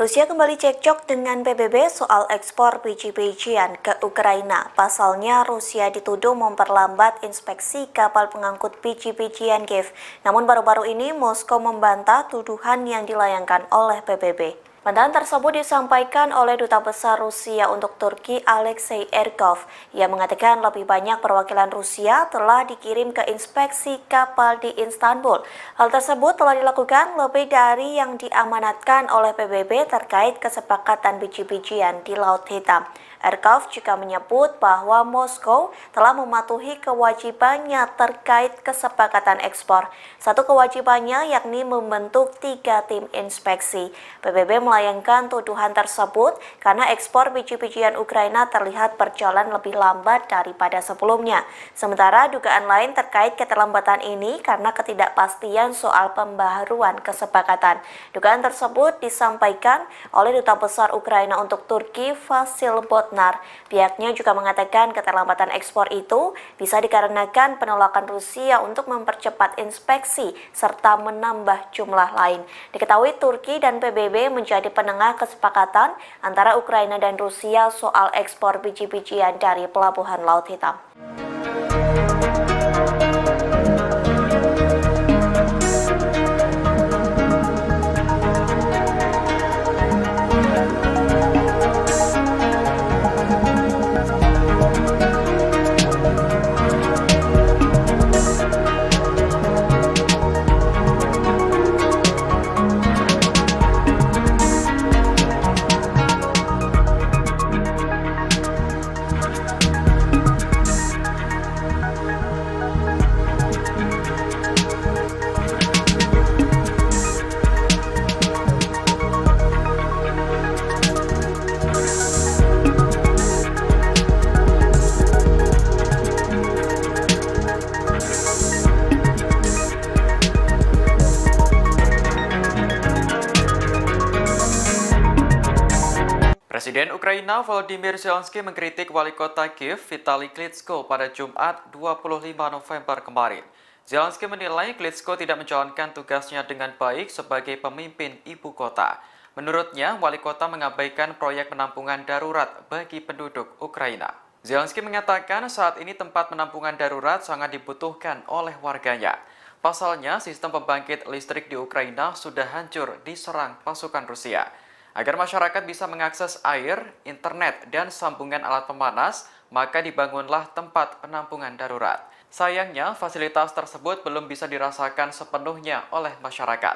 Rusia kembali cekcok dengan PBB soal ekspor biji-bijian ke Ukraina. Pasalnya, Rusia dituduh memperlambat inspeksi kapal pengangkut biji-bijian Kiev. Namun baru-baru ini Moskow membantah tuduhan yang dilayangkan oleh PBB. Bantahan tersebut disampaikan oleh Duta Besar Rusia untuk Turki Alexei Erkov. Ia mengatakan lebih banyak perwakilan Rusia telah dikirim ke inspeksi kapal di Istanbul. Hal tersebut telah dilakukan lebih dari yang diamanatkan oleh PBB terkait kesepakatan biji-bijian di Laut Hitam. Erkov juga menyebut bahwa Moskow telah mematuhi kewajibannya terkait kesepakatan ekspor. Satu kewajibannya yakni membentuk 3 tim inspeksi. PBB melayangkan tuduhan tersebut karena ekspor biji-bijian Ukraina terlihat berjalan lebih lambat daripada sebelumnya. Sementara dugaan lain terkait keterlambatan ini karena ketidakpastian soal pembaharuan kesepakatan. Dugaan tersebut disampaikan oleh Duta Besar Ukraina untuk Turki Vasil Botnar. Pihaknya juga mengatakan keterlambatan ekspor itu bisa dikarenakan penolakan Rusia untuk mempercepat inspeksi serta menambah jumlah lain. Diketahui Turki dan PBB menjadi penengah kesepakatan antara Ukraina dan Rusia soal ekspor biji-bijian dari Pelabuhan Laut Hitam. Presiden Ukraina Volodymyr Zelensky mengkritik wali kota Kiev Vitali Klitschko pada Jumat 25 November kemarin. Zelensky menilai Klitschko tidak menjalankan tugasnya dengan baik sebagai pemimpin ibu kota. Menurutnya, wali kota mengabaikan proyek penampungan darurat bagi penduduk Ukraina. Zelensky mengatakan saat ini tempat penampungan darurat sangat dibutuhkan oleh warganya. Pasalnya, sistem pembangkit listrik di Ukraina sudah hancur diserang pasukan Rusia. Agar masyarakat bisa mengakses air, internet, dan sambungan alat pemanas, maka dibangunlah tempat penampungan darurat. Sayangnya, fasilitas tersebut belum bisa dirasakan sepenuhnya oleh masyarakat.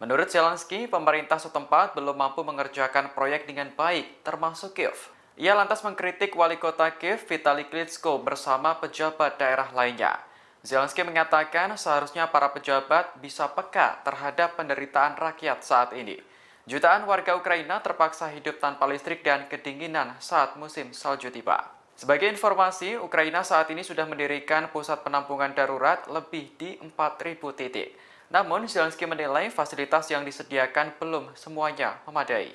Menurut Zelensky, pemerintah setempat belum mampu mengerjakan proyek dengan baik, termasuk Kiev. Ia lantas mengkritik wali kota Kiev Vitali Klitschko bersama pejabat daerah lainnya. Zelensky mengatakan seharusnya para pejabat bisa peka terhadap penderitaan rakyat saat ini. Jutaan warga Ukraina terpaksa hidup tanpa listrik dan kedinginan saat musim salju tiba. Sebagai informasi, Ukraina saat ini sudah mendirikan pusat penampungan darurat lebih di 4.000 titik. Namun, Zelensky menilai fasilitas yang disediakan belum semuanya memadai.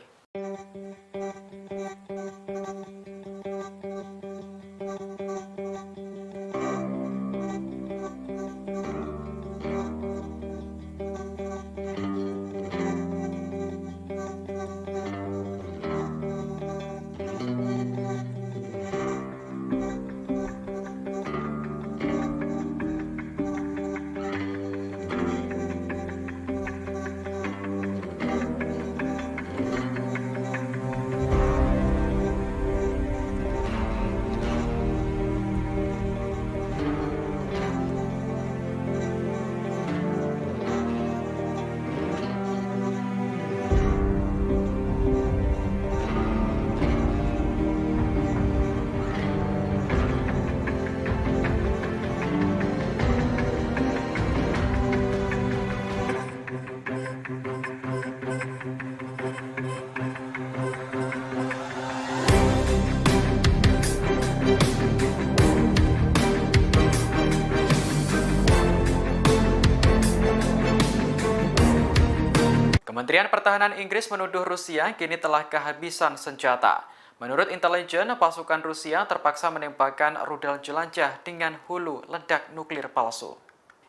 Kementerian Pertahanan Inggris menuduh Rusia kini telah kehabisan senjata. Menurut intelijen, pasukan Rusia terpaksa menembakkan rudal jelajah dengan hulu ledak nuklir palsu.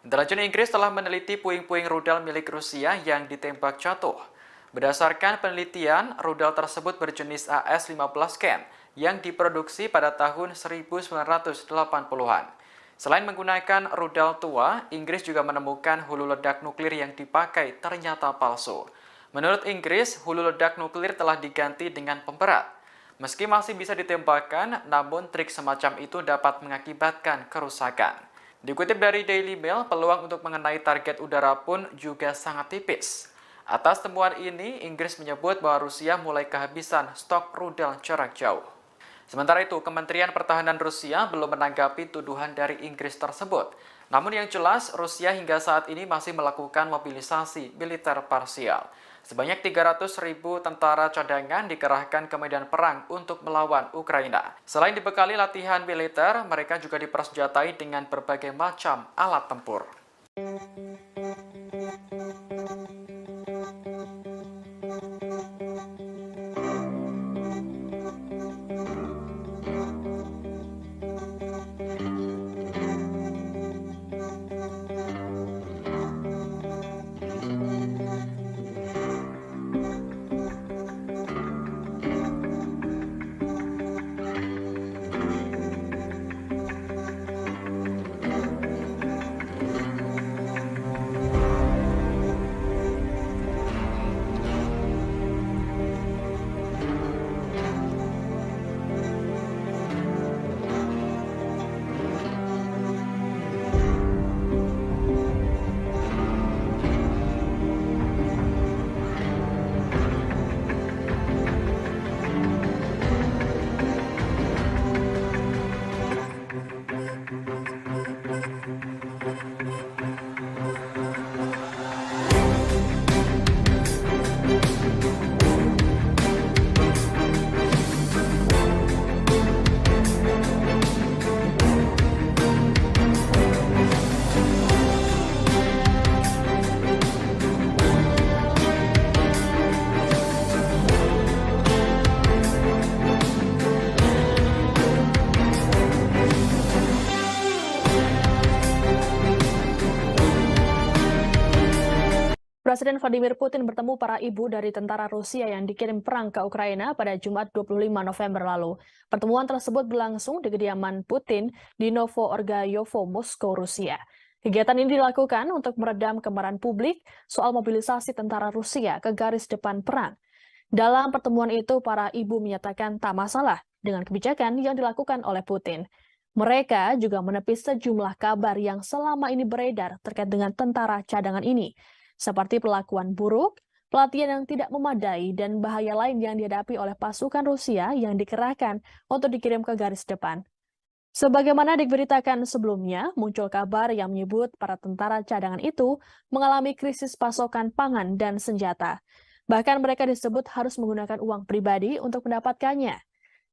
Intelijen Inggris telah meneliti puing-puing rudal milik Rusia yang ditembak jatuh. Berdasarkan penelitian, rudal tersebut berjenis AS-15 Ken yang diproduksi pada tahun 1980-an. Selain menggunakan rudal tua, Inggris juga menemukan hulu ledak nuklir yang dipakai ternyata palsu. Menurut Inggris, hulu ledak nuklir telah diganti dengan pemberat. Meski masih bisa ditembakkan, namun trik semacam itu dapat mengakibatkan kerusakan. Dikutip dari Daily Mail, peluang untuk mengenai target udara pun juga sangat tipis. Atas temuan ini, Inggris menyebut bahwa Rusia mulai kehabisan stok rudal jarak jauh. Sementara itu, Kementerian Pertahanan Rusia belum menanggapi tuduhan dari Inggris tersebut. Namun yang jelas, Rusia hingga saat ini masih melakukan mobilisasi militer parsial. Sebanyak 300.000 tentara cadangan dikerahkan ke medan perang untuk melawan Ukraina. Selain dibekali latihan militer, mereka juga dipersenjatai dengan berbagai macam alat tempur. Presiden Vladimir Putin bertemu para ibu dari tentara Rusia yang dikirim perang ke Ukraina pada Jumat 25 November lalu. Pertemuan tersebut berlangsung di kediaman Putin di Novo-Orgayovo, Moskow, Rusia. Kegiatan ini dilakukan untuk meredam kemarahan publik soal mobilisasi tentara Rusia ke garis depan perang. Dalam pertemuan itu, para ibu menyatakan tak masalah dengan kebijakan yang dilakukan oleh Putin. Mereka juga menepis sejumlah kabar yang selama ini beredar terkait dengan tentara cadangan ini, seperti perlakuan buruk, pelatihan yang tidak memadai, dan bahaya lain yang dihadapi oleh pasukan Rusia yang dikerahkan untuk dikirim ke garis depan. Sebagaimana diberitakan sebelumnya, muncul kabar yang menyebut para tentara cadangan itu mengalami krisis pasokan pangan dan senjata. Bahkan mereka disebut harus menggunakan uang pribadi untuk mendapatkannya.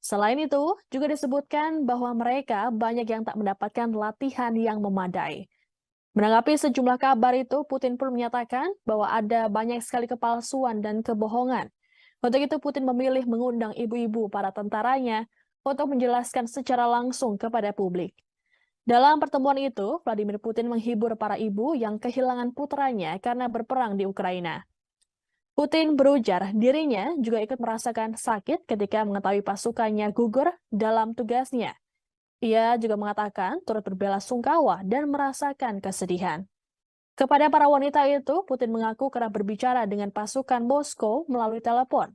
Selain itu, juga disebutkan bahwa mereka banyak yang tak mendapatkan latihan yang memadai. Menanggapi sejumlah kabar itu, Putin pun menyatakan bahwa ada banyak sekali kepalsuan dan kebohongan. Untuk itu, Putin memilih mengundang ibu-ibu para tentaranya untuk menjelaskan secara langsung kepada publik. Dalam pertemuan itu, Vladimir Putin menghibur para ibu yang kehilangan putranya karena berperang di Ukraina. Putin berujar dirinya juga ikut merasakan sakit ketika mengetahui pasukannya gugur dalam tugasnya. Ia juga mengatakan turut berbelasungkawa dan merasakan kesedihan. Kepada para wanita itu, Putin mengaku kerap berbicara dengan pasukan Moskow melalui telepon.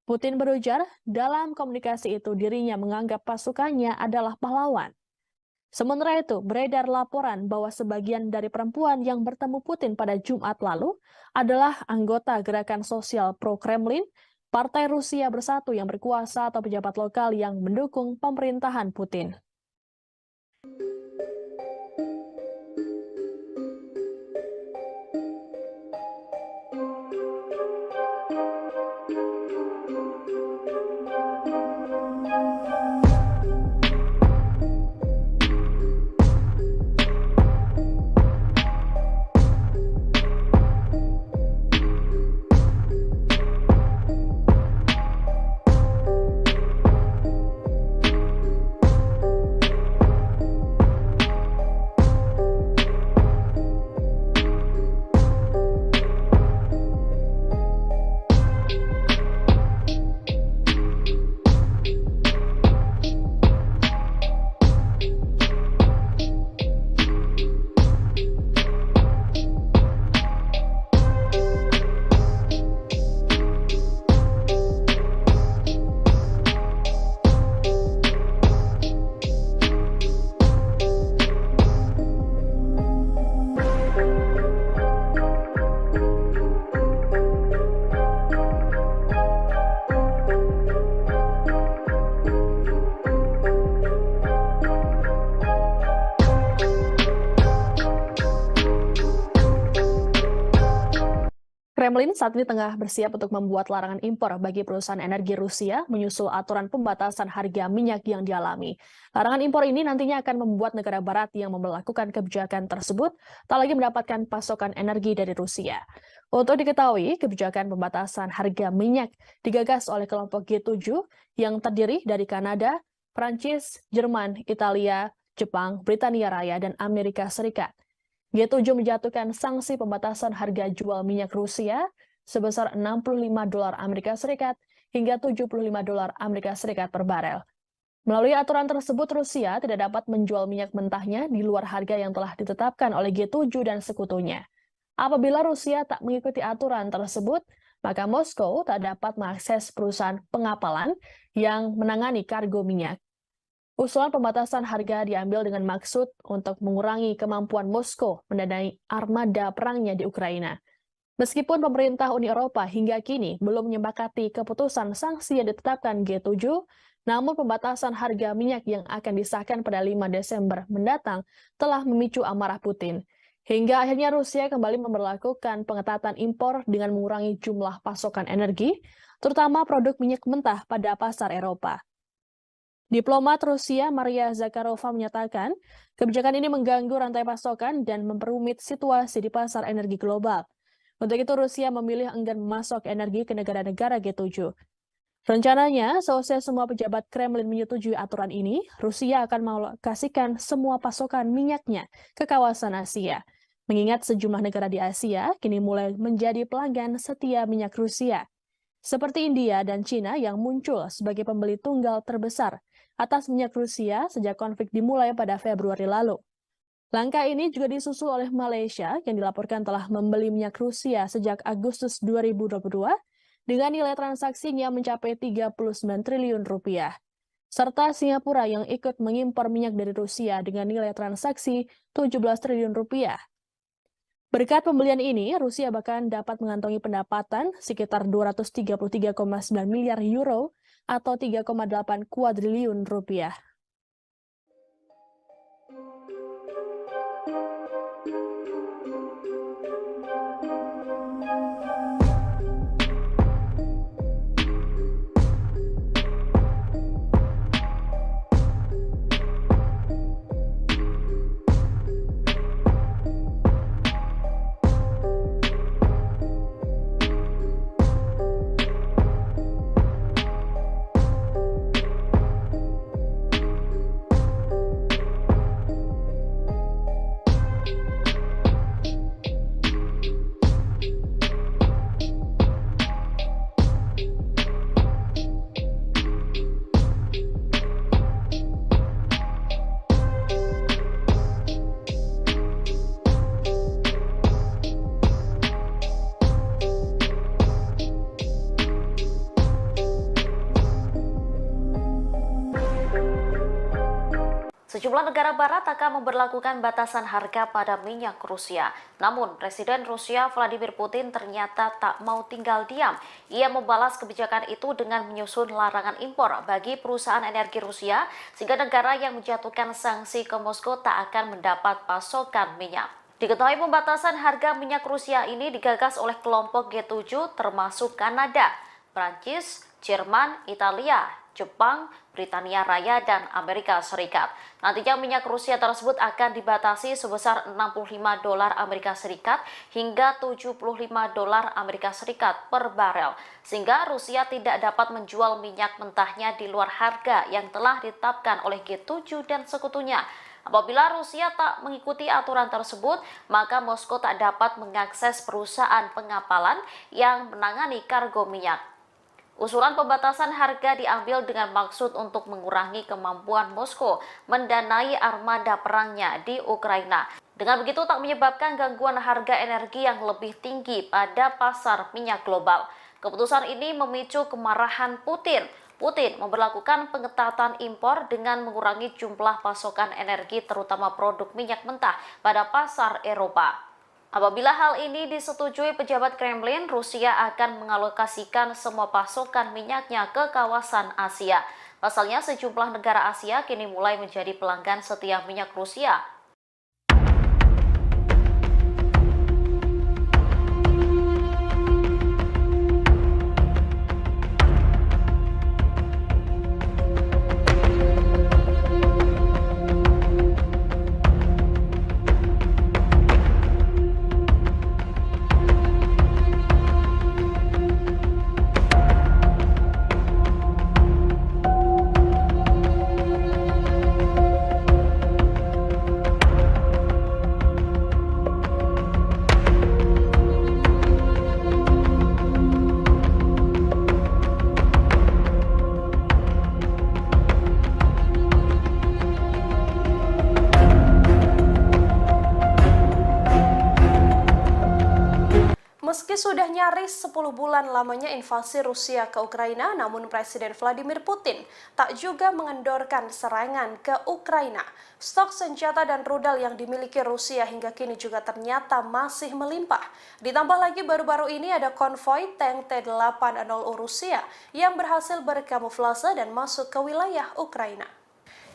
Putin berujar dalam komunikasi itu dirinya menganggap pasukannya adalah pahlawan. Sementara itu, beredar laporan bahwa sebagian dari perempuan yang bertemu Putin pada Jumat lalu adalah anggota gerakan sosial pro-Kremlin, Partai Rusia Bersatu yang berkuasa atau pejabat lokal yang mendukung pemerintahan Putin. Kremlin saat ini tengah bersiap untuk membuat larangan impor bagi perusahaan energi Rusia menyusul aturan pembatasan harga minyak yang dialami. Larangan impor ini nantinya akan membuat negara barat yang memperlakukan kebijakan tersebut tak lagi mendapatkan pasokan energi dari Rusia. Untuk diketahui, kebijakan pembatasan harga minyak digagas oleh kelompok G7 yang terdiri dari Kanada, Prancis, Jerman, Italia, Jepang, Britania Raya, dan Amerika Serikat. G7 menjatuhkan sanksi pembatasan harga jual minyak Rusia sebesar $65 Amerika Serikat hingga $75 Amerika Serikat per barel. Melalui aturan tersebut, Rusia tidak dapat menjual minyak mentahnya di luar harga yang telah ditetapkan oleh G7 dan sekutunya. Apabila Rusia tak mengikuti aturan tersebut, maka Moskow tak dapat mengakses perusahaan pengapalan yang menangani kargo minyak. Usulan pembatasan harga diambil dengan maksud untuk mengurangi kemampuan Moskow mendanai armada perangnya di Ukraina. Meskipun pemerintah Uni Eropa hingga kini belum menyepakati keputusan sanksi yang ditetapkan G7, namun pembatasan harga minyak yang akan disahkan pada 5 Desember mendatang telah memicu amarah Putin. Hingga akhirnya Rusia kembali memberlakukan pengetatan impor dengan mengurangi jumlah pasokan energi, terutama produk minyak mentah pada pasar Eropa. Diplomat Rusia Maria Zakharova menyatakan, kebijakan ini mengganggu rantai pasokan dan memperumit situasi di pasar energi global. Untuk itu Rusia memilih enggan memasok energi ke negara-negara G7. Rencananya, seusai semua pejabat Kremlin menyetujui aturan ini, Rusia akan mengalokasikan semua pasokan minyaknya ke kawasan Asia. Mengingat sejumlah negara di Asia kini mulai menjadi pelanggan setia minyak Rusia, seperti India dan Cina yang muncul sebagai pembeli tunggal terbesar atas minyak Rusia sejak konflik dimulai pada Februari lalu. Langkah ini juga disusul oleh Malaysia yang dilaporkan telah membeli minyak Rusia sejak Agustus 2022 dengan nilai transaksinya mencapai 39 triliun rupiah. Serta Singapura yang ikut mengimpor minyak dari Rusia dengan nilai transaksi 17 triliun rupiah. Berkat pembelian ini, Rusia bahkan dapat mengantongi pendapatan sekitar 233,9 miliar euro atau 3,8 kuadriliun rupiah. Sejumlah negara barat akan memberlakukan batasan harga pada minyak Rusia. Namun, Presiden Rusia Vladimir Putin ternyata tak mau tinggal diam. Ia membalas kebijakan itu dengan menyusun larangan impor bagi perusahaan energi Rusia, sehingga negara yang menjatuhkan sanksi ke Moskow tak akan mendapat pasokan minyak. Diketahui pembatasan harga minyak Rusia ini digagas oleh kelompok G7 termasuk Kanada, Prancis, Jerman, Italia, Jepang, Britania Raya, dan Amerika Serikat. Nantinya minyak Rusia tersebut akan dibatasi sebesar $65 Amerika Serikat hingga $75 Amerika Serikat per barel, sehingga Rusia tidak dapat menjual minyak mentahnya di luar harga yang telah ditetapkan oleh G7 dan sekutunya. Apabila Rusia tak mengikuti aturan tersebut, maka Moskow tak dapat mengakses perusahaan pengapalan yang menangani kargo minyak. Usulan pembatasan harga diambil dengan maksud untuk mengurangi kemampuan Moskow mendanai armada perangnya di Ukraina. Dengan begitu tak menyebabkan gangguan harga energi yang lebih tinggi pada pasar minyak global. Keputusan ini memicu kemarahan Putin. Putin memberlakukan pengetatan impor dengan mengurangi jumlah pasokan energi terutama produk minyak mentah pada pasar Eropa. Apabila hal ini disetujui pejabat Kremlin, Rusia akan mengalokasikan semua pasokan minyaknya ke kawasan Asia. Pasalnya, sejumlah negara Asia kini mulai menjadi pelanggan setia minyak Rusia. Meski sudah nyaris 10 bulan lamanya invasi Rusia ke Ukraina, namun Presiden Vladimir Putin tak juga mengendorkan serangan ke Ukraina. Stok senjata dan rudal yang dimiliki Rusia hingga kini juga ternyata masih melimpah. Ditambah lagi baru-baru ini ada konvoi tank T-80 Rusia yang berhasil berkamuflase dan masuk ke wilayah Ukraina.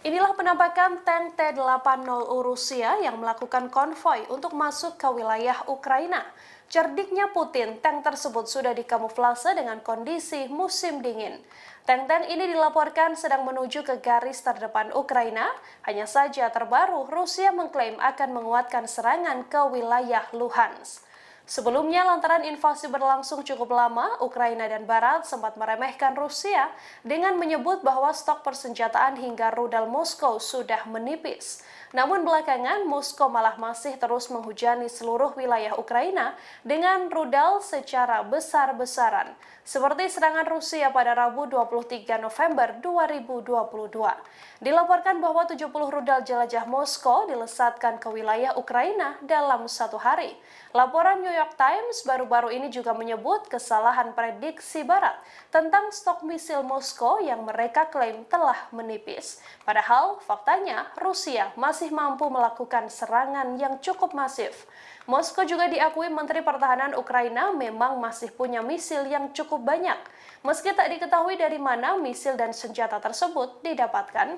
Inilah penampakan tank T-80 Rusia yang melakukan konvoi untuk masuk ke wilayah Ukraina. Cerdiknya Putin, tank tersebut sudah dikamuflase dengan kondisi musim dingin. Tank-tank ini dilaporkan sedang menuju ke garis terdepan Ukraina. Hanya saja terbaru, Rusia mengklaim akan menguatkan serangan ke wilayah Luhansk. Sebelumnya, lantaran invasi berlangsung cukup lama, Ukraina dan Barat sempat meremehkan Rusia dengan menyebut bahwa stok persenjataan hingga rudal Moskow sudah menipis. Namun belakangan, Moskow malah masih terus menghujani seluruh wilayah Ukraina dengan rudal secara besar-besaran, seperti serangan Rusia pada Rabu 23 November 2022. Dilaporkan bahwa 70 rudal jelajah Moskow dilesatkan ke wilayah Ukraina dalam satu hari. Laporan New York Times baru-baru ini juga menyebut kesalahan prediksi Barat tentang stok misil Moskow yang mereka klaim telah menipis. Padahal faktanya Rusia masih mampu melakukan serangan yang cukup masif. Moskow juga diakui Menteri Pertahanan Ukraina memang masih punya misil yang cukup banyak, meski tak diketahui dari mana misil dan senjata tersebut didapatkan.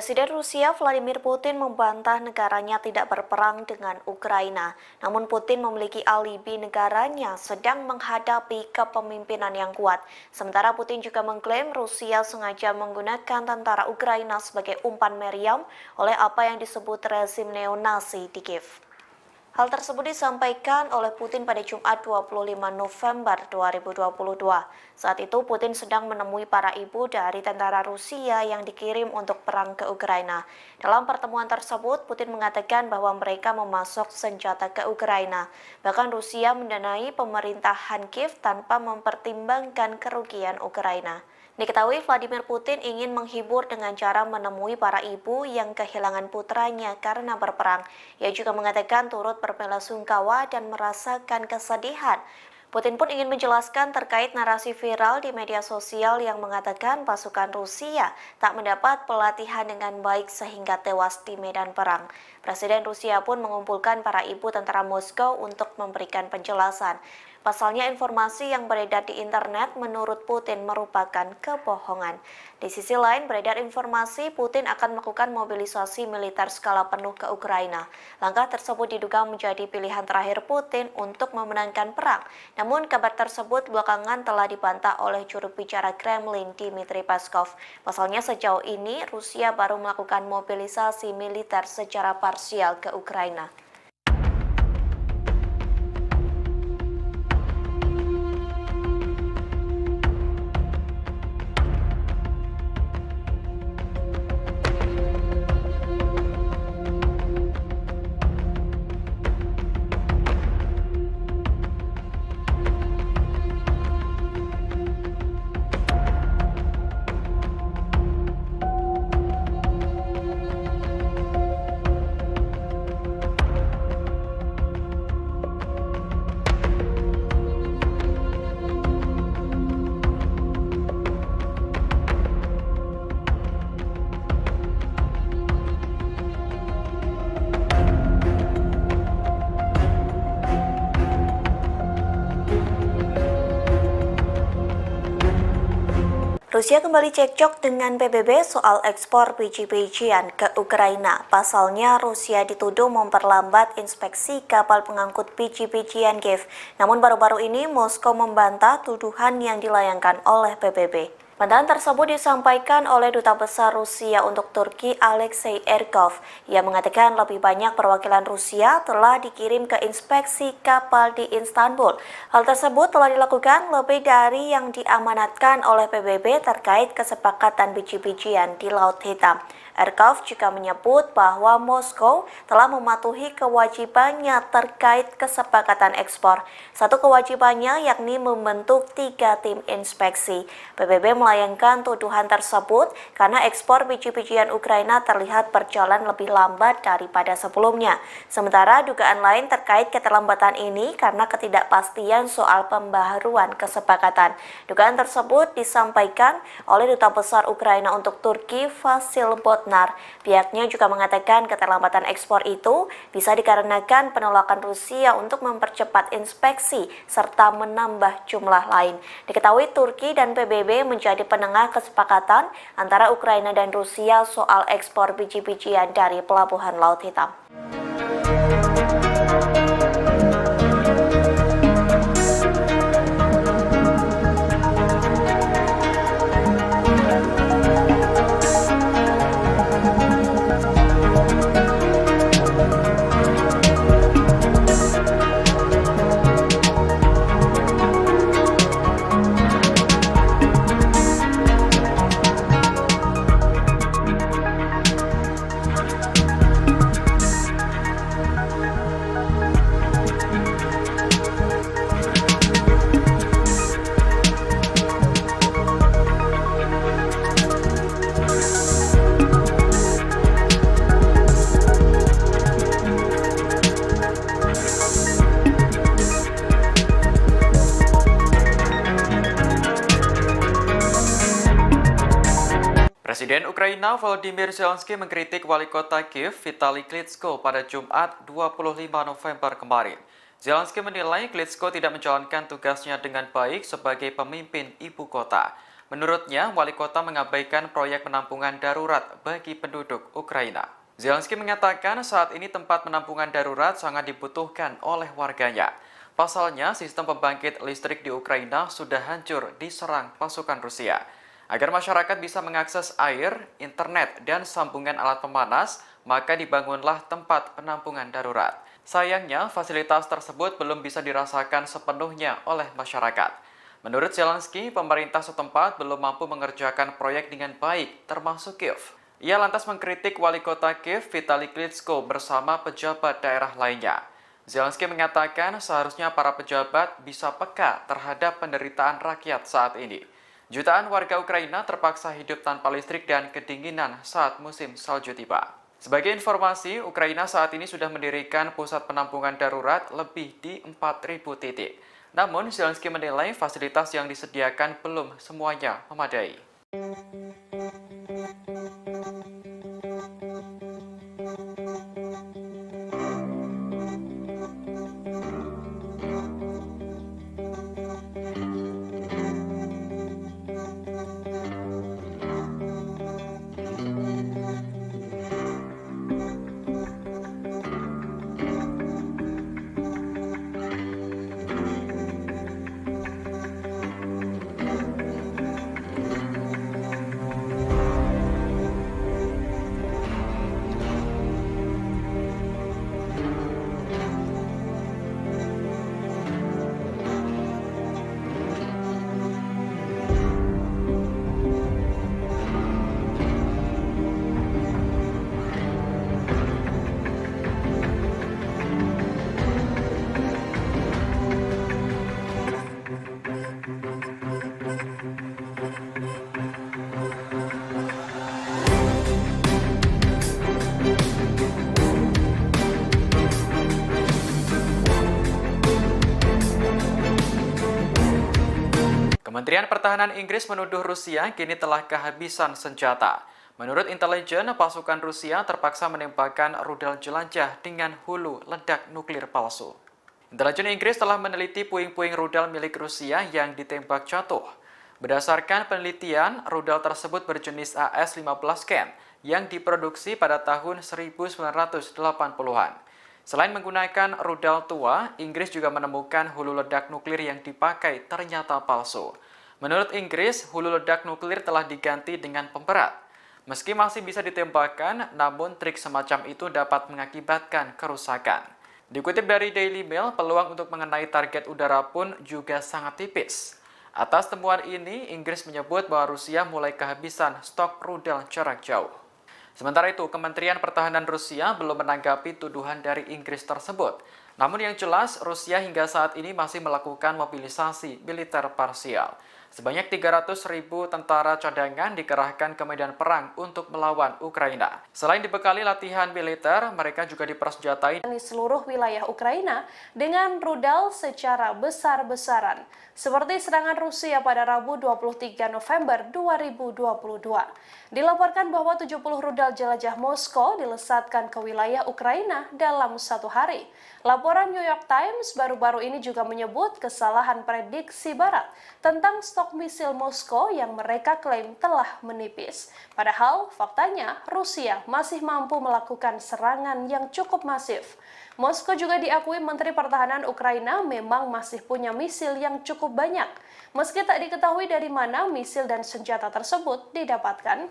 Presiden Rusia Vladimir Putin membantah negaranya tidak berperang dengan Ukraina. Namun Putin memiliki alibi negaranya sedang menghadapi kepemimpinan yang kuat. Sementara Putin juga mengklaim Rusia sengaja menggunakan tentara Ukraina sebagai umpan meriam oleh apa yang disebut rezim neonasi di Kiev. Hal tersebut disampaikan oleh Putin pada Jumat 25 November 2022. Saat itu Putin sedang menemui para ibu dari tentara Rusia yang dikirim untuk perang ke Ukraina. Dalam pertemuan tersebut, Putin mengatakan bahwa mereka memasok senjata ke Ukraina. Bahkan Rusia mendanai pemerintahan Kiev tanpa mempertimbangkan kerugian Ukraina. Diketahui Vladimir Putin ingin menghibur dengan cara menemui para ibu yang kehilangan putranya karena berperang. Ia juga mengatakan turut berbelasungkawa dan merasakan kesedihan. Putin pun ingin menjelaskan terkait narasi viral di media sosial yang mengatakan pasukan Rusia tak mendapat pelatihan dengan baik sehingga tewas di medan perang. Presiden Rusia pun mengumpulkan para ibu tentara Moskow untuk memberikan penjelasan. Pasalnya informasi yang beredar di internet menurut Putin merupakan kebohongan. Di sisi lain beredar informasi Putin akan melakukan mobilisasi militer skala penuh ke Ukraina. Langkah tersebut diduga menjadi pilihan terakhir Putin untuk memenangkan perang. Namun kabar tersebut belakangan telah dibantah oleh juru bicara Kremlin Dmitry Peskov. Pasalnya sejauh ini Rusia baru melakukan mobilisasi militer secara parsial ke Ukraina. Rusia kembali cekcok dengan PBB soal ekspor biji-bijian ke Ukraina. Pasalnya, Rusia dituduh memperlambat inspeksi kapal pengangkut biji-bijian Kiev. Namun baru-baru ini Moskow membantah tuduhan yang dilayangkan oleh PBB. Bantahan tersebut disampaikan oleh Duta Besar Rusia untuk Turki Alexei Erkov. Ia mengatakan lebih banyak perwakilan Rusia telah dikirim ke inspeksi kapal di Istanbul. Hal tersebut telah dilakukan lebih dari yang diamanatkan oleh PBB terkait kesepakatan biji-bijian di Laut Hitam. Erkov juga menyebut bahwa Moskow telah mematuhi kewajibannya terkait kesepakatan ekspor. Satu kewajibannya yakni membentuk 3 tim inspeksi. PBB melayangkan tuduhan tersebut karena ekspor biji-bijian Ukraina terlihat berjalan lebih lambat daripada sebelumnya. Sementara dugaan lain terkait keterlambatan ini karena ketidakpastian soal pembaharuan kesepakatan. Dugaan tersebut disampaikan oleh Duta Besar Ukraina untuk Turki Vasil Botnar. Pihaknya juga mengatakan keterlambatan ekspor itu bisa dikarenakan penolakan Rusia untuk mempercepat inspeksi serta menambah jumlah lain. Diketahui Turki dan PBB menjadi penengah kesepakatan antara Ukraina dan Rusia soal ekspor biji-bijian dari Pelabuhan Laut Hitam. Presiden Ukraina Volodymyr Zelensky mengkritik wali kota Kiev Vitali Klitschko pada Jumat 25 November kemarin. Zelensky menilai Klitschko tidak menjalankan tugasnya dengan baik sebagai pemimpin ibu kota. Menurutnya, wali kota mengabaikan proyek penampungan darurat bagi penduduk Ukraina. Zelensky mengatakan saat ini tempat penampungan darurat sangat dibutuhkan oleh warganya. Pasalnya, sistem pembangkit listrik di Ukraina sudah hancur diserang pasukan Rusia. Agar masyarakat bisa mengakses air, internet, dan sambungan alat pemanas, maka dibangunlah tempat penampungan darurat. Sayangnya, fasilitas tersebut belum bisa dirasakan sepenuhnya oleh masyarakat. Menurut Zelensky, pemerintah setempat belum mampu mengerjakan proyek dengan baik, termasuk Kiev. Ia lantas mengkritik wali kota Kiev Vitali Klitschko bersama pejabat daerah lainnya. Zelensky mengatakan seharusnya para pejabat bisa peka terhadap penderitaan rakyat saat ini. Jutaan warga Ukraina terpaksa hidup tanpa listrik dan kedinginan saat musim salju tiba. Sebagai informasi, Ukraina saat ini sudah mendirikan pusat penampungan darurat lebih di 4.000 titik. Namun, Zelensky menilai fasilitas yang disediakan belum semuanya memadai. Kementerian Pertahanan Inggris menuduh Rusia kini telah kehabisan senjata. Menurut intelijen, pasukan Rusia terpaksa menembakkan rudal jelajah dengan hulu ledak nuklir palsu. Intelijen Inggris telah meneliti puing-puing rudal milik Rusia yang ditembak jatuh. Berdasarkan penelitian, rudal tersebut berjenis AS-15 Ken yang diproduksi pada tahun 1980-an. Selain menggunakan rudal tua, Inggris juga menemukan hulu ledak nuklir yang dipakai ternyata palsu. Menurut Inggris, hulu ledak nuklir telah diganti dengan pemberat. Meski masih bisa ditembakkan, namun trik semacam itu dapat mengakibatkan kerusakan. Dikutip dari Daily Mail, peluang untuk mengenai target udara pun juga sangat tipis. Atas temuan ini, Inggris menyebut bahwa Rusia mulai kehabisan stok rudal jarak jauh. Sementara itu, Kementerian Pertahanan Rusia belum menanggapi tuduhan dari Inggris tersebut. Namun yang jelas, Rusia hingga saat ini masih melakukan mobilisasi militer parsial. Sebanyak 300.000 tentara cadangan dikerahkan ke medan perang untuk melawan Ukraina. Selain dibekali latihan militer, mereka juga dipersenjatai di seluruh wilayah Ukraina dengan rudal secara besar-besaran, seperti serangan Rusia pada Rabu 23 November 2022. Dilaporkan bahwa 70 rudal jelajah Moskow dilesatkan ke wilayah Ukraina dalam satu hari. Laporan New York Times baru-baru ini juga menyebut kesalahan prediksi Barat tentang stok misil Moskow yang mereka klaim telah menipis. Padahal faktanya Rusia masih mampu melakukan serangan yang cukup masif. Moskow juga diakui Menteri Pertahanan Ukraina memang masih punya misil yang cukup banyak, meski tak diketahui dari mana misil dan senjata tersebut didapatkan.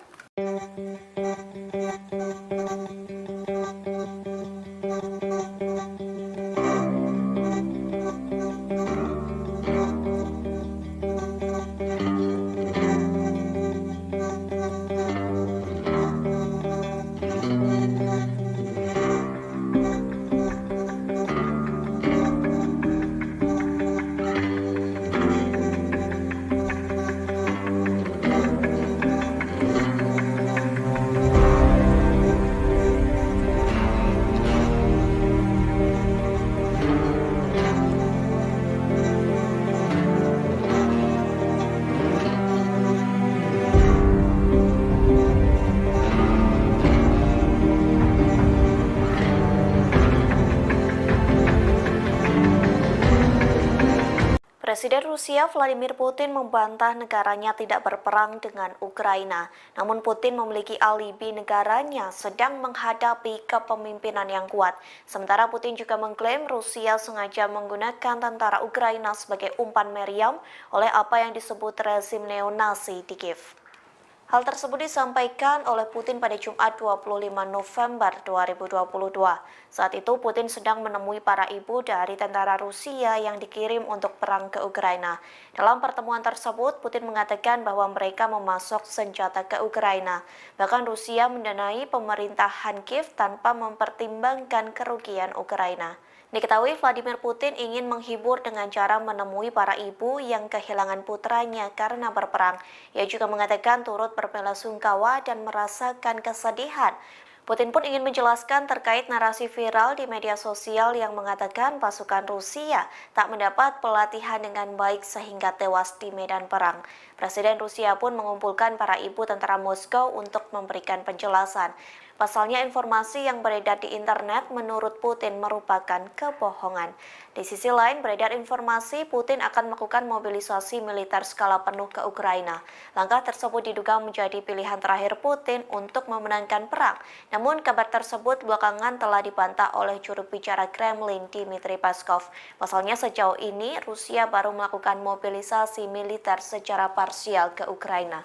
Presiden Rusia Vladimir Putin membantah negaranya tidak berperang dengan Ukraina. Namun Putin memiliki alibi negaranya sedang menghadapi kepemimpinan yang kuat. Sementara Putin juga mengklaim Rusia sengaja menggunakan tentara Ukraina sebagai umpan meriam oleh apa yang disebut rezim neonasi di Kiev. Hal tersebut disampaikan oleh Putin pada Jumat 25 November 2022. Saat itu Putin sedang menemui para ibu dari tentara Rusia yang dikirim untuk perang ke Ukraina. Dalam pertemuan tersebut, Putin mengatakan bahwa mereka memasok senjata ke Ukraina. Bahkan Rusia mendanai pemerintahan Kiev tanpa mempertimbangkan kerugian Ukraina. Diketahui Vladimir Putin ingin menghibur dengan cara menemui para ibu yang kehilangan putranya karena berperang. Ia juga mengatakan turut berbelasungkawa dan merasakan kesedihan. Putin pun ingin menjelaskan terkait narasi viral di media sosial yang mengatakan pasukan Rusia tak mendapat pelatihan dengan baik sehingga tewas di medan perang. Presiden Rusia pun mengumpulkan para ibu tentara Moskow untuk memberikan penjelasan. Pasalnya informasi yang beredar di internet menurut Putin merupakan kebohongan. Di sisi lain beredar informasi Putin akan melakukan mobilisasi militer skala penuh ke Ukraina. Langkah tersebut diduga menjadi pilihan terakhir Putin untuk memenangkan perang. Namun kabar tersebut belakangan telah dibantah oleh juru bicara Kremlin Dmitry Peskov. Pasalnya sejauh ini Rusia baru melakukan mobilisasi militer secara parsial ke Ukraina.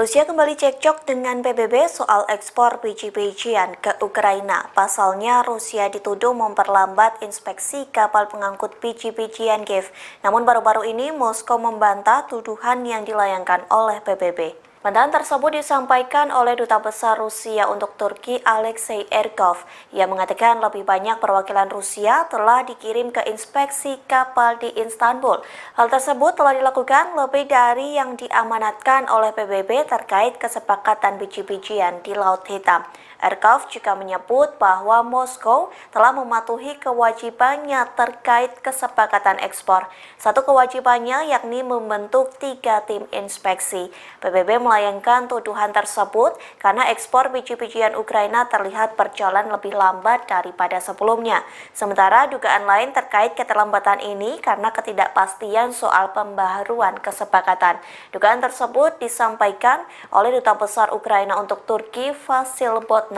Rusia kembali cekcok dengan PBB soal ekspor biji-bijian ke Ukraina. Pasalnya, Rusia dituduh memperlambat inspeksi kapal pengangkut biji-bijian Kiev. Namun baru-baru ini Moskow membantah tuduhan yang dilayangkan oleh PBB. Bantahan tersebut disampaikan oleh Duta Besar Rusia untuk Turki Alexei Erkov. Ia mengatakan lebih banyak perwakilan Rusia telah dikirim ke inspeksi kapal di Istanbul. Hal tersebut telah dilakukan lebih dari yang diamanatkan oleh PBB terkait kesepakatan biji-bijian di Laut Hitam. Erkov juga menyebut bahwa Moskow telah mematuhi kewajibannya terkait kesepakatan ekspor. Satu kewajibannya yakni membentuk 3 tim inspeksi. PBB melayangkan tuduhan tersebut karena ekspor biji-bijian Ukraina terlihat berjalan lebih lambat daripada sebelumnya. Sementara dugaan lain terkait keterlambatan ini karena ketidakpastian soal pembaharuan kesepakatan. Dugaan tersebut disampaikan oleh Duta Besar Ukraina untuk Turki Vasil Botnar.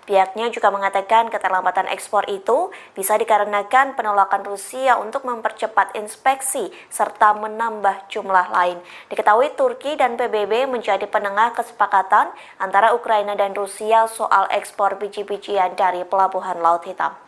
Pihaknya juga mengatakan keterlambatan ekspor itu bisa dikarenakan penolakan Rusia untuk mempercepat inspeksi serta menambah jumlah lain. Diketahui Turki dan PBB menjadi penengah kesepakatan antara Ukraina dan Rusia soal ekspor biji-bijian dari Pelabuhan Laut Hitam.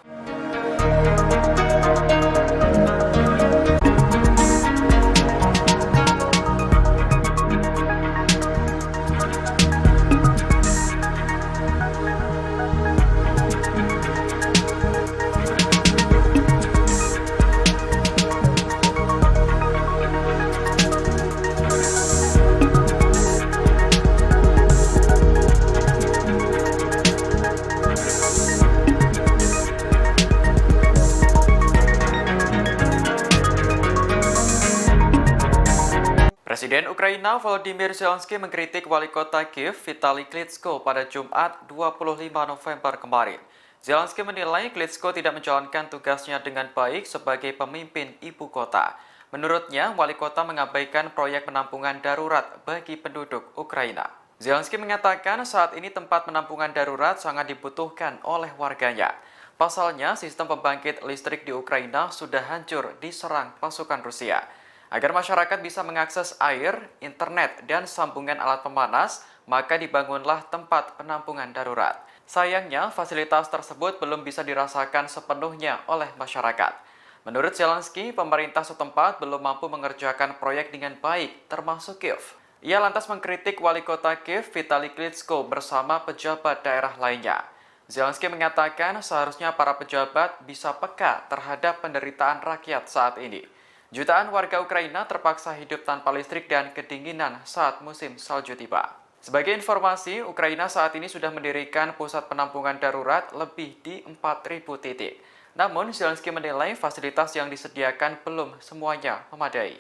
Presiden Ukraina Volodymyr Zelensky mengkritik wali kota Kiev Vitali Klitschko pada Jumat 25 November kemarin. Zelensky menilai Klitschko tidak menjalankan tugasnya dengan baik sebagai pemimpin ibu kota. Menurutnya, wali kota mengabaikan proyek penampungan darurat bagi penduduk Ukraina. Zelensky mengatakan saat ini tempat penampungan darurat sangat dibutuhkan oleh warganya. Pasalnya, sistem pembangkit listrik di Ukraina sudah hancur diserang pasukan Rusia. Agar masyarakat bisa mengakses air, internet, dan sambungan alat pemanas, maka dibangunlah tempat penampungan darurat. Sayangnya, fasilitas tersebut belum bisa dirasakan sepenuhnya oleh masyarakat. Menurut Zelensky, pemerintah setempat belum mampu mengerjakan proyek dengan baik, termasuk Kiev. Ia lantas mengkritik wali kota Kiev Vitali Klitschko bersama pejabat daerah lainnya. Zelensky mengatakan seharusnya para pejabat bisa peka terhadap penderitaan rakyat saat ini. Jutaan warga Ukraina terpaksa hidup tanpa listrik dan kedinginan saat musim salju tiba. Sebagai informasi, Ukraina saat ini sudah mendirikan pusat penampungan darurat lebih di 4.000 titik. Namun, Zelensky menilai fasilitas yang disediakan belum semuanya memadai.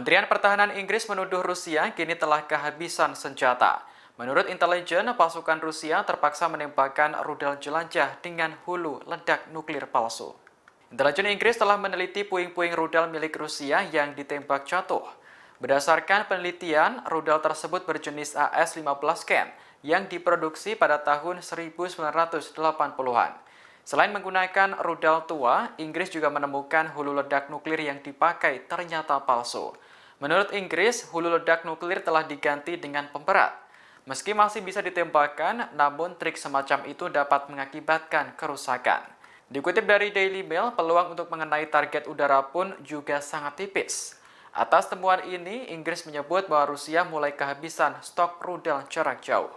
Kementerian Pertahanan Inggris menuduh Rusia kini telah kehabisan senjata. Menurut intelijen, pasukan Rusia terpaksa menembakkan rudal jelajah dengan hulu ledak nuklir palsu. Intelijen Inggris telah meneliti puing-puing rudal milik Rusia yang ditembak jatuh. Berdasarkan penelitian, rudal tersebut berjenis AS-15 Ken yang diproduksi pada tahun 1980-an. Selain menggunakan rudal tua, Inggris juga menemukan hulu ledak nuklir yang dipakai ternyata palsu. Menurut Inggris, hulu ledak nuklir telah diganti dengan pemberat. Meski masih bisa ditembakkan, namun trik semacam itu dapat mengakibatkan kerusakan. Dikutip dari Daily Mail, peluang untuk mengenai target udara pun juga sangat tipis. Atas temuan ini, Inggris menyebut bahwa Rusia mulai kehabisan stok rudal jarak jauh.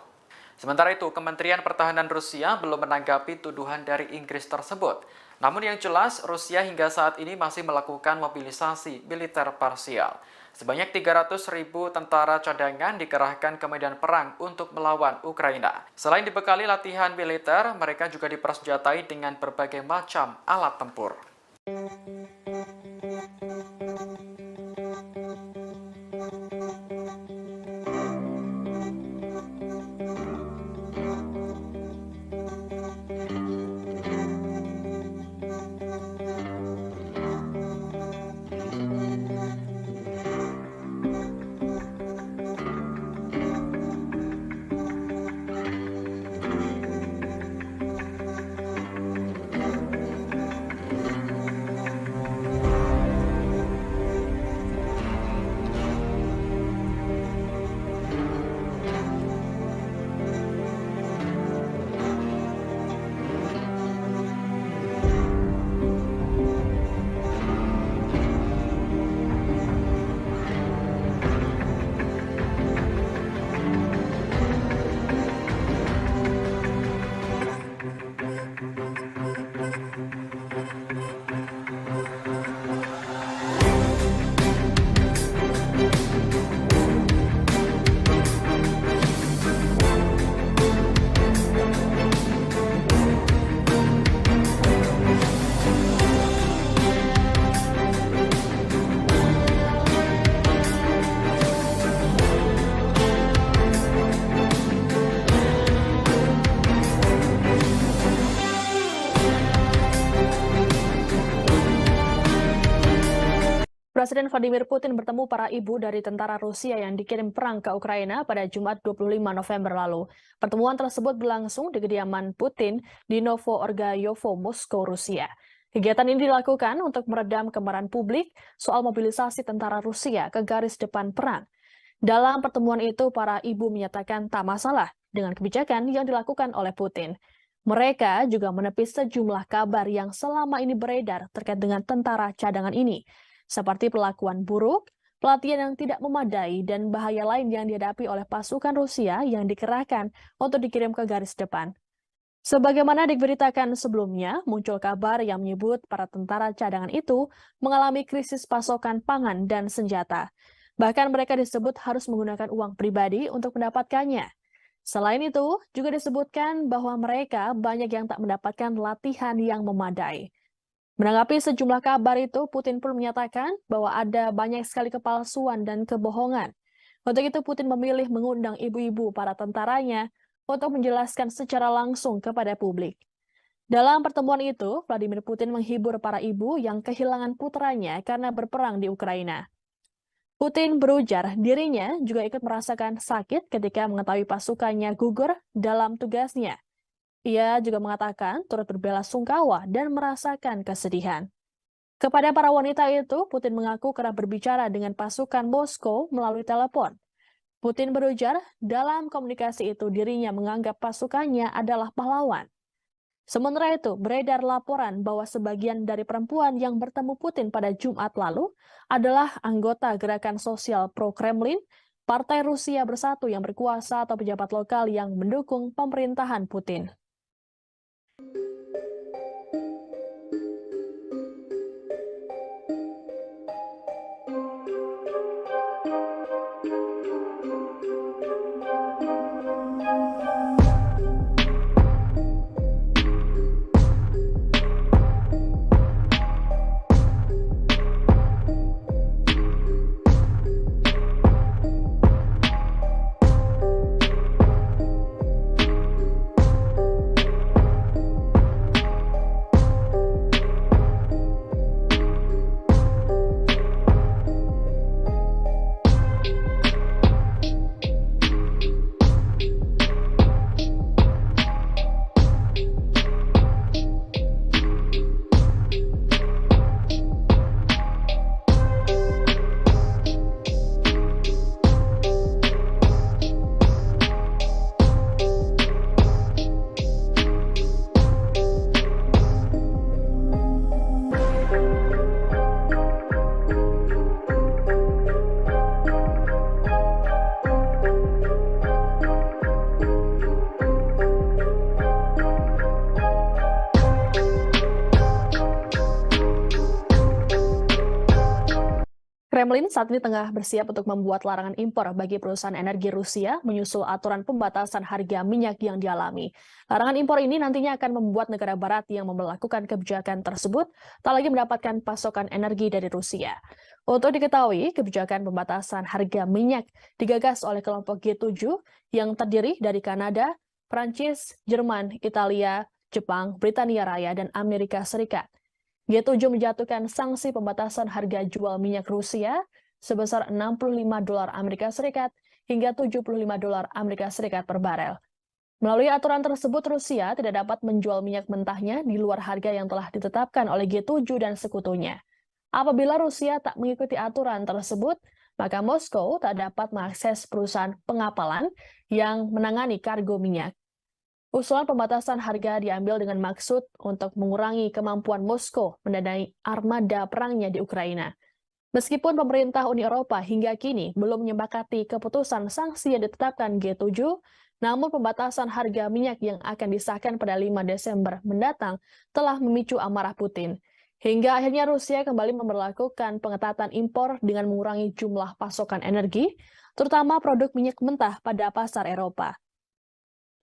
Sementara itu, Kementerian Pertahanan Rusia belum menanggapi tuduhan dari Inggris tersebut. Namun yang jelas, Rusia hingga saat ini masih melakukan mobilisasi militer parsial. Sebanyak 300.000 tentara cadangan dikerahkan ke medan perang untuk melawan Ukraina. Selain dibekali latihan militer, mereka juga dipersenjatai dengan berbagai macam alat tempur. Presiden Vladimir Putin bertemu para ibu dari tentara Rusia yang dikirim perang ke Ukraina pada Jumat 25 November lalu. Pertemuan tersebut berlangsung di kediaman Putin di Novo-Orgayovo, Moskow, Rusia. Kegiatan ini dilakukan untuk meredam kemarahan publik soal mobilisasi tentara Rusia ke garis depan perang. Dalam pertemuan itu, para ibu menyatakan tak masalah dengan kebijakan yang dilakukan oleh Putin. Mereka juga menepis sejumlah kabar yang selama ini beredar terkait dengan tentara cadangan ini, seperti perlakuan buruk, pelatihan yang tidak memadai, dan bahaya lain yang dihadapi oleh pasukan Rusia yang dikerahkan untuk dikirim ke garis depan. Sebagaimana diberitakan sebelumnya, muncul kabar yang menyebut para tentara cadangan itu mengalami krisis pasokan pangan dan senjata. Bahkan mereka disebut harus menggunakan uang pribadi untuk mendapatkannya. Selain itu, juga disebutkan bahwa mereka banyak yang tak mendapatkan latihan yang memadai. Menanggapi sejumlah kabar itu, Putin pun menyatakan bahwa ada banyak sekali kepalsuan dan kebohongan. Untuk itu, Putin memilih mengundang ibu-ibu para tentaranya untuk menjelaskan secara langsung kepada publik. Dalam pertemuan itu, Vladimir Putin menghibur para ibu yang kehilangan putranya karena berperang di Ukraina. Putin berujar dirinya juga ikut merasakan sakit ketika mengetahui pasukannya gugur dalam tugasnya. Ia juga mengatakan turut berbelasungkawa dan merasakan kesedihan. Kepada para wanita itu, Putin mengaku kerap berbicara dengan pasukan Moskow melalui telepon. Putin berujar dalam komunikasi itu dirinya menganggap pasukannya adalah pahlawan. Sementara itu, beredar laporan bahwa sebagian dari perempuan yang bertemu Putin pada Jumat lalu adalah anggota gerakan sosial pro-Kremlin, Partai Rusia Bersatu yang berkuasa atau pejabat lokal yang mendukung pemerintahan Putin. Kremlin saat ini tengah bersiap untuk membuat larangan impor bagi perusahaan energi Rusia menyusul aturan pembatasan harga minyak yang dialami. Larangan impor ini nantinya akan membuat negara barat yang memberlakukan kebijakan tersebut tak lagi mendapatkan pasokan energi dari Rusia. Untuk diketahui, kebijakan pembatasan harga minyak digagas oleh kelompok G7 yang terdiri dari Kanada, Prancis, Jerman, Italia, Jepang, Britania Raya, dan Amerika Serikat. G7 menjatuhkan sanksi pembatasan harga jual minyak Rusia sebesar $65 Amerika Serikat hingga $75 Amerika Serikat per barel. Melalui aturan tersebut, Rusia tidak dapat menjual minyak mentahnya di luar harga yang telah ditetapkan oleh G7 dan sekutunya. Apabila Rusia tak mengikuti aturan tersebut, maka Moskow tak dapat mengakses perusahaan pengapalan yang menangani kargo minyak. Usulan pembatasan harga diambil dengan maksud untuk mengurangi kemampuan Moskow mendanai armada perangnya di Ukraina. Meskipun pemerintah Uni Eropa hingga kini belum menyepakati keputusan sanksi yang ditetapkan G7, namun pembatasan harga minyak yang akan disahkan pada 5 Desember mendatang telah memicu amarah Putin. Hingga akhirnya Rusia kembali memberlakukan pengetatan impor dengan mengurangi jumlah pasokan energi, terutama produk minyak mentah pada pasar Eropa.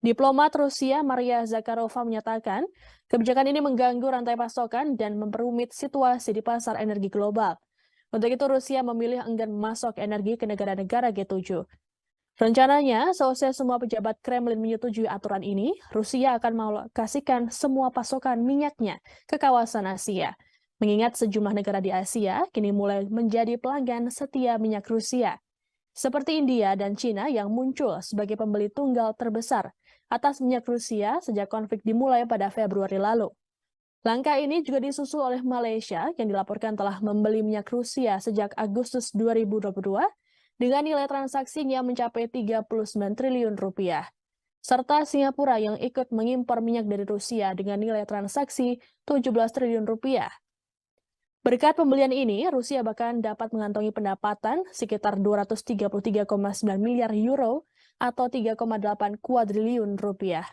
Diplomat Rusia Maria Zakharova menyatakan, kebijakan ini mengganggu rantai pasokan dan memperumit situasi di pasar energi global. Untuk itu Rusia memilih enggan memasok energi ke negara-negara G7. Rencananya, seusai semua pejabat Kremlin menyetujui aturan ini, Rusia akan mengalokasikan semua pasokan minyaknya ke kawasan Asia. Mengingat sejumlah negara di Asia kini mulai menjadi pelanggan setia minyak Rusia, seperti India dan Cina yang muncul sebagai pembeli tunggal terbesar atas minyak Rusia sejak konflik dimulai pada Februari lalu. Langkah ini juga disusul oleh Malaysia yang dilaporkan telah membeli minyak Rusia sejak Agustus 2022 dengan nilai transaksinya mencapai 39 triliun rupiah. Serta Singapura yang ikut mengimpor minyak dari Rusia dengan nilai transaksi 17 triliun rupiah. Berkat pembelian ini, Rusia bahkan dapat mengantongi pendapatan sekitar 233,9 miliar euro atau 3,8 kuadriliun rupiah.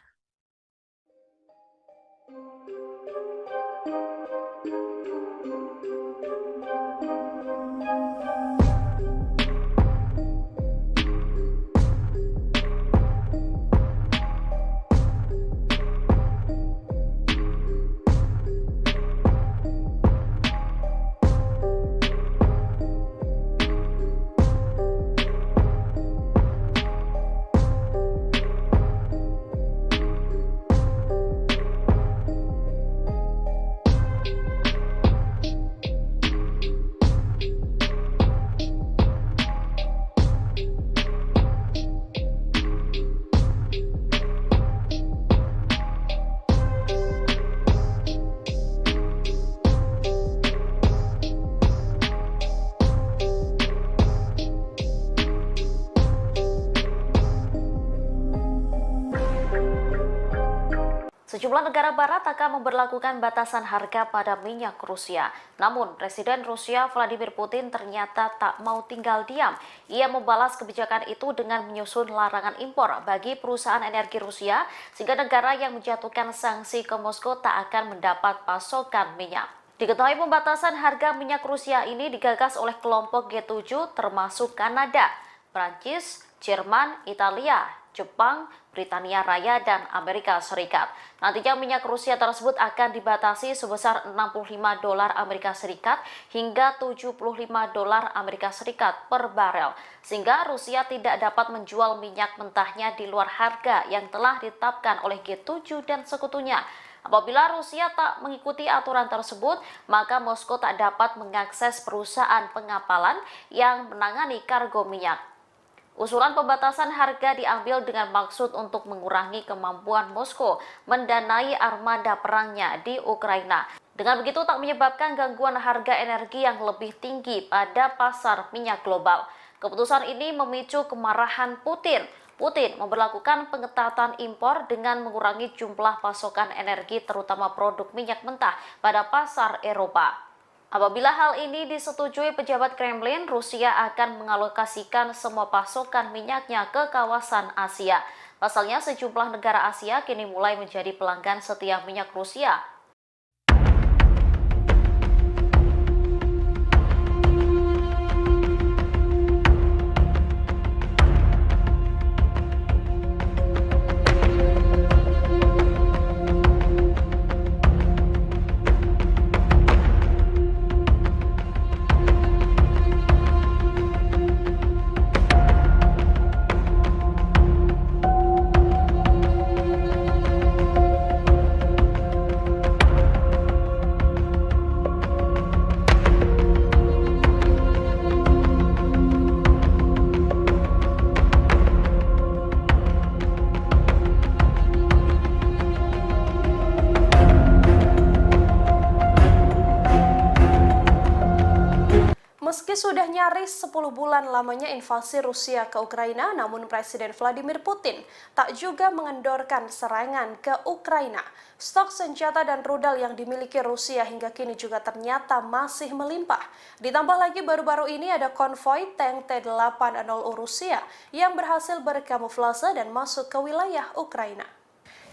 Sejumlah negara barat akan memberlakukan batasan harga pada minyak Rusia. Namun, Presiden Rusia Vladimir Putin ternyata tak mau tinggal diam. Ia membalas kebijakan itu dengan menyusun larangan impor bagi perusahaan energi Rusia, sehingga negara yang menjatuhkan sanksi ke Moskow tak akan mendapat pasokan minyak. Diketahui pembatasan harga minyak Rusia ini digagas oleh kelompok G7 termasuk Kanada, Prancis, Jerman, Italia, Jepang, Britania Raya, dan Amerika Serikat. Nantinya minyak Rusia tersebut akan dibatasi sebesar $65 Amerika Serikat hingga $75 Amerika Serikat per barel, sehingga Rusia tidak dapat menjual minyak mentahnya di luar harga yang telah ditetapkan oleh G7 dan sekutunya. Apabila Rusia tak mengikuti aturan tersebut, maka Moskow tak dapat mengakses perusahaan pengapalan yang menangani kargo minyak. Usulan pembatasan harga diambil dengan maksud untuk mengurangi kemampuan Moskow mendanai armada perangnya di Ukraina. Dengan begitu tak menyebabkan gangguan harga energi yang lebih tinggi pada pasar minyak global. Keputusan ini memicu kemarahan Putin. Putin memberlakukan pengetatan impor dengan mengurangi jumlah pasokan energi terutama produk minyak mentah pada pasar Eropa. Apabila hal ini disetujui pejabat Kremlin, Rusia akan mengalokasikan semua pasokan minyaknya ke kawasan Asia. Pasalnya, sejumlah negara Asia kini mulai menjadi pelanggan setia minyak Rusia. sudah nyaris 10 bulan lamanya invasi Rusia ke Ukraina, namun Presiden Vladimir Putin tak juga mengendorkan serangan ke Ukraina. Stok senjata dan rudal yang dimiliki Rusia hingga kini juga ternyata masih melimpah. Ditambah lagi baru-baru ini ada konvoi tank T-80 Rusia yang berhasil berkamuflase dan masuk ke wilayah Ukraina.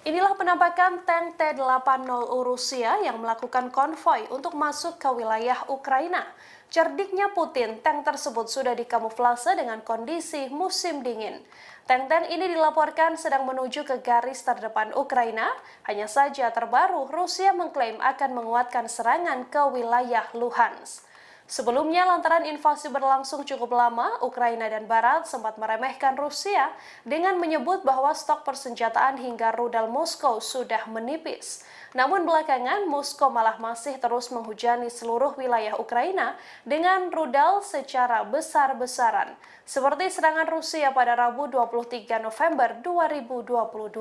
Inilah penampakan tank T-80 Rusia yang melakukan konvoi untuk masuk ke wilayah Ukraina. Cerdiknya Putin, tank tersebut sudah dikamuflase dengan kondisi musim dingin. Tank-tank ini dilaporkan sedang menuju ke garis terdepan Ukraina. Hanya saja terbaru, Rusia mengklaim akan menguatkan serangan ke wilayah Luhansk. Sebelumnya, lantaran invasi berlangsung cukup lama, Ukraina dan Barat sempat meremehkan Rusia dengan menyebut bahwa stok persenjataan hingga rudal Moskow sudah menipis. Namun belakangan, Moskow malah masih terus menghujani seluruh wilayah Ukraina dengan rudal secara besar-besaran, seperti serangan Rusia pada Rabu 23 November 2022.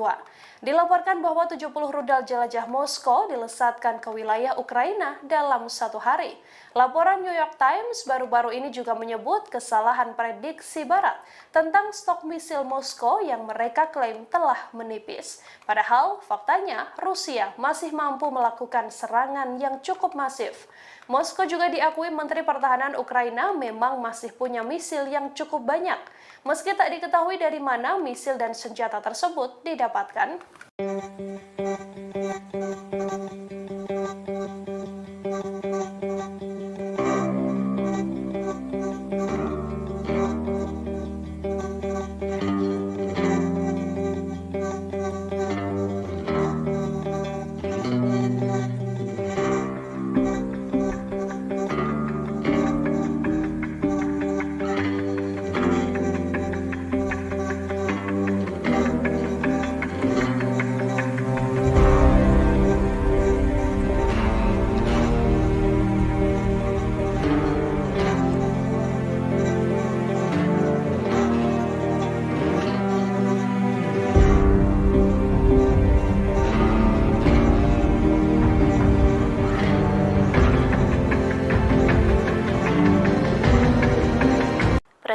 Dilaporkan bahwa 70 rudal jelajah Moskow dilesatkan ke wilayah Ukraina dalam satu hari. Laporan New York Times baru-baru ini juga menyebut kesalahan prediksi Barat tentang stok misil Moskow yang mereka klaim telah menipis. Padahal faktanya Rusia masih mampu melakukan serangan yang cukup masif. Moskow juga diakui Menteri Pertahanan Ukraina memang masih punya misil yang cukup banyak, meski tak diketahui dari mana misil dan senjata tersebut didapatkan.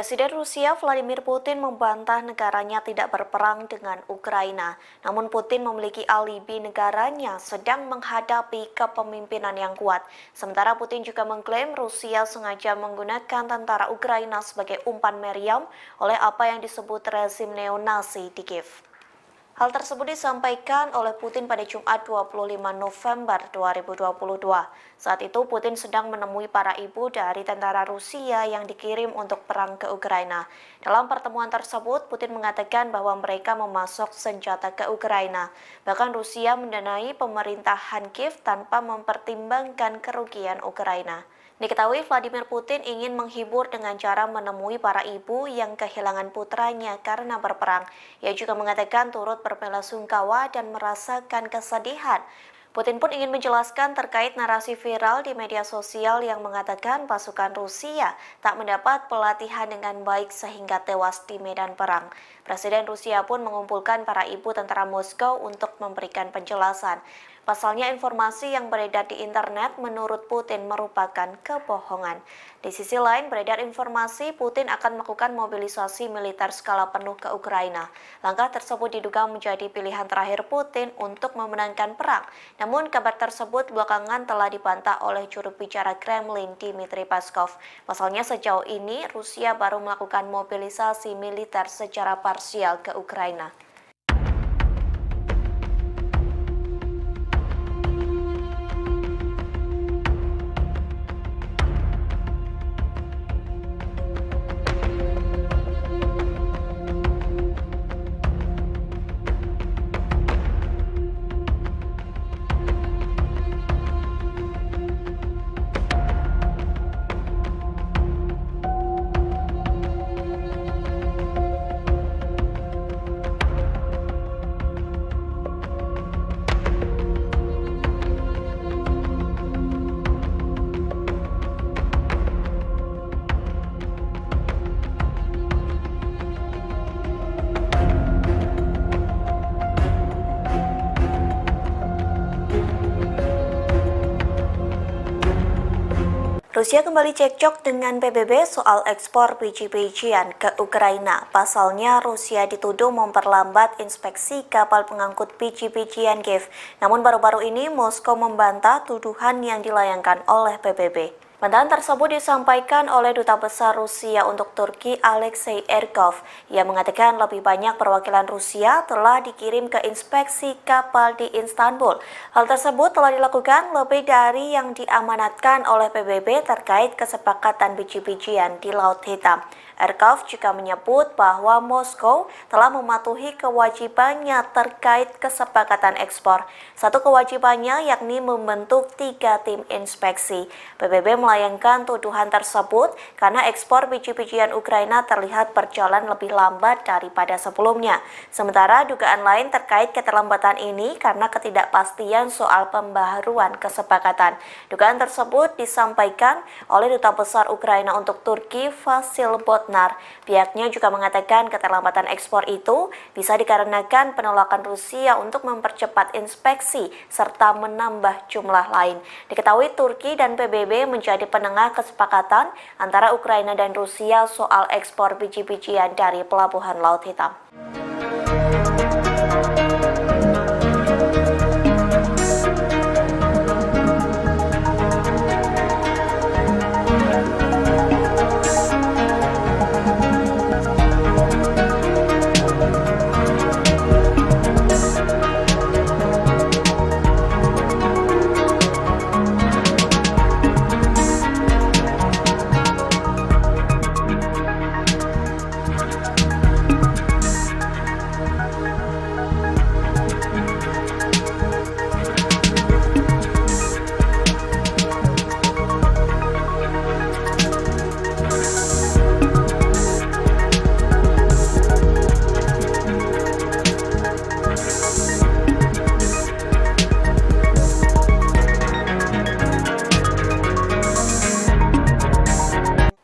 Presiden Rusia Vladimir Putin membantah negaranya tidak berperang dengan Ukraina. Namun Putin memiliki alibi negaranya sedang menghadapi kepemimpinan yang kuat. Sementara Putin juga mengklaim Rusia sengaja menggunakan tentara Ukraina sebagai umpan meriam oleh apa yang disebut rezim neonasi di Kiev. Hal tersebut disampaikan oleh Putin pada Jumat 25 November 2022. Saat itu Putin sedang menemui para ibu dari tentara Rusia yang dikirim untuk perang ke Ukraina. Dalam pertemuan tersebut, Putin mengatakan bahwa mereka memasok senjata ke Ukraina. Bahkan Rusia mendanai pemerintahan Kiev tanpa mempertimbangkan kerugian Ukraina. Diketahui Vladimir Putin ingin menghibur dengan cara menemui para ibu yang kehilangan putranya karena berperang. Ia juga mengatakan turut berbelasungkawa dan merasakan kesedihan. Putin pun ingin menjelaskan terkait narasi viral di media sosial yang mengatakan pasukan Rusia tak mendapat pelatihan dengan baik sehingga tewas di medan perang. Presiden Rusia pun mengumpulkan para ibu tentara Moskow untuk memberikan penjelasan. Pasalnya informasi yang beredar di internet menurut Putin merupakan kebohongan. Di sisi lain, beredar informasi Putin akan melakukan mobilisasi militer skala penuh ke Ukraina. Langkah tersebut diduga menjadi pilihan terakhir Putin untuk memenangkan perang. Namun kabar tersebut belakangan telah dibantah oleh juru bicara Kremlin Dmitry Peskov. Pasalnya sejauh ini Rusia baru melakukan mobilisasi militer secara parsial ke Ukraina. Rusia kembali cekcok dengan PBB soal ekspor biji-bijian ke Ukraina. Pasalnya, Rusia dituduh memperlambat inspeksi kapal pengangkut biji-bijian Kiev. Namun baru-baru ini Moskow membantah tuduhan yang dilayangkan oleh PBB. Bantahan tersebut disampaikan oleh Duta Besar Rusia untuk Turki Alexei Erkov. Ia mengatakan lebih banyak perwakilan Rusia telah dikirim ke inspeksi kapal di Istanbul. Hal tersebut telah dilakukan lebih dari yang diamanatkan oleh PBB terkait kesepakatan biji-bijian di Laut Hitam. Erkov juga menyebut bahwa Moskow telah mematuhi kewajibannya terkait kesepakatan ekspor. Satu kewajibannya yakni membentuk 3 tim inspeksi. PBB melayangkan tuduhan tersebut karena ekspor biji-bijian Ukraina terlihat berjalan lebih lambat daripada sebelumnya. Sementara dugaan lain terkait keterlambatan ini karena ketidakpastian soal pembaharuan kesepakatan. Dugaan tersebut disampaikan oleh Duta Besar Ukraina untuk Turki Vasil Botnar. Pihaknya juga mengatakan keterlambatan ekspor itu bisa dikarenakan penolakan Rusia untuk mempercepat inspeksi serta menambah jumlah lain. Diketahui Turki dan PBB menjadi penengah kesepakatan antara Ukraina dan Rusia soal ekspor biji-bijian dari Pelabuhan Laut Hitam.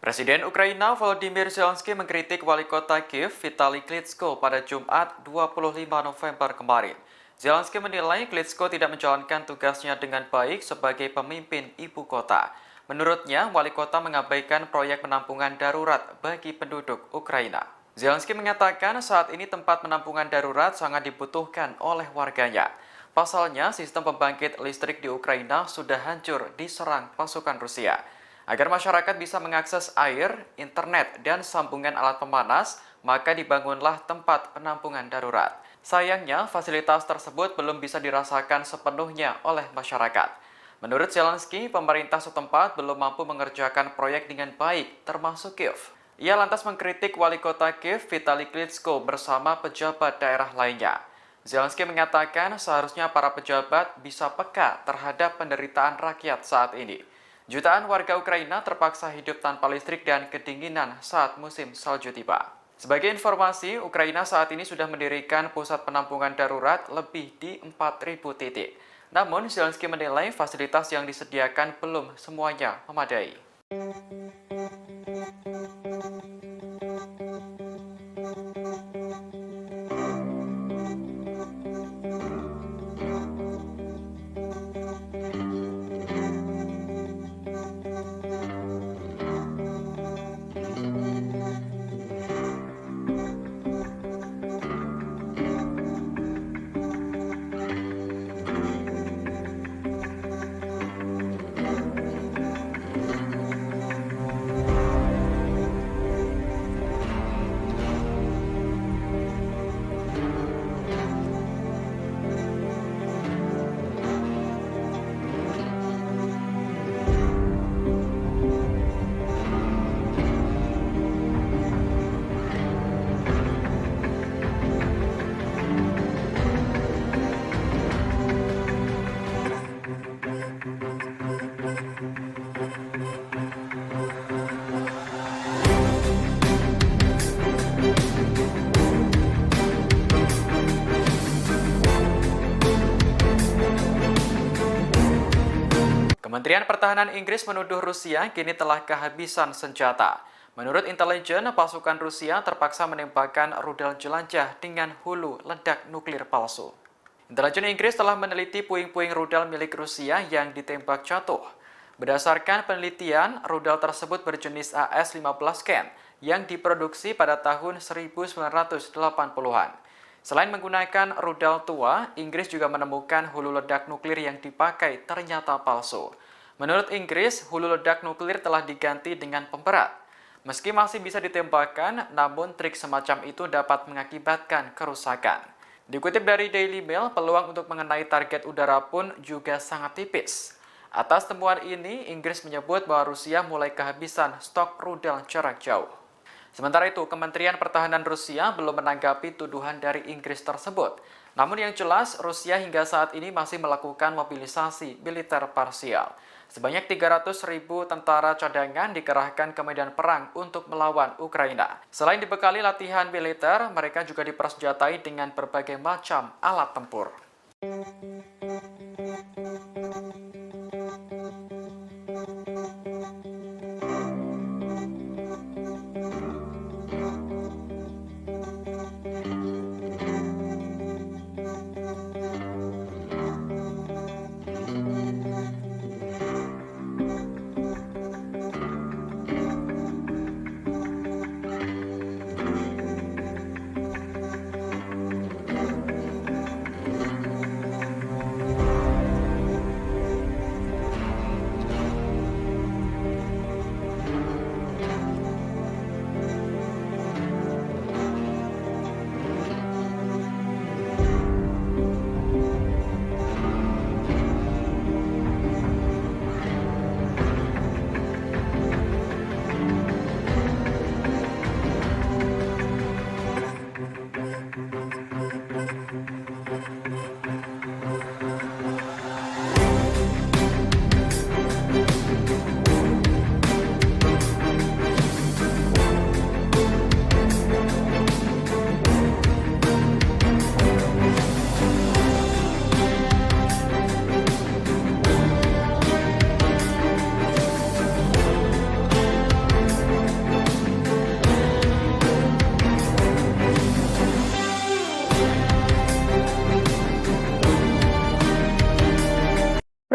Presiden Ukraina Volodymyr Zelensky mengkritik wali kota Kiev Vitali Klitschko pada Jumat 25 November kemarin. Zelensky menilai Klitschko tidak menjalankan tugasnya dengan baik sebagai pemimpin ibu kota. Menurutnya, wali kota mengabaikan proyek penampungan darurat bagi penduduk Ukraina. Zelensky mengatakan saat ini tempat penampungan darurat sangat dibutuhkan oleh warganya. Pasalnya, sistem pembangkit listrik di Ukraina sudah hancur diserang pasukan Rusia. Agar masyarakat bisa mengakses air, internet, dan sambungan alat pemanas, maka dibangunlah tempat penampungan darurat. Sayangnya, fasilitas tersebut belum bisa dirasakan sepenuhnya oleh masyarakat. Menurut Zelensky, pemerintah setempat belum mampu mengerjakan proyek dengan baik, termasuk Kiev. Ia lantas mengkritik wali kota Kiev Vitali Klitschko bersama pejabat daerah lainnya. Zelensky mengatakan seharusnya para pejabat bisa peka terhadap penderitaan rakyat saat ini. Jutaan warga Ukraina terpaksa hidup tanpa listrik dan kedinginan saat musim salju tiba. Sebagai informasi, Ukraina saat ini sudah mendirikan pusat penampungan darurat lebih di 4.000 titik. Namun, Zelensky menilai fasilitas yang disediakan belum semuanya memadai. Kementerian Pertahanan Inggris menuduh Rusia kini telah kehabisan senjata. Menurut intelijen, pasukan Rusia terpaksa menembakkan rudal jelajah dengan hulu ledak nuklir palsu. Intelijen Inggris telah meneliti puing-puing rudal milik Rusia yang ditembak jatuh. Berdasarkan penelitian, rudal tersebut berjenis AS-15 Ken yang diproduksi pada tahun 1980-an. Selain menggunakan rudal tua, Inggris juga menemukan hulu ledak nuklir yang dipakai ternyata palsu. Menurut Inggris, hulu ledak nuklir telah diganti dengan pemberat. Meski masih bisa ditembakkan, namun trik semacam itu dapat mengakibatkan kerusakan. Dikutip dari Daily Mail, peluang untuk mengenai target udara pun juga sangat tipis. Atas temuan ini, Inggris menyebut bahwa Rusia mulai kehabisan stok rudal jarak jauh. Sementara itu, Kementerian Pertahanan Rusia belum menanggapi tuduhan dari Inggris tersebut. Namun yang jelas, Rusia hingga saat ini masih melakukan mobilisasi militer parsial. Sebanyak 300.000 tentara cadangan dikerahkan ke medan perang untuk melawan Ukraina. Selain dibekali latihan militer, mereka juga dipersenjatai dengan berbagai macam alat tempur.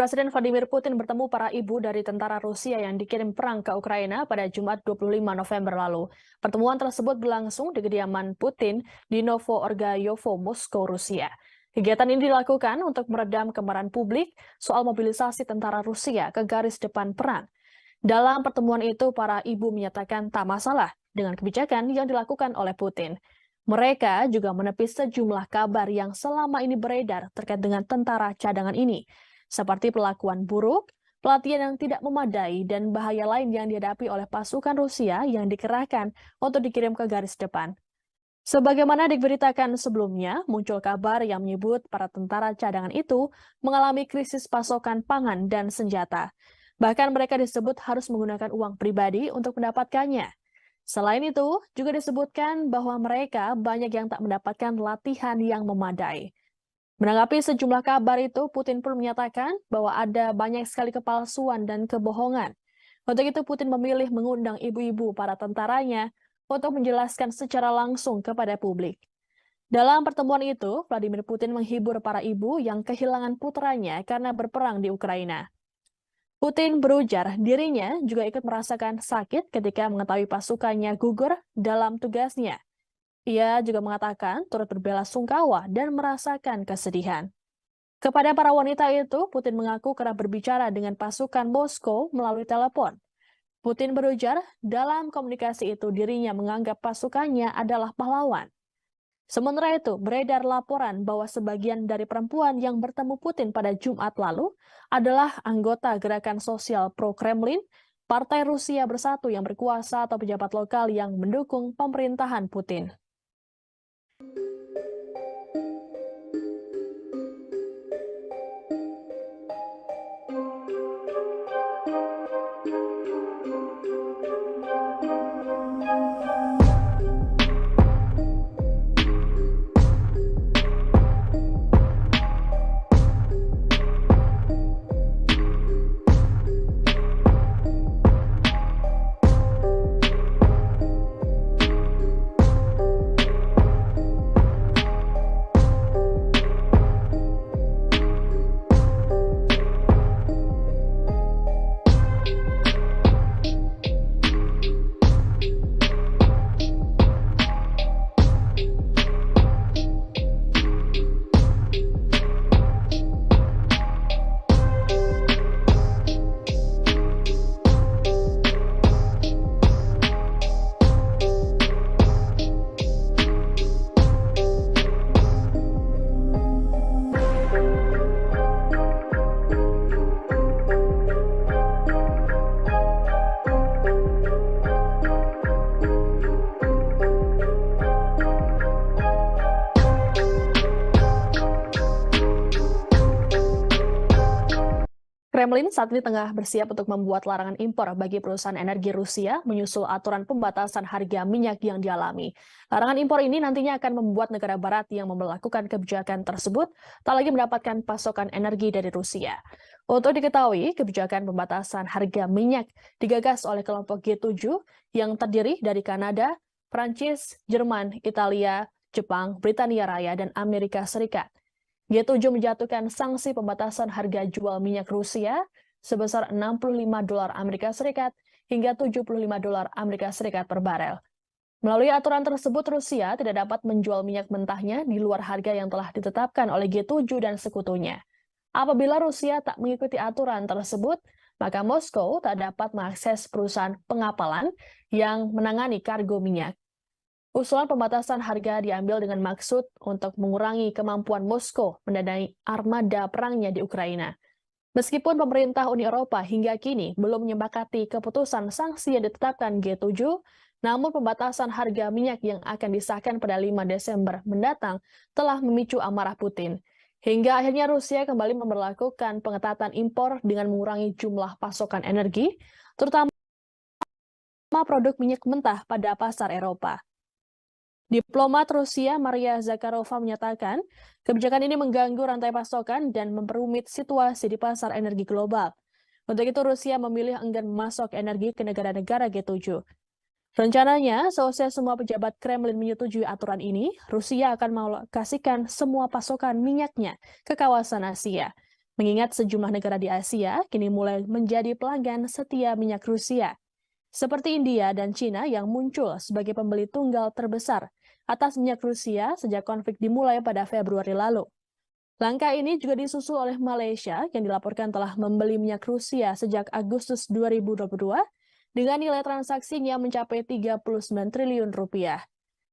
Presiden Vladimir Putin bertemu para ibu dari tentara Rusia yang dikirim perang ke Ukraina pada Jumat 25 November lalu. Pertemuan tersebut berlangsung di kediaman Putin di Novo-Orgayovo, Moskow, Rusia. Kegiatan ini dilakukan untuk meredam kemarahan publik soal mobilisasi tentara Rusia ke garis depan perang. Dalam pertemuan itu, para ibu menyatakan tak masalah dengan kebijakan yang dilakukan oleh Putin. Mereka juga menepis sejumlah kabar yang selama ini beredar terkait dengan tentara cadangan ini, seperti perlakuan buruk, pelatihan yang tidak memadai, dan bahaya lain yang dihadapi oleh pasukan Rusia yang dikerahkan untuk dikirim ke garis depan. Sebagaimana diberitakan sebelumnya, muncul kabar yang menyebut para tentara cadangan itu mengalami krisis pasokan pangan dan senjata. Bahkan mereka disebut harus menggunakan uang pribadi untuk mendapatkannya. Selain itu, juga disebutkan bahwa mereka banyak yang tak mendapatkan latihan yang memadai. Menanggapi sejumlah kabar itu, Putin pun menyatakan bahwa ada banyak sekali kepalsuan dan kebohongan. Untuk itu, Putin memilih mengundang ibu-ibu para tentaranya untuk menjelaskan secara langsung kepada publik. Dalam pertemuan itu, Vladimir Putin menghibur para ibu yang kehilangan putranya karena berperang di Ukraina. Putin berujar dirinya juga ikut merasakan sakit ketika mengetahui pasukannya gugur dalam tugasnya. Ia juga mengatakan turut berbelasungkawa dan merasakan kesedihan. Kepada para wanita itu, Putin mengaku kerap berbicara dengan pasukan Moskow melalui telepon. Putin berujar, dalam komunikasi itu dirinya menganggap pasukannya adalah pahlawan. Sementara itu, beredar laporan bahwa sebagian dari perempuan yang bertemu Putin pada Jumat lalu adalah anggota gerakan sosial pro-Kremlin, Partai Rusia Bersatu yang berkuasa atau pejabat lokal yang mendukung pemerintahan Putin. Kremlin saat ini tengah bersiap untuk membuat larangan impor bagi perusahaan energi Rusia menyusul aturan pembatasan harga minyak yang dialami. Larangan impor ini nantinya akan membuat negara barat yang memperlakukan kebijakan tersebut tak lagi mendapatkan pasokan energi dari Rusia. Untuk diketahui, kebijakan pembatasan harga minyak digagas oleh kelompok G7 yang terdiri dari Kanada, Prancis, Jerman, Italia, Jepang, Britania Raya, dan Amerika Serikat. G7 menjatuhkan sanksi pembatasan harga jual minyak Rusia sebesar $65 Amerika Serikat hingga $75 Amerika Serikat per barel. Melalui aturan tersebut, Rusia tidak dapat menjual minyak mentahnya di luar harga yang telah ditetapkan oleh G7 dan sekutunya. Apabila Rusia tak mengikuti aturan tersebut, maka Moskow tak dapat mengakses perusahaan pengapalan yang menangani kargo minyak. Usulan pembatasan harga diambil dengan maksud untuk mengurangi kemampuan Moskow mendanai armada perangnya di Ukraina. Meskipun pemerintah Uni Eropa hingga kini belum menyepakati keputusan sanksi yang ditetapkan G7, namun pembatasan harga minyak yang akan disahkan pada 5 Desember mendatang telah memicu amarah Putin. Hingga akhirnya Rusia kembali memberlakukan pengetatan impor dengan mengurangi jumlah pasokan energi, terutama produk minyak mentah pada pasar Eropa. Diplomat Rusia Maria Zakharova menyatakan, kebijakan ini mengganggu rantai pasokan dan memperumit situasi di pasar energi global. Untuk itu Rusia memilih enggan memasok energi ke negara-negara G7. Rencananya, seusai semua pejabat Kremlin menyetujui aturan ini, Rusia akan mengalokasikan semua pasokan minyaknya ke kawasan Asia. Mengingat sejumlah negara di Asia kini mulai menjadi pelanggan setia minyak Rusia, seperti India dan Cina yang muncul sebagai pembeli tunggal terbesar atas minyak Rusia sejak konflik dimulai pada Februari lalu. Langkah ini juga disusul oleh Malaysia yang dilaporkan telah membeli minyak Rusia sejak Agustus 2022 dengan nilai transaksinya mencapai 39 triliun rupiah.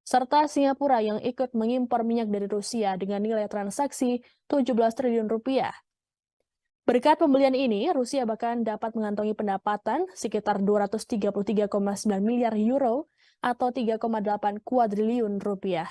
Serta Singapura yang ikut mengimpor minyak dari Rusia dengan nilai transaksi 17 triliun rupiah. Berkat pembelian ini, Rusia bahkan dapat mengantongi pendapatan sekitar 233,9 miliar euro atau 3,8 kuadriliun rupiah.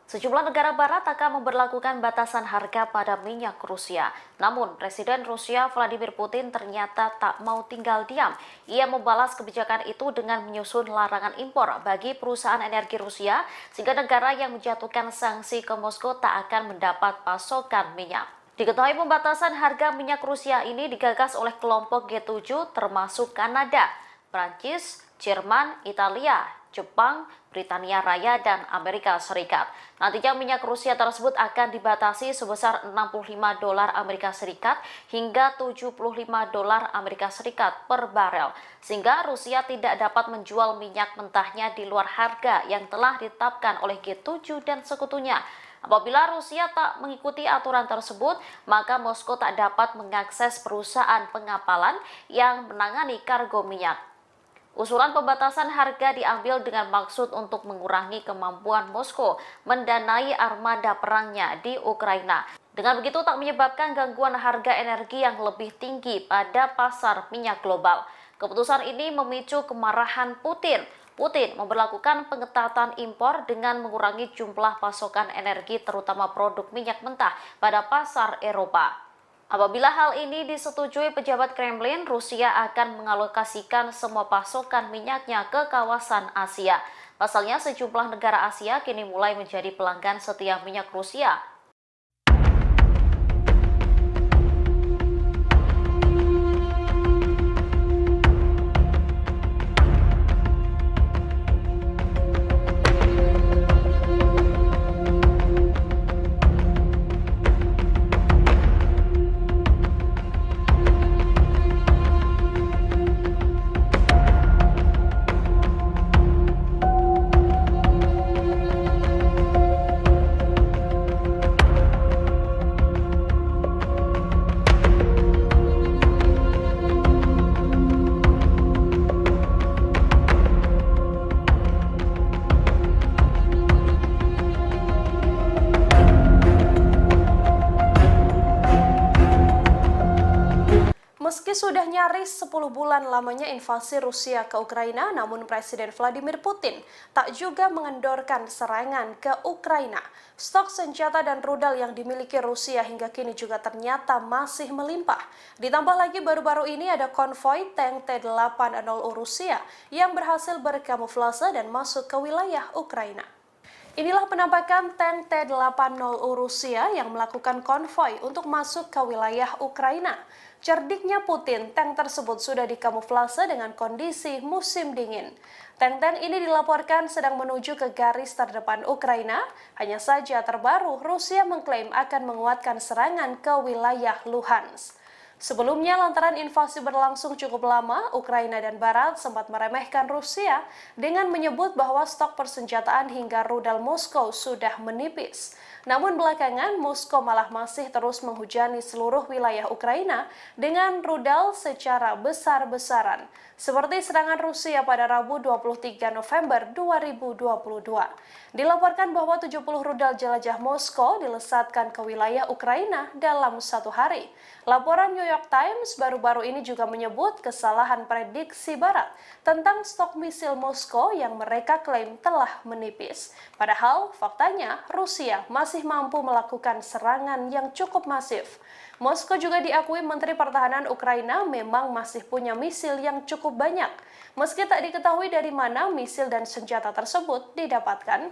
Sejumlah negara barat akan memberlakukan batasan harga pada minyak Rusia. Namun, Presiden Rusia Vladimir Putin ternyata tak mau tinggal diam. Ia membalas kebijakan itu dengan menyusun larangan impor bagi perusahaan energi Rusia, sehingga negara yang menjatuhkan sanksi ke Moskow tak akan mendapat pasokan minyak. Diketahui pembatasan harga minyak Rusia ini digagas oleh kelompok G7 termasuk Kanada, Prancis, Jerman, Italia, Jepang, Britania Raya, dan Amerika Serikat. Nantinya minyak Rusia tersebut akan dibatasi sebesar $65 Amerika Serikat hingga $75 Amerika Serikat per barel, sehingga Rusia tidak dapat menjual minyak mentahnya di luar harga yang telah ditetapkan oleh G7 dan sekutunya. Apabila Rusia tak mengikuti aturan tersebut, maka Moskow tak dapat mengakses perusahaan pengapalan yang menangani kargo minyak. Usulan pembatasan harga diambil dengan maksud untuk mengurangi kemampuan Moskow mendanai armada perangnya di Ukraina. Dengan begitu tak menyebabkan gangguan harga energi yang lebih tinggi pada pasar minyak global. Keputusan ini memicu kemarahan Putin. Putin memberlakukan pengetatan impor dengan mengurangi jumlah pasokan energi terutama produk minyak mentah pada pasar Eropa. Apabila hal ini disetujui pejabat Kremlin, Rusia akan mengalokasikan semua pasokan minyaknya ke kawasan Asia. Pasalnya, sejumlah negara Asia kini mulai menjadi pelanggan setia minyak Rusia. Meski sudah nyaris 10 bulan lamanya invasi Rusia ke Ukraina, namun Presiden Vladimir Putin tak juga mengendorkan serangan ke Ukraina. Stok senjata dan rudal yang dimiliki Rusia hingga kini juga ternyata masih melimpah. Ditambah lagi baru-baru ini ada konvoi tank T-80 Rusia yang berhasil berkamuflase dan masuk ke wilayah Ukraina. Inilah penampakan tank T-80 Rusia yang melakukan konvoi untuk masuk ke wilayah Ukraina. Cerdiknya Putin, tank tersebut sudah dikamuflase dengan kondisi musim dingin. Tank-tank ini dilaporkan sedang menuju ke garis terdepan Ukraina. Hanya saja terbaru, Rusia mengklaim akan menguatkan serangan ke wilayah Luhansk. Sebelumnya, lantaran invasi berlangsung cukup lama, Ukraina dan Barat sempat meremehkan Rusia dengan menyebut bahwa stok persenjataan hingga rudal Moskow sudah menipis. Namun belakangan, Moskow malah masih terus menghujani seluruh wilayah Ukraina dengan rudal secara besar-besaran, seperti serangan Rusia pada Rabu 23 November 2022. Dilaporkan bahwa 70 rudal jelajah Moskow dilesatkan ke wilayah Ukraina dalam satu hari. Laporan New York Times baru-baru ini juga menyebut kesalahan prediksi Barat tentang stok misil Moskow yang mereka klaim telah menipis. Padahal faktanya Rusia masih mampu melakukan serangan yang cukup masif. Moskow juga diakui Menteri Pertahanan Ukraina memang masih punya misil yang cukup banyak, meski tak diketahui dari mana misil dan senjata tersebut didapatkan.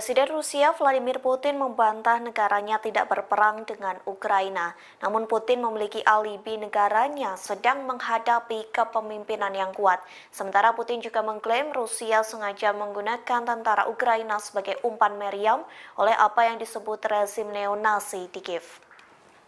Presiden Rusia Vladimir Putin membantah negaranya tidak berperang dengan Ukraina. Namun Putin memiliki alibi negaranya sedang menghadapi kepemimpinan yang kuat. Sementara Putin juga mengklaim Rusia sengaja menggunakan tentara Ukraina sebagai umpan meriam oleh apa yang disebut rezim neonasi di Kiev.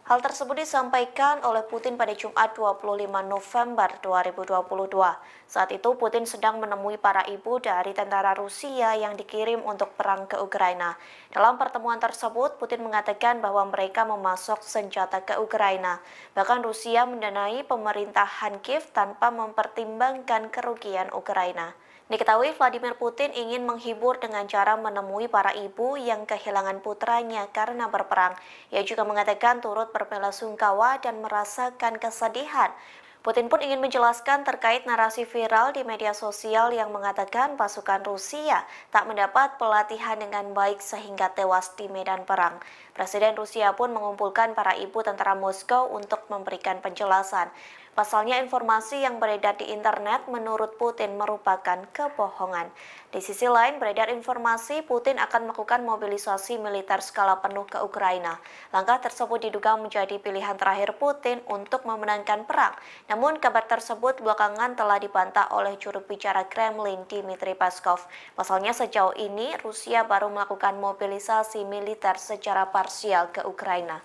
Hal tersebut disampaikan oleh Putin pada Jumat 25 November 2022. Saat itu Putin sedang menemui para ibu dari tentara Rusia yang dikirim untuk perang ke Ukraina. Dalam pertemuan tersebut, Putin mengatakan bahwa mereka memasok senjata ke Ukraina. Bahkan Rusia mendanai pemerintahan Kiev tanpa mempertimbangkan kerugian Ukraina. Diketahui Vladimir Putin ingin menghibur dengan cara menemui para ibu yang kehilangan putranya karena berperang. Ia juga mengatakan turut berbelasungkawa dan merasakan kesedihan. Putin pun ingin menjelaskan terkait narasi viral di media sosial yang mengatakan pasukan Rusia tak mendapat pelatihan dengan baik sehingga tewas di medan perang. Presiden Rusia pun mengumpulkan para ibu tentara Moskow untuk memberikan penjelasan. Pasalnya informasi yang beredar di internet menurut Putin merupakan kebohongan. Di sisi lain beredar informasi Putin akan melakukan mobilisasi militer skala penuh ke Ukraina. Langkah tersebut diduga menjadi pilihan terakhir Putin untuk memenangkan perang. Namun kabar tersebut belakangan telah dibantah oleh juru bicara Kremlin Dmitry Peskov. Pasalnya sejauh ini Rusia baru melakukan mobilisasi militer secara parsial ke Ukraina.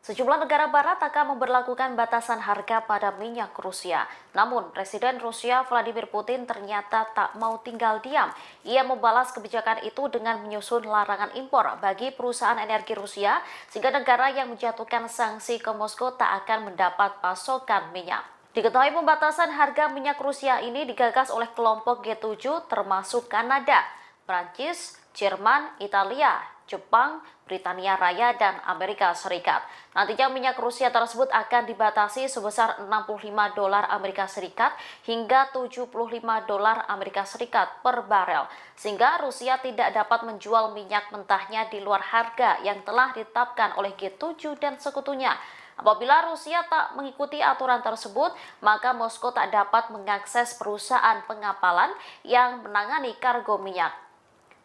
Sejumlah negara barat akan memberlakukan batasan harga pada minyak Rusia. Namun, Presiden Rusia Vladimir Putin ternyata tak mau tinggal diam. Ia membalas kebijakan itu dengan menyusun larangan impor bagi perusahaan energi Rusia, sehingga negara yang menjatuhkan sanksi ke Moskow tak akan mendapat pasokan minyak. Diketahui pembatasan harga minyak Rusia ini digagas oleh kelompok G7 termasuk Kanada, Prancis, Jerman, Italia, Jepang, Britania Raya, dan Amerika Serikat. Nantinya minyak Rusia tersebut akan dibatasi sebesar $65 Amerika Serikat hingga $75 Amerika Serikat per barel, sehingga Rusia tidak dapat menjual minyak mentahnya di luar harga yang telah ditetapkan oleh G7 dan sekutunya. Apabila Rusia tak mengikuti aturan tersebut, maka Moskow tak dapat mengakses perusahaan pengapalan yang menangani kargo minyak.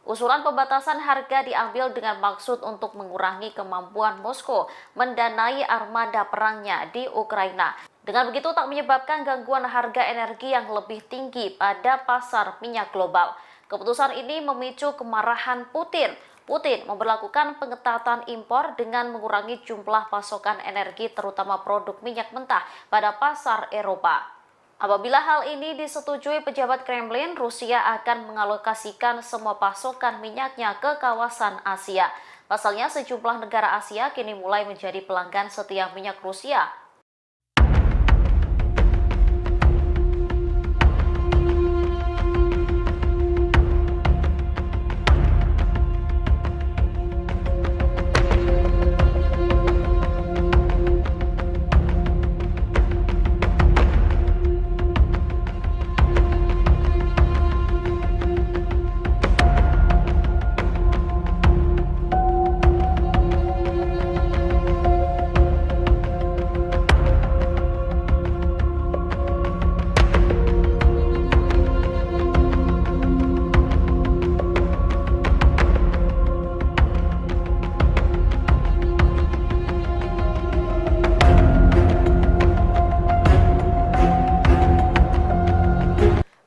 Usulan pembatasan harga diambil dengan maksud untuk mengurangi kemampuan Moskow mendanai armada perangnya di Ukraina. Dengan begitu tak menyebabkan gangguan harga energi yang lebih tinggi pada pasar minyak global. Keputusan ini memicu kemarahan Putin. Putin memberlakukan pengetatan impor dengan mengurangi jumlah pasokan energi terutama produk minyak mentah pada pasar Eropa. Apabila hal ini disetujui pejabat Kremlin, Rusia akan mengalokasikan semua pasokan minyaknya ke kawasan Asia. Pasalnya, sejumlah negara Asia kini mulai menjadi pelanggan setia minyak Rusia.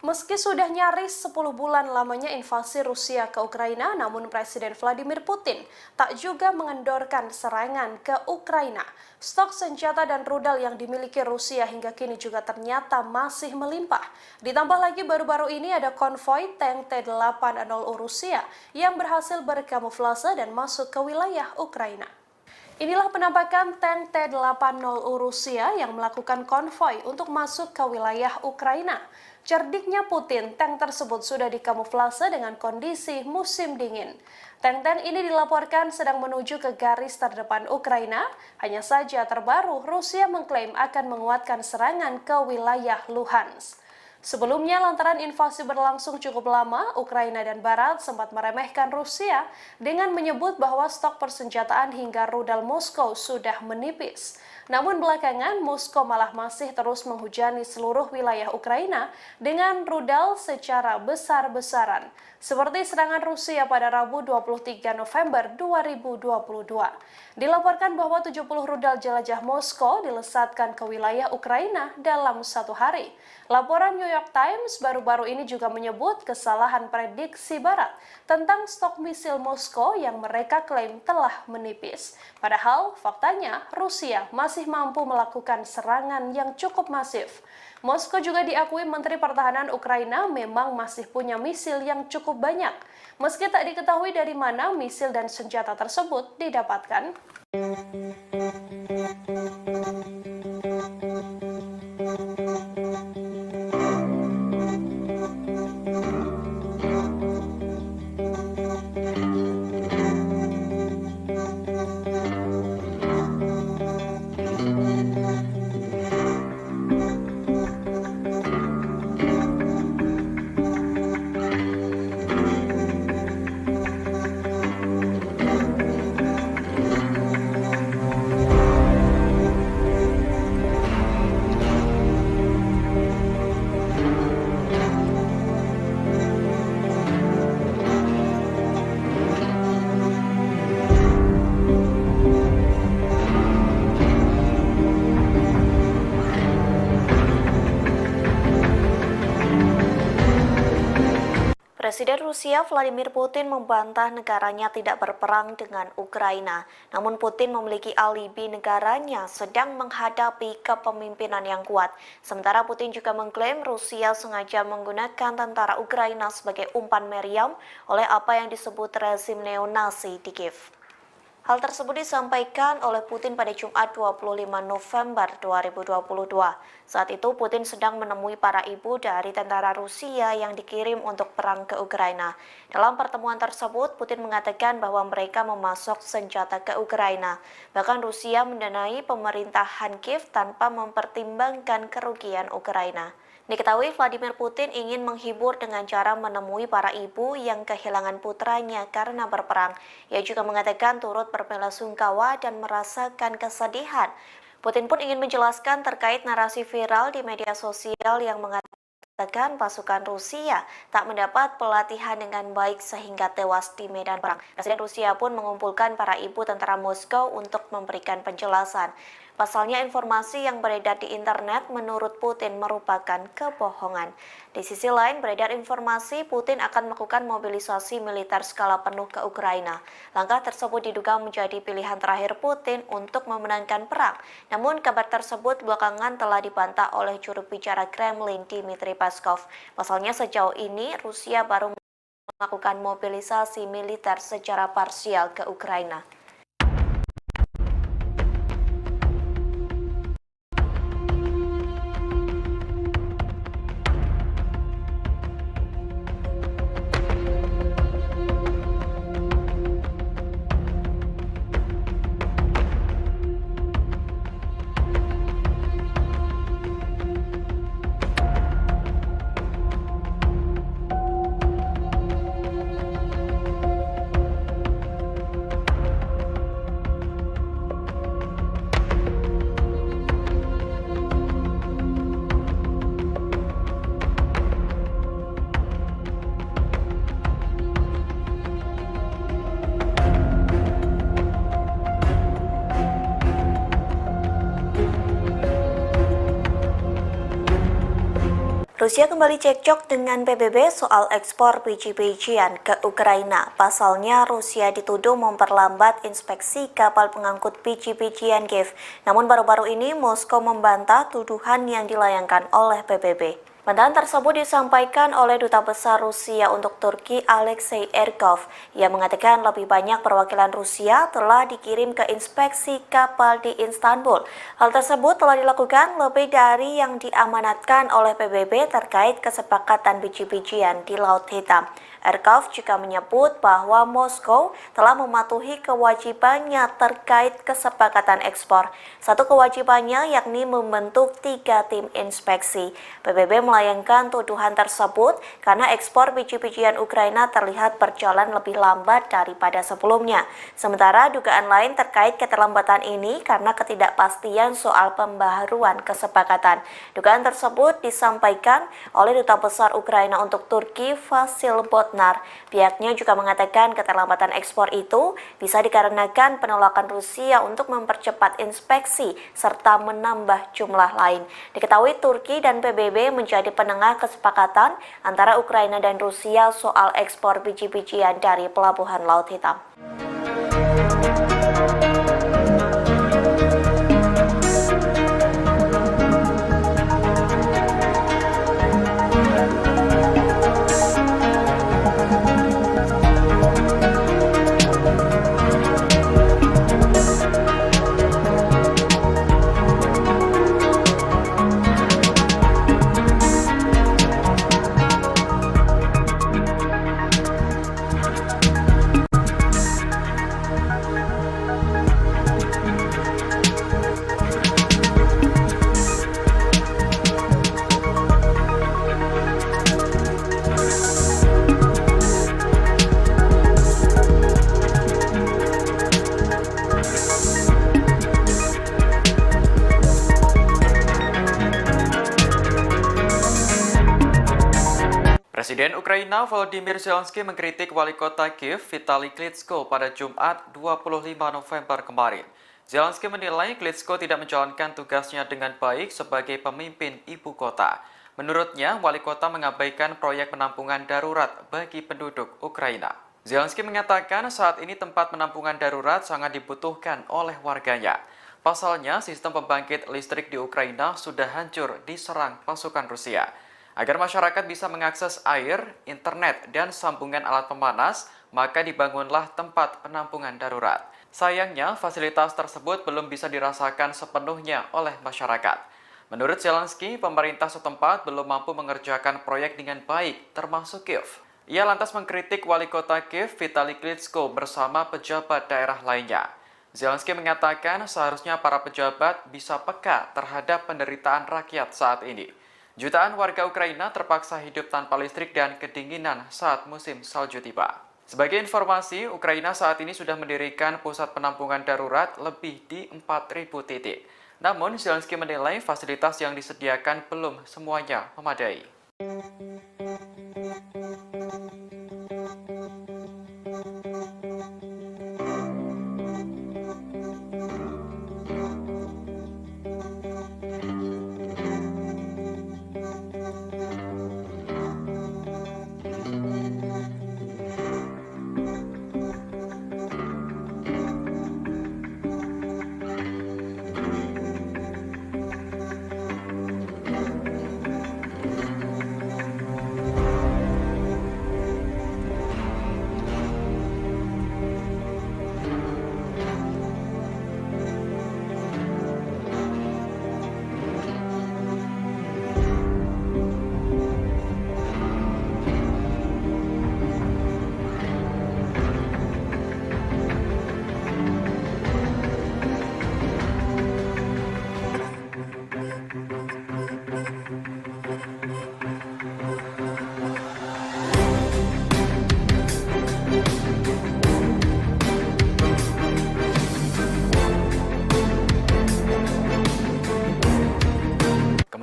Meski sudah nyaris 10 bulan lamanya invasi Rusia ke Ukraina, namun Presiden Vladimir Putin tak juga mengendorkan serangan ke Ukraina. Stok senjata dan rudal yang dimiliki Rusia hingga kini juga ternyata masih melimpah. Ditambah lagi baru-baru ini ada konvoi tank T-80 Rusia yang berhasil berkamuflase dan masuk ke wilayah Ukraina. Inilah penampakan tank T-80 Rusia yang melakukan konvoi untuk masuk ke wilayah Ukraina. Cerdiknya Putin, tank tersebut sudah dikamuflase dengan kondisi musim dingin. Tank-tank ini dilaporkan sedang menuju ke garis terdepan Ukraina. Hanya saja terbaru, Rusia mengklaim akan menguatkan serangan ke wilayah Luhansk. Sebelumnya, lantaran invasi berlangsung cukup lama, Ukraina dan Barat sempat meremehkan Rusia dengan menyebut bahwa stok persenjataan hingga rudal Moskow sudah menipis. Namun belakangan, Moskow malah masih terus menghujani seluruh wilayah Ukraina dengan rudal secara besar-besaran, seperti serangan Rusia pada Rabu 23 November 2022. Dilaporkan bahwa 70 rudal jelajah Moskow dilesatkan ke wilayah Ukraina dalam satu hari. Laporan New York Times baru-baru ini juga menyebut kesalahan prediksi Barat tentang stok misil Moskow yang mereka klaim telah menipis. Padahal faktanya Rusia masih mampu melakukan serangan yang cukup masif. Moskow juga diakui Menteri Pertahanan Ukraina memang masih punya misil yang cukup banyak, meski tak diketahui dari mana misil dan senjata tersebut didapatkan. Presiden Rusia Vladimir Putin membantah negaranya tidak berperang dengan Ukraina. Namun Putin memiliki alibi negaranya sedang menghadapi kepemimpinan yang kuat. Sementara Putin juga mengklaim Rusia sengaja menggunakan tentara Ukraina sebagai umpan meriam oleh apa yang disebut rezim neonasi di Kiev. Hal tersebut disampaikan oleh Putin pada Jumat 25 November 2022. Saat itu Putin sedang menemui para ibu dari tentara Rusia yang dikirim untuk perang ke Ukraina. Dalam pertemuan tersebut, Putin mengatakan bahwa mereka memasok senjata ke Ukraina. Bahkan Rusia mendanai pemerintahan Kiev tanpa mempertimbangkan kerugian Ukraina. Diketahui Vladimir Putin ingin menghibur dengan cara menemui para ibu yang kehilangan putranya karena berperang. Ia juga mengatakan turut berbelasungkawa dan merasakan kesedihan. Putin pun ingin menjelaskan terkait narasi viral di media sosial yang mengatakan pasukan Rusia tak mendapat pelatihan dengan baik sehingga tewas di medan perang. Presiden Rusia pun mengumpulkan para ibu tentara Moskow untuk memberikan penjelasan. Pasalnya informasi yang beredar di internet menurut Putin merupakan kebohongan. Di sisi lain beredar informasi Putin akan melakukan mobilisasi militer skala penuh ke Ukraina. Langkah tersebut diduga menjadi pilihan terakhir Putin untuk memenangkan perang. Namun kabar tersebut belakangan telah dibantah oleh juru bicara Kremlin Dmitry Peskov. Pasalnya sejauh ini Rusia baru melakukan mobilisasi militer secara parsial ke Ukraina. Rusia kembali cekcok dengan PBB soal ekspor biji-bijian ke Ukraina. Pasalnya, Rusia dituduh memperlambat inspeksi kapal pengangkut biji-bijian Kiev. Namun baru-baru ini Moskow membantah tuduhan yang dilayangkan oleh PBB. Bantahan tersebut disampaikan oleh Duta Besar Rusia untuk Turki Alexei Erkov. Ia mengatakan lebih banyak perwakilan Rusia telah dikirim ke inspeksi kapal di Istanbul. Hal tersebut telah dilakukan lebih dari yang diamanatkan oleh PBB terkait kesepakatan biji-bijian di Laut Hitam. Erkov juga menyebut bahwa Moskow telah mematuhi kewajibannya terkait kesepakatan ekspor. Satu kewajibannya yakni membentuk 3 tim inspeksi. PBB melayangkan tuduhan tersebut karena ekspor biji-bijian Ukraina terlihat berjalan lebih lambat daripada sebelumnya. Sementara dugaan lain terkait keterlambatan ini karena ketidakpastian soal pembaharuan kesepakatan. Dugaan tersebut disampaikan oleh Duta Besar Ukraina untuk Turki Vasil Botnar. Pihaknya juga mengatakan keterlambatan ekspor itu bisa dikarenakan penolakan Rusia untuk mempercepat inspeksi serta menambah jumlah lain. Diketahui Turki dan PBB menjadi penengah kesepakatan antara Ukraina dan Rusia soal ekspor biji-bijian dari Pelabuhan Laut Hitam. Presiden Ukraina Volodymyr Zelensky mengkritik wali kota Kiev Vitali Klitschko pada Jumat 25 November kemarin. Zelensky menilai Klitschko tidak menjalankan tugasnya dengan baik sebagai pemimpin ibu kota. Menurutnya, wali kota mengabaikan proyek penampungan darurat bagi penduduk Ukraina. Zelensky mengatakan saat ini tempat penampungan darurat sangat dibutuhkan oleh warganya. Pasalnya, sistem pembangkit listrik di Ukraina sudah hancur diserang pasukan Rusia. Agar masyarakat bisa mengakses air, internet, dan sambungan alat pemanas, maka dibangunlah tempat penampungan darurat. Sayangnya, fasilitas tersebut belum bisa dirasakan sepenuhnya oleh masyarakat. Menurut Zelensky, pemerintah setempat belum mampu mengerjakan proyek dengan baik, termasuk Kiev. Ia lantas mengkritik wali kota Kiev, Vitali Klitschko, bersama pejabat daerah lainnya. Zelensky mengatakan seharusnya para pejabat bisa peka terhadap penderitaan rakyat saat ini. Jutaan warga Ukraina terpaksa hidup tanpa listrik dan kedinginan saat musim salju tiba. Sebagai informasi, Ukraina saat ini sudah mendirikan pusat penampungan darurat lebih di 4.000 titik. Namun, Zelensky menilai fasilitas yang disediakan belum semuanya memadai.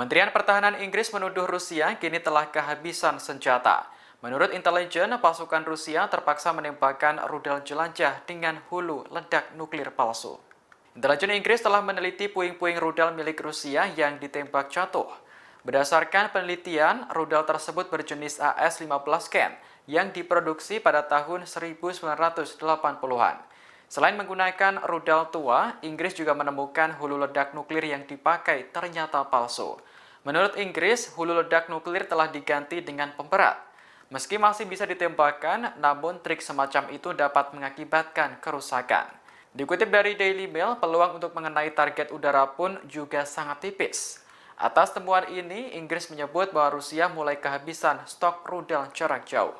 Kementerian Pertahanan Inggris menuduh Rusia kini telah kehabisan senjata. Menurut intelijen, pasukan Rusia terpaksa menembakkan rudal jelajah dengan hulu ledak nuklir palsu. Intelijen Inggris telah meneliti puing-puing rudal milik Rusia yang ditembak jatuh. Berdasarkan penelitian, rudal tersebut berjenis AS-15 Ken yang diproduksi pada tahun 1980-an. Selain menggunakan rudal tua, Inggris juga menemukan hulu ledak nuklir yang dipakai ternyata palsu. Menurut Inggris, hulu ledak nuklir telah diganti dengan pemberat. Meski masih bisa ditembakkan, namun trik semacam itu dapat mengakibatkan kerusakan. Dikutip dari Daily Mail, peluang untuk mengenai target udara pun juga sangat tipis. Atas temuan ini, Inggris menyebut bahwa Rusia mulai kehabisan stok rudal jarak jauh.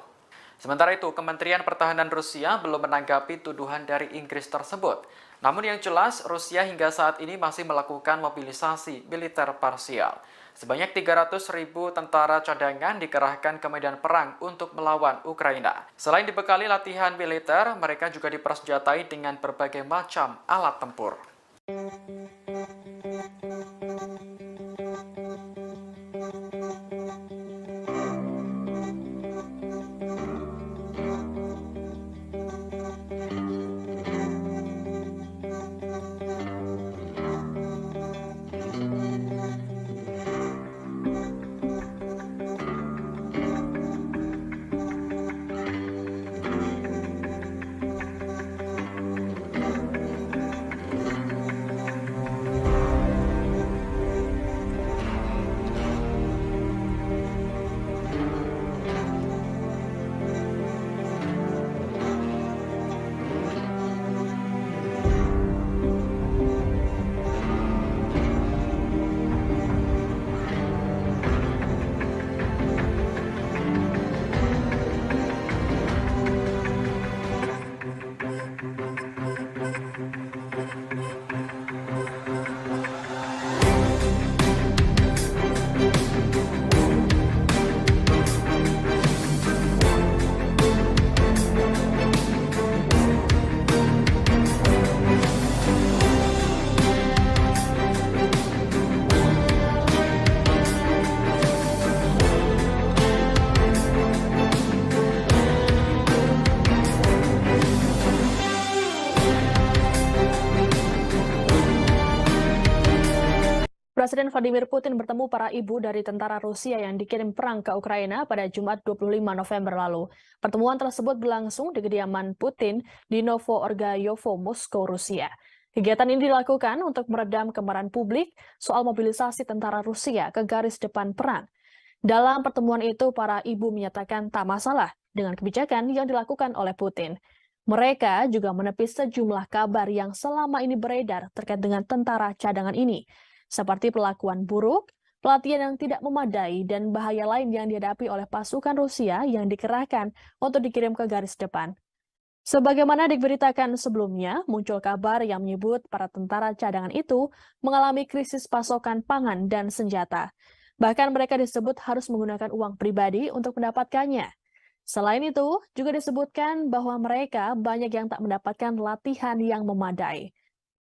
Sementara itu, Kementerian Pertahanan Rusia belum menanggapi tuduhan dari Inggris tersebut. Namun yang jelas, Rusia hingga saat ini masih melakukan mobilisasi militer parsial. Sebanyak 300.000 tentara cadangan dikerahkan ke medan perang untuk melawan Ukraina. Selain dibekali latihan militer, mereka juga dipersenjatai dengan berbagai macam alat tempur. Presiden Vladimir Putin bertemu para ibu dari tentara Rusia yang dikirim perang ke Ukraina pada Jumat 25 November lalu. Pertemuan tersebut berlangsung di kediaman Putin di Novo-Orgayovo, Moskow, Rusia. Kegiatan ini dilakukan untuk meredam kemarahan publik soal mobilisasi tentara Rusia ke garis depan perang. Dalam pertemuan itu, para ibu menyatakan tak masalah dengan kebijakan yang dilakukan oleh Putin. Mereka juga menepis sejumlah kabar yang selama ini beredar terkait dengan tentara cadangan ini, seperti perlakuan buruk, pelatihan yang tidak memadai, dan bahaya lain yang dihadapi oleh pasukan Rusia yang dikerahkan untuk dikirim ke garis depan. Sebagaimana diberitakan sebelumnya, muncul kabar yang menyebut para tentara cadangan itu mengalami krisis pasokan pangan dan senjata. Bahkan mereka disebut harus menggunakan uang pribadi untuk mendapatkannya. Selain itu, juga disebutkan bahwa mereka banyak yang tak mendapatkan latihan yang memadai.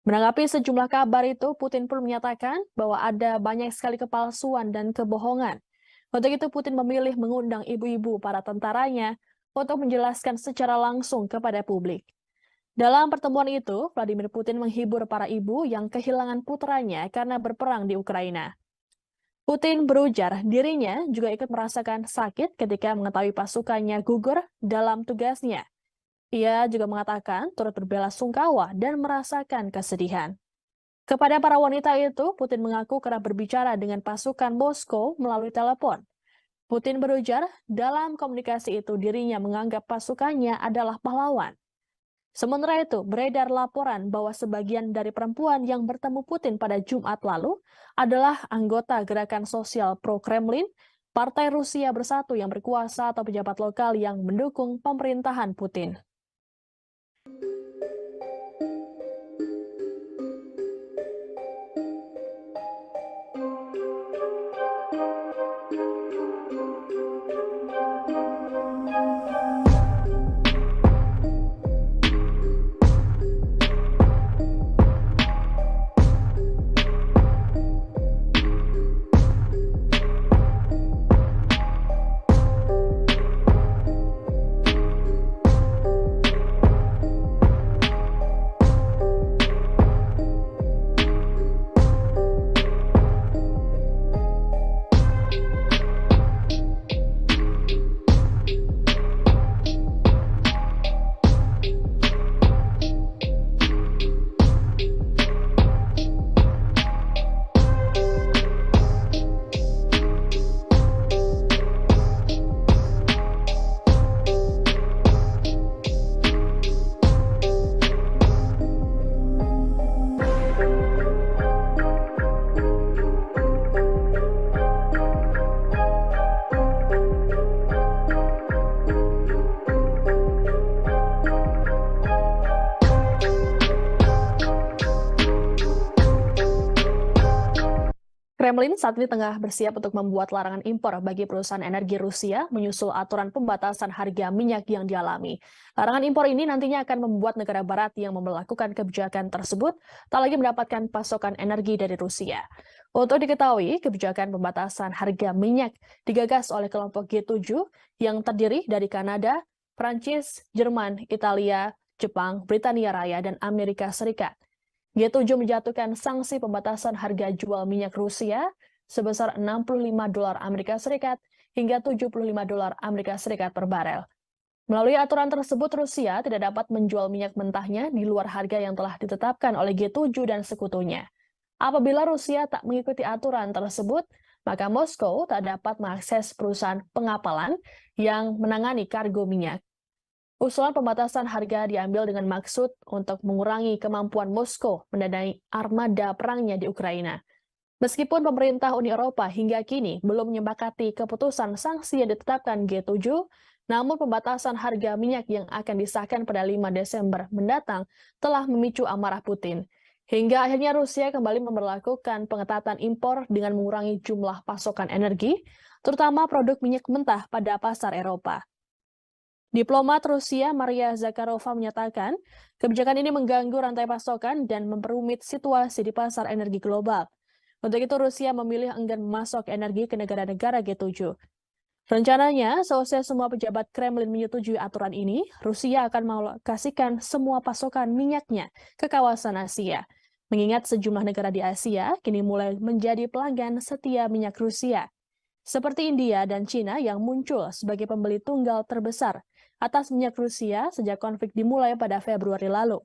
Menanggapi sejumlah kabar itu, Putin pun menyatakan bahwa ada banyak sekali kepalsuan dan kebohongan. Untuk itu, Putin memilih mengundang ibu-ibu para tentaranya untuk menjelaskan secara langsung kepada publik. Dalam pertemuan itu, Vladimir Putin menghibur para ibu yang kehilangan putranya karena berperang di Ukraina. Putin berujar dirinya juga ikut merasakan sakit ketika mengetahui pasukannya gugur dalam tugasnya. Ia juga mengatakan turut berbelasungkawa dan merasakan kesedihan. Kepada para wanita itu, Putin mengaku kerap berbicara dengan pasukan Moskow melalui telepon. Putin berujar dalam komunikasi itu dirinya menganggap pasukannya adalah pahlawan. Sementara itu, beredar laporan bahwa sebagian dari perempuan yang bertemu Putin pada Jumat lalu adalah anggota gerakan sosial pro-Kremlin, Partai Rusia Bersatu yang berkuasa atau pejabat lokal yang mendukung pemerintahan Putin. Kremlin saat ini tengah bersiap untuk membuat larangan impor bagi perusahaan energi Rusia menyusul aturan pembatasan harga minyak yang dialami. Larangan impor ini nantinya akan membuat negara barat yang memperlakukan kebijakan tersebut tak lagi mendapatkan pasokan energi dari Rusia. Untuk diketahui, kebijakan pembatasan harga minyak digagas oleh kelompok G7 yang terdiri dari Kanada, Prancis, Jerman, Italia, Jepang, Britania Raya, dan Amerika Serikat. G7 menjatuhkan sanksi pembatasan harga jual minyak Rusia sebesar $65 Amerika Serikat hingga $75 Amerika Serikat per barel. Melalui aturan tersebut, Rusia tidak dapat menjual minyak mentahnya di luar harga yang telah ditetapkan oleh G7 dan sekutunya. Apabila Rusia tak mengikuti aturan tersebut, maka Moskow tak dapat mengakses perusahaan pengapalan yang menangani kargo minyak. Usulan pembatasan harga diambil dengan maksud untuk mengurangi kemampuan Moskow mendanai armada perangnya di Ukraina. Meskipun pemerintah Uni Eropa hingga kini belum menyepakati keputusan sanksi yang ditetapkan G7, namun pembatasan harga minyak yang akan disahkan pada 5 Desember mendatang telah memicu amarah Putin. Hingga akhirnya Rusia kembali memberlakukan pengetatan impor dengan mengurangi jumlah pasokan energi, terutama produk minyak mentah pada pasar Eropa. Diplomat Rusia Maria Zakharova menyatakan, kebijakan ini mengganggu rantai pasokan dan memperumit situasi di pasar energi global. Untuk itu Rusia memilih enggan memasok energi ke negara-negara G7. Rencananya, seusai semua pejabat Kremlin menyetujui aturan ini, Rusia akan mengalokasikan semua pasokan minyaknya ke kawasan Asia. mengingat sejumlah negara di Asia kini mulai menjadi pelanggan setia minyak Rusia, seperti India dan Cina yang muncul sebagai pembeli tunggal terbesar atas minyak Rusia sejak konflik dimulai pada Februari lalu.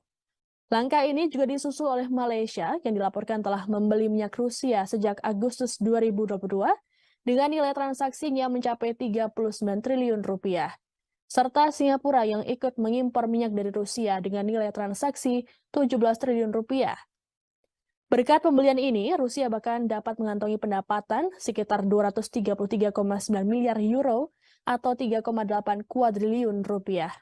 Langkah ini juga disusul oleh Malaysia yang dilaporkan telah membeli minyak Rusia sejak Agustus 2022 dengan nilai transaksinya mencapai 39 triliun rupiah. Serta Singapura yang ikut mengimpor minyak dari Rusia dengan nilai transaksi 17 triliun rupiah. Berkat pembelian ini, Rusia bahkan dapat mengantongi pendapatan sekitar 233,9 miliar euro atau 3,8 kuadriliun rupiah.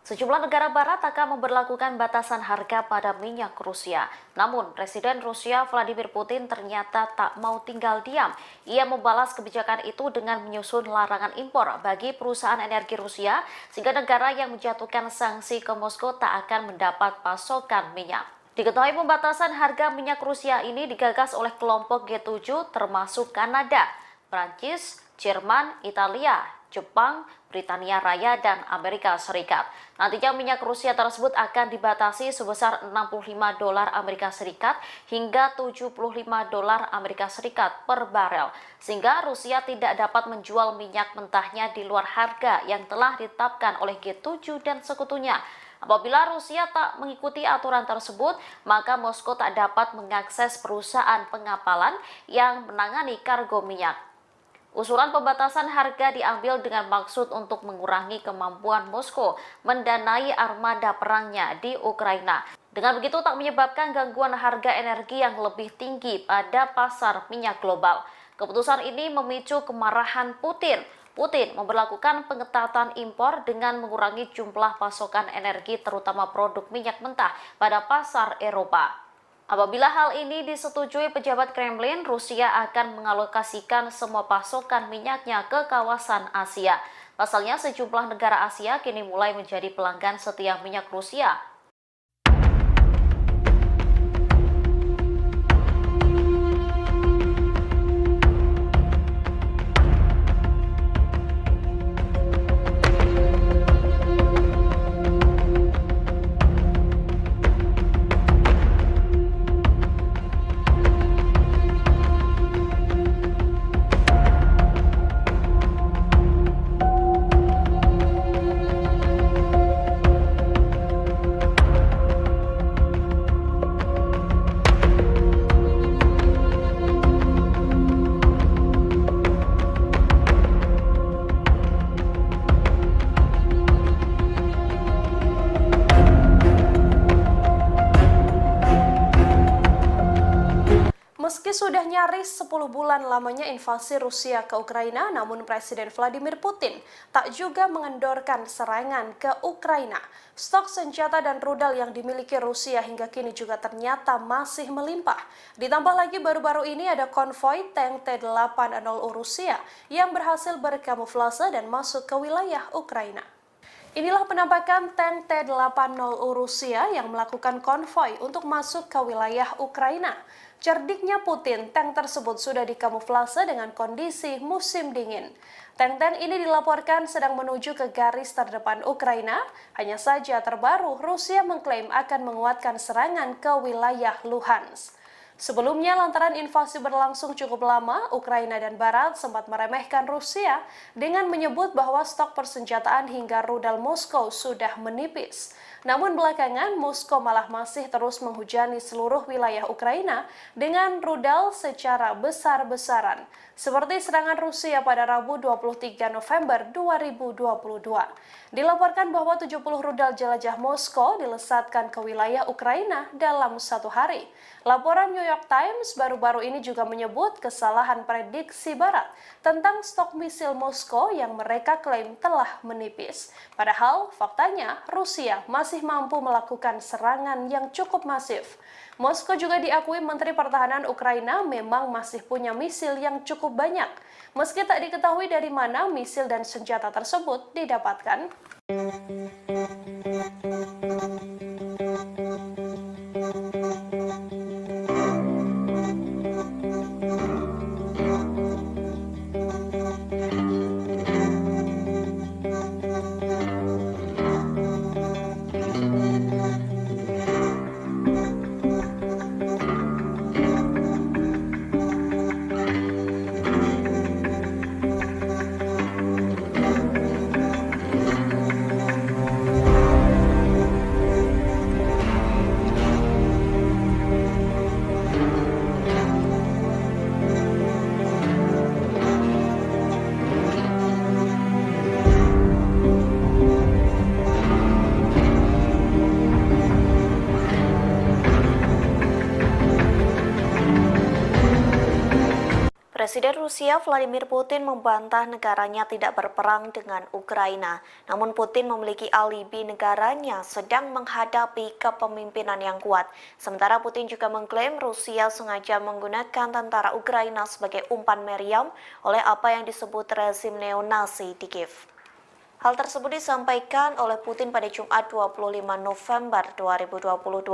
Sejumlah negara barat akan memberlakukan batasan harga pada minyak Rusia. Namun, Presiden Rusia Vladimir Putin ternyata tak mau tinggal diam. Ia membalas kebijakan itu dengan menyusun larangan impor bagi perusahaan energi Rusia, sehingga negara yang menjatuhkan sanksi ke Moskow tak akan mendapat pasokan minyak. Diketahui pembatasan harga minyak Rusia ini digagas oleh kelompok G7 termasuk Kanada, Prancis, Jerman, Italia, Jepang, Britania Raya, dan Amerika Serikat. Nantinya minyak Rusia tersebut akan dibatasi sebesar $65 Amerika Serikat hingga $75 Amerika Serikat per barel, sehingga Rusia tidak dapat menjual minyak mentahnya di luar harga yang telah ditetapkan oleh G7 dan sekutunya. Apabila Rusia tak mengikuti aturan tersebut, maka Moskow tak dapat mengakses perusahaan pengapalan yang menangani kargo minyak. Usulan pembatasan harga diambil dengan maksud untuk mengurangi kemampuan Moskow mendanai armada perangnya di Ukraina. Dengan begitu tak menyebabkan gangguan harga energi yang lebih tinggi pada pasar minyak global. Keputusan ini memicu kemarahan Putin. Putin memberlakukan pengetatan impor dengan mengurangi jumlah pasokan energi terutama produk minyak mentah pada pasar Eropa. Apabila hal ini disetujui pejabat Kremlin, Rusia akan mengalokasikan semua pasokan minyaknya ke kawasan Asia. Pasalnya, sejumlah negara Asia kini mulai menjadi pelanggan setia minyak Rusia. Meski sudah nyaris 10 bulan lamanya invasi Rusia ke Ukraina, namun Presiden Vladimir Putin tak juga mengendorkan serangan ke Ukraina. Stok senjata dan rudal yang dimiliki Rusia hingga kini juga ternyata masih melimpah. Ditambah lagi baru-baru ini ada konvoi tank T-80 Rusia yang berhasil berkamuflase dan masuk ke wilayah Ukraina. Inilah penampakan tank T-80 Rusia yang melakukan konvoi untuk masuk ke wilayah Ukraina. Cerdiknya Putin, tank tersebut sudah dikamuflase dengan kondisi musim dingin. Tank-tank ini dilaporkan sedang menuju ke garis terdepan Ukraina. Hanya saja terbaru, Rusia mengklaim akan menguatkan serangan ke wilayah Luhansk. Sebelumnya, lantaran invasi berlangsung cukup lama, Ukraina dan Barat sempat meremehkan Rusia dengan menyebut bahwa stok persenjataan hingga rudal Moskow sudah menipis. Namun belakangan Moskow malah masih terus menghujani seluruh wilayah Ukraina dengan rudal secara besar-besaran, seperti serangan Rusia pada Rabu 23 November 2022. Dilaporkan bahwa 70 rudal jelajah Moskow dilesatkan ke wilayah Ukraina dalam satu hari. Laporan New York Times baru-baru ini juga menyebut kesalahan prediksi Barat tentang stok misil Moskow yang mereka klaim telah menipis. Padahal faktanya Rusia masih mampu melakukan serangan yang cukup masif. Moskow juga diakui Menteri Pertahanan Ukraina memang masih punya misil yang cukup banyak, meski tak diketahui dari mana misil dan senjata tersebut didapatkan. Presiden Rusia Vladimir Putin membantah negaranya tidak berperang dengan Ukraina. Namun Putin memiliki alibi negaranya sedang menghadapi kepemimpinan yang kuat. Sementara Putin juga mengklaim Rusia sengaja menggunakan tentara Ukraina sebagai umpan meriam oleh apa yang disebut rezim neonasi di Kiev. Hal tersebut disampaikan oleh Putin pada Jumat 25 November 2022.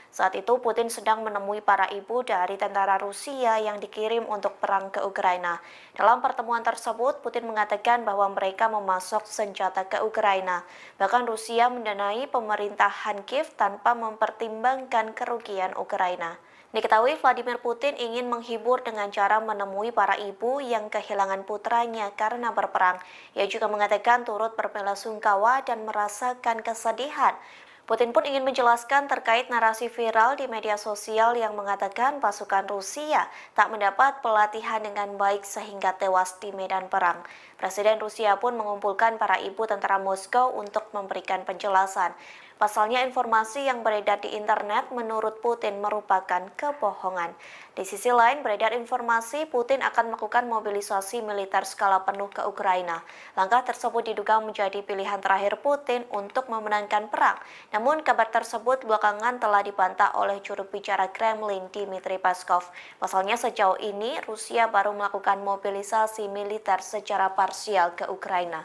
Saat itu Putin sedang menemui para ibu dari tentara Rusia yang dikirim untuk perang ke Ukraina. Dalam pertemuan tersebut, Putin mengatakan bahwa mereka memasok senjata ke Ukraina. Bahkan Rusia mendanai pemerintahan Kiev tanpa mempertimbangkan kerugian Ukraina. Diketahui Vladimir Putin ingin menghibur dengan cara menemui para ibu yang kehilangan putranya karena berperang. Ia juga mengatakan turut berbelasungkawa dan merasakan kesedihan. Putin pun ingin menjelaskan terkait narasi viral di media sosial yang mengatakan pasukan Rusia tak mendapat pelatihan dengan baik sehingga tewas di medan perang. Presiden Rusia pun mengumpulkan para ibu tentara Moskow untuk memberikan penjelasan. Pasalnya informasi yang beredar di internet menurut Putin merupakan kebohongan. Di sisi lain, beredar informasi Putin akan melakukan mobilisasi militer skala penuh ke Ukraina. Langkah tersebut diduga menjadi pilihan terakhir Putin untuk memenangkan perang. Namun kabar tersebut belakangan telah dibantah oleh juru bicara Kremlin Dmitry Peskov. Pasalnya sejauh ini Rusia baru melakukan mobilisasi militer secara parsial ke Ukraina.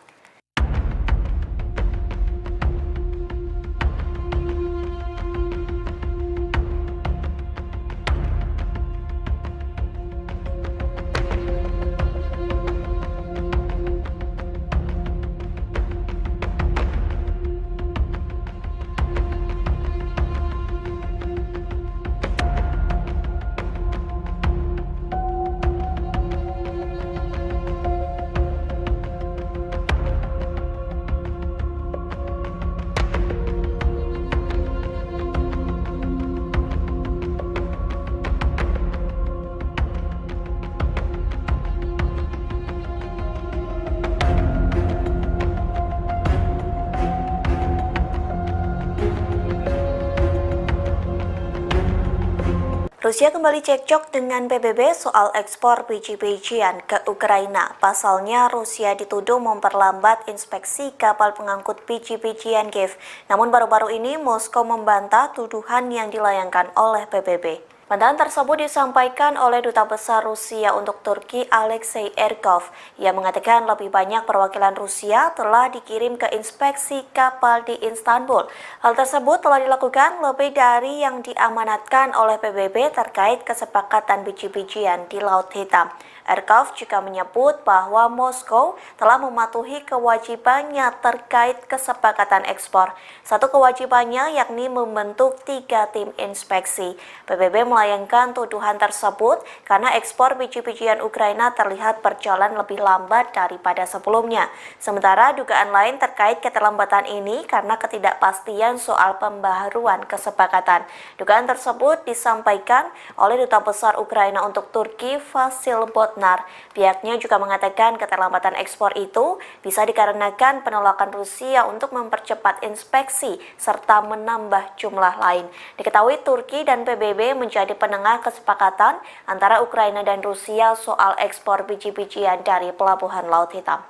Rusia kembali cekcok dengan PBB soal ekspor biji-bijian ke Ukraina. Pasalnya, Rusia dituduh memperlambat inspeksi kapal pengangkut biji-bijian Kiev. Namun baru-baru ini Moskow membantah tuduhan yang dilayangkan oleh PBB. Bantahan tersebut disampaikan oleh Duta Besar Rusia untuk Turki Alexei Erkov. Ia mengatakan lebih banyak perwakilan Rusia telah dikirim ke inspeksi kapal di Istanbul. Hal tersebut telah dilakukan lebih dari yang diamanatkan oleh PBB terkait kesepakatan biji-bijian di Laut Hitam. Erkov juga menyebut bahwa Moskow telah mematuhi kewajibannya terkait kesepakatan ekspor. Satu kewajibannya yakni membentuk 3 tim inspeksi. PBB melayangkan tuduhan tersebut karena ekspor biji-bijian Ukraina terlihat berjalan lebih lambat daripada sebelumnya. Sementara dugaan lain terkait keterlambatan ini karena ketidakpastian soal pembaharuan kesepakatan. Dugaan tersebut disampaikan oleh Duta Besar Ukraina untuk Turki, Vasil Botnar. Pihaknya juga mengatakan keterlambatan ekspor itu bisa dikarenakan penolakan Rusia untuk mempercepat inspeksi serta menambah jumlah lain. Diketahui Turki dan PBB menjadi penengah kesepakatan antara Ukraina dan Rusia soal ekspor biji-bijian dari Pelabuhan Laut Hitam.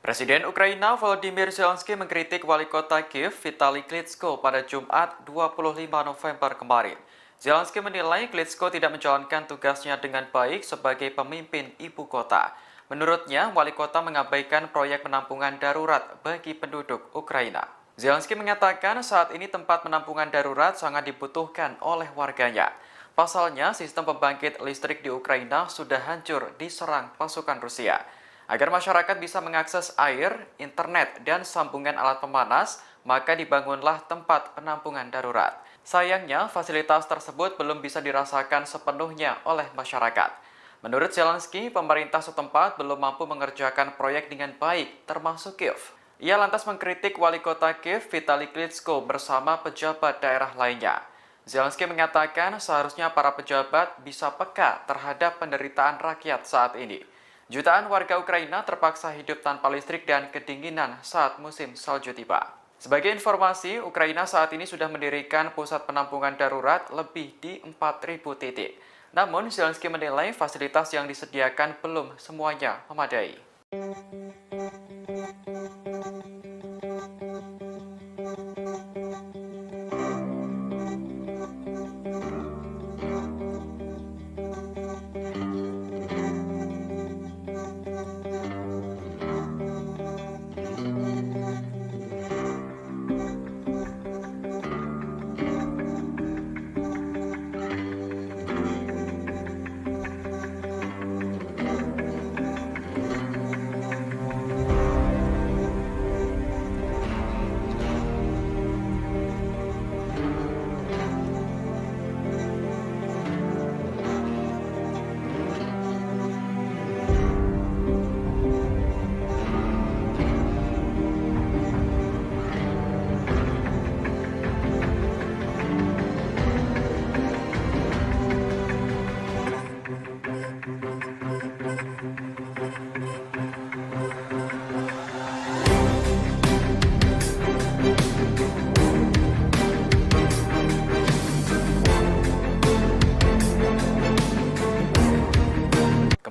Presiden Ukraina Volodymyr Zelensky mengkritik wali kota Kiev Vitali Klitschko pada Jumat 25 November kemarin. Zelensky menilai Klitschko tidak menjalankan tugasnya dengan baik sebagai pemimpin ibu kota. Menurutnya, wali kota mengabaikan proyek penampungan darurat bagi penduduk Ukraina. Zelensky mengatakan saat ini tempat penampungan darurat sangat dibutuhkan oleh warganya. Pasalnya, sistem pembangkit listrik di Ukraina sudah hancur diserang pasukan Rusia. Agar masyarakat bisa mengakses air, internet, dan sambungan alat pemanas, maka dibangunlah tempat penampungan darurat. Sayangnya, fasilitas tersebut belum bisa dirasakan sepenuhnya oleh masyarakat. Menurut Zelensky, pemerintah setempat belum mampu mengerjakan proyek dengan baik, termasuk Kiev. Ia lantas mengkritik wali kota Kiev Vitali Klitschko bersama pejabat daerah lainnya. Zelensky mengatakan seharusnya para pejabat bisa peka terhadap penderitaan rakyat saat ini. Jutaan warga Ukraina terpaksa hidup tanpa listrik dan kedinginan saat musim salju tiba. Sebagai informasi, Ukraina saat ini sudah mendirikan pusat penampungan darurat lebih di 4.000 titik. Namun, Zelensky menilai fasilitas yang disediakan belum semuanya memadai.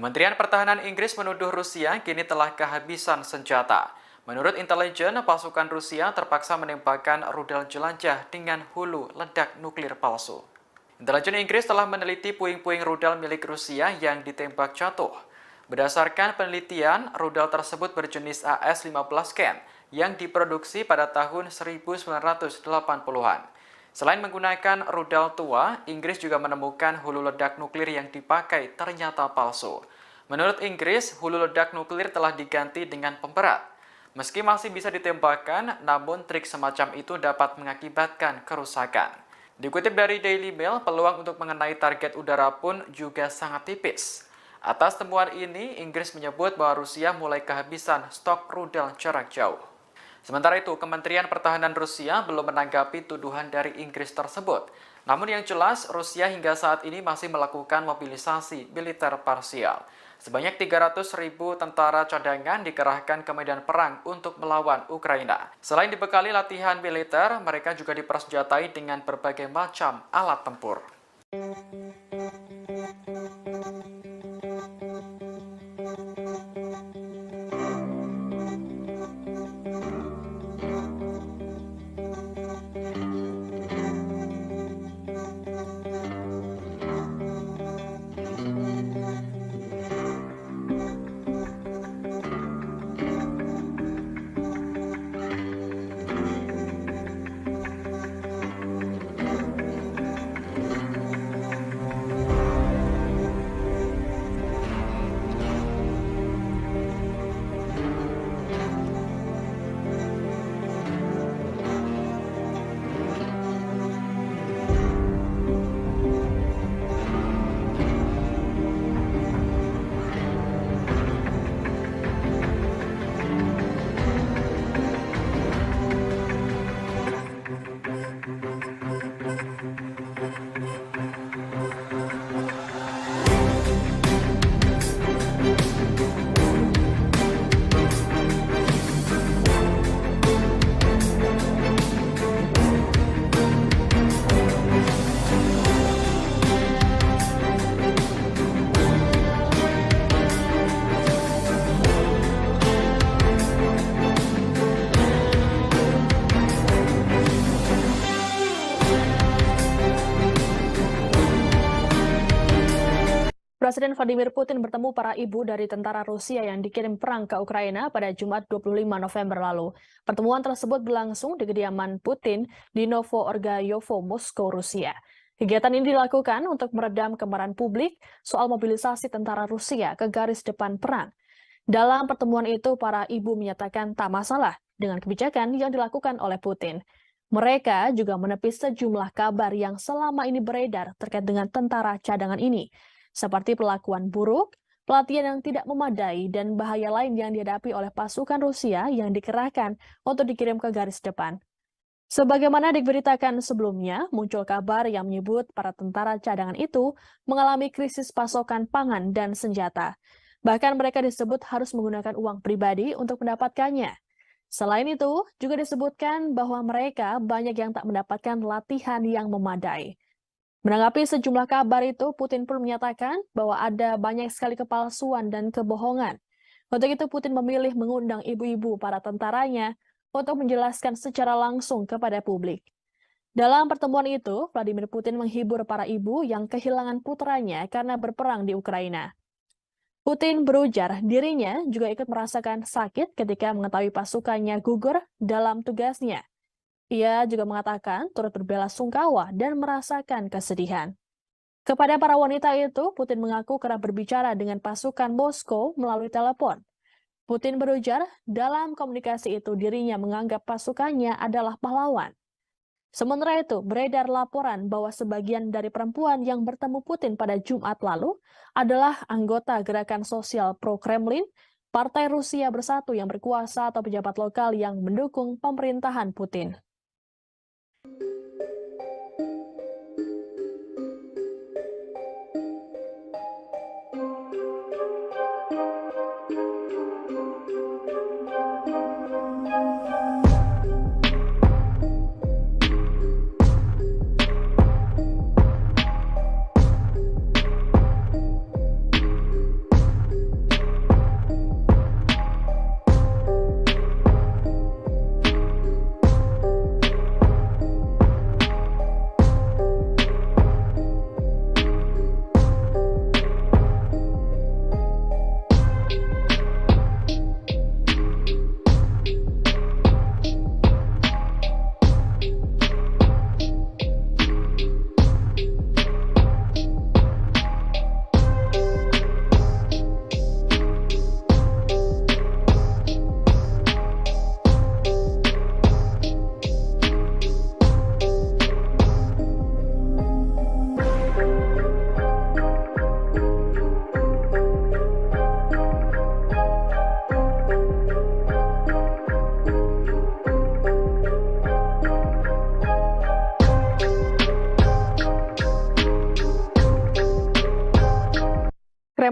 Kementerian Pertahanan Inggris menuduh Rusia kini telah kehabisan senjata. Menurut intelijen, pasukan Rusia terpaksa menembakkan rudal jelajah dengan hulu ledak nuklir palsu. Intelijen Inggris telah meneliti puing-puing rudal milik Rusia yang ditembak jatuh. Berdasarkan penelitian, rudal tersebut berjenis AS-15 Ken yang diproduksi pada tahun 1980-an. Selain menggunakan rudal tua, Inggris juga menemukan hulu ledak nuklir yang dipakai ternyata palsu. Menurut Inggris, hulu ledak nuklir telah diganti dengan pemberat. Meski masih bisa ditembakkan, namun trik semacam itu dapat mengakibatkan kerusakan. Dikutip dari Daily Mail, peluang untuk mengenai target udara pun juga sangat tipis. Atas temuan ini, Inggris menyebut bahwa Rusia mulai kehabisan stok rudal jarak jauh. Sementara itu, Kementerian Pertahanan Rusia belum menanggapi tuduhan dari Inggris tersebut. Namun yang jelas, Rusia hingga saat ini masih melakukan mobilisasi militer parsial. Sebanyak 300.000 tentara cadangan dikerahkan ke medan perang untuk melawan Ukraina. Selain dibekali latihan militer, mereka juga dipersenjatai dengan berbagai macam alat tempur. Presiden Vladimir Putin bertemu para ibu dari tentara Rusia yang dikirim perang ke Ukraina pada Jumat 25 November lalu. Pertemuan tersebut berlangsung di kediaman Putin di Novo-Orgayovo, Moskow, Rusia. Kegiatan ini dilakukan untuk meredam kemarahan publik soal mobilisasi tentara Rusia ke garis depan perang. Dalam pertemuan itu, para ibu menyatakan tak masalah dengan kebijakan yang dilakukan oleh Putin. Mereka juga menepis sejumlah kabar yang selama ini beredar terkait dengan tentara cadangan ini, seperti perlakuan buruk, pelatihan yang tidak memadai, dan bahaya lain yang dihadapi oleh pasukan Rusia yang dikerahkan untuk dikirim ke garis depan. Sebagaimana diberitakan sebelumnya, muncul kabar yang menyebut para tentara cadangan itu mengalami krisis pasokan pangan dan senjata. Bahkan mereka disebut harus menggunakan uang pribadi untuk mendapatkannya. Selain itu, juga disebutkan bahwa mereka banyak yang tak mendapatkan latihan yang memadai. Menanggapi sejumlah kabar itu, Putin pun menyatakan bahwa ada banyak sekali kepalsuan dan kebohongan. Untuk itu, Putin memilih mengundang ibu-ibu para tentaranya untuk menjelaskan secara langsung kepada publik. Dalam pertemuan itu, Vladimir Putin menghibur para ibu yang kehilangan putranya karena berperang di Ukraina. Putin berujar dirinya juga ikut merasakan sakit ketika mengetahui pasukannya gugur dalam tugasnya. Ia juga mengatakan turut berbelasungkawa dan merasakan kesedihan. Kepada para wanita itu, Putin mengaku kerap berbicara dengan pasukan Moskow melalui telepon. Putin berujar dalam komunikasi itu dirinya menganggap pasukannya adalah pahlawan. Sementara itu, beredar laporan bahwa sebagian dari perempuan yang bertemu Putin pada Jumat lalu adalah anggota gerakan sosial pro-Kremlin, Partai Rusia Bersatu yang berkuasa atau pejabat lokal yang mendukung pemerintahan Putin.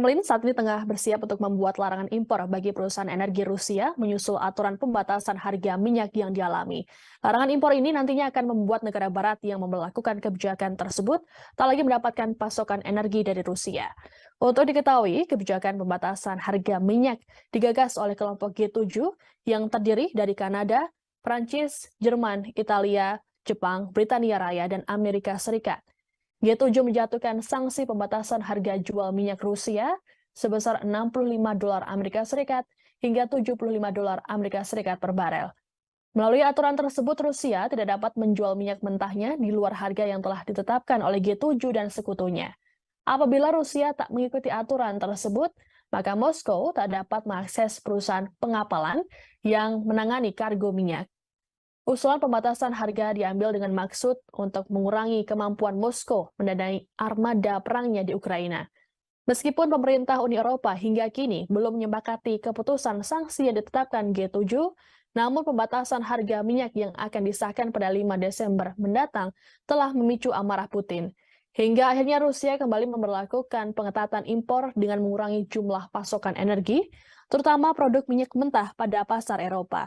Kremlin saat ini tengah bersiap untuk membuat larangan impor bagi perusahaan energi Rusia menyusul aturan pembatasan harga minyak yang dialami. Larangan impor ini nantinya akan membuat negara barat yang memberlakukan kebijakan tersebut tak lagi mendapatkan pasokan energi dari Rusia. Untuk diketahui, kebijakan pembatasan harga minyak digagas oleh kelompok G7 yang terdiri dari Kanada, Prancis, Jerman, Italia, Jepang, Britania Raya, dan Amerika Serikat. G7 menjatuhkan sanksi pembatasan harga jual minyak Rusia sebesar $65 Amerika Serikat hingga $75 Amerika Serikat per barel. Melalui aturan tersebut, Rusia tidak dapat menjual minyak mentahnya di luar harga yang telah ditetapkan oleh G7 dan sekutunya. Apabila Rusia tak mengikuti aturan tersebut, maka Moskow tak dapat mengakses perusahaan pengapalan yang menangani kargo minyak. Usulan pembatasan harga diambil dengan maksud untuk mengurangi kemampuan Moskow mendanai armada perangnya di Ukraina. Meskipun pemerintah Uni Eropa hingga kini belum menyepakati keputusan sanksi yang ditetapkan G7, namun pembatasan harga minyak yang akan disahkan pada 5 Desember mendatang telah memicu amarah Putin. Hingga akhirnya Rusia kembali memberlakukan pengetatan impor dengan mengurangi jumlah pasokan energi, terutama produk minyak mentah pada pasar Eropa.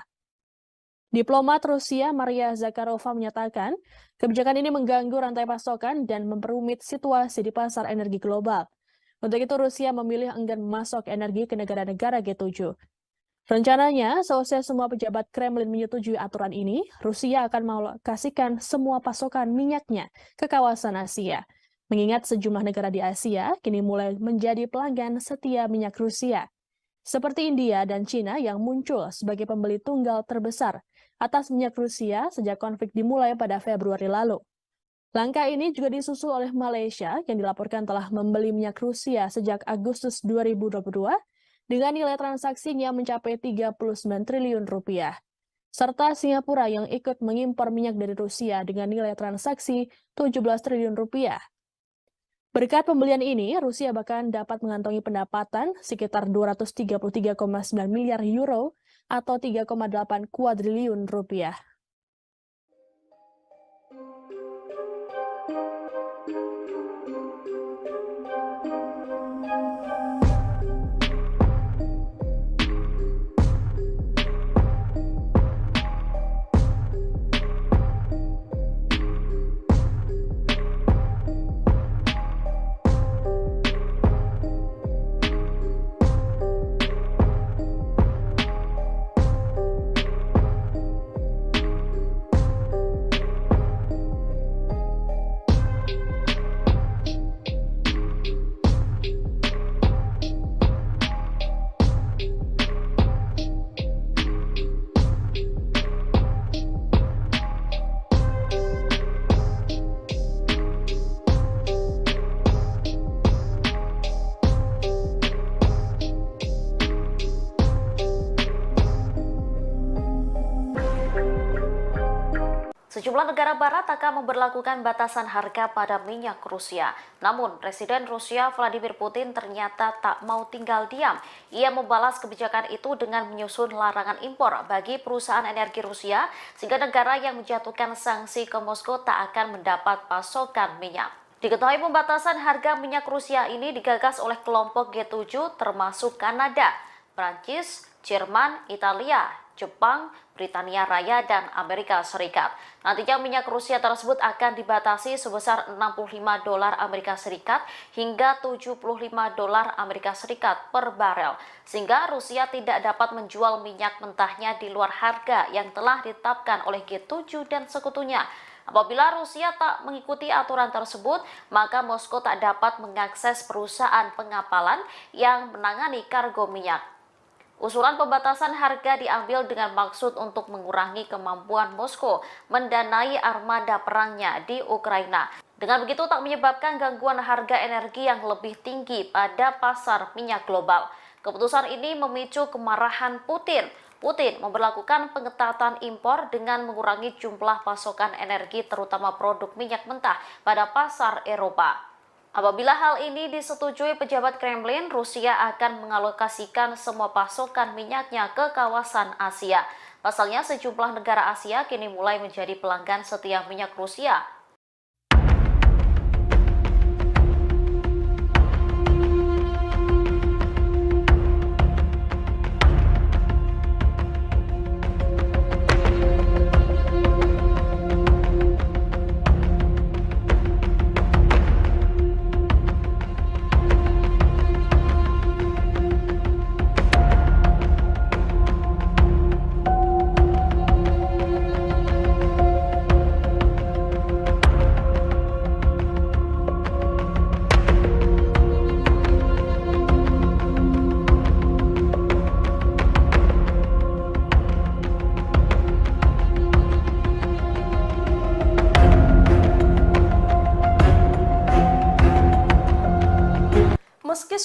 Diplomat Rusia Maria Zakharova menyatakan, kebijakan ini mengganggu rantai pasokan dan memperumit situasi di pasar energi global. Untuk itu Rusia memilih enggan memasok energi ke negara-negara G7. Rencananya, seusai semua pejabat Kremlin menyetujui aturan ini, Rusia akan mengalokasikan semua pasokan minyaknya ke kawasan Asia. Mengingat sejumlah negara di Asia kini mulai menjadi pelanggan setia minyak Rusia, seperti India dan Cina yang muncul sebagai pembeli tunggal terbesar atas minyak Rusia sejak konflik dimulai pada Februari lalu. Langkah ini juga disusul oleh Malaysia yang dilaporkan telah membeli minyak Rusia sejak Agustus 2022 dengan nilai transaksinya mencapai 39 triliun rupiah. Serta Singapura yang ikut mengimpor minyak dari Rusia dengan nilai transaksi 17 triliun rupiah. Berkat pembelian ini, Rusia bahkan dapat mengantongi pendapatan sekitar 233,9 miliar euro atau 3,8 kuadriliun rupiah. Sejumlah negara barat akan memberlakukan batasan harga pada minyak Rusia. Namun, Presiden Rusia Vladimir Putin ternyata tak mau tinggal diam. Ia membalas kebijakan itu dengan menyusun larangan impor bagi perusahaan energi Rusia, sehingga negara yang menjatuhkan sanksi ke Moskow tak akan mendapat pasokan minyak. Diketahui pembatasan harga minyak Rusia ini digagas oleh kelompok G7 termasuk Kanada, Prancis, Jerman, Italia, Jepang, Britania Raya, dan Amerika Serikat. Nantinya minyak Rusia tersebut akan dibatasi sebesar $65 Amerika Serikat hingga $75 Amerika Serikat per barel, sehingga Rusia tidak dapat menjual minyak mentahnya di luar harga yang telah ditetapkan oleh G7 dan sekutunya. Apabila Rusia tak mengikuti aturan tersebut, maka Moskow tak dapat mengakses perusahaan pengapalan yang menangani kargo minyak. Usulan pembatasan harga diambil dengan maksud untuk mengurangi kemampuan Moskow mendanai armada perangnya di Ukraina. Dengan begitu tak menyebabkan gangguan harga energi yang lebih tinggi pada pasar minyak global. Keputusan ini memicu kemarahan Putin. Putin memberlakukan pengetatan impor dengan mengurangi jumlah pasokan energi terutama produk minyak mentah pada pasar Eropa. Apabila hal ini disetujui pejabat Kremlin, Rusia akan mengalokasikan semua pasokan minyaknya ke kawasan Asia. Pasalnya, sejumlah negara Asia kini mulai menjadi pelanggan setia minyak Rusia.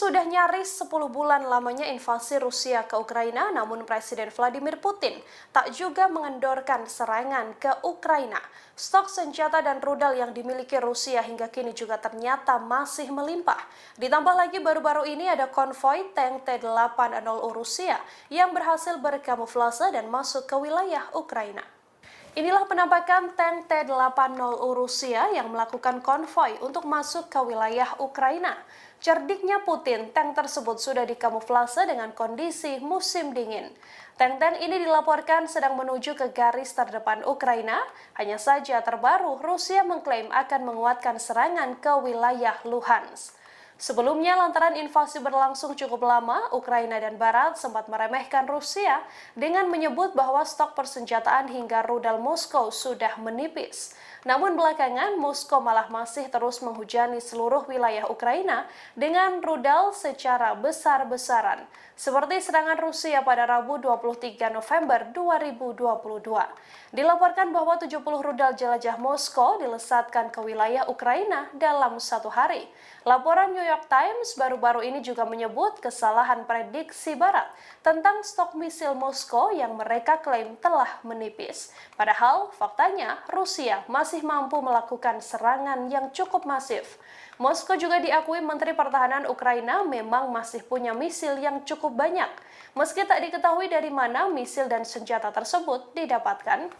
Sudah nyaris 10 bulan lamanya invasi Rusia ke Ukraina, namun Presiden Vladimir Putin tak juga mengendorkan serangan ke Ukraina. Stok senjata dan rudal yang dimiliki Rusia hingga kini juga ternyata masih melimpah. Ditambah lagi baru-baru ini ada konvoi tank T-80 Rusia yang berhasil berkamuflase dan masuk ke wilayah Ukraina. Inilah penampakan tank T-80 Rusia yang melakukan konvoi untuk masuk ke wilayah Ukraina. Cerdiknya Putin, tank tersebut sudah dikamuflase dengan kondisi musim dingin. Tank-tank ini dilaporkan sedang menuju ke garis terdepan Ukraina. Hanya saja terbaru, Rusia mengklaim akan menguatkan serangan ke wilayah Luhansk. Sebelumnya, lantaran invasi berlangsung cukup lama, Ukraina dan Barat sempat meremehkan Rusia dengan menyebut bahwa stok persenjataan hingga rudal Moskow sudah menipis. Namun belakangan, Moskow malah masih terus menghujani seluruh wilayah Ukraina dengan rudal secara besar-besaran, seperti serangan Rusia pada Rabu 23 November 2022. Dilaporkan bahwa 70 rudal jelajah Moskow dilesatkan ke wilayah Ukraina dalam satu hari. Laporan New York Times baru-baru ini juga menyebut kesalahan prediksi Barat tentang stok misil Moskow yang mereka klaim telah menipis. Padahal faktanya Rusia masih mampu melakukan serangan yang cukup masif. Moskow juga diakui Menteri Pertahanan Ukraina memang masih punya misil yang cukup banyak, meski tak diketahui dari mana misil dan senjata tersebut didapatkan.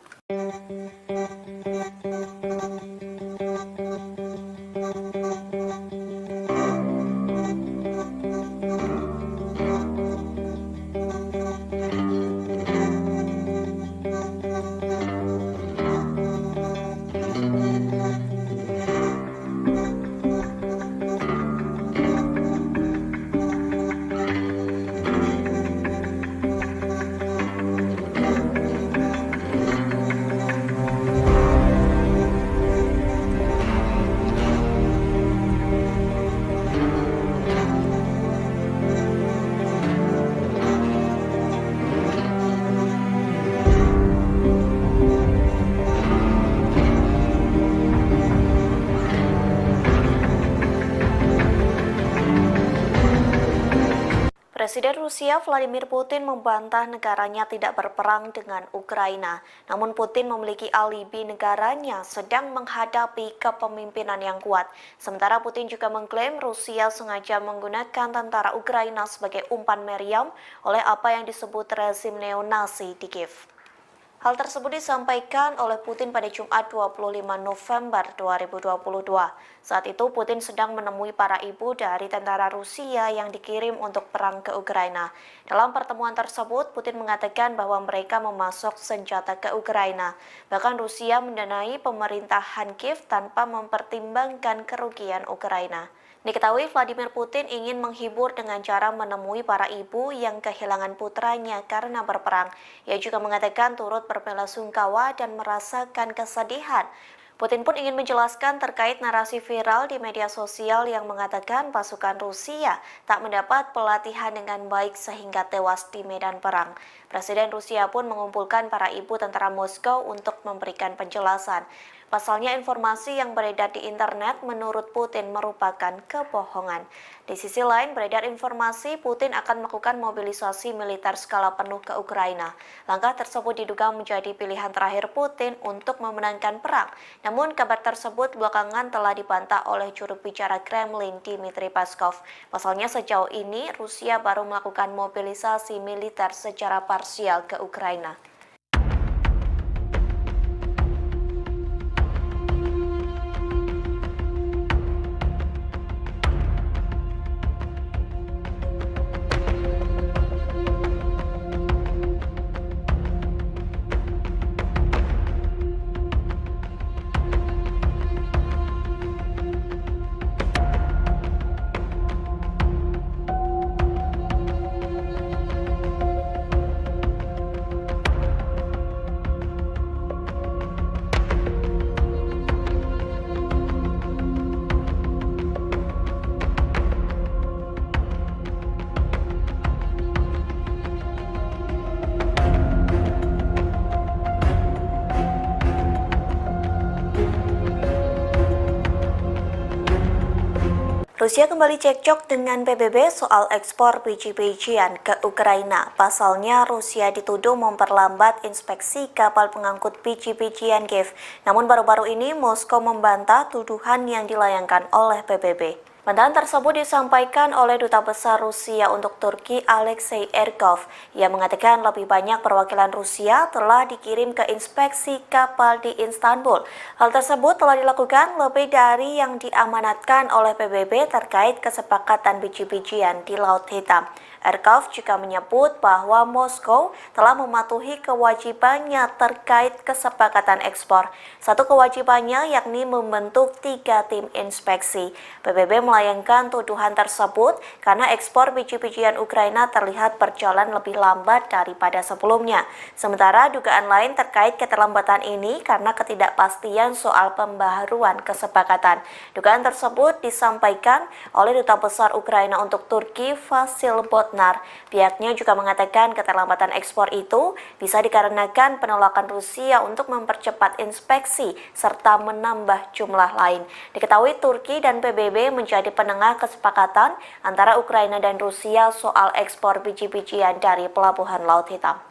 Presiden Rusia Vladimir Putin membantah negaranya tidak berperang dengan Ukraina. Namun Putin memiliki alibi negaranya sedang menghadapi kepemimpinan yang kuat. Sementara Putin juga mengklaim Rusia sengaja menggunakan tentara Ukraina sebagai umpan meriam oleh apa yang disebut rezim neonasi di Kiev. Hal tersebut disampaikan oleh Putin pada Jumat 25 November 2022. Saat itu Putin sedang menemui para ibu dari tentara Rusia yang dikirim untuk perang ke Ukraina. Dalam pertemuan tersebut, Putin mengatakan bahwa mereka memasok senjata ke Ukraina. Bahkan Rusia mendanai pemerintahan Kiev tanpa mempertimbangkan kerugian Ukraina. Diketahui Vladimir Putin ingin menghibur dengan cara menemui para ibu yang kehilangan putranya karena berperang. Ia juga mengatakan turut berbelasungkawa dan merasakan kesedihan. Putin pun ingin menjelaskan terkait narasi viral di media sosial yang mengatakan pasukan Rusia tak mendapat pelatihan dengan baik sehingga tewas di medan perang. Presiden Rusia pun mengumpulkan para ibu tentara Moskow untuk memberikan penjelasan. Pasalnya informasi yang beredar di internet menurut Putin merupakan kebohongan. Di sisi lain beredar informasi Putin akan melakukan mobilisasi militer skala penuh ke Ukraina. Langkah tersebut diduga menjadi pilihan terakhir Putin untuk memenangkan perang. Namun kabar tersebut belakangan telah dibantah oleh juru bicara Kremlin Dmitry Peskov. Pasalnya sejauh ini Rusia baru melakukan mobilisasi militer secara parsial ke Ukraina. Rusia kembali cekcok dengan PBB soal ekspor biji-bijian ke Ukraina. Pasalnya, Rusia dituduh memperlambat inspeksi kapal pengangkut biji-bijian Kiev. Namun baru-baru ini Moskow membantah tuduhan yang dilayangkan oleh PBB. Bantahan tersebut disampaikan oleh Duta Besar Rusia untuk Turki Alexei Erkov. Ia mengatakan lebih banyak perwakilan Rusia telah dikirim ke inspeksi kapal di Istanbul. Hal tersebut telah dilakukan lebih dari yang diamanatkan oleh PBB terkait kesepakatan biji-bijian di Laut Hitam. Erkov juga menyebut bahwa Moskow telah mematuhi kewajibannya terkait kesepakatan ekspor. Satu kewajibannya yakni membentuk 3 tim inspeksi. PBB melayangkan tuduhan tersebut karena ekspor biji-bijian Ukraina terlihat berjalan lebih lambat daripada sebelumnya. Sementara dugaan lain terkait keterlambatan ini karena ketidakpastian soal pembaharuan kesepakatan. Dugaan tersebut disampaikan oleh Duta Besar Ukraina untuk Turki Vasil Botnar. Pihaknya juga mengatakan keterlambatan ekspor itu bisa dikarenakan penolakan Rusia untuk mempercepat inspeksi serta menambah jumlah lain. Diketahui Turki dan PBB menjadi penengah kesepakatan antara Ukraina dan Rusia soal ekspor biji-bijian dari Pelabuhan Laut Hitam.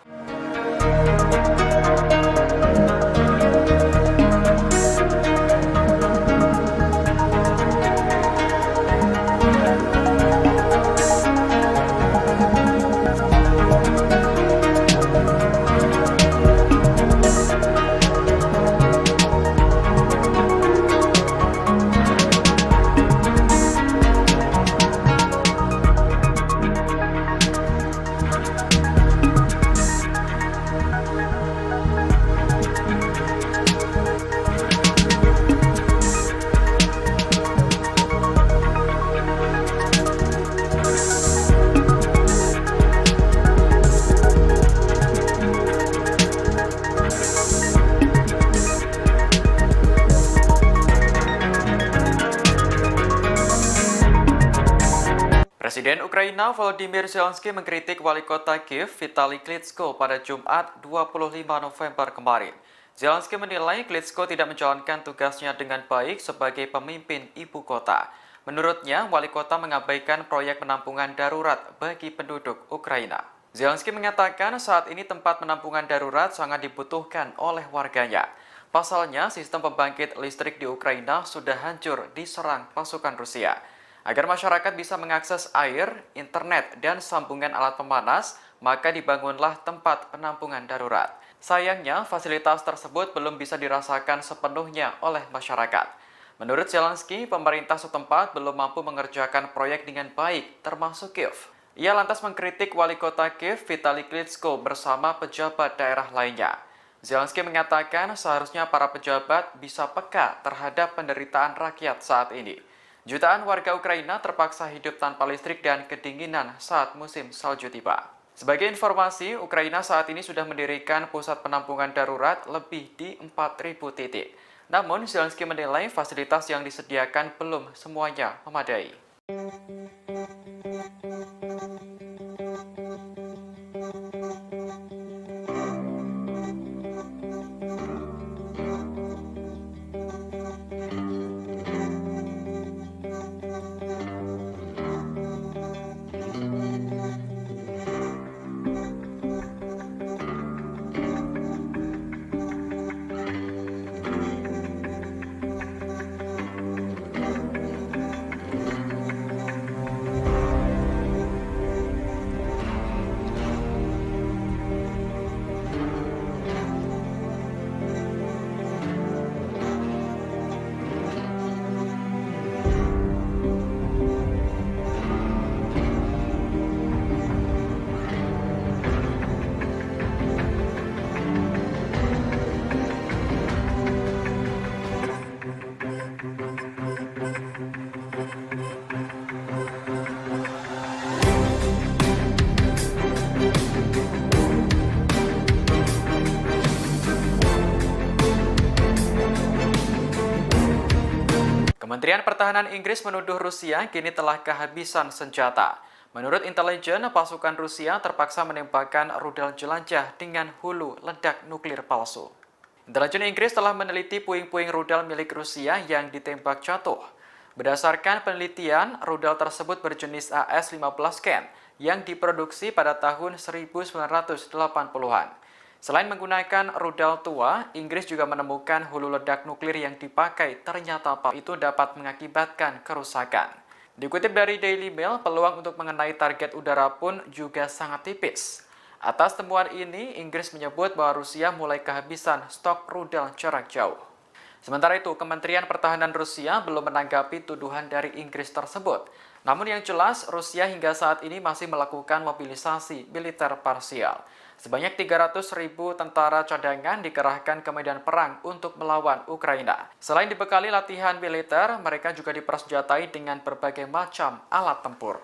Presiden Ukraina Volodymyr Zelensky mengkritik wali kota Kiev Vitali Klitschko pada Jumat 25 November kemarin. Zelensky menilai Klitschko tidak menjalankan tugasnya dengan baik sebagai pemimpin ibu kota. Menurutnya, wali kota mengabaikan proyek penampungan darurat bagi penduduk Ukraina. Zelensky mengatakan saat ini tempat penampungan darurat sangat dibutuhkan oleh warganya. Pasalnya, sistem pembangkit listrik di Ukraina sudah hancur diserang pasukan Rusia. Agar masyarakat bisa mengakses air, internet, dan sambungan alat pemanas, maka dibangunlah tempat penampungan darurat. Sayangnya, fasilitas tersebut belum bisa dirasakan sepenuhnya oleh masyarakat. Menurut Zelensky, pemerintah setempat belum mampu mengerjakan proyek dengan baik, termasuk Kiev. Ia lantas mengkritik wali kota Kiev Vitali Klitschko bersama pejabat daerah lainnya. Zelensky mengatakan seharusnya para pejabat bisa peka terhadap penderitaan rakyat saat ini. Jutaan warga Ukraina terpaksa hidup tanpa listrik dan kedinginan saat musim salju tiba. Sebagai informasi, Ukraina saat ini sudah mendirikan pusat penampungan darurat lebih di 4.000 titik. Namun, Zelensky menilai fasilitas yang disediakan belum semuanya memadai. Kementerian Pertahanan Inggris menuduh Rusia kini telah kehabisan senjata. Menurut intelijen, pasukan Rusia terpaksa menembakkan rudal jelajah dengan hulu ledak nuklir palsu. Intelijen Inggris telah meneliti puing-puing rudal milik Rusia yang ditembak jatuh. Berdasarkan penelitian, rudal tersebut berjenis AS-15 Ken yang diproduksi pada tahun 1980-an. Selain menggunakan rudal tua, Inggris juga menemukan hulu ledak nuklir yang dipakai ternyata itu dapat mengakibatkan kerusakan. Dikutip dari Daily Mail, peluang untuk mengenai target udara pun juga sangat tipis. Atas temuan ini, Inggris menyebut bahwa Rusia mulai kehabisan stok rudal jarak jauh. Sementara itu, Kementerian Pertahanan Rusia belum menanggapi tuduhan dari Inggris tersebut. Namun yang jelas, Rusia hingga saat ini masih melakukan mobilisasi militer parsial. Sebanyak 300.000 tentara cadangan dikerahkan ke medan perang untuk melawan Ukraina. Selain dibekali latihan militer, mereka juga dipersenjatai dengan berbagai macam alat tempur.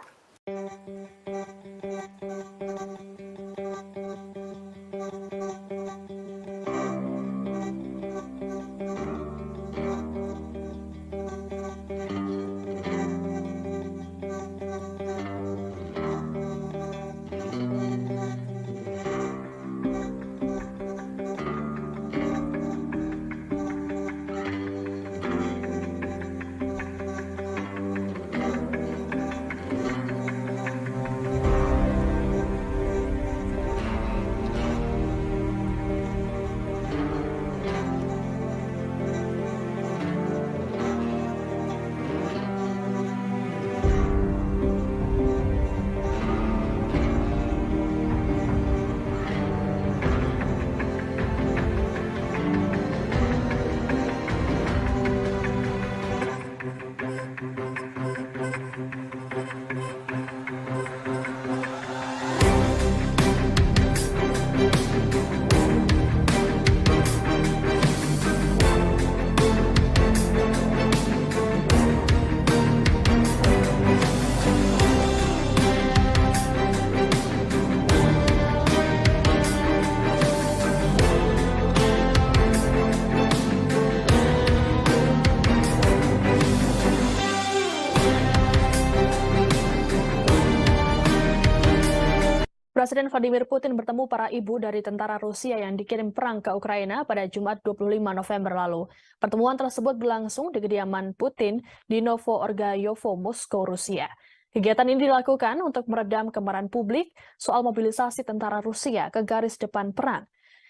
Presiden Vladimir Putin bertemu para ibu dari tentara Rusia yang dikirim perang ke Ukraina pada Jumat 25 November lalu. Pertemuan tersebut berlangsung di kediaman Putin di Novo-Orgayovo, Moskow, Rusia. Kegiatan ini dilakukan untuk meredam kemarahan publik soal mobilisasi tentara Rusia ke garis depan perang.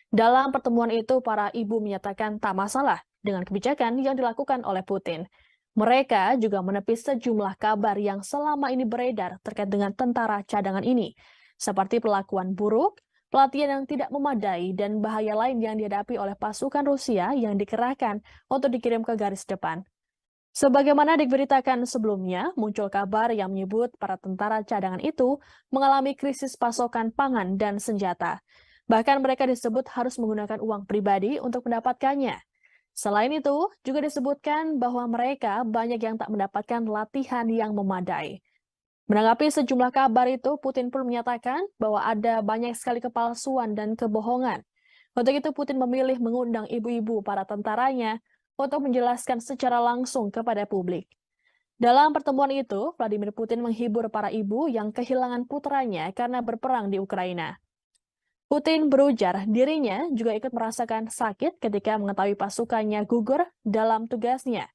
Dalam pertemuan itu, para ibu menyatakan tak masalah dengan kebijakan yang dilakukan oleh Putin. Mereka juga menepis sejumlah kabar yang selama ini beredar terkait dengan tentara cadangan ini, seperti perlakuan buruk, pelatihan yang tidak memadai, dan bahaya lain yang dihadapi oleh pasukan Rusia yang dikerahkan untuk dikirim ke garis depan. Sebagaimana diberitakan sebelumnya, muncul kabar yang menyebut para tentara cadangan itu mengalami krisis pasokan pangan dan senjata. Bahkan mereka disebut harus menggunakan uang pribadi untuk mendapatkannya. Selain itu, juga disebutkan bahwa mereka banyak yang tak mendapatkan latihan yang memadai. Menanggapi sejumlah kabar itu, Putin pun menyatakan bahwa ada banyak sekali kepalsuan dan kebohongan. Untuk itu, Putin memilih mengundang ibu-ibu para tentaranya untuk menjelaskan secara langsung kepada publik. Dalam pertemuan itu, Vladimir Putin menghibur para ibu yang kehilangan putranya karena berperang di Ukraina. Putin berujar dirinya juga ikut merasakan sakit ketika mengetahui pasukannya gugur dalam tugasnya.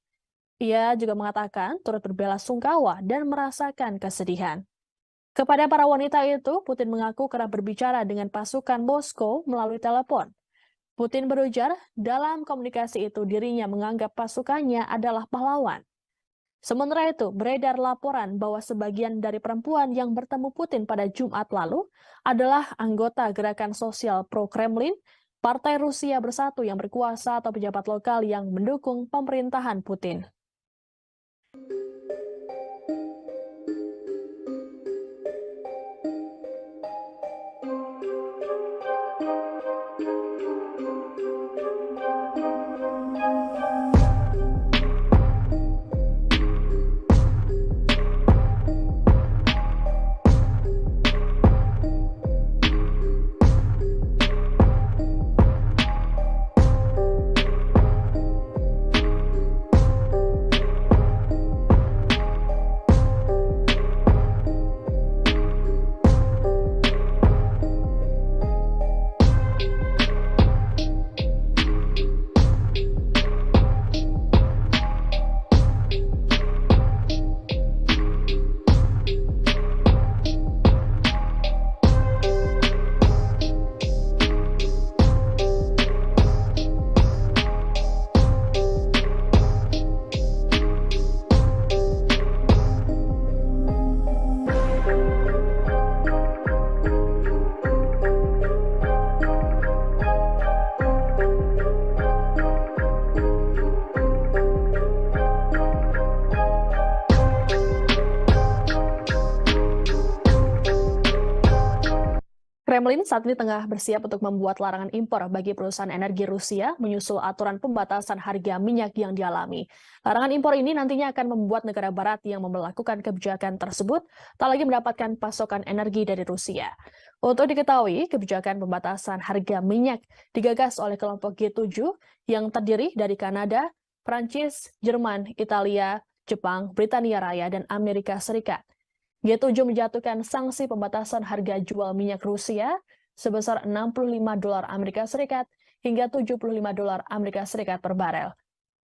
Ia juga mengatakan turut berbelasungkawa dan merasakan kesedihan. Kepada para wanita itu, Putin mengaku kerap berbicara dengan pasukan Moskow melalui telepon. Putin berujar, dalam komunikasi itu dirinya menganggap pasukannya adalah pahlawan. Sementara itu, beredar laporan bahwa sebagian dari perempuan yang bertemu Putin pada Jumat lalu adalah anggota gerakan sosial pro-Kremlin, Partai Rusia Bersatu yang berkuasa atau pejabat lokal yang mendukung pemerintahan Putin. Kremlin saat ini tengah bersiap untuk membuat larangan impor bagi perusahaan energi Rusia menyusul aturan pembatasan harga minyak yang dialami. Larangan impor ini nantinya akan membuat negara barat yang memperlakukan kebijakan tersebut tak lagi mendapatkan pasokan energi dari Rusia. Untuk diketahui, kebijakan pembatasan harga minyak digagas oleh kelompok G7 yang terdiri dari Kanada, Prancis, Jerman, Italia, Jepang, Britania Raya, dan Amerika Serikat. G7 menjatuhkan sanksi pembatasan harga jual minyak Rusia sebesar $65 Amerika Serikat hingga $75 Amerika Serikat per barel.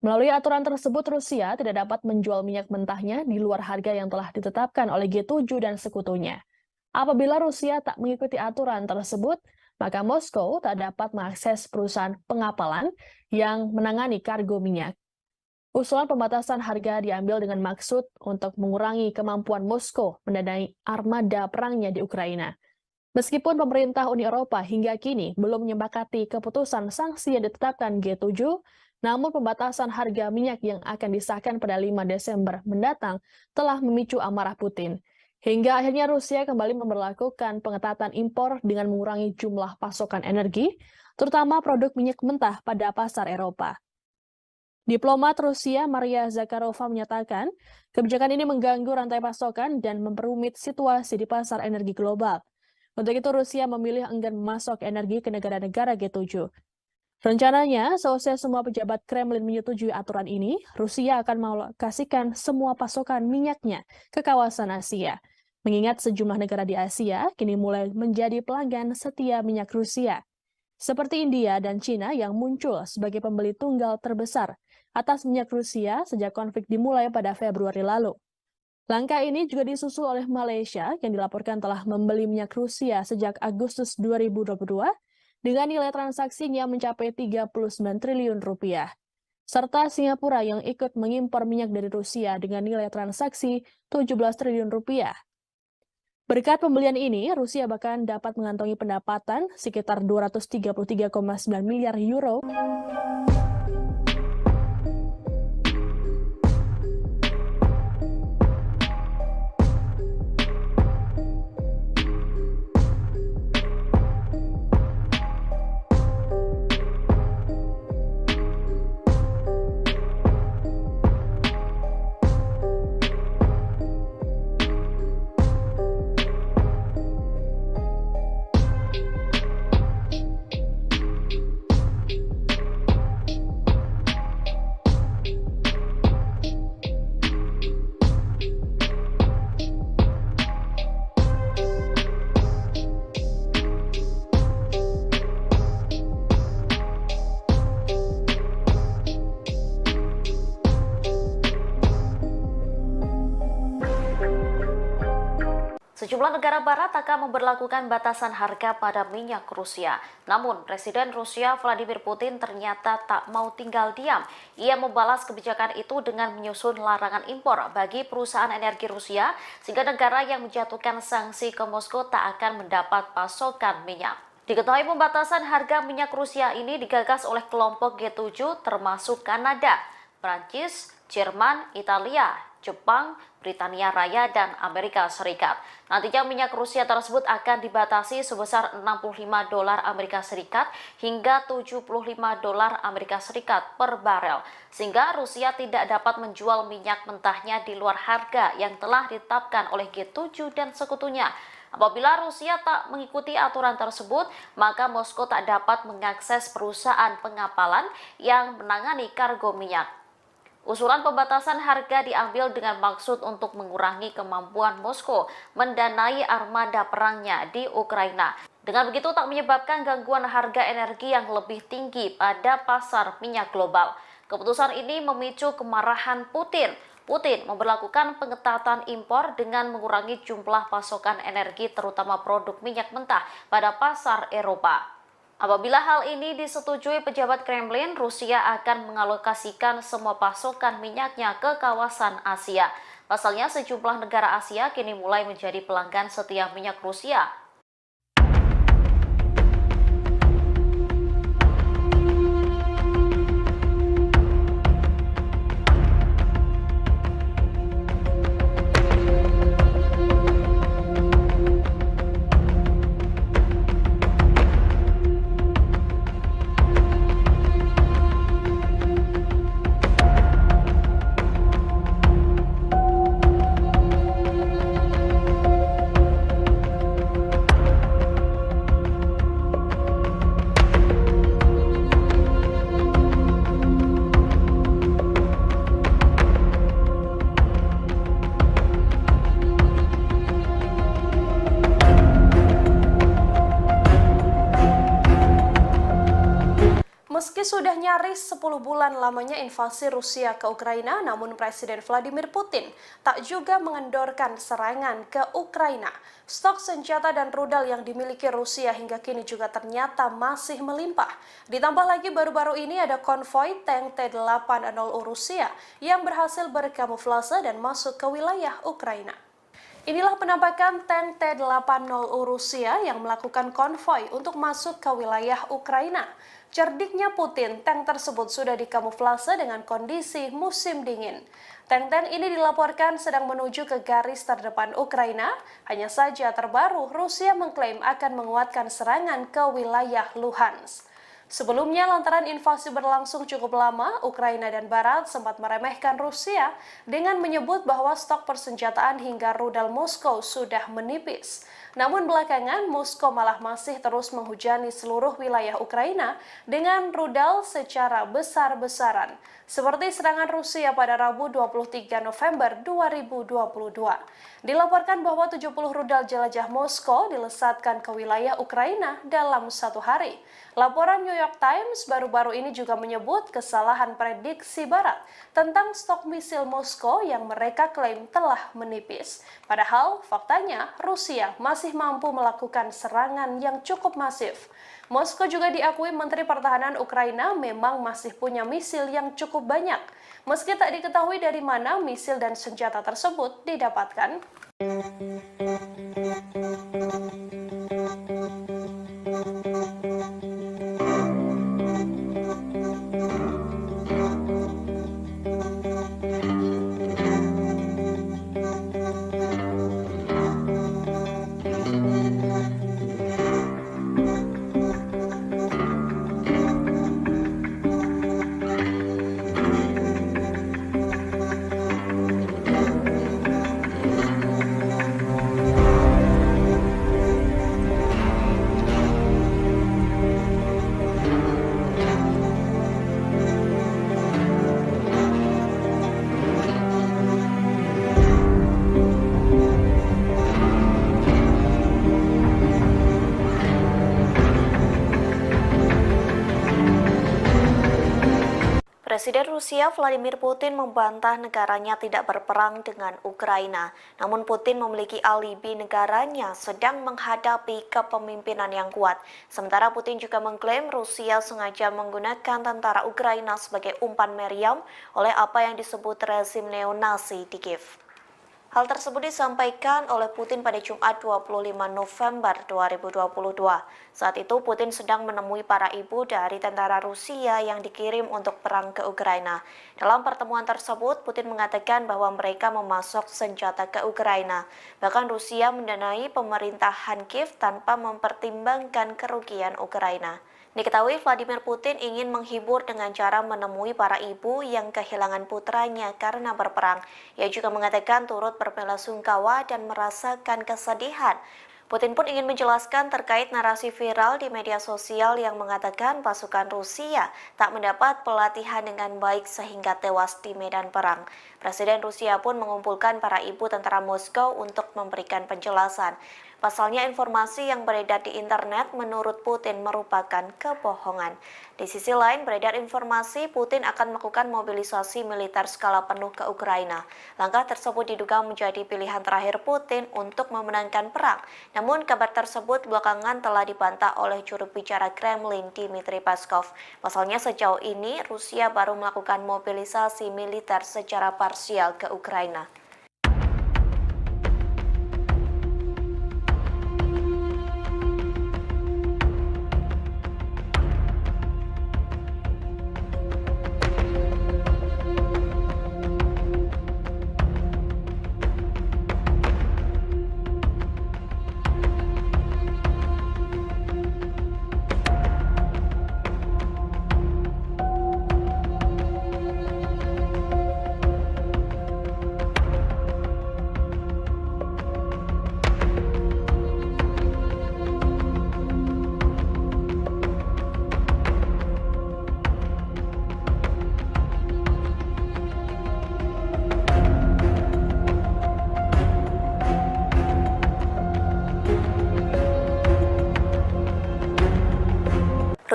Melalui aturan tersebut, Rusia tidak dapat menjual minyak mentahnya di luar harga yang telah ditetapkan oleh G7 dan sekutunya. Apabila Rusia tak mengikuti aturan tersebut, maka Moskow tak dapat mengakses perusahaan pengapalan yang menangani kargo minyak. Usulan pembatasan harga diambil dengan maksud untuk mengurangi kemampuan Moskow mendanai armada perangnya di Ukraina. Meskipun pemerintah Uni Eropa hingga kini belum menyepakati keputusan sanksi yang ditetapkan G7, namun pembatasan harga minyak yang akan disahkan pada 5 Desember mendatang telah memicu amarah Putin. Hingga akhirnya Rusia kembali memberlakukan pengetatan impor dengan mengurangi jumlah pasokan energi, terutama produk minyak mentah pada pasar Eropa. Diplomat Rusia Maria Zakharova menyatakan, kebijakan ini mengganggu rantai pasokan dan memperumit situasi di pasar energi global. Untuk itu Rusia memilih enggan memasok energi ke negara-negara G7. Rencananya, seusai semua pejabat Kremlin menyetujui aturan ini, Rusia akan mengalokasikan semua pasokan minyaknya ke kawasan Asia. Mengingat sejumlah negara di Asia kini mulai menjadi pelanggan setia minyak Rusia, seperti India dan Cina yang muncul sebagai pembeli tunggal terbesar atas minyak Rusia sejak konflik dimulai pada Februari lalu. Langkah ini juga disusul oleh Malaysia yang dilaporkan telah membeli minyak Rusia sejak Agustus 2022 dengan nilai transaksinya mencapai 39 triliun rupiah. Serta Singapura yang ikut mengimpor minyak dari Rusia dengan nilai transaksi 17 triliun rupiah. Berkat pembelian ini, Rusia bahkan dapat mengantongi pendapatan sekitar 233,9 miliar euro. Sejumlah negara barat akan memberlakukan batasan harga pada minyak Rusia. Namun, Presiden Rusia Vladimir Putin ternyata tak mau tinggal diam. Ia membalas kebijakan itu dengan menyusun larangan impor bagi perusahaan energi Rusia, sehingga negara yang menjatuhkan sanksi ke Moskow tak akan mendapat pasokan minyak. Diketahui pembatasan harga minyak Rusia ini digagas oleh kelompok G7 termasuk Kanada, Prancis, Jerman, Italia, Jepang, Britania Raya, dan Amerika Serikat. Nantinya minyak Rusia tersebut akan dibatasi sebesar $65 Amerika Serikat hingga $75 Amerika Serikat per barel, sehingga Rusia tidak dapat menjual minyak mentahnya di luar harga yang telah ditetapkan oleh G7 dan sekutunya. Apabila Rusia tak mengikuti aturan tersebut, maka Moskow tak dapat mengakses perusahaan pengapalan yang menangani kargo minyak. Usulan pembatasan harga diambil dengan maksud untuk mengurangi kemampuan Moskow mendanai armada perangnya di Ukraina. Dengan begitu tak menyebabkan gangguan harga energi yang lebih tinggi pada pasar minyak global. Keputusan ini memicu kemarahan Putin. Putin memberlakukan pengetatan impor dengan mengurangi jumlah pasokan energi terutama produk minyak mentah pada pasar Eropa. Apabila hal ini disetujui pejabat Kremlin, Rusia akan mengalokasikan semua pasokan minyaknya ke kawasan Asia. Pasalnya, sejumlah negara Asia kini mulai menjadi pelanggan setia minyak Rusia. Meski sudah nyaris 10 bulan lamanya invasi Rusia ke Ukraina, namun Presiden Vladimir Putin tak juga mengendorkan serangan ke Ukraina. Stok senjata dan rudal yang dimiliki Rusia hingga kini juga ternyata masih melimpah. Ditambah lagi baru-baru ini ada konvoi tank T-80 Rusia yang berhasil berkamuflase dan masuk ke wilayah Ukraina. Inilah penampakan tank T-80 Rusia yang melakukan konvoi untuk masuk ke wilayah Ukraina. Cerdiknya Putin, tank tersebut sudah dikamuflase dengan kondisi musim dingin. Tank-tank ini dilaporkan sedang menuju ke garis terdepan Ukraina. Hanya saja terbaru, Rusia mengklaim akan menguatkan serangan ke wilayah Luhansk. Sebelumnya, lantaran invasi berlangsung cukup lama, Ukraina dan Barat sempat meremehkan Rusia dengan menyebut bahwa stok persenjataan hingga rudal Moskow sudah menipis. Namun belakangan, Moskow malah masih terus menghujani seluruh wilayah Ukraina dengan rudal secara besar-besaran, seperti serangan Rusia pada Rabu 23 November 2022. Dilaporkan bahwa 70 rudal jelajah Moskow dilesatkan ke wilayah Ukraina dalam satu hari. Laporan New York Times baru-baru ini juga menyebut kesalahan prediksi Barat tentang stok misil Moskow yang mereka klaim telah menipis. Padahal faktanya Rusia masih mampu melakukan serangan yang cukup masif. Moskow juga diakui Menteri Pertahanan Ukraina memang masih punya misil yang cukup banyak, meski tak diketahui dari mana misil dan senjata tersebut didapatkan. Presiden Rusia Vladimir Putin membantah negaranya tidak berperang dengan Ukraina. Namun Putin memiliki alibi negaranya sedang menghadapi kepemimpinan yang kuat. Sementara Putin juga mengklaim Rusia sengaja menggunakan tentara Ukraina sebagai umpan meriam oleh apa yang disebut rezim neonasi di Kiev. Hal tersebut disampaikan oleh Putin pada Jumat 25 November 2022. Saat itu Putin sedang menemui para ibu dari tentara Rusia yang dikirim untuk perang ke Ukraina. Dalam pertemuan tersebut, Putin mengatakan bahwa mereka memasok senjata ke Ukraina. Bahkan Rusia mendanai pemerintahan Kiev tanpa mempertimbangkan kerugian Ukraina. Diketahui Vladimir Putin ingin menghibur dengan cara menemui para ibu yang kehilangan putranya karena berperang. Ia juga mengatakan turut berbelasungkawa dan merasakan kesedihan. Putin pun ingin menjelaskan terkait narasi viral di media sosial yang mengatakan pasukan Rusia tak mendapat pelatihan dengan baik sehingga tewas di medan perang. Presiden Rusia pun mengumpulkan para ibu tentara Moskow untuk memberikan penjelasan. Pasalnya informasi yang beredar di internet menurut Putin merupakan kebohongan. Di sisi lain beredar informasi Putin akan melakukan mobilisasi militer skala penuh ke Ukraina. Langkah tersebut diduga menjadi pilihan terakhir Putin untuk memenangkan perang. Namun kabar tersebut belakangan telah dibantah oleh juru bicara Kremlin Dmitry Peskov. Pasalnya sejauh ini Rusia baru melakukan mobilisasi militer secara parsial ke Ukraina.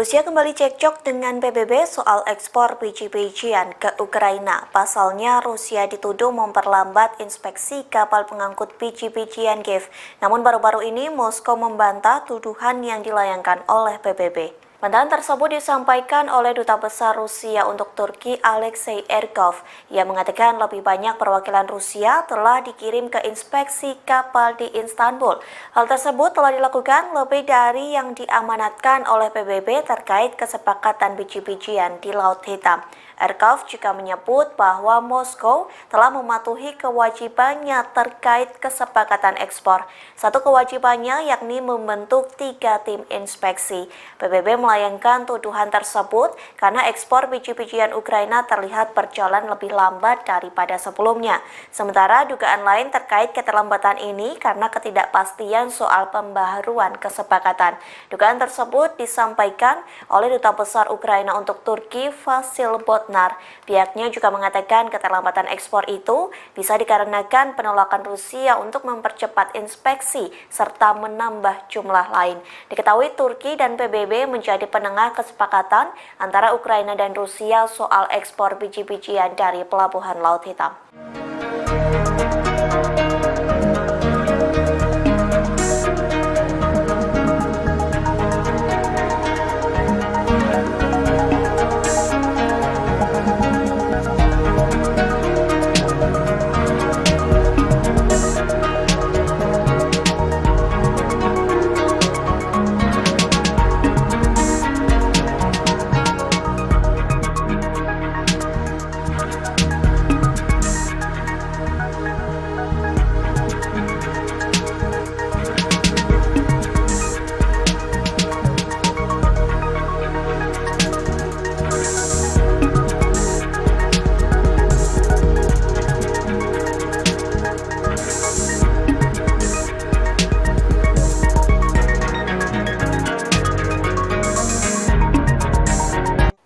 Rusia kembali cekcok dengan PBB soal ekspor biji-bijian ke Ukraina. Pasalnya, Rusia dituduh memperlambat inspeksi kapal pengangkut biji-bijian Kiev. Namun baru-baru ini Moskow membantah tuduhan yang dilayangkan oleh PBB. Bantahan tersebut disampaikan oleh Duta Besar Rusia untuk Turki Alexei Erkov. Ia mengatakan lebih banyak perwakilan Rusia telah dikirim ke inspeksi kapal di Istanbul. Hal tersebut telah dilakukan lebih dari yang diamanatkan oleh PBB terkait kesepakatan biji-bijian di Laut Hitam. Erkov juga menyebut bahwa Moskow telah mematuhi kewajibannya terkait kesepakatan ekspor. Satu kewajibannya yakni membentuk 3 tim inspeksi. PBB melayangkan tuduhan tersebut karena ekspor biji-bijian Ukraina terlihat berjalan lebih lambat daripada sebelumnya. Sementara dugaan lain terkait keterlambatan ini karena ketidakpastian soal pembaharuan kesepakatan. Dugaan tersebut disampaikan oleh Duta Besar Ukraina untuk Turki Vasil Botnar. Pihaknya juga mengatakan keterlambatan ekspor itu bisa dikarenakan penolakan Rusia untuk mempercepat inspeksi serta menambah jumlah lain. Diketahui Turki dan PBB menjadi penengah kesepakatan antara Ukraina dan Rusia soal ekspor biji-bijian dari Pelabuhan Laut Hitam.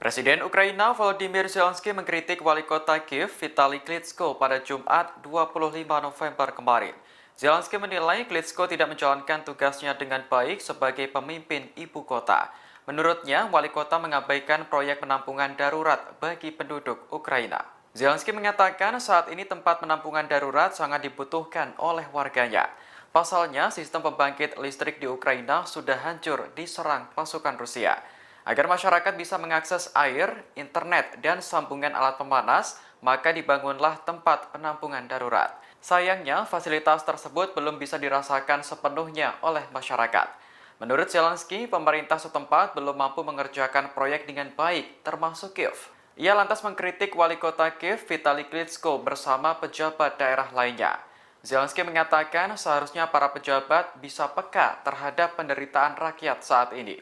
Presiden Ukraina Volodymyr Zelensky mengkritik wali kota Kiev Vitali Klitschko pada Jumat 25 November kemarin. Zelensky menilai Klitschko tidak menjalankan tugasnya dengan baik sebagai pemimpin ibu kota. Menurutnya, wali kota mengabaikan proyek penampungan darurat bagi penduduk Ukraina. Zelensky mengatakan saat ini tempat penampungan darurat sangat dibutuhkan oleh warganya. Pasalnya, sistem pembangkit listrik di Ukraina sudah hancur diserang pasukan Rusia. Agar masyarakat bisa mengakses air, internet, dan sambungan alat pemanas, maka dibangunlah tempat penampungan darurat. Sayangnya, fasilitas tersebut belum bisa dirasakan sepenuhnya oleh masyarakat. Menurut Zelensky, pemerintah setempat belum mampu mengerjakan proyek dengan baik, termasuk Kiev. Ia lantas mengkritik wali kota Kiev Vitali Klitschko bersama pejabat daerah lainnya. Zelensky mengatakan seharusnya para pejabat bisa peka terhadap penderitaan rakyat saat ini.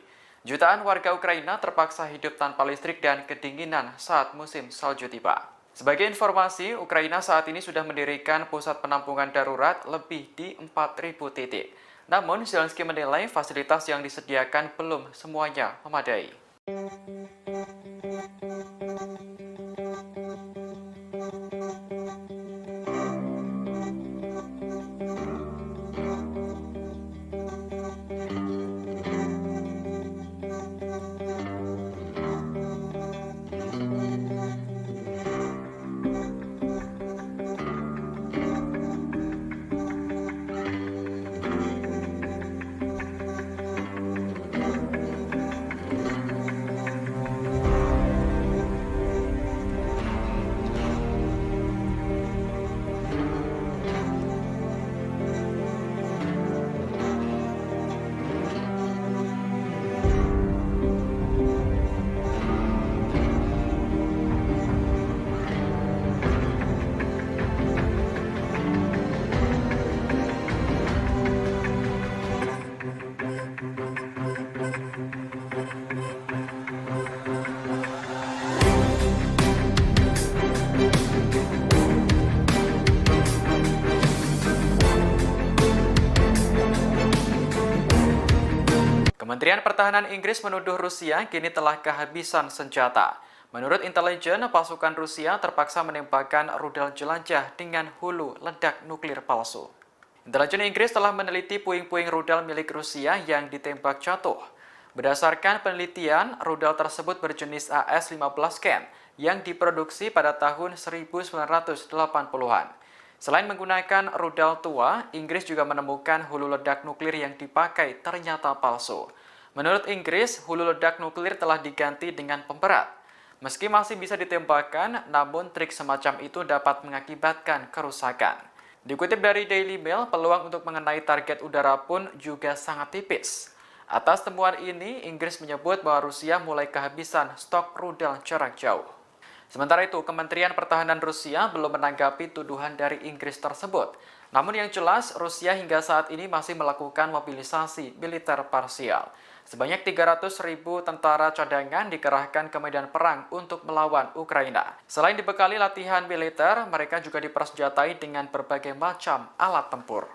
Jutaan warga Ukraina terpaksa hidup tanpa listrik dan kedinginan saat musim salju tiba. Sebagai informasi, Ukraina saat ini sudah mendirikan pusat penampungan darurat lebih di 4.000 titik. Namun, Zelensky menilai fasilitas yang disediakan belum semuanya memadai. Kementerian Pertahanan Inggris menuduh Rusia kini telah kehabisan senjata. Menurut intelijen, pasukan Rusia terpaksa menembakkan rudal jelajah dengan hulu ledak nuklir palsu. Intelijen Inggris telah meneliti puing-puing rudal milik Rusia yang ditembak jatuh. Berdasarkan penelitian, rudal tersebut berjenis AS-15 Ken yang diproduksi pada tahun 1980-an. Selain menggunakan rudal tua, Inggris juga menemukan hulu ledak nuklir yang dipakai ternyata palsu. Menurut Inggris, hulu ledak nuklir telah diganti dengan pemberat. Meski masih bisa ditembakkan, namun trik semacam itu dapat mengakibatkan kerusakan. Dikutip dari Daily Mail, peluang untuk mengenai target udara pun juga sangat tipis. Atas temuan ini, Inggris menyebut bahwa Rusia mulai kehabisan stok rudal jarak jauh. Sementara itu, Kementerian Pertahanan Rusia belum menanggapi tuduhan dari Inggris tersebut. Namun yang jelas, Rusia hingga saat ini masih melakukan mobilisasi militer parsial. Sebanyak 300.000 tentara cadangan dikerahkan ke medan perang untuk melawan Ukraina. Selain dibekali latihan militer, mereka juga dipersenjatai dengan berbagai macam alat tempur.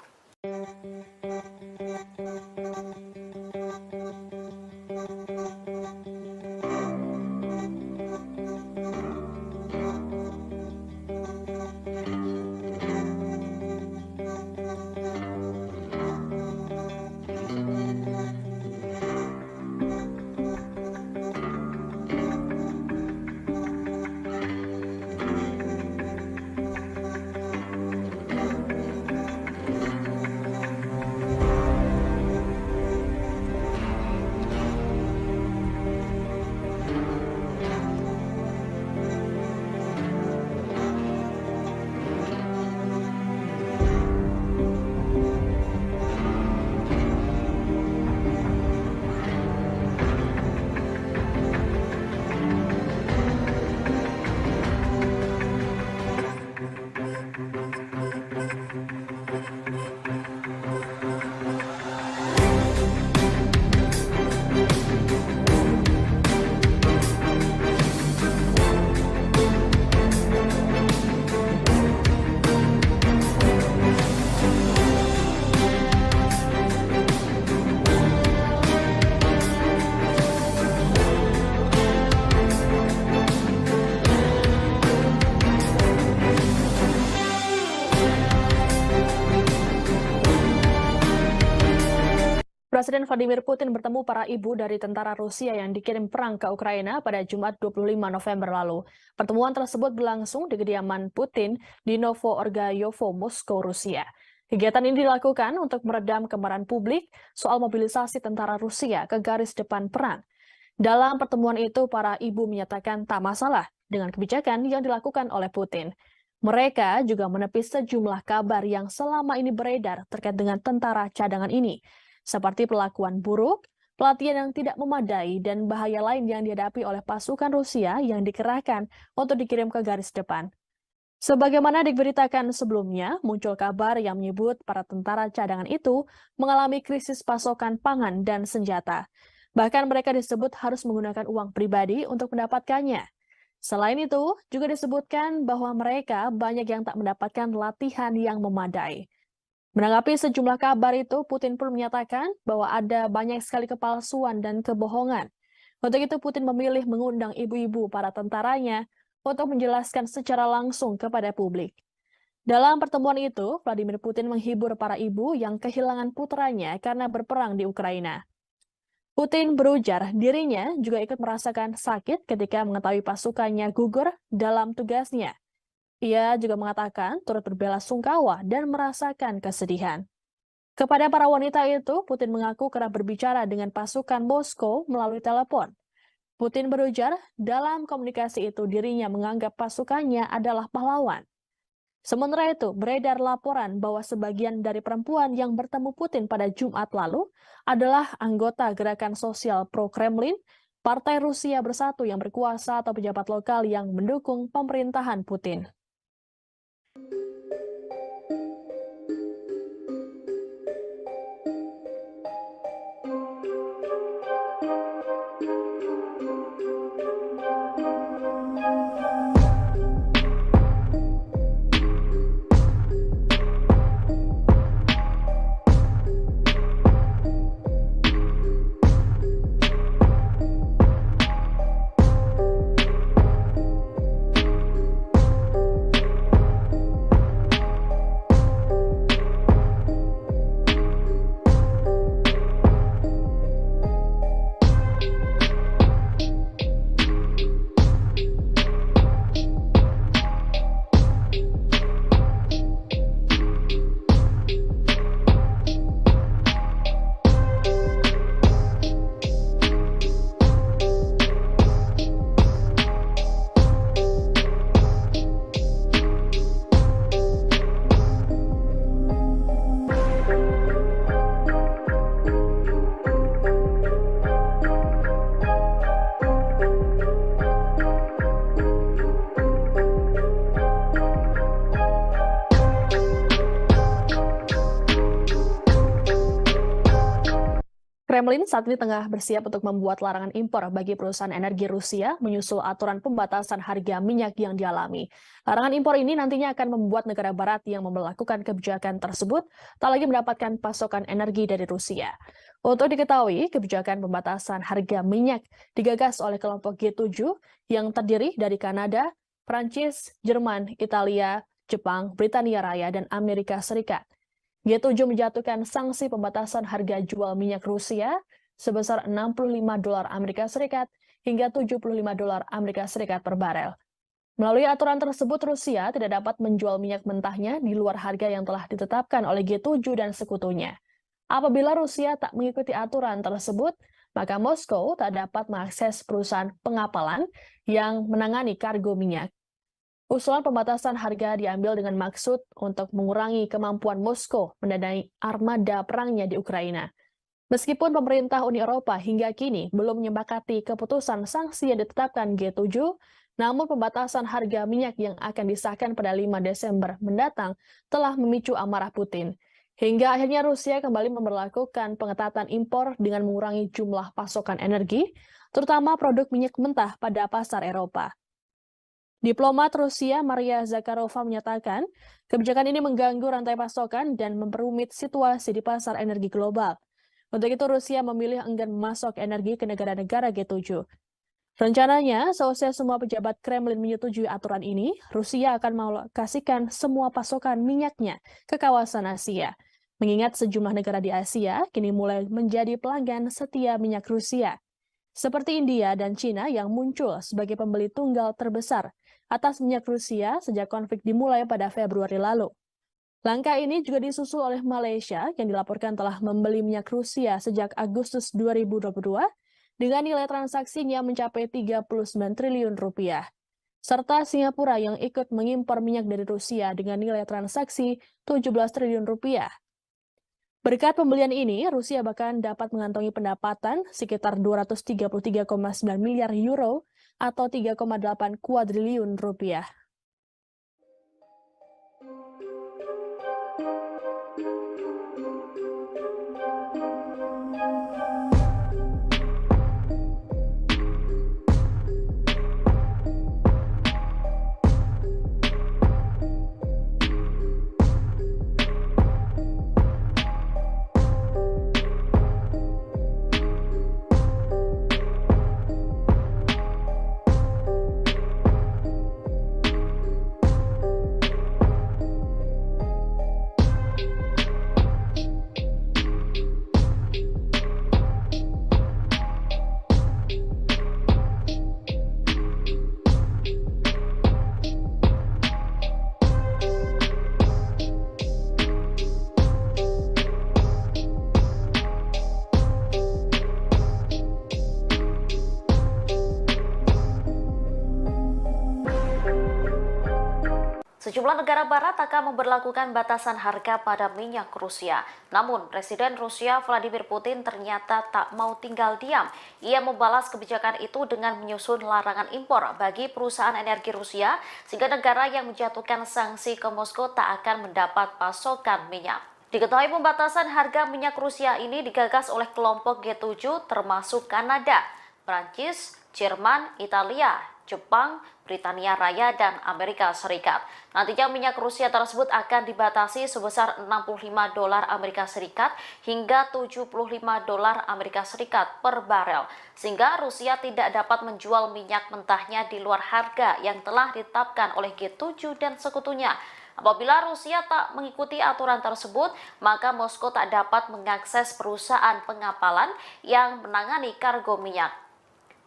Presiden Vladimir Putin bertemu para ibu dari tentara Rusia yang dikirim perang ke Ukraina pada Jumat 25 November lalu. Pertemuan tersebut berlangsung di kediaman Putin di Novo-Orgayovo, Moskow, Rusia. Kegiatan ini dilakukan untuk meredam kemarahan publik soal mobilisasi tentara Rusia ke garis depan perang. Dalam pertemuan itu, para ibu menyatakan tak masalah dengan kebijakan yang dilakukan oleh Putin. Mereka juga menepis sejumlah kabar yang selama ini beredar terkait dengan tentara cadangan ini, seperti perlakuan buruk, pelatihan yang tidak memadai, dan bahaya lain yang dihadapi oleh pasukan Rusia yang dikerahkan untuk dikirim ke garis depan. Sebagaimana diberitakan sebelumnya, muncul kabar yang menyebut para tentara cadangan itu mengalami krisis pasokan pangan dan senjata. Bahkan mereka disebut harus menggunakan uang pribadi untuk mendapatkannya. Selain itu, juga disebutkan bahwa mereka banyak yang tak mendapatkan latihan yang memadai. Menanggapi sejumlah kabar itu, Putin pun menyatakan bahwa ada banyak sekali kepalsuan dan kebohongan. Untuk itu, Putin memilih mengundang ibu-ibu para tentaranya untuk menjelaskan secara langsung kepada publik. Dalam pertemuan itu, Vladimir Putin menghibur para ibu yang kehilangan putranya karena berperang di Ukraina. Putin berujar dirinya juga ikut merasakan sakit ketika mengetahui pasukannya gugur dalam tugasnya. Ia juga mengatakan turut berbelasungkawa dan merasakan kesedihan. Kepada para wanita itu, Putin mengaku kerap berbicara dengan pasukan Moskow melalui telepon. Putin berujar dalam komunikasi itu dirinya menganggap pasukannya adalah pahlawan. Sementara itu, beredar laporan bahwa sebagian dari perempuan yang bertemu Putin pada Jumat lalu adalah anggota gerakan sosial pro-Kremlin, Partai Rusia Bersatu yang berkuasa atau pejabat lokal yang mendukung pemerintahan Putin. Kremlin saat ini tengah bersiap untuk membuat larangan impor bagi perusahaan energi Rusia menyusul aturan pembatasan harga minyak yang dialami. Larangan impor ini nantinya akan membuat negara barat yang memperlakukan kebijakan tersebut tak lagi mendapatkan pasokan energi dari Rusia. Untuk diketahui, kebijakan pembatasan harga minyak digagas oleh kelompok G7 yang terdiri dari Kanada, Prancis, Jerman, Italia, Jepang, Britania Raya, dan Amerika Serikat. G7 menjatuhkan sanksi pembatasan harga jual minyak Rusia sebesar $65 Amerika Serikat hingga $75 Amerika Serikat per barel. Melalui aturan tersebut, Rusia tidak dapat menjual minyak mentahnya di luar harga yang telah ditetapkan oleh G7 dan sekutunya. Apabila Rusia tak mengikuti aturan tersebut, maka Moskow tak dapat mengakses perusahaan pengapalan yang menangani kargo minyak. Usulan pembatasan harga diambil dengan maksud untuk mengurangi kemampuan Moskow mendanai armada perangnya di Ukraina. Meskipun pemerintah Uni Eropa hingga kini belum menyepakati keputusan sanksi yang ditetapkan G7, namun pembatasan harga minyak yang akan disahkan pada 5 Desember mendatang telah memicu amarah Putin. Hingga akhirnya Rusia kembali memberlakukan pengetatan impor dengan mengurangi jumlah pasokan energi, terutama produk minyak mentah pada pasar Eropa. Diplomat Rusia Maria Zakharova menyatakan, kebijakan ini mengganggu rantai pasokan dan memperumit situasi di pasar energi global. Untuk itu Rusia memilih enggan memasok energi ke negara-negara G7. Rencananya, seusai semua pejabat Kremlin menyetujui aturan ini, Rusia akan mengalokasikan semua pasokan minyaknya ke kawasan Asia. Mengingat sejumlah negara di Asia kini mulai menjadi pelanggan setia minyak Rusia, seperti India dan Cina yang muncul sebagai pembeli tunggal terbesar atas minyak Rusia sejak konflik dimulai pada Februari lalu. Langkah ini juga disusul oleh Malaysia yang dilaporkan telah membeli minyak Rusia sejak Agustus 2022 dengan nilai transaksinya mencapai 39 triliun rupiah. Serta Singapura yang ikut mengimpor minyak dari Rusia dengan nilai transaksi 17 triliun rupiah. Berkat pembelian ini, Rusia bahkan dapat mengantongi pendapatan sekitar 233,9 miliar euro atau 3,8 kuadriliun rupiah. Sejumlah negara barat akan memberlakukan batasan harga pada minyak Rusia. Namun, Presiden Rusia Vladimir Putin ternyata tak mau tinggal diam. Ia membalas kebijakan itu dengan menyusun larangan impor bagi perusahaan energi Rusia, sehingga negara yang menjatuhkan sanksi ke Moskow tak akan mendapat pasokan minyak. Diketahui pembatasan harga minyak Rusia ini digagas oleh kelompok G7 termasuk Kanada, Prancis, Jerman, Italia, Jepang, Britania Raya, dan Amerika Serikat. Nantinya minyak Rusia tersebut akan dibatasi sebesar $65 Amerika Serikat hingga $75 Amerika Serikat per barel, sehingga Rusia tidak dapat menjual minyak mentahnya di luar harga yang telah ditetapkan oleh G7 dan sekutunya. Apabila Rusia tak mengikuti aturan tersebut, maka Moskow tak dapat mengakses perusahaan pengapalan yang menangani kargo minyak.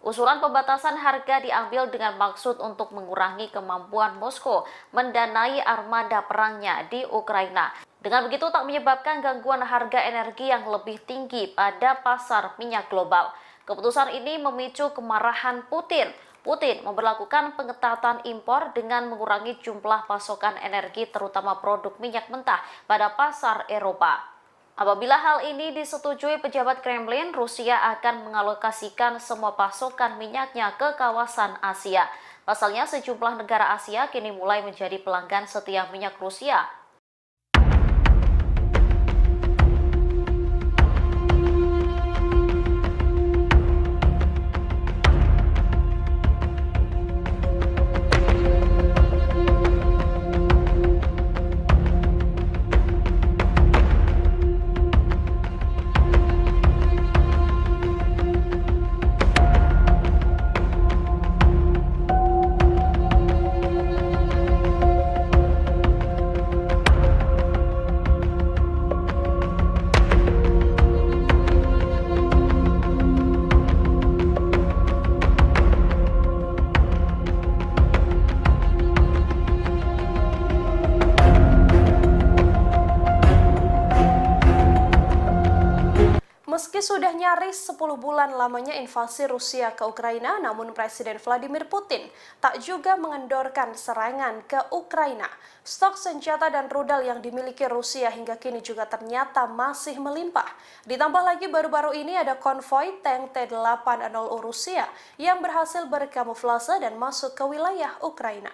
Usulan pembatasan harga diambil dengan maksud untuk mengurangi kemampuan Moskow mendanai armada perangnya di Ukraina. Dengan begitu tak menyebabkan gangguan harga energi yang lebih tinggi pada pasar minyak global. Keputusan ini memicu kemarahan Putin. Putin memberlakukan pengetatan impor dengan mengurangi jumlah pasokan energi terutama produk minyak mentah pada pasar Eropa. Apabila hal ini disetujui pejabat Kremlin, Rusia akan mengalokasikan semua pasokan minyaknya ke kawasan Asia. Pasalnya, sejumlah negara Asia kini mulai menjadi pelanggan setia minyak Rusia. sudah nyaris 10 bulan lamanya invasi Rusia ke Ukraina, namun Presiden Vladimir Putin tak juga mengendorkan serangan ke Ukraina. Stok senjata dan rudal yang dimiliki Rusia hingga kini juga ternyata masih melimpah. Ditambah lagi baru-baru ini ada konvoi tank T-80 Rusia yang berhasil berkamuflase dan masuk ke wilayah Ukraina.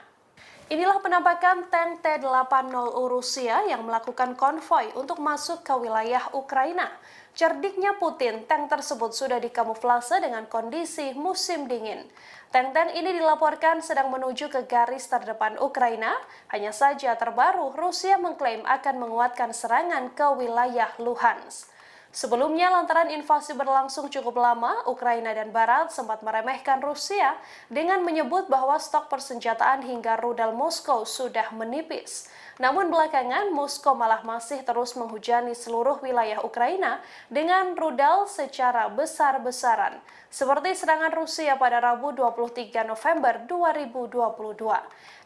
Inilah penampakan tank T-80 Rusia yang melakukan konvoi untuk masuk ke wilayah Ukraina. Cerdiknya Putin, tank tersebut sudah dikamuflase dengan kondisi musim dingin. Tank-tank ini dilaporkan sedang menuju ke garis terdepan Ukraina. Hanya saja terbaru, Rusia mengklaim akan menguatkan serangan ke wilayah Luhansk. Sebelumnya, lantaran invasi berlangsung cukup lama, Ukraina dan Barat sempat meremehkan Rusia dengan menyebut bahwa stok persenjataan hingga rudal Moskow sudah menipis. Namun belakangan, Moskow malah masih terus menghujani seluruh wilayah Ukraina dengan rudal secara besar-besaran, seperti serangan Rusia pada Rabu 23 November 2022.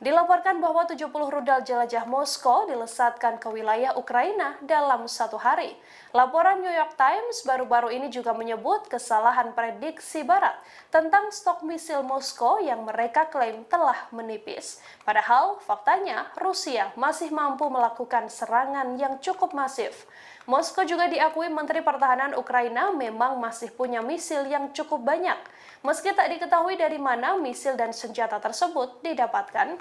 Dilaporkan bahwa 70 rudal jelajah Moskow dilesatkan ke wilayah Ukraina dalam satu hari. Laporan New York Times baru-baru ini juga menyebut kesalahan prediksi Barat tentang stok misil Moskow yang mereka klaim telah menipis. Padahal faktanya Rusia masih mampu melakukan serangan yang cukup masif. Moskow juga diakui Menteri Pertahanan Ukraina memang masih punya misil yang cukup banyak, meski tak diketahui dari mana misil dan senjata tersebut didapatkan.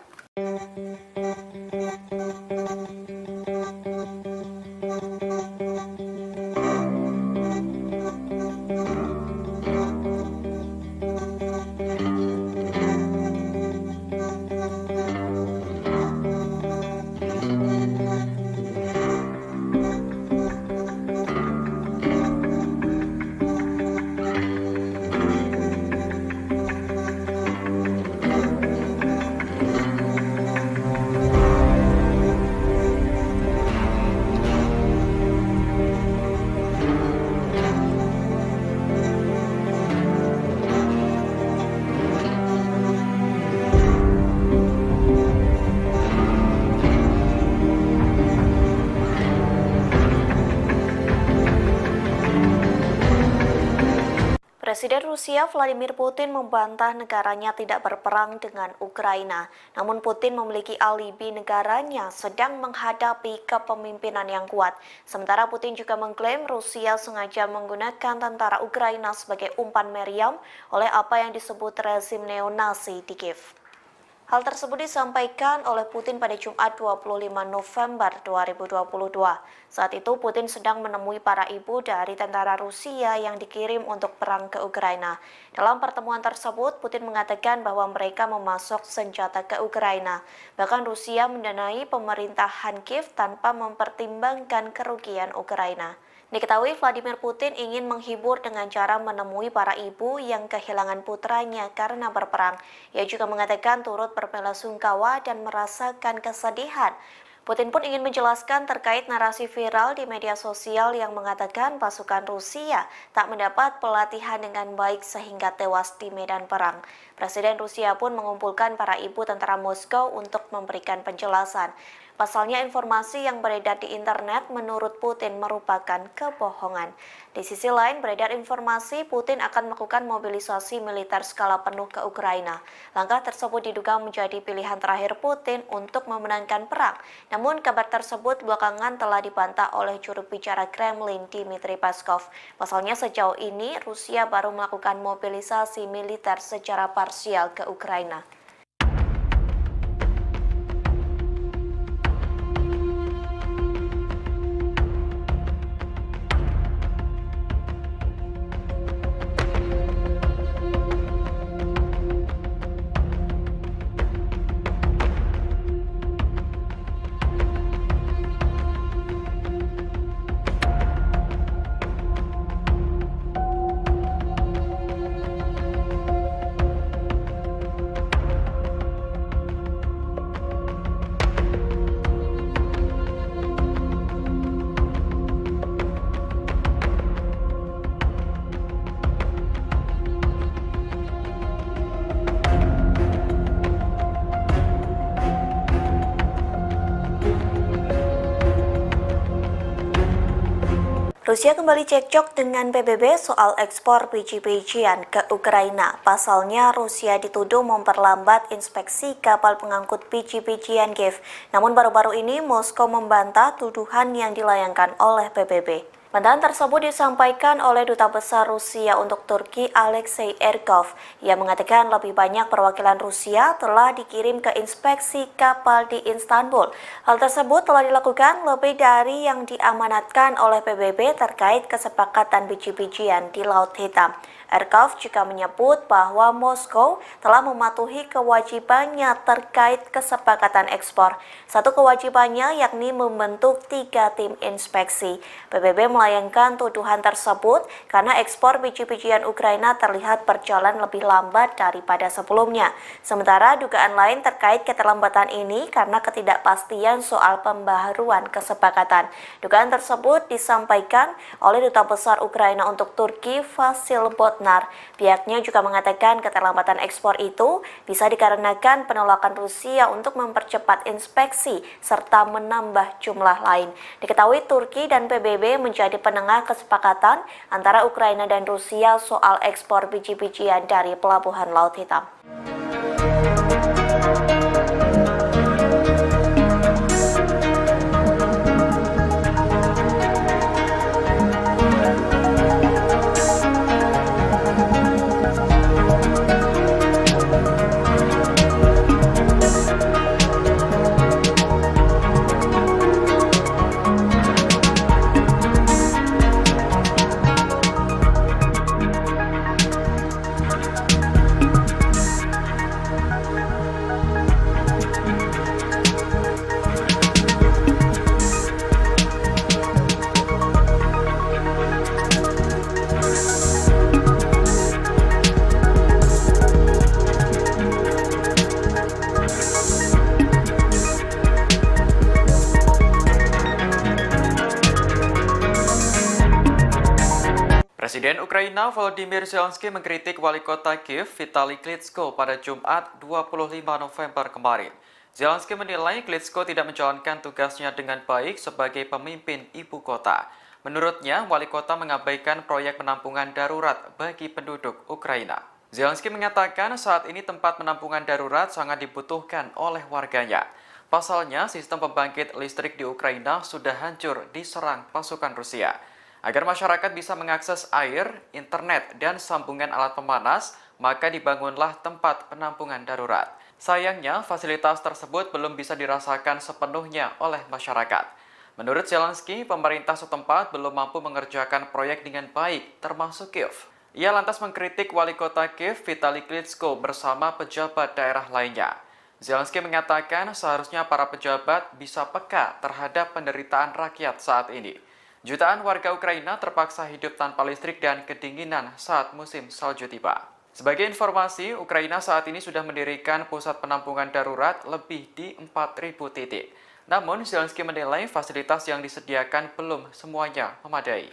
Presiden Rusia Vladimir Putin membantah negaranya tidak berperang dengan Ukraina. Namun Putin memiliki alibi negaranya sedang menghadapi kepemimpinan yang kuat. Sementara Putin juga mengklaim Rusia sengaja menggunakan tentara Ukraina sebagai umpan meriam oleh apa yang disebut rezim neonasi di Kiev. Hal tersebut disampaikan oleh Putin pada Jumat 25 November 2022. Saat itu Putin sedang menemui para ibu dari tentara Rusia yang dikirim untuk perang ke Ukraina. Dalam pertemuan tersebut, Putin mengatakan bahwa mereka memasok senjata ke Ukraina. Bahkan Rusia mendanai pemerintahan Kiev tanpa mempertimbangkan kerugian Ukraina. Diketahui Vladimir Putin ingin menghibur dengan cara menemui para ibu yang kehilangan putranya karena berperang. Ia juga mengatakan turut berbelasungkawa dan merasakan kesedihan. Putin pun ingin menjelaskan terkait narasi viral di media sosial yang mengatakan pasukan Rusia tak mendapat pelatihan dengan baik sehingga tewas di medan perang. Presiden Rusia pun mengumpulkan para ibu tentara Moskow untuk memberikan penjelasan. Pasalnya informasi yang beredar di internet menurut Putin merupakan kebohongan. Di sisi lain beredar informasi Putin akan melakukan mobilisasi militer skala penuh ke Ukraina. Langkah tersebut diduga menjadi pilihan terakhir Putin untuk memenangkan perang. Namun kabar tersebut belakangan telah dibantah oleh juru bicara Kremlin Dmitry Peskov. Pasalnya sejauh ini Rusia baru melakukan mobilisasi militer secara parsial ke Ukraina. Rusia kembali cekcok dengan PBB soal ekspor biji-bijian ke Ukraina. Pasalnya, Rusia dituduh memperlambat inspeksi kapal pengangkut biji-bijian Kiev. Namun baru-baru ini Moskow membantah tuduhan yang dilayangkan oleh PBB. Bantahan tersebut disampaikan oleh Duta Besar Rusia untuk Turki Alexei Erkov. Ia mengatakan lebih banyak perwakilan Rusia telah dikirim ke inspeksi kapal di Istanbul. Hal tersebut telah dilakukan lebih dari yang diamanatkan oleh PBB terkait kesepakatan biji-bijian di Laut Hitam. Erkov juga menyebut bahwa Moskow telah mematuhi kewajibannya terkait kesepakatan ekspor. Satu kewajibannya yakni membentuk 3 tim inspeksi. PBB melayangkan tuduhan tersebut karena ekspor biji-bijian Ukraina terlihat berjalan lebih lambat daripada sebelumnya. Sementara dugaan lain terkait keterlambatan ini karena ketidakpastian soal pembaharuan kesepakatan. Dugaan tersebut disampaikan oleh Duta Besar Ukraina untuk Turki Vasil Botnar. Pihaknya juga mengatakan keterlambatan ekspor itu bisa dikarenakan penolakan Rusia untuk mempercepat inspeksi serta menambah jumlah lain. Diketahui Turki dan PBB menjadi penengah kesepakatan antara Ukraina dan Rusia soal ekspor biji-bijian dari Pelabuhan Laut Hitam. Presiden Ukraina Volodymyr Zelensky mengkritik wali kota Kiev Vitali Klitschko pada Jumat 25 November kemarin. Zelensky menilai Klitschko tidak menjalankan tugasnya dengan baik sebagai pemimpin ibu kota. Menurutnya, wali kota mengabaikan proyek penampungan darurat bagi penduduk Ukraina. Zelensky mengatakan saat ini tempat penampungan darurat sangat dibutuhkan oleh warganya. Pasalnya, sistem pembangkit listrik di Ukraina sudah hancur diserang pasukan Rusia. Agar masyarakat bisa mengakses air, internet, dan sambungan alat pemanas, maka dibangunlah tempat penampungan darurat. Sayangnya, fasilitas tersebut belum bisa dirasakan sepenuhnya oleh masyarakat. Menurut Zelensky, pemerintah setempat belum mampu mengerjakan proyek dengan baik, termasuk Kiev. Ia lantas mengkritik wali kota Kiev Vitali Klitschko bersama pejabat daerah lainnya. Zelensky mengatakan seharusnya para pejabat bisa peka terhadap penderitaan rakyat saat ini. Jutaan warga Ukraina terpaksa hidup tanpa listrik dan kedinginan saat musim salju tiba. Sebagai informasi, Ukraina saat ini sudah mendirikan pusat penampungan darurat lebih di 4.000 titik. Namun, Zelensky menilai fasilitas yang disediakan belum semuanya memadai.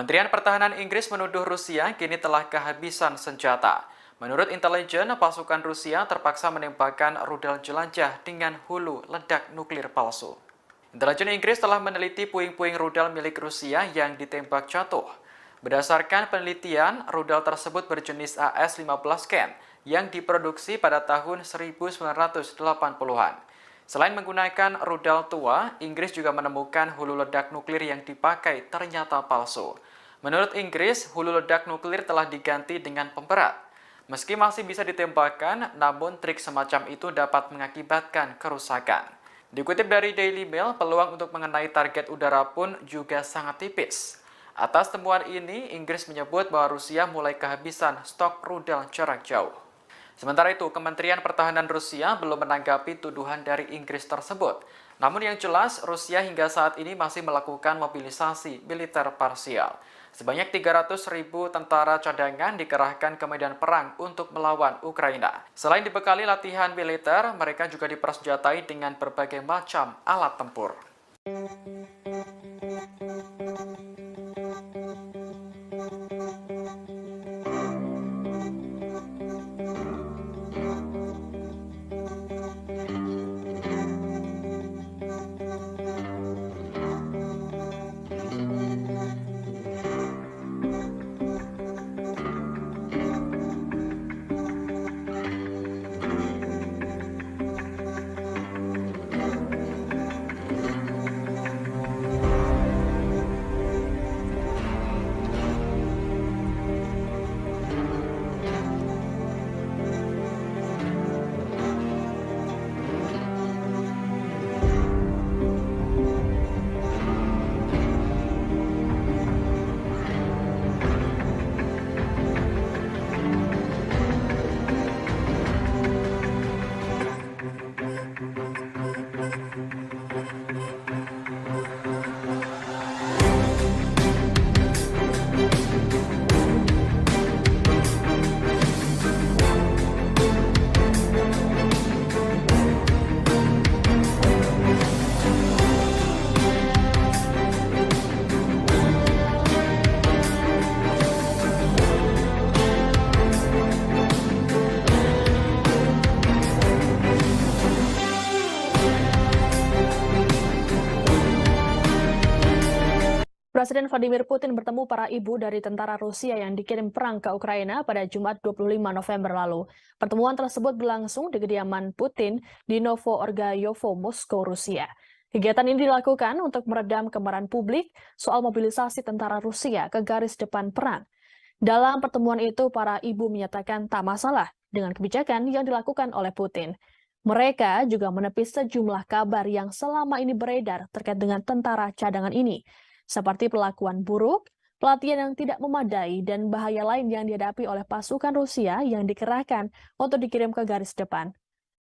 Kementerian Pertahanan Inggris menuduh Rusia kini telah kehabisan senjata. Menurut intelijen, pasukan Rusia terpaksa menembakkan rudal jelajah dengan hulu ledak nuklir palsu. Intelijen Inggris telah meneliti puing-puing rudal milik Rusia yang ditembak jatuh. Berdasarkan penelitian, rudal tersebut berjenis AS-15 Ken yang diproduksi pada tahun 1980-an. Selain menggunakan rudal tua, Inggris juga menemukan hulu ledak nuklir yang dipakai ternyata palsu. Menurut Inggris, hulu ledak nuklir telah diganti dengan pemberat. Meski masih bisa ditembakkan, namun trik semacam itu dapat mengakibatkan kerusakan. Dikutip dari Daily Mail, peluang untuk mengenai target udara pun juga sangat tipis. Atas temuan ini, Inggris menyebut bahwa Rusia mulai kehabisan stok rudal jarak jauh. Sementara itu, Kementerian Pertahanan Rusia belum menanggapi tuduhan dari Inggris tersebut. Namun yang jelas, Rusia hingga saat ini masih melakukan mobilisasi militer parsial. Sebanyak 300.000 tentara cadangan dikerahkan ke medan perang untuk melawan Ukraina. Selain dibekali latihan militer, mereka juga dipersenjatai dengan berbagai macam alat tempur. Presiden Vladimir Putin bertemu para ibu dari tentara Rusia yang dikirim perang ke Ukraina pada Jumat 25 November lalu. Pertemuan tersebut berlangsung di kediaman Putin di Novo-Orgayovo, Moskow, Rusia. Kegiatan ini dilakukan untuk meredam kemarahan publik soal mobilisasi tentara Rusia ke garis depan perang. Dalam pertemuan itu, para ibu menyatakan tak masalah dengan kebijakan yang dilakukan oleh Putin. Mereka juga menepis sejumlah kabar yang selama ini beredar terkait dengan tentara cadangan ini, seperti perlakuan buruk, pelatihan yang tidak memadai, dan bahaya lain yang dihadapi oleh pasukan Rusia yang dikerahkan untuk dikirim ke garis depan.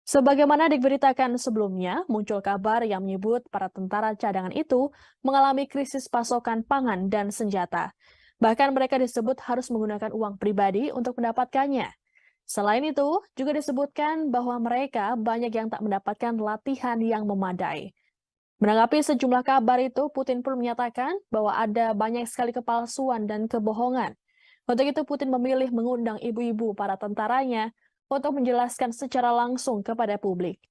Sebagaimana diberitakan sebelumnya, muncul kabar yang menyebut para tentara cadangan itu mengalami krisis pasokan pangan dan senjata. Bahkan mereka disebut harus menggunakan uang pribadi untuk mendapatkannya. Selain itu, juga disebutkan bahwa mereka banyak yang tak mendapatkan latihan yang memadai. Menanggapi sejumlah kabar itu, Putin pun menyatakan bahwa ada banyak sekali kepalsuan dan kebohongan. Untuk itu, Putin memilih mengundang ibu-ibu para tentaranya untuk menjelaskan secara langsung kepada publik.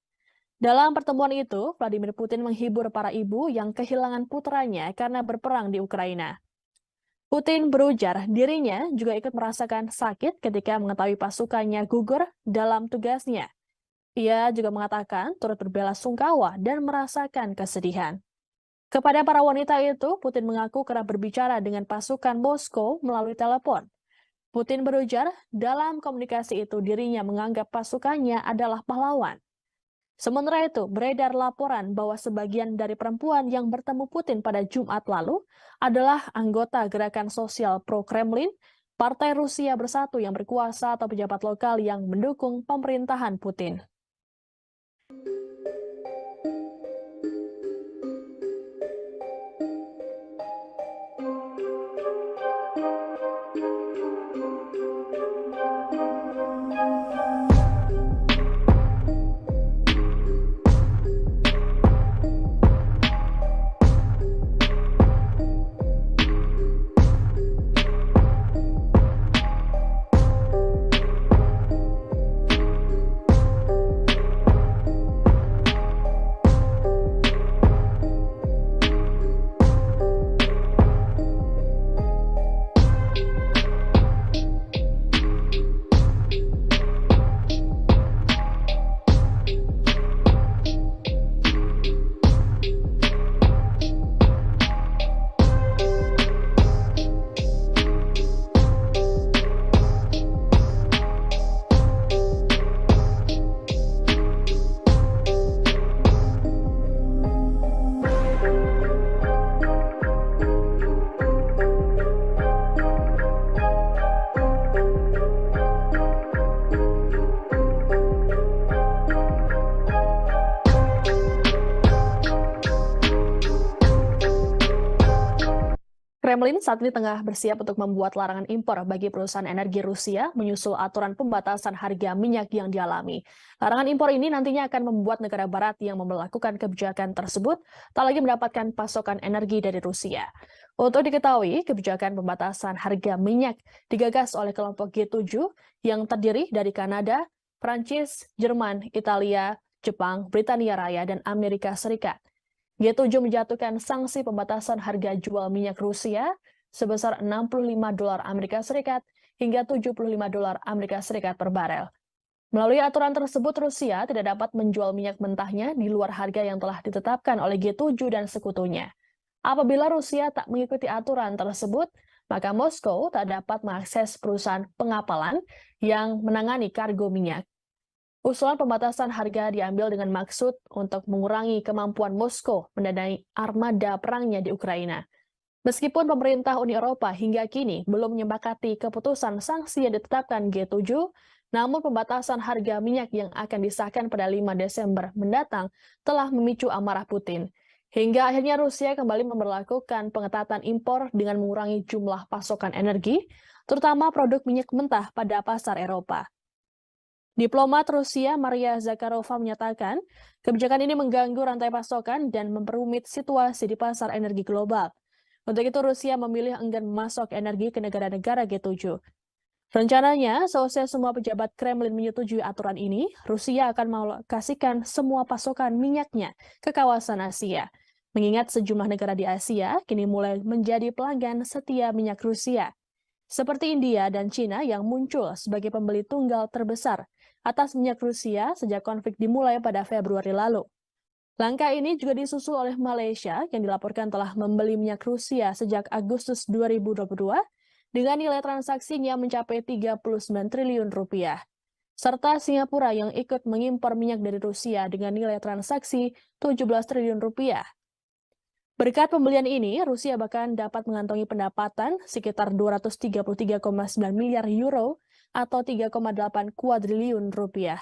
Dalam pertemuan itu, Vladimir Putin menghibur para ibu yang kehilangan putranya karena berperang di Ukraina. Putin berujar dirinya juga ikut merasakan sakit ketika mengetahui pasukannya gugur dalam tugasnya. Ia juga mengatakan turut berbela-sungkawa dan merasakan kesedihan. Kepada para wanita itu, Putin mengaku kerap berbicara dengan pasukan Moskow melalui telepon. Putin berujar dalam komunikasi itu dirinya menganggap pasukannya adalah pahlawan. Sementara itu, beredar laporan bahwa sebagian dari perempuan yang bertemu Putin pada Jumat lalu adalah anggota gerakan sosial pro-Kremlin, Partai Rusia Bersatu yang berkuasa atau pejabat lokal yang mendukung pemerintahan Putin. Kremlin saat ini tengah bersiap untuk membuat larangan impor bagi perusahaan energi Rusia menyusul aturan pembatasan harga minyak yang dialami. Larangan impor ini nantinya akan membuat negara barat yang memperlakukan kebijakan tersebut tak lagi mendapatkan pasokan energi dari Rusia. Untuk diketahui, kebijakan pembatasan harga minyak digagas oleh kelompok G7 yang terdiri dari Kanada, Prancis, Jerman, Italia, Jepang, Britania Raya, dan Amerika Serikat. G7 menjatuhkan sanksi pembatasan harga jual minyak Rusia sebesar $65 Amerika Serikat hingga $75 Amerika Serikat per barel. Melalui aturan tersebut, Rusia tidak dapat menjual minyak mentahnya di luar harga yang telah ditetapkan oleh G7 dan sekutunya. Apabila Rusia tak mengikuti aturan tersebut, maka Moskow tak dapat mengakses perusahaan pengapalan yang menangani kargo minyak. Usulan pembatasan harga diambil dengan maksud untuk mengurangi kemampuan Moskow mendanai armada perangnya di Ukraina. Meskipun pemerintah Uni Eropa hingga kini belum menyepakati keputusan sanksi yang ditetapkan G7, namun pembatasan harga minyak yang akan disahkan pada 5 Desember mendatang telah memicu amarah Putin. Hingga akhirnya Rusia kembali memberlakukan pengetatan impor dengan mengurangi jumlah pasokan energi, terutama produk minyak mentah pada pasar Eropa. Diplomat Rusia Maria Zakharova menyatakan, kebijakan ini mengganggu rantai pasokan dan memperumit situasi di pasar energi global. Untuk itu Rusia memilih enggan memasok energi ke negara-negara G7. Rencananya, seusai semua pejabat Kremlin menyetujui aturan ini, Rusia akan mengalokasikan semua pasokan minyaknya ke kawasan Asia. Mengingat sejumlah negara di Asia kini mulai menjadi pelanggan setia minyak Rusia, seperti India dan Cina yang muncul sebagai pembeli tunggal terbesar atas minyak Rusia sejak konflik dimulai pada Februari lalu. Langkah ini juga disusul oleh Malaysia yang dilaporkan telah membeli minyak Rusia sejak Agustus 2022 dengan nilai transaksinya mencapai 39 triliun rupiah. Serta Singapura yang ikut mengimpor minyak dari Rusia dengan nilai transaksi 17 triliun rupiah. Berkat pembelian ini, Rusia bahkan dapat mengantongi pendapatan sekitar 233,9 miliar euro atau 3,8 kuadriliun rupiah.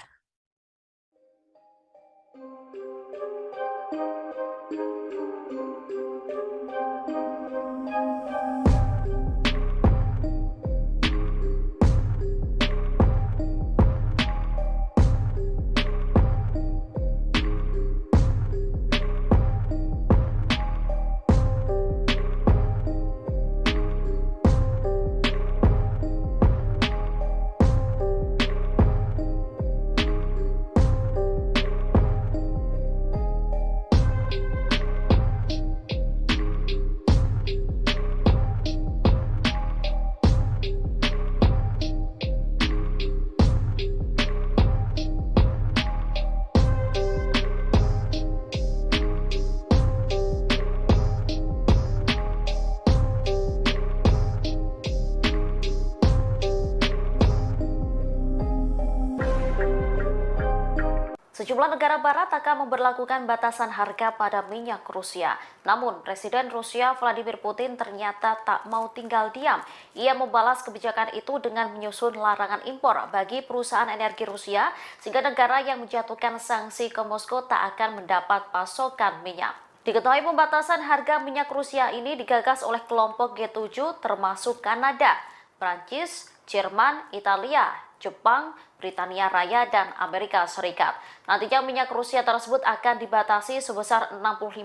Sejumlah negara barat akan memberlakukan batasan harga pada minyak Rusia. Namun, Presiden Rusia Vladimir Putin ternyata tak mau tinggal diam. Ia membalas kebijakan itu dengan menyusun larangan impor bagi perusahaan energi Rusia, sehingga negara yang menjatuhkan sanksi ke Moskow tak akan mendapat pasokan minyak. Diketahui pembatasan harga minyak Rusia ini digagas oleh kelompok G7 termasuk Kanada, Prancis, Jerman, Italia, Jepang, Britania Raya, dan Amerika Serikat. Nantinya minyak Rusia tersebut akan dibatasi sebesar $65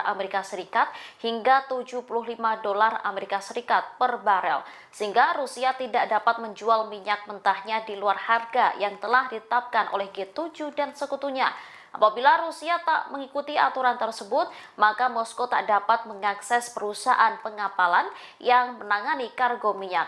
Amerika Serikat hingga $75 Amerika Serikat per barel, sehingga Rusia tidak dapat menjual minyak mentahnya di luar harga yang telah ditetapkan oleh G7 dan sekutunya. Apabila Rusia tak mengikuti aturan tersebut, maka Moskow tak dapat mengakses perusahaan pengapalan yang menangani kargo minyak.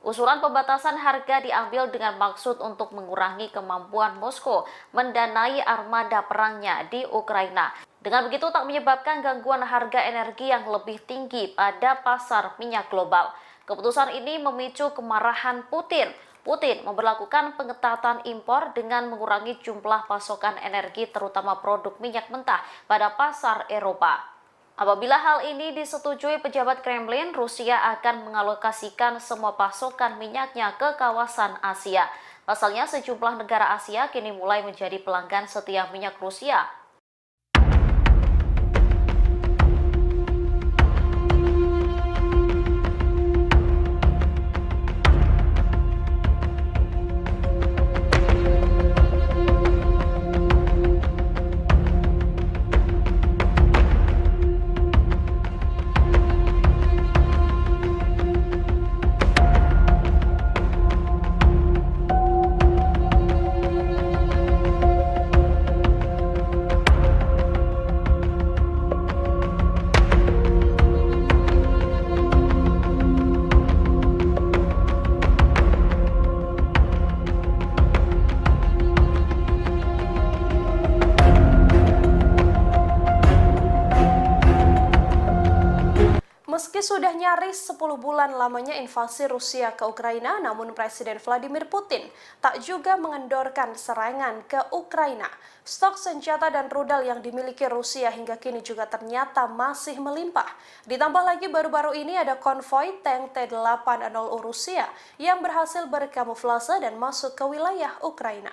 Usulan pembatasan harga diambil dengan maksud untuk mengurangi kemampuan Moskow mendanai armada perangnya di Ukraina. Dengan begitu tak menyebabkan gangguan harga energi yang lebih tinggi pada pasar minyak global. Keputusan ini memicu kemarahan Putin. Putin memberlakukan pengetatan impor dengan mengurangi jumlah pasokan energi terutama produk minyak mentah pada pasar Eropa. Apabila hal ini disetujui pejabat Kremlin, Rusia akan mengalokasikan semua pasokan minyaknya ke kawasan Asia. Pasalnya, sejumlah negara Asia kini mulai menjadi pelanggan setia minyak Rusia. Meski sudah nyaris 10 bulan lamanya invasi Rusia ke Ukraina, namun Presiden Vladimir Putin tak juga mengendorkan serangan ke Ukraina. Stok senjata dan rudal yang dimiliki Rusia hingga kini juga ternyata masih melimpah. Ditambah lagi baru-baru ini ada konvoi tank T-80 Rusia yang berhasil berkamuflase dan masuk ke wilayah Ukraina.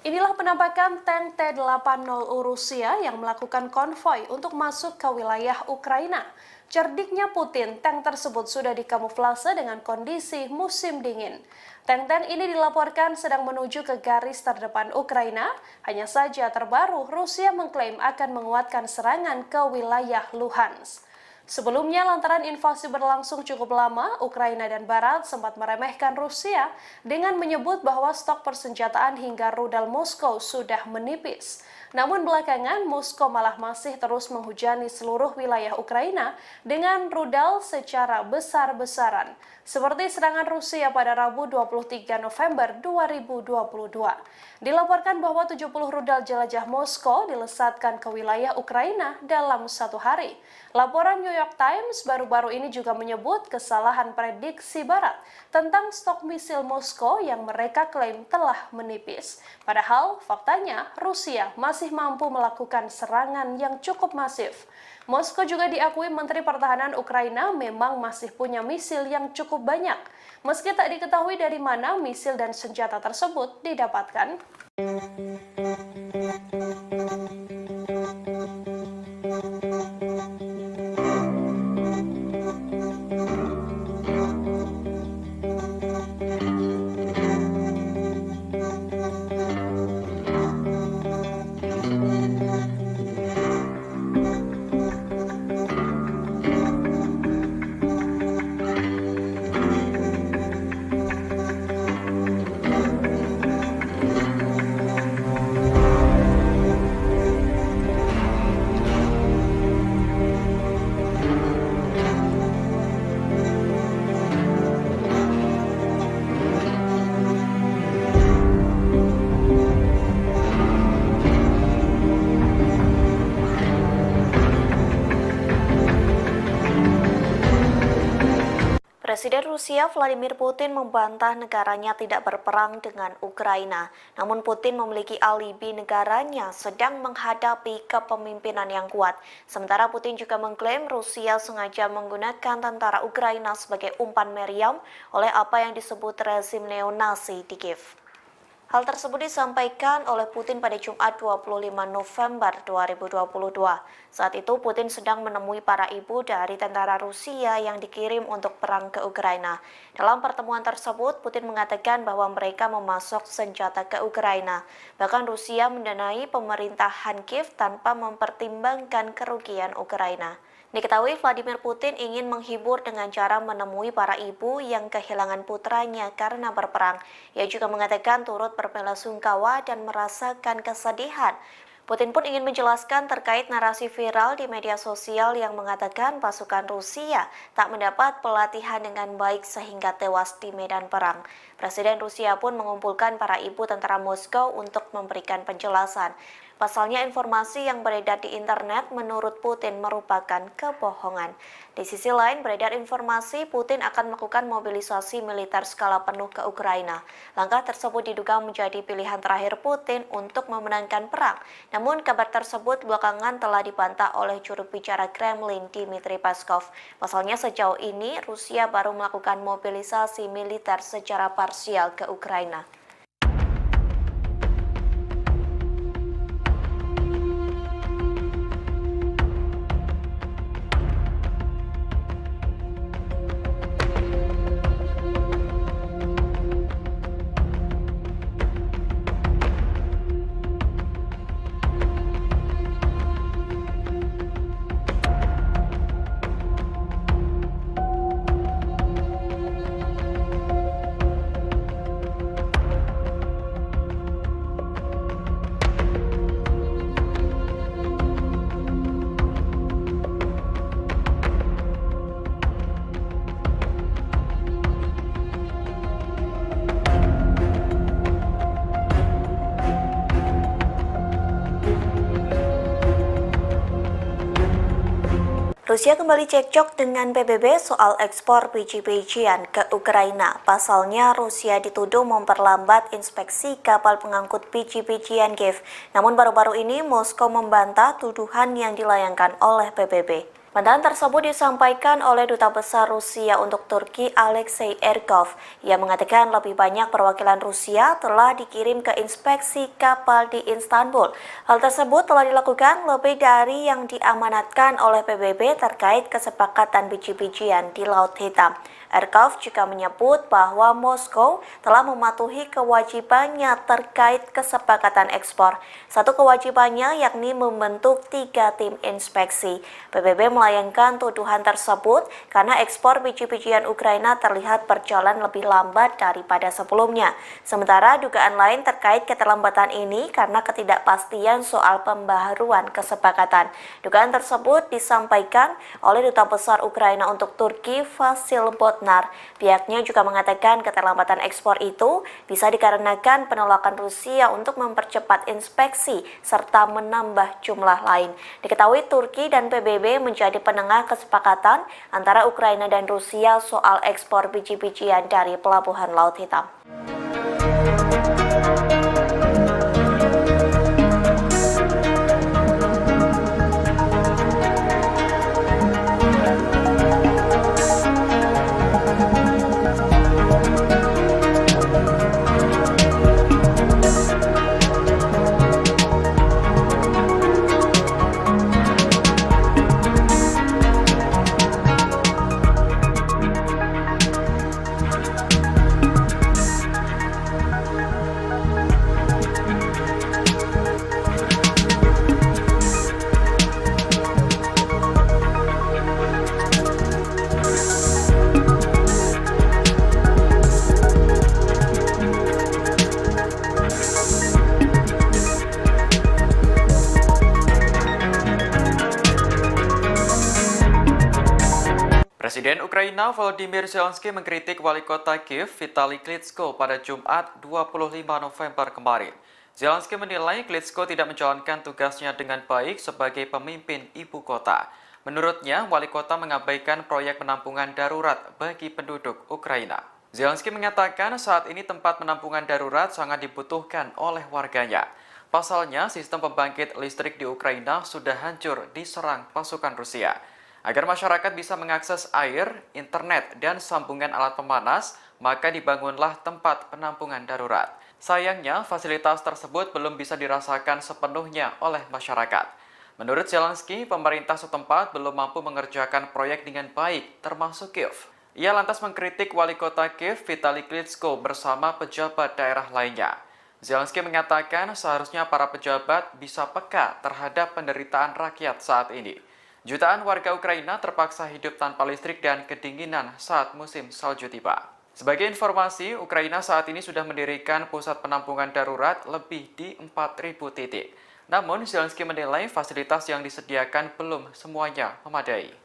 Inilah penampakan tank T-80 Rusia yang melakukan konvoi untuk masuk ke wilayah Ukraina. Cerdiknya Putin, tank tersebut sudah dikamuflase dengan kondisi musim dingin. Tank-tank ini dilaporkan sedang menuju ke garis terdepan Ukraina. Hanya saja terbaru, Rusia mengklaim akan menguatkan serangan ke wilayah Luhansk. Sebelumnya, lantaran invasi berlangsung cukup lama, Ukraina dan Barat sempat meremehkan Rusia dengan menyebut bahwa stok persenjataan hingga rudal Moskow sudah menipis. Namun belakangan, Moskow malah masih terus menghujani seluruh wilayah Ukraina dengan rudal secara besar-besaran, seperti serangan Rusia pada Rabu 23 November 2022. Dilaporkan bahwa 70 rudal jelajah Moskow dilesatkan ke wilayah Ukraina dalam satu hari. Laporan New York Times baru-baru ini juga menyebut kesalahan prediksi Barat tentang stok misil Moskow yang mereka klaim telah menipis. Padahal faktanya Rusia masih mampu melakukan serangan yang cukup masif. Moskow juga diakui Menteri Pertahanan Ukraina memang masih punya misil yang cukup banyak, meski tak diketahui dari mana misil dan senjata tersebut didapatkan. Presiden Rusia Vladimir Putin membantah negaranya tidak berperang dengan Ukraina. Namun Putin memiliki alibi negaranya sedang menghadapi kepemimpinan yang kuat. Sementara Putin juga mengklaim Rusia sengaja menggunakan tentara Ukraina sebagai umpan meriam oleh apa yang disebut rezim neonasi di Kiev. Hal tersebut disampaikan oleh Putin pada Jumat 25 November 2022. Saat itu Putin sedang menemui para ibu dari tentara Rusia yang dikirim untuk perang ke Ukraina. Dalam pertemuan tersebut, Putin mengatakan bahwa mereka memasok senjata ke Ukraina. Bahkan Rusia mendanai pemerintahan Kiev tanpa mempertimbangkan kerugian Ukraina. Diketahui Vladimir Putin ingin menghibur dengan cara menemui para ibu yang kehilangan putranya karena berperang. Ia juga mengatakan turut berbelasungkawa dan merasakan kesedihan. Putin pun ingin menjelaskan terkait narasi viral di media sosial yang mengatakan pasukan Rusia tak mendapat pelatihan dengan baik sehingga tewas di medan perang. Presiden Rusia pun mengumpulkan para ibu tentara Moskow untuk memberikan penjelasan. Pasalnya informasi yang beredar di internet menurut Putin merupakan kebohongan. Di sisi lain beredar informasi Putin akan melakukan mobilisasi militer skala penuh ke Ukraina. Langkah tersebut diduga menjadi pilihan terakhir Putin untuk memenangkan perang. Namun kabar tersebut belakangan telah dibantah oleh juru bicara Kremlin Dmitry Peskov. Pasalnya sejauh ini Rusia baru melakukan mobilisasi militer secara parsial ke Ukraina. Rusia kembali cekcok dengan PBB soal ekspor biji-bijian ke Ukraina. Pasalnya, Rusia dituduh memperlambat inspeksi kapal pengangkut biji-bijian Kiev. Namun baru-baru ini Moskow membantah tuduhan yang dilayangkan oleh PBB. Bantahan tersebut disampaikan oleh Duta Besar Rusia untuk Turki Alexei Erkov. Ia mengatakan lebih banyak perwakilan Rusia telah dikirim ke inspeksi kapal di Istanbul. Hal tersebut telah dilakukan lebih dari yang diamanatkan oleh PBB terkait kesepakatan biji-bijian di Laut Hitam. Erkov juga menyebut bahwa Moskow telah mematuhi kewajibannya terkait kesepakatan ekspor. Satu kewajibannya yakni membentuk 3 tim inspeksi. PBB melayangkan tuduhan tersebut karena ekspor biji-bijian Ukraina terlihat berjalan lebih lambat daripada sebelumnya. Sementara dugaan lain terkait keterlambatan ini karena ketidakpastian soal pembaharuan kesepakatan. Dugaan tersebut disampaikan oleh Duta Besar Ukraina untuk Turki Vasil Botnar. Pihaknya juga mengatakan keterlambatan ekspor itu bisa dikarenakan penolakan Rusia untuk mempercepat inspeksi serta menambah jumlah lain. Diketahui Turki dan PBB menjadi penengah kesepakatan antara Ukraina dan Rusia soal ekspor biji-bijian dari Pelabuhan Laut Hitam. Presiden Ukraina Volodymyr Zelensky mengkritik wali kota Kiev Vitali Klitschko pada Jumat 25 November kemarin. Zelensky menilai Klitschko tidak menjalankan tugasnya dengan baik sebagai pemimpin ibu kota. Menurutnya, wali kota mengabaikan proyek penampungan darurat bagi penduduk Ukraina. Zelensky mengatakan saat ini tempat penampungan darurat sangat dibutuhkan oleh warganya. Pasalnya, sistem pembangkit listrik di Ukraina sudah hancur diserang pasukan Rusia. Agar masyarakat bisa mengakses air, internet, dan sambungan alat pemanas, maka dibangunlah tempat penampungan darurat. Sayangnya, fasilitas tersebut belum bisa dirasakan sepenuhnya oleh masyarakat. Menurut Zelensky, pemerintah setempat belum mampu mengerjakan proyek dengan baik, termasuk Kiev. Ia lantas mengkritik wali kota Kiev Vitali Klitschko bersama pejabat daerah lainnya. Zelensky mengatakan seharusnya para pejabat bisa peka terhadap penderitaan rakyat saat ini. Jutaan warga Ukraina terpaksa hidup tanpa listrik dan kedinginan saat musim salju tiba. Sebagai informasi, Ukraina saat ini sudah mendirikan pusat penampungan darurat lebih di 4.000 titik. Namun, Zelensky menilai fasilitas yang disediakan belum semuanya memadai.